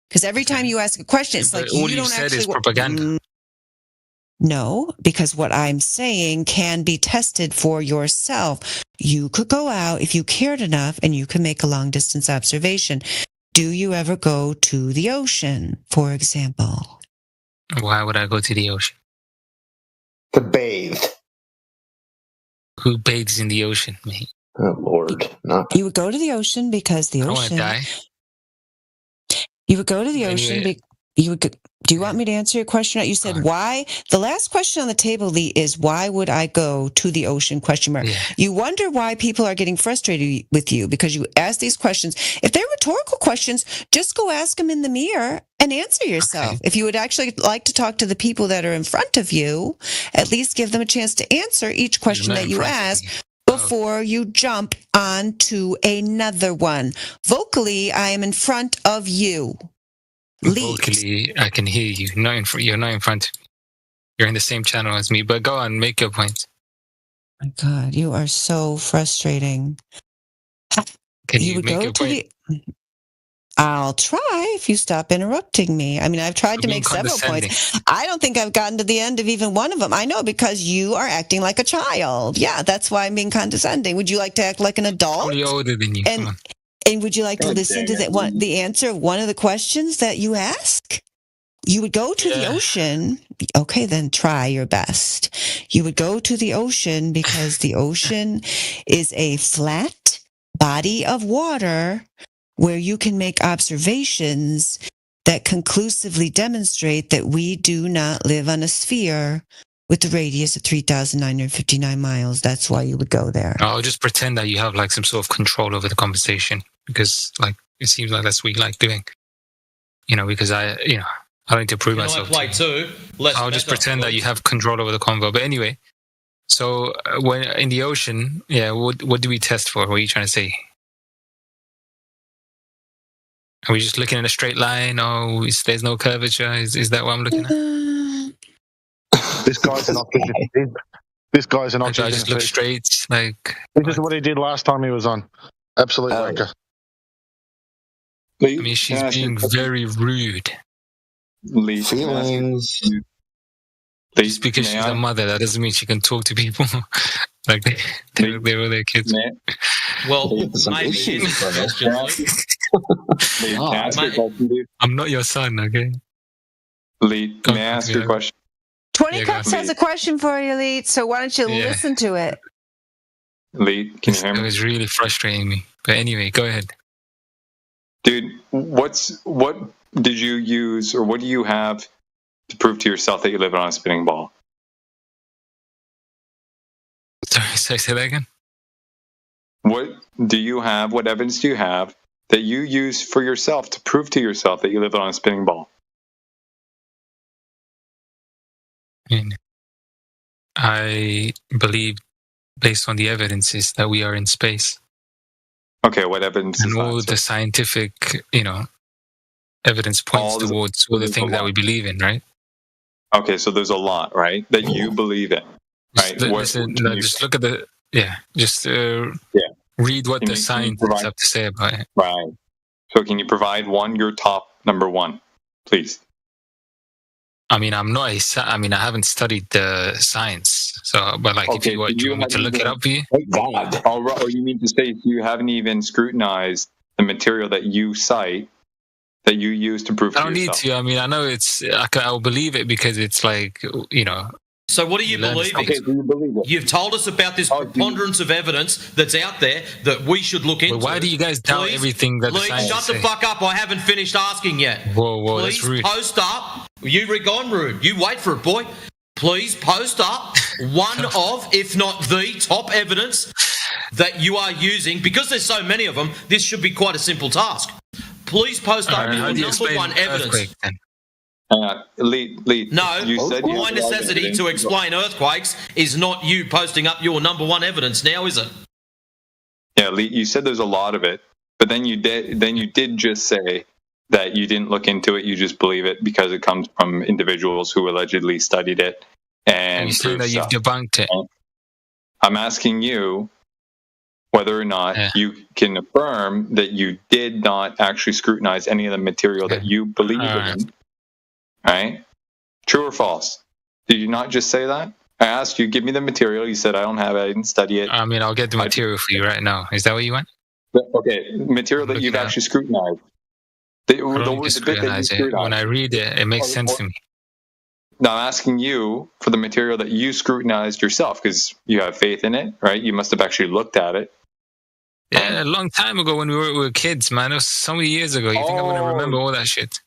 [SPEAKER 7] Because every time you ask a question, it's like
[SPEAKER 11] all
[SPEAKER 7] you don't
[SPEAKER 11] said
[SPEAKER 7] actually.
[SPEAKER 11] Is propaganda.
[SPEAKER 7] No, because what I'm saying can be tested for yourself. You could go out if you cared enough and you can make a long distance observation. Do you ever go to the ocean, for example?
[SPEAKER 11] Why would I go to the ocean?
[SPEAKER 6] To bathe.
[SPEAKER 11] Who bathes in the ocean, mate?
[SPEAKER 6] Oh, Lord.
[SPEAKER 7] You would go to the ocean because the ocean.
[SPEAKER 11] I don't want to die.
[SPEAKER 7] You would go to the ocean Do you want me to answer your question? You said why? The last question on the table, Lee, is why would I go to the ocean? Question mark.
[SPEAKER 11] Yeah.
[SPEAKER 7] You wonder why people are getting frustrated with you because you ask these questions. If they're rhetorical questions, just go ask them in the mirror and answer yourself.
[SPEAKER 11] Okay.
[SPEAKER 7] If you would actually like to talk to the people that are in front of you, at least give them a chance to answer each question that you ask before you jump onto another one. Vocally, I am in front of you.
[SPEAKER 11] Vocally, I can hear you. You're not in front of me. You're in the same channel as me. But go on, make your point.
[SPEAKER 7] My God, you are so frustrating.
[SPEAKER 11] Can you make your point?
[SPEAKER 7] I'll try if you stop interrupting me. I mean, I've tried to make several points. I don't think I've gotten to the end of even one of them. I know, because you are acting like a child. Yeah, that's why I'm being condescending. Would you like to act like an adult?
[SPEAKER 11] Probably older than you. Come on.
[SPEAKER 7] And would you like to listen to the answer of one of the questions that you ask? You would go to the ocean. Okay, then try your best. You would go to the ocean because the ocean is a flat body of water where you can make observations that conclusively demonstrate that we do not live on a sphere with a radius of 3,959 miles. That's why you would go there.
[SPEAKER 11] I'll just pretend that you have like some sort of control over the conversation, because like it seems like that's what you like doing. Because I don't need to prove myself.
[SPEAKER 23] I play too.
[SPEAKER 11] I'll just pretend that you have control over the convo. But anyway, so when in the ocean, what do we test for? What are you trying to say? Are we just looking at a straight line? Oh, there's no curvature. Is that what I'm looking at?
[SPEAKER 8] This guy's an oxygen. This guy's an oxygen.
[SPEAKER 11] I just look straight. Like
[SPEAKER 8] this is what he did last time he was on. Absolute wanker.
[SPEAKER 11] I mean, she's being very rude.
[SPEAKER 3] Feelings.
[SPEAKER 11] Just because she's a mother, that doesn't mean she can talk to people like they were their kids.
[SPEAKER 23] Well, maybe it's
[SPEAKER 11] I'm not your son, okay?
[SPEAKER 17] Lee, may I ask you a question?
[SPEAKER 7] 20 Cups has a question for you, Lee, so why don't you listen to it?
[SPEAKER 17] Lee, can you hear me?
[SPEAKER 11] It was really frustrating me. But anyway, go ahead.
[SPEAKER 17] Dude, what did you use, or what do you have to prove to yourself that you live on a spinning ball?
[SPEAKER 11] Sorry, say that again?
[SPEAKER 17] What evidence do you have that you use for yourself to prove to yourself that you live on a spinning ball?
[SPEAKER 11] I believe, based on the evidences, that we are in space.
[SPEAKER 17] Okay, what evidence
[SPEAKER 11] and
[SPEAKER 17] is
[SPEAKER 11] all
[SPEAKER 17] that?
[SPEAKER 11] The scientific, evidence points towards all the things that we believe in, right?
[SPEAKER 17] Okay, so there's a lot, right, that you believe in, right?
[SPEAKER 11] Just look at read what the scientists have to say about it.
[SPEAKER 17] Right. So can you provide your top number one, please?
[SPEAKER 11] I mean, I haven't studied the science, but like,
[SPEAKER 17] okay,
[SPEAKER 11] if you want me to look it up for you?
[SPEAKER 17] Thank God. Or you mean to say you haven't even scrutinized the material that you cite, that you use to prove to yourself?
[SPEAKER 11] I don't need to. I mean, I know I'll believe it because it's like,
[SPEAKER 23] So what are you believing?
[SPEAKER 17] Okay, do you believe it?
[SPEAKER 23] You've told us about this preponderance of evidence that's out there that we should look into.
[SPEAKER 11] But why do you guys doubt everything that the scientists
[SPEAKER 23] shut
[SPEAKER 11] say?
[SPEAKER 23] the fuck up. I haven't finished asking yet.
[SPEAKER 11] Whoa,
[SPEAKER 23] Please
[SPEAKER 11] that's rude.
[SPEAKER 23] Post up. You gone rude. You wait for it, boy. Please post up one of, if not the top evidence that you are using. Because there's so many of them, this should be quite a simple task. Please post up your number one evidence.
[SPEAKER 17] Lee,
[SPEAKER 23] no,
[SPEAKER 17] you said
[SPEAKER 23] my necessity to explain earthquakes is not you posting up your number one evidence now, is it?
[SPEAKER 17] Yeah, Lee, you said there's a lot of it, but then you did just say that you didn't look into it, you just believe it because it comes from individuals who allegedly studied it. And
[SPEAKER 11] you saying that you've debunked it.
[SPEAKER 17] I'm asking you whether or not you can affirm that you did not actually scrutinize any of the material that you believe in. Right? True or false? Did you not just say that? I asked you, give me the material. You said, I don't have it. I didn't study it.
[SPEAKER 11] I mean, I'll get the material for you right now. Is that what you want?
[SPEAKER 17] Okay, material that you've actually scrutinized.
[SPEAKER 11] When I read it, it makes sense to me.
[SPEAKER 17] Now, I'm asking you for the material that you scrutinized yourself because you have faith in it, right? You must have actually looked at it.
[SPEAKER 11] Yeah, a long time ago when we were kids, man. It was so many years ago. You think I'm going to remember all that shit?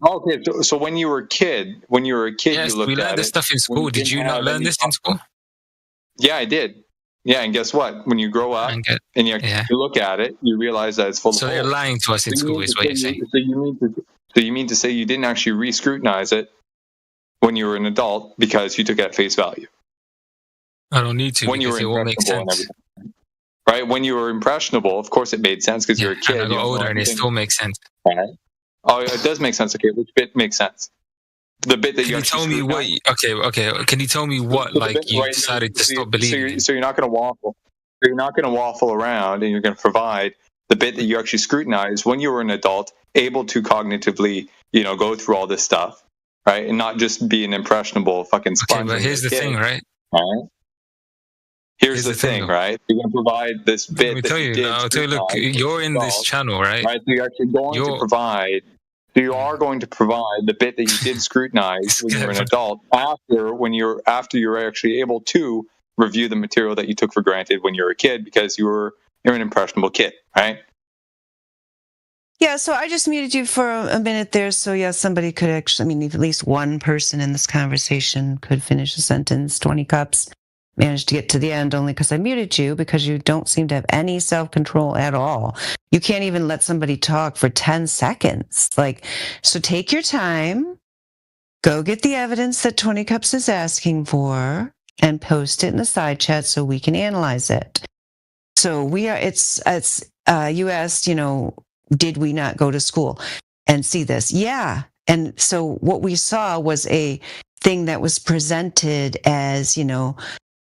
[SPEAKER 17] Okay, so when you were a kid,
[SPEAKER 11] Yes,
[SPEAKER 17] you looked
[SPEAKER 11] we learned
[SPEAKER 17] at
[SPEAKER 11] this
[SPEAKER 17] it.
[SPEAKER 11] stuff in
[SPEAKER 17] when
[SPEAKER 11] school. Did
[SPEAKER 17] didn't
[SPEAKER 11] you not
[SPEAKER 17] have
[SPEAKER 11] learn
[SPEAKER 17] any
[SPEAKER 11] this in school?
[SPEAKER 17] Yeah, I did. Yeah, and guess what? When you grow up and you look at it, you realize that it's full
[SPEAKER 11] So
[SPEAKER 17] of
[SPEAKER 11] they're
[SPEAKER 17] holes.
[SPEAKER 11] lying to us in school, is what you're saying.
[SPEAKER 17] So you mean to say you didn't actually re-scrutinize it when you were an adult because you took it at face value?
[SPEAKER 11] I don't need to
[SPEAKER 17] When you
[SPEAKER 11] because
[SPEAKER 17] were
[SPEAKER 11] it all makes
[SPEAKER 17] impressionable and
[SPEAKER 11] sense.
[SPEAKER 17] everything. Right? When you were impressionable, of course it made sense because you're a kid.
[SPEAKER 11] And I
[SPEAKER 17] you
[SPEAKER 11] got
[SPEAKER 17] don't know
[SPEAKER 11] older and it
[SPEAKER 17] everything.
[SPEAKER 11] still makes sense.
[SPEAKER 17] Right? Oh, it does make sense. Okay, which bit makes sense? The bit that
[SPEAKER 11] Can
[SPEAKER 17] you
[SPEAKER 11] you
[SPEAKER 17] actually
[SPEAKER 11] tell me what? Okay. Can you tell me what
[SPEAKER 17] So the bit
[SPEAKER 11] you
[SPEAKER 17] right now,
[SPEAKER 11] decided to stop believing in?
[SPEAKER 17] So you're not going to waffle. You're not going to waffle around, and you're going to provide the bit that you actually scrutinize when you were an adult, able to cognitively, go through all this stuff, right, and not just be an impressionable fucking sponge.
[SPEAKER 11] Okay, but here's the thing, right?
[SPEAKER 17] Right. Here's the thing, right? You're going to provide this bit that you did.
[SPEAKER 11] I'll tell you. Look, you're in this channel, right?
[SPEAKER 17] Right. So you're actually going to provide. So you are going to provide the bit that you did scrutinize when you were an adult after you're actually able to review the material that you took for granted when you were a kid because you're an impressionable kid, right?
[SPEAKER 7] Yeah, so I just muted you for a minute there. So, yeah, somebody could actually, at least one person in this conversation could finish a sentence. 20 cups managed to get to the end only because I muted you because you don't seem to have any self-control at all. You can't even let somebody talk for 10 seconds. So take your time, go get the evidence that 20 cups is asking for and post it in the side chat so we can analyze it. So you asked, did we not go to school and see this? Yeah. And so what we saw was a thing that was presented as,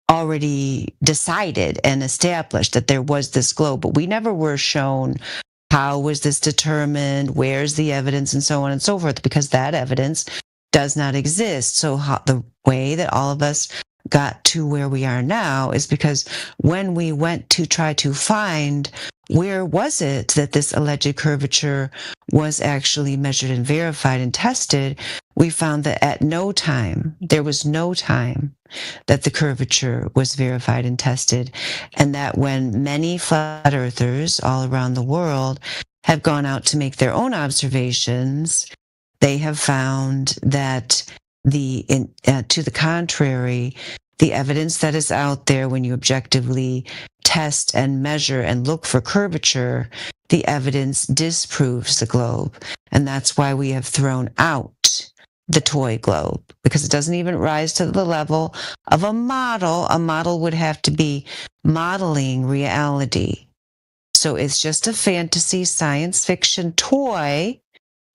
[SPEAKER 7] already decided and established that there was this globe, but we never were shown how was this determined, where's the evidence, and so on and so forth, because that evidence does not exist. So the way that all of us got to where we are now is because when we went to try to find where was it that this alleged curvature was actually measured and verified and tested, we found that there was no time that the curvature was verified and tested, and that when many flat earthers all around the world have gone out to make their own observations, they have found that to the contrary, the evidence that is out there when you objectively test and measure and look for curvature, the evidence disproves the globe. And that's why we have thrown out the toy globe, because it doesn't even rise to the level of a model. A model would have to be modeling reality. So it's just a fantasy science fiction toy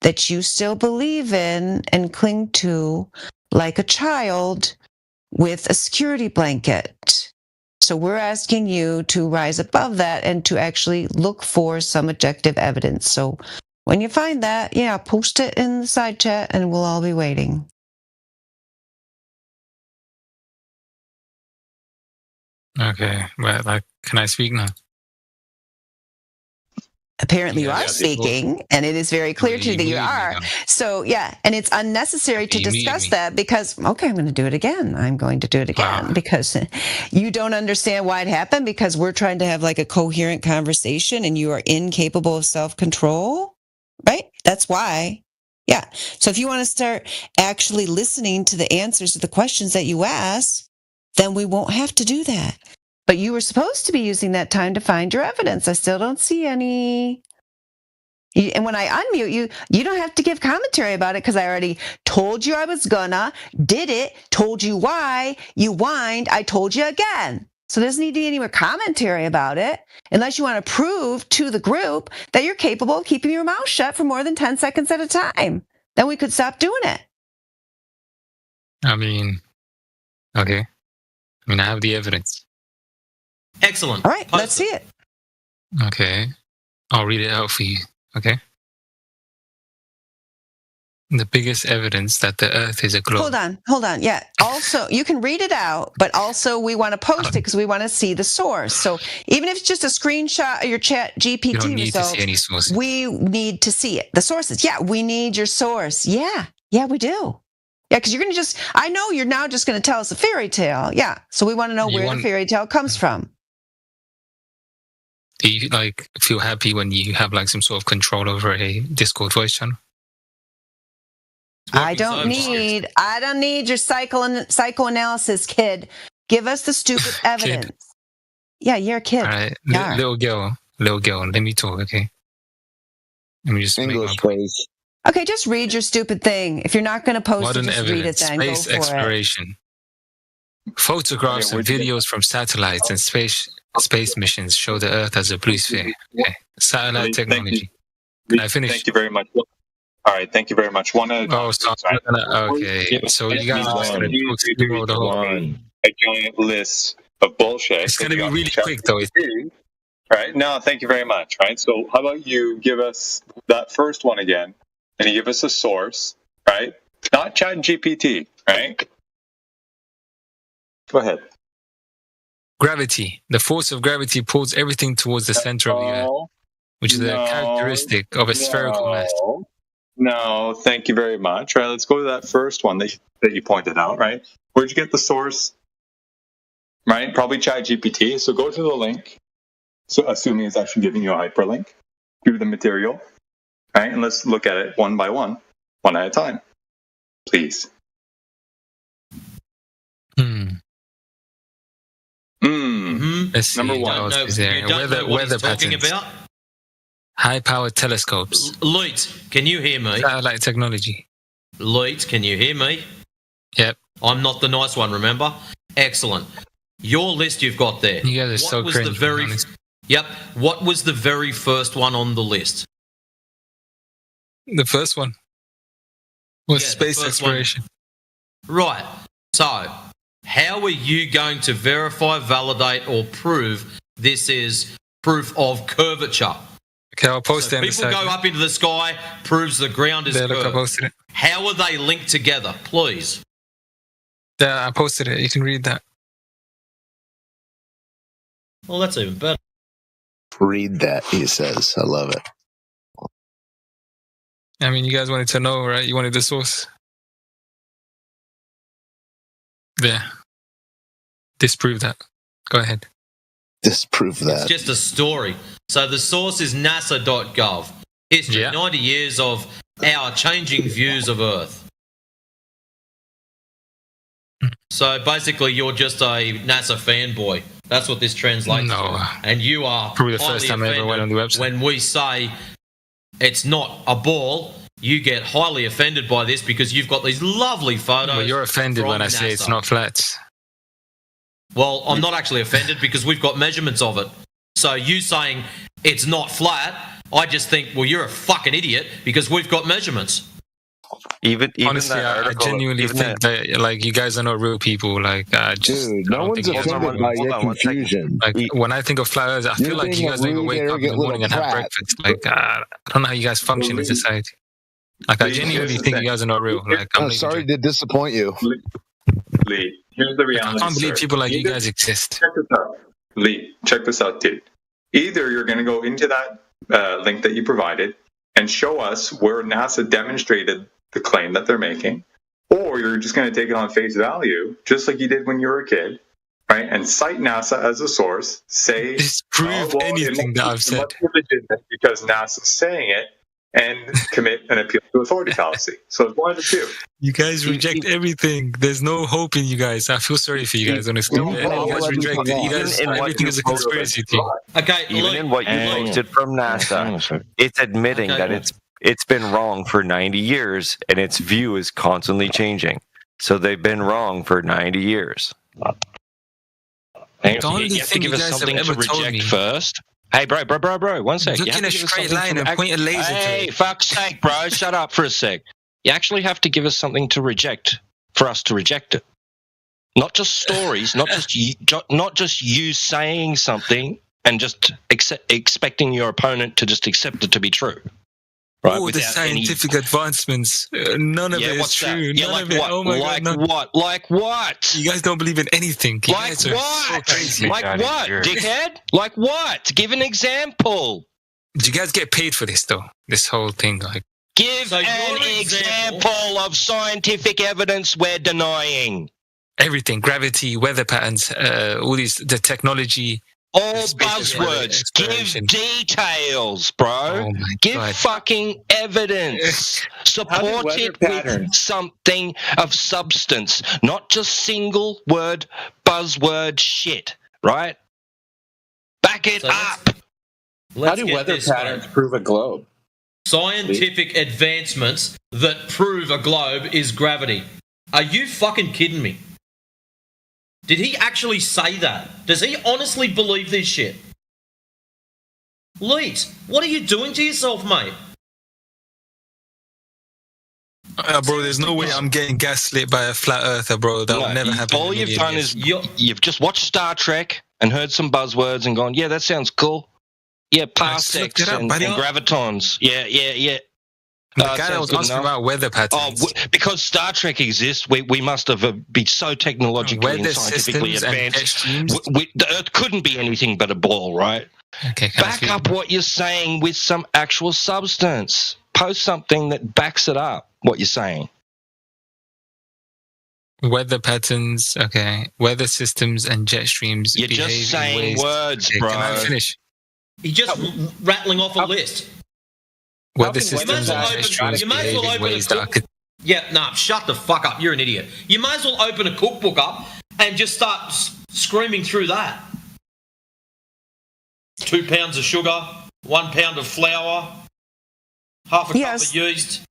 [SPEAKER 7] that you still believe in and cling to like a child with a security blanket. So we're asking you to rise above that and to actually look for some objective evidence. So when you find that, post it in the side chat and we'll all be waiting.
[SPEAKER 11] Okay, well, can I speak now?
[SPEAKER 7] Apparently you are speaking, and it is very clear to you that you are. So, and it's unnecessary to discuss that because, I'm going to do it again. I'm going to do it again because you don't understand why it happened, because we're trying to have like a coherent conversation and you are incapable of self-control, right? That's why. Yeah. So if you want to start actually listening to the answers to the questions that you ask, then we won't have to do that. But you were supposed to be using that time to find your evidence. I still don't see any. And when I unmute you, you don't have to give commentary about it because I already told you I was gonna, did it, told you why, you whined, I told you again. So there doesn't need to be any more commentary about it unless you want to prove to the group that you're capable of keeping your mouth shut for more than 10 seconds at a time. Then we could stop doing it.
[SPEAKER 11] Okay. I have the evidence.
[SPEAKER 23] Excellent.
[SPEAKER 7] All right, let's see it.
[SPEAKER 11] Okay. I'll read it out for you. Okay. The biggest evidence that the Earth is a globe.
[SPEAKER 7] Hold on. Yeah. Also, you can read it out, but also we want to post it because we want to see the source. So even if it's just a screenshot of your chat GPT results,
[SPEAKER 11] to see any sources.
[SPEAKER 7] We need to see it. The sources. Yeah, we need your source. Yeah, we do. Yeah, because you're going to I know you're now just going to tell us a fairy tale. Yeah. So we want to know where the fairy tale comes from.
[SPEAKER 11] Do you feel happy when you have some sort of control over a Discord voice channel?
[SPEAKER 19] I don't need your psychoanalysis, kid. Give us the stupid evidence. Yeah, you're a kid.
[SPEAKER 11] All right,
[SPEAKER 19] Yeah.
[SPEAKER 11] little girl, let me talk, okay? Let me just
[SPEAKER 3] English, please.
[SPEAKER 19] Okay, just read your stupid thing. If you're not going to post
[SPEAKER 11] Modern
[SPEAKER 19] it, just read it
[SPEAKER 11] evidence,
[SPEAKER 19] then.
[SPEAKER 11] space
[SPEAKER 19] Go for
[SPEAKER 11] exploration. Photographs and videos from satellites and space missions show the Earth as a blue sphere. Okay. Satellite technology. Can I finish?
[SPEAKER 17] Thank you very much. All right, thank you very much. One at a time.
[SPEAKER 11] Okay, so you guys are going to talk through the whole
[SPEAKER 17] a giant list of bullshit.
[SPEAKER 11] It's going to be really quick, though.
[SPEAKER 17] Right? No, thank you very much. Right? So how about you give us that first one again, and you give us a source, right? Not ChatGPT, right? Go ahead.
[SPEAKER 11] Gravity. The force of gravity pulls everything towards the center of the Earth, which is a characteristic of a spherical mass.
[SPEAKER 17] No, thank you very much. Right, let's go to that first one that you pointed out, right? Where'd you get the source? Right? Probably ChatGPT. So go to the link. So assuming it's actually giving you a hyperlink to the material. Right? And let's look at it one by one at a time. Please.
[SPEAKER 11] Let's see.
[SPEAKER 17] Number one.
[SPEAKER 11] Weather patterns. High-powered telescopes.
[SPEAKER 23] Lloyd, can you hear me?
[SPEAKER 11] Satellite technology.
[SPEAKER 23] Lloyd, can you hear me?
[SPEAKER 11] Yep.
[SPEAKER 23] I'm not the nice one, remember? Excellent. Your list you've got there.
[SPEAKER 11] You guys are so cringe.
[SPEAKER 23] Yep. What was the very first one on the list?
[SPEAKER 11] The first one was space exploration.
[SPEAKER 23] Right. So, how are you going to verify, validate, or prove this is proof of curvature?
[SPEAKER 11] Okay, I'll post it.
[SPEAKER 23] People go up into the sky, proves the ground is curved.
[SPEAKER 11] I posted it.
[SPEAKER 23] How are they linked together, please?
[SPEAKER 11] Yeah, I posted it. You can read that.
[SPEAKER 23] Well, that's even better.
[SPEAKER 3] Read that, he says. I love it.
[SPEAKER 11] I mean, you guys wanted to know, right? You wanted the source. Yeah. Disprove that. Go ahead.
[SPEAKER 3] Disprove that.
[SPEAKER 23] It's just a story. So the source is nasa.gov. History, 90 years of our changing views of Earth. So basically, you're just a NASA fanboy. That's what this translates to. And you are
[SPEAKER 11] probably the first time I ever went on the website.
[SPEAKER 23] When we say it's not a ball, you get highly offended by this because you've got these lovely photos.
[SPEAKER 11] Well, you're offended when I say it's not flat.
[SPEAKER 23] Well, I'm not actually offended because we've got measurements of it. So you saying it's not flat, I just think, well, you're a fucking idiot because we've got measurements.
[SPEAKER 11] Even honestly, I genuinely think that like you guys are not real people. Like,
[SPEAKER 3] dude, no one's offended by your confusion.
[SPEAKER 11] Like when I think of flat Earth, I feel like you guys don't even wake up in the morning and have breakfast. Like, I don't know how you guys function in society. Like, I genuinely think you guys are not real. Like,
[SPEAKER 3] I'm sorry to disappoint you.
[SPEAKER 17] Lee, here's the reality.
[SPEAKER 11] I can't believe people like you guys exist.
[SPEAKER 17] Check this out. Lee, check this out, dude. Either you're going to go into that link that you provided and show us where NASA demonstrated the claim that they're making, or you're just going to take it on face value, just like you did when you were a kid, right? And cite NASA as a source, say
[SPEAKER 11] disprove anything that I've said
[SPEAKER 17] because NASA's saying it, and commit an appeal to authority fallacy. So it's one of the two.
[SPEAKER 11] You guys reject everything. There's no hope in you guys. I feel sorry for you guys, honestly. You guys reject it. You guys, everything is a conspiracy theory.
[SPEAKER 23] Okay,
[SPEAKER 21] even in what you posted from NASA, it's admitting that it's been wrong for 90 years, and its view is constantly changing. So they've been wrong for 90 years.
[SPEAKER 5] You have to give us something to reject first. Hey, bro, 1 sec.
[SPEAKER 11] Look in a straight line and point a laser to it.
[SPEAKER 5] Hey, fuck's sake, bro, shut up for a sec. You actually have to give us something to reject for us to reject it. Not just stories, not just you saying something and just expecting your opponent to just accept it to be true. Right,
[SPEAKER 11] all the scientific advancements, none of it is true.
[SPEAKER 5] Yeah,
[SPEAKER 11] none of it. Oh my God,
[SPEAKER 5] what? Like what?
[SPEAKER 11] You guys don't believe in anything. You
[SPEAKER 5] like what? So like what, dickhead? Like what? Give an example.
[SPEAKER 11] Do you guys get paid for this, though? This whole thing, like.
[SPEAKER 5] Give an example of scientific evidence we're denying.
[SPEAKER 11] Everything, gravity, weather patterns, all these, the technology,
[SPEAKER 5] All buzzwords. Give details, bro. Give fucking evidence. Support it with something of substance, not just single word buzzword shit, right? Back it up.
[SPEAKER 12] How do weather patterns prove a globe?
[SPEAKER 23] Scientific advancements that prove a globe is gravity. Are you fucking kidding me? Did he actually say that? Does he honestly believe this shit? Leet, what are you doing to yourself, mate?
[SPEAKER 11] Bro, there's no way I'm getting gaslit by a flat earther, bro. That will never happen.
[SPEAKER 5] All you've done is you've just watched Star Trek and heard some buzzwords and gone, yeah, that sounds cool. Yeah, parsecs and gravitons. Yeah.
[SPEAKER 11] The guy that was asking about weather patterns.
[SPEAKER 5] Because Star Trek exists, we must have been so technologically and scientifically advanced. The Earth couldn't be anything but a ball, right?
[SPEAKER 11] Okay,
[SPEAKER 5] back up what you're saying with some actual substance. Post something that backs it up, what you're saying.
[SPEAKER 11] Weather patterns, okay. Weather systems and jet streams.
[SPEAKER 5] You're just saying words, bro.
[SPEAKER 11] Can I finish?
[SPEAKER 23] He's just rattling off a list.
[SPEAKER 11] Weather systems and jet streams behave in ways that could...
[SPEAKER 23] Yeah, nah, shut the fuck up. You're an idiot. You may as well open a cookbook up and just start screaming through that. 2 pounds of sugar, 1 pound of flour, half a cup of yeast.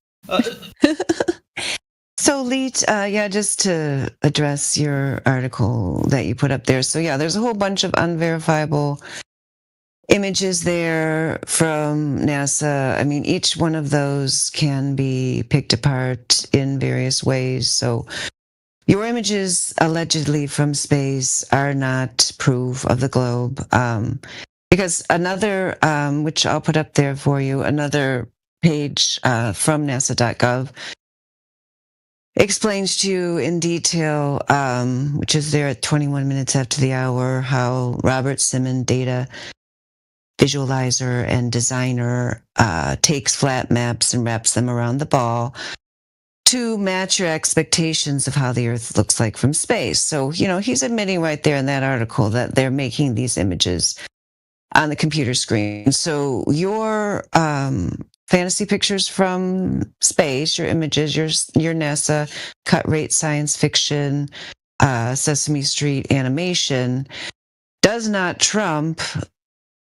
[SPEAKER 19] So, Leet, just to address your article that you put up there. So, yeah, there's a whole bunch of unverifiable images there from NASA. I mean, each one of those can be picked apart in various ways. So, your images allegedly from space are not proof of the globe. Because another, which I'll put up there for you, another page from nasa.gov explains to you in detail, which is there at 21 minutes after the hour, how Robert Simon, data visualizer and designer, takes flat maps and wraps them around the ball to match your expectations of how the Earth looks like from space. So, he's admitting right there in that article that they're making these images on the computer screen. So your fantasy pictures from space, your images, your NASA cut rate science fiction, Sesame Street animation does not trump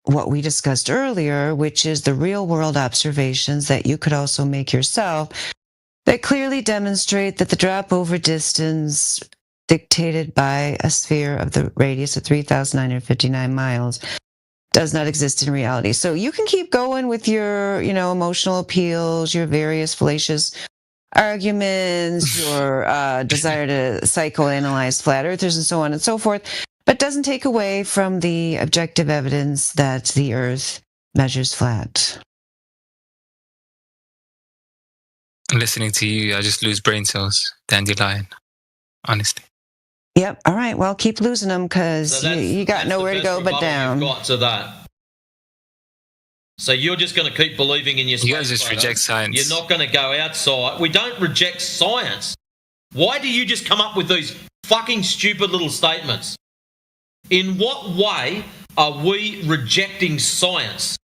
[SPEAKER 19] what we discussed earlier, which is the real world observations that you could also make yourself that clearly demonstrate that the drop over distance dictated by a sphere of the radius of 3,959 miles does not exist in reality. So you can keep going with your, emotional appeals, your various fallacious arguments, your desire to psychoanalyze flat earthers and so on and so forth, but doesn't take away from the objective evidence that the Earth measures flat.
[SPEAKER 11] Listening to you, I just lose brain cells. Dandelion, honestly.
[SPEAKER 19] Yep. All right. Well, keep losing them because you got nowhere to go but down.
[SPEAKER 23] Got to that. So you're just going to keep believing in your.
[SPEAKER 11] You guys just reject science.
[SPEAKER 23] You're not going to go outside. We don't reject science. Why do you just come up with these fucking stupid little statements? In what way are we rejecting science?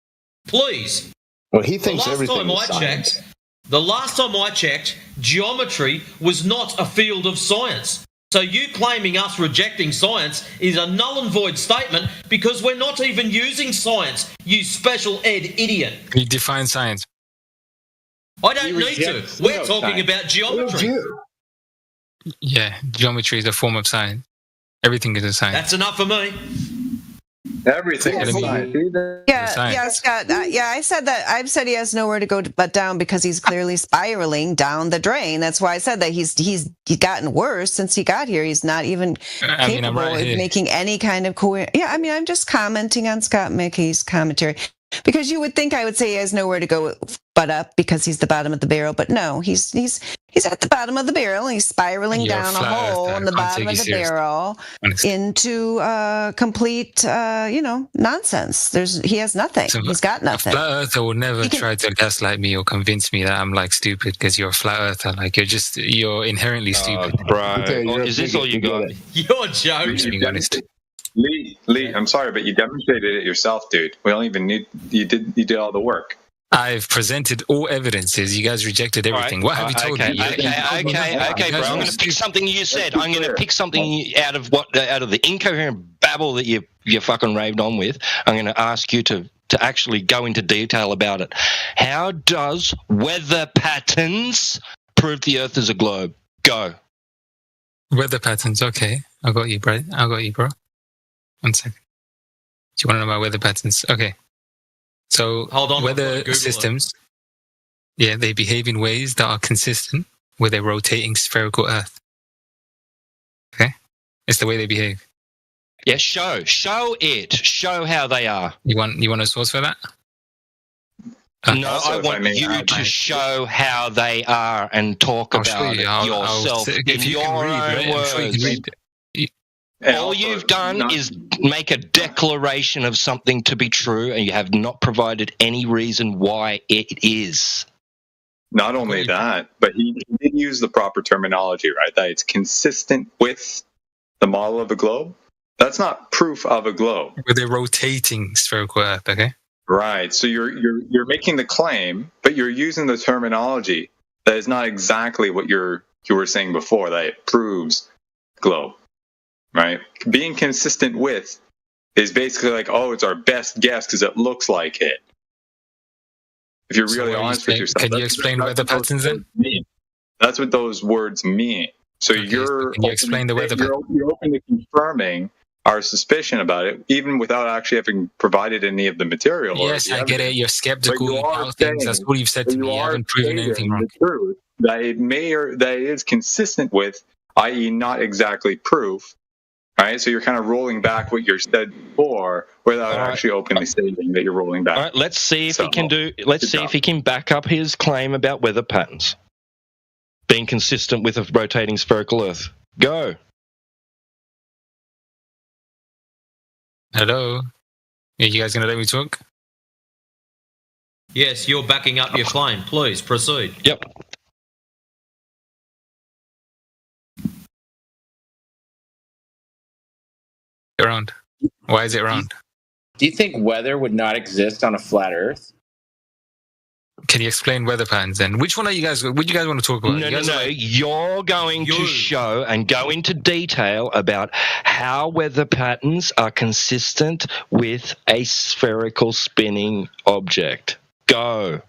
[SPEAKER 23] Please.
[SPEAKER 6] Well, he thinks everything is science.
[SPEAKER 23] The last time I checked, geometry was not a field of science. So you claiming us rejecting science is a null and void statement because we're not even using science, you special ed idiot.
[SPEAKER 11] You define science.
[SPEAKER 23] I don't need to. We're talking about geometry.
[SPEAKER 11] Yeah, geometry is a form of science. Everything is a science.
[SPEAKER 23] That's enough for me.
[SPEAKER 10] Everything is science.
[SPEAKER 19] Yeah, Scott. I said that. I've said he has nowhere to go but down because he's clearly spiraling down the drain. That's why I said that he's gotten worse since he got here. He's not even capable of making any kind of coherent. Yeah, I'm just commenting on Scott Mickey's commentary because you would think I would say he has nowhere to go but up because he's the bottom of the barrel, but no, he's at the bottom of the barrel and he's spiraling down a hole in the bottom of the barrel into complete nonsense. He has nothing. He's got nothing.
[SPEAKER 11] A flat earther will never try to gaslight me or convince me that I'm stupid because you're a flat earther. Like you're inherently stupid.
[SPEAKER 5] Bro, is this all you got?
[SPEAKER 23] You're joking.
[SPEAKER 10] Lee,
[SPEAKER 17] Lee, I'm sorry, but you demonstrated it yourself, dude. We don't even need you did all the work.
[SPEAKER 11] I've presented all evidences. You guys rejected everything. What have you told me?
[SPEAKER 5] Okay, bro. I'm going to pick something you said. I'm going to pick something out of the incoherent babble that you fucking raved on with. I'm going to ask you to actually go into detail about it. How does weather patterns prove the Earth is a globe? Go.
[SPEAKER 11] Weather patterns. Okay, I got you, bro. 1 second. Do you want to know about weather patterns? Okay. So
[SPEAKER 23] hold on,
[SPEAKER 11] weather systems, they behave in ways that are consistent with a rotating spherical Earth. Okay? It's the way they behave.
[SPEAKER 5] Yeah, show it. Show how they are.
[SPEAKER 11] You want a source for that?
[SPEAKER 5] No, I want you to show how they are and talk about it yourself in your own words. All you've done is make a declaration of something to be true, and you have not provided any reason why it is.
[SPEAKER 17] Not only that, but he did use the proper terminology, right? That it's consistent with the model of a globe. That's not proof of a globe.
[SPEAKER 11] With a rotating spherical Earth, okay?
[SPEAKER 17] Right. So you're making the claim, but you're using the terminology that is not exactly what you were saying before, that it proves globe. Right? Being consistent with is basically like, oh, it's our best guess because it looks like it. If you're really honest with yourself.
[SPEAKER 11] Can you explain weather patterns then?
[SPEAKER 17] That's what those words mean. So
[SPEAKER 11] can you explain the weather patterns?
[SPEAKER 17] You're open to confirming our suspicion about it, even without actually having provided any of the material.
[SPEAKER 11] Yes, I get it. You're skeptical about things. That's what you've said to me. You haven't proven anything wrong.
[SPEAKER 17] The truth that it may or that it is consistent with, i.e., not exactly proof. Right, so you're kind of rolling back what you said before without actually openly stating that you're rolling back.
[SPEAKER 5] All right, let's see if he can if he can back up his claim about weather patterns being consistent with a rotating spherical Earth. Go.
[SPEAKER 11] Hello, are you guys gonna let me talk?
[SPEAKER 23] Yes, you're backing up your claim. Please proceed.
[SPEAKER 5] Yep.
[SPEAKER 11] Round. Why is it round?
[SPEAKER 12] Do you think weather would not exist on a flat Earth?
[SPEAKER 11] Can you explain weather patterns then? Which one are you guys? What do you guys want to talk about?
[SPEAKER 5] No. You're going to show and go into detail about how weather patterns are consistent with a spherical spinning object. Go.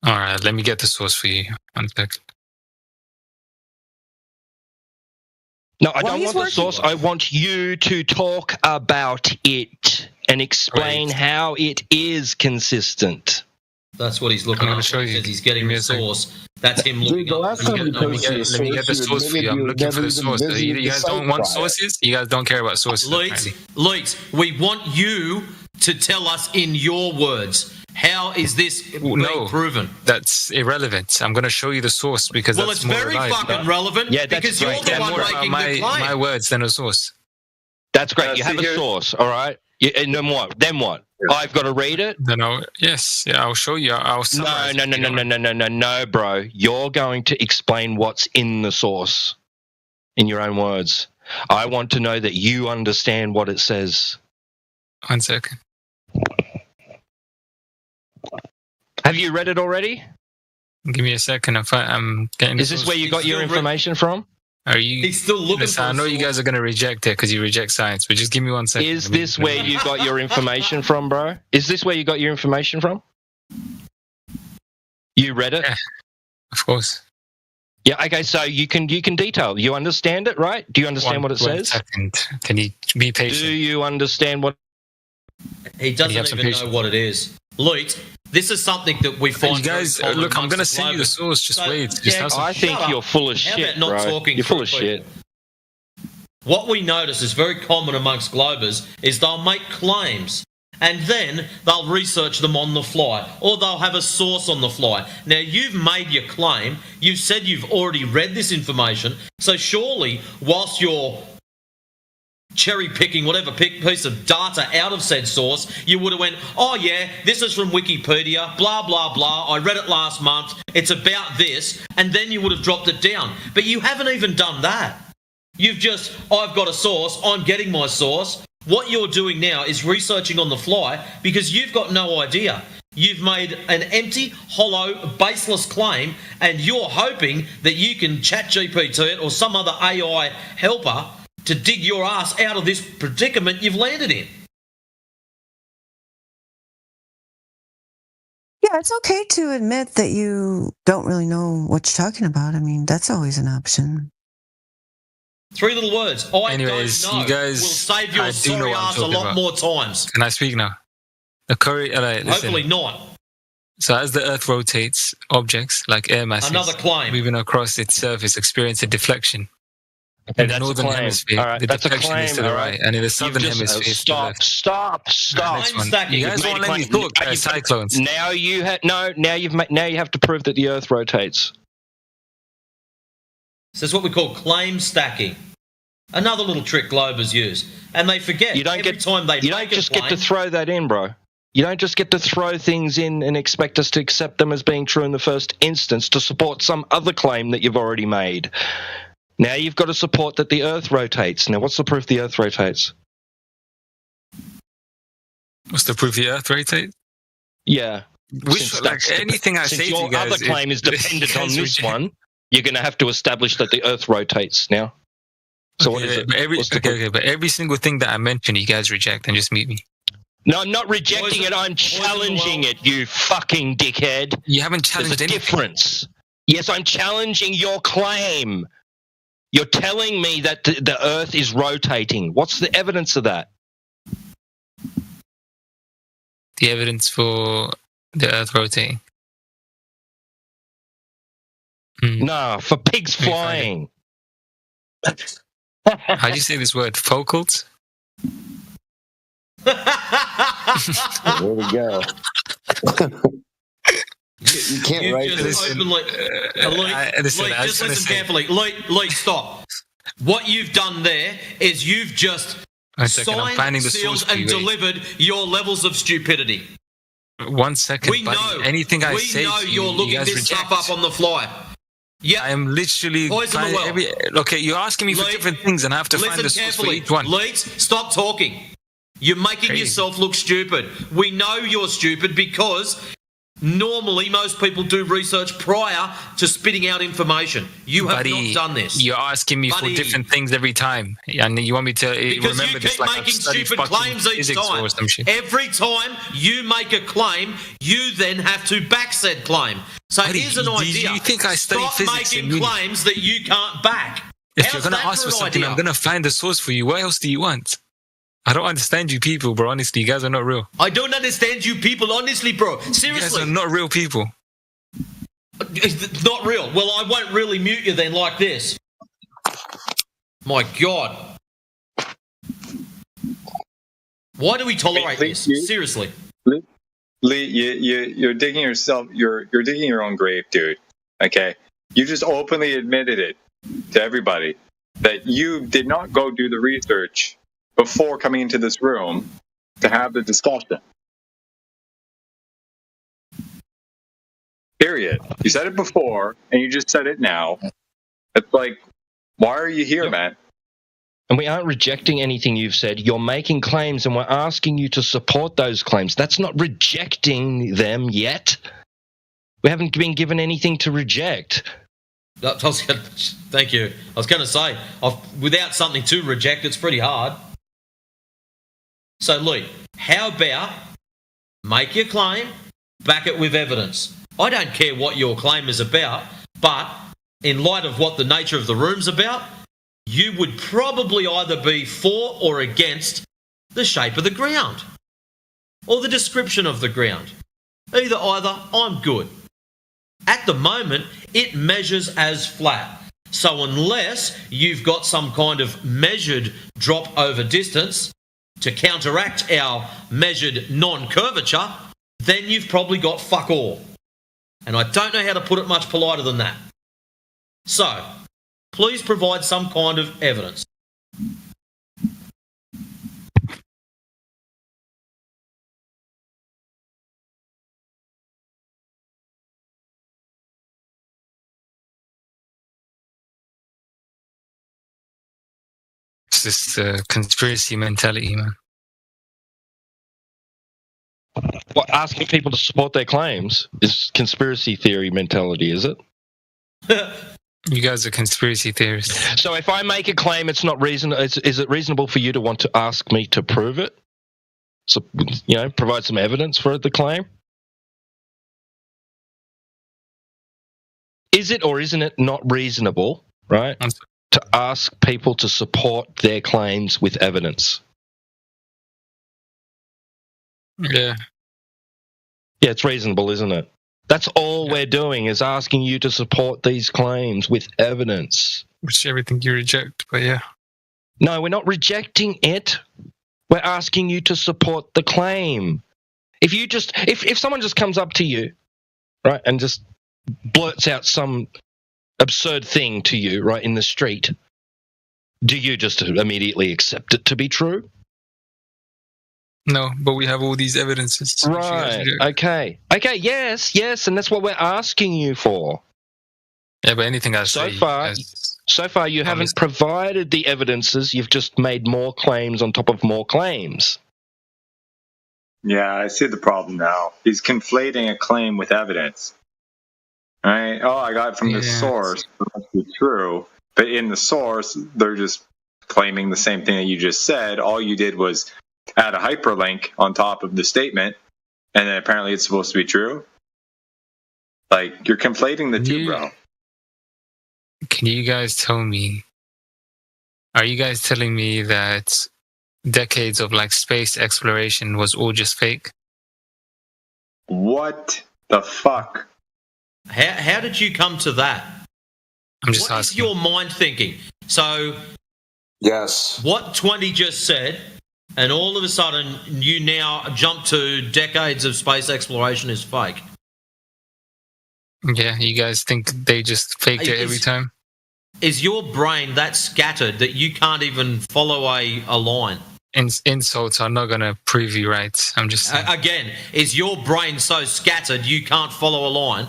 [SPEAKER 11] All right, let me get the source for you. 1 second.
[SPEAKER 5] No, I don't want the source. I want you to talk about it and explain how it is consistent.
[SPEAKER 23] That's what he's looking at. Show you. He's getting the source. That's him looking
[SPEAKER 14] the last time
[SPEAKER 11] let me get the source for you. I'm looking for the source. You guys don't want sources? You guys don't care about sources?
[SPEAKER 23] Leet, we want you to tell us in your words. How is this being proven?
[SPEAKER 11] That's irrelevant. I'm going to show you the source because
[SPEAKER 23] well,
[SPEAKER 11] that's
[SPEAKER 23] it's very fucking relevant.
[SPEAKER 5] Yeah,
[SPEAKER 23] because you're the one making the claim.
[SPEAKER 11] My words than a source.
[SPEAKER 5] That's great. You have a source, all right? And then what? I've got to read it?
[SPEAKER 11] Yes. Yeah, I'll show you.
[SPEAKER 5] No, bro. You're going to explain what's in the source in your own words. I want to know that you understand what it says.
[SPEAKER 11] 1 second.
[SPEAKER 5] Have you read it already?
[SPEAKER 11] Give me a second. I'm getting.
[SPEAKER 5] Is this where you got your information from?
[SPEAKER 11] Are you?
[SPEAKER 23] He's still looking.
[SPEAKER 11] Listen, I know you guys are going to reject it because you reject science, but just give me 1 second.
[SPEAKER 5] Is this where you got your information from, bro? Is this where you got your information from? You read it?
[SPEAKER 11] Yeah, of course.
[SPEAKER 5] Yeah. Okay. So you can detail. You understand it, right? Do you understand what it says?
[SPEAKER 11] 1 second. Can you be patient?
[SPEAKER 5] Do you understand what?
[SPEAKER 23] He doesn't even know what it is. Leet, this is something that we find.
[SPEAKER 11] You guys, look, I'm going to send you the source. Just wait.
[SPEAKER 5] I think you're full of shit, bro. You're full of shit.
[SPEAKER 23] What we notice is very common amongst globers is they'll make claims and then they'll research them on the fly or they'll have a source on the fly. Now, you've made your claim. You've said you've already read this information. So surely, whilst you're cherry picking whatever piece of data out of said source, you would have went, oh yeah, this is from Wikipedia, blah, blah, blah. I read it last month. It's about this. And then you would have dropped it down. But you haven't even done that. You've just, I've got a source. I'm getting my source. What you're doing now is researching on the fly because you've got no idea. You've made an empty, hollow, baseless claim, and you're hoping that you can chat GPT it or some other AI helper to dig your ass out of this predicament you've landed in.
[SPEAKER 19] Yeah, it's okay to admit that you don't really know what you're talking about. I mean, that's always an option.
[SPEAKER 23] 3 little words. I
[SPEAKER 11] Anyways,
[SPEAKER 23] don't know.
[SPEAKER 11] you guys,
[SPEAKER 23] will save your
[SPEAKER 11] I do know
[SPEAKER 23] sorry
[SPEAKER 11] what I'm
[SPEAKER 23] ass a
[SPEAKER 11] talking
[SPEAKER 23] lot
[SPEAKER 11] about.
[SPEAKER 23] more times.
[SPEAKER 11] Can I speak now? Listen.
[SPEAKER 23] Hopefully not.
[SPEAKER 11] So as the Earth rotates, objects like air masses
[SPEAKER 23] Another claim.
[SPEAKER 11] moving across its surface experience a deflection.
[SPEAKER 5] Okay,
[SPEAKER 11] In the
[SPEAKER 5] that's
[SPEAKER 11] northern
[SPEAKER 5] a claim.
[SPEAKER 11] hemisphere,
[SPEAKER 5] All right,
[SPEAKER 11] the
[SPEAKER 5] that's a
[SPEAKER 11] deflection is
[SPEAKER 5] claim,
[SPEAKER 11] to the
[SPEAKER 5] all
[SPEAKER 11] right,
[SPEAKER 5] right.
[SPEAKER 11] and in the southern
[SPEAKER 5] You've just-
[SPEAKER 11] hemisphere, it's to the left.
[SPEAKER 5] Stop.
[SPEAKER 11] Next one.
[SPEAKER 23] stacking.
[SPEAKER 11] You guys
[SPEAKER 5] You've
[SPEAKER 11] won't
[SPEAKER 5] made
[SPEAKER 11] let
[SPEAKER 5] a
[SPEAKER 11] me
[SPEAKER 5] claim.
[SPEAKER 11] talk. Cyclones.
[SPEAKER 5] Now you have Now you have to prove that the Earth rotates.
[SPEAKER 23] So that's what we call claim stacking. Another little trick Globers use, and they forget.
[SPEAKER 5] You don't
[SPEAKER 23] every
[SPEAKER 5] get
[SPEAKER 23] time they
[SPEAKER 5] You
[SPEAKER 23] make
[SPEAKER 5] don't just
[SPEAKER 23] a
[SPEAKER 5] get to
[SPEAKER 23] claim,
[SPEAKER 5] throw that in, bro. You don't just get to throw things in and expect us to accept them as being true in the first instance to support some other claim that you've already made. Now you've got to support that the Earth rotates. Now, what's the proof the Earth rotates?
[SPEAKER 11] What's the proof the Earth rotates?
[SPEAKER 5] Yeah.
[SPEAKER 11] Which, like, anything I
[SPEAKER 5] since
[SPEAKER 11] say to
[SPEAKER 5] your
[SPEAKER 11] you guys,
[SPEAKER 5] other claim is
[SPEAKER 11] you
[SPEAKER 5] dependent on
[SPEAKER 11] guys
[SPEAKER 5] this
[SPEAKER 11] reject.
[SPEAKER 5] one, you're going to have to establish that the Earth rotates now. So what is it?
[SPEAKER 11] But every single thing that I mention, you guys reject and just meet me.
[SPEAKER 5] No, I'm not rejecting it. I'm challenging it, you fucking dickhead.
[SPEAKER 11] You haven't challenged
[SPEAKER 5] There's a
[SPEAKER 11] anything.
[SPEAKER 5] difference. Yes, I'm challenging your claim. You're telling me that the Earth is rotating. What's the evidence of that?
[SPEAKER 11] The evidence for the Earth rotating.
[SPEAKER 5] No, for pigs flying.
[SPEAKER 11] How do you say this word? Focals?
[SPEAKER 6] There we go. You can't write
[SPEAKER 23] just
[SPEAKER 6] this.
[SPEAKER 23] openly.
[SPEAKER 11] Listen, I was
[SPEAKER 23] just
[SPEAKER 11] gonna
[SPEAKER 23] listen
[SPEAKER 11] say-
[SPEAKER 23] carefully. Lee, stop. What you've done there is you've just
[SPEAKER 11] One second, I'm
[SPEAKER 23] signed,
[SPEAKER 11] finding the
[SPEAKER 23] sealed,
[SPEAKER 11] source for
[SPEAKER 23] and
[SPEAKER 11] you, wait.
[SPEAKER 23] delivered your levels of stupidity.
[SPEAKER 11] 1 second,
[SPEAKER 23] We
[SPEAKER 11] buddy.
[SPEAKER 23] know.
[SPEAKER 11] Anything I
[SPEAKER 23] we
[SPEAKER 11] say
[SPEAKER 23] know
[SPEAKER 11] to
[SPEAKER 23] you're
[SPEAKER 11] you
[SPEAKER 23] looking
[SPEAKER 11] guys
[SPEAKER 23] this
[SPEAKER 11] reject.
[SPEAKER 23] stuff up on the fly. Yeah,
[SPEAKER 11] I am literally
[SPEAKER 23] Poison the well.
[SPEAKER 11] Okay, you're asking me for
[SPEAKER 23] Lee,
[SPEAKER 11] different things, and I have to find the source for each one.
[SPEAKER 23] Leeds, stop talking. You're making
[SPEAKER 11] Crazy.
[SPEAKER 23] yourself look stupid. We know you're stupid because normally most people do research prior to spitting out information. You have
[SPEAKER 11] Buddy,
[SPEAKER 23] not done this.
[SPEAKER 11] You're asking me
[SPEAKER 23] Buddy.
[SPEAKER 11] for different things every time, and you want me to
[SPEAKER 23] Because
[SPEAKER 11] remember
[SPEAKER 23] you
[SPEAKER 11] this
[SPEAKER 23] keep
[SPEAKER 11] like I've
[SPEAKER 23] making
[SPEAKER 11] studied
[SPEAKER 23] stupid
[SPEAKER 11] fucking
[SPEAKER 23] claims each
[SPEAKER 11] physics
[SPEAKER 23] time.
[SPEAKER 11] or some shit.
[SPEAKER 23] Every time you make a claim, you then have to back said claim. So
[SPEAKER 11] Buddy,
[SPEAKER 23] here's an
[SPEAKER 11] do
[SPEAKER 23] idea.
[SPEAKER 11] you think I studied
[SPEAKER 23] Stop
[SPEAKER 11] physics in
[SPEAKER 23] making
[SPEAKER 11] uni?
[SPEAKER 23] claims that you can't back.
[SPEAKER 11] If
[SPEAKER 23] How's
[SPEAKER 11] you're gonna
[SPEAKER 23] that
[SPEAKER 11] ask for
[SPEAKER 23] an
[SPEAKER 11] something,
[SPEAKER 23] idea?
[SPEAKER 11] I'm gonna find the source for you. What else do you want? I don't understand you people, bro. Honestly, you guys are not real.
[SPEAKER 23] I don't understand you people, honestly, bro.
[SPEAKER 11] You guys
[SPEAKER 23] Seriously.
[SPEAKER 11] are not real people.
[SPEAKER 23] It's not real. Well, I won't really mute you then like this. My God. Why do we tolerate this? Seriously.
[SPEAKER 17] Lee, you're digging yourself. You're digging your own grave, dude. Okay, you just openly admitted it to everybody that you did not go do the research before coming into this room to have the discussion. Period. You said it before, and you just said it now. It's like, why are you here, man?
[SPEAKER 5] And we aren't rejecting anything you've said. You're making claims, and we're asking you to support those claims. That's not rejecting them yet. We haven't been given anything to reject.
[SPEAKER 23] Thank you. I was going to say, without something to reject, it's pretty hard. So, Lee, how about make your claim, back it with evidence? I don't care what your claim is about, but in light of what the nature of the room's about, you would probably either be for or against the shape of the ground or the description of the ground. Either, I'm good. At the moment, it measures as flat. So unless you've got some kind of measured drop over distance to counteract our measured non-curvature, then you've probably got fuck all. And I don't know how to put it much politer than that. So, please provide some kind of evidence.
[SPEAKER 11] this conspiracy mentality, man.
[SPEAKER 5] What, asking people to support their claims is conspiracy theory mentality, is it?
[SPEAKER 11] You guys are conspiracy theorists.
[SPEAKER 5] So if I make a claim, it's not reasonable. Is it reasonable for you to want to ask me to prove it? So, provide some evidence for the claim. Is it or isn't it not reasonable, right, to ask people to support their claims with evidence?
[SPEAKER 11] Yeah.
[SPEAKER 5] Yeah, it's reasonable, isn't it? That's all we're doing is asking you to support these claims with evidence.
[SPEAKER 11] Which everything you reject, but yeah.
[SPEAKER 5] No, we're not rejecting it. We're asking you to support the claim. If someone just comes up to you, right, and just blurts out some absurd thing to you, right, in the street, do you just immediately accept it to be true?
[SPEAKER 11] No, but we have all these evidences.
[SPEAKER 5] Right. Okay, yes, and that's what we're asking you for.
[SPEAKER 11] Yeah, but anything I say...
[SPEAKER 5] So far, you haven't provided the evidences. You've just made more claims on top of more claims.
[SPEAKER 17] Yeah, I see the problem now. He's conflating a claim with evidence. Right? Oh, I got it from the source. That must be true. But in the source, they're just claiming the same thing that you just said. All you did was add a hyperlink on top of the statement, and then apparently it's supposed to be true. Like, you're conflating the two, bro.
[SPEAKER 11] Can you guys tell me, are you guys telling me that decades of like space exploration was all just fake?
[SPEAKER 17] What the fuck?
[SPEAKER 23] How did you come to that?
[SPEAKER 11] I'm just
[SPEAKER 23] asking. What is your mind thinking? So,
[SPEAKER 6] yes,
[SPEAKER 23] what 20 just said, and all of a sudden you now jump to decades of space exploration is fake.
[SPEAKER 11] Yeah, you guys think they just faked it every time?
[SPEAKER 23] Is your brain that scattered that you can't even follow a line?
[SPEAKER 11] Insults are not going to prove you right. I'm just saying.
[SPEAKER 23] Again, is your brain so scattered you can't follow a line?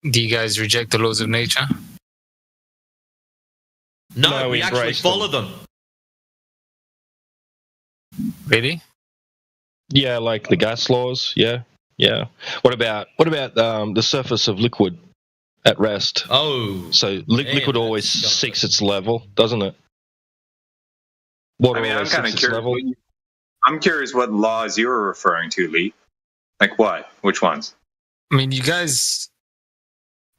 [SPEAKER 11] Do you guys reject the laws of nature?
[SPEAKER 23] No, we actually follow them.
[SPEAKER 11] Really?
[SPEAKER 5] Yeah, like the gas laws. Yeah. What about the surface of liquid at rest?
[SPEAKER 23] Oh,
[SPEAKER 5] so liquid always seeks its level, doesn't it? Water
[SPEAKER 17] I'm
[SPEAKER 5] always
[SPEAKER 17] kind of
[SPEAKER 5] seeks its level.
[SPEAKER 17] I'm curious what laws you were referring to, Lee. Like what? Which ones?
[SPEAKER 11] I mean, you guys.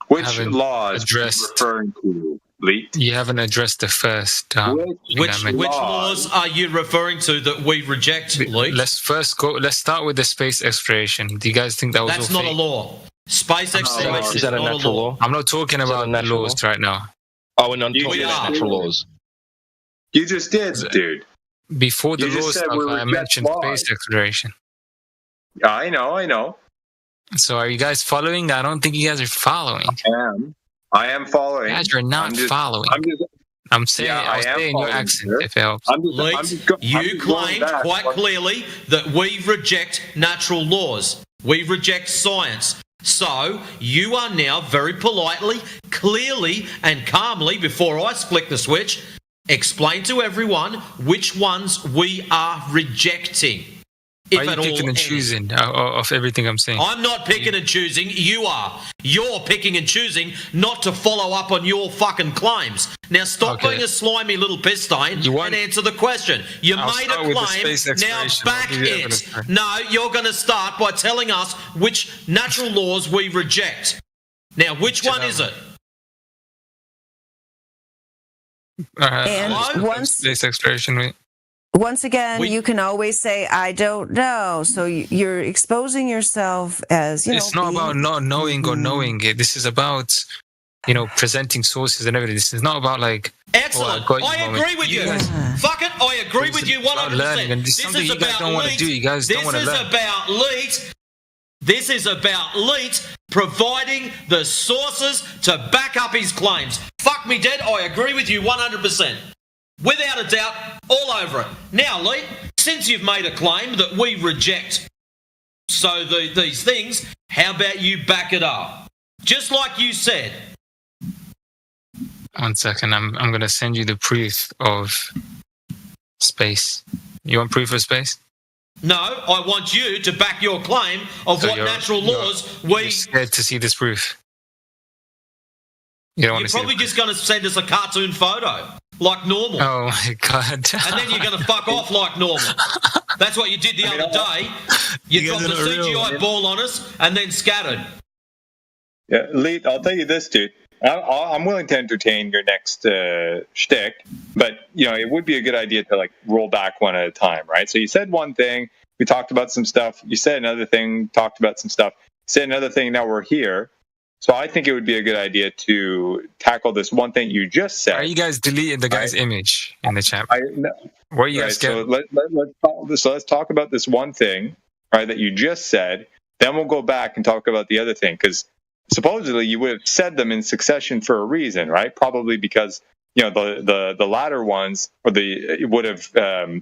[SPEAKER 17] Which laws are you referring to, Lee?
[SPEAKER 11] You haven't addressed the first.
[SPEAKER 23] Which laws are you referring to that we reject, Lee?
[SPEAKER 11] Let's start with the space exploration. Do you guys think that was
[SPEAKER 23] That's
[SPEAKER 11] all
[SPEAKER 23] not
[SPEAKER 11] fake?
[SPEAKER 23] a law. Space exploration
[SPEAKER 5] is that a
[SPEAKER 23] not
[SPEAKER 5] natural
[SPEAKER 23] law.
[SPEAKER 5] law?
[SPEAKER 11] I'm not talking about laws right now.
[SPEAKER 5] Oh, we're not talking about natural laws.
[SPEAKER 17] You just did, dude.
[SPEAKER 11] Before the laws stuff, I mentioned space exploration.
[SPEAKER 17] I know.
[SPEAKER 11] So are you guys following? I don't think you guys are following.
[SPEAKER 17] I am following.
[SPEAKER 11] You guys are not following. I'm saying, I'll say in your accent if it helps.
[SPEAKER 23] You claimed quite clearly that we reject natural laws. We reject science. So you are now very politely, clearly, and calmly, before I flick the switch, explain to everyone which ones we are rejecting.
[SPEAKER 11] Are you picking and choosing of everything I'm saying?
[SPEAKER 23] I'm not picking and choosing. You are. You're picking and choosing not to follow up on your fucking claims. Now stop being a slimy little piss stain and answer the question. You made a claim. Now back it. No, you're going to start by telling us which natural laws we reject. Now, which one is it?
[SPEAKER 19] And
[SPEAKER 11] space exploration.
[SPEAKER 19] Once again, you can always say, I don't know. So you're exposing yourself as,
[SPEAKER 11] It's not about not knowing or knowing it. This is about, presenting sources and everything. This is not about like...
[SPEAKER 23] Excellent. I agree with you. Fuck it. I agree with you 100%.
[SPEAKER 11] This is you guys don't want to do. You guys don't want to learn.
[SPEAKER 23] This is about Leet providing the sources to back up his claims. Fuck me dead. I agree with you 100%. Without a doubt, all over it. Now, Lee, since you've made a claim that we reject these things, how about you back it up? Just like you said.
[SPEAKER 11] 1 second, I'm going to send you the proof of Space. You want proof of space?
[SPEAKER 23] No, I want you to back your claim of
[SPEAKER 11] So
[SPEAKER 23] what natural laws we.
[SPEAKER 11] You're scared to see this proof. You don't want
[SPEAKER 23] You're
[SPEAKER 11] to see
[SPEAKER 23] probably just going to send us a cartoon photo, like normal.
[SPEAKER 11] Oh my god!
[SPEAKER 23] And then you're going to fuck off like normal. That's what you did the other day. You dropped a CGI ball on us and then scattered.
[SPEAKER 17] Yeah, Leet, I'll tell you this, dude. I'm willing to entertain your next shtick, but it would be a good idea to roll back one at a time, right? So you said one thing, we talked about some stuff. You said another thing, talked about some stuff. You said another thing. Now we're here. So I think it would be a good idea to tackle this one thing you just said.
[SPEAKER 11] Are you guys deleting the guy's image in the chat? What are you guys
[SPEAKER 17] So let's talk about this one thing, right, that you just said. Then we'll go back and talk about the other thing, because supposedly you would have said them in succession for a reason, right? Probably because the latter ones it would have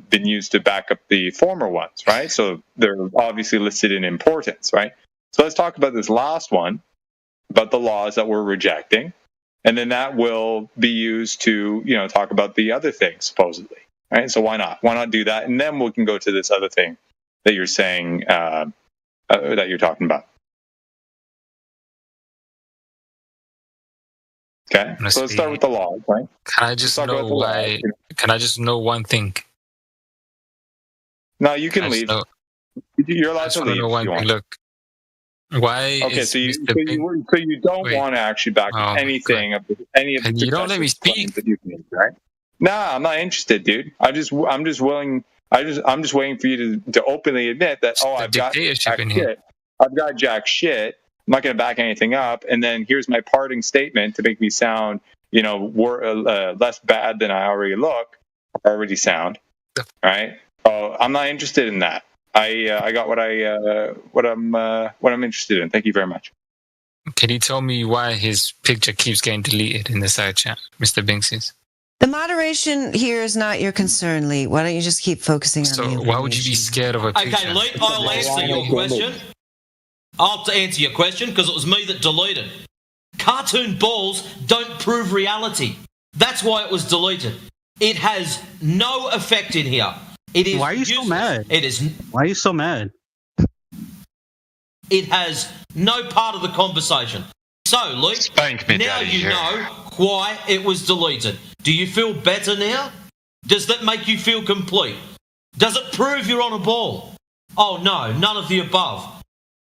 [SPEAKER 17] been used to back up the former ones, right? So they're obviously listed in importance, right? So let's talk about this last one, about the laws that we're rejecting, and then that will be used to talk about the other things supposedly, right? So why not do that, and then we can go to this other thing that you're saying that you're talking about. Okay, so let's start with the laws, right?
[SPEAKER 11] Can I just know why? Can I just know one thing?
[SPEAKER 17] No, you can leave. You're allowed to leave if you want.
[SPEAKER 11] Look, why?
[SPEAKER 17] Okay, so you don't want to actually back up anything of any of the.
[SPEAKER 11] You don't let me speak.
[SPEAKER 17] That you can, right? Nah, I'm not interested, dude. I'm just willing. I'm just waiting for you to openly admit that. I've got jack shit. I've got jack shit. I'm not going to back anything up, and then here's my parting statement to make me sound, less bad than I already sound. Right? I'm not interested in that. I got what I'm interested in. Thank you very much.
[SPEAKER 11] Can you tell me why his picture keeps getting deleted in the side chat, Mr. Binkses?
[SPEAKER 19] The moderation here is not your concern, Lee. Why don't you just keep focusing on the information?
[SPEAKER 11] Why would you be scared of a picture?
[SPEAKER 23] Okay, Lee, I'll answer your question. I'll answer your question because it was me that deleted. Cartoon balls don't prove reality. That's why it was deleted. It has no effect in here. It is.
[SPEAKER 2] Why are you so mad?
[SPEAKER 23] It is.
[SPEAKER 2] Why are you so mad?
[SPEAKER 23] It has no part of the conversation. So, Luke, now you know why it was deleted. Do you feel better now? Does that make you feel complete? Does it prove you're on a ball? Oh no, none of the above.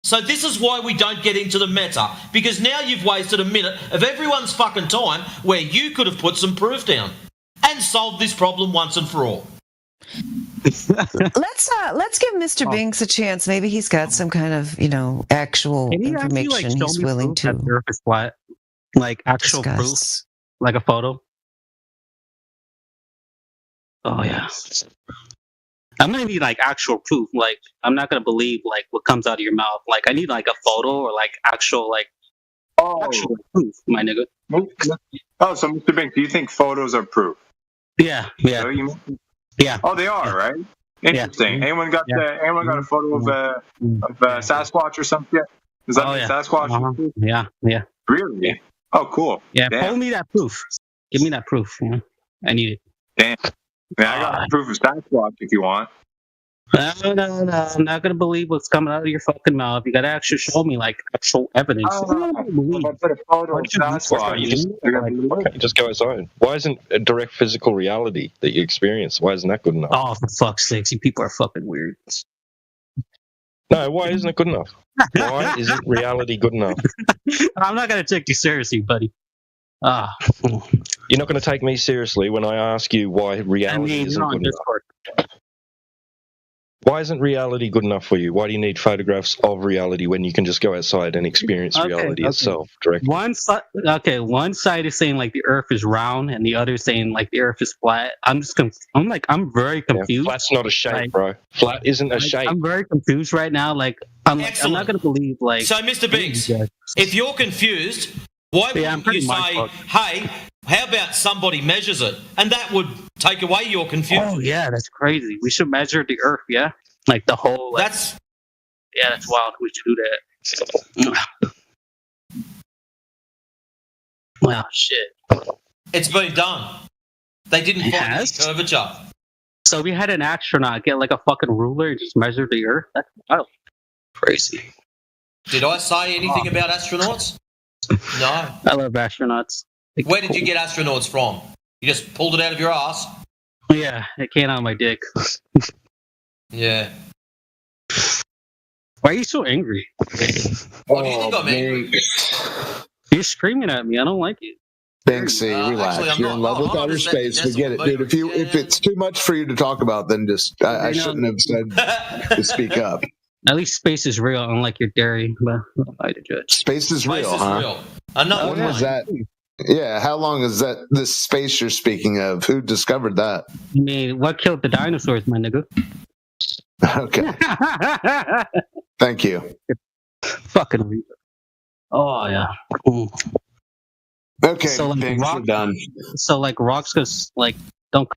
[SPEAKER 23] So this is why we don't get into the meta, because now you've wasted a minute of everyone's fucking time where you could have put some proof down and solved this problem once and for all.
[SPEAKER 19] Let's give Mr. Binks a chance. Maybe he's got some kind of actual information he's willing to.
[SPEAKER 2] The Earth is flat, like actual proof, like a photo. Oh yeah. I'm gonna need actual proof. I'm not gonna believe what comes out of your mouth. I need a photo or actual actual proof, my nigga.
[SPEAKER 17] Oh, so Mr. Bink, do you think photos are proof?
[SPEAKER 2] Yeah. Yeah.
[SPEAKER 17] Oh, they are, right? Interesting. Yeah. Anyone got a photo of Sasquatch or something yet? Does that mean Sasquatch?
[SPEAKER 2] Yeah.
[SPEAKER 17] Really? Oh, cool.
[SPEAKER 2] Yeah. Pull me that proof. Give me that proof. Yeah. I need it.
[SPEAKER 17] Damn. I got proof of Sasquatch if you want.
[SPEAKER 2] No. I'm not gonna believe what's coming out of your fucking mouth. You gotta actually show me actual evidence.
[SPEAKER 17] If I put a photo of Sasquatch,
[SPEAKER 5] you just go outside. Why isn't a direct physical reality that you experience? Why isn't that good enough?
[SPEAKER 2] Oh, for fuck's sake! You people are fucking weird.
[SPEAKER 5] No, why isn't it good enough? Why isn't reality good enough?
[SPEAKER 2] I'm not gonna take you seriously, buddy.
[SPEAKER 5] You're not going to take me seriously when I ask you why reality isn't good enough. Why isn't reality good enough for you? Why do you need photographs of reality when you can just go outside and experience reality itself directly?
[SPEAKER 2] One side is saying the Earth is round, and the other is saying the Earth is flat. I'm very confused.
[SPEAKER 5] Yeah, flat's not a shape, bro. Flat isn't a shape.
[SPEAKER 2] I'm very confused right now. I'm not going to believe
[SPEAKER 23] So, Mr. Biggs, if you're confused, why wouldn't you say, hey, how about somebody measures it? And that would take away your confusion.
[SPEAKER 2] Oh, yeah, that's crazy. We should measure the Earth, yeah? The whole...
[SPEAKER 23] that's
[SPEAKER 2] wild. We should do that. Wow, shit.
[SPEAKER 23] It's been done. They didn't find any curvature.
[SPEAKER 2] So we had an astronaut get like a fucking ruler and just measure the Earth. That's wild. Crazy.
[SPEAKER 23] Did I say anything about astronauts? No.
[SPEAKER 2] I love astronauts.
[SPEAKER 23] Where did you get astronauts from? You just pulled it out of your ass?
[SPEAKER 2] Yeah, it came out of my dick.
[SPEAKER 23] Yeah.
[SPEAKER 2] Why are you so angry?
[SPEAKER 23] Why do you think I'm angry?
[SPEAKER 2] You're screaming at me. I don't like it.
[SPEAKER 6] Banksy, relax.
[SPEAKER 23] actually, I'm
[SPEAKER 6] You're
[SPEAKER 23] not-
[SPEAKER 6] in love
[SPEAKER 23] I'm
[SPEAKER 6] with
[SPEAKER 23] not
[SPEAKER 6] outer
[SPEAKER 23] understanding
[SPEAKER 6] space. We get it,
[SPEAKER 23] decimal
[SPEAKER 6] dude. If it's too much for you to talk about, then just I shouldn't have said to speak up.
[SPEAKER 2] At least space is real, unlike your dairy. But I to judge.
[SPEAKER 6] Space is real, huh?
[SPEAKER 23] Another
[SPEAKER 6] when was that? Yeah, how long is that? This space you're speaking of? Who discovered that?
[SPEAKER 2] I mean, what killed the dinosaurs, my nigga?
[SPEAKER 6] Okay. Thank you.
[SPEAKER 2] Fucking retard. Oh yeah. Ooh.
[SPEAKER 6] Okay,
[SPEAKER 2] So like
[SPEAKER 6] thanks,
[SPEAKER 2] rock,
[SPEAKER 6] we're done.
[SPEAKER 2] So like rocks goes like don't.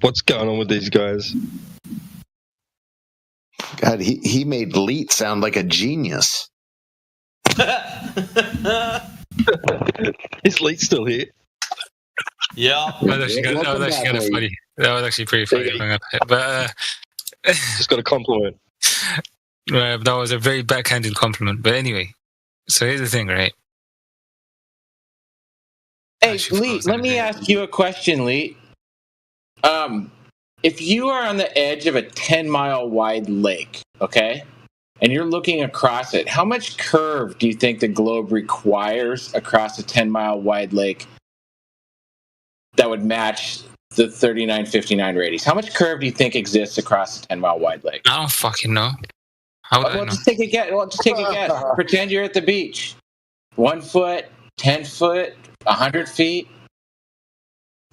[SPEAKER 5] What's going on with these guys?
[SPEAKER 6] God, he made Leet sound like a genius.
[SPEAKER 5] Is Leet still here?
[SPEAKER 23] Yeah.
[SPEAKER 11] That was actually kind of funny. That was actually pretty funny. But
[SPEAKER 5] just got a compliment.
[SPEAKER 11] That was a very backhanded compliment. But anyway, so here's the thing, right?
[SPEAKER 12] Hey, Lee, let me ask you a question, Lee. If you are on the edge of a 10-mile wide lake, okay, and you're looking across it, how much curve do you think the globe requires across a 10-mile wide lake that would match the 3959 radius? How much curve do you think exists across a 10-mile wide lake?
[SPEAKER 11] I don't fucking know. How would I know?
[SPEAKER 12] Just take a guess. Well, just take a guess. Pretend you're at the beach. 1 foot, 10 foot, 100 feet.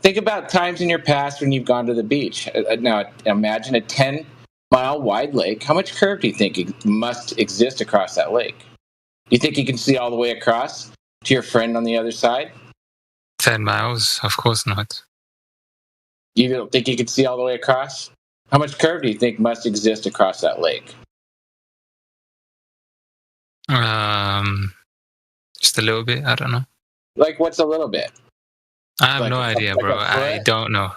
[SPEAKER 12] Think about times in your past when you've gone to the beach. Now, imagine a 10-mile wide lake. How much curve do you think must exist across that lake? Do you think you can see all the way across to your friend on the other side?
[SPEAKER 11] 10 miles? Of course not.
[SPEAKER 12] You don't think you can see all the way across? How much curve do you think must exist across that lake?
[SPEAKER 11] Just a little bit. I don't know.
[SPEAKER 12] Like, what's a little bit?
[SPEAKER 11] I have no idea, bro. I don't know.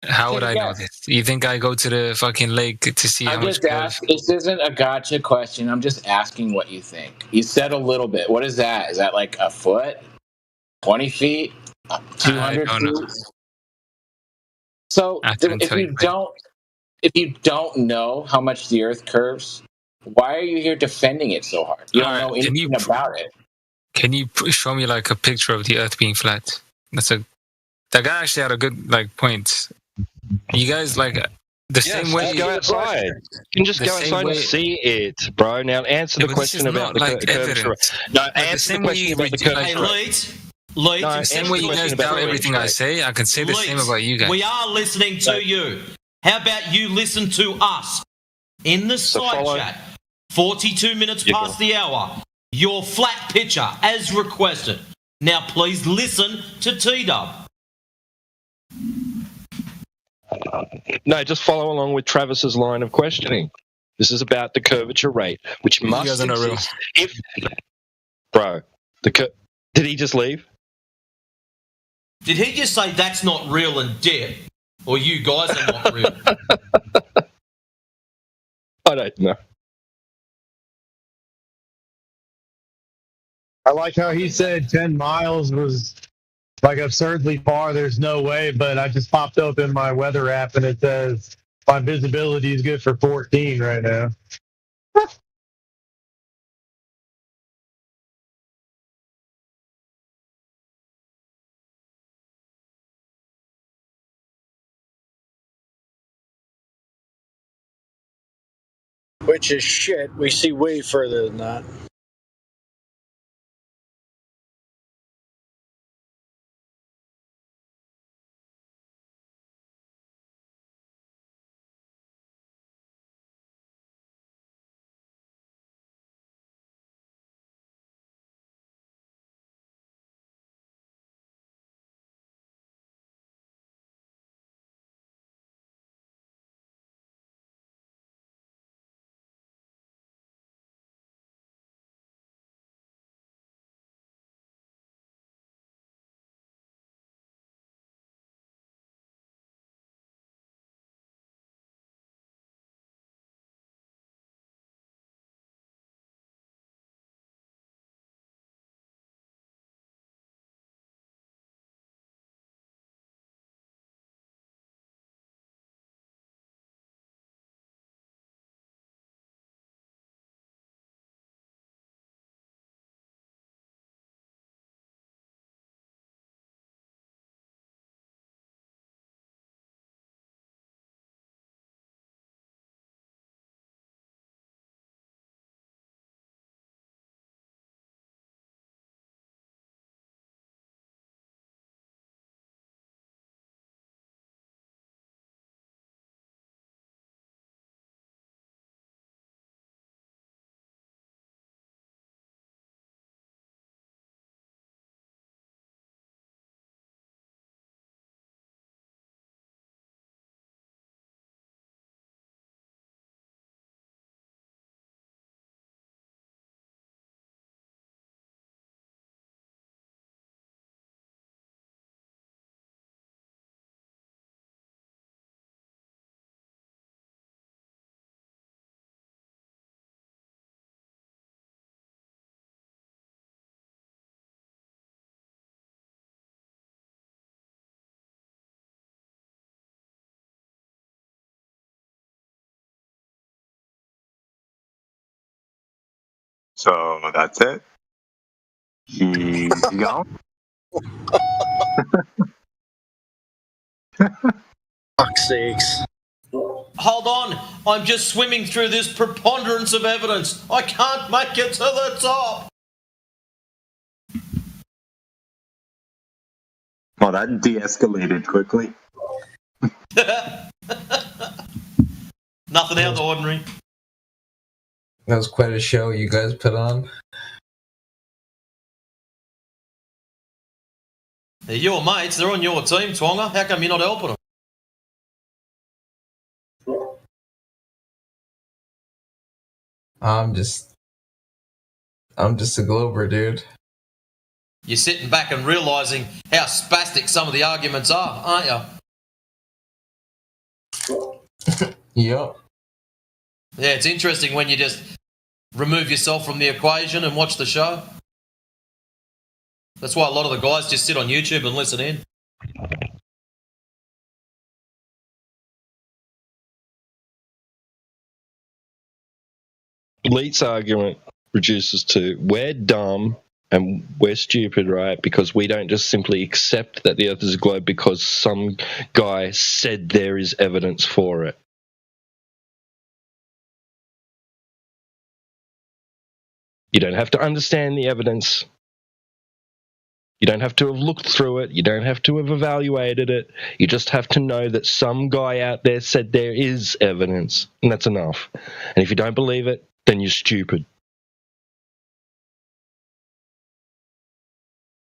[SPEAKER 11] How would I know this? You think I go to the fucking lake to see how much curve?
[SPEAKER 12] This isn't a gotcha question. I'm just asking what you think. You said a little bit. What is that? Is that like a foot? 20 feet? 200 feet?
[SPEAKER 11] Know.
[SPEAKER 12] So if you don't know how much the Earth curves, why are you here defending it so hard? You don't know anything about it.
[SPEAKER 11] Can you show me like a picture of the Earth being flat? That guy actually had a good point. You guys same way.
[SPEAKER 5] Go outside. You can just go outside and see it, bro. Now answer the question about the curvature. No, answer the question about the curvature.
[SPEAKER 23] Hey,
[SPEAKER 11] the same way you guys doubt everything I say, I can say the same about you guys.
[SPEAKER 23] We are listening to you. How about you listen to us in the side chat? 42 minutes past the hour. Your flat picture, as requested. Now, please listen to T-Dub.
[SPEAKER 5] No, just follow along with Travis's line of questioning. This is about the curvature rate, which must exist. Bro, did he just leave?
[SPEAKER 23] Did he just say that's not real and dead? Or you guys are not real?
[SPEAKER 5] I don't know.
[SPEAKER 18] I like how he said 10 miles was like absurdly far. There's no way, but I just popped open my weather app and it says my visibility is good for 14 right now.
[SPEAKER 16] Which is shit. We see way further than that.
[SPEAKER 17] So that's it. He's gone.
[SPEAKER 16] Fuck's sakes.
[SPEAKER 23] Hold on, I'm just swimming through this preponderance of evidence. I can't make it to the top.
[SPEAKER 17] Well, that de-escalated quickly.
[SPEAKER 23] Nothing out of the ordinary.
[SPEAKER 4] That was quite a show you guys put on.
[SPEAKER 23] They're your mates, they're on your team, Twonga. How come you're not helping them?
[SPEAKER 4] I'm just a Glober, dude.
[SPEAKER 23] You're sitting back and realising how spastic some of the arguments are, aren't you?
[SPEAKER 4] Yep.
[SPEAKER 23] Yeah, it's interesting when you just remove yourself from the equation and watch the show. That's why a lot of the guys just sit on YouTube and listen in.
[SPEAKER 5] Leet's argument reduces to we're dumb and we're stupid, right? Because we don't just simply accept that the Earth is a globe because some guy said there is evidence for it. You don't have to understand the evidence. You don't have to have looked through it. You don't have to have evaluated it. You just have to know that some guy out there said there is evidence, and that's enough. And if you don't believe it, then you're stupid.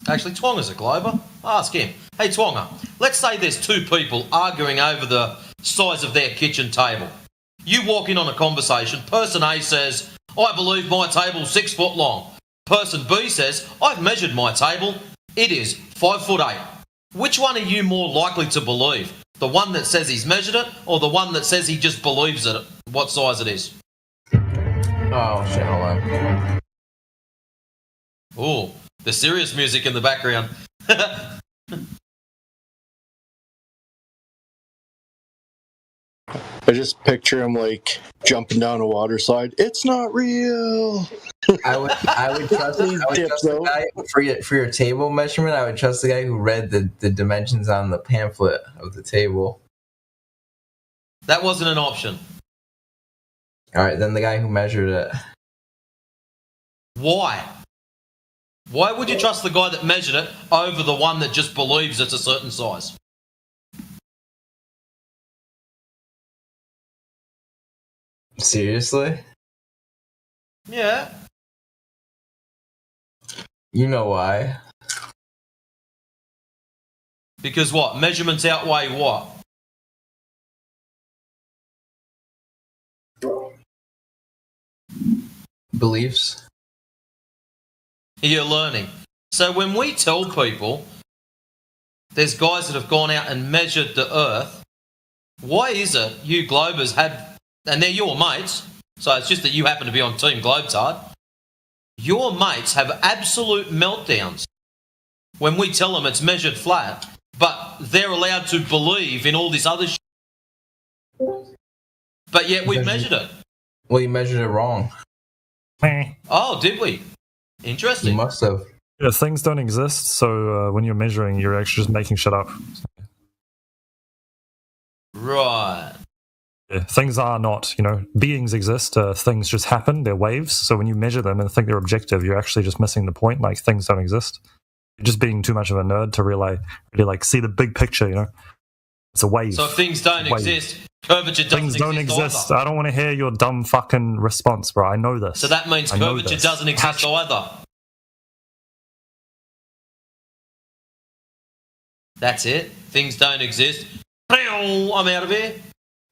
[SPEAKER 23] Actually, Twonga's a Glober. Ask him. Hey, Twonga, let's say there's two people arguing over the size of their kitchen table. You walk in on a conversation. Person A says, I believe my table's 6 foot long. Person B says, I've measured my table. It is 5'8". Which one are you more likely to believe? The one that says he's measured it, or the one that says he just believes it, what size it is?
[SPEAKER 4] Oh shit, hold on.
[SPEAKER 23] Ooh, the serious music in the background.
[SPEAKER 16] I just picture him like jumping down a water slide. It's not real.
[SPEAKER 4] I would trust the guy for your table measurement. I would trust the guy who read the dimensions on the pamphlet of the table.
[SPEAKER 23] That wasn't an option.
[SPEAKER 4] All right, then the guy who measured it.
[SPEAKER 23] Why? Why would you trust the guy that measured it over the one that just believes it's a certain size?
[SPEAKER 4] Seriously?
[SPEAKER 23] Yeah.
[SPEAKER 4] You know why?
[SPEAKER 23] Because what? Measurements outweigh what?
[SPEAKER 4] Beliefs.
[SPEAKER 23] You're learning. So when we tell people there's guys that have gone out and measured the Earth, why is it you Globers had, and they're your mates, so it's just that you happen to be on Team Globetard, your mates have absolute meltdowns when we tell them it's measured flat, but they're allowed to believe in all this other shit. But yet we've measured it.
[SPEAKER 4] Well, you measured it wrong.
[SPEAKER 23] Oh, did we? Interesting.
[SPEAKER 4] You must have.
[SPEAKER 20] Yeah, things don't exist, so when you're measuring, you're actually just making shit up.
[SPEAKER 23] Right.
[SPEAKER 20] Yeah, things are not, beings exist, things just happen, they're waves, so when you measure them and think they're objective, you're actually just missing the point, like things don't exist. You're just being too much of a nerd to really see the big picture, It's a wave.
[SPEAKER 23] So if things don't exist, curvature doesn't exist.
[SPEAKER 20] Things don't exist.
[SPEAKER 23] Either.
[SPEAKER 20] I don't want to hear your dumb fucking response, bro. I know this.
[SPEAKER 23] So that means curvature doesn't exist either. That's it. Things don't exist. I'm out of here.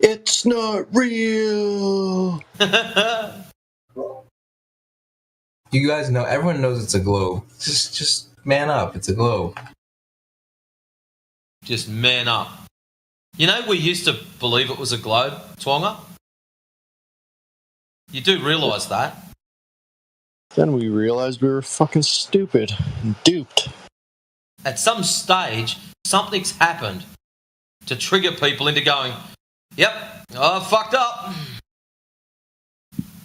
[SPEAKER 16] It's not real.
[SPEAKER 4] You guys know, everyone knows it's a globe. Just man up. It's a globe.
[SPEAKER 23] Just man up. We used to believe it was a globe, Twonga. You do realise that.
[SPEAKER 16] Then we realized we were fucking stupid and duped.
[SPEAKER 23] At some stage, something's happened to trigger people into going, yep, I fucked up.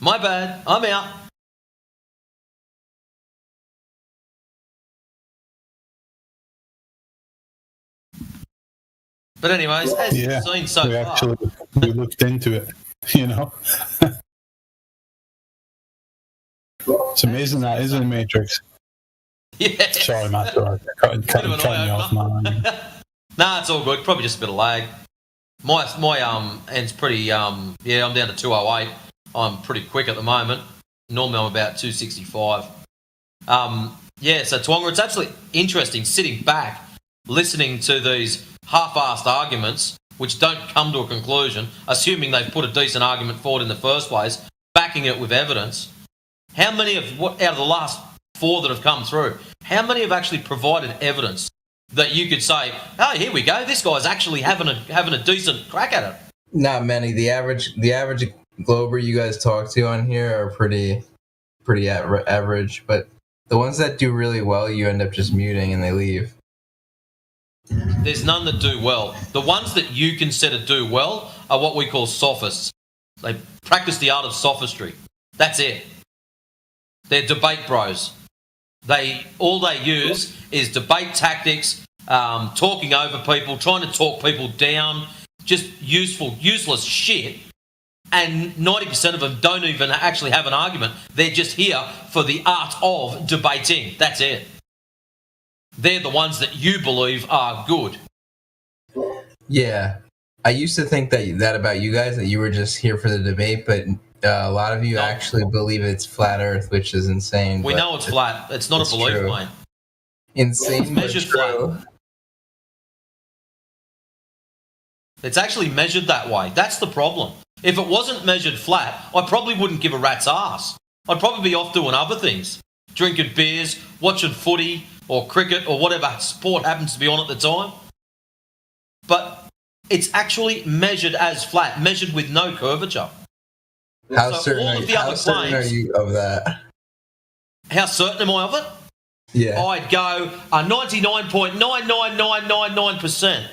[SPEAKER 23] My bad, I'm out. But anyways, as
[SPEAKER 9] Yeah,
[SPEAKER 23] you've seen so
[SPEAKER 9] we
[SPEAKER 23] far,
[SPEAKER 9] actually we looked into it. You know, it's amazing that is in the Matrix.
[SPEAKER 23] yeah.
[SPEAKER 9] Sorry, Matt. Cutting me off, man.
[SPEAKER 23] Nah, it's all good. Probably just a bit of lag. My end's pretty yeah, I'm down to 208. I'm pretty quick at the moment. Normally I'm about 265. Yeah, so Twonga, it's actually interesting sitting back, listening to these half-assed arguments which don't come to a conclusion, assuming they've put a decent argument forward in the first place, backing it with evidence. How many of out of the last 4 that have come through, how many have actually provided evidence that you could say, oh, here we go, this guy's actually having a decent crack at it?
[SPEAKER 4] Not many. The average Glober you guys talk to on here are pretty average, but the ones that do really well, you end up just muting and they leave.
[SPEAKER 23] There's none that do well. The ones that you consider do well are what we call sophists. They practice the art of sophistry. That's it. They're debate bros. All they use is debate tactics, talking over people, trying to talk people down, just useless shit. And 90% of them don't even actually have an argument. They're just here for the art of debating. That's it. They're the ones that you believe are good.
[SPEAKER 4] Yeah. I used to think that about you guys, that you were just here for the debate, but a lot of you actually believe it's flat Earth, which is insane.
[SPEAKER 23] We know it's flat. It's not a belief,
[SPEAKER 4] true.
[SPEAKER 23] mate.
[SPEAKER 4] Insane,
[SPEAKER 23] it's measured flat. It's actually measured that way. That's the problem. If it wasn't measured flat, I probably wouldn't give a rat's ass. I'd probably be off doing other things. Drinking beers, watching footy or cricket or whatever sport happens to be on at the time. But it's actually measured as flat, measured with no curvature.
[SPEAKER 4] How certain are you of that?
[SPEAKER 23] How certain am I of it?
[SPEAKER 4] Yeah.
[SPEAKER 23] I'd go a 99.99999%.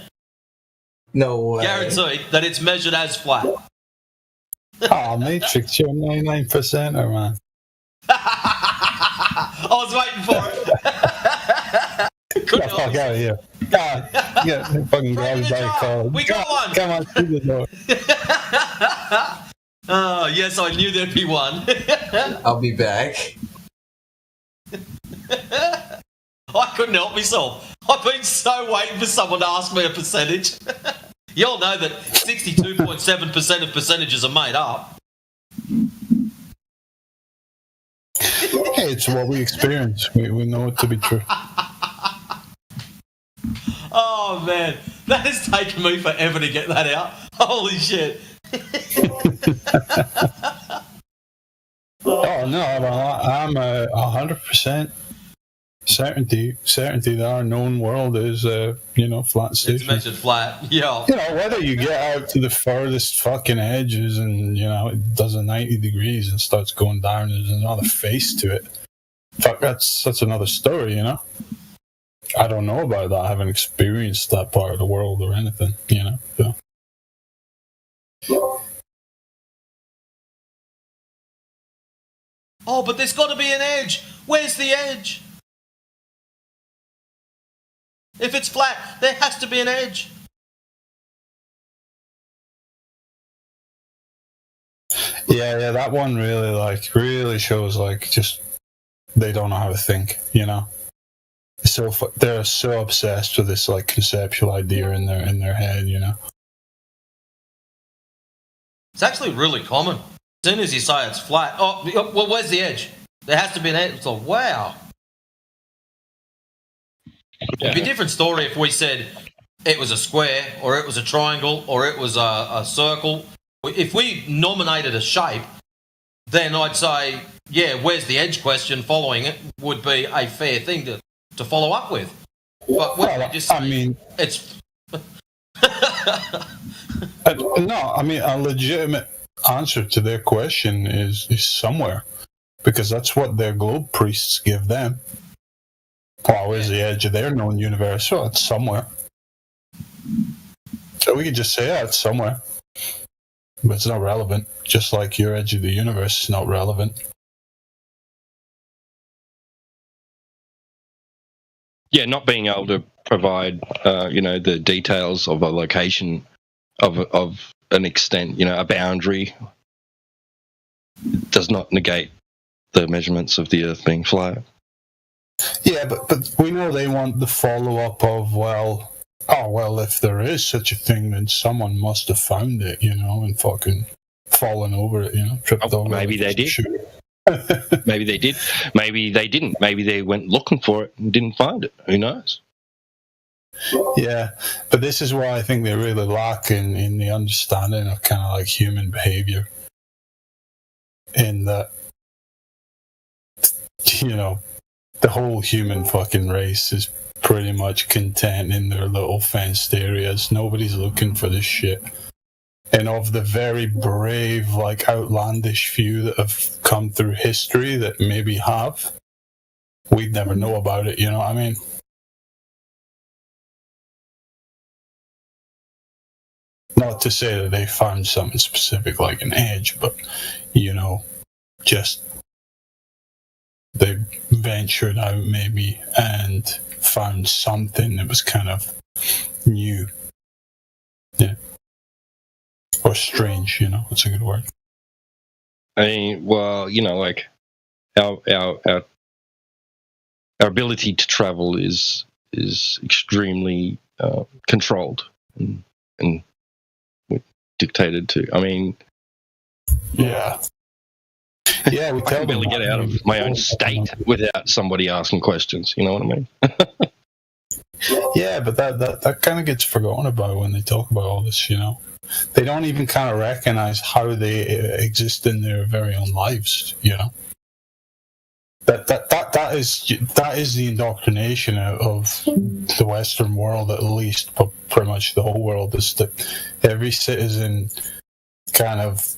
[SPEAKER 4] No way.
[SPEAKER 23] Guaranteed that it's measured as flat.
[SPEAKER 9] Oh, Matrix, you're 99%er, man.
[SPEAKER 23] I was waiting for it.
[SPEAKER 9] Get the fuck out of here. God, yeah, fucking grab his bike car.
[SPEAKER 23] We got one.
[SPEAKER 9] Come on, through the door.
[SPEAKER 23] Oh, yes, I knew there'd be one.
[SPEAKER 4] I'll be back.
[SPEAKER 23] I couldn't help myself. I've been so waiting for someone to ask me a percentage. You all know that 62.7% of percentages are made up.
[SPEAKER 9] Hey, it's what we experience. We know it to be true.
[SPEAKER 23] Oh, man. That has taken me forever to get that out. Holy shit.
[SPEAKER 9] Oh, no, I'm 100% certainty that our known world is, flat station.
[SPEAKER 23] It's measured flat, yeah.
[SPEAKER 9] Whether you get out to the furthest fucking edges and, it does a 90 degrees and starts going down, there's another face to it. Fuck, that's another story, I don't know about that. I haven't experienced that part of the world or anything, so.
[SPEAKER 23] Oh, but there's got to be an edge. Where's the edge? If it's flat, there has to be an edge.
[SPEAKER 9] Yeah, that one really shows just they don't know how to think, So they're so obsessed with this conceptual idea in their head,
[SPEAKER 23] It's actually really common. As soon as you say it's flat, oh, well, where's the edge? There has to be an edge. It's like, wow. It'd be a different story if we said it was a square or it was a triangle or it was a circle. If we nominated a shape, then I'd say, yeah, where's the edge question following it would be a fair thing to follow up with. But it's...
[SPEAKER 9] a legitimate answer to their question is somewhere, because that's what their globe priests give them. Well, where's the edge of their known universe? Well, it's somewhere. So we could just say, it's somewhere. But it's not relevant. Just like your edge of the universe is not relevant.
[SPEAKER 5] Yeah, not being able to provide, the details of a location of an extent, a boundary, does not negate the measurements of the Earth being flat.
[SPEAKER 9] Yeah, but we know they want the follow-up of, if there is such a thing, then someone must have found it, and fucking fallen over it, tripped over
[SPEAKER 5] maybe
[SPEAKER 9] it.
[SPEAKER 5] they did. Maybe they did. Maybe they didn't. Maybe they went looking for it and didn't find it. Who knows?
[SPEAKER 9] Yeah, but this is why I think they really lack in the understanding of kind of like human behavior. In that, the whole human fucking race is pretty much content in their little fenced areas. Nobody's looking for this shit. And of the very brave, like outlandish few that have come through history that maybe have, we'd never know about it, you know what I mean? Not to say that they found something specific like an edge, but, just they ventured out maybe and found something that was kind of new. Yeah. Or strange, it's a good word.
[SPEAKER 5] I mean, well, like our ability to travel is extremely controlled and dictated to. I mean,
[SPEAKER 9] yeah, we
[SPEAKER 5] I can barely get out of my own state without somebody asking questions. You know what I mean?
[SPEAKER 9] Yeah, but that kind of gets forgotten about when they talk about all this. They don't even kind of recognize how they exist in their very own lives. That is the indoctrination of the Western world, at least, but pretty much the whole world, is that every citizen kind of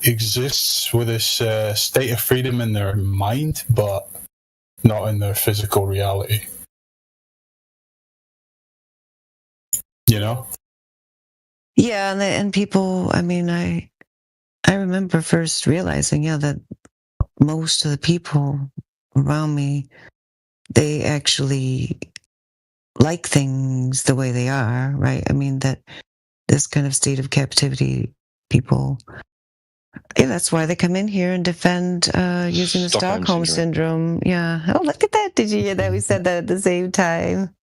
[SPEAKER 9] exists with this state of freedom in their mind, but not in their physical reality.
[SPEAKER 19] Yeah, and people. I mean, I remember first realizing, that most of the people around me, they actually like things the way they are, right? I mean, that this kind of state of captivity, people, that's why they come in here and defend using the Stockholm syndrome. Yeah. Oh, look at that. Did you hear that? We said that at the same time.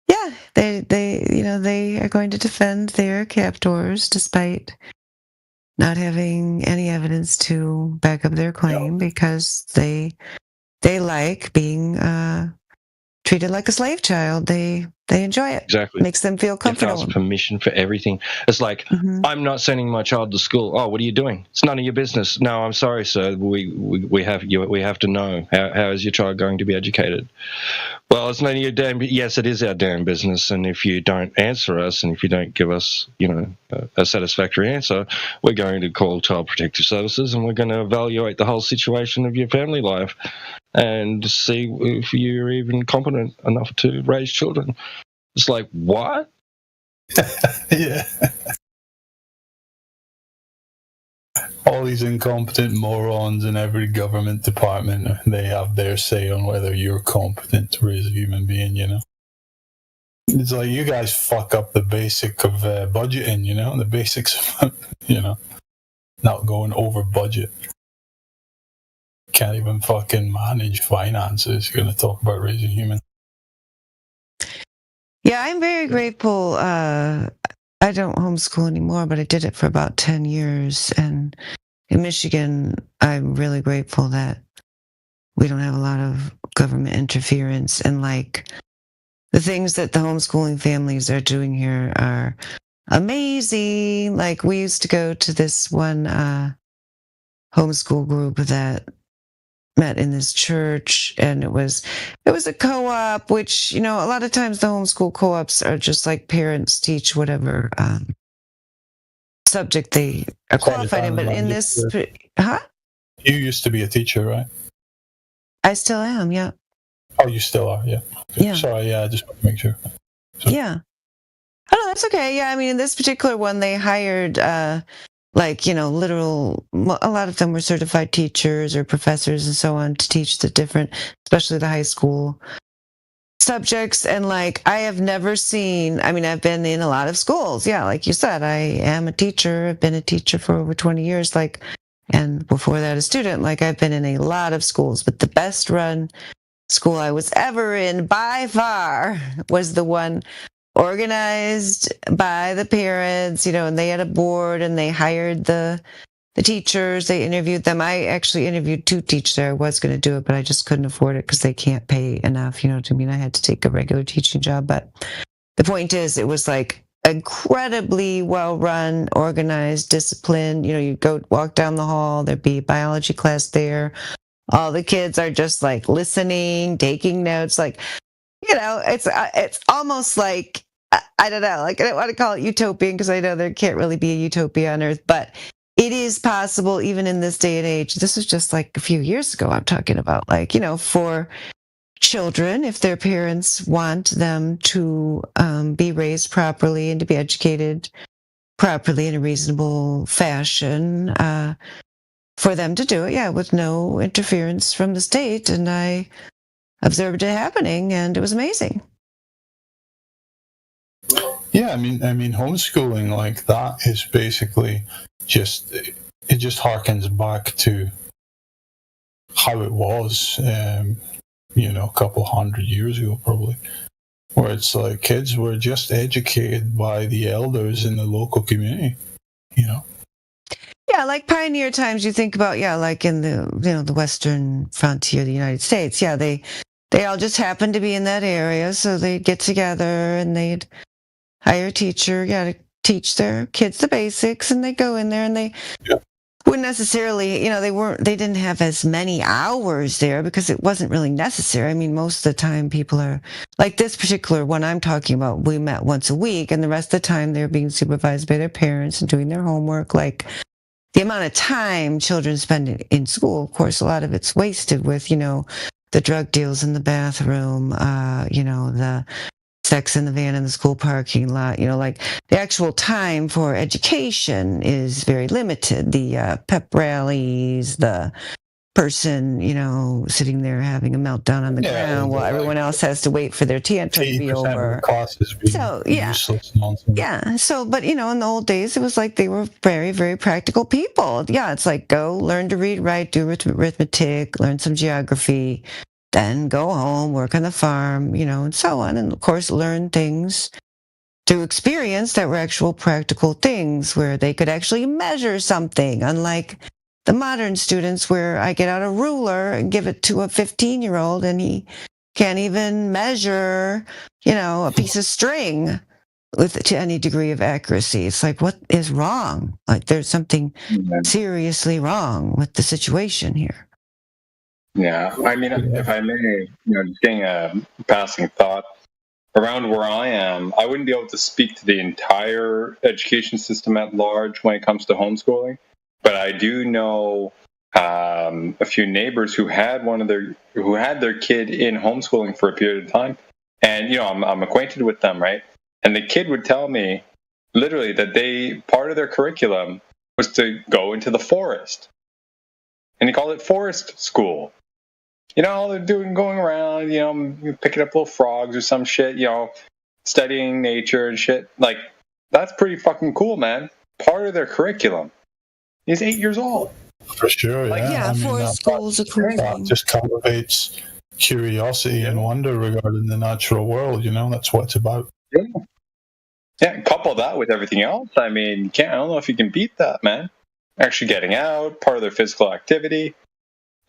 [SPEAKER 19] Yeah, they are going to defend their captors despite not having any evidence to back up their claim, because they like being treated like a slave child. They enjoy it.
[SPEAKER 5] Exactly.
[SPEAKER 19] Makes them feel comfortable.
[SPEAKER 5] You have to ask permission for everything. It's like, I'm not sending my child to school. Oh, what are you doing? It's none of your business. No, I'm sorry, sir. We have to know. How is your child going to be educated? Well, it's none of your damn. Yes, it is our damn business. And if you don't answer us, and if you don't give us, a satisfactory answer, we're going to call Child Protective Services, and we're going to evaluate the whole situation of your family life, and see if you're even competent enough to raise children. It's like, what?
[SPEAKER 9] Yeah. All these incompetent morons in every government department, they have their say on whether you're competent to raise a human being, It's like, you guys fuck up the basic of budgeting, the basics of, not going over budget. Can't even fucking manage finances. You're going to talk about raising humans.
[SPEAKER 19] Yeah, I'm very grateful. I don't homeschool anymore, but I did it for about 10 years. And in Michigan, I'm really grateful that we don't have a lot of government interference. And the things that the homeschooling families are doing here are amazing. Like, we used to go to this one homeschool group that met in this church, and it was a co-op, which, a lot of times the homeschool co-ops are just like parents teach whatever subject they are qualified in. But in this,
[SPEAKER 9] You used to be a teacher, right?
[SPEAKER 19] I still am, yeah.
[SPEAKER 9] Oh, you still are, yeah. Okay.
[SPEAKER 19] Yeah.
[SPEAKER 9] Sorry, yeah, I just want to make sure.
[SPEAKER 19] Yeah. Oh, no, that's okay. Yeah, I mean, in this particular one, they hired literal, a lot of them were certified teachers or professors and so on to teach the different, especially the high school subjects, and like I have never seen, I mean, I've been in a lot of schools, yeah, like you said, I am a teacher. I've been a teacher for over 20 years, like, and before that a student. Like, I've been in a lot of schools, but the best run school I was ever in by far was the one organized by the parents, and they had a board and they hired the teachers, they interviewed them. I actually interviewed 2 teachers there. I was going to do it, but I just couldn't afford it because they can't pay enough. You know what I mean? I had to take a regular teaching job. But the point is, it was like incredibly well run, organized, disciplined. You go walk down the hall, there'd be a biology class there. All the kids are just like listening, taking notes. Like, it's almost like, I don't know, like I don't want to call it utopian because I know there can't really be a utopia on Earth, but it is possible even in this day and age. This was just like a few years ago I'm talking about, like, for children, if their parents want them to be raised properly and to be educated properly in a reasonable fashion, for them to do it, yeah, with no interference from the state. And I observed it happening, and it was amazing.
[SPEAKER 9] Yeah, I mean, homeschooling like that is basically it just harkens back to how it was, a couple hundred years ago, probably, where it's like kids were just educated by the elders in the local community,
[SPEAKER 19] Yeah, like pioneer times, you think about, yeah, like in the, the western frontier of the United States. Yeah, they all just happened to be in that area, so they'd get together and they'd hire a teacher, to teach their kids the basics, and they go in there and they wouldn't necessarily, they didn't have as many hours there because it wasn't really necessary. I mean, most of the time people are, like this particular one I'm talking about, we met once a week, and the rest of the time they're being supervised by their parents and doing their homework. Like, the amount of time children spend in school, of course, a lot of it's wasted with, the drug deals in the bathroom, the sex in the van in the school parking lot, like the actual time for education is very limited. The pep rallies, the person, sitting there having a meltdown on the ground while everyone else has to wait for their tantrum to be over. So, yeah. Yeah. So, but, in the old days, it was like they were very, very practical people. Yeah. It's like, go learn to read, write, do arithmetic, learn some geography, then go home, work on the farm, and so on. And of course, learn things through experience that were actual practical things where they could actually measure something, unlike the modern students where I get out a ruler and give it to a 15-year-old and he can't even measure, a piece of string to any degree of accuracy. It's like, what is wrong? Like, there's something seriously wrong with the situation here.
[SPEAKER 10] Yeah, I mean, if I may, just getting a passing thought, around where I am, I wouldn't be able to speak to the entire education system at large when it comes to homeschooling, but I do know a few neighbors who had their kid in homeschooling for a period of time, and I'm acquainted with them, right? And the kid would tell me, literally, that part of their curriculum was to go into the forest, and he called it forest school. All they're doing, going around, picking up little frogs or some shit, studying nature and shit. Like, that's pretty fucking cool, man. Part of their curriculum. He's 8 years old.
[SPEAKER 9] For sure, yeah.
[SPEAKER 19] Forest school's a cool thing.
[SPEAKER 9] Just cultivates curiosity and wonder regarding the natural world, that's what it's about.
[SPEAKER 10] Yeah, couple that with everything else. I mean, I don't know if you can beat that, man. Actually getting out, part of their physical activity.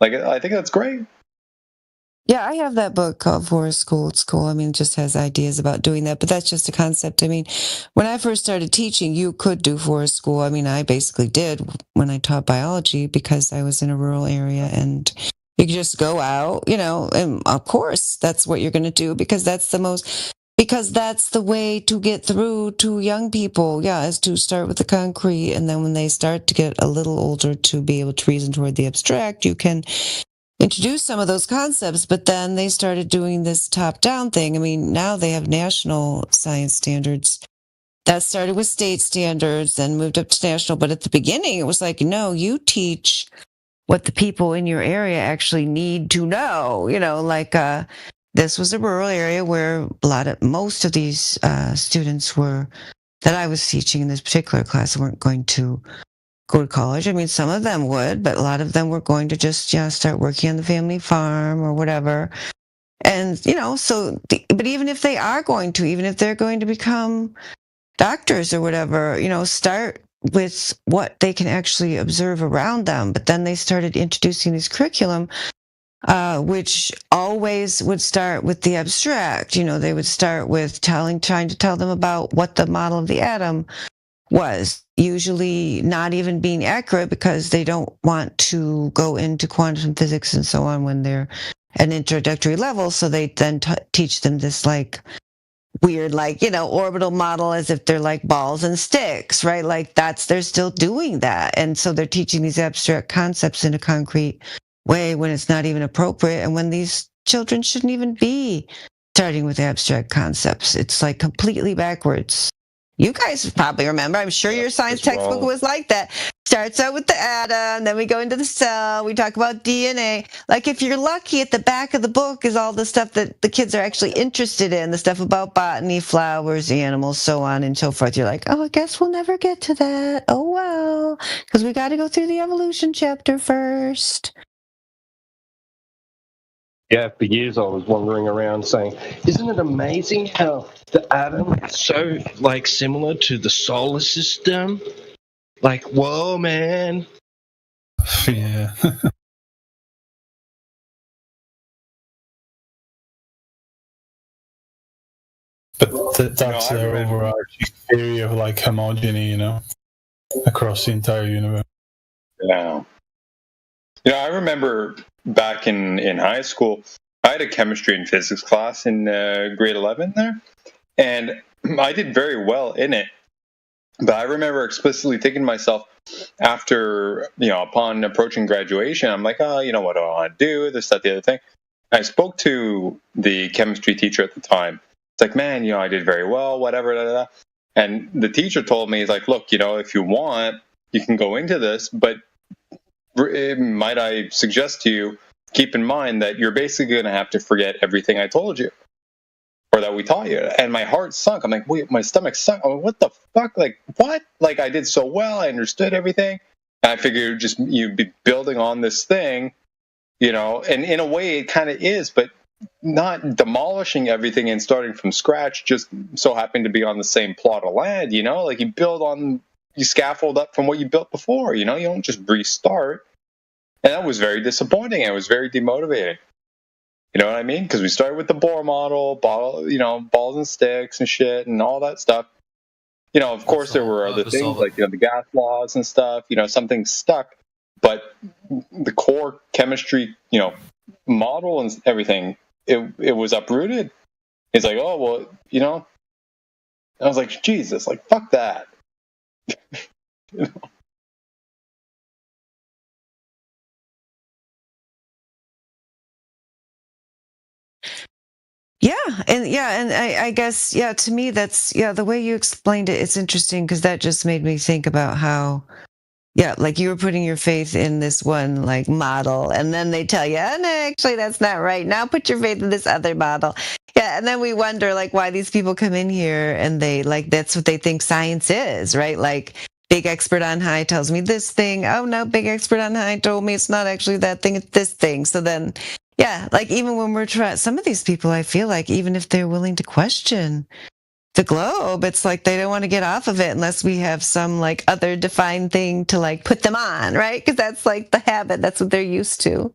[SPEAKER 10] Like, I think that's great.
[SPEAKER 19] Yeah, I have that book called Forest School. It's cool. I mean, it just has ideas about doing that, but that's just a concept. I mean, when I first started teaching, you could do forest school. I mean, I basically did when I taught biology because I was in a rural area and you could just go out, and of course that's what you're going to do because that's the way to get through to young people. Yeah, is to start with the concrete. And then when they start to get a little older to be able to reason toward the abstract, you can introduce some of those concepts, but then they started doing this top-down thing. I mean, now they have national science standards. That started with state standards and moved up to national, but at the beginning it was like, no, you teach what the people in your area actually need to know, like this was a rural area where most of these students were that I was teaching in this particular class weren't going to go to college. I mean, some of them would, but a lot of them were going to just start working on the family farm or whatever. And but even if they are going to, even if they're going to become doctors or whatever, start with what they can actually observe around them. But then they started introducing this curriculum, which always would start with the abstract. They would start with trying to tell them about what the model of the atom was, usually not even being accurate because they don't want to go into quantum physics and so on when they're at an introductory level. So they then teach them this weird orbital model as if they're like balls and sticks, right? They're still doing that. And so they're teaching these abstract concepts in a concrete way when it's not even appropriate and when these children shouldn't even be starting with abstract concepts. It's completely backwards. You guys probably remember. I'm sure your science textbook was like that. Starts out with the atom, then we go into the cell, we talk about DNA. If you're lucky, at the back of the book is all the stuff that the kids are actually interested in, the stuff about botany, flowers, animals, so on and so forth. You're like, oh, I guess we'll never get to that. Oh, well, because we got to go through the evolution chapter first.
[SPEAKER 13] Yeah, for years I was wandering around saying, isn't it amazing how the atom is so similar to the solar system? Whoa, man.
[SPEAKER 9] Yeah. But that's their overarching theory of homogeny, across the entire universe.
[SPEAKER 10] Yeah. I remember back in high school, I had a chemistry and physics class in grade 11 there, and I did very well in it. But I remember explicitly thinking to myself after, upon approaching graduation, I'm like, oh, what do I want to do? This, that, the other thing. I spoke to the chemistry teacher at the time. It's like, man, I did very well, whatever, da, da, da. And the teacher told me, he's like, look, if you want, you can go into this, but might I suggest to you, keep in mind that you're basically going to have to forget everything I told you or that we taught you. And my heart sunk. I'm like, wait, my stomach sunk. Oh, what the fuck? What? I did so well. I understood everything. And I figured you'd be building on this thing, and in a way it kind of is, but not demolishing everything and starting from scratch, just so happened to be on the same plot of land, you scaffold up from what you built before, you don't just restart. And that was very disappointing. It was very demotivating. You know what I mean? Because we started with the Bohr model, balls and sticks and shit and all that stuff. Of course there were other things like, the gas laws and stuff, something stuck, but the core chemistry, model and everything, it was uprooted. It's like, oh, well, I was like, Jesus, fuck that.
[SPEAKER 19] And I guess, to me, that's, the way you explained it, it's interesting because that just made me think about how, you were putting your faith in this one, model, and then they tell you, oh, no, actually, that's not right. Now put your faith in this other model. Yeah, and then we wonder, why these people come in here and they, that's what they think science is, right? Big expert on high tells me this thing. Oh, no, big expert on high told me it's not actually that thing, it's this thing. So then, even when we're trying, some of these people, I feel like even if they're willing to question the globe, it's they don't want to get off of it unless we have some other defined thing to put them on, right? Because that's the habit. That's what they're used to.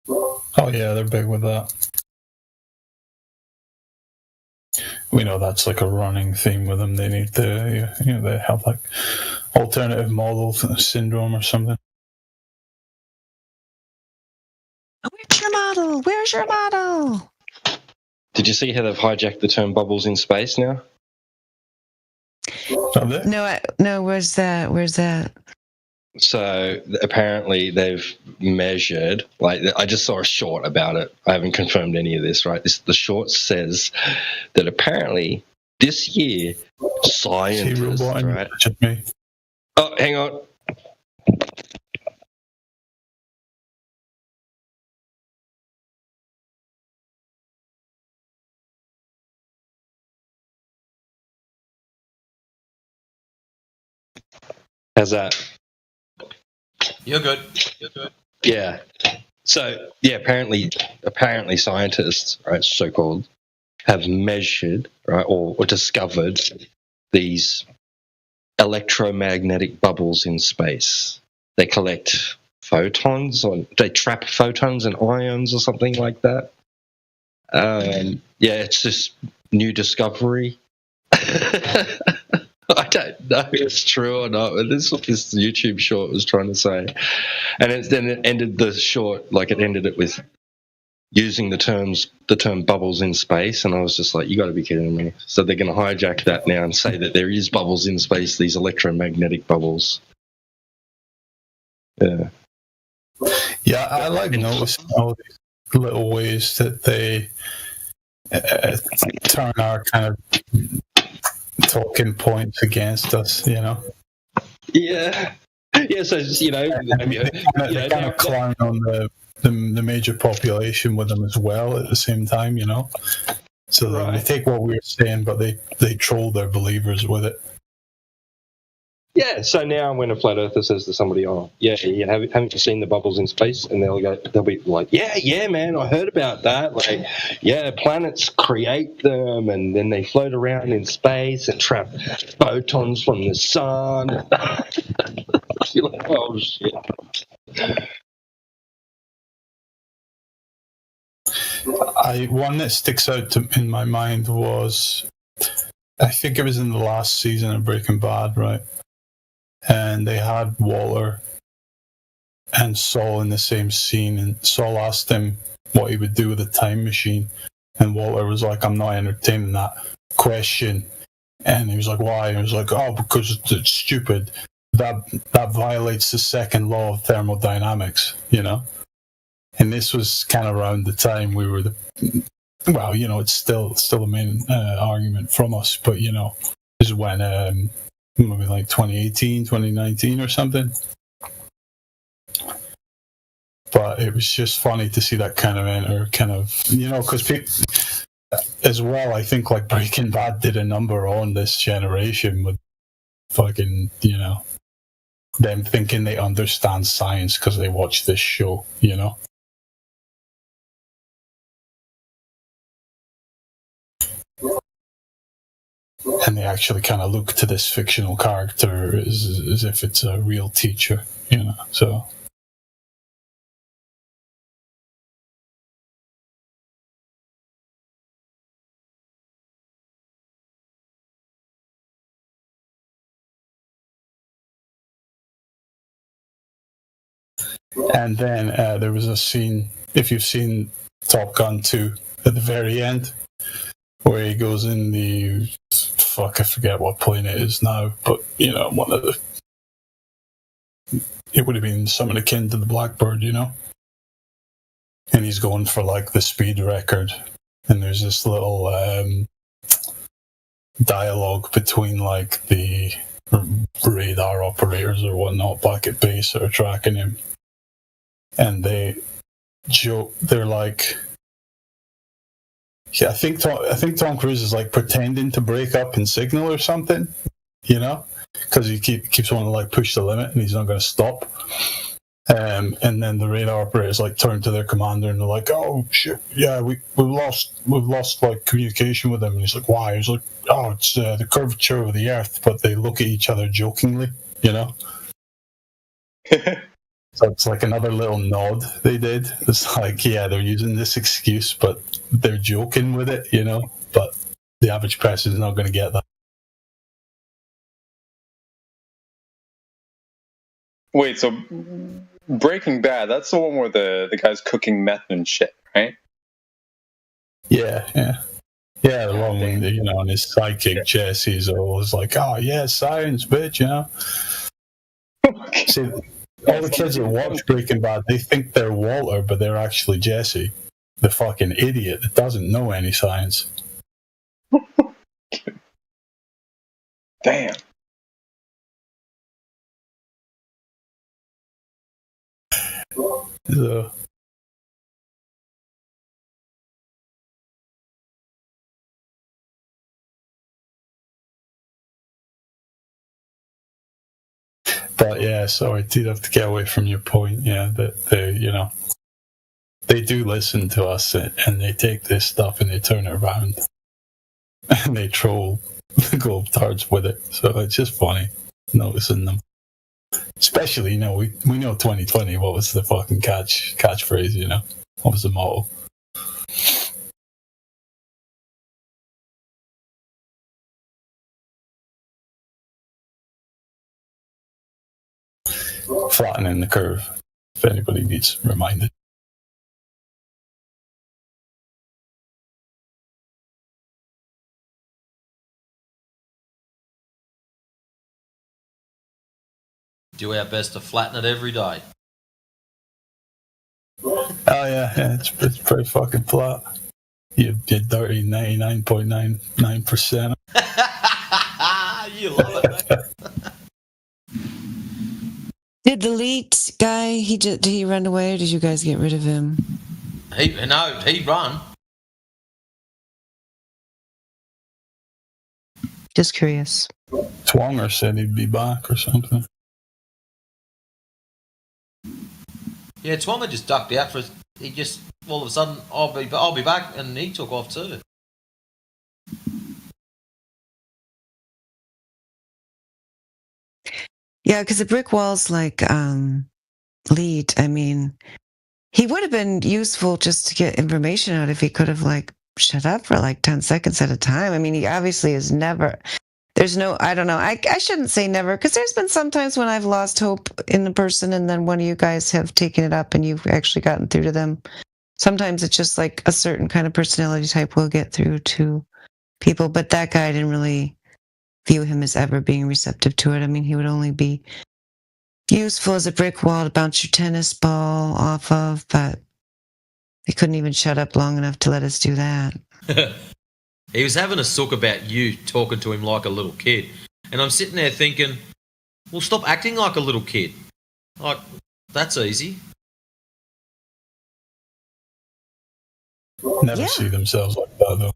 [SPEAKER 9] Oh yeah, they're big with that. We know that's a running theme with them. They need they have alternative model syndrome or something.
[SPEAKER 19] Where's your model? Where's your model?
[SPEAKER 13] Did you see how they've hijacked the term bubbles in space now?
[SPEAKER 19] No, where's that?
[SPEAKER 13] So apparently they've measured, I just saw a short about it. I haven't confirmed any of this, right? The short says that apparently this year scientists, right? Oh, hang on. How's that?
[SPEAKER 23] You're good. You're good.
[SPEAKER 13] Yeah. So yeah, apparently scientists, right, so-called, have measured, right, or discovered these electromagnetic bubbles in space. They collect photons, or they trap photons and ions, or something like that. Yeah, it's this new discovery. I don't know if it's true or not, but this is what this YouTube short was trying to say. And then it ended the short, like it ended it with using the term bubbles in space, and I was just like, you got to be kidding me. So they're going to hijack that now and say that there is bubbles in space, these electromagnetic bubbles. Yeah.
[SPEAKER 9] Yeah, I like noticing all these little ways that they turn our kind of talking points against us, you know?
[SPEAKER 13] Yeah. Yeah, so, you know...
[SPEAKER 9] They kind of clown on the major population with them as well at the same time, you know? So they take what we were saying, but they troll their believers with it.
[SPEAKER 13] Yeah, so now when a flat earther says to somebody, "Oh, yeah, haven't you seen the bubbles in space?" and they'll be like, "Yeah, man, I heard about that. Like, yeah, planets create them, and then they float around in space and trap photons from the sun." You're like, "Oh shit."
[SPEAKER 9] One that sticks out in my mind was, I think it was in the last season of Breaking Bad, right? And they had Walter and Saul in the same scene, and Saul asked him what he would do with a time machine, and Walter was like, "I'm not entertaining that question." And he was like, "Why?" And he was like, "Oh, because it's stupid. That violates the second law of thermodynamics, you know." And this was kind of around the time we were well, you know, it's still the main argument from us, but you know, this is when maybe like 2018, 2019 or something. But it was just funny to see that kind of enter, kind of, you know, because people as well, I think like Breaking Bad did a number on this generation with fucking, you know, them thinking they understand science because they watch this show, you know. And they actually kind of look to this fictional character as if it's a real teacher, you know. So and then there was a scene, if you've seen Top Gun 2, at the very end, where he goes in the, I forget what plane it is now, but, you know, one of the, it would have been something akin to the Blackbird, you know? And he's going for, like, the speed record. And there's this little dialogue between, like, the radar operators or whatnot back at base that are tracking him. And they joke, they're like, yeah, I think Tom Cruise is like pretending to break up and signal or something, you know, because he keeps wanting to like push the limit and he's not going to stop. And then the radar operators like turn to their commander and they're like, "Oh shit, yeah, we've lost like communication with him." And he's like, "Why?" He's like, "Oh, it's the curvature of the Earth." But they look at each other jokingly, you know. So it's like another little nod they did. It's like, yeah, they're using this excuse, but they're joking with it, you know. But the average person is not going to get that.
[SPEAKER 10] Wait, so Breaking Bad, that's the one where the guy's cooking meth and shit, right?
[SPEAKER 9] Yeah. The one when, you know, and his sidekick Jesse is always like, "Oh yeah, science, bitch," you know. See, all the kids that watch Breaking Bad, they think they're Walter, but they're actually Jesse, the fucking idiot that doesn't know any science.
[SPEAKER 10] Damn.
[SPEAKER 9] So, But yeah, so I did have to get away from your point. Yeah, that they, they do listen to us and they take this stuff and they turn it around and they troll the globetards with it. So it's just funny noticing them. Especially, we know 2020. What was the fucking catchphrase? What was the motto? Flattening the curve, if anybody needs reminded.
[SPEAKER 23] Do our best to flatten it every day.
[SPEAKER 9] Oh yeah, it's pretty fucking flat. You dirty 99.99%.
[SPEAKER 23] You love it.
[SPEAKER 19] Did the lead guy? Did he run away, or did you guys get rid of him?
[SPEAKER 23] He run.
[SPEAKER 19] Just curious.
[SPEAKER 9] Twonger said he'd be back or something.
[SPEAKER 23] Yeah, Twonger just ducked out for. He just all of a sudden, I'll be back, and he took off too.
[SPEAKER 19] Yeah, because the brick walls lead. I mean, he would have been useful just to get information out if he could have shut up for 10 seconds at a time. I mean, he obviously is never. There's no. I don't know. I shouldn't say never, because there's been some times when I've lost hope in the person, and then one of you guys have taken it up and you've actually gotten through to them. Sometimes it's just a certain kind of personality type will get through to people, but that guy didn't really view him as ever being receptive to it. I mean, he would only be useful as a brick wall to bounce your tennis ball off of, but he couldn't even shut up long enough to let us do that.
[SPEAKER 23] He was having a sook about you talking to him like a little kid. And I'm sitting there thinking, well, stop acting like a little kid. That's easy.
[SPEAKER 9] Never see themselves like that, though.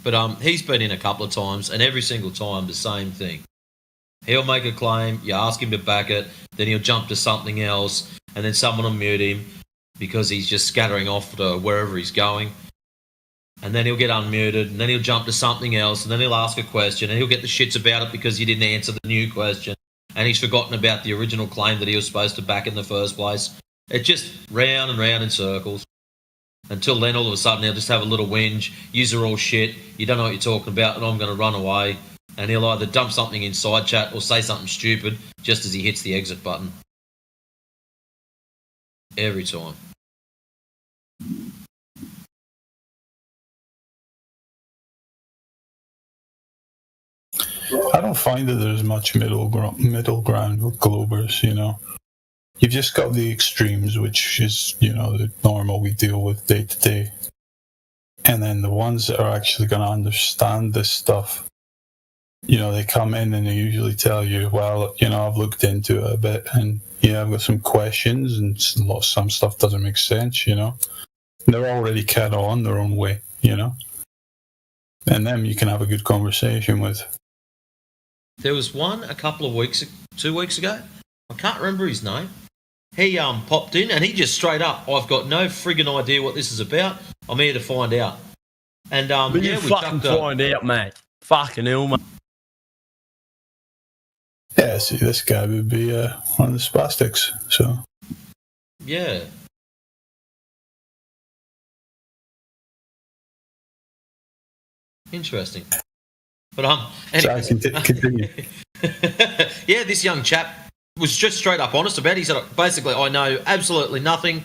[SPEAKER 23] But he's been in a couple of times, and every single time the same thing. He'll make a claim, you ask him to back it, then he'll jump to something else, and then someone will mute him because he's just scattering off to wherever he's going. And then he'll get unmuted, and then he'll jump to something else, and then he'll ask a question, and he'll get the shits about it because he didn't answer the new question, and he's forgotten about the original claim that he was supposed to back in the first place. It's just round and round in circles. Until then, all of a sudden, he'll just have a little whinge, use are all shit, you don't know what you're talking about, and I'm going to run away. And he'll either dump something in side chat or say something stupid just as he hits the exit button. Every time.
[SPEAKER 9] I don't find that there's much middle ground with Globers, You've just got the extremes, which is, the normal we deal with day to day. And then the ones that are actually going to understand this stuff, they come in and they usually tell you, well, I've looked into it a bit and, I've got some questions and some stuff doesn't make sense, They're already kind of on their own way, And them you can have a good conversation with.
[SPEAKER 23] There was one a couple of 2 weeks ago. I can't remember his name. He popped in and he just straight up, I've got no friggin' idea what this is about. I'm here to find out. And
[SPEAKER 1] but
[SPEAKER 23] yeah,
[SPEAKER 1] you fucking find out, mate. Fucking hell, mate.
[SPEAKER 9] Yeah, see, this guy would be one of the spastics, so.
[SPEAKER 23] Yeah. Interesting. But anyway.
[SPEAKER 9] Sorry, continue.
[SPEAKER 23] Yeah, this young chap was just straight up honest about it. He said, basically, I know absolutely nothing.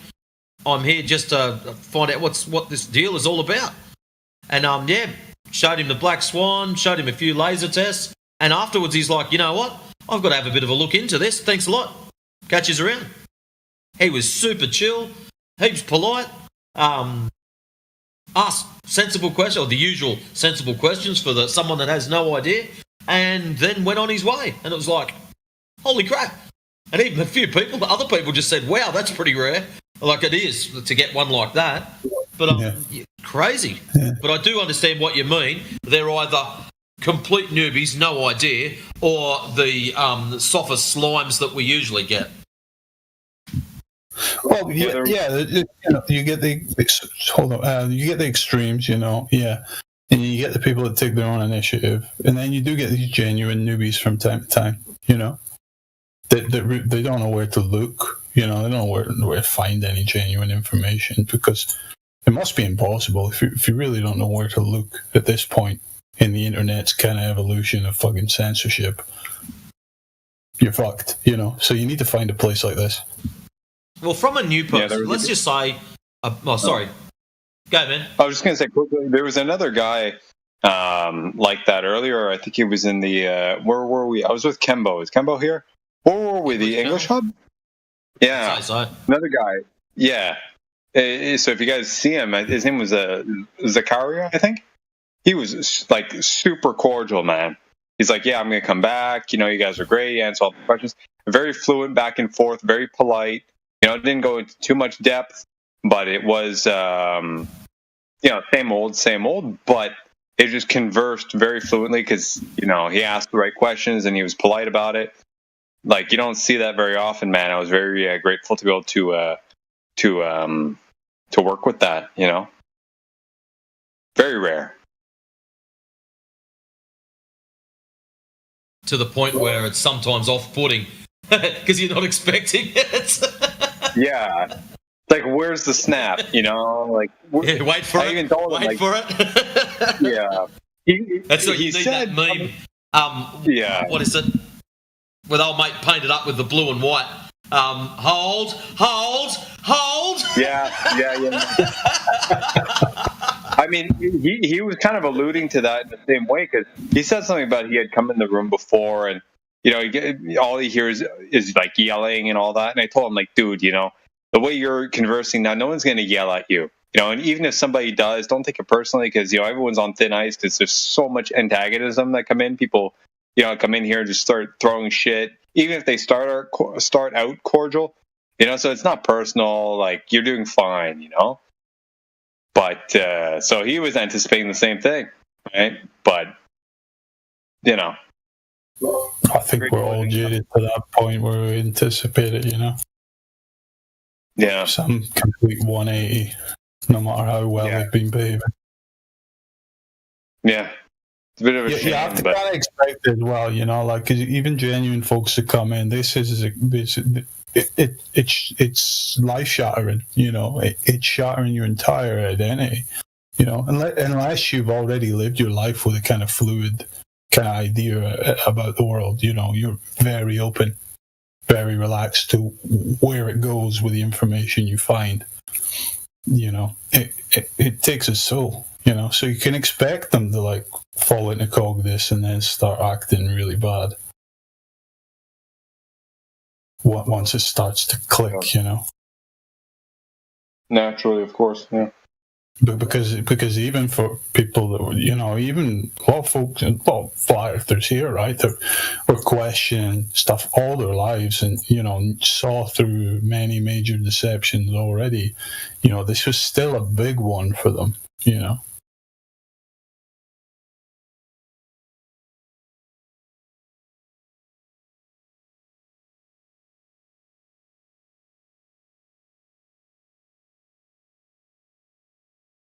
[SPEAKER 23] I'm here just to find out what this deal is all about. And yeah, showed him the Black Swan, showed him a few laser tests, and afterwards he's like, you know what? I've got to have a bit of a look into this. Thanks a lot. Catches around. He was super chill, heaps polite, asked sensible questions, or the usual sensible questions for someone that has no idea, and then went on his way. And it was like, holy crap. And even a few people, the other people just said, wow, that's pretty rare. Like it is to get one like that. But crazy. Yeah. But I do understand what you mean. They're either complete newbies, no idea, or the sophist slimes that we usually get?
[SPEAKER 9] Well, you get you get the extremes, and you get the people that take their own initiative, and then you do get these genuine newbies from time to time, they don't know where to look, they don't know where to find any genuine information, because it must be impossible if you really don't know where to look at this point in the internet's kind of evolution of fucking censorship. You're fucked, so you need to find a place like this.
[SPEAKER 23] Well, from a new person, let's just say... sorry. Go, man.
[SPEAKER 10] I was just going to say quickly, there was another guy like that earlier. I think he was in the... where were we? I was with Kembo. Is Kembo here? Where were we? The English Hub? Yeah. Another guy. Yeah. So if you guys see him, his name was Zakaria, I think. He was like super cordial, man. He's like, yeah, I'm going to come back. You guys are great. You answer all the questions. Very fluent, back and forth, very polite. It didn't go into too much depth, but it was, same old, but it just conversed very fluently because, he asked the right questions and he was polite about it. Like, you don't see that very often, man. I was very grateful to be able to work with that, Very rare.
[SPEAKER 23] To the point where it's sometimes off-putting because you're not expecting it.
[SPEAKER 10] Yeah. Like, where's the snap? Like,
[SPEAKER 23] wait for it.
[SPEAKER 10] Even told him,
[SPEAKER 23] wait for it.
[SPEAKER 10] Yeah.
[SPEAKER 23] That's what you need, that meme.
[SPEAKER 10] Yeah.
[SPEAKER 23] What is it? With old mate painted up with the blue and white. Hold.
[SPEAKER 10] Yeah. I mean, he was kind of alluding to that in the same way because he said something about he had come in the room before and, all he hears is like yelling and all that. And I told him, like, dude, the way you're conversing now, no one's going to yell at you. And even if somebody does, don't take it personally because, everyone's on thin ice because there's so much antagonism that come in. People, come in here and just start throwing shit, even if they start out cordial, so it's not personal. Like, you're doing fine, But, so he was anticipating the same thing, right? But,
[SPEAKER 9] I think we're all jaded to that point where we anticipate it,
[SPEAKER 10] Yeah.
[SPEAKER 9] Some complete 180, no matter how well they've been behaving.
[SPEAKER 10] Yeah. It's a bit of a shame.
[SPEAKER 9] You have to kind of expect it as well, because even genuine folks that come in, this is it's life shattering, it's shattering your entire identity, unless you've already lived your life with a kind of fluid kind of idea about the world, you're very open, very relaxed to where it goes with the information you find. It takes a soul, so you can expect them to like fall into cog this and then start acting really bad once it starts to click,
[SPEAKER 10] Naturally, of course, yeah.
[SPEAKER 9] But because even for people that even a lot of folks, flat earthers here, right, that were questioning stuff all their lives and saw through many major deceptions already, this was still a big one for them,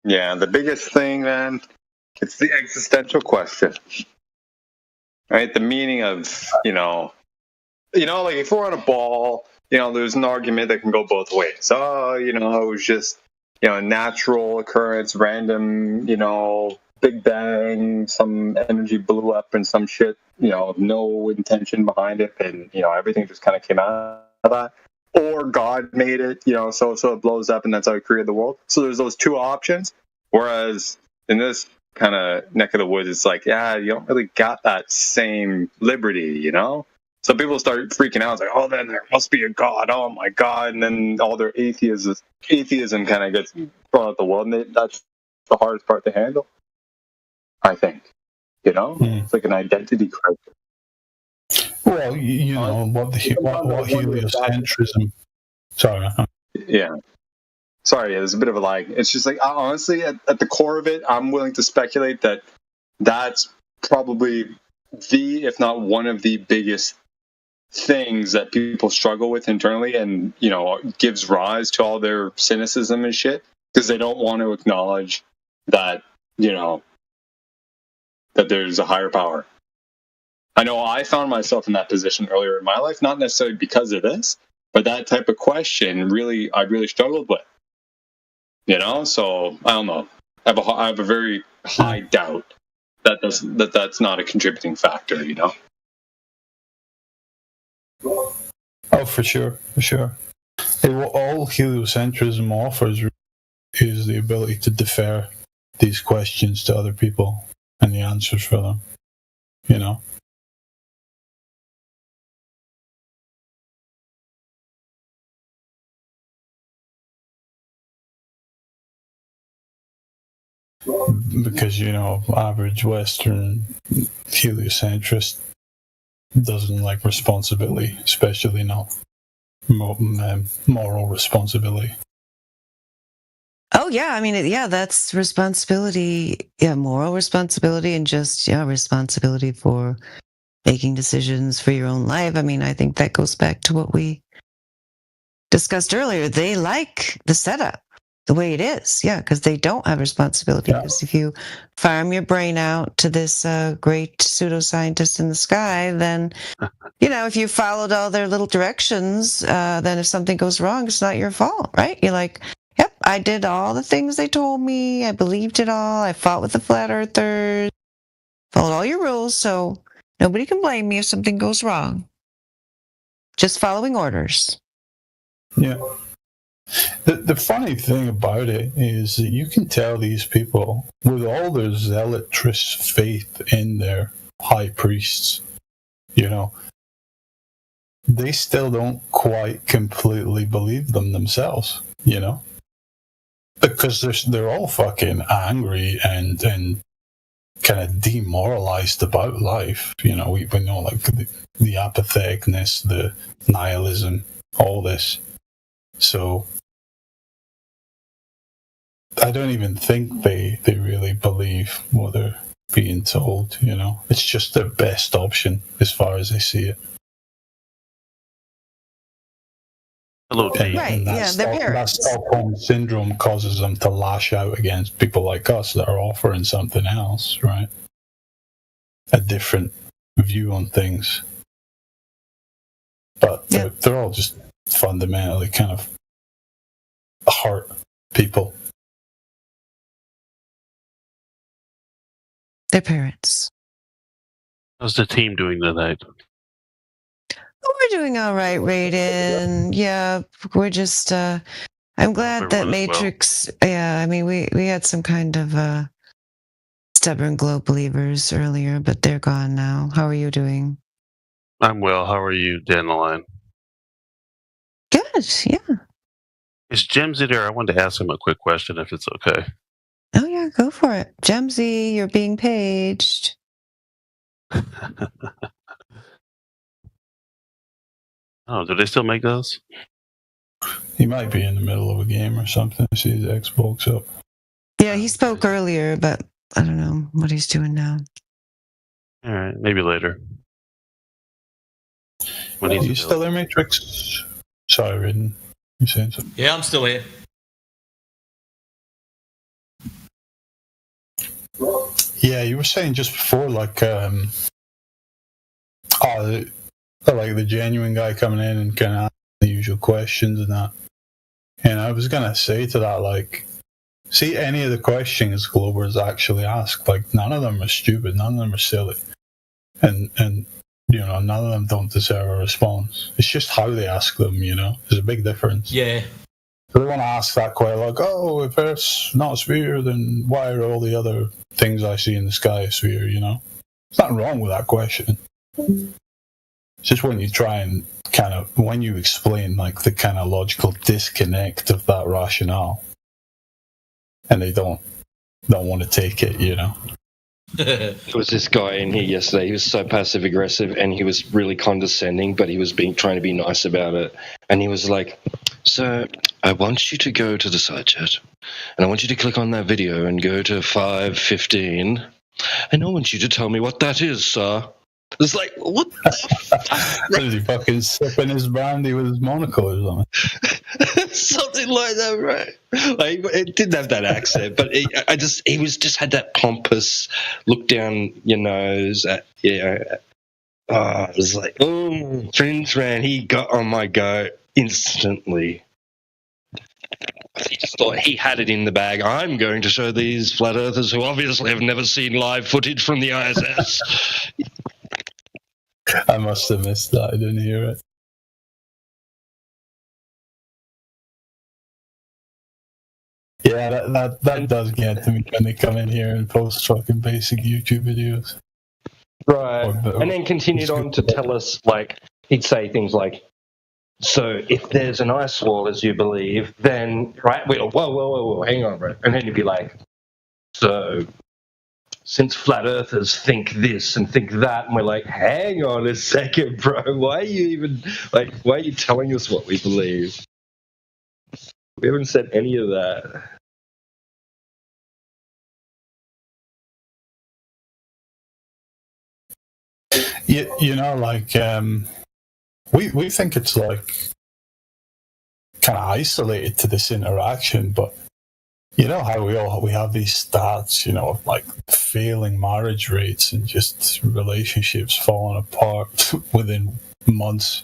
[SPEAKER 10] Yeah, the biggest thing, man, it's the existential question, right? The meaning of, like if we're on a ball, there's an argument that can go both ways. Oh, it was just, a natural occurrence, random, Big Bang, some energy blew up and some shit, no intention behind it, and everything just kind of came out of that. Or God made it, so it blows up and that's how he created the world. So there's those two options. Whereas in this kind of neck of the woods, it's like, yeah, you don't really got that same liberty, So people start freaking out. It's like, oh, then there must be a God. Oh my God. And then all their atheism kind of gets thrown out the world. And that's the hardest part to handle, I think. It's like an identity crisis.
[SPEAKER 9] Well, what heliocentrism. Sorry.
[SPEAKER 10] Yeah. Sorry, there's a bit of a lag. It's just like, honestly, at the core of it, I'm willing to speculate that that's probably the, if not one of the biggest things that people struggle with internally, and gives rise to all their cynicism and shit, because they don't want to acknowledge that that there's a higher power. I know I found myself in that position earlier in my life, not necessarily because of this, but that type of question I really struggled with. So I don't know. I have a very high doubt that's not a contributing factor.
[SPEAKER 9] Oh, for sure. All heliocentrism offers is the ability to defer these questions to other people and the answers for them. Because average Western heliocentrist doesn't like responsibility, especially not moral responsibility.
[SPEAKER 19] Oh yeah, I mean, that's responsibility. Yeah, moral responsibility, and just responsibility for making decisions for your own life. I mean, I think that goes back to what we discussed earlier. They like the setup the way it is, because they don't have responsibility. Because if you farm your brain out to this great pseudoscientist in the sky, then if you followed all their little directions, then if something goes wrong, it's not your fault, right? You're like, yep, I did all the things they told me. I believed it all. I fought with the flat earthers, followed all your rules, so nobody can blame me if something goes wrong. Just following orders.
[SPEAKER 9] Yeah. The funny thing about it is that you can tell these people, with all their zealotrous faith in their high priests, they still don't quite completely believe them themselves, because they're all fucking angry and kind of demoralized about life. We know like the apatheticness, the nihilism, all this. So I don't even think they really believe what they're being told, It's just their best option as far as they see it.
[SPEAKER 19] Right, their parents.
[SPEAKER 9] That Stockholm syndrome causes them to lash out against people like us that are offering something else, right? A different view on things. But they're all just fundamentally kind of heart people.
[SPEAKER 19] Their parents.
[SPEAKER 8] How's the team doing tonight?
[SPEAKER 19] We're doing all right, Raiden. Yeah, we're just. I'm glad that Matrix. Well. Yeah, I mean, we had some kind of stubborn globe believers earlier, but they're gone now. How are you doing?
[SPEAKER 8] I'm well. How are you, Dandelion?
[SPEAKER 19] Good. Yeah.
[SPEAKER 8] Is Jemsy there? I wanted to ask him a quick question, if it's okay.
[SPEAKER 19] Oh yeah, go for it, Jemsy. You're being paged.
[SPEAKER 8] Oh, do they still make those?
[SPEAKER 9] He might be in the middle of a game or something. I see his Xbox up.
[SPEAKER 19] Yeah, he spoke earlier, but I don't know what he's doing now.
[SPEAKER 8] All right, maybe later.
[SPEAKER 9] Are you still there, Matrix? Sorry, Raiden. You saying something?
[SPEAKER 23] Yeah, I'm still here.
[SPEAKER 9] Yeah, you were saying just before, like the genuine guy coming in and kind of asking the usual questions and that. And I was gonna say to that, like, see, any of the questions Globers actually ask, like, none of them are stupid, none of them are silly, and none of them don't deserve a response. It's just how they ask them, there's a big difference.
[SPEAKER 23] Yeah.
[SPEAKER 9] So they want to ask that question, like, oh, if Earth's not a sphere, then why are all the other things I see in the sky a sphere, There's nothing wrong with that question. It's just when you try and when you explain, like, the kind of logical disconnect of that rationale, and they don't want to take it,
[SPEAKER 13] There was this guy in here yesterday. He was so passive aggressive, and he was really condescending, but he was trying to be nice about it. And he was like, "Sir, I want you to go to the side chat, and I want you to click on that video and go to 5:15, and I want you to tell me what that is, sir. It's like, what the fuck?
[SPEAKER 9] Is he fucking sipping his brandy with his monocle or something?
[SPEAKER 13] Something like that, right? Like, it didn't have that accent, but he had that pompous look down your nose at, it was like, Prince Ran, he got on my goat instantly. He just thought he had it in the bag. I'm going to show these flat earthers who obviously have never seen live footage from the ISS.
[SPEAKER 9] I must have missed that. I didn't hear it. Yeah, that does get to me when they come in here and post fucking basic YouTube videos.
[SPEAKER 13] Right. And then continued on to tell us, like, he'd say things like, so if there's an ice wall, as you believe, then, right, whoa, hang on, bro. And then he'd be like, so since flat earthers think this and think that, and we're like, hang on a second, bro, why are you telling us what we believe? We haven't said any of that.
[SPEAKER 9] You know, like, we think it's like kind of isolated to this interaction, but you know how we have these stats, you know, of like failing marriage rates and just relationships falling apart within months.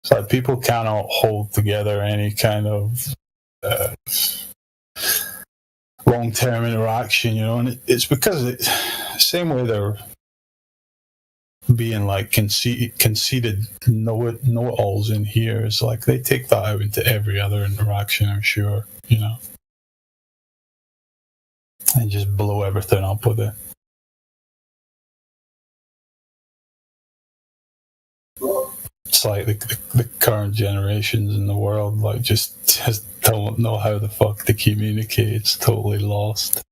[SPEAKER 9] It's like people cannot hold together any kind of long-term interaction, you know, and it's because same way they're being like conceited know-it-alls in here, is like they take that out into every other interaction, I'm sure, you know, and just blow everything up with it. It's like the current generations in the world like just don't know how the fuck to communicate. It's totally lost.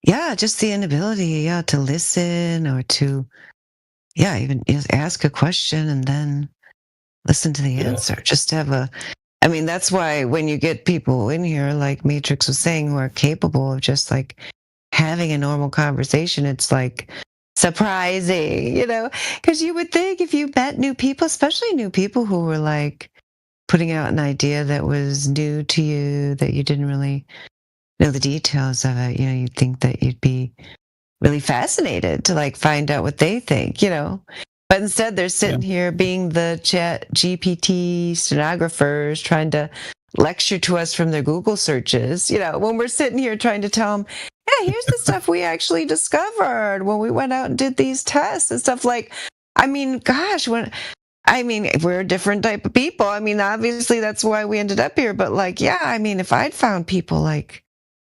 [SPEAKER 19] Yeah, just the inability, to listen or to, even ask a question and then listen to the answer. Just to have I mean, that's why when you get people in here, like Matrix was saying, who are capable of just like having a normal conversation, it's like surprising, you know, because you would think if you met new people, especially new people who were like putting out an idea that was new to you, that you didn't really know the details of it, you know, you'd think that you'd be really fascinated to like find out what they think, you know. But instead they're sitting here being the chat GPT stenographers trying to lecture to us from their Google searches, you know, when we're sitting here trying to tell them, yeah, here's the stuff we actually discovered when we went out and did these tests and stuff. Like, I mean, gosh, we're a different type of people. I mean, obviously that's why we ended up here. But like, I mean, if I'd found people like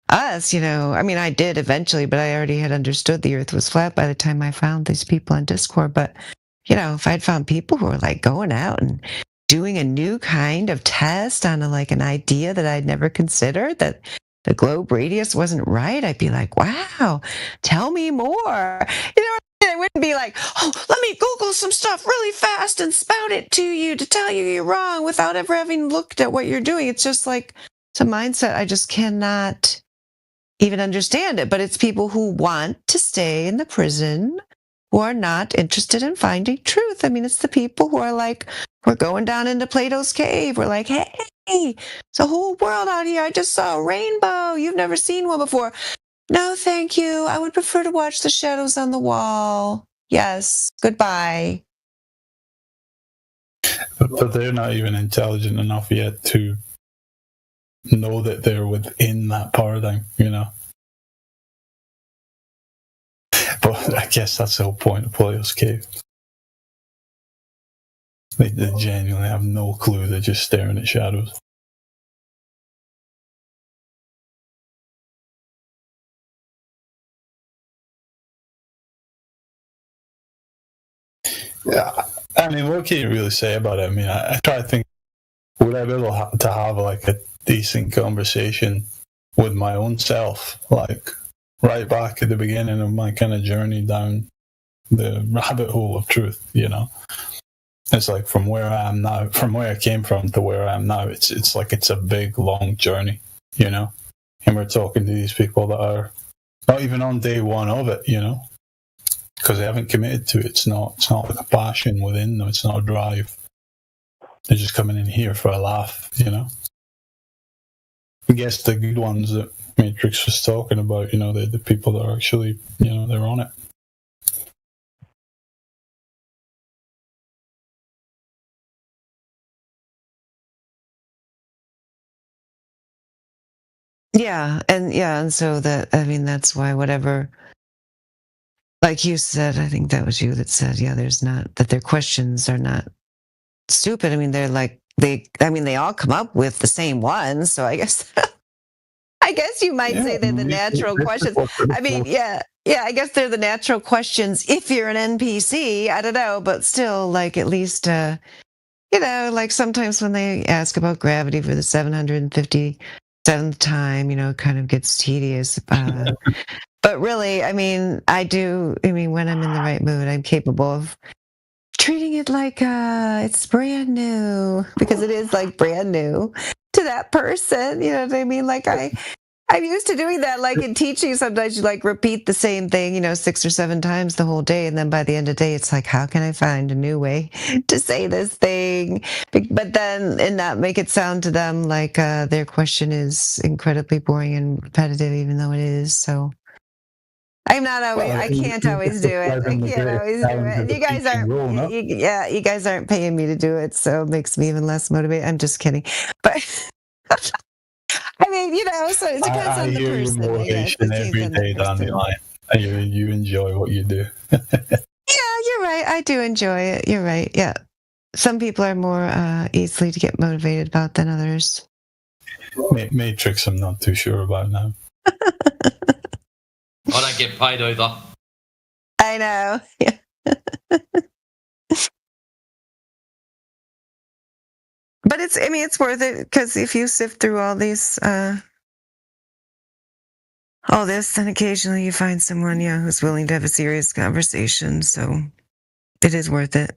[SPEAKER 19] us, you know, I mean, I did eventually, but I already had understood the earth was flat by the time I found these people on Discord. But, you know, if I'd found people who were like going out and doing a new kind of test on like an idea that I'd never considered, that the globe radius wasn't right, I'd be like, wow, tell me more. You know, I wouldn't be like, oh, let me Google some stuff really fast and spout it to you to tell you you're wrong without ever having looked at what you're doing. It's just like, it's a mindset I just cannot even understand it. But it's people who want to stay in the prison, who are not interested in finding truth. I mean, it's the people who are like, we're going down into Plato's cave. We're like, hey, it's a whole world out here. I just saw a rainbow. You've never seen one before. No, thank you. I would prefer to watch the shadows on the wall. Yes, goodbye.
[SPEAKER 9] But they're not even intelligent enough yet to know that they're within that paradigm, you know. But I guess that's the whole point of Plato's cave. They genuinely have no clue. They're just staring at shadows. Yeah, I mean, what can you really say about it? I mean, I try to think, would I be able to have like a decent conversation with my own self, like right back at the beginning of my kind of journey down the rabbit hole of truth, you know? It's like from where I am now, from where I came from to where I am now, it's like it's a big, long journey, you know? And we're talking to these people that are Not even on day one of it, you know, because they haven't committed to it. It's not like a passion within them. It's not a drive. They're just coming in here for a laugh, you know. I guess the good ones that Matrix was talking about, you know, the people that are actually, you know, they're on it.
[SPEAKER 19] Yeah, and so that, I mean, that's why whatever, like you said, I think that was you that said, yeah, there's not, that their questions are not stupid. I mean, they're like, they all come up with the same ones, so I guess you might say they're the natural questions. I mean, yeah, I guess they're the natural questions if you're an NPC. I don't know, but still, like, at least, you know, like sometimes when they ask about gravity for the 757th time, you know, it kind of gets tedious. But really, I mean, when I'm in the right mood, I'm capable of treating it like it's brand new, because it is like brand new to that person. You know what I mean? Like I'm used to doing that. Like in teaching, sometimes you like repeat the same thing, you know, 6 or 7 times the whole day. And then by the end of the day, it's like, how can I find a new way to say this thing? But then, and not make it sound to them like their question is incredibly boring and repetitive, even though it is. So I'm not always, I can't always do it. I can't always do it. You guys aren't, you guys aren't paying me to do it. So it makes me even less motivated. I'm just kidding. But I mean, you know, so it depends on the person.
[SPEAKER 9] Your motivation every day down the line. You enjoy what you do.
[SPEAKER 19] Yeah, you're right. I do enjoy it. You're right. Yeah. Some people are more easily to get motivated about than others.
[SPEAKER 9] Matrix, I'm not too sure about now.
[SPEAKER 23] I don't get paid either.
[SPEAKER 19] I know. Yeah. But it's worth it, because if you sift through all these, all this, then occasionally you find someone, who's willing to have a serious conversation. So it is worth it.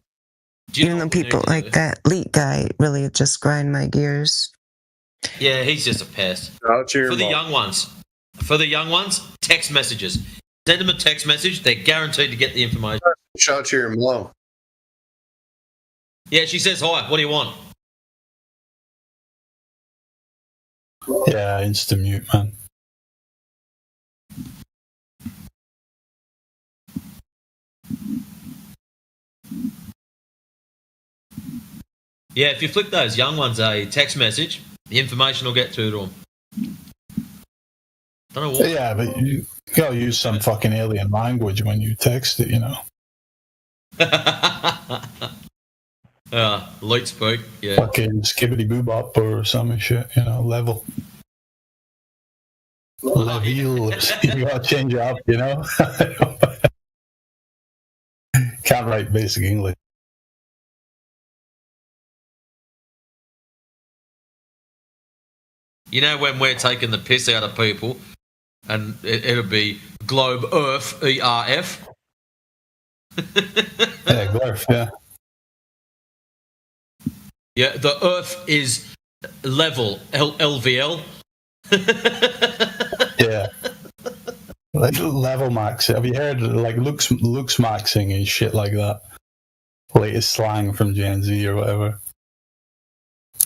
[SPEAKER 19] Even though people like that Leet guy really just grind my gears.
[SPEAKER 23] Yeah, he's just a pest. For the young ones, text messages. Send them a text message. They're guaranteed to get the information.
[SPEAKER 16] Shout to your mom.
[SPEAKER 23] Yeah, she says hi. What do you want?
[SPEAKER 9] Yeah, insta-mute, man.
[SPEAKER 23] Yeah, if you flick those young ones a text message, the information will get through to them. Don't know what.
[SPEAKER 9] Yeah, but you gotta use some fucking alien language when you text it, you know.
[SPEAKER 23] Light speak, yeah.
[SPEAKER 9] Fucking skibbity boobop or some shit, you know, level. Level. You gotta change it up, you know. Can't write basic English.
[SPEAKER 23] You know when we're taking the piss out of people, and it'll be Globe Earth, ERF.
[SPEAKER 9] Yeah, Glurf, yeah.
[SPEAKER 23] Yeah, the Earth is level, LVL.
[SPEAKER 9] Yeah. Like level max. Have you heard like looks maxing and shit like that? Latest slang from Gen Z or whatever.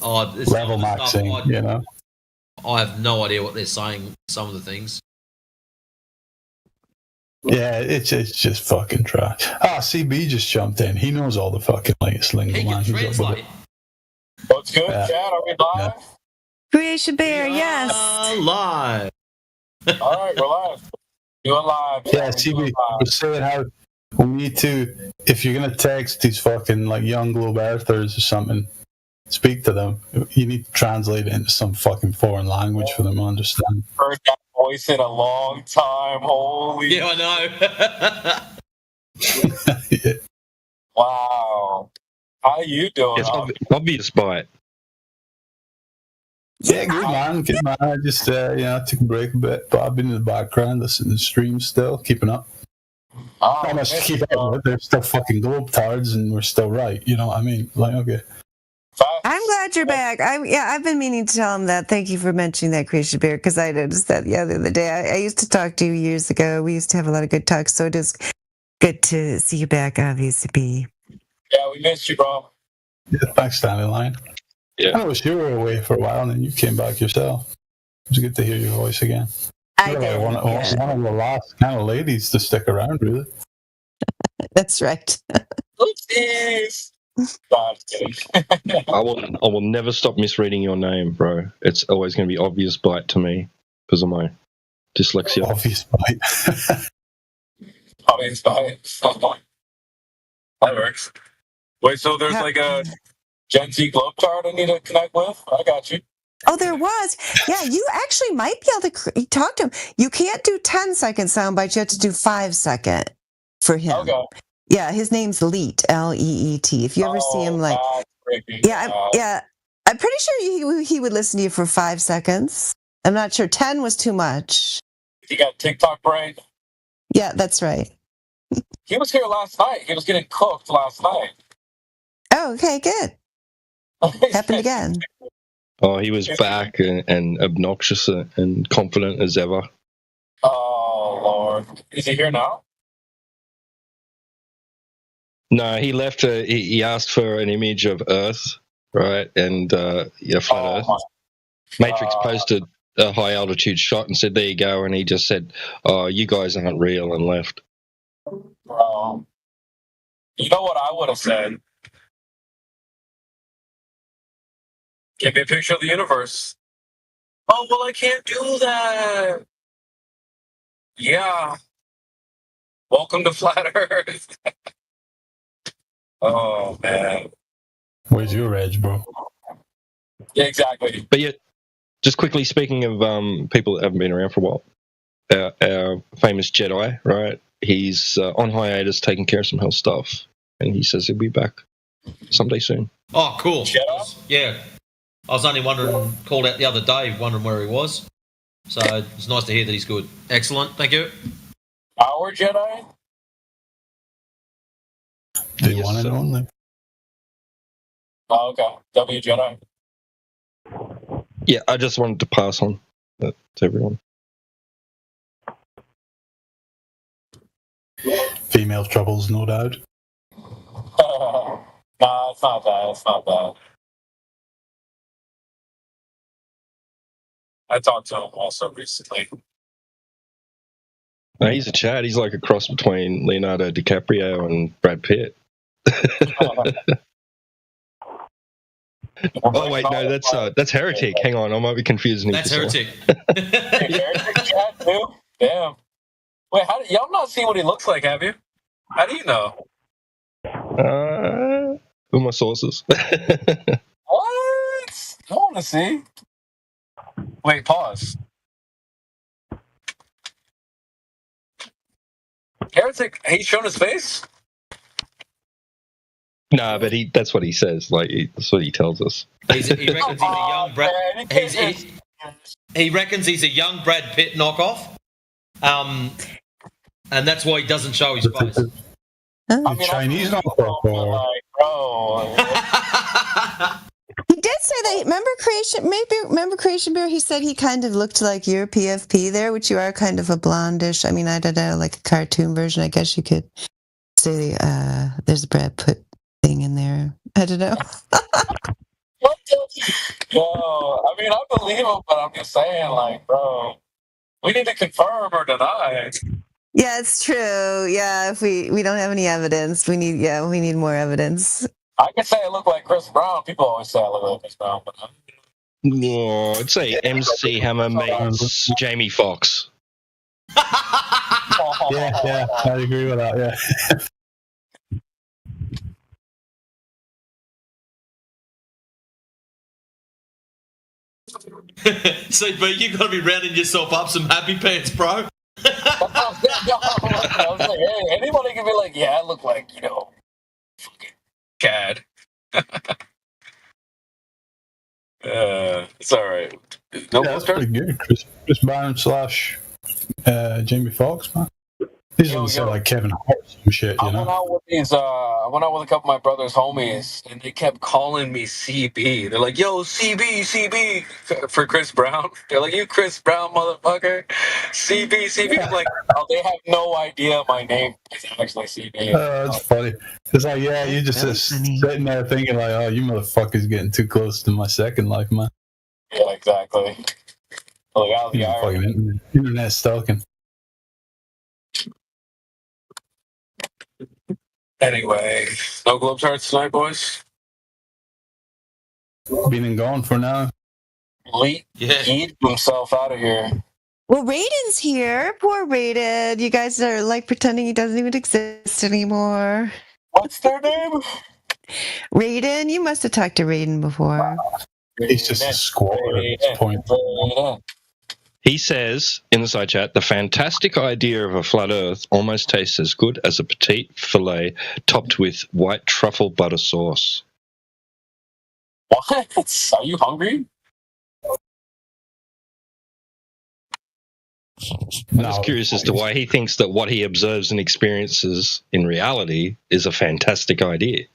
[SPEAKER 9] Level maxing, you know.
[SPEAKER 23] I have no idea what they're saying, some of the things.
[SPEAKER 9] Yeah, it's just fucking trash. CB just jumped in. He knows all the fucking latest lingo, man.
[SPEAKER 23] Translate.
[SPEAKER 10] What's good, Chad? Are we live?
[SPEAKER 19] Creation Bear, yes.
[SPEAKER 23] Live.
[SPEAKER 10] All right, we're live. Doing live.
[SPEAKER 9] Yeah, CB was saying how we need to, if you're gonna text these fucking like young globe earthers or something, speak to them. You need to translate it into some fucking foreign language for them to understand.
[SPEAKER 10] Heard that voice in a long time. Holy.
[SPEAKER 23] Yeah, I
[SPEAKER 10] know.
[SPEAKER 9] Yeah.
[SPEAKER 10] Wow. How you doing?
[SPEAKER 13] It's obvious by it.
[SPEAKER 9] Yeah, good man. Good man. I just took a break a bit, but I've been in the background listening to the stream still, keeping up. Not much to keep up with. They're still fucking globe tards and we're still right. You know what I mean? Like, okay.
[SPEAKER 19] I'm glad glad you're back. I've been meaning to tell him that. Thank you for mentioning that, Creation Bear, because I noticed that the other day. I used to talk to you years ago. We used to have a lot of good talks, so it is good to see you back, obviously.
[SPEAKER 7] Yeah, we missed you, bro.
[SPEAKER 9] Yeah, thanks, Dandelion.
[SPEAKER 13] Yeah.
[SPEAKER 9] I wish you were away for a while and then you came back yourself. It was good to hear your voice again. You're like one of the last kind of ladies to stick around, really.
[SPEAKER 19] That's right.
[SPEAKER 7] Oopsies. God,
[SPEAKER 13] I will never stop misreading your name, bro. It's always going to be Obvious Bite to me because of my dyslexia.
[SPEAKER 9] Obvious Bite.
[SPEAKER 7] Obvious Bite. That works. Wait, so there's like a Gen Z globe chart I need to connect with? I got you.
[SPEAKER 19] Oh, there was. Yeah, you actually might be able to talk to him. You can't do 10-second sound bites. You have to do 5-second for him.
[SPEAKER 7] Okay.
[SPEAKER 19] Yeah, his name's Leet, L-E-E-T. If you ever see him, like, I'm pretty sure he would listen to you for 5 seconds. I'm not sure. 10 was too much.
[SPEAKER 7] You got TikTok brain?
[SPEAKER 19] Yeah, that's right.
[SPEAKER 7] He was here last night. He was getting cooked last night.
[SPEAKER 19] Oh, okay, good. Happened again.
[SPEAKER 13] Oh, he was back and obnoxious and confident as ever.
[SPEAKER 7] Oh, Lord. Is he here now?
[SPEAKER 13] No, he left. He asked for an image of Earth, right? And flat Earth. Matrix posted a high altitude shot and said, "There you go." And he just said, "Oh, you guys aren't real," and left.
[SPEAKER 7] Bro. You know what I would have said? Give me a picture of the universe. Oh, well, I can't do that. Yeah. Welcome to Flat Earth. Oh, man.
[SPEAKER 9] Where's your edge, bro?
[SPEAKER 7] Yeah, exactly.
[SPEAKER 13] But yet, just quickly speaking of people that haven't been around for a while, our famous Jedi, right? He's on hiatus taking care of some health stuff, and he says he'll be back someday soon.
[SPEAKER 23] Oh, cool. Yeah. I was only called out the other day, wondering where he was. So it's nice to hear that he's good. Excellent. Thank you.
[SPEAKER 7] Our Jedi?
[SPEAKER 9] The one and only.
[SPEAKER 7] Oh, okay. W Jedi.
[SPEAKER 13] Yeah, I just wanted to pass on that to everyone.
[SPEAKER 9] Female troubles, no doubt.
[SPEAKER 7] Nah, it's not that. It's not that. I talked to him also recently.
[SPEAKER 13] No, he's a Chad. He's like a cross between Leonardo DiCaprio and Brad Pitt. Oh wait, no, that's Heretic. Hang on, I might be confusing.
[SPEAKER 23] That's Heretic.
[SPEAKER 7] Heretic Chad too? Damn. Wait, y'all not seen what he looks like, have you? How do you know?
[SPEAKER 13] Who are my sources?
[SPEAKER 7] What? I want to see. Wait, pause. Heretic, he's shown his face?
[SPEAKER 13] Nah, but that's what he says. Like, that's what he tells us.
[SPEAKER 23] He reckons he's a young Brad. He reckons he's a young Brad Pitt knockoff. And that's why he doesn't show his face.
[SPEAKER 7] I mean,
[SPEAKER 9] Chinese knockoff,
[SPEAKER 7] bro.
[SPEAKER 19] He did say that. Remember Creation Bear? He said he kind of looked like your PFP there, which you are kind of a blondish. I mean, I don't know, like a cartoon version. I guess you could say there's a Brad Pitt thing in there. I don't know.
[SPEAKER 7] What the? Yo, I mean, I believe him, but I'm just saying, like, bro, we need to confirm or deny.
[SPEAKER 19] Yeah, it's true. Yeah, if we don't have any evidence, we need more evidence.
[SPEAKER 7] I could say I look like Chris Brown. People always say I look like Chris Brown, but
[SPEAKER 13] No, I'd say MC Hammer meets Jamie Foxx.
[SPEAKER 9] Yeah, I agree with that. Yeah.
[SPEAKER 23] So, but you got to be rounding yourself up some happy pants, bro.
[SPEAKER 7] I was like, hey, anybody can be like, yeah, I look like, fucking Chad. It's all right.
[SPEAKER 9] That's pretty good. Chris Brown / Jamie Foxx, man. He's gonna say like Kevin Hart some shit, you
[SPEAKER 7] I went
[SPEAKER 9] know?
[SPEAKER 7] out with I went out with a couple of my brother's homies, and they kept calling me CB. They're like, "Yo, CB for Chris Brown." They're like, "You Chris Brown motherfucker, CB." I'm like, oh, they have no idea my name is actually CB.
[SPEAKER 9] That's funny. It's like, yeah, you just sitting there thinking like, oh, you motherfuckers getting too close to my second life, man.
[SPEAKER 7] Yeah, exactly. Like, out of the
[SPEAKER 9] You know,
[SPEAKER 7] irony.
[SPEAKER 9] fucking internet stalking.
[SPEAKER 7] Anyway, no globe charts tonight, boys.
[SPEAKER 9] Been and gone for now.
[SPEAKER 7] Lee eat himself out of here.
[SPEAKER 19] Well, Raiden's here. Poor Raiden. You guys are like pretending he doesn't even exist anymore.
[SPEAKER 7] What's their name?
[SPEAKER 19] Raiden. You must have talked to Raiden before.
[SPEAKER 9] He's just a squatter at this point.
[SPEAKER 13] He says in the side chat, the fantastic idea of a flat Earth almost tastes as good as a petite filet topped with white truffle butter sauce.
[SPEAKER 7] What? Are you hungry?
[SPEAKER 13] I'm just curious as to why he thinks that what he observes and experiences in reality is a fantastic idea.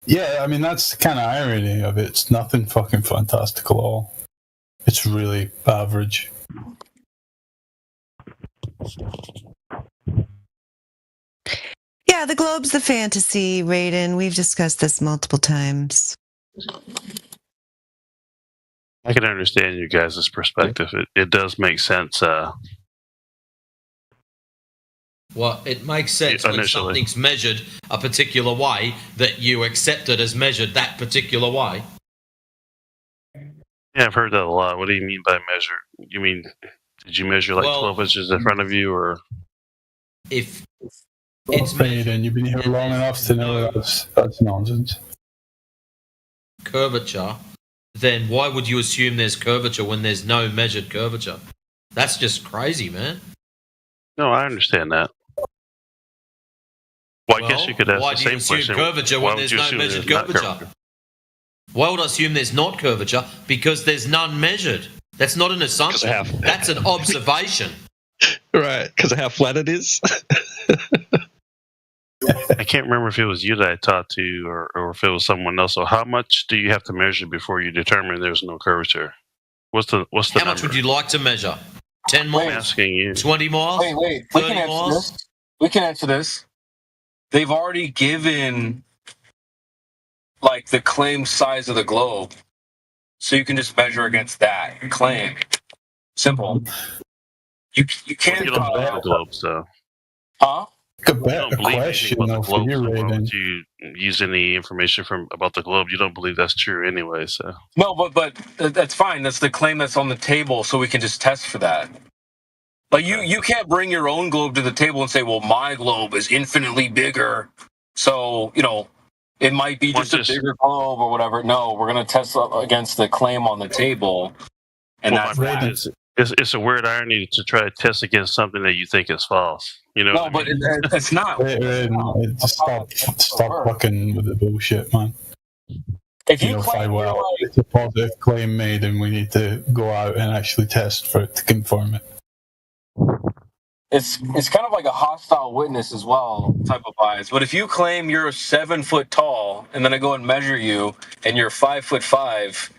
[SPEAKER 9] Yeah, I mean, that's the kind of irony of it. It's nothing fucking fantastical at all. It's really average.
[SPEAKER 19] Yeah, the globe's the fantasy, Raiden. We've discussed this multiple times.
[SPEAKER 8] I can understand you guys' perspective. It does make sense.
[SPEAKER 23] Well, it makes sense when
[SPEAKER 8] Initially.
[SPEAKER 23] something's measured a particular way that you accept it as measured that particular way.
[SPEAKER 8] Yeah, I've heard that a lot. What do you mean by measure? You mean, did you measure like
[SPEAKER 23] Well,
[SPEAKER 8] 12 inches in front of you, or?
[SPEAKER 23] If
[SPEAKER 9] It's Raiden, you've been here long enough to know that's nonsense.
[SPEAKER 23] curvature, then why would you assume there's curvature when there's no measured curvature? That's just crazy, man.
[SPEAKER 8] No, I understand that. Well, I guess
[SPEAKER 23] Well,
[SPEAKER 8] you could ask
[SPEAKER 23] why
[SPEAKER 8] the
[SPEAKER 23] do you
[SPEAKER 8] same
[SPEAKER 23] assume
[SPEAKER 8] question.
[SPEAKER 23] curvature
[SPEAKER 8] Why
[SPEAKER 23] when
[SPEAKER 8] would
[SPEAKER 23] there's
[SPEAKER 8] you
[SPEAKER 23] no
[SPEAKER 8] assume
[SPEAKER 23] measured
[SPEAKER 8] there's not
[SPEAKER 23] curvature? Why would I assume there's not curvature? Because there's none measured. That's not an assumption. That's an observation.
[SPEAKER 13] Right, because of how flat it is.
[SPEAKER 8] I can't remember if it was you that I talked to, or if it was someone else. So, how much do you have to measure before you determine there's no curvature? What's the
[SPEAKER 23] How much would you like to measure? 10 miles?
[SPEAKER 8] I'm asking you.
[SPEAKER 23] 20 miles?
[SPEAKER 7] Wait. We
[SPEAKER 23] 30
[SPEAKER 7] can answer
[SPEAKER 23] miles?
[SPEAKER 7] this. We can answer this. They've already given like the claim size of the globe, so you can just measure against that claim. Simple. You can't.
[SPEAKER 8] You don't believe the globe, so.
[SPEAKER 7] Huh?
[SPEAKER 9] A
[SPEAKER 8] You
[SPEAKER 9] better
[SPEAKER 8] don't believe
[SPEAKER 9] question
[SPEAKER 8] anything
[SPEAKER 9] though
[SPEAKER 8] about the
[SPEAKER 9] for
[SPEAKER 8] globe,
[SPEAKER 9] you,
[SPEAKER 8] so why
[SPEAKER 9] Raiden.
[SPEAKER 8] would you use any information about the globe? You don't believe that's true anyway, so.
[SPEAKER 7] No, but that's fine. That's the claim that's on the table, so we can just test for that. Like you can't bring your own globe to the table and say, "Well, my globe is infinitely bigger, so it might be just a bigger globe or whatever." No, we're gonna test against the claim on the table, and
[SPEAKER 8] Well,
[SPEAKER 7] that's
[SPEAKER 8] my point is, it's a weird irony to try to test against something that you think is false. You know?
[SPEAKER 7] No,
[SPEAKER 8] what I
[SPEAKER 7] but
[SPEAKER 8] mean?
[SPEAKER 7] it's not.
[SPEAKER 9] Raiden, just stop fucking with the bullshit, man.
[SPEAKER 7] If
[SPEAKER 9] you know, fine, well, it's a positive claim made, and we need to go out and actually test for it to confirm it.
[SPEAKER 7] It's kind of like a hostile witness as well type of bias. But if you claim you're 7 foot tall and then I go and measure you and you're 5'5",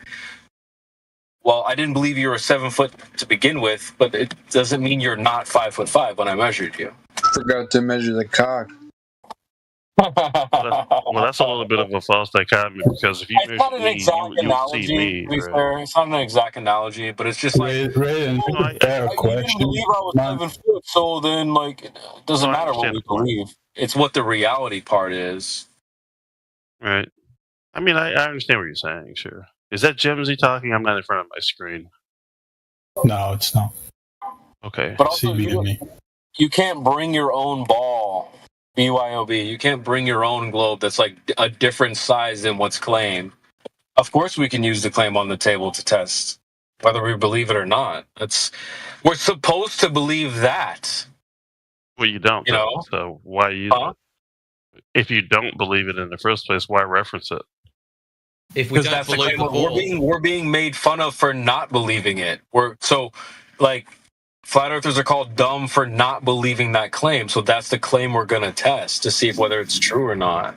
[SPEAKER 7] well, I didn't believe you were 7 foot to begin with, but it doesn't mean you're not 5'5" when I measured you.
[SPEAKER 16] Forgot to measure the cock.
[SPEAKER 8] Well, that's a little bit of a false dichotomy, because if you
[SPEAKER 7] It's not an
[SPEAKER 8] measure me,
[SPEAKER 7] exact
[SPEAKER 8] you would
[SPEAKER 7] analogy,
[SPEAKER 8] see me.
[SPEAKER 7] to be
[SPEAKER 8] Right?
[SPEAKER 7] fair. It's not an exact analogy, but it's just like,
[SPEAKER 9] Raiden, a better
[SPEAKER 7] you
[SPEAKER 9] question.
[SPEAKER 7] didn't believe I was 7 foot, so then it doesn't matter what we believe. It's what the reality part is.
[SPEAKER 8] Right. I mean, I understand what you're saying. Sure. Is that Jimsy talking? I'm not in front of my screen.
[SPEAKER 9] No, it's not.
[SPEAKER 8] Okay.
[SPEAKER 7] But also, you can't bring your own ball, BYOB. You can't bring your own globe that's like a different size than what's claimed. Of course, we can use the claim on the table to test whether we believe it or not. We're supposed to believe that.
[SPEAKER 8] Well, you don't. Though, so why use it? If you don't believe it in the first place, why reference it?
[SPEAKER 23] If we
[SPEAKER 7] Because
[SPEAKER 23] don't
[SPEAKER 7] that's the
[SPEAKER 23] believe
[SPEAKER 7] claim.
[SPEAKER 23] the ball,
[SPEAKER 7] We're being made fun of for not believing it. Flat earthers are called dumb for not believing that claim. So that's the claim we're going to test to see whether it's true or not.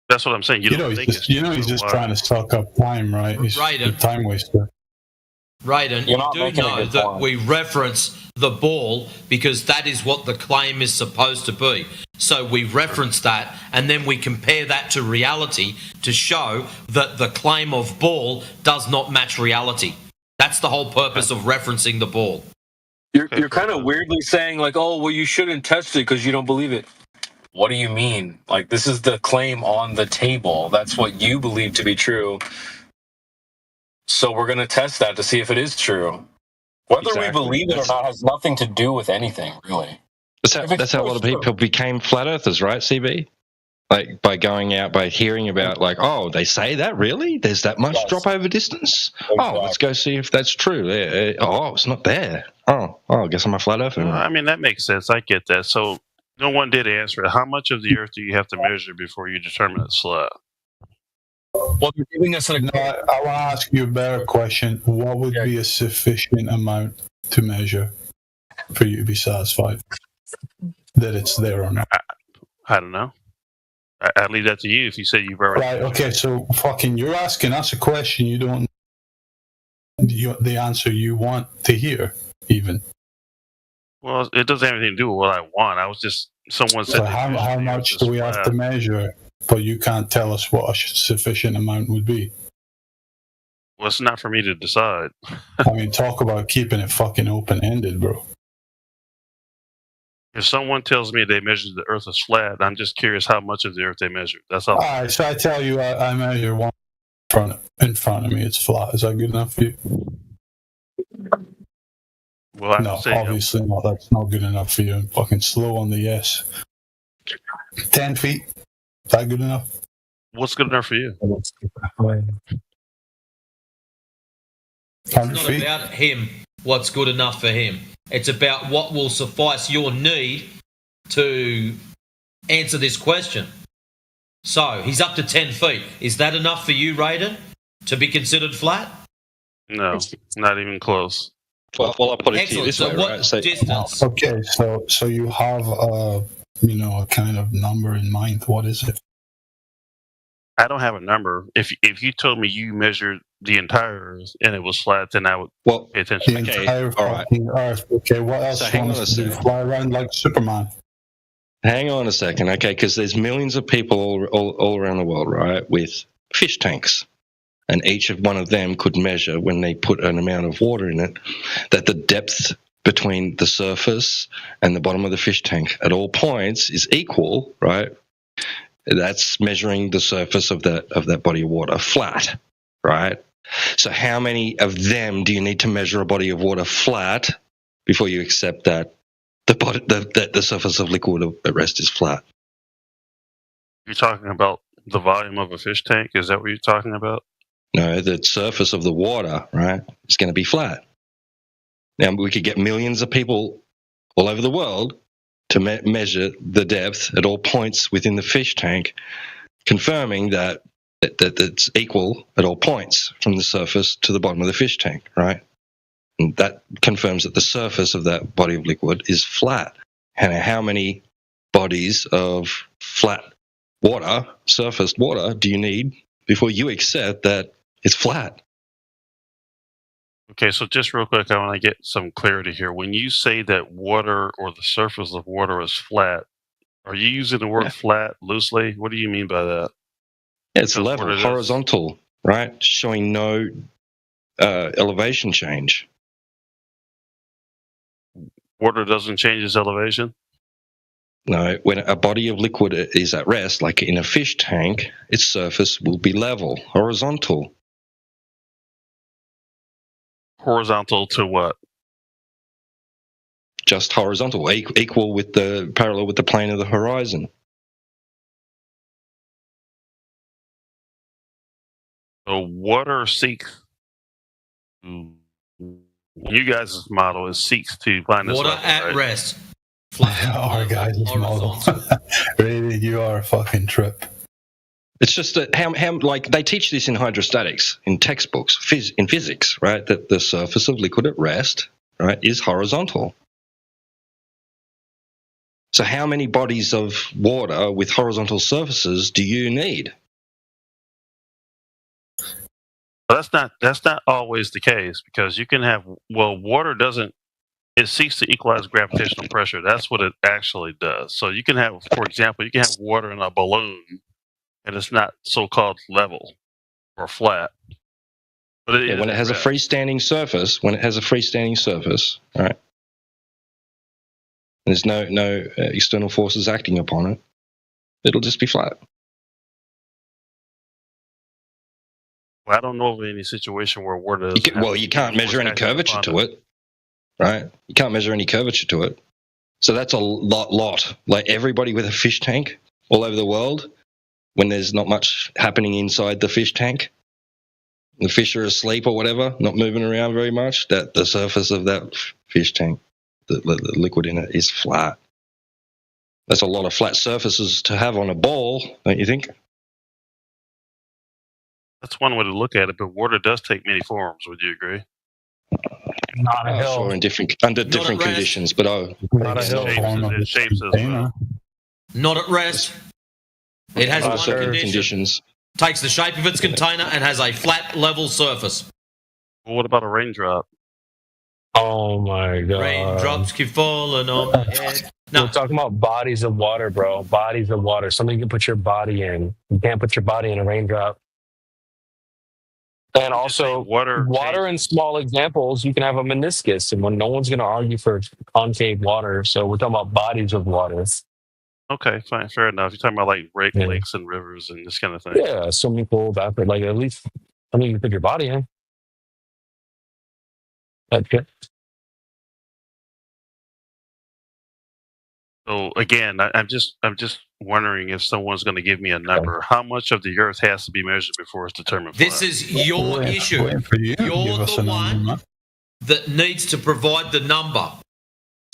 [SPEAKER 8] That's what I'm saying.
[SPEAKER 9] He's just trying to suck up time, right? He's a time waster.
[SPEAKER 23] Raiden,
[SPEAKER 7] You're
[SPEAKER 23] you
[SPEAKER 7] not
[SPEAKER 23] do
[SPEAKER 7] making a
[SPEAKER 23] know
[SPEAKER 7] good
[SPEAKER 23] that
[SPEAKER 7] point.
[SPEAKER 23] we reference the ball because that is what the claim is supposed to be. So we reference that and then we compare that to reality to show that the claim of ball does not match reality. That's the whole purpose of referencing the ball.
[SPEAKER 7] You're kind of weirdly saying like, oh, well, you shouldn't test it because you don't believe it. What do you mean? Like, this is the claim on the table. That's what you believe to be true. So we're going to test that to see if it is true. Whether we believe it or not has nothing to do with anything, really.
[SPEAKER 13] That's how a lot of people became flat earthers, right, CB? Like, by going out, by hearing about, like, oh, they say that? Really? There's that much drop over distance?
[SPEAKER 7] Exactly.
[SPEAKER 13] Oh, let's go see if that's true. Oh, it's not there. Oh, I guess I'm a flat earther.
[SPEAKER 8] I mean, that makes sense. I get that. So no one did answer it. How much of the Earth do you have to measure before you determine it's flat?
[SPEAKER 7] Well, they're giving us an.
[SPEAKER 9] I want to ask you a better question. What would be a sufficient amount to measure for you to be satisfied that it's there or not?
[SPEAKER 8] I don't know. I'd leave that to you if you say you've already.
[SPEAKER 9] Right. Okay. So you're asking us a question you don't. The answer you want to hear, even.
[SPEAKER 8] Well, it doesn't have anything to do with what I want. I was just someone said.
[SPEAKER 9] So how much do we have to measure? But you can't tell us what a sufficient amount would be.
[SPEAKER 8] Well, it's not for me to decide.
[SPEAKER 9] I mean, talk about keeping it fucking open-ended, bro.
[SPEAKER 8] If someone tells me they measured the Earth is flat, I'm just curious how much of the Earth they measured. That's all.
[SPEAKER 9] All right, so I tell you, I measure one in front of me. It's flat. Is that good enough for you?
[SPEAKER 8] Well,
[SPEAKER 9] no, obviously not. That's not good enough for you. I'm fucking slow on the yes. 10 feet. Is that good enough?
[SPEAKER 8] What's good enough for you?
[SPEAKER 23] It's not about him, what's good enough for him. It's about what will suffice your need to answer this question. So, he's up to 10 feet. Is that enough for you, Raiden, to be considered flat?
[SPEAKER 8] No, not even close.
[SPEAKER 13] Well, I'll put it to you this way, right? So,
[SPEAKER 23] distance?
[SPEAKER 9] Okay, so you have a kind of number in mind. What is it?
[SPEAKER 8] I don't have a number. If you told me you measured the entire Earth and it was flat, then I would pay attention.
[SPEAKER 9] The entire fucking Earth. Okay, what else
[SPEAKER 13] So
[SPEAKER 9] do
[SPEAKER 13] hang
[SPEAKER 9] you
[SPEAKER 13] on
[SPEAKER 9] want
[SPEAKER 13] a
[SPEAKER 9] us to do? Fly around like Superman?
[SPEAKER 13] Hang on a second, okay? Because there's millions of people all around the world, right, with fish tanks. And each of one of them could measure, when they put an amount of water in it, that the depth between the surface and the bottom of the fish tank at all points is equal, right? That's measuring the surface of that body of water flat, right? So how many of them do you need to measure a body of water flat before you accept that the surface of liquid at rest is flat?
[SPEAKER 8] You're talking about the volume of a fish tank? Is that what you're talking about?
[SPEAKER 13] No, the surface of the water, right, is going to be flat. Now, we could get millions of people all over the world to measure the depth at all points within the fish tank, confirming that it's equal at all points from the surface to the bottom of the fish tank, right? And that confirms that the surface of that body of liquid is flat. And how many bodies of flat water, surfaced water, do you need before you accept that it's flat?
[SPEAKER 8] Okay, so just real quick, I want to get some clarity here. When you say that water or the surface of water is flat, are you using the word flat loosely? What do you mean by that?
[SPEAKER 13] It's level, horizontal, right? Showing no elevation change.
[SPEAKER 8] Water doesn't change its elevation?
[SPEAKER 13] No, when a body of liquid is at rest, like in a fish tank, its surface will be level, horizontal.
[SPEAKER 8] Horizontal to what?
[SPEAKER 13] Just horizontal, equal with parallel with the plane of the horizon.
[SPEAKER 8] So water seeks, you guys' model is seeks to find this
[SPEAKER 23] Water
[SPEAKER 8] level,
[SPEAKER 23] at
[SPEAKER 8] right?
[SPEAKER 23] rest.
[SPEAKER 9] Our guys' model. Really, you are a fucking trip.
[SPEAKER 13] It's just that how like they teach this in hydrostatics in textbooks, in physics, right? That the surface of liquid at rest right, is horizontal. So how many bodies of water with horizontal surfaces do you need?
[SPEAKER 8] But that's not always the case, because you can have, well, water doesn't, it seeks to equalize gravitational pressure. That's what it actually does. So you can have, for example, you can have water in a balloon and it's not so-called level or flat. But it
[SPEAKER 13] when it has a freestanding surface, right? There's no external forces acting upon it. It'll just be flat.
[SPEAKER 8] Well, I don't know of any situation where water doesn't
[SPEAKER 13] You can't measure any curvature to it, right? You can't measure any curvature to it. So that's a lot. Like everybody with a fish tank all over the world, when there's not much happening inside the fish tank, the fish are asleep or whatever, not moving around very much, that the surface of that fish tank, the liquid in it, is flat. That's a lot of flat surfaces to have on a ball, don't you think?
[SPEAKER 8] That's one way to look at it, but water does take many forms. Would you agree?
[SPEAKER 18] Not a hill.
[SPEAKER 13] Sure, under different conditions, but
[SPEAKER 18] not a hill.
[SPEAKER 8] It shapes as well.
[SPEAKER 23] Not at rest. It has one
[SPEAKER 13] certain
[SPEAKER 23] condition.
[SPEAKER 13] conditions.
[SPEAKER 23] Takes the shape of its container and has a flat, level surface.
[SPEAKER 8] Well, what about a raindrop?
[SPEAKER 18] Oh my god.
[SPEAKER 23] Raindrops keep falling on my head.
[SPEAKER 18] No. We're talking about bodies of water, bro. Bodies of water. Something you can put your body in. You can't put your body in a raindrop. And also, water in small examples, you can have a meniscus, and when no one's going to argue for concave water. So we're talking about bodies of water.
[SPEAKER 8] Okay, fine, fair enough. You're talking about like lakes and rivers and this kind of thing.
[SPEAKER 18] Yeah, swimming pool, bathroom, like at least you can put your body in. That's good.
[SPEAKER 8] So again, I'm just wondering if someone's going to give me a number. How much of the Earth has to be measured before it's determined?
[SPEAKER 23] This is your issue. You're the one that needs to provide the number.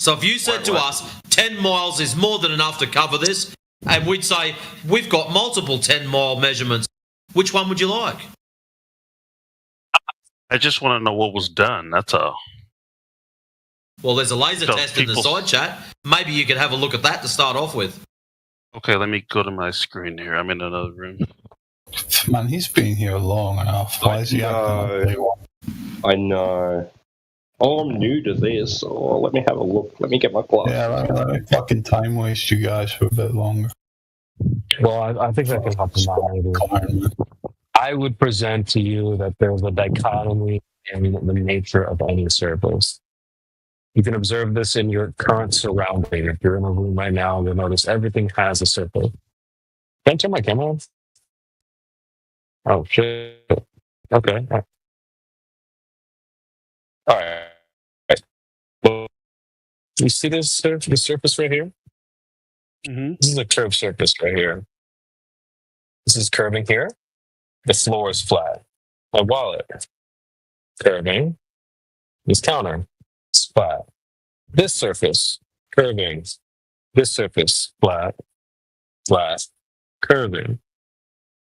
[SPEAKER 23] So if you said to us, 10 miles is more than enough to cover this, and we'd say, we've got multiple 10-mile measurements, which one would you like?
[SPEAKER 8] I just want to know what was done, that's all.
[SPEAKER 23] Well, there's a laser test in the side chat. Maybe you could have a look at that to start off with.
[SPEAKER 8] Okay, let me go to my screen here. I'm in another room.
[SPEAKER 9] Man, he's been here long enough. Why is he acting like
[SPEAKER 13] I know. Oh, I'm new to this, so let me have a look. Let me get my glasses.
[SPEAKER 9] Yeah, let me fucking time waste you guys for a bit longer.
[SPEAKER 18] Well, I think that can happen now. I would present to you that there's a dichotomy in the nature of any surface. You can observe this in your current surrounding. If you're in a room right now, you'll notice everything has a circle. Can I turn my camera on? Oh, shit. Okay. All right. Well, you see this the surface right here?
[SPEAKER 8] Mm-hmm.
[SPEAKER 18] This is a curved surface right here. This is curving here. The floor is flat. My wallet, curving. This counter, it's flat. This surface, curving. This surface, flat, flat, curving.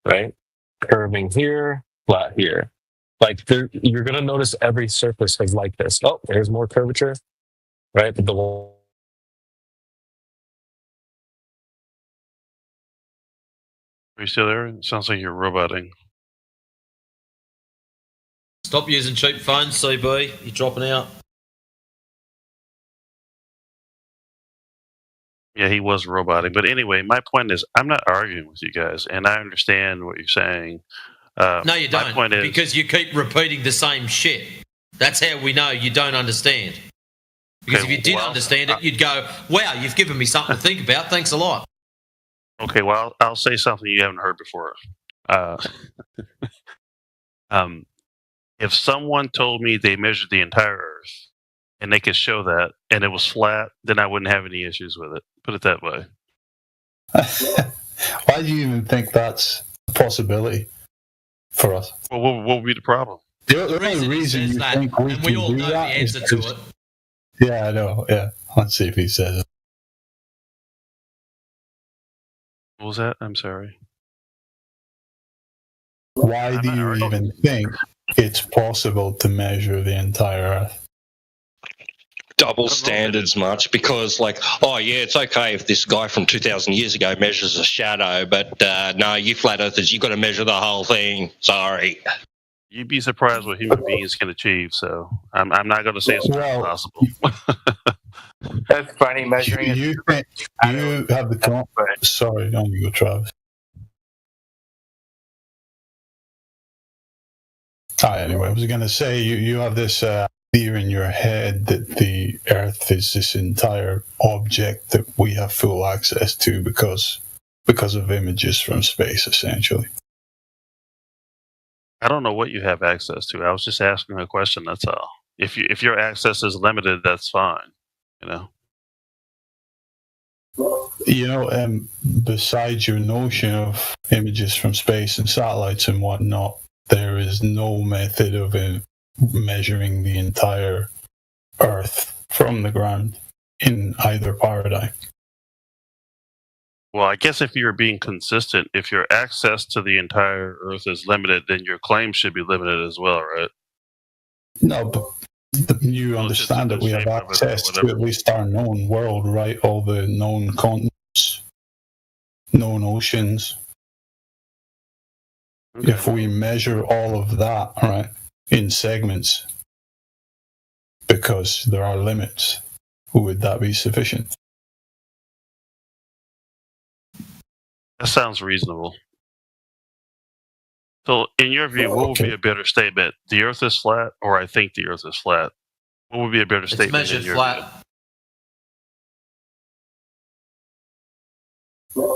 [SPEAKER 18] Right? Curving here, flat here. Like you're going to notice every surface is like this. Oh, there's more curvature. Right? But
[SPEAKER 8] Are you still there? It sounds like you're roboting.
[SPEAKER 23] Stop using cheap phones, CB. You're dropping out.
[SPEAKER 8] Yeah, he was roboting. But anyway, my point is, I'm not arguing with you guys, and I understand what you're saying.
[SPEAKER 23] No, you don't,
[SPEAKER 8] my point is,
[SPEAKER 23] because you keep repeating the same shit. That's how we know you don't understand. Because if you did understand it, you'd go, wow, you've given me something to think about. Thanks a lot.
[SPEAKER 8] Okay, well, I'll say something you haven't heard before. If someone told me they measured the entire Earth and they could show that and it was flat, then I wouldn't have any issues with it. Put it that way.
[SPEAKER 9] Why do you even think that's a possibility for us?
[SPEAKER 8] Well, what would be the problem?
[SPEAKER 9] The only reason you think we can
[SPEAKER 23] all
[SPEAKER 9] do
[SPEAKER 23] know the
[SPEAKER 9] that is
[SPEAKER 23] answer to
[SPEAKER 9] because-
[SPEAKER 23] it.
[SPEAKER 9] Yeah, I know. Yeah, let's see if he says it.
[SPEAKER 8] What was that? I'm sorry.
[SPEAKER 9] Why do you even think it's possible to measure the entire Earth?
[SPEAKER 13] double standards much because, like, oh yeah, it's okay if this guy from 2,000 years ago measures a shadow, but no, you flat earthers, you got to measure the whole thing. Sorry.
[SPEAKER 8] You'd be surprised what human beings can achieve. So I'm not going to say it's not possible.
[SPEAKER 12] That's funny. Measuring.
[SPEAKER 9] You have the sorry, on you go, Travis. Anyway, I was going to say you have this idea in your head that the Earth is this entire object that we have full access to because of images from space, essentially.
[SPEAKER 8] I don't know what you have access to. I was just asking a question. That's all. If your access is limited, that's fine.
[SPEAKER 9] Besides your notion of images from space and satellites and whatnot, there is no method of measuring the entire Earth from the ground in either paradigm.
[SPEAKER 8] Well, I guess if you're being consistent, if your access to the entire Earth is limited, then your claim should be limited as well, right?
[SPEAKER 9] No, but you understand that we have access to at least our known world, right? All the known continents, known oceans. Okay. If we measure all of that, right, in segments, because there are limits, would that be sufficient?
[SPEAKER 8] That sounds reasonable. So, in your view, what would be a better statement? The Earth is flat, or I think the Earth is flat? What would be a better statement?
[SPEAKER 23] It's measured flat.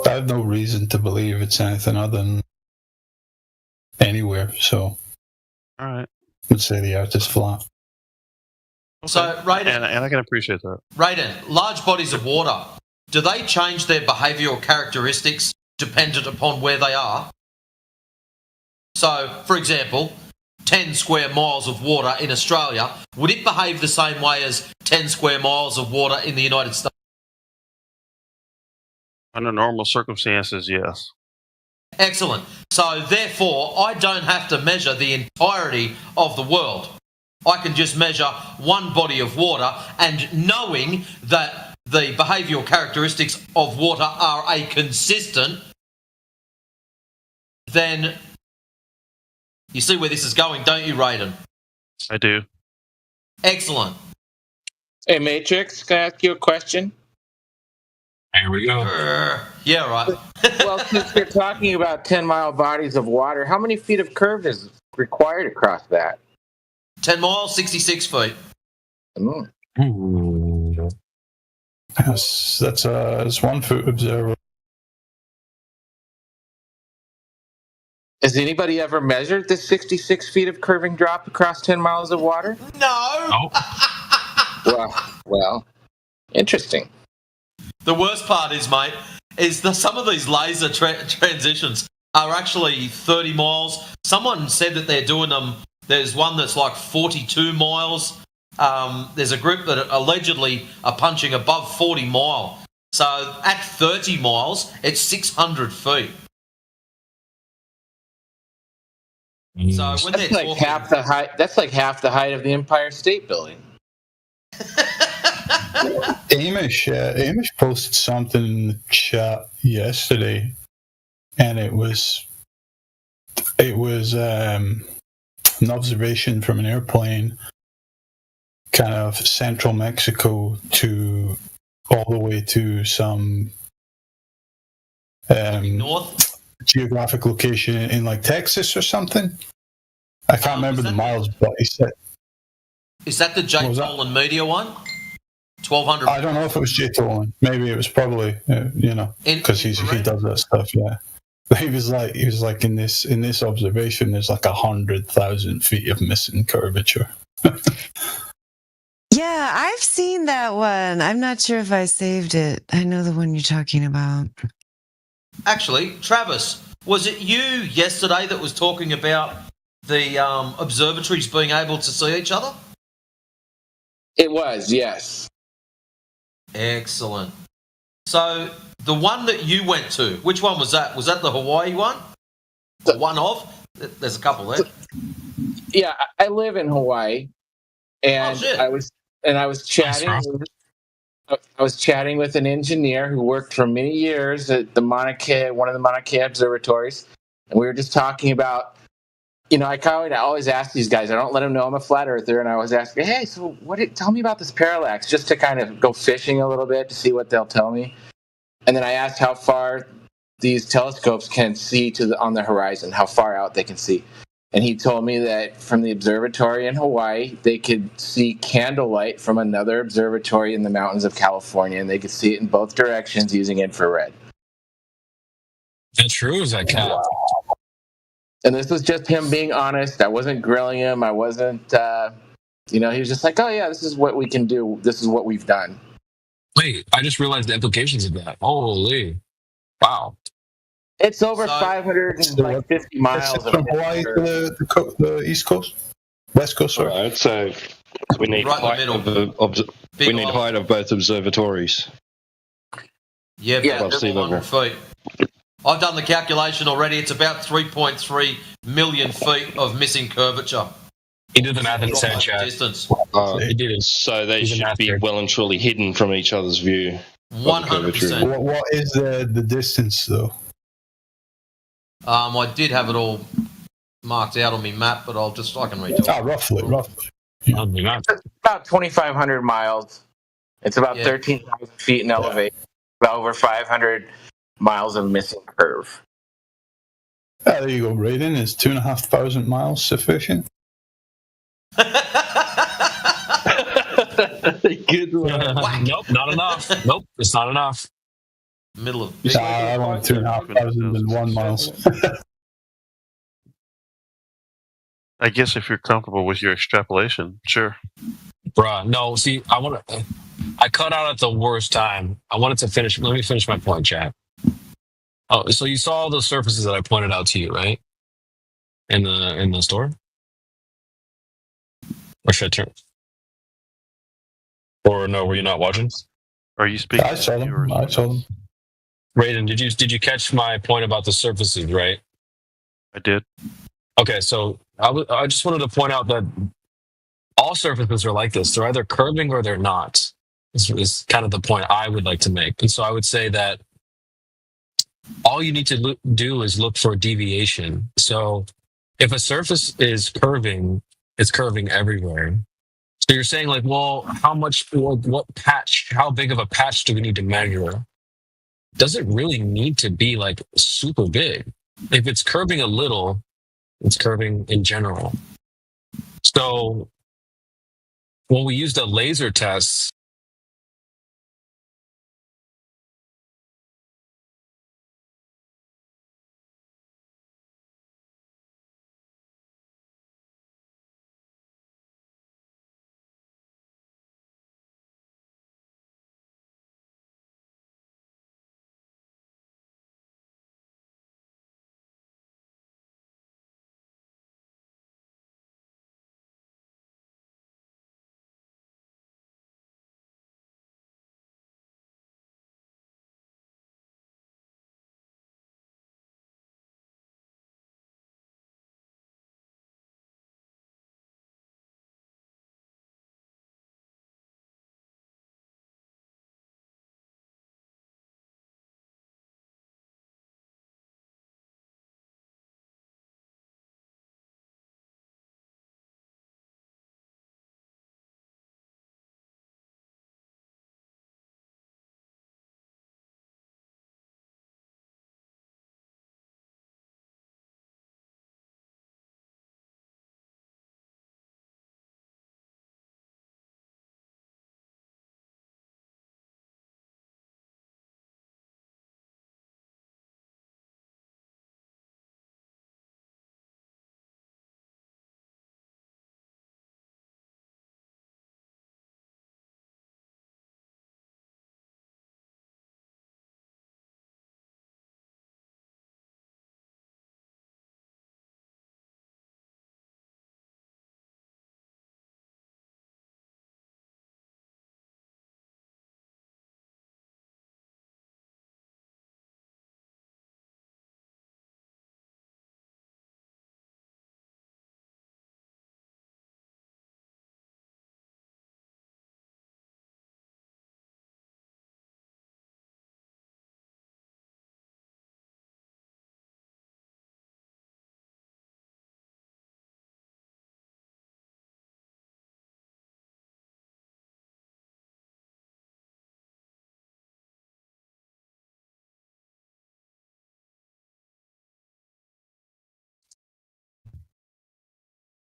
[SPEAKER 9] I have no reason to believe it's anything other than anywhere, so
[SPEAKER 8] all right.
[SPEAKER 9] I would say the Earth is flat.
[SPEAKER 23] So, Raiden,
[SPEAKER 8] and I can appreciate that.
[SPEAKER 23] Raiden, large bodies of water, do they change their behavioural characteristics dependent upon where they are? So, for example, 10 square miles of water in Australia, would it behave the same way as 10 square miles of water in the United States?
[SPEAKER 8] Under normal circumstances, yes.
[SPEAKER 23] Excellent. So, therefore, I don't have to measure the entirety of the world. I can just measure one body of water, and knowing that the behavioural characteristics of water are a consistent, then you see where this is going, don't you, Raiden?
[SPEAKER 8] I do.
[SPEAKER 23] Excellent.
[SPEAKER 12] Hey, Matrix, can I ask you a question?
[SPEAKER 11] Here we go.
[SPEAKER 23] Yeah, right.
[SPEAKER 12] Well, since you're talking about 10-mile bodies of water, how many feet of curve is required across that?
[SPEAKER 23] 10 miles, 66 feet.
[SPEAKER 9] Yes, that's 1 foot observer.
[SPEAKER 12] Has anybody ever measured the 66 feet of curving drop across 10 miles of water?
[SPEAKER 23] No.
[SPEAKER 12] Well, interesting.
[SPEAKER 23] The worst part is, mate, is that some of these laser transitions are actually 30 miles. Someone said that they're doing them. There's one that's like 42 miles. There's a group that allegedly are punching above 40 mile. So at 30 miles, it's 600 feet. So when
[SPEAKER 12] that's like half the height. That's like half the height of the Empire State Building.
[SPEAKER 9] Amish posted something in the chat yesterday, and it was an observation from an airplane, kind of central Mexico to all the way to some
[SPEAKER 23] north
[SPEAKER 9] geographic location in like Texas or something. I can't remember the miles, but he said.
[SPEAKER 23] Is that the Jake Tolan media one? 1,200.
[SPEAKER 9] I don't know if it was Jay Tolan. Maybe it was probably because he does that stuff. Yeah, but he was like in this observation, there's like 100,000 feet of missing curvature.
[SPEAKER 19] Yeah, I've seen that one. I'm not sure if I saved it. I know the one you're talking about.
[SPEAKER 23] Actually, Travis, was it you yesterday that was talking about the observatories being able to see each other?
[SPEAKER 12] It was, yes.
[SPEAKER 23] Excellent. So the one that you went to, which one was that? Was that the Hawaii one? The one of? There's a couple there.
[SPEAKER 12] Yeah, I live in Hawaii, and I was and I was chatting. I was chatting with an engineer who worked for many years at the Mauna Kea, one of the Mauna Kea observatories, and we were just talking about. I always ask these guys. I don't let them know I'm a flat earther, and I always ask, "Hey, so tell me about this parallax," just to kind of go fishing a little bit to see what they'll tell me. And then I asked how far these telescopes can see on the horizon, how far out they can see. And he told me that from the observatory in Hawaii, they could see candlelight from another observatory in the mountains of California, and they could see it in both directions using infrared.
[SPEAKER 3] That's true, is that cap?
[SPEAKER 12] And this was just him being honest. I wasn't grilling him. I wasn't, he was just like, oh, yeah, this is what we can do. This is what we've done.
[SPEAKER 3] Wait, I just realized the implications of that. Holy. Wow.
[SPEAKER 12] It's over 550 miles.
[SPEAKER 9] From Hawaii to the East Coast? West Coast, sorry.
[SPEAKER 13] Right, so we need height of both observatories.
[SPEAKER 23] Yeah,
[SPEAKER 13] above sea level.
[SPEAKER 23] 400 feet. I've done the calculation already. It's about 3.3 million feet of missing curvature.
[SPEAKER 3] He did the math in his head, Chad.
[SPEAKER 23] Distance.
[SPEAKER 3] He did it.
[SPEAKER 13] So they should be well and truly hidden from each other's view.
[SPEAKER 23] 100%.
[SPEAKER 9] What is the distance, though?
[SPEAKER 23] I did have it all marked out on my map, but I can read it.
[SPEAKER 9] Roughly.
[SPEAKER 12] It's about 2,500 miles. It's about 13,000 feet in elevation. About over 500 miles of missing curve.
[SPEAKER 9] There you go, Braden. Is 2,500 miles sufficient?
[SPEAKER 13] Good one.
[SPEAKER 3] Nope, not enough. Nope, it's not enough.
[SPEAKER 23] Middle of.
[SPEAKER 9] I want 2,501 miles.
[SPEAKER 8] I guess if you're comfortable with your extrapolation, sure.
[SPEAKER 3] Bruh, no, see, I cut out at the worst time. I wanted to finish. Let me finish my point, chat. Oh, so you saw all those surfaces that I pointed out to you, right? In the store? Or should I turn? Or no, were you not watching?
[SPEAKER 8] Are you speaking?
[SPEAKER 9] I saw them.
[SPEAKER 3] Raiden, did you catch my point about the surfaces, right?
[SPEAKER 8] I did.
[SPEAKER 3] Okay, so I just wanted to point out that all surfaces are like this. They're either curving or they're not. Is kind of the point I would like to make. And so I would say that all you need to do is look for deviation. So if a surface is curving, it's curving everywhere. So you're saying like, well, how much or what patch, how big of a patch do we need to measure? Does it really need to be like super big? If it's curving a little, it's curving in general. So when we used a laser test,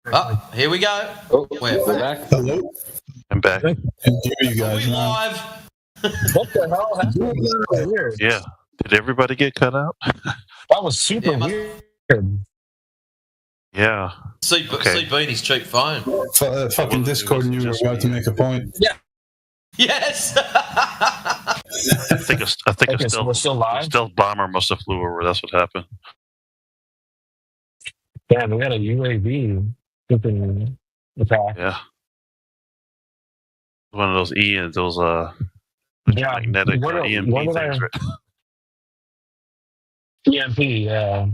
[SPEAKER 23] Oh, here we go.
[SPEAKER 13] Oh, we're back.
[SPEAKER 9] Hello.
[SPEAKER 8] I'm back.
[SPEAKER 9] And you guys, man.
[SPEAKER 23] Live.
[SPEAKER 3] What the hell happened? That was weird.
[SPEAKER 8] Yeah. Did everybody get cut out?
[SPEAKER 3] That was super weird.
[SPEAKER 8] Yeah.
[SPEAKER 23] See Beanie's cheap phone.
[SPEAKER 9] Fucking Discord knew we were about to make a point.
[SPEAKER 23] Yeah. Yes.
[SPEAKER 8] I think
[SPEAKER 3] Okay, so we're still live?
[SPEAKER 8] a stealth bomber must have flew over. That's what happened.
[SPEAKER 3] Damn, we had a UAV flipping attack.
[SPEAKER 8] Yeah. One of those EMs, those
[SPEAKER 3] Yeah,
[SPEAKER 8] magnetic
[SPEAKER 3] what did
[SPEAKER 8] EMP things,
[SPEAKER 3] I-
[SPEAKER 8] right?
[SPEAKER 3] EMP, yeah.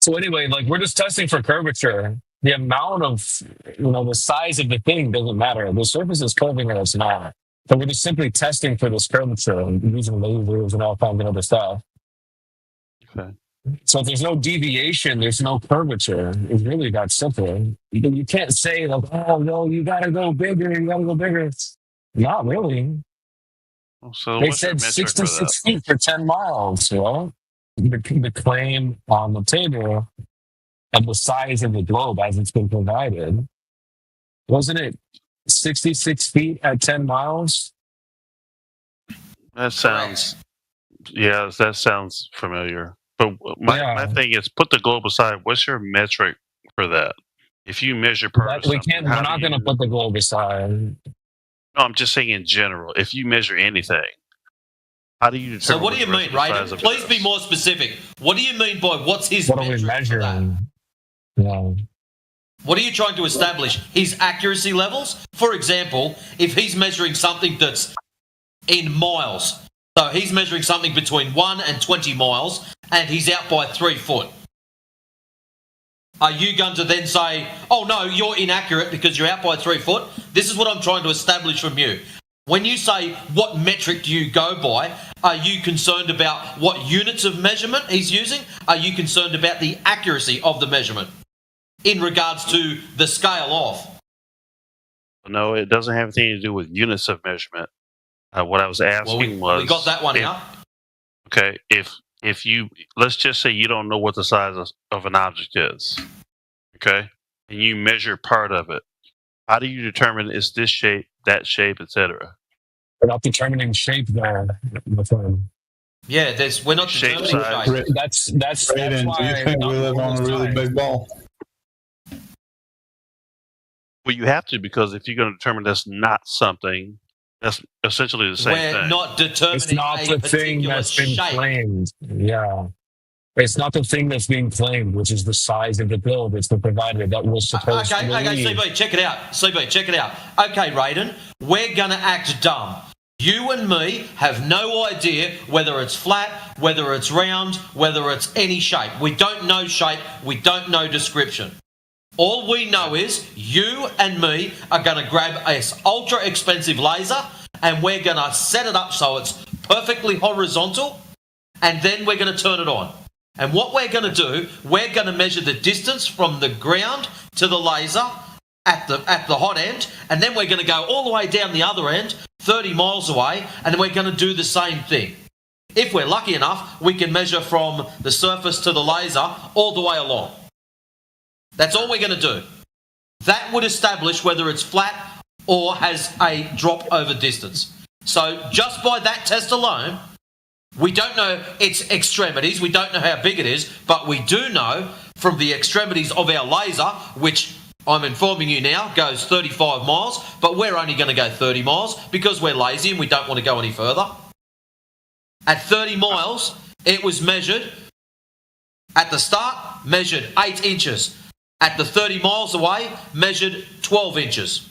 [SPEAKER 3] So anyway, like we're just testing for curvature. The amount of, the size of the thing doesn't matter. The surface is curving or it's not. So we're just simply testing for this curvature and using lasers and all kinds of other stuff.
[SPEAKER 8] Okay.
[SPEAKER 3] So if there's no deviation, there's no curvature. It's really that simple. You can't say like, oh no, you gotta go bigger. Not really.
[SPEAKER 8] So
[SPEAKER 3] They
[SPEAKER 8] what's your
[SPEAKER 3] said
[SPEAKER 8] metric for
[SPEAKER 3] 66 feet for 10 miles. Well, the claim on the table and the size of the globe as it's been provided, wasn't it 66 feet at 10 miles?
[SPEAKER 8] That sounds, that sounds familiar. But my thing is, put the globe aside. What's your metric for that? If you measure per
[SPEAKER 3] We can't. We're not going to put the globe aside.
[SPEAKER 8] No, I'm just saying in general. If you measure anything, how do you determine?
[SPEAKER 23] So what do you mean, Raiden? Please be more specific. What do you mean by what's his
[SPEAKER 3] What are we
[SPEAKER 23] metric for
[SPEAKER 3] measuring?
[SPEAKER 23] that?
[SPEAKER 3] No.
[SPEAKER 23] What are you trying to establish? His accuracy levels? For example, if he's measuring something that's in miles, so he's measuring something between 1 and 20 miles, and he's out by 3 foot. Are you going to then say, oh no, you're inaccurate because you're out by 3 foot? This is what I'm trying to establish from you. When you say what metric do you go by, are you concerned about what units of measurement he's using? Are you concerned about the accuracy of the measurement in regards to the scale off?
[SPEAKER 8] No, it doesn't have anything to do with units of measurement. What I was asking was,
[SPEAKER 23] we got that one out.
[SPEAKER 8] Okay, if you, let's just say you don't know what the size of an object is, okay, and you measure part of it, how do you determine it's this shape, that shape, etc.?
[SPEAKER 3] We're not determining shape there.
[SPEAKER 23] Yeah, we're not
[SPEAKER 8] Shape
[SPEAKER 23] determining
[SPEAKER 8] size.
[SPEAKER 23] shape.
[SPEAKER 3] That's
[SPEAKER 9] Raiden, do you
[SPEAKER 3] why
[SPEAKER 9] think we live on a really big ball?
[SPEAKER 8] Well, you have to, because if you're going to determine that's not something, that's essentially the same
[SPEAKER 23] We're
[SPEAKER 8] thing.
[SPEAKER 23] not determining
[SPEAKER 3] It's not
[SPEAKER 23] a
[SPEAKER 3] the thing
[SPEAKER 23] particular
[SPEAKER 3] that's been
[SPEAKER 23] shape.
[SPEAKER 3] claimed. Yeah. It's not the thing that's being claimed, which is the size of the globe. It's the provider that was supposed to
[SPEAKER 23] Okay,
[SPEAKER 3] believe.
[SPEAKER 23] CB, check it out. CB, check it out. Okay, Raiden, we're going to act dumb. You and me have no idea whether it's flat, whether it's round, whether it's any shape. We don't know shape. We don't know description. All we know is you and me are going to grab a ultra expensive laser and we're going to set it up so it's perfectly horizontal, and then we're going to turn it on. And what we're going to do, we're going to measure the distance from the ground to the laser at the hot end, and then we're going to go all the way down the other end, 30 miles away, and then we're going to do the same thing. If we're lucky enough, we can measure from the surface to the laser all the way along. That's all we're going to do. That would establish whether it's flat or has a drop over distance. So just by that test alone, we don't know its extremities, we don't know how big it is, but we do know from the extremities of our laser, which I'm informing you now goes 35 miles, but we're only going to go 30 miles because we're lazy and we don't want to go any further. At 30 miles, it was measured, at the start, measured 8 inches. At the 30 miles away, measured 12 inches.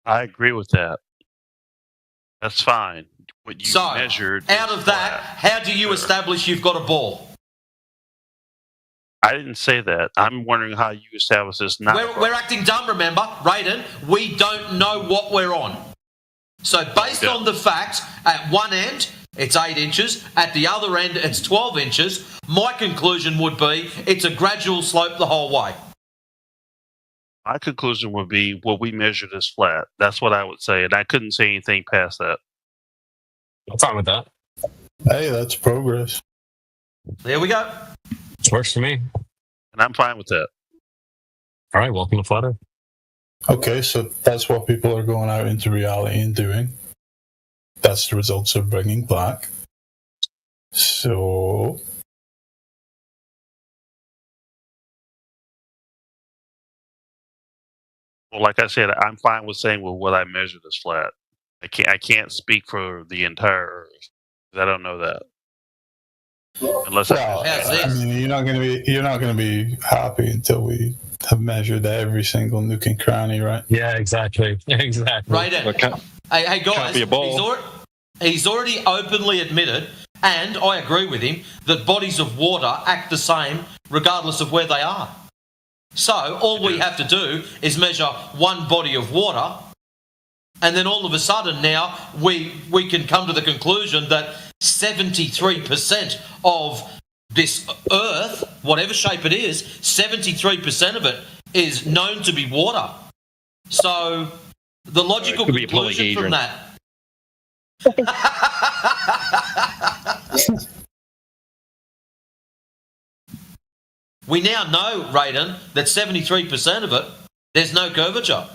[SPEAKER 8] I agree with that. That's fine. What you measured.
[SPEAKER 23] Out of that, how do you establish you've got a ball?
[SPEAKER 8] I didn't say that. I'm wondering how you establish this.
[SPEAKER 23] We're acting dumb, remember, Raiden. We don't know what we're on. So based on the fact, at one end, it's 8 inches. At the other end, it's 12 inches. My conclusion would be it's a gradual slope the whole way.
[SPEAKER 8] My conclusion would be what we measured is flat. That's what I would say, and I couldn't say anything past that.
[SPEAKER 3] I'm fine with that.
[SPEAKER 9] Hey, that's progress.
[SPEAKER 23] There we go.
[SPEAKER 3] Works for me.
[SPEAKER 8] And I'm fine with that.
[SPEAKER 3] All right, welcome to Flat Earth.
[SPEAKER 9] Okay, so that's what people are going out into reality and doing. That's the results they're bringing back. So,
[SPEAKER 8] Well, like I said, I'm fine with saying, well, what I measured is flat. I can't speak for the entire Earth. I don't know that. Unless
[SPEAKER 9] well, I mean, you're not going to be happy until we have measured every single nook and cranny, right?
[SPEAKER 3] Yeah, exactly. Exactly.
[SPEAKER 23] Right. Hey guys, he's already openly admitted, and I agree with him, that bodies of water act the same regardless of where they are. So all we have to do is measure one body of water, and then all of a sudden now we can come to the conclusion that 73% of this Earth, whatever shape it is, 73% of it is known to be water. So the logical
[SPEAKER 5] could be a
[SPEAKER 23] conclusion from
[SPEAKER 5] polyhedron.
[SPEAKER 23] that. We now know, Raiden, that 73% of it, there's no curvature.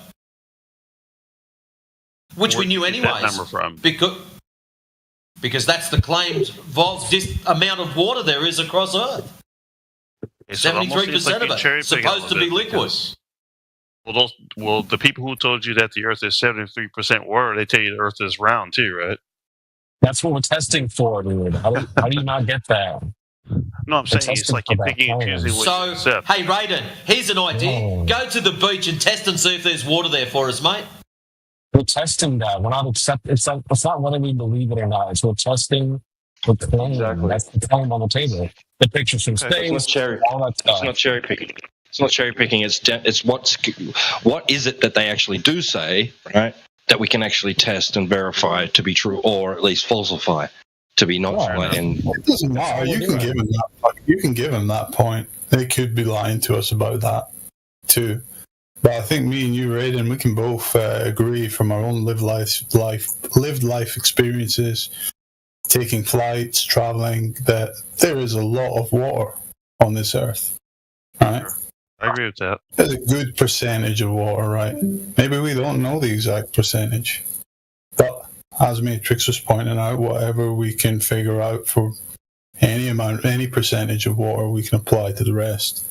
[SPEAKER 23] Which we knew
[SPEAKER 8] Where'd you get that
[SPEAKER 23] anyways.
[SPEAKER 8] number from?
[SPEAKER 23] Because that's the claimed amount of water there is across Earth.
[SPEAKER 8] It's almost
[SPEAKER 23] 73%
[SPEAKER 8] like
[SPEAKER 23] of
[SPEAKER 8] cherry
[SPEAKER 23] it
[SPEAKER 8] picking
[SPEAKER 23] supposed to be liquid.
[SPEAKER 8] because- Well, the people who told you that the Earth is 73% water, they tell you the Earth is round too, right?
[SPEAKER 3] That's what we're testing for, dude. How do you not get that?
[SPEAKER 8] No, I'm
[SPEAKER 3] We're
[SPEAKER 8] saying it's
[SPEAKER 3] testing
[SPEAKER 8] like
[SPEAKER 3] for
[SPEAKER 8] you're
[SPEAKER 3] that
[SPEAKER 8] picking and
[SPEAKER 3] claim.
[SPEAKER 8] choosing what you
[SPEAKER 23] So,
[SPEAKER 8] accept.
[SPEAKER 23] hey, Raiden, here's an idea.
[SPEAKER 3] Oh.
[SPEAKER 23] Go to the beach and test and see if there's water there for us, mate.
[SPEAKER 3] We're testing that. We're not accept. It's not whether we believe it or not. It's we're testing the claim.
[SPEAKER 13] Exactly.
[SPEAKER 3] That's the claim on the table. The pictures from
[SPEAKER 13] It's
[SPEAKER 3] space,
[SPEAKER 13] not cherry.
[SPEAKER 3] all that stuff.
[SPEAKER 13] It's not cherry picking. It's not cherry picking. It's what is it that they actually do say, right? That we can actually test and verify to be true, or at least falsify to be not flat. And
[SPEAKER 9] It doesn't matter. You can give them that. You can give them that point. They could be lying to us about that too. But I think me and you, Raiden, we can both agree from our own lived life experiences, taking flights, traveling, that there is a lot of water on this earth. Right?
[SPEAKER 8] I agree with that.
[SPEAKER 9] There's a good percentage of water, right? Maybe we don't know the exact percentage, but as Matrix was pointing out, whatever we can figure out for any percentage of water, we can apply to the rest,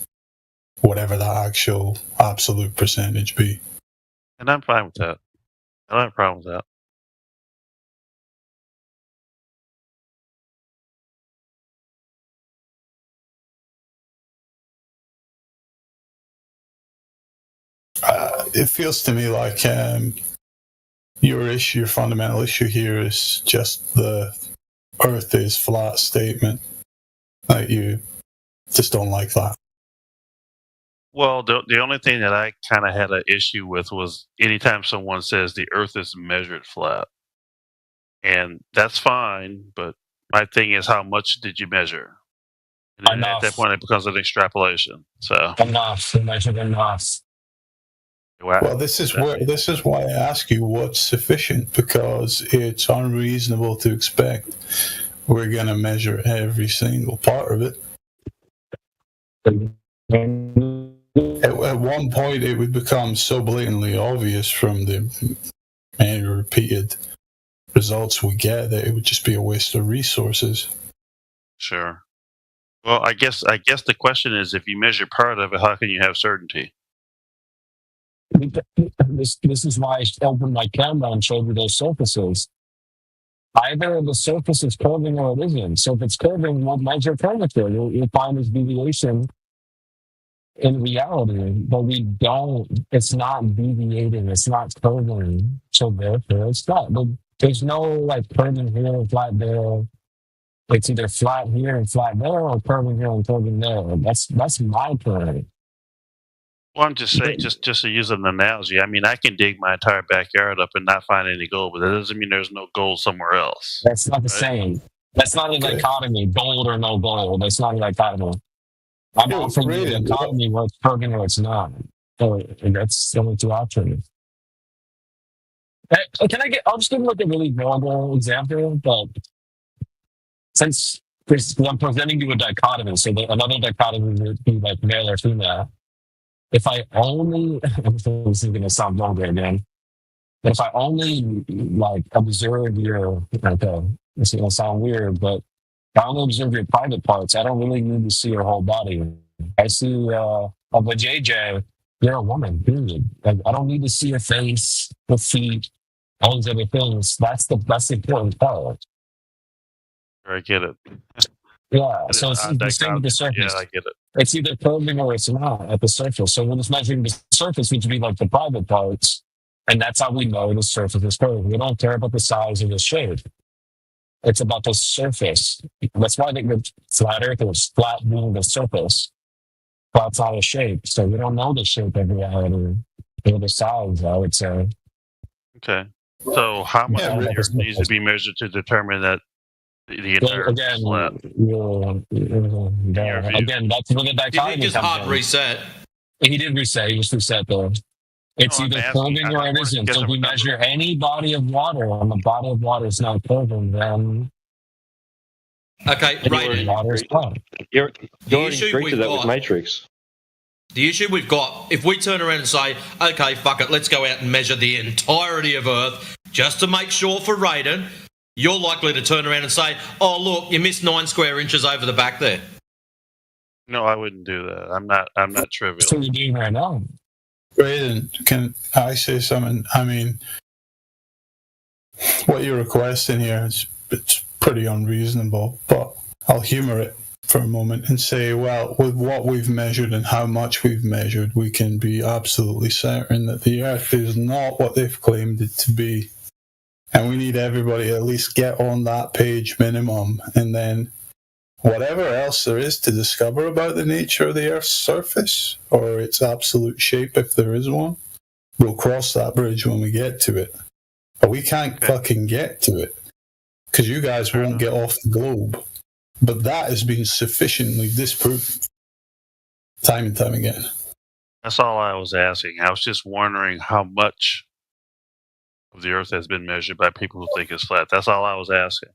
[SPEAKER 9] whatever that actual absolute percentage be.
[SPEAKER 8] And I'm fine with that. I don't have a problem with that.
[SPEAKER 9] It feels to me like your fundamental issue here is just the Earth is flat statement. Like you just don't like that.
[SPEAKER 8] Well, the only thing that I kind of had an issue with was anytime someone says the Earth is measured flat. And that's fine, but my thing is, how much did you measure? And then at that point, it becomes an extrapolation. So
[SPEAKER 3] Enough. Measured enough.
[SPEAKER 9] Well, this is why I ask you what's sufficient, because it's unreasonable to expect we're going to measure every single part of it. At one point, it would become so blatantly obvious from the many repeated results we get that it would just be a waste of resources.
[SPEAKER 8] Sure. Well, I guess the question is, if you measure part of it, how can you have certainty?
[SPEAKER 3] This is why I opened my camera and showed you those surfaces. Either the surface is curving or it isn't. So if it's curving, we'll measure curvature. You'll find this deviation in reality, but we don't. It's not deviating. It's not curving. So therefore, it's not. There's no like curving here and flat there. It's either flat here and flat there, or curving here and curving there. That's my point.
[SPEAKER 8] Well, I'm just saying, just to use an analogy, I mean, I can dig my entire backyard up and not find any gold, but that doesn't mean there's no gold somewhere else.
[SPEAKER 3] That's not the same. That's not a dichotomy, gold or no gold. That's not a dichotomy. I'm offering you a dichotomy where it's curving or it's not. So that's the only two options. I'll just give like a really normal example, but since I'm presenting you a dichotomy. So another dichotomy would be like male or female. If I only, this is going to sound longer again, but if I only like observe your, okay, this is going to sound weird, but if I only observe your private parts, I don't really need to see your whole body. I see of a JJ, you're a woman, period. Like, I don't need to see your face, your feet, all these other things. That's the important part.
[SPEAKER 8] I get it.
[SPEAKER 3] Yeah, so it's the same with the surface.
[SPEAKER 8] Yeah, I get it.
[SPEAKER 3] It's either curving or it's not at the surface. So when it's measuring the surface, which would be like the private parts, and that's how we know the surface is curved. We don't care about the size or the shape. It's about the surface. That's why they get flat earthers, flat being the surface. Flat's not a shape. So we don't know the shape of reality or the size, I would say.
[SPEAKER 8] Okay. So how much of the Earth needs to be measured to determine that the entire
[SPEAKER 3] again,
[SPEAKER 8] flat?
[SPEAKER 3] Again, that's where the dichotomy
[SPEAKER 23] just
[SPEAKER 3] comes
[SPEAKER 23] hard
[SPEAKER 3] in.
[SPEAKER 23] reset.
[SPEAKER 3] He did reset. He just reset though. It's
[SPEAKER 8] No, I'm
[SPEAKER 3] either
[SPEAKER 8] asking-
[SPEAKER 3] curving or it isn't. So if we measure any body of water and the body of water is not curving, then
[SPEAKER 23] Okay, Raiden.
[SPEAKER 3] water is flat.
[SPEAKER 13] You
[SPEAKER 23] The
[SPEAKER 13] already
[SPEAKER 23] issue
[SPEAKER 13] agreed
[SPEAKER 23] we've
[SPEAKER 13] to that
[SPEAKER 23] got-
[SPEAKER 13] with Matrix.
[SPEAKER 23] The issue we've got, if we turn around and say, okay, fuck it, let's go out and measure the entirety of Earth, just to make sure for Raiden, you're likely to turn around and say, oh, look, you missed 9 square inches over the back there.
[SPEAKER 8] No, I wouldn't do that. I'm not trivial.
[SPEAKER 3] That's what you're doing right now.
[SPEAKER 9] Raiden, can I say something? I mean, what you're requesting here is it's pretty unreasonable, but I'll humor it for a moment and say, well, with what we've measured and how much we've measured, we can be absolutely certain that the Earth is not what they've claimed it to be. And we need everybody to at least get on that page minimum, and then whatever else there is to discover about the nature of the Earth's surface, or its absolute shape if there is one, we'll cross that bridge when we get to it. But we can't fucking get to it, because you guys won't get off the globe. But that has been sufficiently disproven time and time again.
[SPEAKER 8] That's all I was asking. I was just wondering how much of the Earth has been measured by people who think it's flat. That's all I was asking.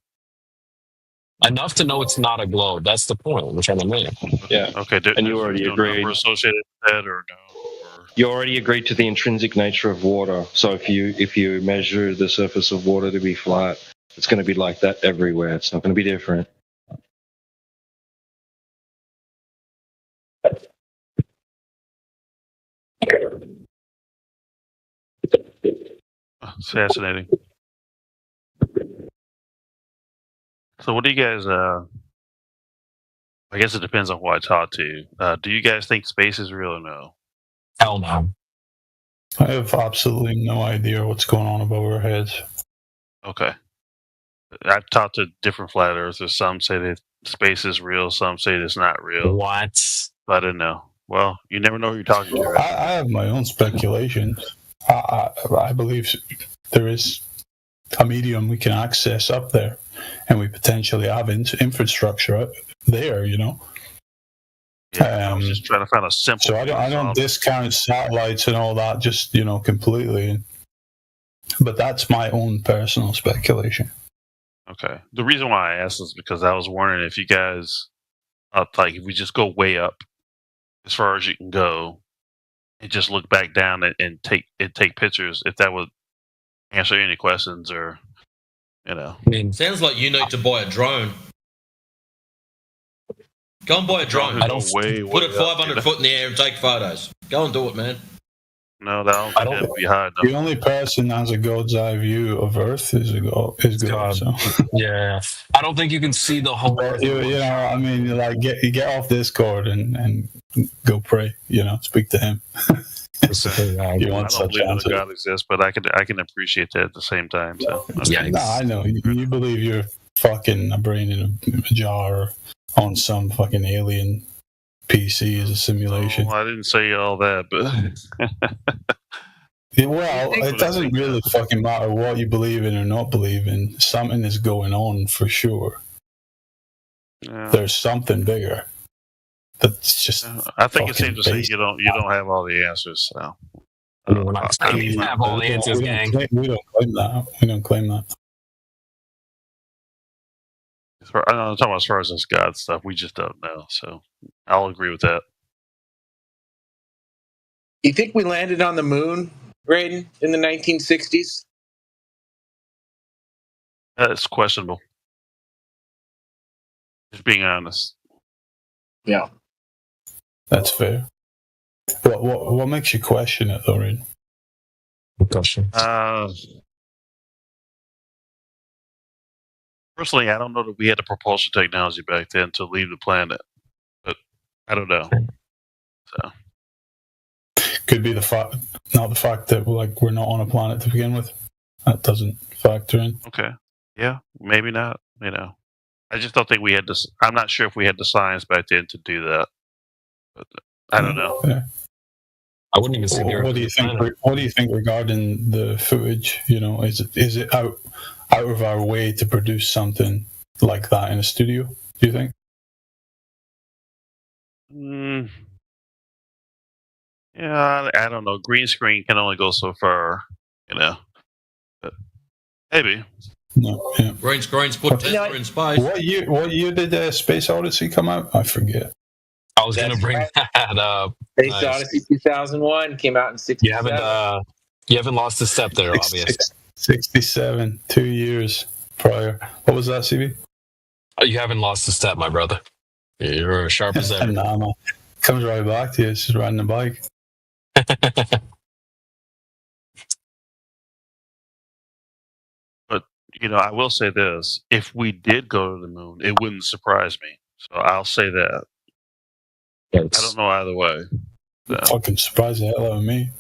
[SPEAKER 3] Enough to know it's not a globe. That's the point we're trying to make.
[SPEAKER 13] Yeah.
[SPEAKER 8] Okay.
[SPEAKER 13] And you already agreed.
[SPEAKER 8] Number associated with that or no?
[SPEAKER 13] You already agreed to the intrinsic nature of water. So if you measure the surface of water to be flat, it's going to be like that everywhere. It's not going to be different.
[SPEAKER 8] It's fascinating. So what do you guys, I guess it depends on who I talk to. Do you guys think space is real or no?
[SPEAKER 3] Hell no.
[SPEAKER 9] I have absolutely no idea what's going on above our heads.
[SPEAKER 8] Okay. I've talked to different flat earthers. Some say that space is real. Some say it's not real.
[SPEAKER 3] What?
[SPEAKER 8] I didn't know. Well, you never know who you're talking to,
[SPEAKER 9] I
[SPEAKER 8] right?
[SPEAKER 9] have my own speculations. I believe there is a medium we can access up there, and we potentially have infrastructure up there, you know.
[SPEAKER 8] Yeah, I was just trying to find a simple.
[SPEAKER 9] So I don't discount satellites and all that, just, you know, completely. But that's my own personal speculation.
[SPEAKER 8] Okay. The reason why I asked is because I was wondering if you guys, like, if we just go way up as far as you can go, and just look back down and take pictures, if that would answer any questions, or, you know.
[SPEAKER 3] I mean,
[SPEAKER 23] Sounds like you need to buy a drone. Go and buy a drone.
[SPEAKER 8] I don't way,
[SPEAKER 23] Put it
[SPEAKER 8] way up,
[SPEAKER 23] 500 foot in the air and take photos. Go and do it, man.
[SPEAKER 8] No, that don't think that'd be high enough.
[SPEAKER 9] The only person that has a God's eye view of Earth is God. So.
[SPEAKER 3] Yeah, I don't think you can see the whole.
[SPEAKER 9] You know, I mean, like, get off Discord and go pray. You know, speak to Him. You
[SPEAKER 8] I
[SPEAKER 9] want
[SPEAKER 8] don't
[SPEAKER 9] such
[SPEAKER 8] believe that
[SPEAKER 9] answers?
[SPEAKER 8] God exists, but I can appreciate that at the same time. So okay.
[SPEAKER 9] No, I know. You believe you're fucking a brain in a jar on some fucking alien PC as a simulation.
[SPEAKER 8] Well, I didn't say all that, but
[SPEAKER 9] Yeah, well, it doesn't really fucking matter what you believe in or not believe in. Something is going on for sure.
[SPEAKER 8] Yeah.
[SPEAKER 9] There's something bigger. That's just.
[SPEAKER 8] I think it's
[SPEAKER 9] fucking
[SPEAKER 8] safe to say
[SPEAKER 9] basic.
[SPEAKER 8] you don't have all the answers. So.
[SPEAKER 3] We're not saying you have all the answers, gang.
[SPEAKER 9] We don't claim that. We don't claim that.
[SPEAKER 8] I'm talking about as far as this God stuff. We just don't know. So I'll agree with that.
[SPEAKER 12] You think we landed on the moon, Graydon, in the 1960s?
[SPEAKER 8] That's questionable. Just being honest.
[SPEAKER 12] Yeah.
[SPEAKER 9] That's fair. What makes you question it, though, Reed?
[SPEAKER 3] Good question.
[SPEAKER 8] Personally, I don't know that we had the propulsion technology back then to leave the planet, but I don't know. So
[SPEAKER 9] Could be not the fact that we're not on a planet to begin with. That doesn't factor in.
[SPEAKER 8] okay, yeah, maybe not. You know, I just don't think we had this. I'm not sure if we had the science back then to do that. But I don't know.
[SPEAKER 9] Yeah.
[SPEAKER 3] I wouldn't even say
[SPEAKER 9] What do you think? What do you think regarding the footage? You know, is it out of our way to produce something like that in a studio? Do you think?
[SPEAKER 8] Yeah, I don't know. Green screen can only go so far, you know. But maybe.
[SPEAKER 9] No. Yeah.
[SPEAKER 23] Green screens put Tesla in space.
[SPEAKER 9] What year did Space Odyssey come out? I forget.
[SPEAKER 3] I was going to bring that up.
[SPEAKER 12] Space Odyssey 2001 came out in 67.
[SPEAKER 3] You haven't lost a step there, obviously.
[SPEAKER 9] 67, 2 years prior. What was that, CB?
[SPEAKER 3] You haven't lost a step, my brother. You're as sharp as ever.
[SPEAKER 9] Nah, man. Comes right back to you. It's just riding a bike.
[SPEAKER 8] But, you know, I will say this. If we did go to the moon, it wouldn't surprise me. So I'll say that. I don't know either way. So.
[SPEAKER 9] Fucking surprised the hell out of me.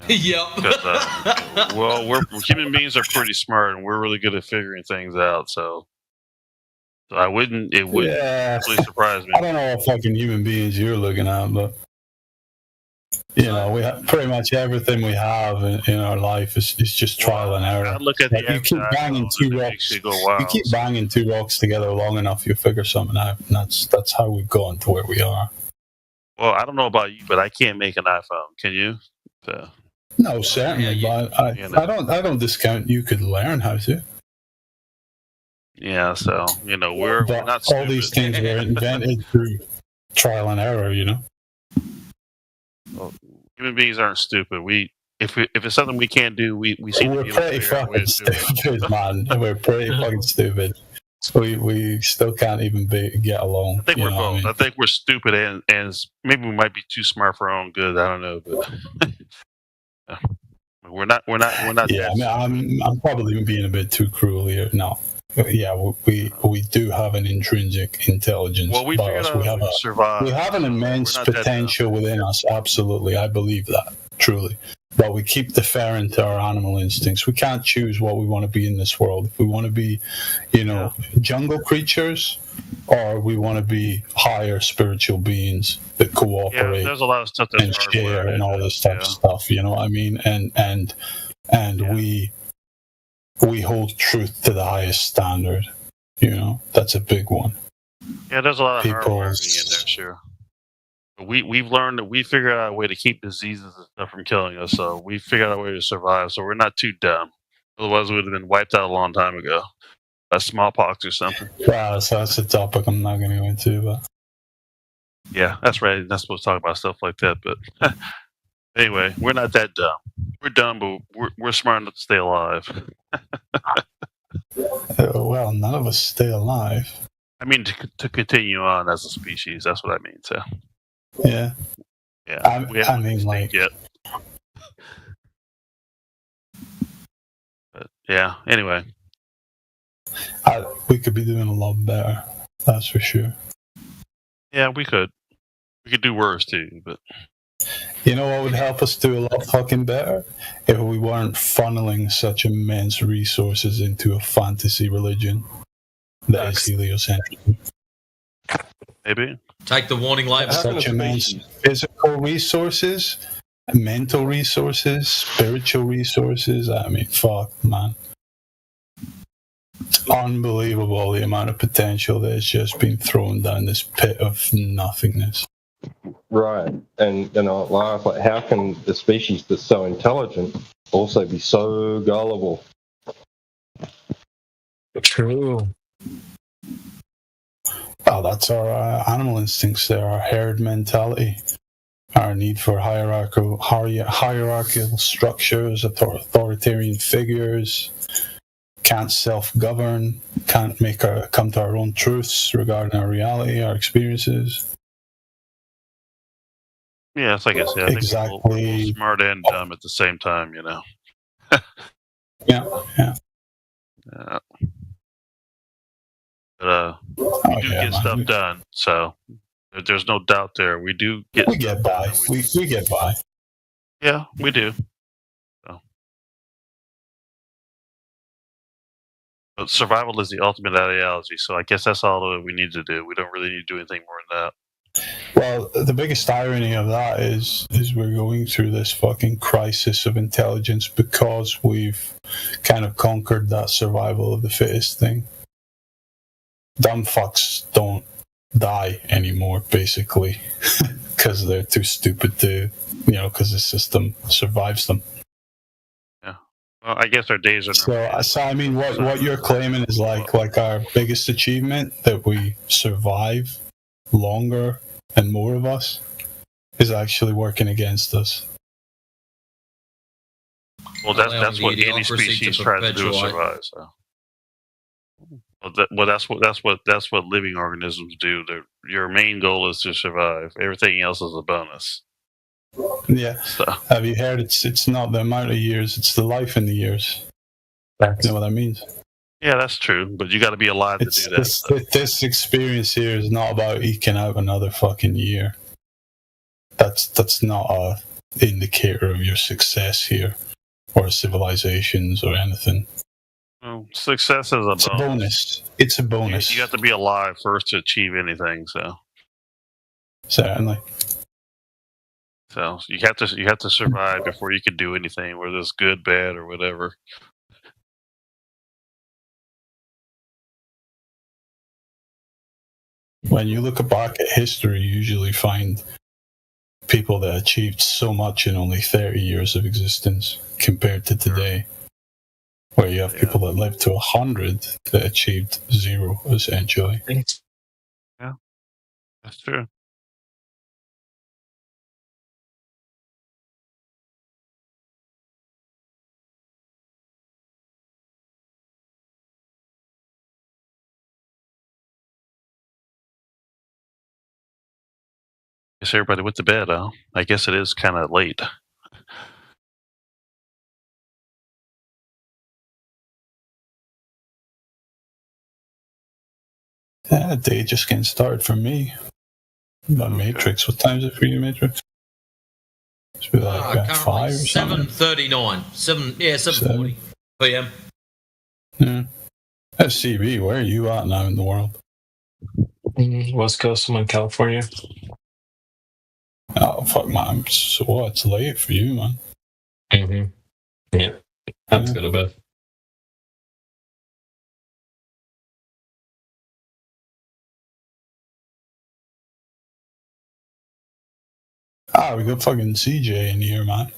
[SPEAKER 23] Yep.
[SPEAKER 8] Because, well, human beings are pretty smart, and we're really good at figuring things out. So it wouldn't really surprise me.
[SPEAKER 9] I don't know what fucking human beings you're looking at, but you know, we have pretty much everything we have in our life is just trial and error.
[SPEAKER 8] I look at
[SPEAKER 9] you keep banging two rocks. You keep banging two rocks together long enough, you'll figure something out. And that's how we've gone to where we are.
[SPEAKER 8] Well, I don't know about you, but I can't make an iPhone. Can you? So.
[SPEAKER 9] No, certainly, but I don't discount you could learn how to.
[SPEAKER 8] Yeah, so you know we're not stupid.
[SPEAKER 9] All these things were invented through trial and error. You know.
[SPEAKER 8] Well, human beings aren't stupid. If it's something we can't do, we seem
[SPEAKER 9] we're
[SPEAKER 8] to be
[SPEAKER 9] pretty fucking stupid, man. We're pretty fucking stupid. We still can't even get along.
[SPEAKER 8] I think we're both. I think we're stupid and maybe we might be too smart for our own good. I don't know, but we're not.
[SPEAKER 9] Yeah, I mean, I'm probably being a bit too cruel here. No. Yeah, we do have an intrinsic intelligence.
[SPEAKER 8] Well, we figured out how to survive.
[SPEAKER 9] We have an immense potential within us. Absolutely, I believe that truly. But we keep deferring to our animal instincts. We can't choose what we want to be in this world. If we want to be, you know, jungle creatures, or we want to be higher spiritual beings that cooperate.
[SPEAKER 8] Yeah, there's a lot of stuff that's
[SPEAKER 9] and share and all this type of stuff. You know what I mean? And we hold truth to the highest standard. You know, that's a big one.
[SPEAKER 8] Yeah, there's a lot of hard in there, sure. We've learned that we figured out a way to keep diseases and stuff from killing us, so we figured out a way to survive, so we're not too dumb. Otherwise, we would have been wiped out a long time ago. By smallpox or something.
[SPEAKER 9] Wow, so that's a topic I'm not going to go into, but...
[SPEAKER 8] Yeah, that's right. Not supposed to talk about stuff like that, but... Anyway, we're not that dumb. We're dumb, but we're smart enough to stay alive.
[SPEAKER 9] Well, none of us stay alive.
[SPEAKER 8] I mean, to continue on as a species. That's what I mean. So.
[SPEAKER 9] Yeah.
[SPEAKER 8] Yeah. We haven't extinct yet. But yeah. Anyway.
[SPEAKER 9] We could be doing a lot better. That's for sure.
[SPEAKER 8] Yeah, we could. We could do worse too, but.
[SPEAKER 9] You know what would help us do a lot fucking better? If we weren't funneling such immense resources into a fantasy religion that is heliocentrism.
[SPEAKER 8] Maybe.
[SPEAKER 23] Take the warning label.
[SPEAKER 9] Such immense physical resources, mental resources, spiritual resources. I mean, fuck, man. It's unbelievable the amount of potential that's just been thrown down this pit of nothingness.
[SPEAKER 13] Right, and I laugh, like, how can the species that's so intelligent also be so gullible?
[SPEAKER 3] True.
[SPEAKER 9] Well, that's our animal instincts there, our herd mentality, our need for hierarchical structures, authoritarian figures, can't self-govern, can't come to our own truths regarding our reality, our experiences.
[SPEAKER 8] Yeah, it's like I said, I think we're a little smart and dumb at the same time, you know.
[SPEAKER 9] Yeah.
[SPEAKER 8] But we do get stuff done, so there's no doubt there. We do get.
[SPEAKER 9] We get by. We get by.
[SPEAKER 8] Yeah, we do. So. But survival is the ultimate ideology, so I guess that's all that we need to do. We don't really need to do anything more than that.
[SPEAKER 9] Well, the biggest irony of that is we're going through this fucking crisis of intelligence because we've kind of conquered that survival of the fittest thing. Dumb fucks don't die anymore, basically, because they're too stupid to, because the system survives them.
[SPEAKER 8] Yeah. Well, I guess our days are.
[SPEAKER 9] So I mean, what you're claiming is like our biggest achievement, that we survive longer and more of us, is actually working against us.
[SPEAKER 8] Well, that's what any species tries to do to survive. So. Well, that's what living organisms do. Your main goal is to survive. Everything else is a bonus.
[SPEAKER 9] Yeah. So. Have you heard? It's not the amount of years; it's the life in the years. You know what that means?
[SPEAKER 8] Yeah, that's true. But you got to be alive to do that.
[SPEAKER 9] This experience here is not about eking out another fucking year. That's not a indicator of your success here, or civilizations, or anything.
[SPEAKER 8] Well, success is a bonus.
[SPEAKER 9] It's a bonus.
[SPEAKER 8] You have to be alive first to achieve anything. So
[SPEAKER 9] certainly.
[SPEAKER 8] So you have to survive before you can do anything, whether it's good, bad, or whatever.
[SPEAKER 9] When you look back at history, you usually find people that achieved so much in only 30 years of existence compared to today. Where you have people that lived to 100 that achieved 0, essentially.
[SPEAKER 8] Yeah, that's true. Guess everybody went to bed, huh? I guess it is kind of late.
[SPEAKER 9] Yeah, day just getting started for me. About Matrix. What time is it for you, Matrix? It's like 5 or something.
[SPEAKER 23] 7:39. 7:40 p.m.
[SPEAKER 9] Yeah. SCB, where are you at now in the world?
[SPEAKER 3] West Coast, I'm in California.
[SPEAKER 9] Oh, fuck, man. So what? It's late for you, man.
[SPEAKER 3] Mm-hmm. Yeah. I have to go to bed.
[SPEAKER 9] We got fucking CJ in here, man.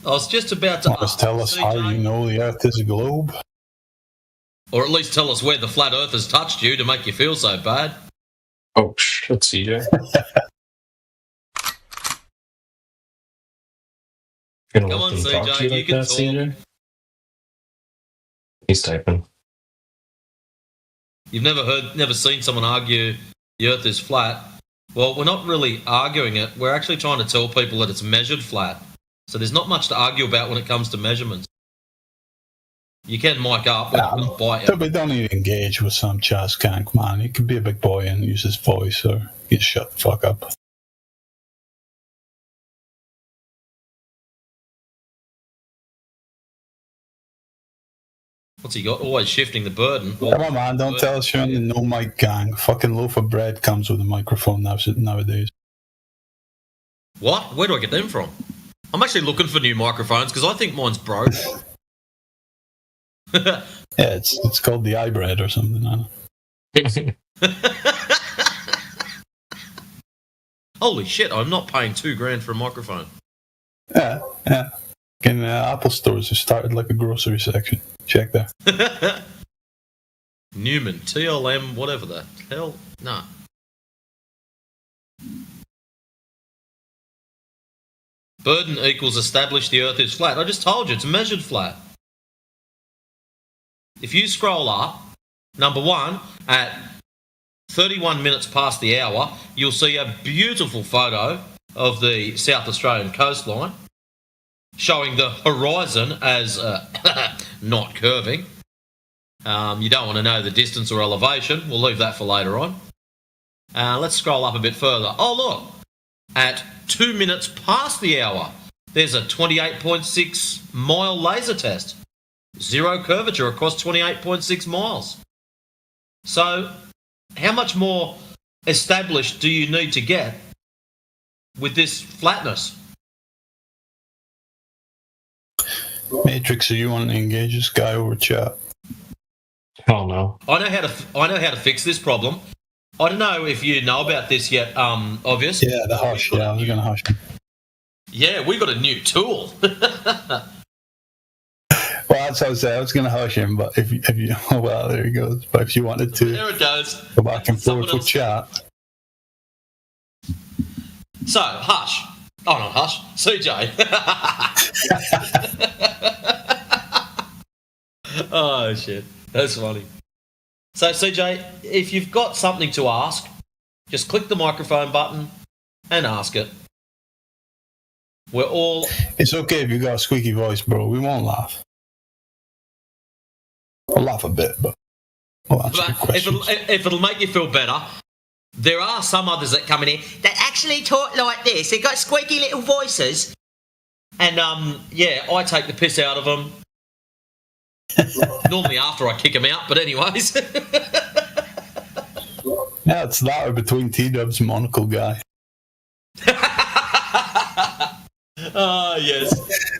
[SPEAKER 23] I was just about to
[SPEAKER 9] ask tell us CJ, how you know the Earth is a globe.
[SPEAKER 23] Or at least tell us where the flat Earth has touched you to make you feel so bad.
[SPEAKER 3] Oh, shit, CJ.
[SPEAKER 23] Come on, CJ, you can talk. CJ?
[SPEAKER 3] He's typing.
[SPEAKER 23] You've never seen someone argue the Earth is flat. Well, we're not really arguing it. We're actually trying to tell people that it's measured flat. So there's not much to argue about when it comes to measurements. You can mic up, but
[SPEAKER 9] don't need to engage with some Chaz Kank, man. He could be a big boy and use his voice, or he shut the fuck up.
[SPEAKER 23] What's he got? Always shifting the burden.
[SPEAKER 9] Come on, man. Don't tell us you're in the no mic gang. Fucking loaf of bread comes with a microphone nowadays.
[SPEAKER 23] What? Where do I get them from? I'm actually looking for new microphones because I think mine's broke.
[SPEAKER 9] Yeah, it's called the iBread or something. I don't know.
[SPEAKER 23] Holy shit! I'm not paying $2,000 for a microphone.
[SPEAKER 9] Yeah. In Apple stores, it started like a grocery section. Check that.
[SPEAKER 23] Newman, TLM, whatever the hell. Nah. Burden equals establish the Earth is flat. I just told you, it's a measured flat. If you scroll up, number one, at 31 minutes past the hour, you'll see a beautiful photo of the South Australian coastline showing the horizon as not curving. You don't want to know the distance or elevation. We'll leave that for later on. Let's scroll up a bit further. Oh, look. At 2 minutes past the hour, there's a 28.6 mile laser test. Zero curvature across 28.6 miles. So, how much more established do you need to get with this flatness?
[SPEAKER 9] Matrix, are you wanting to engage this guy over chat?
[SPEAKER 3] Hell no.
[SPEAKER 23] I know how to fix this problem. I don't know if you know about this yet, Obvious.
[SPEAKER 9] Yeah, the hush. Yeah, I was going to hush him.
[SPEAKER 23] Yeah, we got a new tool.
[SPEAKER 9] Well, that's what I was saying. I was going to hush him, but if you, oh, well, there he goes. But if you wanted to
[SPEAKER 23] There it goes.
[SPEAKER 9] go back and forth with chat.
[SPEAKER 23] So, Hush. Oh, not Hush. CJ. Oh, shit. That's funny. So, CJ, if you've got something to ask, just click the microphone button and ask it. We're all...
[SPEAKER 9] It's okay if you got a squeaky voice, bro. We won't laugh. We'll laugh a bit, but we'll answer your questions.
[SPEAKER 23] If it'll make you feel better, there are some others that come in here that actually talk like this. They've got squeaky little voices. And, yeah, I take the piss out of them. Normally after I kick them out, but anyways.
[SPEAKER 9] Yeah, it's that or between T-Dubs and Monocle Guy.
[SPEAKER 23] Oh, yes.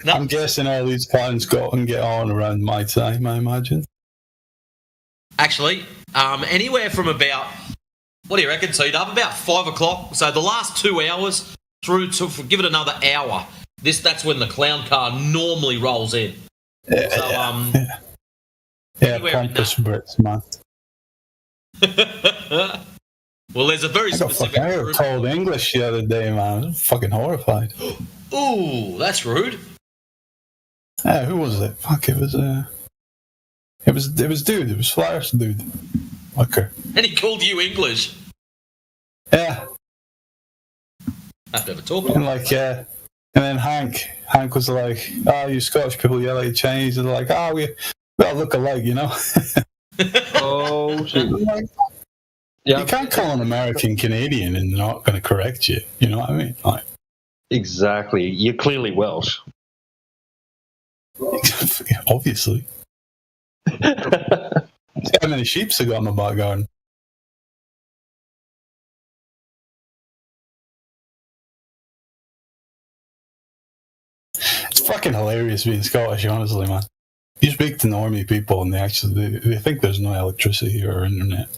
[SPEAKER 23] No.
[SPEAKER 9] I'm guessing all these plans got and get on around my time, I imagine.
[SPEAKER 23] Actually, anywhere from about, what do you reckon, T-Dub? About 5 o'clock. So the last 2 hours through to, give it another hour. That's when the clown car normally rolls in.
[SPEAKER 9] Yeah,
[SPEAKER 23] so,
[SPEAKER 9] yeah, pompous Brits, man.
[SPEAKER 23] Well, there's a very
[SPEAKER 9] I got
[SPEAKER 23] specific...
[SPEAKER 9] I got told English the other day, man. I was fucking horrified.
[SPEAKER 23] Ooh, that's rude.
[SPEAKER 9] Who was it? Fuck, it was dude. It was Flyers dude. Okay.
[SPEAKER 23] And he called you English.
[SPEAKER 9] Yeah.
[SPEAKER 23] I have to have a talk.
[SPEAKER 9] And like, and then Hank was like, "Oh, you Scottish people yell like Chinese," and they're like, "Oh, we all look alike, you know."
[SPEAKER 13] Oh, shit.
[SPEAKER 9] Like, you can't call an American Canadian and they're not going to correct you. You know what I mean? Like,
[SPEAKER 13] exactly. You're clearly Welsh.
[SPEAKER 9] obviously. How many sheep's I got in my back garden? It's fucking hilarious being Scottish, honestly, man. You speak to normie people and they think there's no electricity or internet.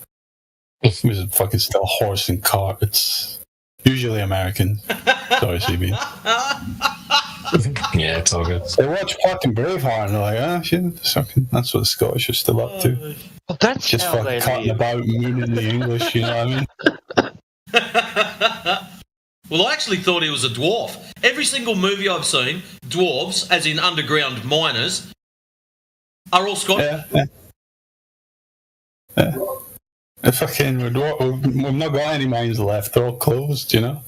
[SPEAKER 9] It's fucking still horse and cart. It's usually American. Sorry, CB.
[SPEAKER 3] Yeah, it's all good.
[SPEAKER 9] They watch fucking Braveheart and they're like, oh shit, that's what the Scottish are still up to.
[SPEAKER 13] Well, that's
[SPEAKER 9] just
[SPEAKER 13] how
[SPEAKER 9] fucking cutting about, mooning the English, you know what I mean?
[SPEAKER 23] Well, I actually thought he was a dwarf. Every single movie I've seen, dwarves, as in underground miners, are all Scottish.
[SPEAKER 9] Yeah. Fucking, we've not got any mines left. They're all closed, you know?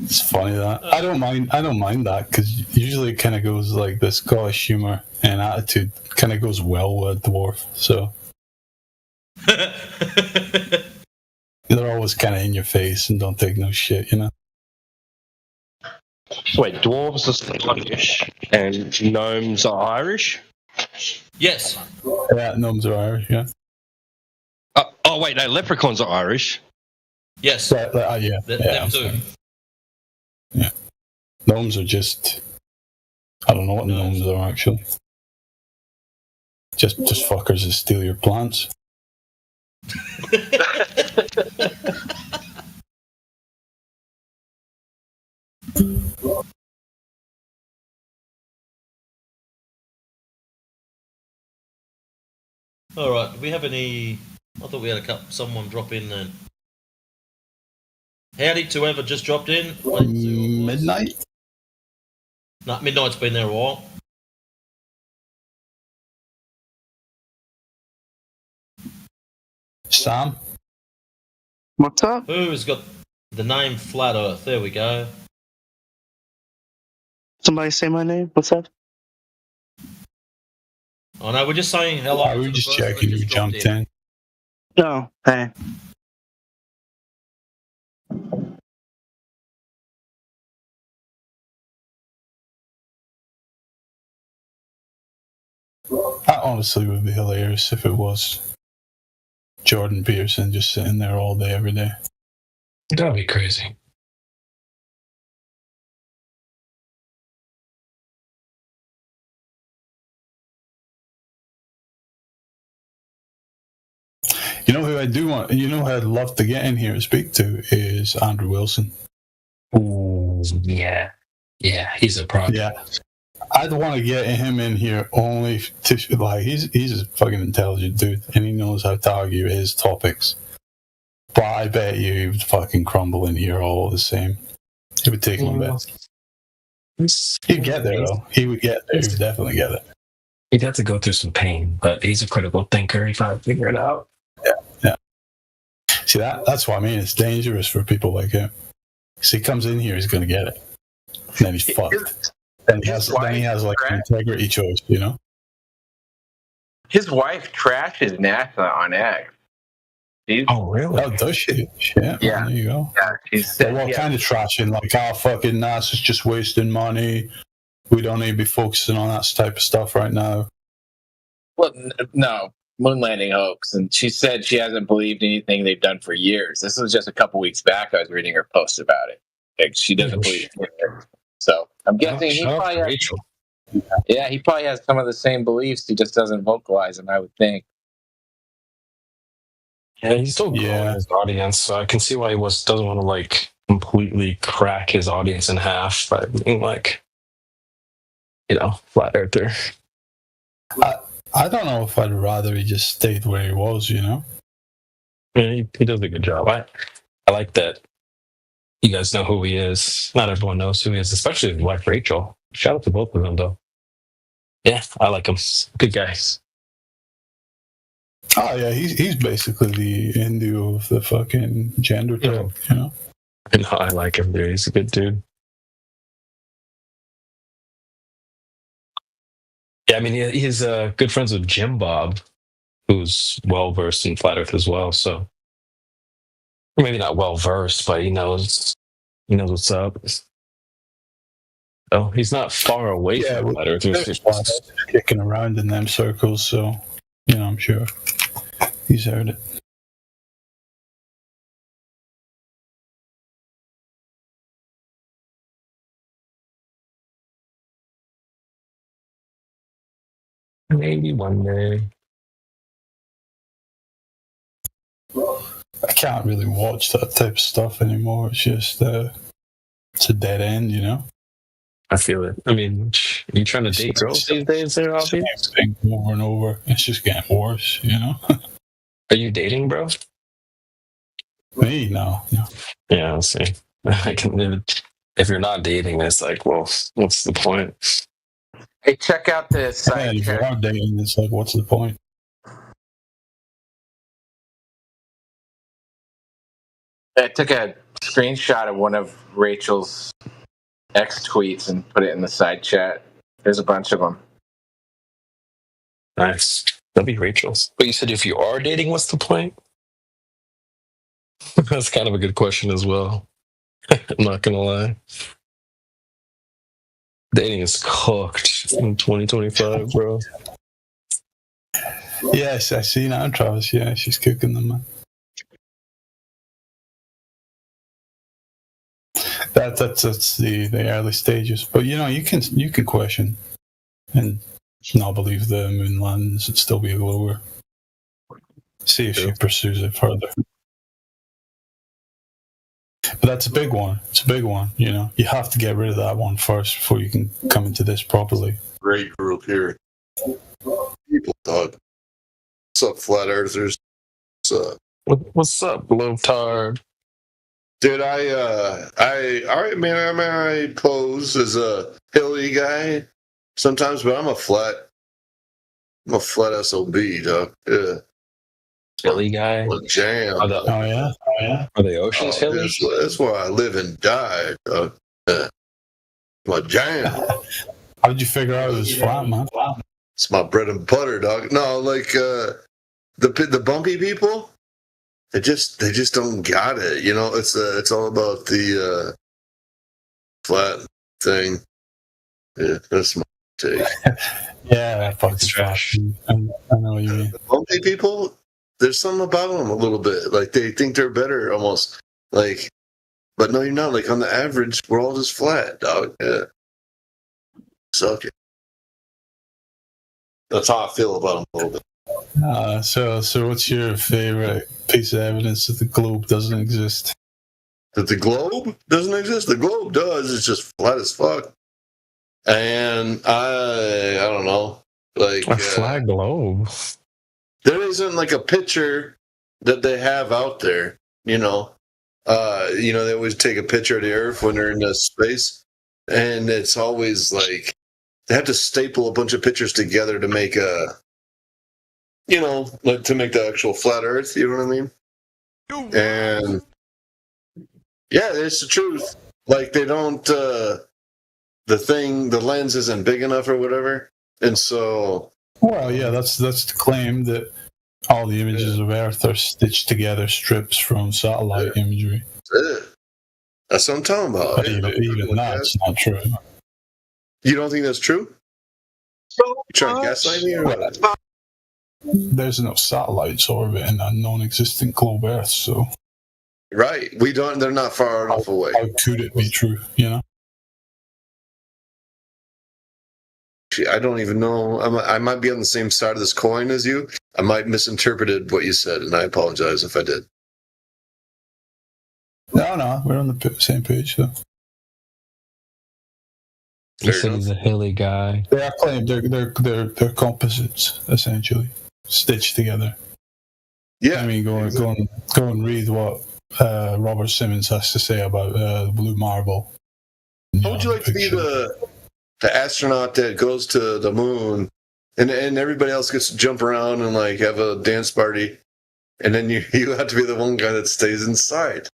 [SPEAKER 9] It's funny that. I don't mind that, because usually it kind of goes like the Scottish humour and attitude kind of goes well with a dwarf, so. They're always kind of in your face and don't take no shit, you know?
[SPEAKER 13] Wait, dwarves are Scottish and gnomes are Irish?
[SPEAKER 23] Yes.
[SPEAKER 9] Yeah, gnomes are Irish, yeah.
[SPEAKER 13] Oh, wait, no, leprechauns are Irish.
[SPEAKER 23] Yes.
[SPEAKER 9] Yeah.
[SPEAKER 23] Them too.
[SPEAKER 9] Yeah. Gnomes are just... I don't know what gnomes are, actually. Just fuckers that steal your plants.
[SPEAKER 23] All right. Do we have any? I thought we had someone drop in then. Howdy to whoever just dropped in.
[SPEAKER 9] Midnight?
[SPEAKER 23] No, Midnight's been there a while.
[SPEAKER 9] Sam?
[SPEAKER 15] What's up?
[SPEAKER 23] Who's got the name Flat Earth? There we go.
[SPEAKER 15] Somebody say my name. What's up?
[SPEAKER 23] Oh no, we're just saying hello.
[SPEAKER 9] We were just checking you jumped in.
[SPEAKER 15] No. Hey.
[SPEAKER 9] That honestly would be hilarious if it was Jordan Peterson just sitting there all day, every day.
[SPEAKER 3] That'd be crazy.
[SPEAKER 9] You know who I do want? You know who I'd love to get in here and speak to is Andrew Wilson.
[SPEAKER 3] Ooh, yeah, he's a problem.
[SPEAKER 9] Yeah, I'd want to get him in here only to like he's a fucking intelligent dude and he knows how to argue his topics. But I bet you he would fucking crumble in here all the same. It would take him a bit. He'd get there though. He would get there. He would definitely get it.
[SPEAKER 3] He'd have to go through some pain, but he's a critical thinker. He probably figure it out.
[SPEAKER 9] Yeah. See that's what I mean. It's dangerous for people like him. Because he comes in here, he's going to get it. And then he's fucked. Then he has like an integrity choice, you know?
[SPEAKER 12] His wife trashes NASA on X.
[SPEAKER 3] Oh, really?
[SPEAKER 9] Oh, does she? Yeah.
[SPEAKER 12] Yeah.
[SPEAKER 9] There you go.
[SPEAKER 12] Yeah, she said,
[SPEAKER 9] what kind of trashing? Like, fucking NASA's just wasting money. We don't need to be focusing on that type of stuff right now.
[SPEAKER 12] Well, no. Moon landing hoax. And she said she hasn't believed anything they've done for years. This was just a couple weeks back. I was reading her post about it. Like, she doesn't believe it. So I'm guessing he probably has,
[SPEAKER 3] Rachel.
[SPEAKER 12] yeah, he probably has some of the same beliefs. He just doesn't vocalize them, I would think.
[SPEAKER 3] Yeah, he's still growing his audience, so I can see why he doesn't want to like completely crack his audience in half by being like, flat earther.
[SPEAKER 9] I don't know if I'd rather he just stayed where he was, you know?
[SPEAKER 3] Yeah, he does a good job. I like that you guys know who he is. Not everyone knows who he is, especially his wife, Rachel. Shout out to both of them, though. Yeah, I like him. Good guys.
[SPEAKER 9] Oh, yeah, he's basically the Hindu of the fucking gender talk, you know?
[SPEAKER 3] No, I like him, dude. He's a good dude. Yeah, I mean, he's good friends with Jim Bob, who's well-versed in Flat Earth as well, so maybe not well-versed, but he knows what's up. Oh, he's not far away from Flat Earth.
[SPEAKER 9] He's kicking around in them circles, so, I'm sure he's heard it.
[SPEAKER 3] Maybe one day.
[SPEAKER 9] I can't really watch that type of stuff anymore. It's just, it's a dead end, you know?
[SPEAKER 3] I feel it. I mean, are you trying to date girls these days there, Alfie?
[SPEAKER 9] Same thing over and over. It's just getting worse, you know?
[SPEAKER 3] Are you dating, bro?
[SPEAKER 9] Me? No.
[SPEAKER 3] Yeah, I'll see. If you're not dating, it's like, well, what's the point?
[SPEAKER 12] Hey, check out this site.
[SPEAKER 9] If you are dating, it's like, what's the point?
[SPEAKER 12] I took a screenshot of one of Rachel's X tweets and put it in the side chat. There's a bunch of them.
[SPEAKER 3] Nice. That'll be Rachel's. But you said if you are dating, what's the point? That's kind of a good question as well. I'm not going to lie. Dating is cooked in 2025, bro.
[SPEAKER 9] Yes, I see now, Travis. Yeah, she's cooking them, man. That's the early stages. But you can question and not believe the moon landings and still be a glower. See if she pursues it further. But that's a big one. It's a big one, You have to get rid of that one first before you can come into this properly.
[SPEAKER 21] Great group here. People, dog.
[SPEAKER 14] What's up, flat earthers? What's up?
[SPEAKER 3] What's up, Globetard?
[SPEAKER 14] Dude, all right, man. I pose as a hilly guy sometimes, but I'm a flat SOB, dog. Yeah.
[SPEAKER 3] Philly guy?
[SPEAKER 14] Well, jam.
[SPEAKER 3] Are the,
[SPEAKER 9] Oh yeah.
[SPEAKER 3] Are the oceans Philly?
[SPEAKER 14] That's where I live and die, dog. Yeah. My jam.
[SPEAKER 9] How did you figure out it was flat, man?
[SPEAKER 14] It's my bread and butter, dog. No, like the bumpy people, they just don't got it. You know, it's all about the flat thing. Yeah, that's my take.
[SPEAKER 9] Yeah, that fucking trash. I know what you mean.
[SPEAKER 14] The bumpy people, there's something about them a little bit. Like they think they're better, almost. Like, but no, you're not. Like on the average, we're all just flat, dog. Yeah, suck it. That's how I feel about them a little bit.
[SPEAKER 9] So what's your favorite piece of evidence that the globe doesn't exist?
[SPEAKER 14] That the globe doesn't exist? The globe does. It's just flat as fuck. And I don't know. Like
[SPEAKER 3] a flat globe.
[SPEAKER 14] There isn't like a picture that they have out there, you know. They always take a picture of the Earth when they're in the space, and it's always like they have to staple a bunch of pictures together to make like to make the actual flat Earth. You know what I mean? And yeah, it's the truth. Like they don't, the lens isn't big enough or whatever, and so.
[SPEAKER 9] Well, yeah, that's the claim that all the images of Earth are stitched together strips from satellite imagery.
[SPEAKER 14] That's what I'm talking about.
[SPEAKER 9] But even that's not true.
[SPEAKER 14] You don't think that's true? You trying to gaslight me or what?
[SPEAKER 9] There's no satellites orbiting a non-existent globe Earth, so.
[SPEAKER 14] Right. They're not far enough away.
[SPEAKER 9] How could it be true, you know?
[SPEAKER 14] I don't even know. I might be on the same side of this coin as you. I might misinterpreted what you said, and I apologize if I did.
[SPEAKER 9] No, we're on the same page, so.
[SPEAKER 3] He said he's a hilly guy.
[SPEAKER 9] They are claimed they're composites, essentially, stitched together.
[SPEAKER 14] Yeah.
[SPEAKER 9] I mean, go and read what Robert Simmons has to say about the blue marble.
[SPEAKER 14] How would you like to be the astronaut that goes to the moon and everybody else gets to jump around and like have a dance party, and then you have to be the one guy that stays inside?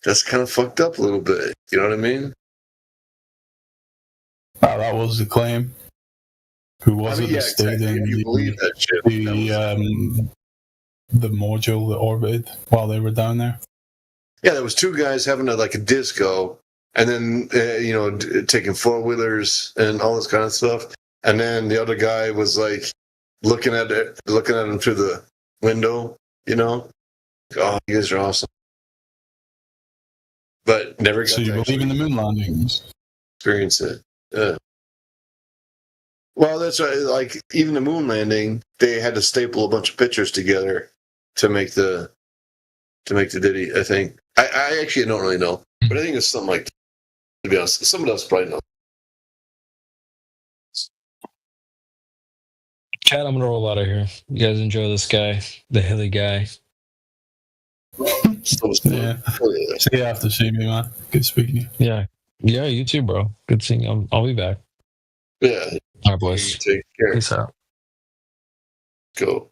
[SPEAKER 14] That's kind of fucked up a little bit. You know what I mean?
[SPEAKER 9] Oh, that was the claim. Who was it that stayed in the module that orbited while they were down there?
[SPEAKER 14] Yeah, there was two guys having a disco, and then taking 4-wheelers and all this kind of stuff, and then the other guy was like looking at him through the window. You know, oh, you guys are awesome, but never got.
[SPEAKER 9] So you believe in the moon landings?
[SPEAKER 14] Experience it. Well, that's right. Like even the moon landing, they had to staple a bunch of pictures together to make the ditty. I think. I actually don't really know, but I think it's something like that. To be honest, someone else probably knows.
[SPEAKER 3] Chad, I'm gonna roll out of here. You guys enjoy this guy, the hilly guy.
[SPEAKER 9] Yeah. See you after seeing me, man. Good speaking to you.
[SPEAKER 3] Yeah, you too, bro. Good seeing you. I'll be back.
[SPEAKER 14] Yeah.
[SPEAKER 3] All right, boys.
[SPEAKER 14] Take care.
[SPEAKER 3] Peace out.
[SPEAKER 14] Go.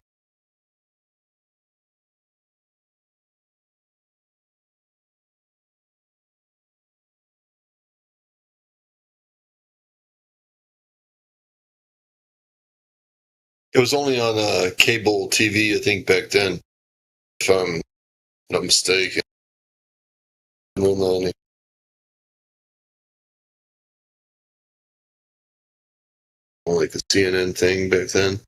[SPEAKER 14] It was only on cable TV, I think, back then, if I'm not mistaken. Like a CNN thing back then.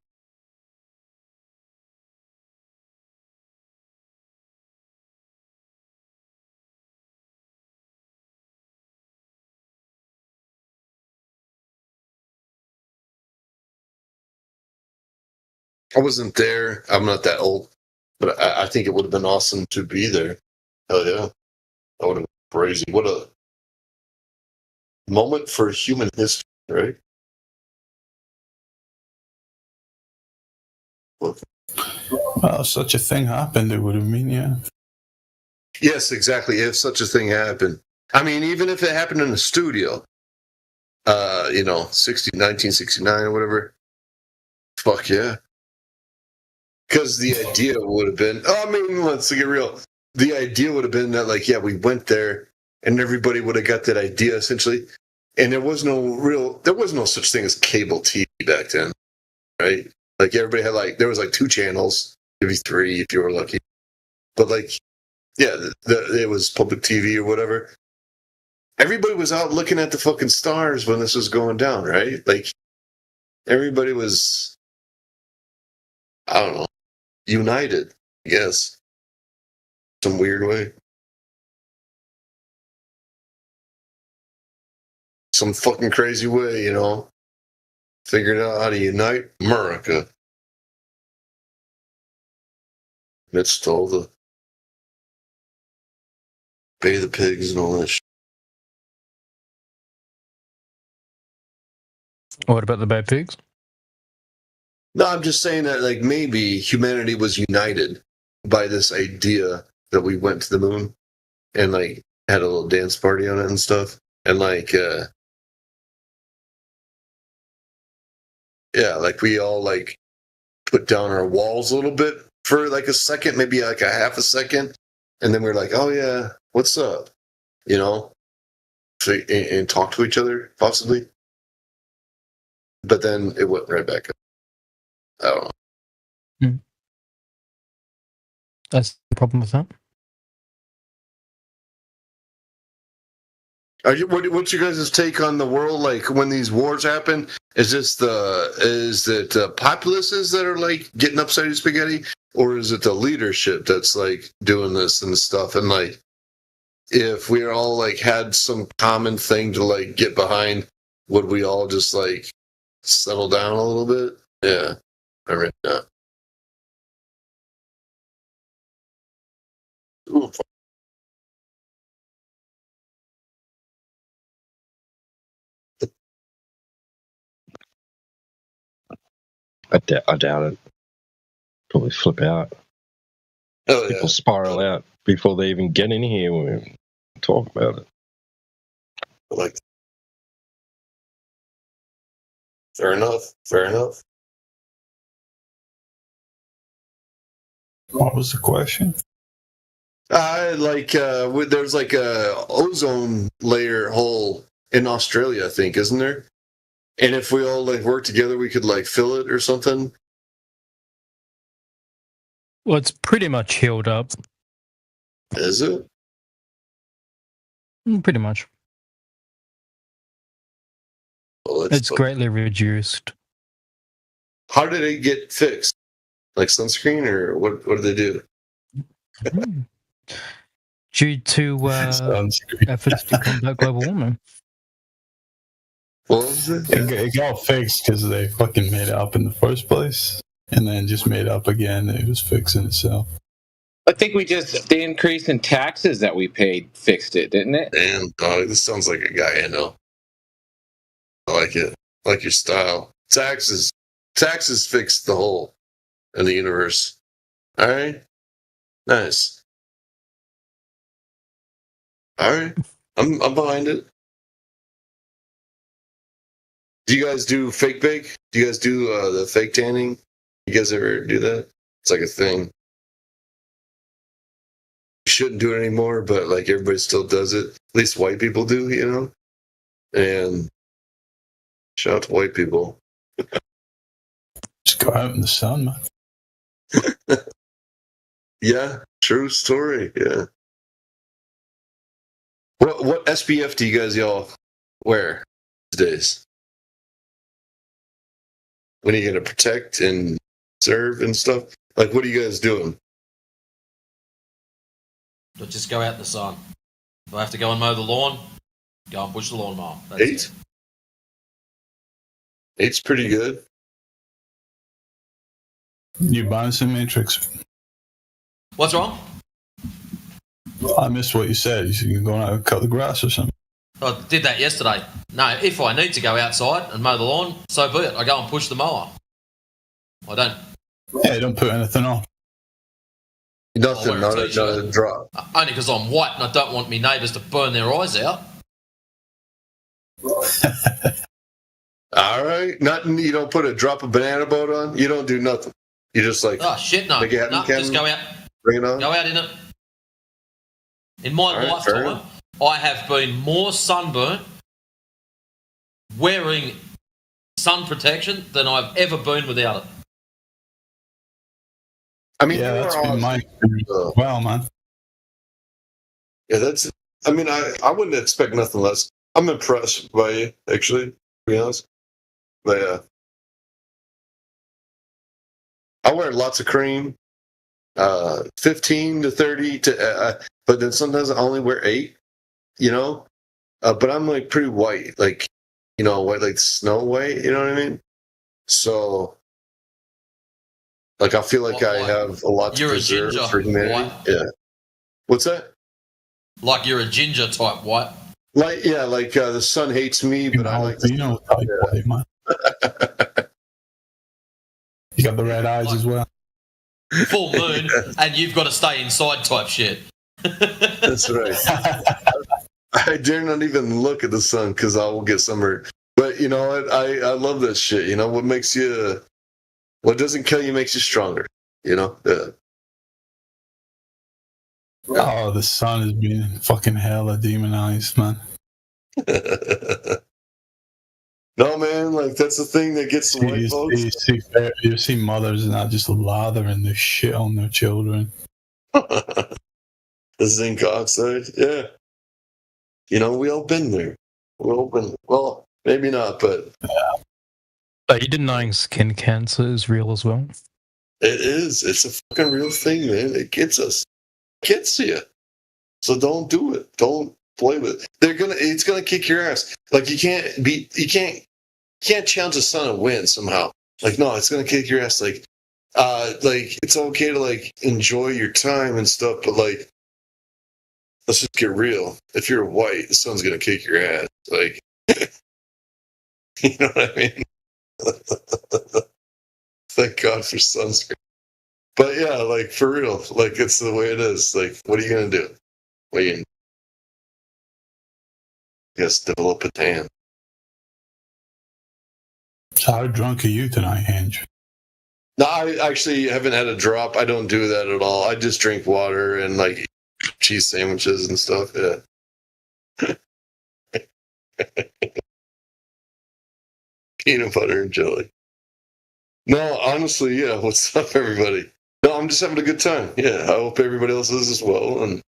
[SPEAKER 14] I wasn't there. I'm not that old, but I think it would have been awesome to be there. Hell yeah. That would have been crazy. What a moment for human history, right?
[SPEAKER 9] Well, if such a thing happened, it would have been, yeah.
[SPEAKER 14] Yes, exactly. If such a thing happened. I mean, even if it happened in a studio, 1969 or whatever. Fuck yeah. Because the idea would have been, let's get real. The idea would have been that, like, yeah, we went there and everybody would have got that idea essentially. And there was no such thing as cable TV back then, right? Like, everybody had, there was 2 channels, maybe 3 if you were lucky. But, yeah, it was public TV or whatever. Everybody was out looking at the fucking stars when this was going down, right? Like, everybody was, I don't know, united, I guess. Some weird way. Some fucking crazy way, Figured out how to unite America. Amidst all the pay the pigs and all that shit.
[SPEAKER 2] What about the bad pigs?
[SPEAKER 14] No, I'm just saying that, maybe humanity was united by this idea that we went to the moon and, had a little dance party on it and stuff. And, we all, put down our walls a little bit for, a second, maybe, a half a second. And then we're like, oh, yeah, what's up? And talk to each other, possibly. But then it went right back up. I don't know.
[SPEAKER 2] That's the problem with that.
[SPEAKER 14] What's your guys' take on the world? When these wars happen, is it populaces that are getting upside spaghetti, or is it the leadership that's doing this and stuff? And if we all had some common thing to get behind, would we all just settle down a little bit? Yeah, I read that. Ooh.
[SPEAKER 13] I doubt it. Probably flip out.
[SPEAKER 14] Oh,
[SPEAKER 13] People spiral out before they even get in here when we talk about it.
[SPEAKER 14] Fair enough.
[SPEAKER 9] What was the question?
[SPEAKER 14] There's a ozone layer hole in Australia, I think, isn't there? And if we all work together, we could fill it or something.
[SPEAKER 2] Well, it's pretty much healed up.
[SPEAKER 14] Is it?
[SPEAKER 2] Pretty much.
[SPEAKER 14] Well,
[SPEAKER 2] it's greatly reduced.
[SPEAKER 14] How did it get fixed? Sunscreen, or what did they do?
[SPEAKER 2] Due to efforts to combat global warming.
[SPEAKER 14] What was it?
[SPEAKER 9] It got fixed because they fucking made it up in the first place, and then just made it up again. It was fixing itself.
[SPEAKER 12] I think the increase in taxes that we paid fixed it, didn't it?
[SPEAKER 14] Damn, dog, this sounds like a guy I know. I like it. I like your style. Taxes fix the hole in the universe. All right, nice. All right, I'm behind it. Do you guys do fake bake? Do you guys do the fake tanning? You guys ever do that? It's a thing. You shouldn't do it anymore, but everybody still does it. At least white people do, And shout out to white people.
[SPEAKER 9] Just go out in the sun, man.
[SPEAKER 14] Yeah, true story. Yeah. What SPF do you guys y'all wear these days? When are you going to protect and serve and stuff? What are you guys doing?
[SPEAKER 23] But just go out in the sun. If I have to go and mow the lawn, go and push the lawnmower. That's
[SPEAKER 14] 8?
[SPEAKER 23] it.
[SPEAKER 14] 8's pretty good.
[SPEAKER 9] You buying some Matrix?
[SPEAKER 23] What's wrong?
[SPEAKER 9] I missed what you said. You said you're going out and cut the grass or something.
[SPEAKER 23] I did that yesterday. No, if I need to go outside and mow the lawn, so be it. I go and push the mower. I don't.
[SPEAKER 9] Yeah, don't put anything on.
[SPEAKER 14] Nothing,
[SPEAKER 23] wear a
[SPEAKER 14] not
[SPEAKER 23] t-shirt.
[SPEAKER 14] a drop.
[SPEAKER 23] Only because I'm white and I don't want me neighbours to burn their eyes out.
[SPEAKER 14] All right, nothing. You don't put a drop of banana boat on. You don't do nothing. You just like.
[SPEAKER 23] Oh shit, no.
[SPEAKER 14] Make it happen,
[SPEAKER 23] No,
[SPEAKER 14] Kevin?
[SPEAKER 23] just go out.
[SPEAKER 14] Bring it on.
[SPEAKER 23] Go out in it. In my
[SPEAKER 14] All right, fair
[SPEAKER 23] lifetime, I have been more sunburnt wearing sun protection than I've ever been without it.
[SPEAKER 14] I mean,
[SPEAKER 9] Yeah,
[SPEAKER 14] you
[SPEAKER 9] that's
[SPEAKER 14] are
[SPEAKER 9] been my
[SPEAKER 14] awesome.
[SPEAKER 9] experience as well, man.
[SPEAKER 14] Yeah, that's. I mean, I wouldn't expect nothing less. I'm impressed by you, actually, to be honest. But yeah, I wear lots of cream, 15 to 30 to, but then sometimes I only wear 8. You know, but I'm like pretty white, like white, like snow white. You know what I mean? So, like, I feel like I have a lot to
[SPEAKER 23] You're a
[SPEAKER 14] preserve
[SPEAKER 23] ginger
[SPEAKER 14] for humanity.
[SPEAKER 23] white.
[SPEAKER 14] Yeah. What's that?
[SPEAKER 23] Like you're a ginger type white.
[SPEAKER 14] Like the sun hates me, but I like.
[SPEAKER 9] You know, type white, man. You got the red eyes as well.
[SPEAKER 23] Full moon, and you've got to stay inside type shit.
[SPEAKER 14] That's right. I dare not even look at the sun because I will get sunburned. But you know what? I love this shit. You know what makes you, what doesn't kill you makes you stronger. You know. Yeah.
[SPEAKER 9] Oh, the sun has been fucking hella demonized, man.
[SPEAKER 14] No, man, like that's the thing that gets the white folks.
[SPEAKER 9] You see mothers not just lathering the shit on their children.
[SPEAKER 14] The zinc oxide, yeah. You know, we all been there. We all been. Well, maybe not, but
[SPEAKER 2] Are you denying skin cancer is real as well?
[SPEAKER 14] it is. It's a fucking real thing, man. It gets us. It gets you. So don't do it. Don't play with it. It's gonna kick your ass. Like you can't challenge the sun and win somehow. Like, no, it's gonna kick your ass. Like it's okay to like enjoy your time and stuff, but like, let's just get real. If you're white, the sun's gonna kick your ass. Like, you know what I mean? Thank God for sunscreen. But yeah, like for real, like it's the way it is. Like, what are you gonna do? I guess develop a tan.
[SPEAKER 9] So how drunk are you tonight, Hinge?
[SPEAKER 14] No, I actually haven't had a drop. I don't do that at all. I just drink water and like cheese sandwiches and stuff. Yeah. Peanut butter and jelly. No, honestly, yeah. What's up, everybody? No, I'm just having a good time. Yeah, I hope everybody else is as well. And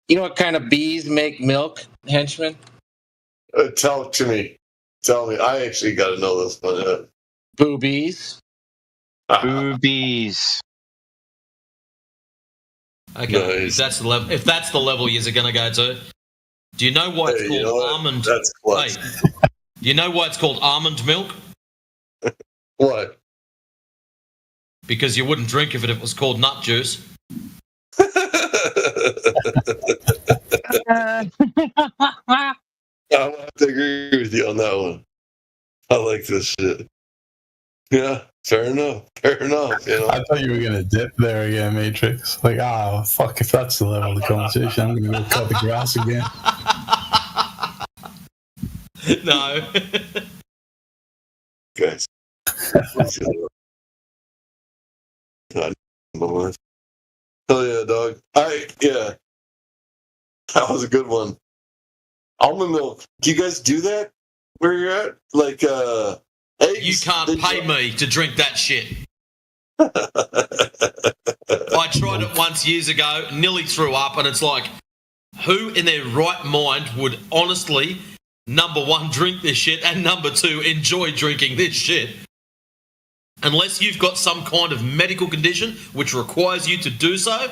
[SPEAKER 12] You know what kind of bees make milk, henchman?
[SPEAKER 14] tell it to me. Tell me. I actually got to know this one.
[SPEAKER 12] Boobies.
[SPEAKER 5] Boobies.
[SPEAKER 23] Okay,
[SPEAKER 14] Nice.
[SPEAKER 23] if that's the level you're going to go to, do you know why it's
[SPEAKER 14] Hey,
[SPEAKER 23] called
[SPEAKER 14] you know what?
[SPEAKER 23] almond?
[SPEAKER 14] That's class.
[SPEAKER 23] Hey, do you know why it's called almond milk?
[SPEAKER 14] What?
[SPEAKER 23] Because you wouldn't drink if it was called nut juice.
[SPEAKER 14] I'll have to agree with you on that one. I like this shit. Yeah, fair enough. Fair enough. You know,
[SPEAKER 9] I thought you were gonna dip there again, Matrix. Like, fuck, if that's the level of the conversation, I'm gonna go cut the grass again.
[SPEAKER 23] No.
[SPEAKER 14] guys. God, hell yeah, dog. Yeah, that was a good one. Almond milk. Do you guys do that where you're at? Like, eggs?
[SPEAKER 23] You can't pay me to drink that shit. I tried it once years ago, nearly threw up, and it's like, who in their right mind would honestly, number one, drink this shit, and number two, enjoy drinking this shit? Unless you've got some kind of medical condition which requires you to do so,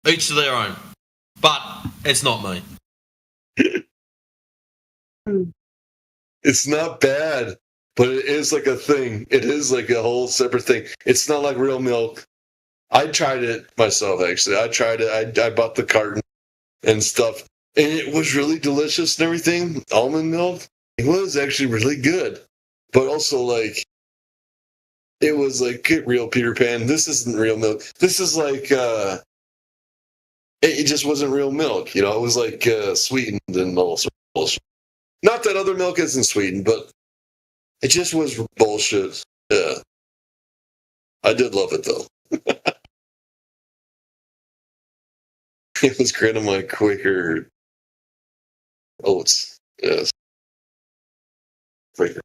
[SPEAKER 23] each to their own. But it's not me.
[SPEAKER 14] It's not bad, but it is like a thing. It is like a whole separate thing. It's not like real milk. I tried it myself, actually. I tried it. I bought the carton and stuff. and it was really delicious and everything. Almond milk, it was actually really good, but also like it was like get real, Peter Pan. This isn't real milk. This is like it just wasn't real milk. You know, it was like sweetened and all sorts of bullshit. Not that other milk isn't sweetened, but it just was bullshit. Yeah, I did love it though. It was great on my Quaker oats. Yes. Quaker.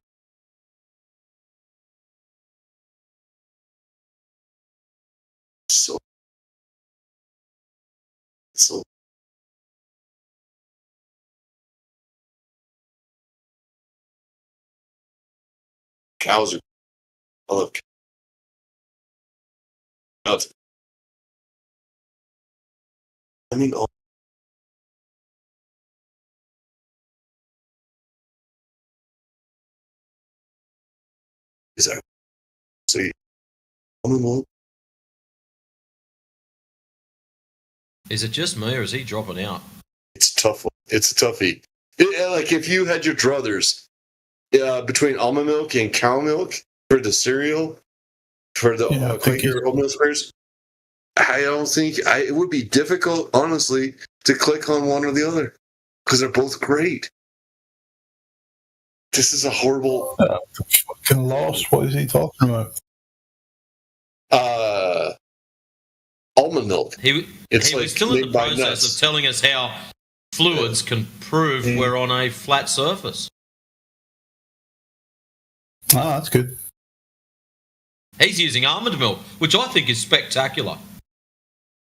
[SPEAKER 14] So cows are. I love cows. I mean, is that see? Almond milk.
[SPEAKER 23] Is it just me or is he dropping out?
[SPEAKER 14] It's a tough one. It's a toughie. Like if you had your druthers between almond milk and cow milk for the cereal, for the Quaker oatmeal squares, I don't think it would be difficult, honestly, to click on one or the other because they're both great. This is a horrible.
[SPEAKER 9] Fucking lost. What is he talking about?
[SPEAKER 14] Almond milk.
[SPEAKER 23] He was still in the process of telling us how fluids can prove we're on a flat surface.
[SPEAKER 9] Oh, that's good.
[SPEAKER 23] He's using almond milk, which I think is spectacular.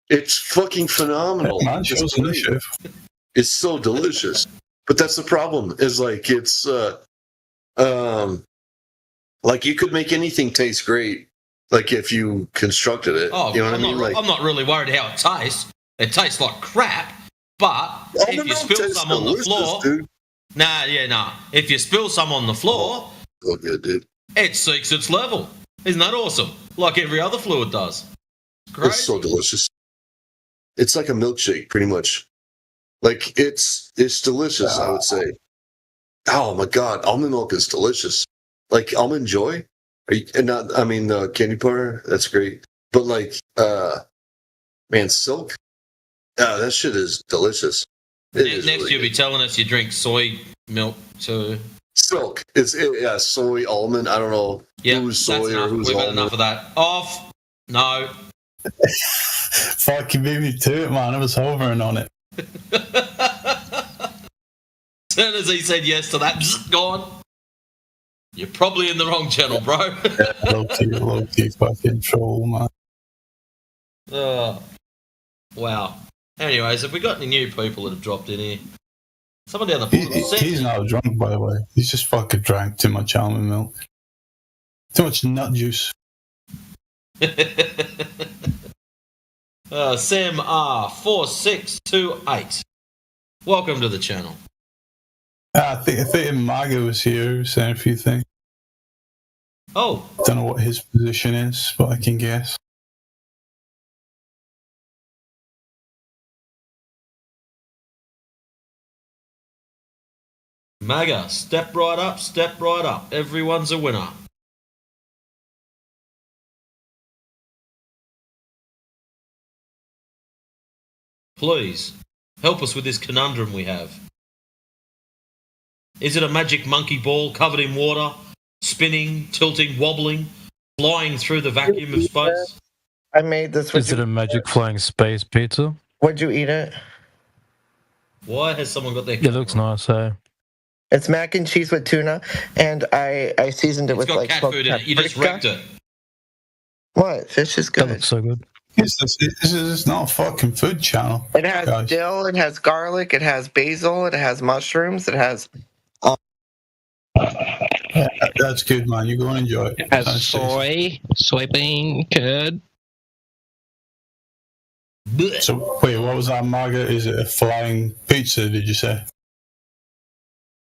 [SPEAKER 14] It's fucking phenomenal.
[SPEAKER 9] Yeah, man,
[SPEAKER 14] it's delicious. It's so delicious. But that's the problem. Is like it's like you could make anything taste great. Like if you constructed it.
[SPEAKER 23] Oh,
[SPEAKER 14] you know what I mean?
[SPEAKER 23] I'm not really worried how it tastes. It tastes like crap, but if you spill some on the floor,
[SPEAKER 14] dude.
[SPEAKER 23] If you spill some on the floor,
[SPEAKER 14] oh good, dude.
[SPEAKER 23] It seeks its level. Isn't that awesome? Like every other fluid does.
[SPEAKER 14] It's so delicious. It's like a milkshake, pretty much. Like it's delicious. I would say. Oh my god, almond milk is delicious. Like Almond Joy. Candy bar, that's great. But like, man, Silk, that shit is delicious.
[SPEAKER 23] Next you'll be telling us you drink soy milk too.
[SPEAKER 14] Silk, soy, almond, I don't know who's soy or who's
[SPEAKER 23] We've had
[SPEAKER 14] almond.
[SPEAKER 23] enough of that. Off. No.
[SPEAKER 9] Fuck, you beat me to it, man. I was hovering on it.
[SPEAKER 23] As soon as he said yes to that, gone. You're probably in the wrong channel, bro.
[SPEAKER 9] low key fucking troll, man.
[SPEAKER 23] Oh, wow. Anyways, have we got any new people that have dropped in here? Someone down the bottom.
[SPEAKER 9] He's not drunk, by the way. He's just fucking drank too much almond milk. Too much nut juice.
[SPEAKER 23] Sam R4628. Welcome to the channel.
[SPEAKER 9] I think Maga was here saying a few things.
[SPEAKER 23] Oh.
[SPEAKER 9] Don't know what his position is, but I can guess.
[SPEAKER 23] Maga, step right up, step right up. Everyone's a winner. Please, help us with this conundrum we have. Is it a magic monkey ball covered in water, spinning, tilting, wobbling, flying through the vacuum of space?
[SPEAKER 6] I made this.
[SPEAKER 2] Is it a magic flying space pizza?
[SPEAKER 6] Would you eat it?
[SPEAKER 23] Why has someone got their...
[SPEAKER 2] It looks nice, eh?
[SPEAKER 6] It's mac and cheese with tuna, and I seasoned it with
[SPEAKER 23] It's got
[SPEAKER 6] like
[SPEAKER 23] cat
[SPEAKER 6] smoked
[SPEAKER 23] food in it. You just
[SPEAKER 6] paprika.
[SPEAKER 23] wrecked it.
[SPEAKER 6] What? Fish is good.
[SPEAKER 2] That looks so good.
[SPEAKER 9] This is not a fucking food channel.
[SPEAKER 6] It has dill, it has garlic, it has basil, it has mushrooms, it has...
[SPEAKER 9] Yeah, that's good, man. You go and enjoy it.
[SPEAKER 13] It has soybean curd.
[SPEAKER 9] So, wait, what was that, Maga? Is it a flying pizza, did you say?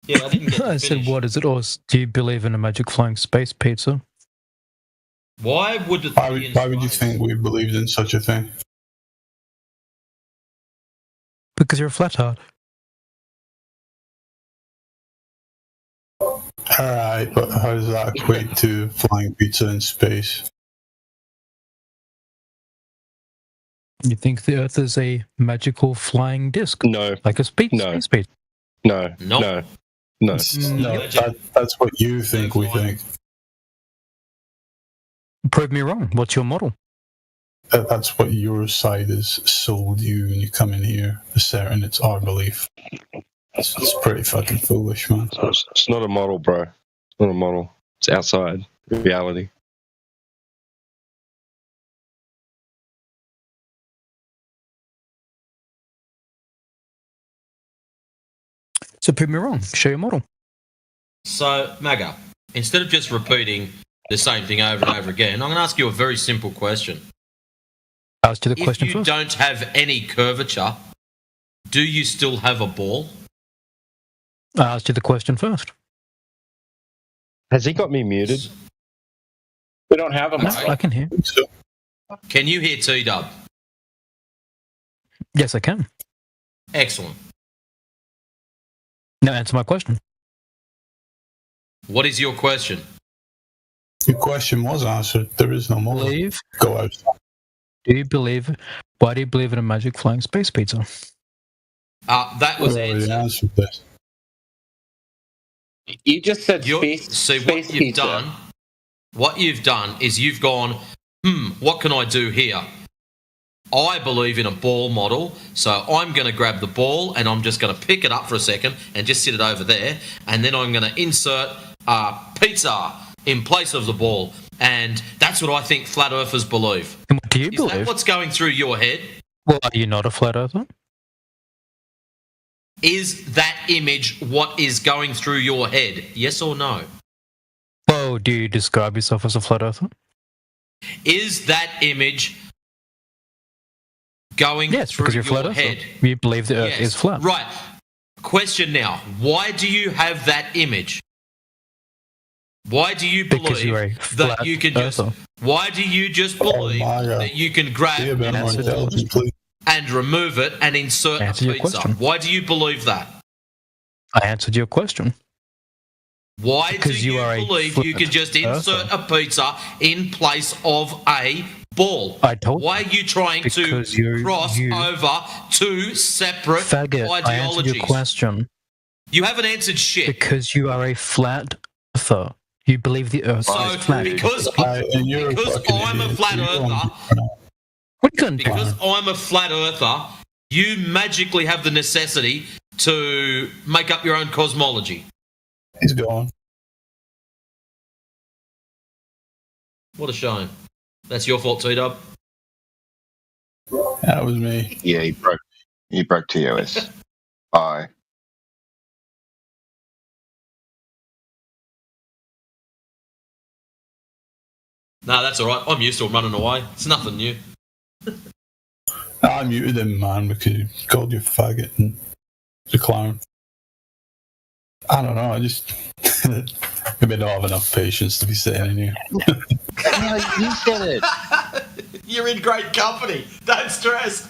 [SPEAKER 23] Yeah, I didn't get
[SPEAKER 2] I said, what is it? Or do you believe in a magic flying space pizza?
[SPEAKER 23] Why would it
[SPEAKER 9] Why would you think we believed in such a thing?
[SPEAKER 2] Because you're a flatheart.
[SPEAKER 9] Alright, but how does that equate to flying pizza in space?
[SPEAKER 2] You think the Earth is a magical flying disc?
[SPEAKER 13] No.
[SPEAKER 2] Like a space pizza?
[SPEAKER 13] No.
[SPEAKER 2] Nope.
[SPEAKER 13] No.
[SPEAKER 9] No, that's what you think we think.
[SPEAKER 2] Prove me wrong. What's your model?
[SPEAKER 9] That's what your side has sold you, and you come in here asserting it's our belief. It's pretty fucking foolish, man.
[SPEAKER 13] It's not a model, bro. It's not a model. It's outside reality.
[SPEAKER 2] So prove me wrong. Show your model.
[SPEAKER 23] So, Maga, instead of just repeating the same thing over and over again, I'm going to ask you a very simple question.
[SPEAKER 2] Ask you the question
[SPEAKER 23] If you
[SPEAKER 2] first.
[SPEAKER 23] don't have any curvature, do you still have a ball?
[SPEAKER 2] I asked you the question first.
[SPEAKER 13] Has he got me muted?
[SPEAKER 12] We don't have a
[SPEAKER 2] No,
[SPEAKER 12] model.
[SPEAKER 2] I can hear.
[SPEAKER 23] Can you hear T-Dub?
[SPEAKER 2] Yes, I can.
[SPEAKER 23] Excellent.
[SPEAKER 2] Now answer my question.
[SPEAKER 23] What is your question?
[SPEAKER 9] Your question was answered. There is no more. Go outside.
[SPEAKER 2] Do you believe? Why do you believe in a magic flying space pizza?
[SPEAKER 23] That was
[SPEAKER 9] We already
[SPEAKER 23] answered.
[SPEAKER 9] answered this.
[SPEAKER 12] You just said
[SPEAKER 23] See, what you've
[SPEAKER 12] pizza.
[SPEAKER 23] done. What you've done is you've gone, what can I do here? I believe in a ball model, so I'm going to grab the ball and I'm just going to pick it up for a second and just sit it over there, and then I'm going to insert pizza in place of the ball, and that's what I think flat earthers believe.
[SPEAKER 2] And what do you
[SPEAKER 23] Is
[SPEAKER 2] believe?
[SPEAKER 23] that what's going through your head?
[SPEAKER 2] Well, are you not a flat earther?
[SPEAKER 23] Is that image what is going through your head? Yes or no?
[SPEAKER 2] Well, do you describe yourself as a flat earther?
[SPEAKER 23] Is that image going
[SPEAKER 2] Yes,
[SPEAKER 23] through
[SPEAKER 2] because you're a flat
[SPEAKER 23] your
[SPEAKER 2] earther.
[SPEAKER 23] head?
[SPEAKER 2] You believe the Earth
[SPEAKER 23] Yes.
[SPEAKER 2] is flat.
[SPEAKER 23] Right. Question now. Why do you have that image? Why do you
[SPEAKER 2] Because you're a
[SPEAKER 23] believe
[SPEAKER 2] flat
[SPEAKER 23] that you can just...
[SPEAKER 2] earther.
[SPEAKER 23] Why do you just believe that you can grab
[SPEAKER 9] Be a bit more
[SPEAKER 23] the ball
[SPEAKER 9] intelligent, please.
[SPEAKER 23] and remove it and insert a
[SPEAKER 2] Answer your
[SPEAKER 23] pizza?
[SPEAKER 2] question.
[SPEAKER 23] Why do you believe that?
[SPEAKER 2] I answered your question.
[SPEAKER 23] Why
[SPEAKER 2] Because
[SPEAKER 23] do
[SPEAKER 2] you
[SPEAKER 23] you
[SPEAKER 2] are a
[SPEAKER 23] believe you
[SPEAKER 2] flat
[SPEAKER 23] can just insert
[SPEAKER 2] earther.
[SPEAKER 23] a pizza in place of a ball?
[SPEAKER 2] I told
[SPEAKER 23] Why are you trying to
[SPEAKER 2] Because you-
[SPEAKER 23] cross
[SPEAKER 2] you-
[SPEAKER 23] over two separate
[SPEAKER 2] Faggot, I answered your
[SPEAKER 23] ideologies?
[SPEAKER 2] question.
[SPEAKER 23] You haven't answered shit.
[SPEAKER 2] Because you are a flat earther. You believe the Earth
[SPEAKER 23] So
[SPEAKER 2] is flat.
[SPEAKER 23] because
[SPEAKER 9] And you're a
[SPEAKER 23] because
[SPEAKER 9] fucking
[SPEAKER 23] I'm a
[SPEAKER 9] idiot.
[SPEAKER 23] flat
[SPEAKER 9] You're going
[SPEAKER 23] earther,
[SPEAKER 2] What are you going
[SPEAKER 23] because I'm a flat earther, you magically have the necessity to make up your own cosmology.
[SPEAKER 9] He's gone.
[SPEAKER 23] What a shame. That's your fault, T-Dub.
[SPEAKER 9] That was me.
[SPEAKER 17] Yeah, he broke TOS. Bye.
[SPEAKER 23] No, that's all right. I'm used to him running away. It's nothing new.
[SPEAKER 9] I muted him, man, because he called you a faggot and he's a clown. I don't know, I just maybe don't have enough patience to be sitting in here.
[SPEAKER 17] No, you said it.
[SPEAKER 23] You're in great company. Don't stress.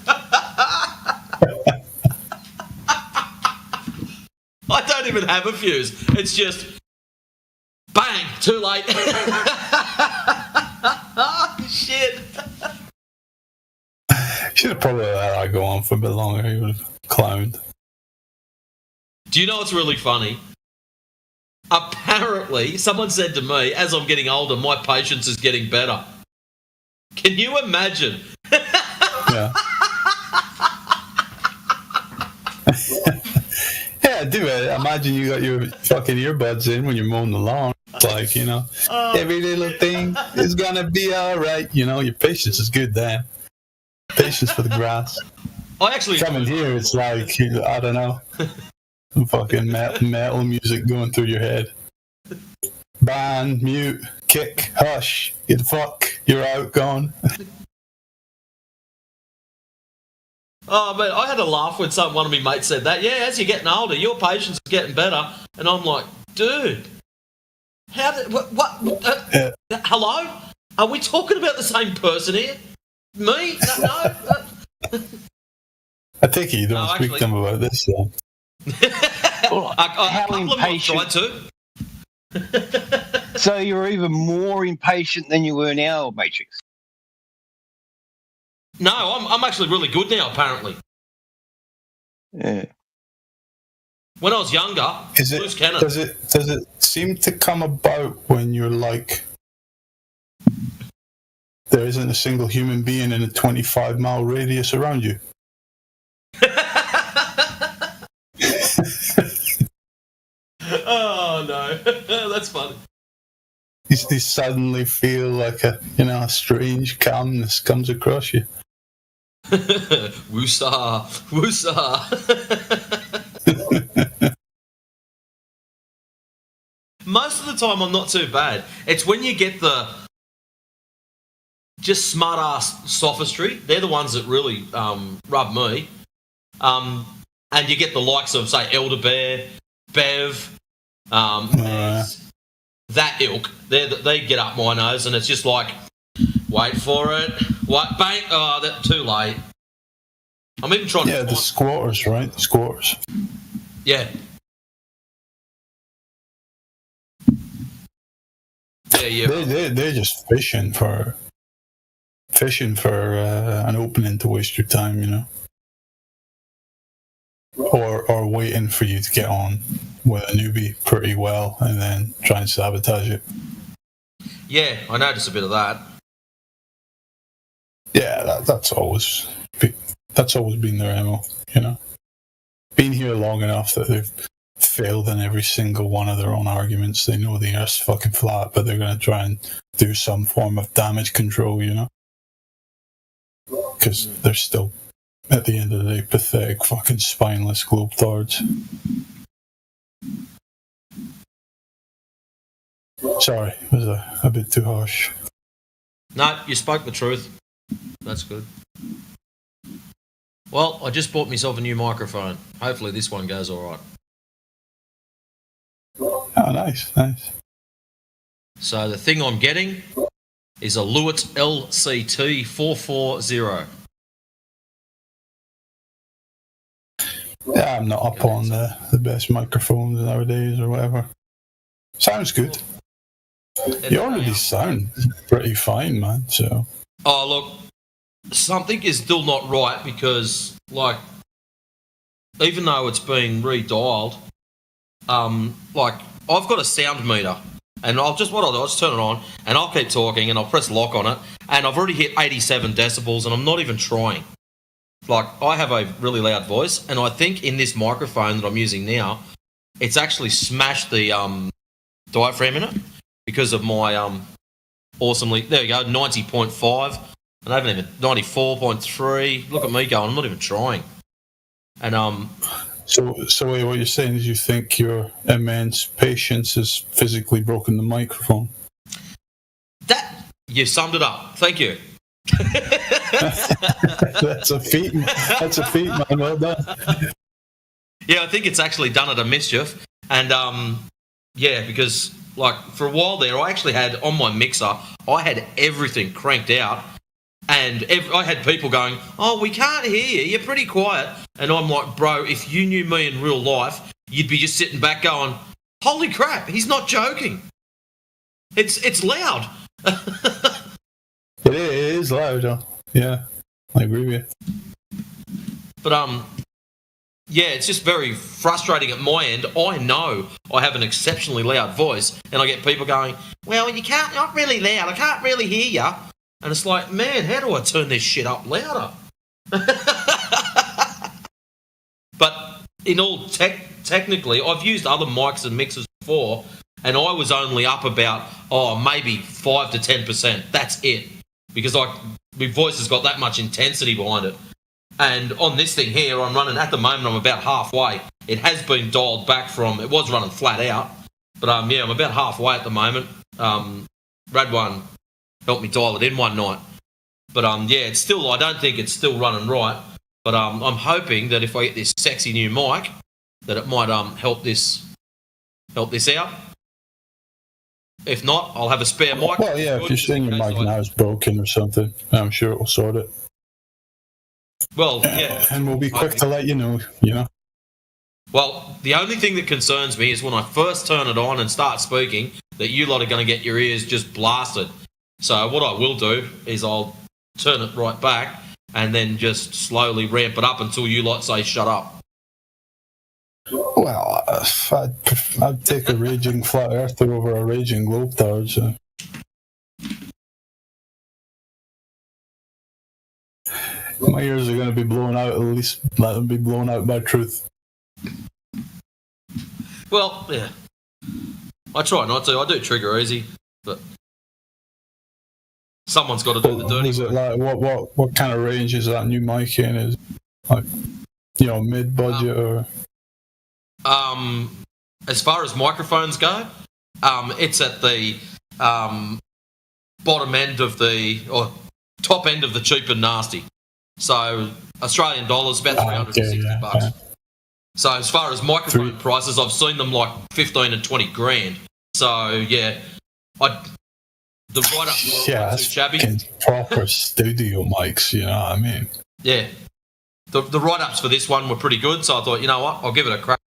[SPEAKER 23] I don't even have a fuse. It's just bang, too late. Shit.
[SPEAKER 9] Should have probably let that go on for a bit longer. He would have clowned.
[SPEAKER 23] Do you know what's really funny? Apparently, someone said to me, as I'm getting older, my patience is getting better. Can you imagine?
[SPEAKER 9] Yeah. Yeah, do it. Imagine you got your fucking earbuds in when you're mowing the lawn. It's like, you know, every little thing is gonna be alright. You know, your patience is good then. Patience for the grass.
[SPEAKER 23] I actually
[SPEAKER 9] coming here, it's like, I don't know, some fucking metal music going through your head. Ban, mute, kick, hush, get the fuck, you're out, gone.
[SPEAKER 23] Oh, man, I had a laugh when one of my mates said that. Yeah, as you're getting older, your patience is getting better. And I'm like, dude, how did, what hello? Are we talking about the same person here? Me? No.
[SPEAKER 9] I take it you don't speak
[SPEAKER 23] actually-
[SPEAKER 9] to them about this, then.
[SPEAKER 23] A couple of them I've tried to.
[SPEAKER 17] So you're even more impatient than you were now, Matrix.
[SPEAKER 23] No, I'm actually really good now. Apparently,
[SPEAKER 17] Yeah.
[SPEAKER 23] when I was younger, Bruce Cannon.
[SPEAKER 9] Does it seem to come about when you're like, there isn't a single human being in a 25-mile radius around you?
[SPEAKER 23] Oh no, that's funny.
[SPEAKER 9] You suddenly feel like a strange calmness comes across you.
[SPEAKER 23] Woosah, woosah. Most of the time, I'm not too bad. It's when you get the just smart ass sophistry. They're the ones that really rub me. And you get the likes of, say, Elder Bear, Bev, that ilk. They get up my nose, and it's just like, wait for it. What? Bang! Oh, that's too late. I'm even trying to.
[SPEAKER 9] Yeah, the squatters, right? The squatters.
[SPEAKER 23] Yeah. Yeah.
[SPEAKER 9] They're just fishing for an opening to waste your time, you know, or waiting for you to get on with a newbie pretty well and then try and sabotage it.
[SPEAKER 23] Yeah, I noticed a bit of that.
[SPEAKER 9] Yeah, that's always been their MO, you know. Been here long enough that they've failed in every single one of their own arguments. They know the Earth's fucking flat, but they're going to try and do some form of damage control, you know. Because they're still, at the end of the day, pathetic fucking spineless globetrotters. Sorry, it was a bit too harsh.
[SPEAKER 23] No, you spoke the truth. That's good. Well, I just bought myself a new microphone. Hopefully this one goes all right.
[SPEAKER 9] Oh, nice.
[SPEAKER 23] So the thing I'm getting is a Lewitt LCT 440.
[SPEAKER 9] Yeah, I'm not up on the best microphones nowadays or whatever. Sounds good. You already sound pretty fine, man, so...
[SPEAKER 23] Oh, look, something is still not right because, like, even though it's been redialed, like, I've got a sound meter, and I'll just turn it on, and I'll keep talking, and I'll press lock on it, and I've already hit 87 decibels, and I'm not even trying. Like, I have a really loud voice, and I think in this microphone that I'm using now, it's actually smashed the diaphragm in it because of my awesomely, there you go, 90.5. I haven't even 94.3. Look at me going. I'm not even trying. And
[SPEAKER 9] So what you're saying is you think your immense patience has physically broken the microphone?
[SPEAKER 23] That you summed it up. Thank you.
[SPEAKER 9] That's a feat. That's a feat, man. Well done.
[SPEAKER 23] Yeah, I think it's actually done it a mischief. And yeah, because like for a while there, I actually had on my mixer, I had everything cranked out. And I had people going, oh, we can't hear you. You're pretty quiet. And I'm like, bro, if you knew me in real life, you'd be just sitting back going, holy crap, he's not joking. It's loud.
[SPEAKER 9] It is loud. Yeah, I agree with you.
[SPEAKER 23] But yeah, it's just very frustrating at my end. I know I have an exceptionally loud voice, and I get people going, well, you're not really loud. I can't really hear you. And it's like, man, how do I turn this shit up louder? But in all technically, I've used other mics and mixers before, and I was only up about, maybe 5 to 10%. That's it. Because my voice has got that much intensity behind it. And on this thing here, I'm running, at the moment, I'm about halfway. It has been dialed back from, it was running flat out. But yeah, I'm about halfway at the moment. Radwan helped me dial it in one night. But yeah, it's still, I don't think it's still running right. But I'm hoping that if I get this sexy new mic, that it might help this out. If not, I'll have a spare mic.
[SPEAKER 9] Well, yeah, if you're saying your mic now is broken or something, I'm sure it will sort it.
[SPEAKER 23] Well, yeah.
[SPEAKER 9] And we'll be quick to let you know,
[SPEAKER 23] Well, the only thing that concerns me is when I first turn it on and start speaking, that you lot are going to get your ears just blasted. So what I will do is I'll turn it right back and then just slowly ramp it up until you lot say shut up.
[SPEAKER 9] Well, I'd take a raging flat earther over a raging globetrotter. So. My ears are going to be blown out. At least let them be blown out by truth.
[SPEAKER 23] Well, yeah. I try not to. I do trigger easy, but someone's got to do the dirty work.
[SPEAKER 9] Like, what kind of range is that new mic in? Is like, mid budget or?
[SPEAKER 23] As far as microphones go, it's at the bottom end of or top end of the cheap and nasty. So Australian dollars, about $360 bucks. Yeah. So as far as microphone prices, I've seen them like 15 and 20 grand. So yeah, the write-ups were too shabby.
[SPEAKER 9] Proper studio mics, you know what I mean?
[SPEAKER 23] Yeah, the write-ups for this one were pretty good. So I thought, you know what, I'll give it a crack.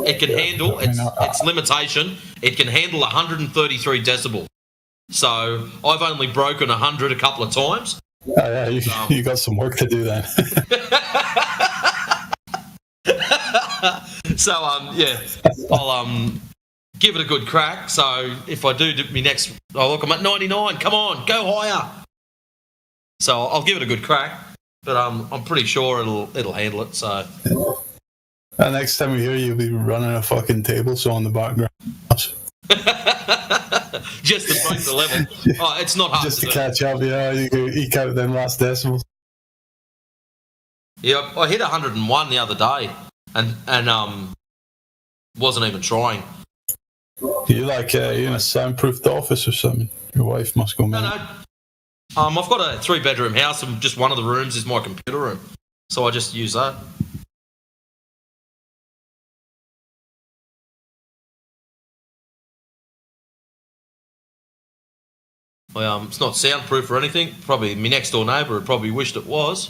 [SPEAKER 23] It can handle its limitation. It can handle 133 decibels. So I've only broken 100 a couple of times.
[SPEAKER 9] Oh, yeah, you got some work to do then.
[SPEAKER 23] So yeah, I'll give it a good crack. So if I do me next, look, I'm at 99. Come on, go higher. So I'll give it a good crack, but I'm pretty sure it'll handle it. So
[SPEAKER 9] next time we hear you, you'll be running a fucking table saw in the background.
[SPEAKER 23] Just to break the level. Oh, it's not hard
[SPEAKER 9] just to catch up. Yeah, you can eke out them last decimals.
[SPEAKER 23] Yeah, I hit 101 the other day, and wasn't even trying.
[SPEAKER 9] You like you're in a soundproofed office or something? Your wife must go mad.
[SPEAKER 23] No. I've got a 3-bedroom house, and just one of the rooms is my computer room, so I just use that. Well, it's not soundproof or anything. Probably my next door neighbour had probably wished it was.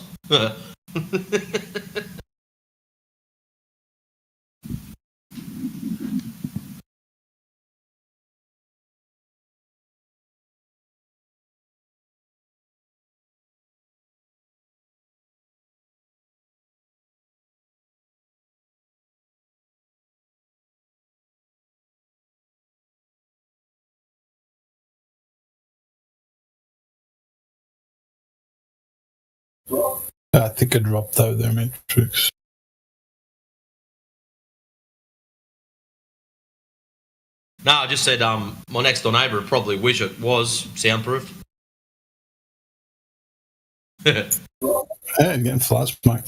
[SPEAKER 9] I think I dropped out there, Matrix.
[SPEAKER 23] No, I just said my next door neighbour would probably wish it was soundproof.
[SPEAKER 9] Hey, I'm getting flashbacked.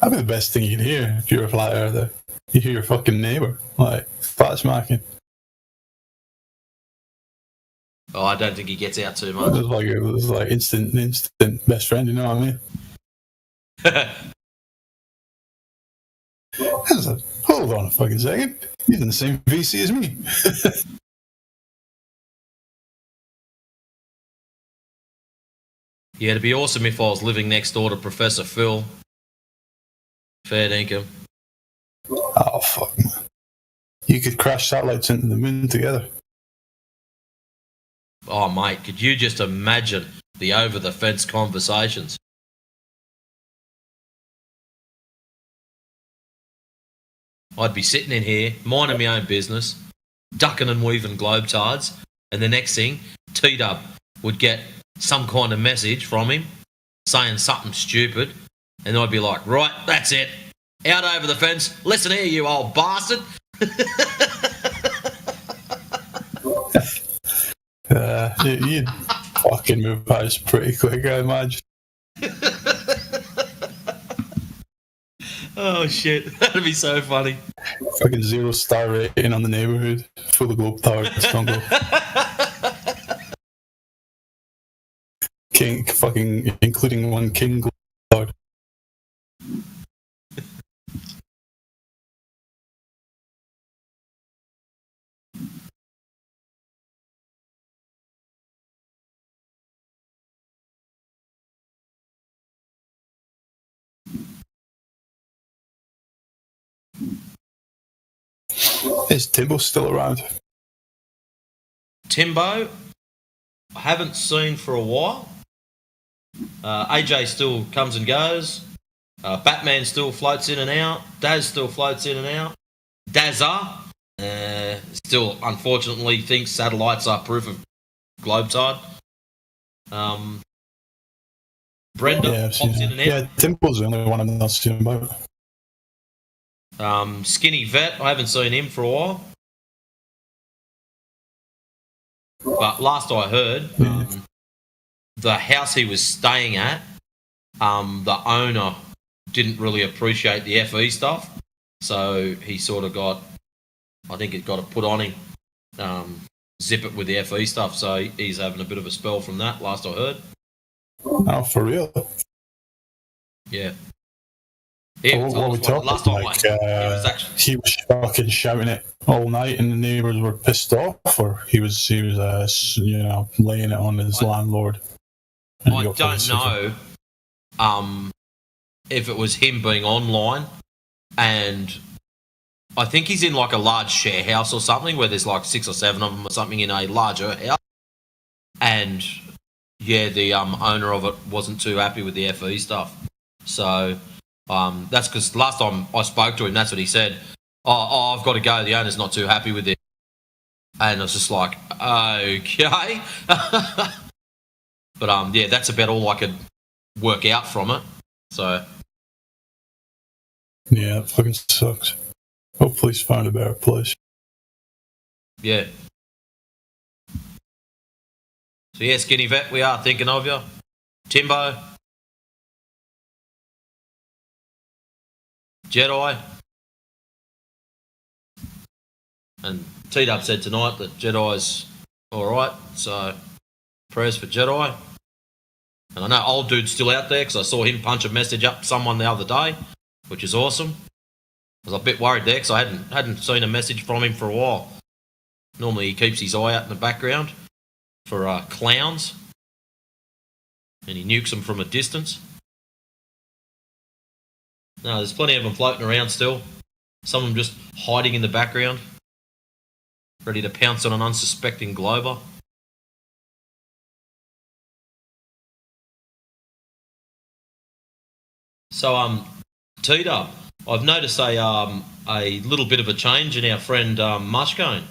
[SPEAKER 9] That'd be the best thing you'd hear if you're a flat earther. You hear your fucking neighbour, like, flat smacking.
[SPEAKER 23] Oh, I don't think he gets out too much.
[SPEAKER 9] It was like instant best friend, you know what I mean? I was like, hold on a fucking second. He's in the same VC as me.
[SPEAKER 23] Yeah, it'd be awesome if I was living next door to Professor Phil. Fair dinkum.
[SPEAKER 9] Oh, fuck, man. You could crash satellites into the moon together.
[SPEAKER 23] Oh, mate, could you just imagine the over-the-fence conversations? I'd be sitting in here, minding my own business, ducking and weaving globetards, and the next thing, T-Dub would get some kind of message from him saying something stupid, and I'd be like, right, that's it. Out over the fence. Listen here, you old bastard.
[SPEAKER 9] You'd fucking move past pretty quick, I imagine.
[SPEAKER 23] Oh, shit. That'd be so funny.
[SPEAKER 9] Fucking 0-star rating on the neighbourhood. Full of globe towers. King, fucking, including one king globe tower. Is Timbo still around?
[SPEAKER 23] Timbo, I haven't seen for a while. AJ still comes and goes. Batman still floats in and out. Daz still floats in and out. Dazza still, unfortunately, thinks satellites are proof of Globetide. Brenda
[SPEAKER 9] I've seen
[SPEAKER 23] pops in
[SPEAKER 9] him.
[SPEAKER 23] and out.
[SPEAKER 9] Yeah, Timbo's the only one I'm not seeing about.
[SPEAKER 23] Skinny Vet, I haven't seen him for a while. But last I heard, the house he was staying at, the owner didn't really appreciate the FE stuff. So he sort of got, I think it got put on him, zip it with the FE stuff. So he's having a bit of a spell from that, last I heard.
[SPEAKER 9] Oh, for real?
[SPEAKER 23] Yeah.
[SPEAKER 9] What we talking
[SPEAKER 23] last time
[SPEAKER 9] like,
[SPEAKER 23] he
[SPEAKER 9] was fucking shouting it all night, and the neighbours were pissed off, or he was laying it on his landlord.
[SPEAKER 23] I don't know if it was him being online, and I think he's in like a large share house or something where there's like 6 or 7 of them or something in a larger house, and yeah, the owner of it wasn't too happy with the FE stuff. So that's because last time I spoke to him, that's what he said. Oh, I've got to go. The owner's not too happy with it. And I was just like, okay. But yeah, that's about all I could work out from it. So
[SPEAKER 9] yeah, it fucking sucks. Hopefully he's found a better place.
[SPEAKER 23] yeah. So yeah, Skinny Vet, we are thinking of you. Timbo. Jedi. And T-Dub said tonight that Jedi's alright, so prayers for Jedi. And I know old dude's still out there because I saw him punch a message up someone the other day, which is awesome. I was a bit worried there because I hadn't seen a message from him for a while. Normally he keeps his eye out in the background for clowns, and he nukes them from a distance. No, there's plenty of them floating around still. Some of them just hiding in the background, ready to pounce on an unsuspecting Glober. So, T-Dub, I've noticed a little bit of a change in our friend Mushcone.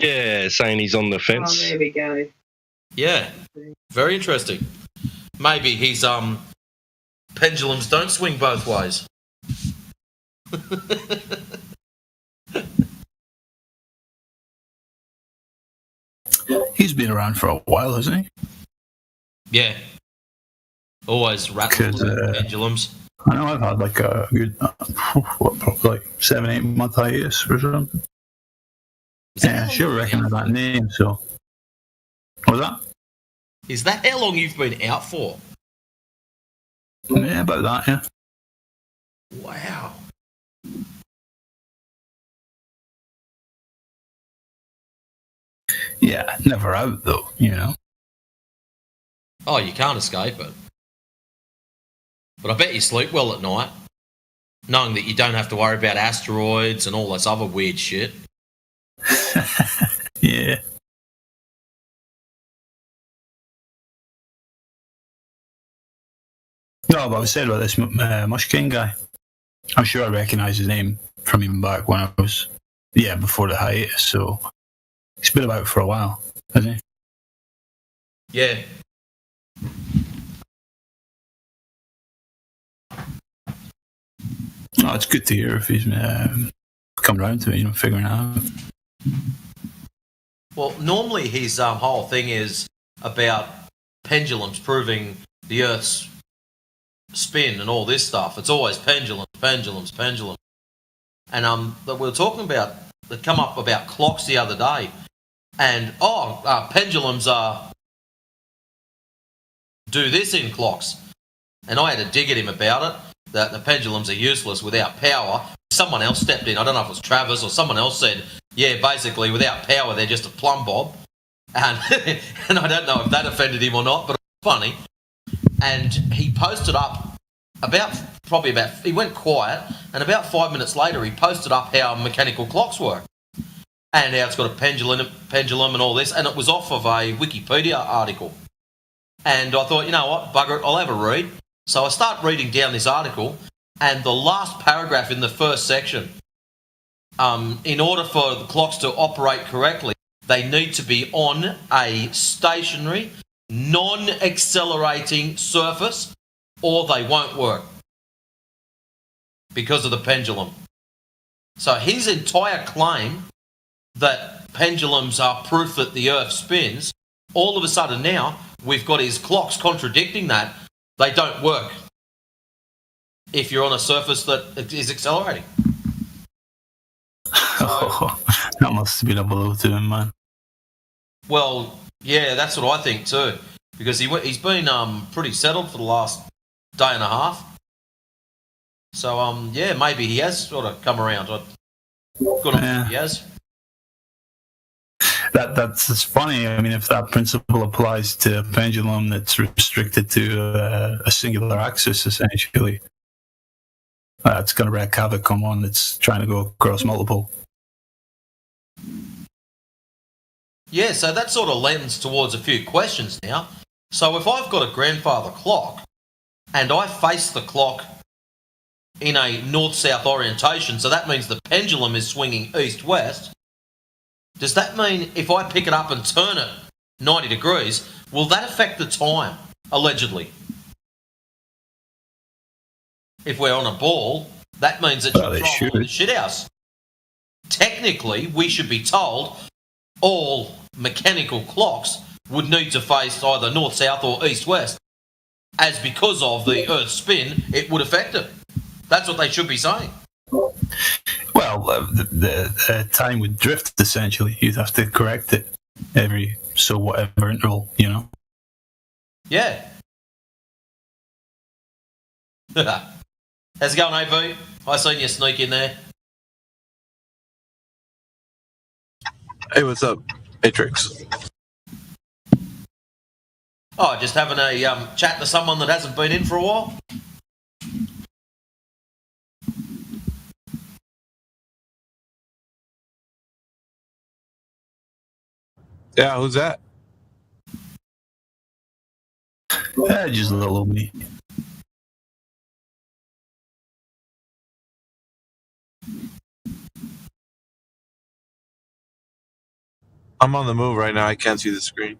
[SPEAKER 13] Yeah, saying he's on the fence.
[SPEAKER 20] Oh, there we go.
[SPEAKER 23] Yeah, very interesting. Maybe his pendulums don't swing both ways.
[SPEAKER 9] He's been around for a while, hasn't he?
[SPEAKER 23] Yeah. Always rattling with pendulums.
[SPEAKER 9] I know I've had like a good, probably like 7-8 month hiatus or something. Yeah, I sure recognise that name, so. What was that?
[SPEAKER 23] Is that how long you've been out for?
[SPEAKER 9] Yeah, about that, yeah.
[SPEAKER 23] Wow.
[SPEAKER 9] Yeah, never out though, you know.
[SPEAKER 23] Oh, you can't escape it. But I bet you sleep well at night, knowing that you don't have to worry about asteroids and all this other weird shit.
[SPEAKER 9] Yeah. No, but I was saying about this Mushkin guy. I'm sure I recognise his name from even back when I was, before the hiatus, so he's been about for a while, hasn't he?
[SPEAKER 23] Yeah.
[SPEAKER 9] No, it's good to hear if he's come around to it, figuring it out.
[SPEAKER 23] Well, normally his whole thing is about pendulums proving the Earth's spin and all this stuff. It's always pendulums. And we were talking about, they come up about clocks the other day, and pendulums do this in clocks. And I had to dig at him about it, that the pendulums are useless without power. Someone else stepped in, I don't know if it was Travis or someone else said, yeah, basically without power they're just a plumb bob. And, and I don't know if that offended him or not, but it's funny. and he posted up he went quiet, and about 5 minutes later he posted up how mechanical clocks work and how it's got a pendulum and all this, and it was off of a Wikipedia article. And I thought, you know what, bugger it, I'll have a read. So I start reading down this article, and the last paragraph in the first section, in order for the clocks to operate correctly, they need to be on a stationary, non-accelerating surface, or they won't work because of the pendulum. So his entire claim that pendulums are proof that the Earth spins, all of a sudden now we've got his clocks contradicting that. They don't work if you're on a surface that is accelerating.
[SPEAKER 9] Oh, that must have been a blow to him, man.
[SPEAKER 23] Well, yeah, that's what I think too, because he's been pretty settled for the last day and a half. So yeah, maybe he has sort of come around. Good on him, he has.
[SPEAKER 9] That's funny. I mean, if that principle applies to a pendulum that's restricted to a singular axis, essentially, it's going to wreak havoc on one that's trying to go across multiple.
[SPEAKER 23] Yeah, so that sort of lends towards a few questions now. So if I've got a grandfather clock and I face the clock in a north-south orientation, so that means the pendulum is swinging east-west, does that mean if I pick it up and turn it 90 degrees, will that affect the time, allegedly? If we're on a ball, that means it's the shithouse. Technically, we should be told all mechanical clocks would need to face either north-south or east-west, as because of the Earth's spin, it would affect it. That's what they should be saying.
[SPEAKER 9] Well, the time would drift, essentially. You'd have to correct it every so whatever interval, you know?
[SPEAKER 23] Yeah. How's it going, AV? I seen you sneak in there.
[SPEAKER 20] Hey, what's up, Matrix?
[SPEAKER 23] Oh, just having a chat to someone that hasn't been in for a while.
[SPEAKER 20] Yeah, who's that?
[SPEAKER 9] Just a little me.
[SPEAKER 20] I'm on the move right now. I can't see the screen.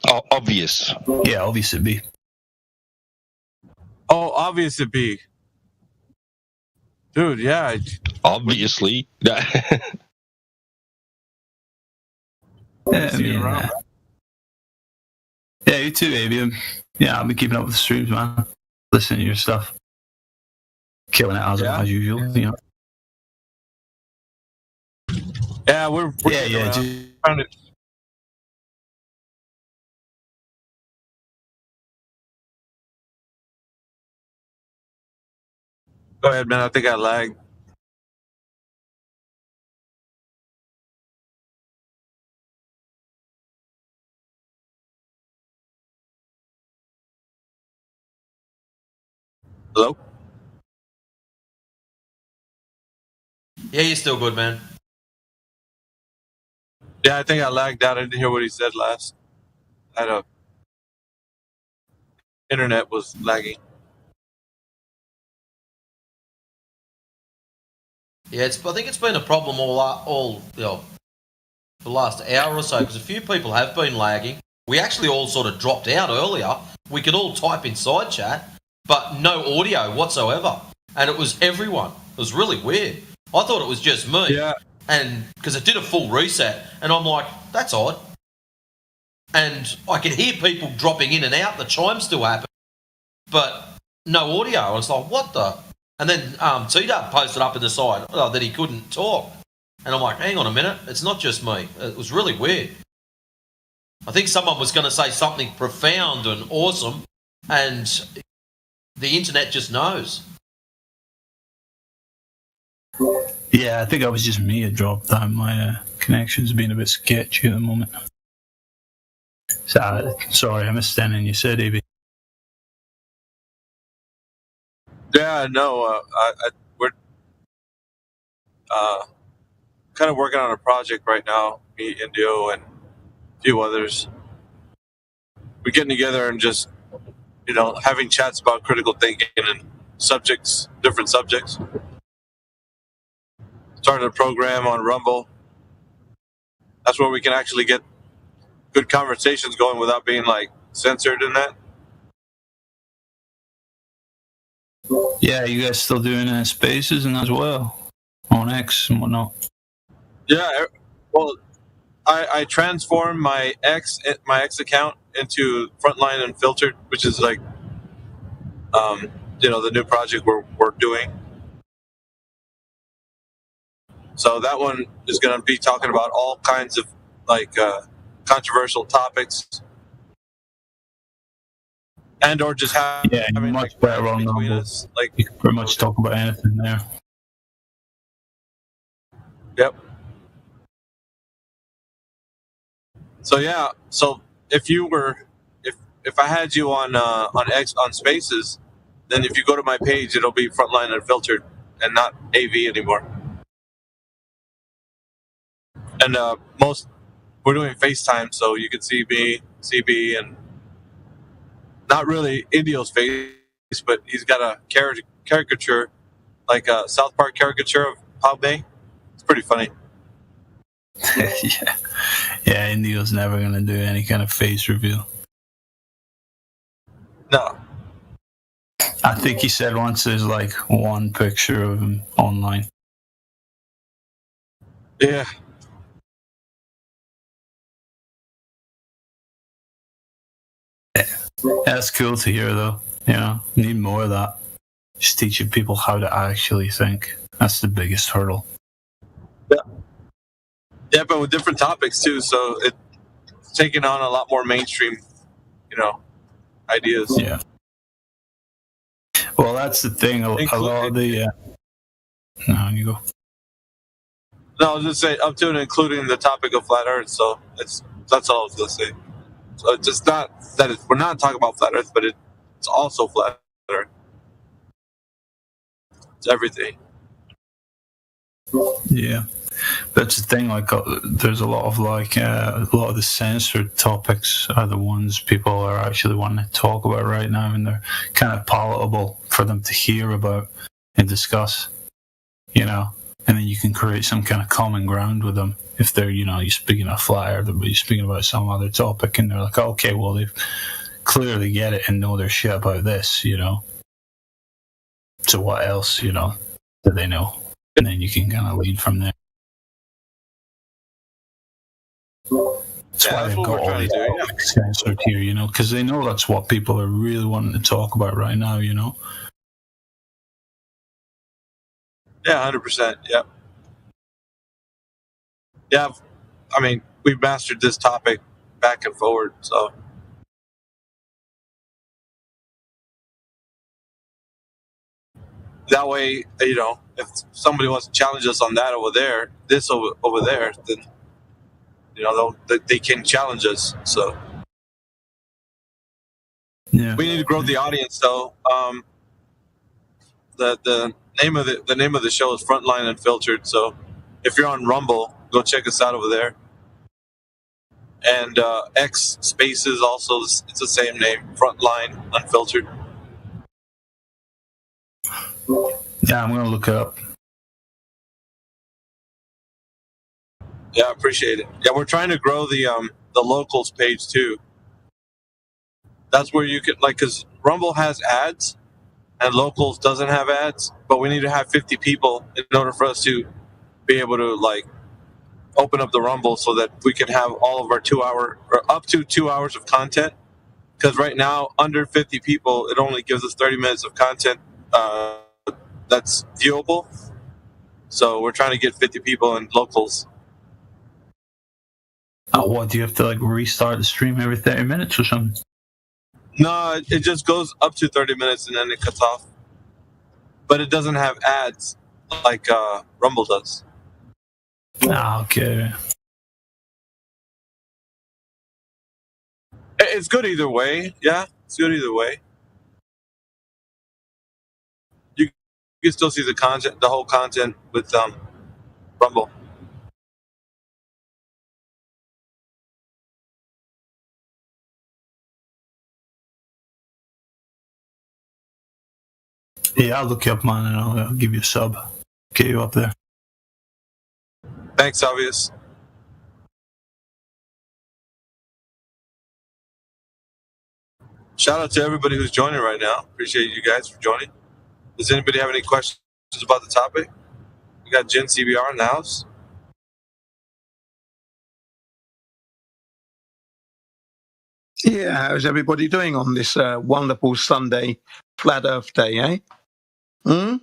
[SPEAKER 5] Oh, obvious.
[SPEAKER 9] Yeah, obvious it be.
[SPEAKER 20] Oh, obvious it be. Dude, yeah.
[SPEAKER 5] Obviously.
[SPEAKER 9] Yeah, I mean, yeah, you too, baby. Yeah, I've been keeping up with the streams, man. Listening to your stuff. Killing it as usual, you know.
[SPEAKER 20] Yeah, we're
[SPEAKER 9] yeah.
[SPEAKER 20] Go ahead, man. I think I lagged. Hello?
[SPEAKER 23] Yeah, you're still good, man.
[SPEAKER 20] Yeah, I think I lagged out. I didn't hear what he said last. Internet was lagging.
[SPEAKER 23] Yeah, I think it's been a problem all you know, for the last hour or so, because a few people have been lagging. We actually all sort of dropped out earlier. We could all type inside chat, but no audio whatsoever. And it was everyone. It was really weird. I thought it was just me.
[SPEAKER 20] Yeah.
[SPEAKER 23] And because it did a full reset, and I'm like, that's odd. And I could hear people dropping in and out. The chime still happened, but no audio. I was like, what the? And then T-Dub posted up in the side that he couldn't talk. And I'm like, hang on a minute. It's not just me. It was really weird. I think someone was going to say something profound and awesome, and the internet just knows.
[SPEAKER 9] Yeah, I think I was just me. It dropped down. My connection's been a bit sketchy at the moment. Sorry, I missed anything you said, Evie.
[SPEAKER 20] Yeah, no, we're kind of working on a project right now, me, Indio, and a few others. We're getting together and just, having chats about critical thinking and subjects, different subjects. Started a program on Rumble. That's where we can actually get good conversations going without being censored in that.
[SPEAKER 9] Yeah, you guys still doing spaces and as well on X and whatnot.
[SPEAKER 20] Yeah, well, I transformed my X account into Frontline Unfiltered, which is the new project we're doing. So that one is going to be talking about all kinds of controversial topics, and or just having
[SPEAKER 9] much better on
[SPEAKER 20] between
[SPEAKER 9] Rumble.
[SPEAKER 20] us.
[SPEAKER 9] You can pretty much talk about anything there.
[SPEAKER 20] Yep. So yeah, so if I had you on X on Spaces, then if you go to my page, it'll be Frontline Unfiltered and not AV anymore. And we're doing FaceTime, so you can see me, CB, and not really Indio's face, but he's got a caricature, like a South Park caricature of Padme. It's pretty funny.
[SPEAKER 9] Yeah, Indio's never gonna do any kind of face reveal.
[SPEAKER 20] No.
[SPEAKER 9] I think he said once there's one picture of him online.
[SPEAKER 20] Yeah.
[SPEAKER 9] That's cool to hear, though. Need more of that. Just teaching people how to actually think. That's the biggest hurdle.
[SPEAKER 20] Yeah, but with different topics too, so it's taking on a lot more mainstream, ideas.
[SPEAKER 9] Yeah. Well, that's the thing. A lot of the. No, you go.
[SPEAKER 20] No, I was just saying up to and including the topic of flat Earth. So that's all I was gonna say. So it's just not that we're not talking about flat Earth, but it's also flat Earth. It's everything.
[SPEAKER 9] Yeah, that's the thing. There's a lot of the censored topics are the ones people are actually wanting to talk about right now, and they're kind of palatable for them to hear about and discuss. And then you can create some kind of common ground with them. If they're, you're speaking of flat Earth, but you're speaking about some other topic, and they're like, okay, well, they clearly get it and know their shit about this, So what else, do they know? And then you can kind of lead from there. That's why they've got all these topics censored here, because they know that's what people are really wanting to talk about right now,
[SPEAKER 20] Yeah, 100%. Yep. Yeah, I mean, we've mastered this topic back and forward, so. That way, if somebody wants to challenge us on that over there, this over there, then, they can challenge us. So.
[SPEAKER 9] Yeah.
[SPEAKER 20] We need to grow the audience, though. The name of the show is Frontline Unfiltered. So, if you're on Rumble, go check us out over there. And X Spaces also, it's the same name, Frontline Unfiltered.
[SPEAKER 9] Yeah, I'm gonna look it up.
[SPEAKER 20] Yeah, I appreciate it. Yeah, we're trying to grow the locals page too. That's where you can because Rumble has ads, and locals doesn't have ads. But we need to have 50 people in order for us to be able to open up the Rumble so that we can have all of our 2 hour or up to 2 hours of content. Because right now, under 50 people, it only gives us 30 minutes of content that's viewable. So we're trying to get 50 people and locals.
[SPEAKER 9] What, do you have to restart the stream every 30 minutes or something?
[SPEAKER 20] No, it just goes up to 30 minutes and then it cuts off. But it doesn't have ads like Rumble does.
[SPEAKER 9] Okay.
[SPEAKER 20] it's good either way. Yeah, it's good either way. You can still see the content, the whole content with Rumble.
[SPEAKER 9] Yeah, I'll look you up, man, and I'll give you a sub. Get you up there.
[SPEAKER 20] Thanks, Obvious. Shout out to everybody who's joining right now. Appreciate you guys for joining. Does anybody have any questions about the topic? We got Jen CBR in the house.
[SPEAKER 4] Yeah, how's everybody doing on this wonderful Sunday, Flat Earth Day, eh?
[SPEAKER 20] Really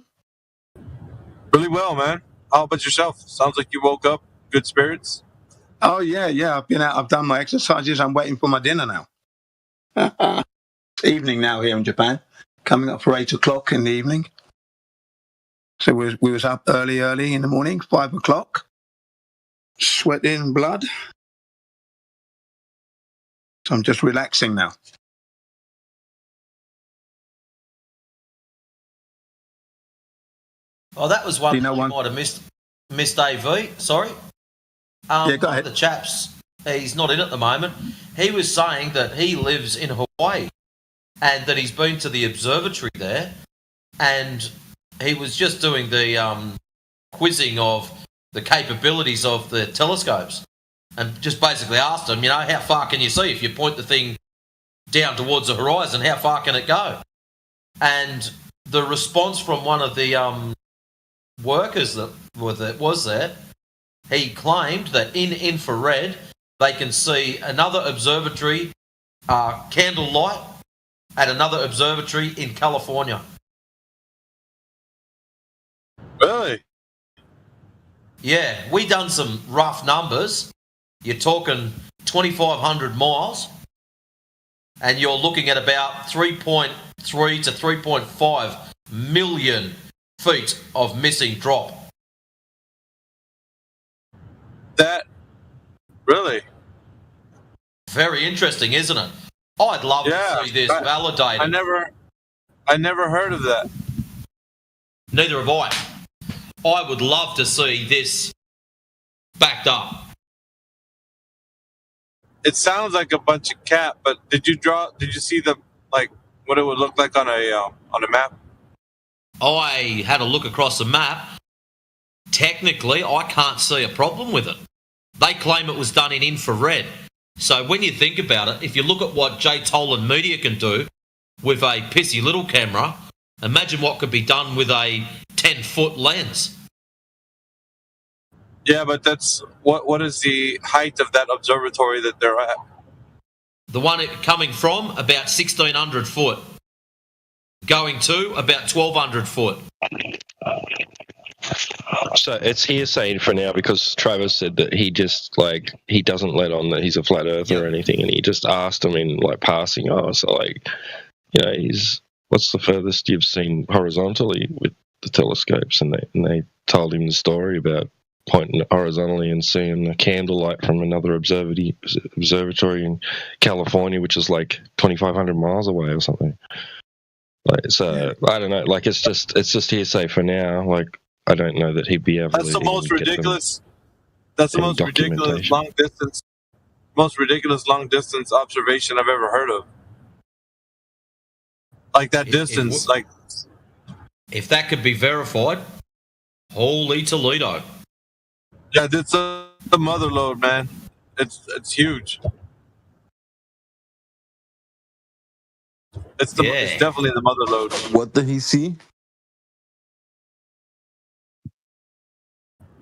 [SPEAKER 20] well, man. How about yourself? Sounds like you woke up good spirits.
[SPEAKER 4] Oh, yeah. I've been out. I've done my exercises. I'm waiting for my dinner now. It's evening now here in Japan. Coming up for 8 o'clock in the evening. So we was up early in the morning, 5 o'clock. Sweating blood. So I'm just relaxing now.
[SPEAKER 23] Oh, that was one
[SPEAKER 4] You know
[SPEAKER 23] you
[SPEAKER 4] one-
[SPEAKER 23] might have missed AV. Sorry.
[SPEAKER 4] Yeah, go ahead.
[SPEAKER 23] The chaps, he's not in at the moment. He was saying that he lives in Hawaii and that he's been to the observatory there, and he was just doing the quizzing of the capabilities of the telescopes, and just basically asked them, how far can you see if you point the thing down towards the horizon? How far can it go? And the response from one of the workers that was there, he claimed that in infrared they can see another observatory candlelight at another observatory in California.
[SPEAKER 20] Really?
[SPEAKER 23] Yeah, we done some rough numbers. You're talking 2,500 miles, and you're looking at about 3.3 to 3.5 million feet of missing drop.
[SPEAKER 20] That really?
[SPEAKER 23] Very interesting, isn't it? I'd love to see this validated.
[SPEAKER 20] I never heard of that.
[SPEAKER 23] Neither have I. I would love to see this backed up.
[SPEAKER 20] It sounds like a bunch of cat, but did you see what it would look like on a map?
[SPEAKER 23] I had a look across the map. Technically, I can't see a problem with it. They claim it was done in infrared. So when you think about it, if you look at what J. Tolan Media can do with a pissy little camera, imagine what could be done with a 10-foot lens.
[SPEAKER 20] Yeah, but that's what is the height of that observatory that they're at?
[SPEAKER 23] The one coming from, about 1,600 foot. Going to, about 1,200 foot.
[SPEAKER 13] So it's hearsay for now because Travis said that he just he doesn't let on that he's a flat earther or anything, and he just asked him in passing. What's the furthest you've seen horizontally with the telescopes? And they told him the story about pointing horizontally and seeing a candlelight from another observatory in California, which is 2,500 miles away or something. I don't know. It's just hearsay for now. I don't know that he'd be able.
[SPEAKER 20] That's
[SPEAKER 13] to
[SPEAKER 20] the most ridiculous. That's the
[SPEAKER 13] any
[SPEAKER 20] most ridiculous
[SPEAKER 13] documentation.
[SPEAKER 20] long distance observation I've ever heard of. That distance,
[SPEAKER 23] If that could be verified, holy Toledo.
[SPEAKER 20] Yeah, it's the mother lode, man. It's huge. It's definitely the mother lode.
[SPEAKER 21] What did he see?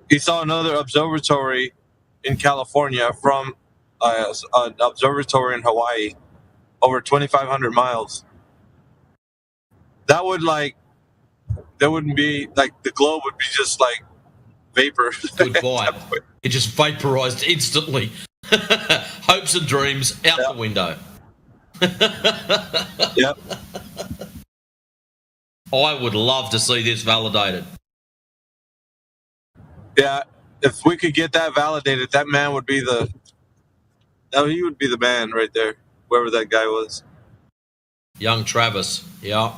[SPEAKER 20] He saw another observatory in California from an observatory in Hawaii, over 2,500 miles. That would there wouldn't be the globe would be just vapor.
[SPEAKER 23] Goodbye. It just vaporized instantly. Hopes and dreams out the window.
[SPEAKER 20] Yep.
[SPEAKER 23] I would love to see this validated.
[SPEAKER 20] Yeah, if we could get that validated, that man would be he would be the man right there. whoever that guy was.
[SPEAKER 23] Young Travis. Yeah.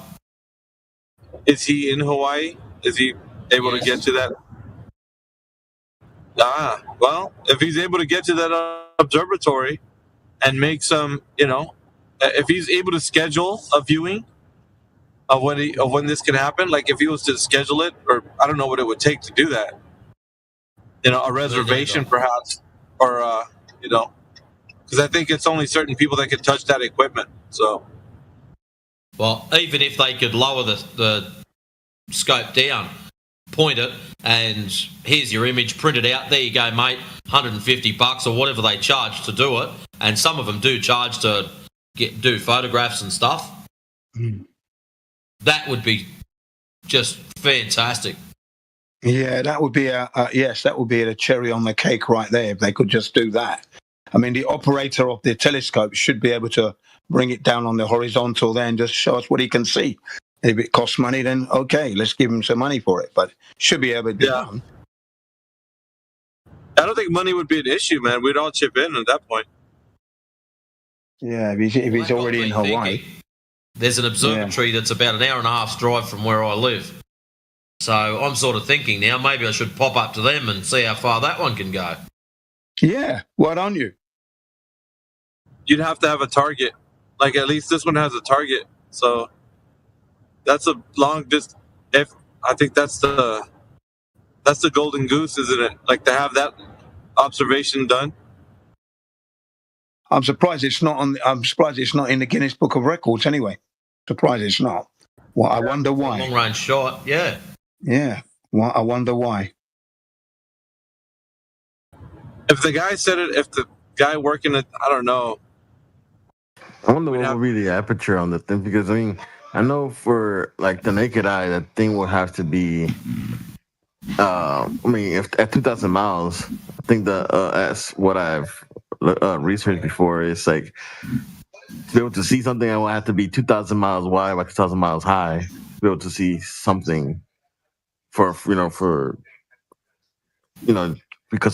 [SPEAKER 20] Is he in Hawaii? Is he able to get to that? Well, if he's able to get to that observatory and make some, if he's able to schedule a viewing of when this can happen, like if he was to schedule it, or I don't know what it would take to do that. A reservation perhaps, or because I think it's only certain people that can touch that equipment. So,
[SPEAKER 23] well, even if they could lower the scope down, point it, and here's your image printed out. There you go, mate. $150 or whatever they charge to do it, and some of them do charge to do photographs and stuff. That would be just fantastic.
[SPEAKER 4] Yeah, that would be that would be a cherry on the cake right there if they could just do that. I mean, the operator of the telescope should be able to bring it down on the horizontal there and just show us what he can see. If it costs money, then okay, let's give him some money for it. But should be able to do it.
[SPEAKER 20] I don't think money would be an issue, man. We'd all chip in at that point.
[SPEAKER 4] Yeah, if he's already in Hawaii.
[SPEAKER 23] There's an observatory that's about an hour and a half's drive from where I live. So I'm sort of thinking now maybe I should pop up to them and see how far that one can go.
[SPEAKER 4] Yeah, why don't you?
[SPEAKER 20] You'd have to have a target. Like at least this one has a target. So that's a long distance. I think that's the golden goose, isn't it? Like to have that observation done.
[SPEAKER 4] I'm surprised it's not in the Guinness Book of Records anyway. Surprised it's not. Well, I wonder why.
[SPEAKER 23] Long range shot, yeah.
[SPEAKER 4] Yeah. Well, I wonder why.
[SPEAKER 20] If the guy said it, if the guy working it, I don't know.
[SPEAKER 1] I wonder what would be the aperture on the thing, because I know for like the naked eye, that thing would have to be. If at 2,000 miles, I think that's what I've researched before. It's like to be able to see something, I will have to be 2,000 miles wide by 2,000 miles high to be able to see something because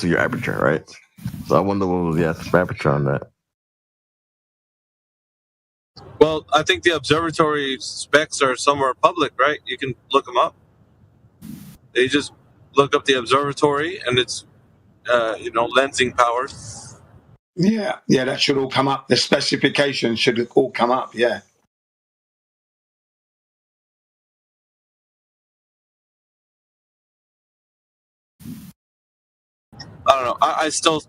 [SPEAKER 1] of your aperture, right? So I wonder what was the aperture on that.
[SPEAKER 20] Well, I think the observatory specs are somewhere public, right? You can look them up. They just look up the observatory and its, lensing powers.
[SPEAKER 4] Yeah, that should all come up. The specifications should all come up, yeah.
[SPEAKER 20] I don't know. I still,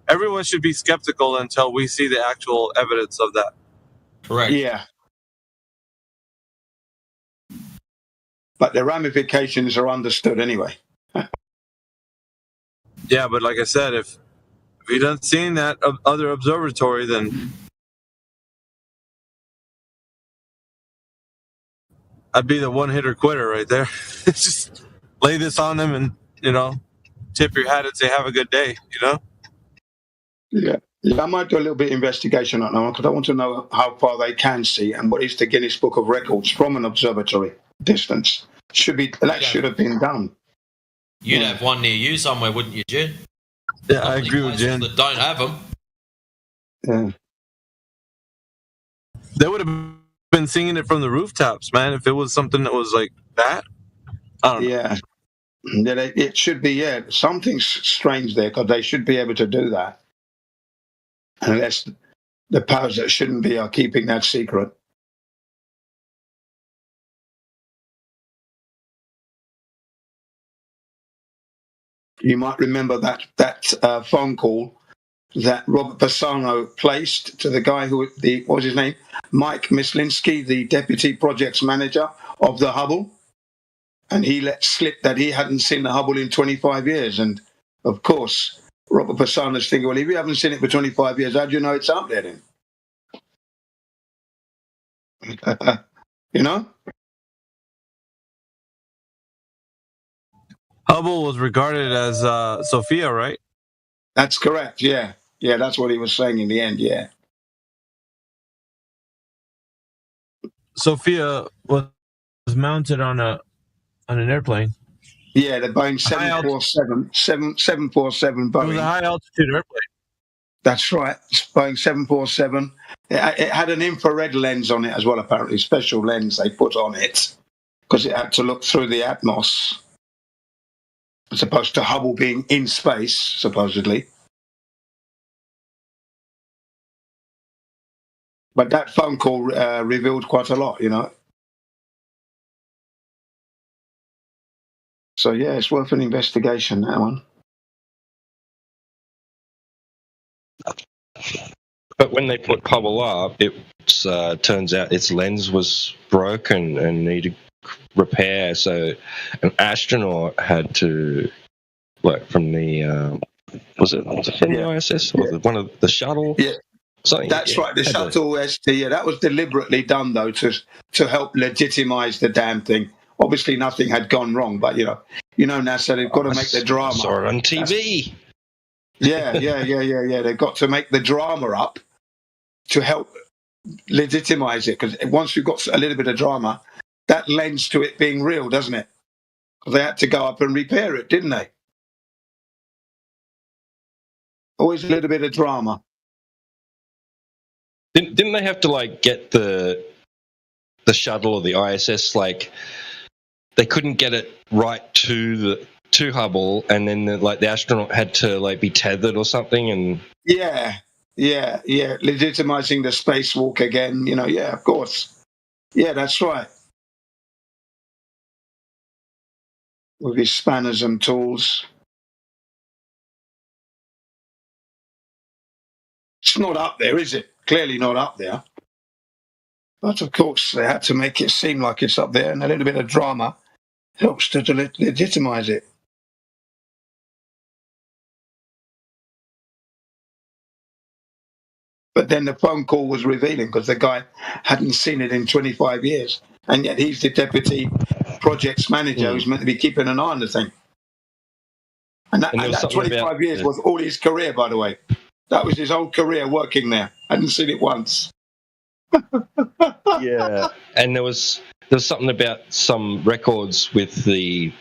[SPEAKER 20] everyone should be skeptical until we see the actual evidence of that.
[SPEAKER 23] Correct.
[SPEAKER 4] Yeah. But the ramifications are understood anyway.
[SPEAKER 20] Yeah, but like I said, if he doesn't see that other observatory, then I'd be the one-hitter quitter right there. Just lay this on them and, tip your hat and say, have a good day,
[SPEAKER 4] Yeah, I might do a little bit of investigation on that one because I want to know how far they can see and what is the Guinness Book of Records from an observatory distance. Should have been done.
[SPEAKER 23] You'd have one near you somewhere, wouldn't you, Jen?
[SPEAKER 20] Yeah, I agree with Jen.
[SPEAKER 23] That don't have them.
[SPEAKER 4] Yeah.
[SPEAKER 20] They would have been singing it from the rooftops, man, if it was something that was like that. I don't know.
[SPEAKER 4] Yeah. It should be, something strange there because they should be able to do that. Unless the powers that shouldn't be are keeping that secret. You might remember that phone call that Robert Bassano placed to the guy what was his name? Mike Mislinski, the deputy projects manager of the Hubble. And he let slip that he hadn't seen the Hubble in 25 years. And, of course, Robert Bassano's thinking, well, if you haven't seen it for 25 years, how do you know it's up there then?
[SPEAKER 20] Hubble was regarded as Sophia, right?
[SPEAKER 4] That's correct, yeah. Yeah, that's what he was saying in the end, yeah.
[SPEAKER 20] Sophia was mounted on an airplane.
[SPEAKER 4] Yeah, the Boeing 747 Boeing.
[SPEAKER 20] It was a high altitude airplane.
[SPEAKER 4] That's right. Boeing 747 It had an infrared lens on it as well, apparently. Special lens they put on it because it had to look through the atmos, as opposed to Hubble being in space, supposedly. But that phone call revealed quite a lot, you know. So yeah, it's worth an investigation, that one.
[SPEAKER 13] But when they put Hubble up, it turns out its lens was broken and needed repair. So an astronaut had to, from the was it from the ISS or one of the shuttle?
[SPEAKER 4] Yeah,
[SPEAKER 13] something.
[SPEAKER 4] That's right. The shuttle ST. Yeah, that was deliberately done though to help legitimize the damn thing. Obviously, nothing had gone wrong, but you know, NASA, they've got to make the drama.
[SPEAKER 13] Saw it on TV.
[SPEAKER 4] Yeah. They've got to make the drama up to help legitimize it, because once you've got a little bit of drama, that lends to it being real, doesn't it? Because they had to go up and repair it, didn't they? Always a little bit of drama.
[SPEAKER 13] Didn't they have to get the shuttle or the ISS, they couldn't get it right to Hubble, and then the astronaut had to be tethered or something, and
[SPEAKER 4] yeah, legitimizing the spacewalk again, yeah, of course. Yeah, that's right. With his spanners and tools. It's not up there, is it? Clearly not up there. But of course, they had to make it seem like it's up there, and a little bit of drama helps to legitimize it. But then the phone call was revealing, because the guy hadn't seen it in 25 years. And yet he's the deputy projects manager who's meant to be keeping an eye on the thing. And that 25 years was all his career, by the way. That was his whole career working there. Hadn't seen it once.
[SPEAKER 13] Yeah. And there was something about some records with the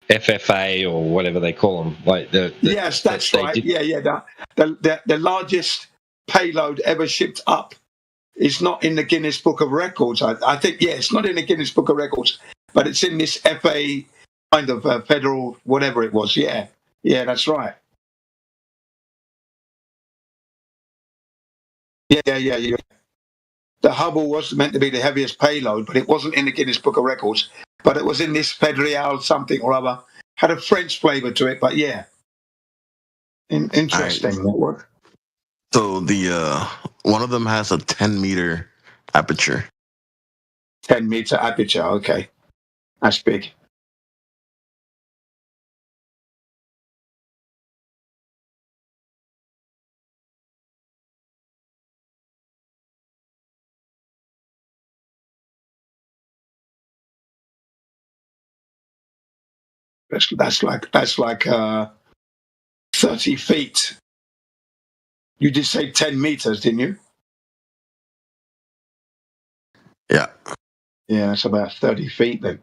[SPEAKER 13] FFA or whatever they call them.
[SPEAKER 4] Yes, that's right. The largest payload ever shipped up is not in the Guinness Book of Records. I think, it's not in the Guinness Book of Records, but it's in this FA kind of federal, whatever it was. Yeah, that's right. Yeah. The Hubble was meant to be the heaviest payload, but it wasn't in the Guinness Book of Records. But it was in this Fedrial something or other. Had a French flavour to it, but yeah. Interesting.
[SPEAKER 1] Right. So the one of them has a 10-meter aperture.
[SPEAKER 4] 10-meter aperture, okay. That's big. That's like 30 feet. You did say 10 meters, didn't you?
[SPEAKER 1] Yeah.
[SPEAKER 4] Yeah, that's about 30 feet then.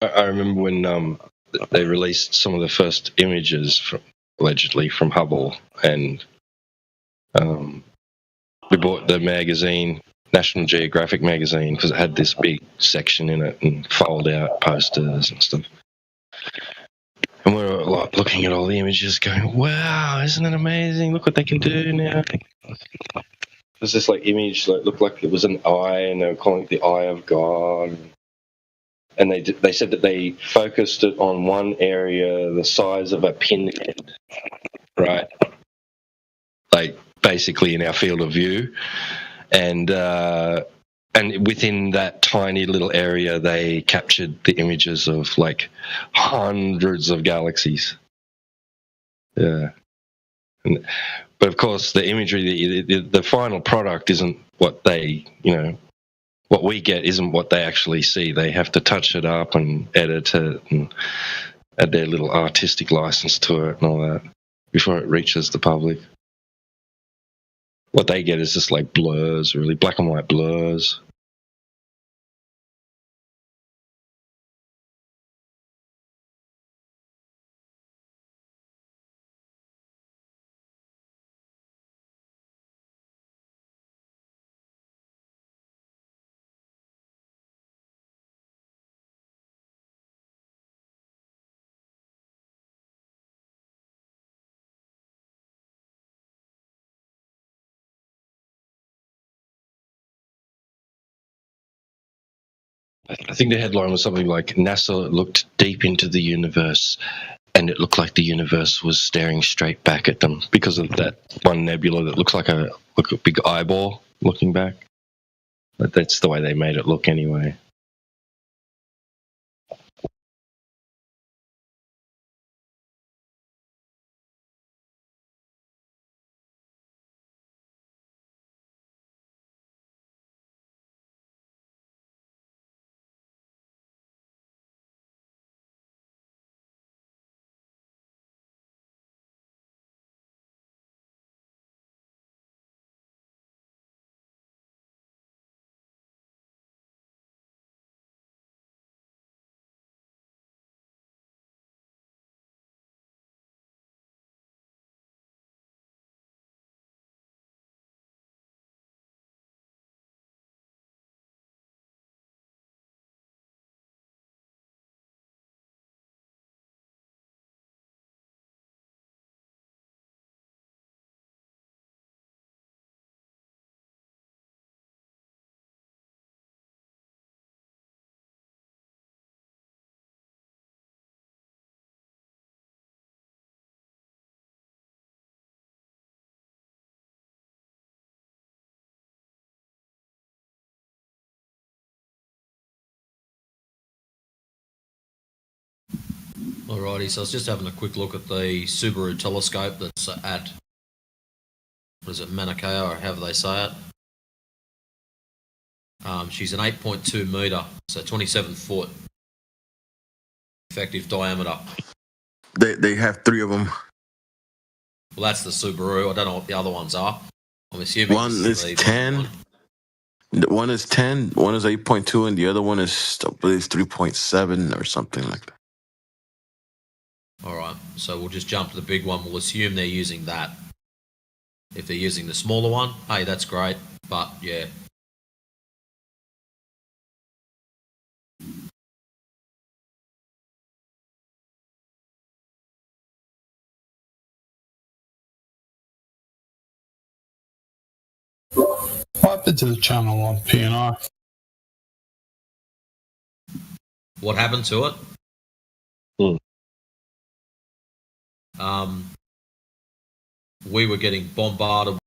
[SPEAKER 13] I remember when they released some of the first images allegedly from Hubble, and we bought the magazine, National Geographic magazine, because it had this big section in it and fold-out posters and stuff. And we were looking at all the images, going, "Wow, isn't it amazing? Look what they can do now!" was this like image that looked like it was an eye, and they were calling it the eye of God. And they said that they focused it on one area the size of a pinhead, right? Like basically in our field of view, and within that tiny little area, they captured the images of like hundreds of galaxies. Yeah, but of course, the imagery, the final product isn't what they, what we get isn't what they actually see. They have to touch it up and edit it and add their little artistic license to it and all that before it reaches the public. What they get is just like blurs, really black and white blurs. I think the headline was something like NASA looked deep into the universe and it looked like the universe was staring straight back at them because of that one nebula that looks like a big eyeball looking back. But that's the way they made it look anyway.
[SPEAKER 23] Alrighty, so I was just having a quick look at the Subaru telescope that's at, what is it, Mauna Kea, or however they say it. She's an 8.2 metre, so 27 foot effective diameter.
[SPEAKER 1] They have 3 of them.
[SPEAKER 23] Well, that's the Subaru. I don't know what the other ones are. I'm assuming
[SPEAKER 1] One is 10. One is 10, one is 8.2, and the other one is, I believe, 3.7 or something like that.
[SPEAKER 23] All right, so we'll just jump to the big one. We'll assume they're using that. If they're using the smaller one, hey, that's great. But yeah.
[SPEAKER 9] What happened to the channel on PNR?
[SPEAKER 23] What happened to it? We were getting bombarded